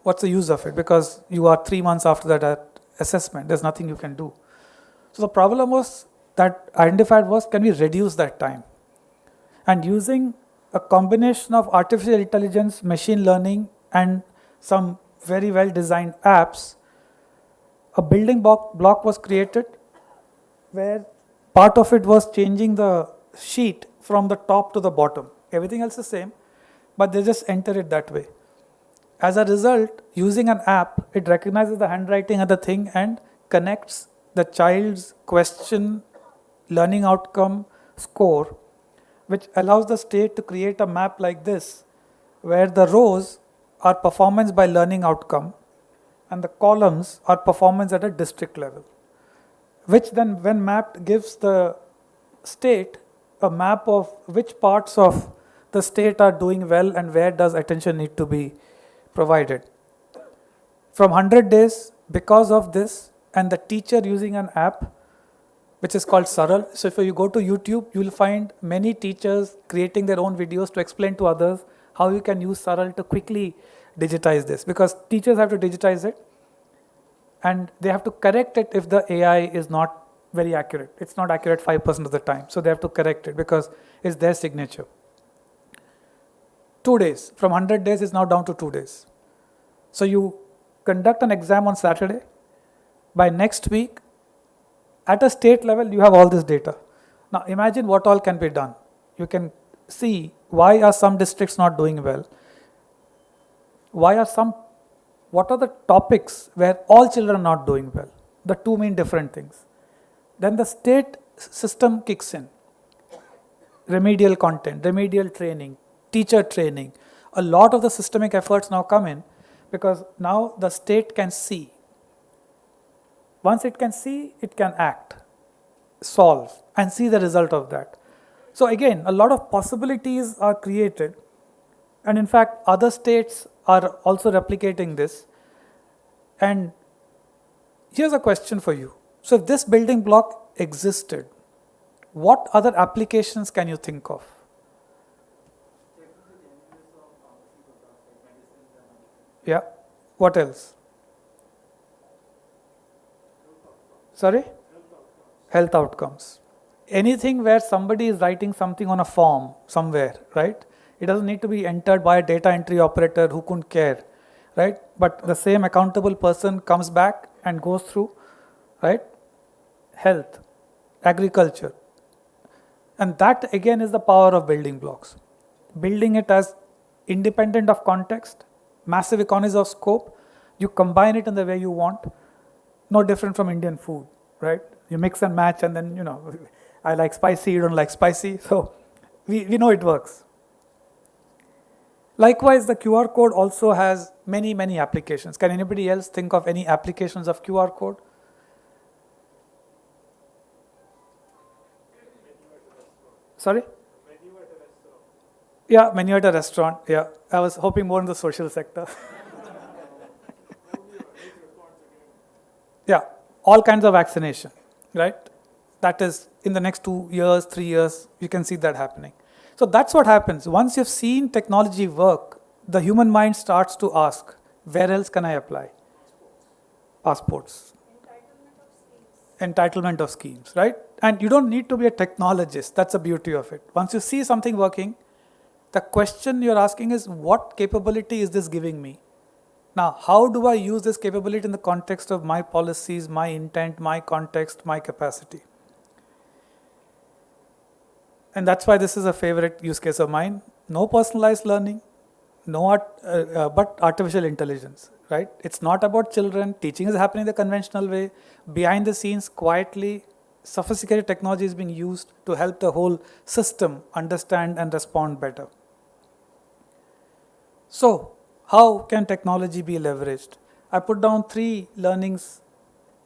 What's the use of it? Because you are 3 months after that assessment, there's nothing you can do. So the problem was that identified was, can we reduce that time? And using a combination of artificial intelligence, machine learning, and some very well designed apps, a building block was created where part of it was changing the sheet from the top to the bottom. Everything else is same, but they just enter it that way. As a result, using an app, it recognizes the handwriting of the thing and connects the child's question, learning outcome, score, which allows the state to create a map like this, where the rows are performance by learning outcome and the columns are performance at a district level, which then when mapped gives the state a map of which parts of the state are doing well and where does attention need to be provided. From 100 days, because of this and the teacher using an app which is called Saral. So if you go to YouTube, you will find many teachers creating their own videos to explain to others how you can use Saral to quickly digitize this, because teachers have to digitize it and they have to correct it if the AI is not very accurate. It's not accurate 5% of the time. So they have to correct it because it's their signature. 2 days. From 100 days is now down to 2 days. So you conduct an exam on Saturday. By next week, at a state level, you have all this data. Now imagine what all can be done. You can see why are some districts not doing well. What are the topics where all children are not doing well? The two mean different things. Then the state system kicks in. Remedial content, remedial training, teacher training. A lot of the systemic efforts now come in because now the state can see. Once it can see, it can act, solve, and see the result of that. So again, a lot of possibilities are created, and in fact, other states are also replicating this. And here's a question for you. So if this building block existed, what other applications can you think of? Yeah, what else? Sorry? Health outcomes. Anything where somebody is writing something on a form somewhere, right? It doesn't need to be entered by a data entry operator who couldn't care, right? But the same accountable person comes back and goes through, right? Health, agriculture. And that again is the power of building blocks. Building it as independent of context, massive economies of scope, you combine it in the way you want. No different from Indian food, right? You mix and match and then, I like spicy, you don't like spicy. So we know it works. Likewise, the QR code also has many, many applications. Can anybody else think of any applications of QR code? Sorry? Yeah, menu at a restaurant. Yeah, I was hoping more in the social sector. Yeah, all kinds of vaccination, right? That is in the next 2 years, 3 years, you can see that happening. So that's what happens. Once you've seen technology work, the human mind starts to ask, where else can I apply? Passports. Entitlement of schemes, right? And you don't need to be a technologist. That's the beauty of it. Once you see something working, the question you're asking is, what capability is this giving me? Now, how do I use this capability in the context of my policies, my intent, my context, my capacity? And that's why this is a favorite use case of mine. No personalized learning, but artificial intelligence, right? It's not about children. Teaching is happening the conventional way. Behind the scenes, quietly, sophisticated technology is being used to help the whole system understand and respond better. So, how can technology be leveraged? I put down 3 learnings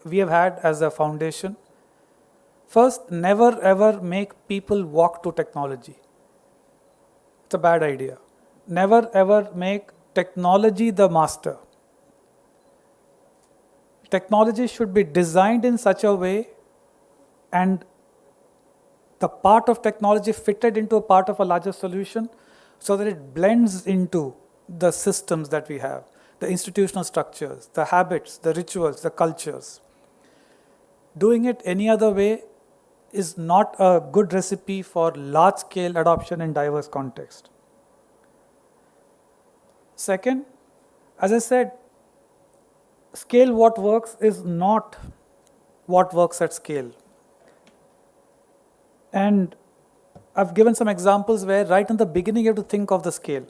we have had as a foundation. First, never ever make people walk to technology. It's a bad idea. Never ever make technology the master. Technology should be designed in such a way and the part of technology fitted into a part of a larger solution so that it blends into the systems that we have, the institutional structures, the habits, the rituals, the cultures. Doing it any other way is not a good recipe for large-scale adoption in diverse context. Second, as I said, scale what works is not what works at scale. And I've given some examples where right in the beginning you have to think of the scale.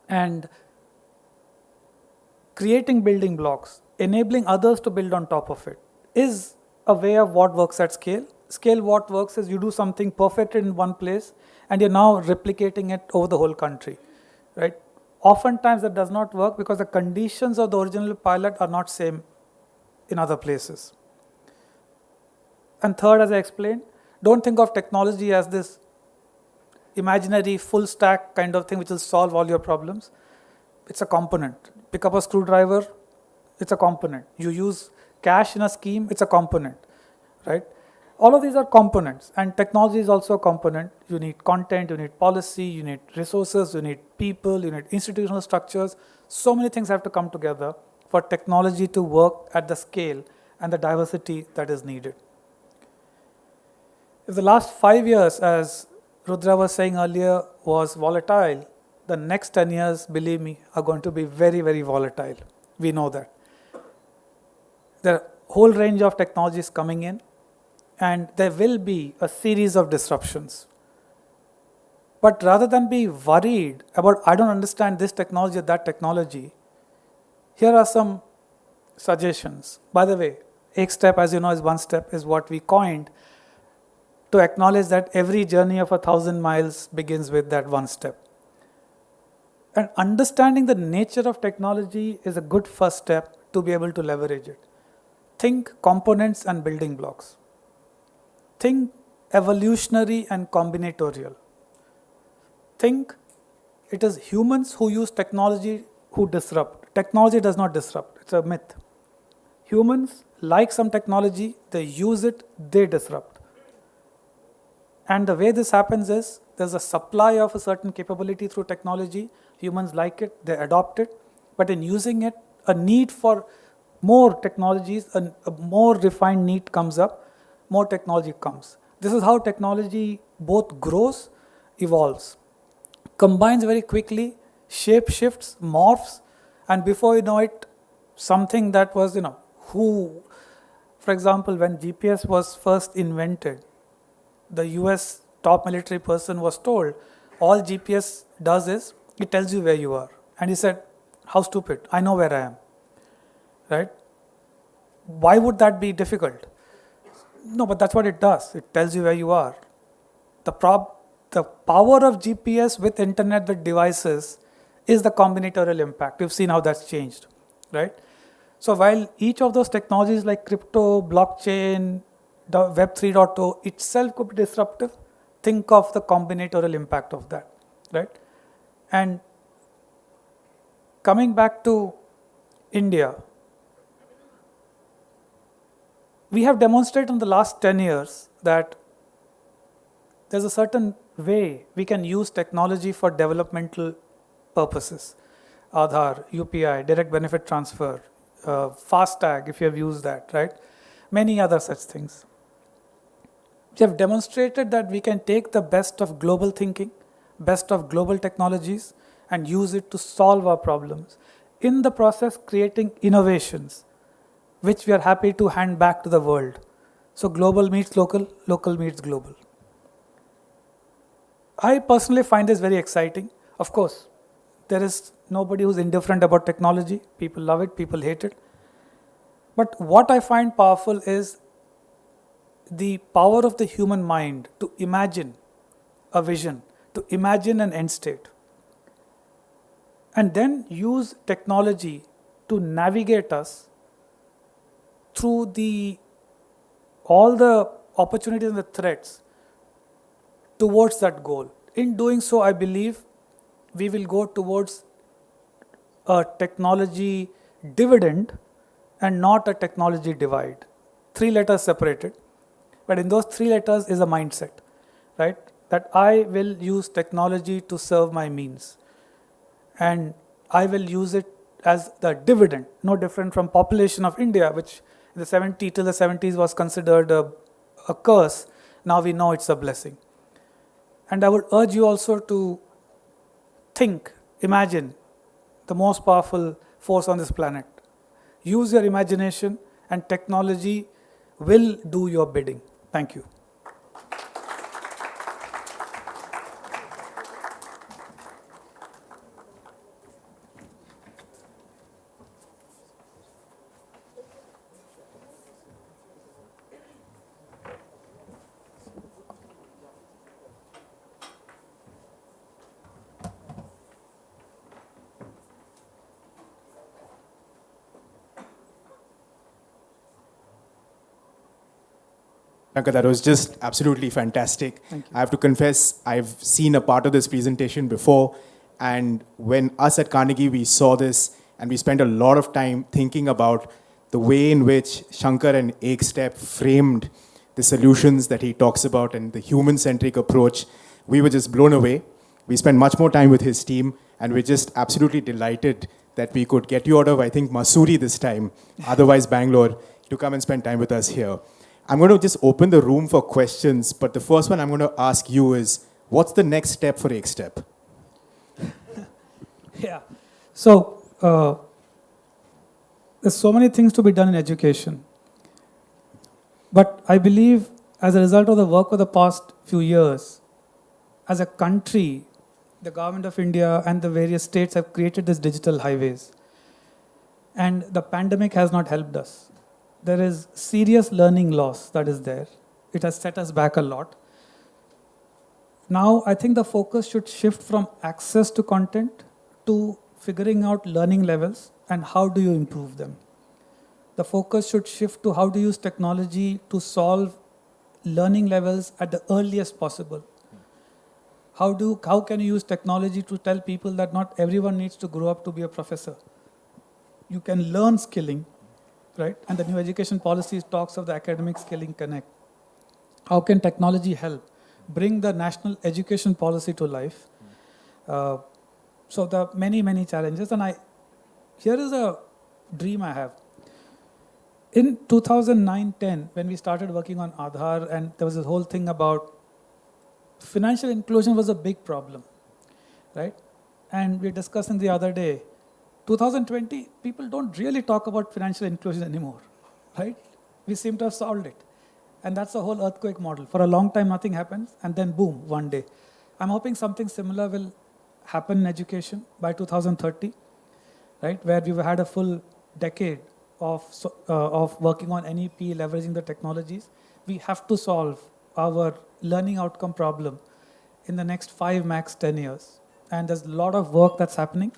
And creating building blocks, enabling others to build on top of it, is a way of what works at scale. Scale what works is you do something perfected in one place and you're now replicating it over the whole country, right? Oftentimes that does not work because the conditions of the original pilot are not same in other places. And third, as I explained, don't think of technology as this imaginary full stack kind of thing which will solve all your problems. It's a component. Pick up a screwdriver, it's a component. You use cash in a scheme, it's a component, right? All of these are components, and technology is also a component. You need content, you need policy, you need resources, you need people, you need institutional structures. So many things have to come together for technology to work at the scale and the diversity that is needed. If the last 5 years, as Rudra was saying earlier, was volatile, the next 10 years, believe me, are going to be very, very volatile. We know that. There are a whole range of technologies coming in, and there will be a series of disruptions. But rather than be worried about, I don't understand this technology or that technology, here are some suggestions. By the way, Ek step, as you know, is one step, is what we coined to acknowledge that every journey of 1,000 miles begins with that one step. And understanding the nature of technology is a good first step to be able to leverage it. Think components and building blocks. Think evolutionary and combinatorial. Think it is humans who use technology who disrupt. Technology does not disrupt, it's a myth. Humans like some technology, they use it, they disrupt. And the way this happens is, there's a supply of a certain capability through technology, humans like it, they adopt it, but in using it, a need for more technologies, a more refined need comes up, more technology comes. This is how technology both grows, evolves, combines very quickly, shape shifts, morphs, and before you know it, something that was, for example, when GPS was first invented, the US top military person was told, all GPS does is, it tells you where you are. And he said, how stupid, I know where I am, right? Why would that be difficult? No, but that's what it does. It tells you where you are. The power of GPS with internet, with devices, is the combinatorial impact. We've seen how that's changed, right? So while each of those technologies like crypto, blockchain, Web 3.0 itself could be disruptive, think of the combinatorial impact of that, right? And coming back to India, we have demonstrated in the last 10 years that there's a certain way we can use technology for developmental purposes. Aadhaar, UPI, direct benefit transfer, FASTag, if you have used that, right? Many other such things. We have demonstrated that we can take the best of global thinking, best of global technologies, and use it to solve our problems. In the process, creating innovations, which we are happy to hand back to the world. So global meets local, local meets global. I personally find this very exciting. Of course, there is nobody who's indifferent about technology. People love it, people hate it. But what I find powerful is the power of the human mind to imagine a vision, to imagine an end state, and then use technology to navigate us through all the opportunities and the threats towards that goal. In doing so, I believe we will go towards a technology dividend and not a technology divide. 3 letters separated, but in those 3 letters is a mindset, right? That I will use technology to serve my means, and I will use it as the dividend, no different from population of India, which in the 70s was considered a curse. Now we know it's a blessing. And I would urge you also to think, imagine the most powerful force on this planet. Use your imagination and technology will do your bidding. Thank you. Priyanka, that was just absolutely fantastic. I have to confess, I've seen a part of this presentation before, and when us at Carnegie, we saw this, and we spent a lot of time thinking about the way in which Shankar and Ekstep framed the solutions that he talks about and the human-centric approach, we were just blown away. We spent much more time with his team, and we're just absolutely delighted that we could get you out of, I think, Mussoorie this time, otherwise Bangalore, to come and spend time with us here. I'm going to just open the room for questions, but the first one I'm going to ask you is, what's the next step for Ekstep? Yeah. So, there's so many things to be done in education. But I believe as a result of the work of the past few years, as a country, the government of India and the various states have created these digital highways. And the pandemic has not helped us. There is serious learning loss that is there. It has set us back a lot. Now, I think the focus should shift from access to content to figuring out learning levels and how do you improve them. The focus should shift to how to use technology to solve learning levels at the earliest possible. How can you use technology to tell people that not everyone needs to grow up to be a professor? You can learn skilling, right? And the new education policy talks of the academic skilling connect. How can technology help bring the national education policy to life? So there are many, many challenges. And here is a dream I have. In 2009-10, when we started working on Aadhaar, and there was this whole thing about financial inclusion was a big problem, right? And we were discussing the other day, 2020, people don't really talk about financial inclusion anymore, right? We seem to have solved it. And that's the whole earthquake model. For a long time, nothing happens, and then boom, one day. I'm hoping something similar will happen in education by 2030, right? Where we've had a full decade of working on NEP, leveraging the technologies. We have to solve our learning outcome problem in the next 5, max 10 years. And there's a lot of work that's happening.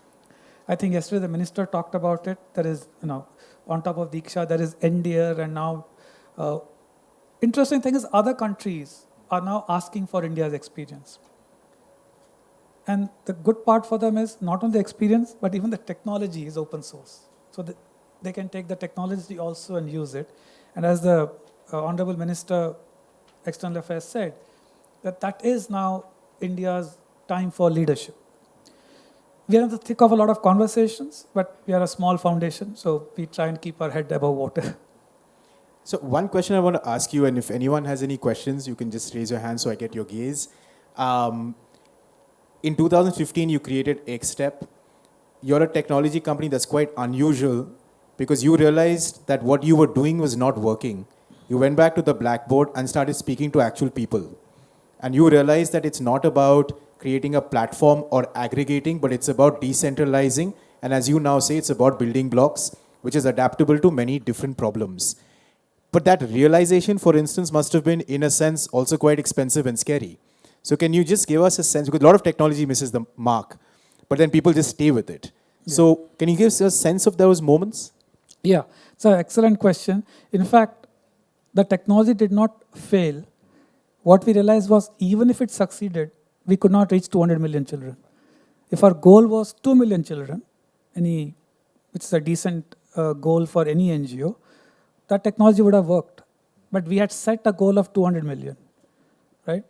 I think yesterday the minister talked about it. There is, on top of Diksha, there is NDR, and now, interesting thing is other countries are now asking for India's experience. And the good part for them is not only the experience, but even the technology is open source. So they can take the technology also and use it. And as the Honorable Minister, External Affairs said, that is now India's time for leadership. We are in the thick of a lot of conversations, but we are a small foundation, so we try and keep our head above water. So one question I want to ask you, and if anyone has any questions, you can just raise your hand so I get your gaze. In 2015, you created Ekstep. You're a technology company that's quite unusual because you realized that what you were doing was not working. You went back to the blackboard and started speaking to actual people. And you realize that it's not about creating a platform or aggregating, but it's about decentralizing. And as you now say, it's about building blocks, which is adaptable to many different problems. But that realization, for instance, must have been, in a sense, also quite expensive and scary. So can you just give us a sense, because a lot of technology misses the mark, but then people just stay with it. Yeah. So can you give us a sense of those moments? Yeah, it's an excellent question. In fact, the technology did not fail. What we realized was even if it succeeded, we could not reach 200 million children. If our goal was 2 million children, which is a decent goal for any NGO, that technology would have worked. But we had set a goal of 200 million, right?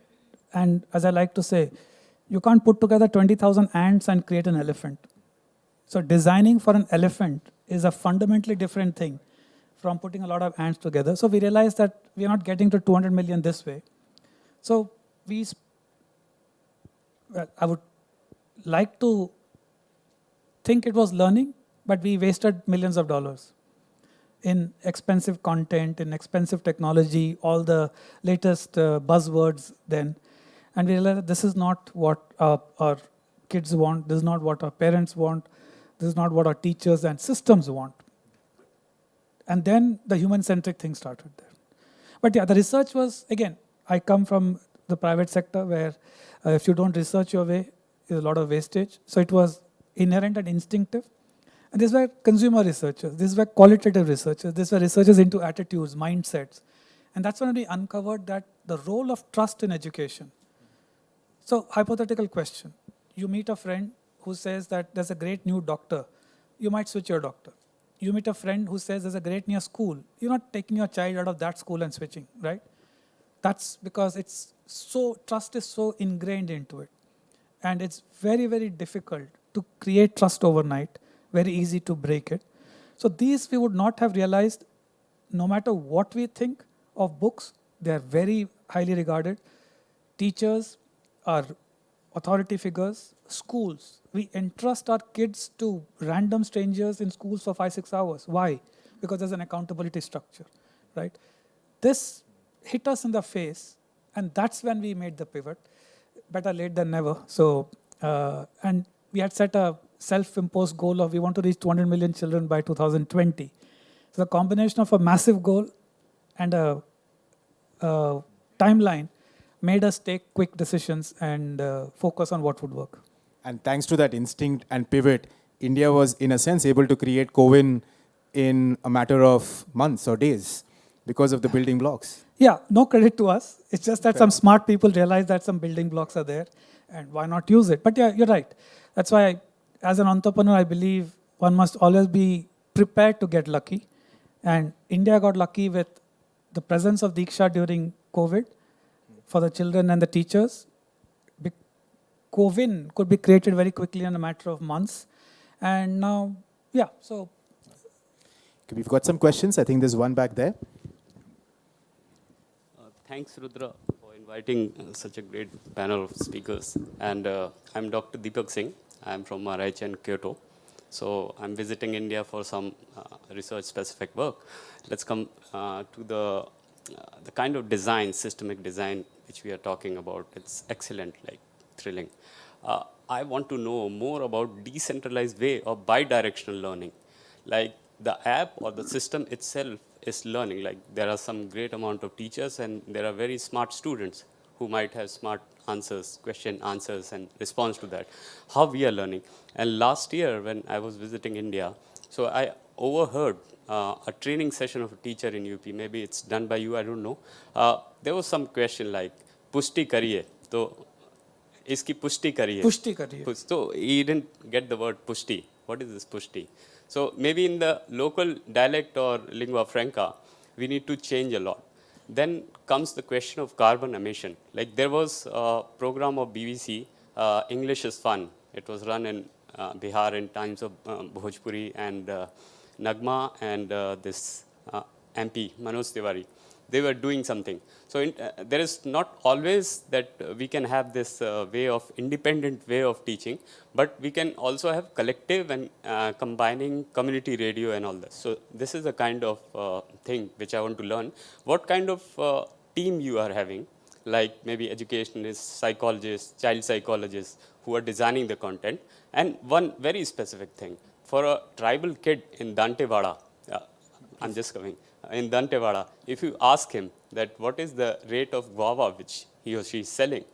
And as I like to say, you can't put together 20,000 ants and create an elephant. So designing for an elephant is a fundamentally different thing from putting a lot of ants together. So we realized that we are not getting to 200 million this way. So I would like to think it was learning, but we wasted millions of dollars in expensive content, in expensive technology, all the latest buzzwords then. And we realized that this is not what our kids want, this is not what our parents want, this is not what our teachers and systems want. And then the human-centric thing started there. But yeah, the research was, again, I come from the private sector where if you don't research your way, there's a lot of wastage. So it was inherent and instinctive. And these were consumer researchers, these were qualitative researchers, these were researchers into attitudes, mindsets. And that's when we uncovered that the role of trust in education. So hypothetical question, you meet a friend who says that there's a great new doctor, you might switch your doctor. You meet a friend who says there's a great new school, you're not taking your child out of that school and switching, right? That's because trust is so ingrained into it. And it's very, very difficult to create trust overnight, very easy to break it. So these we would not have realized, no matter what we think of books, they are very highly regarded. Teachers are authority figures. Schools, we entrust our kids to random strangers in schools for 5-6 hours. Why? Because there's an accountability structure, right? This hit us in the face, and that's when we made the pivot. Better late than never. So, and we had set a self-imposed goal of we want to reach 200 million children by 2020. So the combination of a massive goal and a timeline made us take quick decisions and focus on what would work. And thanks to that instinct and pivot, India was, in a sense, able to create COVID in a matter of months or days because of the building blocks. Yeah, no credit to us. It's just that some smart people realize that some building blocks are there, and why not use it? But yeah, you're right. That's why, as an entrepreneur, I believe one must always be prepared to get lucky. And India got lucky with the presence of Diksha during COVID for the children and the teachers. COVID could be created very quickly in a matter of months. And now, yeah, so. Okay, we've got some questions. I think there's one back there. Thanks, Rudra, for inviting such a great panel of speakers. And I'm Dr. Deepak Singh. I'm from Maraicha and Kyoto. So I'm visiting India for some research-specific work. Let's come to the kind of design, systemic design, which we are talking about. It's excellent, like thrilling. I want to know more about decentralized way of bidirectional learning. Like the app or the system itself is learning. Like there are some great amount of teachers and there are very smart students who might have smart answers, question answers and response to that. How we are learning. And last year when I was visiting India, so I overheard a training session of a teacher in UP. Maybe it's done by you, I don't know. There was some question like, pushti kariye. So, iski pushti kariye. Pushti kariye. So he didn't get the word pushti. What is this pushti? So maybe in the local dialect or lingua franca, we need to change a lot. Then comes the question of carbon emission. Like there was a program of BBC, English is Fun. It was run in Bihar in times of Bhojpuri and Nagma and this MP, Manoj Tiwari. They were doing something. So there is not always that we can have this way of independent way of teaching, but we can also have collective and combining community radio and all this. So this is a kind of thing which I want to learn. What kind of team you are having? like maybe educationists, psychologists, child psychologists who are designing the content. And one very specific thing, for a tribal kid in Dantewada, I'm just coming, in Dantewada, if you ask him that what is the rate of guava which he or she is selling,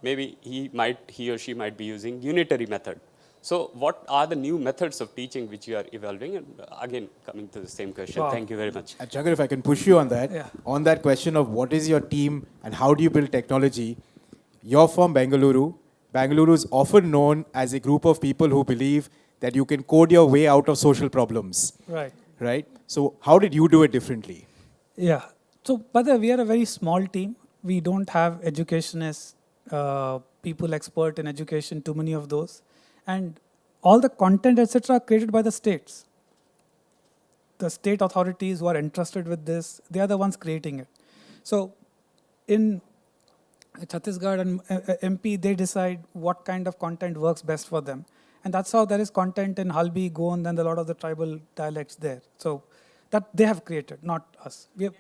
maybe he or she might be using unitary method. So what are the new methods of teaching which you are evolving? And again, coming to the same question. Wow. Thank you very much. And Jagar, if I can push you on that, on that question of what is your team and how do you build technology, you're from Bengaluru. Bengaluru is often known as a group of people who believe that you can code your way out of social problems. Right. Right? So how did you do it differently? Yeah. So, by the way, we are a very small team. We don't have educationists, people expert in education, too many of those. And all the content, etc., are created by the states. The state authorities who are entrusted with this, they are the ones creating it. So in Chhattisgarh and MP, they decide what kind of content works best for them. And that's how there is content in Halbi, Gond, and a lot of the tribal dialects there. So that they have created, not us. We have,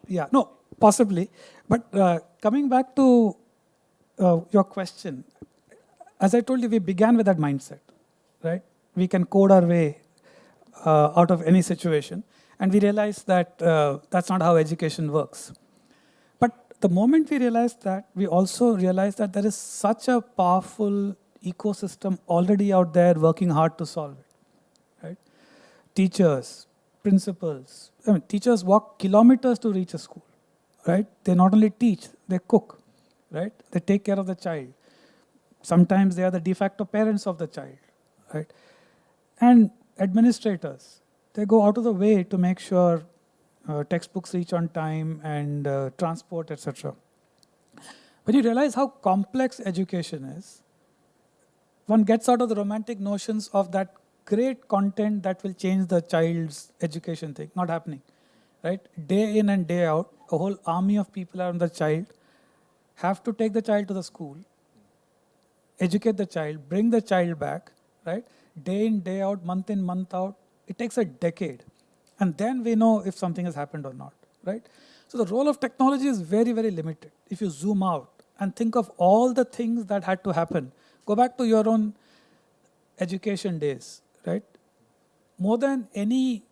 yeah, no, possibly. But coming back to your question, as I told you, we began with that mindset, right? We can code our way out of any situation. And we realized that that's not how education works. But the moment we realized that, we also realized that there is such a powerful ecosystem already out there working hard to solve it, right? Teachers, principals, teachers walk kilometers to reach a school, right? They not only teach, they cook, right? They take care of the child. Sometimes they are the de facto parents of the child, right? And administrators, they go out of the way to make sure textbooks reach on time and transport, etc. When you realize how complex education is, one gets out of the romantic notions of that great content that will change the child's education thing. Not happening, right? Day in and day out, a whole army of people around the child have to take the child to the school, educate the child, bring the child back, right? Day in, day out, month in, month out. It takes a decade. And then we know if something has happened or not, right? So the role of technology is very, very limited. If you zoom out and think of all the things that had to happen, go back to your own education days, right? More than any,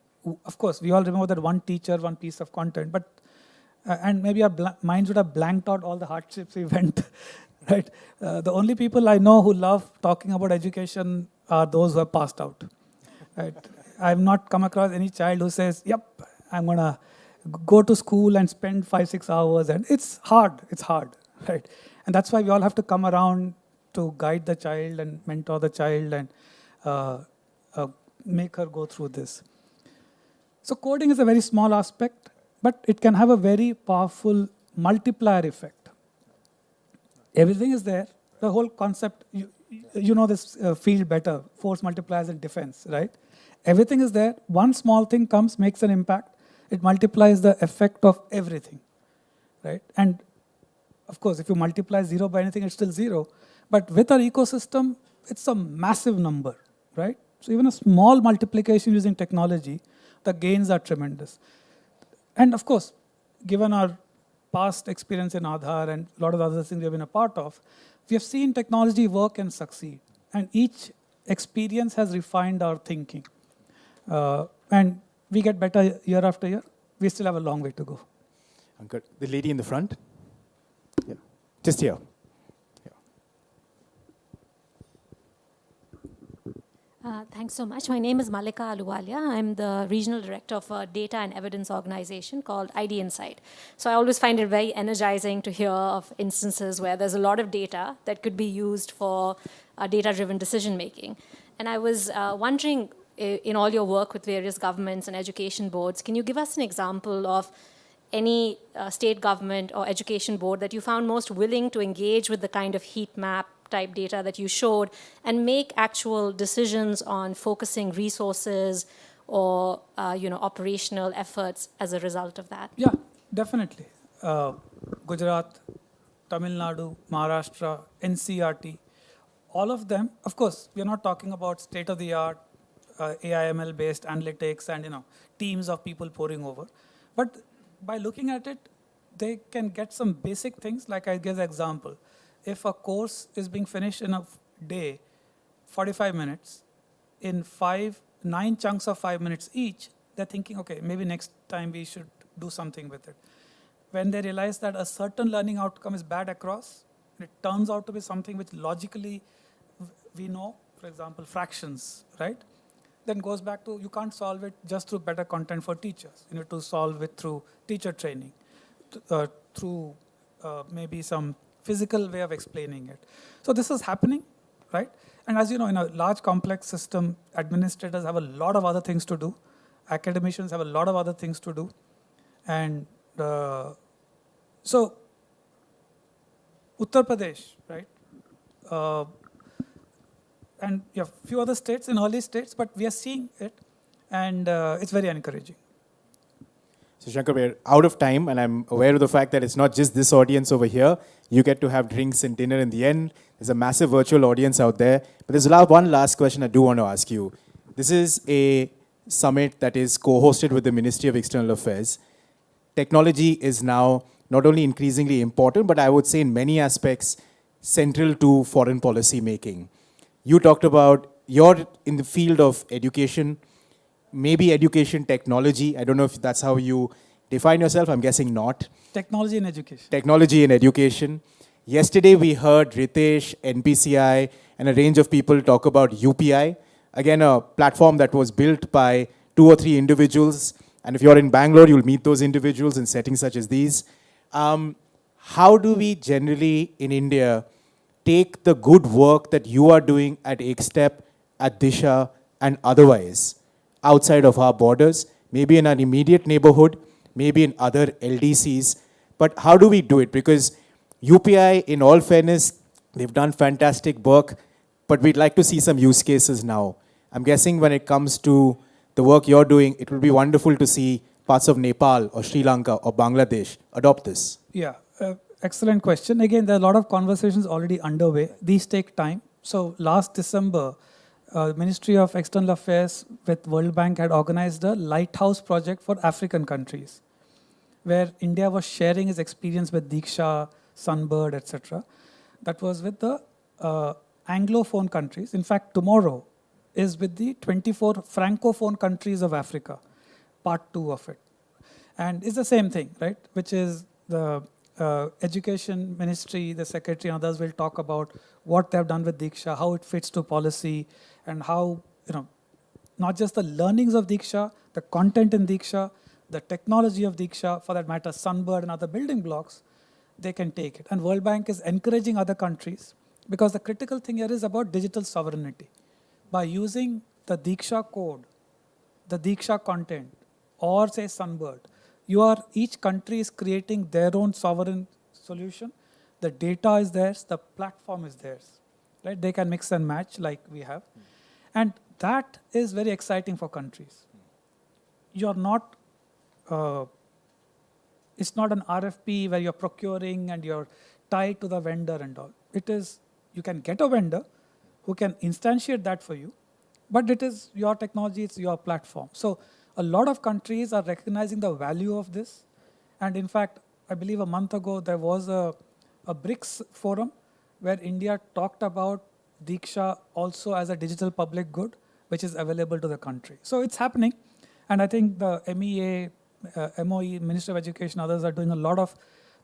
of course, we all remember that one teacher, one piece of content, but and maybe our minds would have blanked out all the hardships we went, right? The only people I know who love talking about education are those who have passed out, right? I've not come across any child who says, yep, I'm going to go to school and spend 5-6 hours. And it's hard, right? And that's why we all have to come around to guide the child and mentor the child and make her go through this. So coding is a very small aspect, but it can have a very powerful multiplier effect. Everything is there. The whole concept, you know this field better, force multipliers in defense, right? Everything is there. One small thing comes, makes an impact. It multiplies the effect of everything, right? And of course, if you multiply 0 by anything, it's still 0. But with our ecosystem, it's a massive number, right? So even a small multiplication using technology, the gains are tremendous. And of course, given our past experience in Aadhaar and a lot of other things we have been a part of, we have seen technology work and succeed. And each experience has refined our thinking. And we get better year after year. We still have a long way to go. Uncle, the lady in the front. Yeah. Just here. Thanks so much. My name is Malika Aluwalia. I'm the Regional Director of a data and evidence organization called ID Insight. So I always find it very energizing to hear of instances where there's a lot of data that could be used for data-driven decision-making. And I was wondering, in all your work with various governments and education boards, can you give us an example of any state government or education board that you found most willing to engage with the kind of heat map type data that you showed and make actual decisions on focusing resources or operational efforts as a result of that? Yeah, definitely. Gujarat, Tamil Nadu, Maharashtra, NCRT, all of them. Of course, we are not talking about state-of-the-art AI/ML based analytics and teams of people pouring over. But by looking at it, they can get some basic things. Like I give the example, if a course is being finished in a day, 45 minutes, in 9 chunks of 5 minutes each, they're thinking, okay, maybe next time we should do something with it. When they realize that a certain learning outcome is bad across, it turns out to be something which logically we know, for example, fractions, right? Then goes back to, you can't solve it just through better content for teachers. You need to solve it through teacher training, through maybe some physical way of explaining it. So this is happening, right? And as you know, in a large complex system, administrators have a lot of other things to do. Academicians have a lot of other things to do. And so Uttar Pradesh, right? And you have a few other states in early states, but we are seeing it, and it's very encouraging. So Shankar, we're out of time, and I'm aware of the fact that it's not just this audience over here. You get to have drinks and dinner in the end. There's a massive virtual audience out there. But there's one last question I do want to ask you. This is a summit that is co-hosted with the Ministry of External Affairs. Technology is now not only increasingly important, but I would say in many aspects central to foreign policy making. You talked about you're in the field of education, maybe education technology. I don't know if that's how you define yourself. I'm guessing not. Technology and education. Technology and education. Yesterday we heard Ritesh, NPCI, and a range of people talk about UPI. Again, a platform that was built by 2 or 3 individuals. And if you're in Bangalore, you'll meet those individuals in settings such as these. How do we generally in India take the good work that you are doing at Ekstep, at Disha, and otherwise outside of our borders, maybe in our immediate neighborhood, maybe in other LDCs, but how do we do it? Because UPI, in all fairness, they've done fantastic work, but we'd like to see some use cases now. I'm guessing when it comes to the work you're doing, it will be wonderful to see parts of Nepal or Sri Lanka or Bangladesh adopt this. Yeah. Excellent question. Again, there are a lot of conversations already underway. These take time. So last December, Ministry of External Affairs with World Bank had organized a lighthouse project for African countries, where India was sharing its experience with Diksha, Sunbird, etc. That was with the Anglophone countries. In fact, tomorrow is with the 24 Francophone countries of Africa, part 2 of it. And it's the same thing, right? Which is the Education Ministry, the Secretary and others will talk about what they've done with Diksha, how it fits to policy, and how, not just the learnings of Diksha, the content in Diksha, the technology of Diksha, for that matter, Sunbird and other building blocks, they can take it. And World Bank is encouraging other countries, because the critical thing here is about digital sovereignty. By using the Diksha code, the Diksha content, or say Sunbird, each country is creating their own sovereign solution. The data is theirs, the platform is theirs. Right? They can mix and match like we have. And that is very exciting for countries. You're not, it's not an RFP where you're procuring and you're tied to the vendor and all. It is, you can get a vendor who can instantiate that for you, but it is your technology, it's your platform. So a lot of countries are recognizing the value of this. And in fact, I believe a month ago, there was a BRICS forum where India talked about Diksha also as a digital public good, which is available to the country. So it's happening. And I think the MEA, MOE, Ministry of Education, others are doing a lot of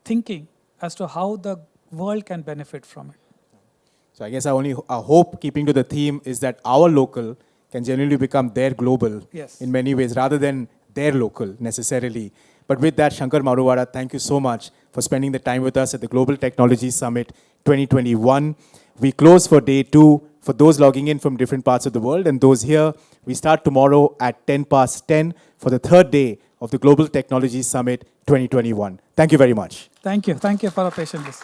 thinking as to how the world can benefit from it. So I guess our hope, keeping to the theme, is that our local can generally become their global in many ways, rather than their local necessarily. But with that, Shankar Maruvada, thank you so much for spending the time with us at the Global Technology Summit 2021. We close for day 2 for those logging in from different parts of the world, and those here, we start tomorrow at 10:10 for the 3rd day of the Global Technology Summit 2021. Thank you very much. Thank you. Thank you for your patience.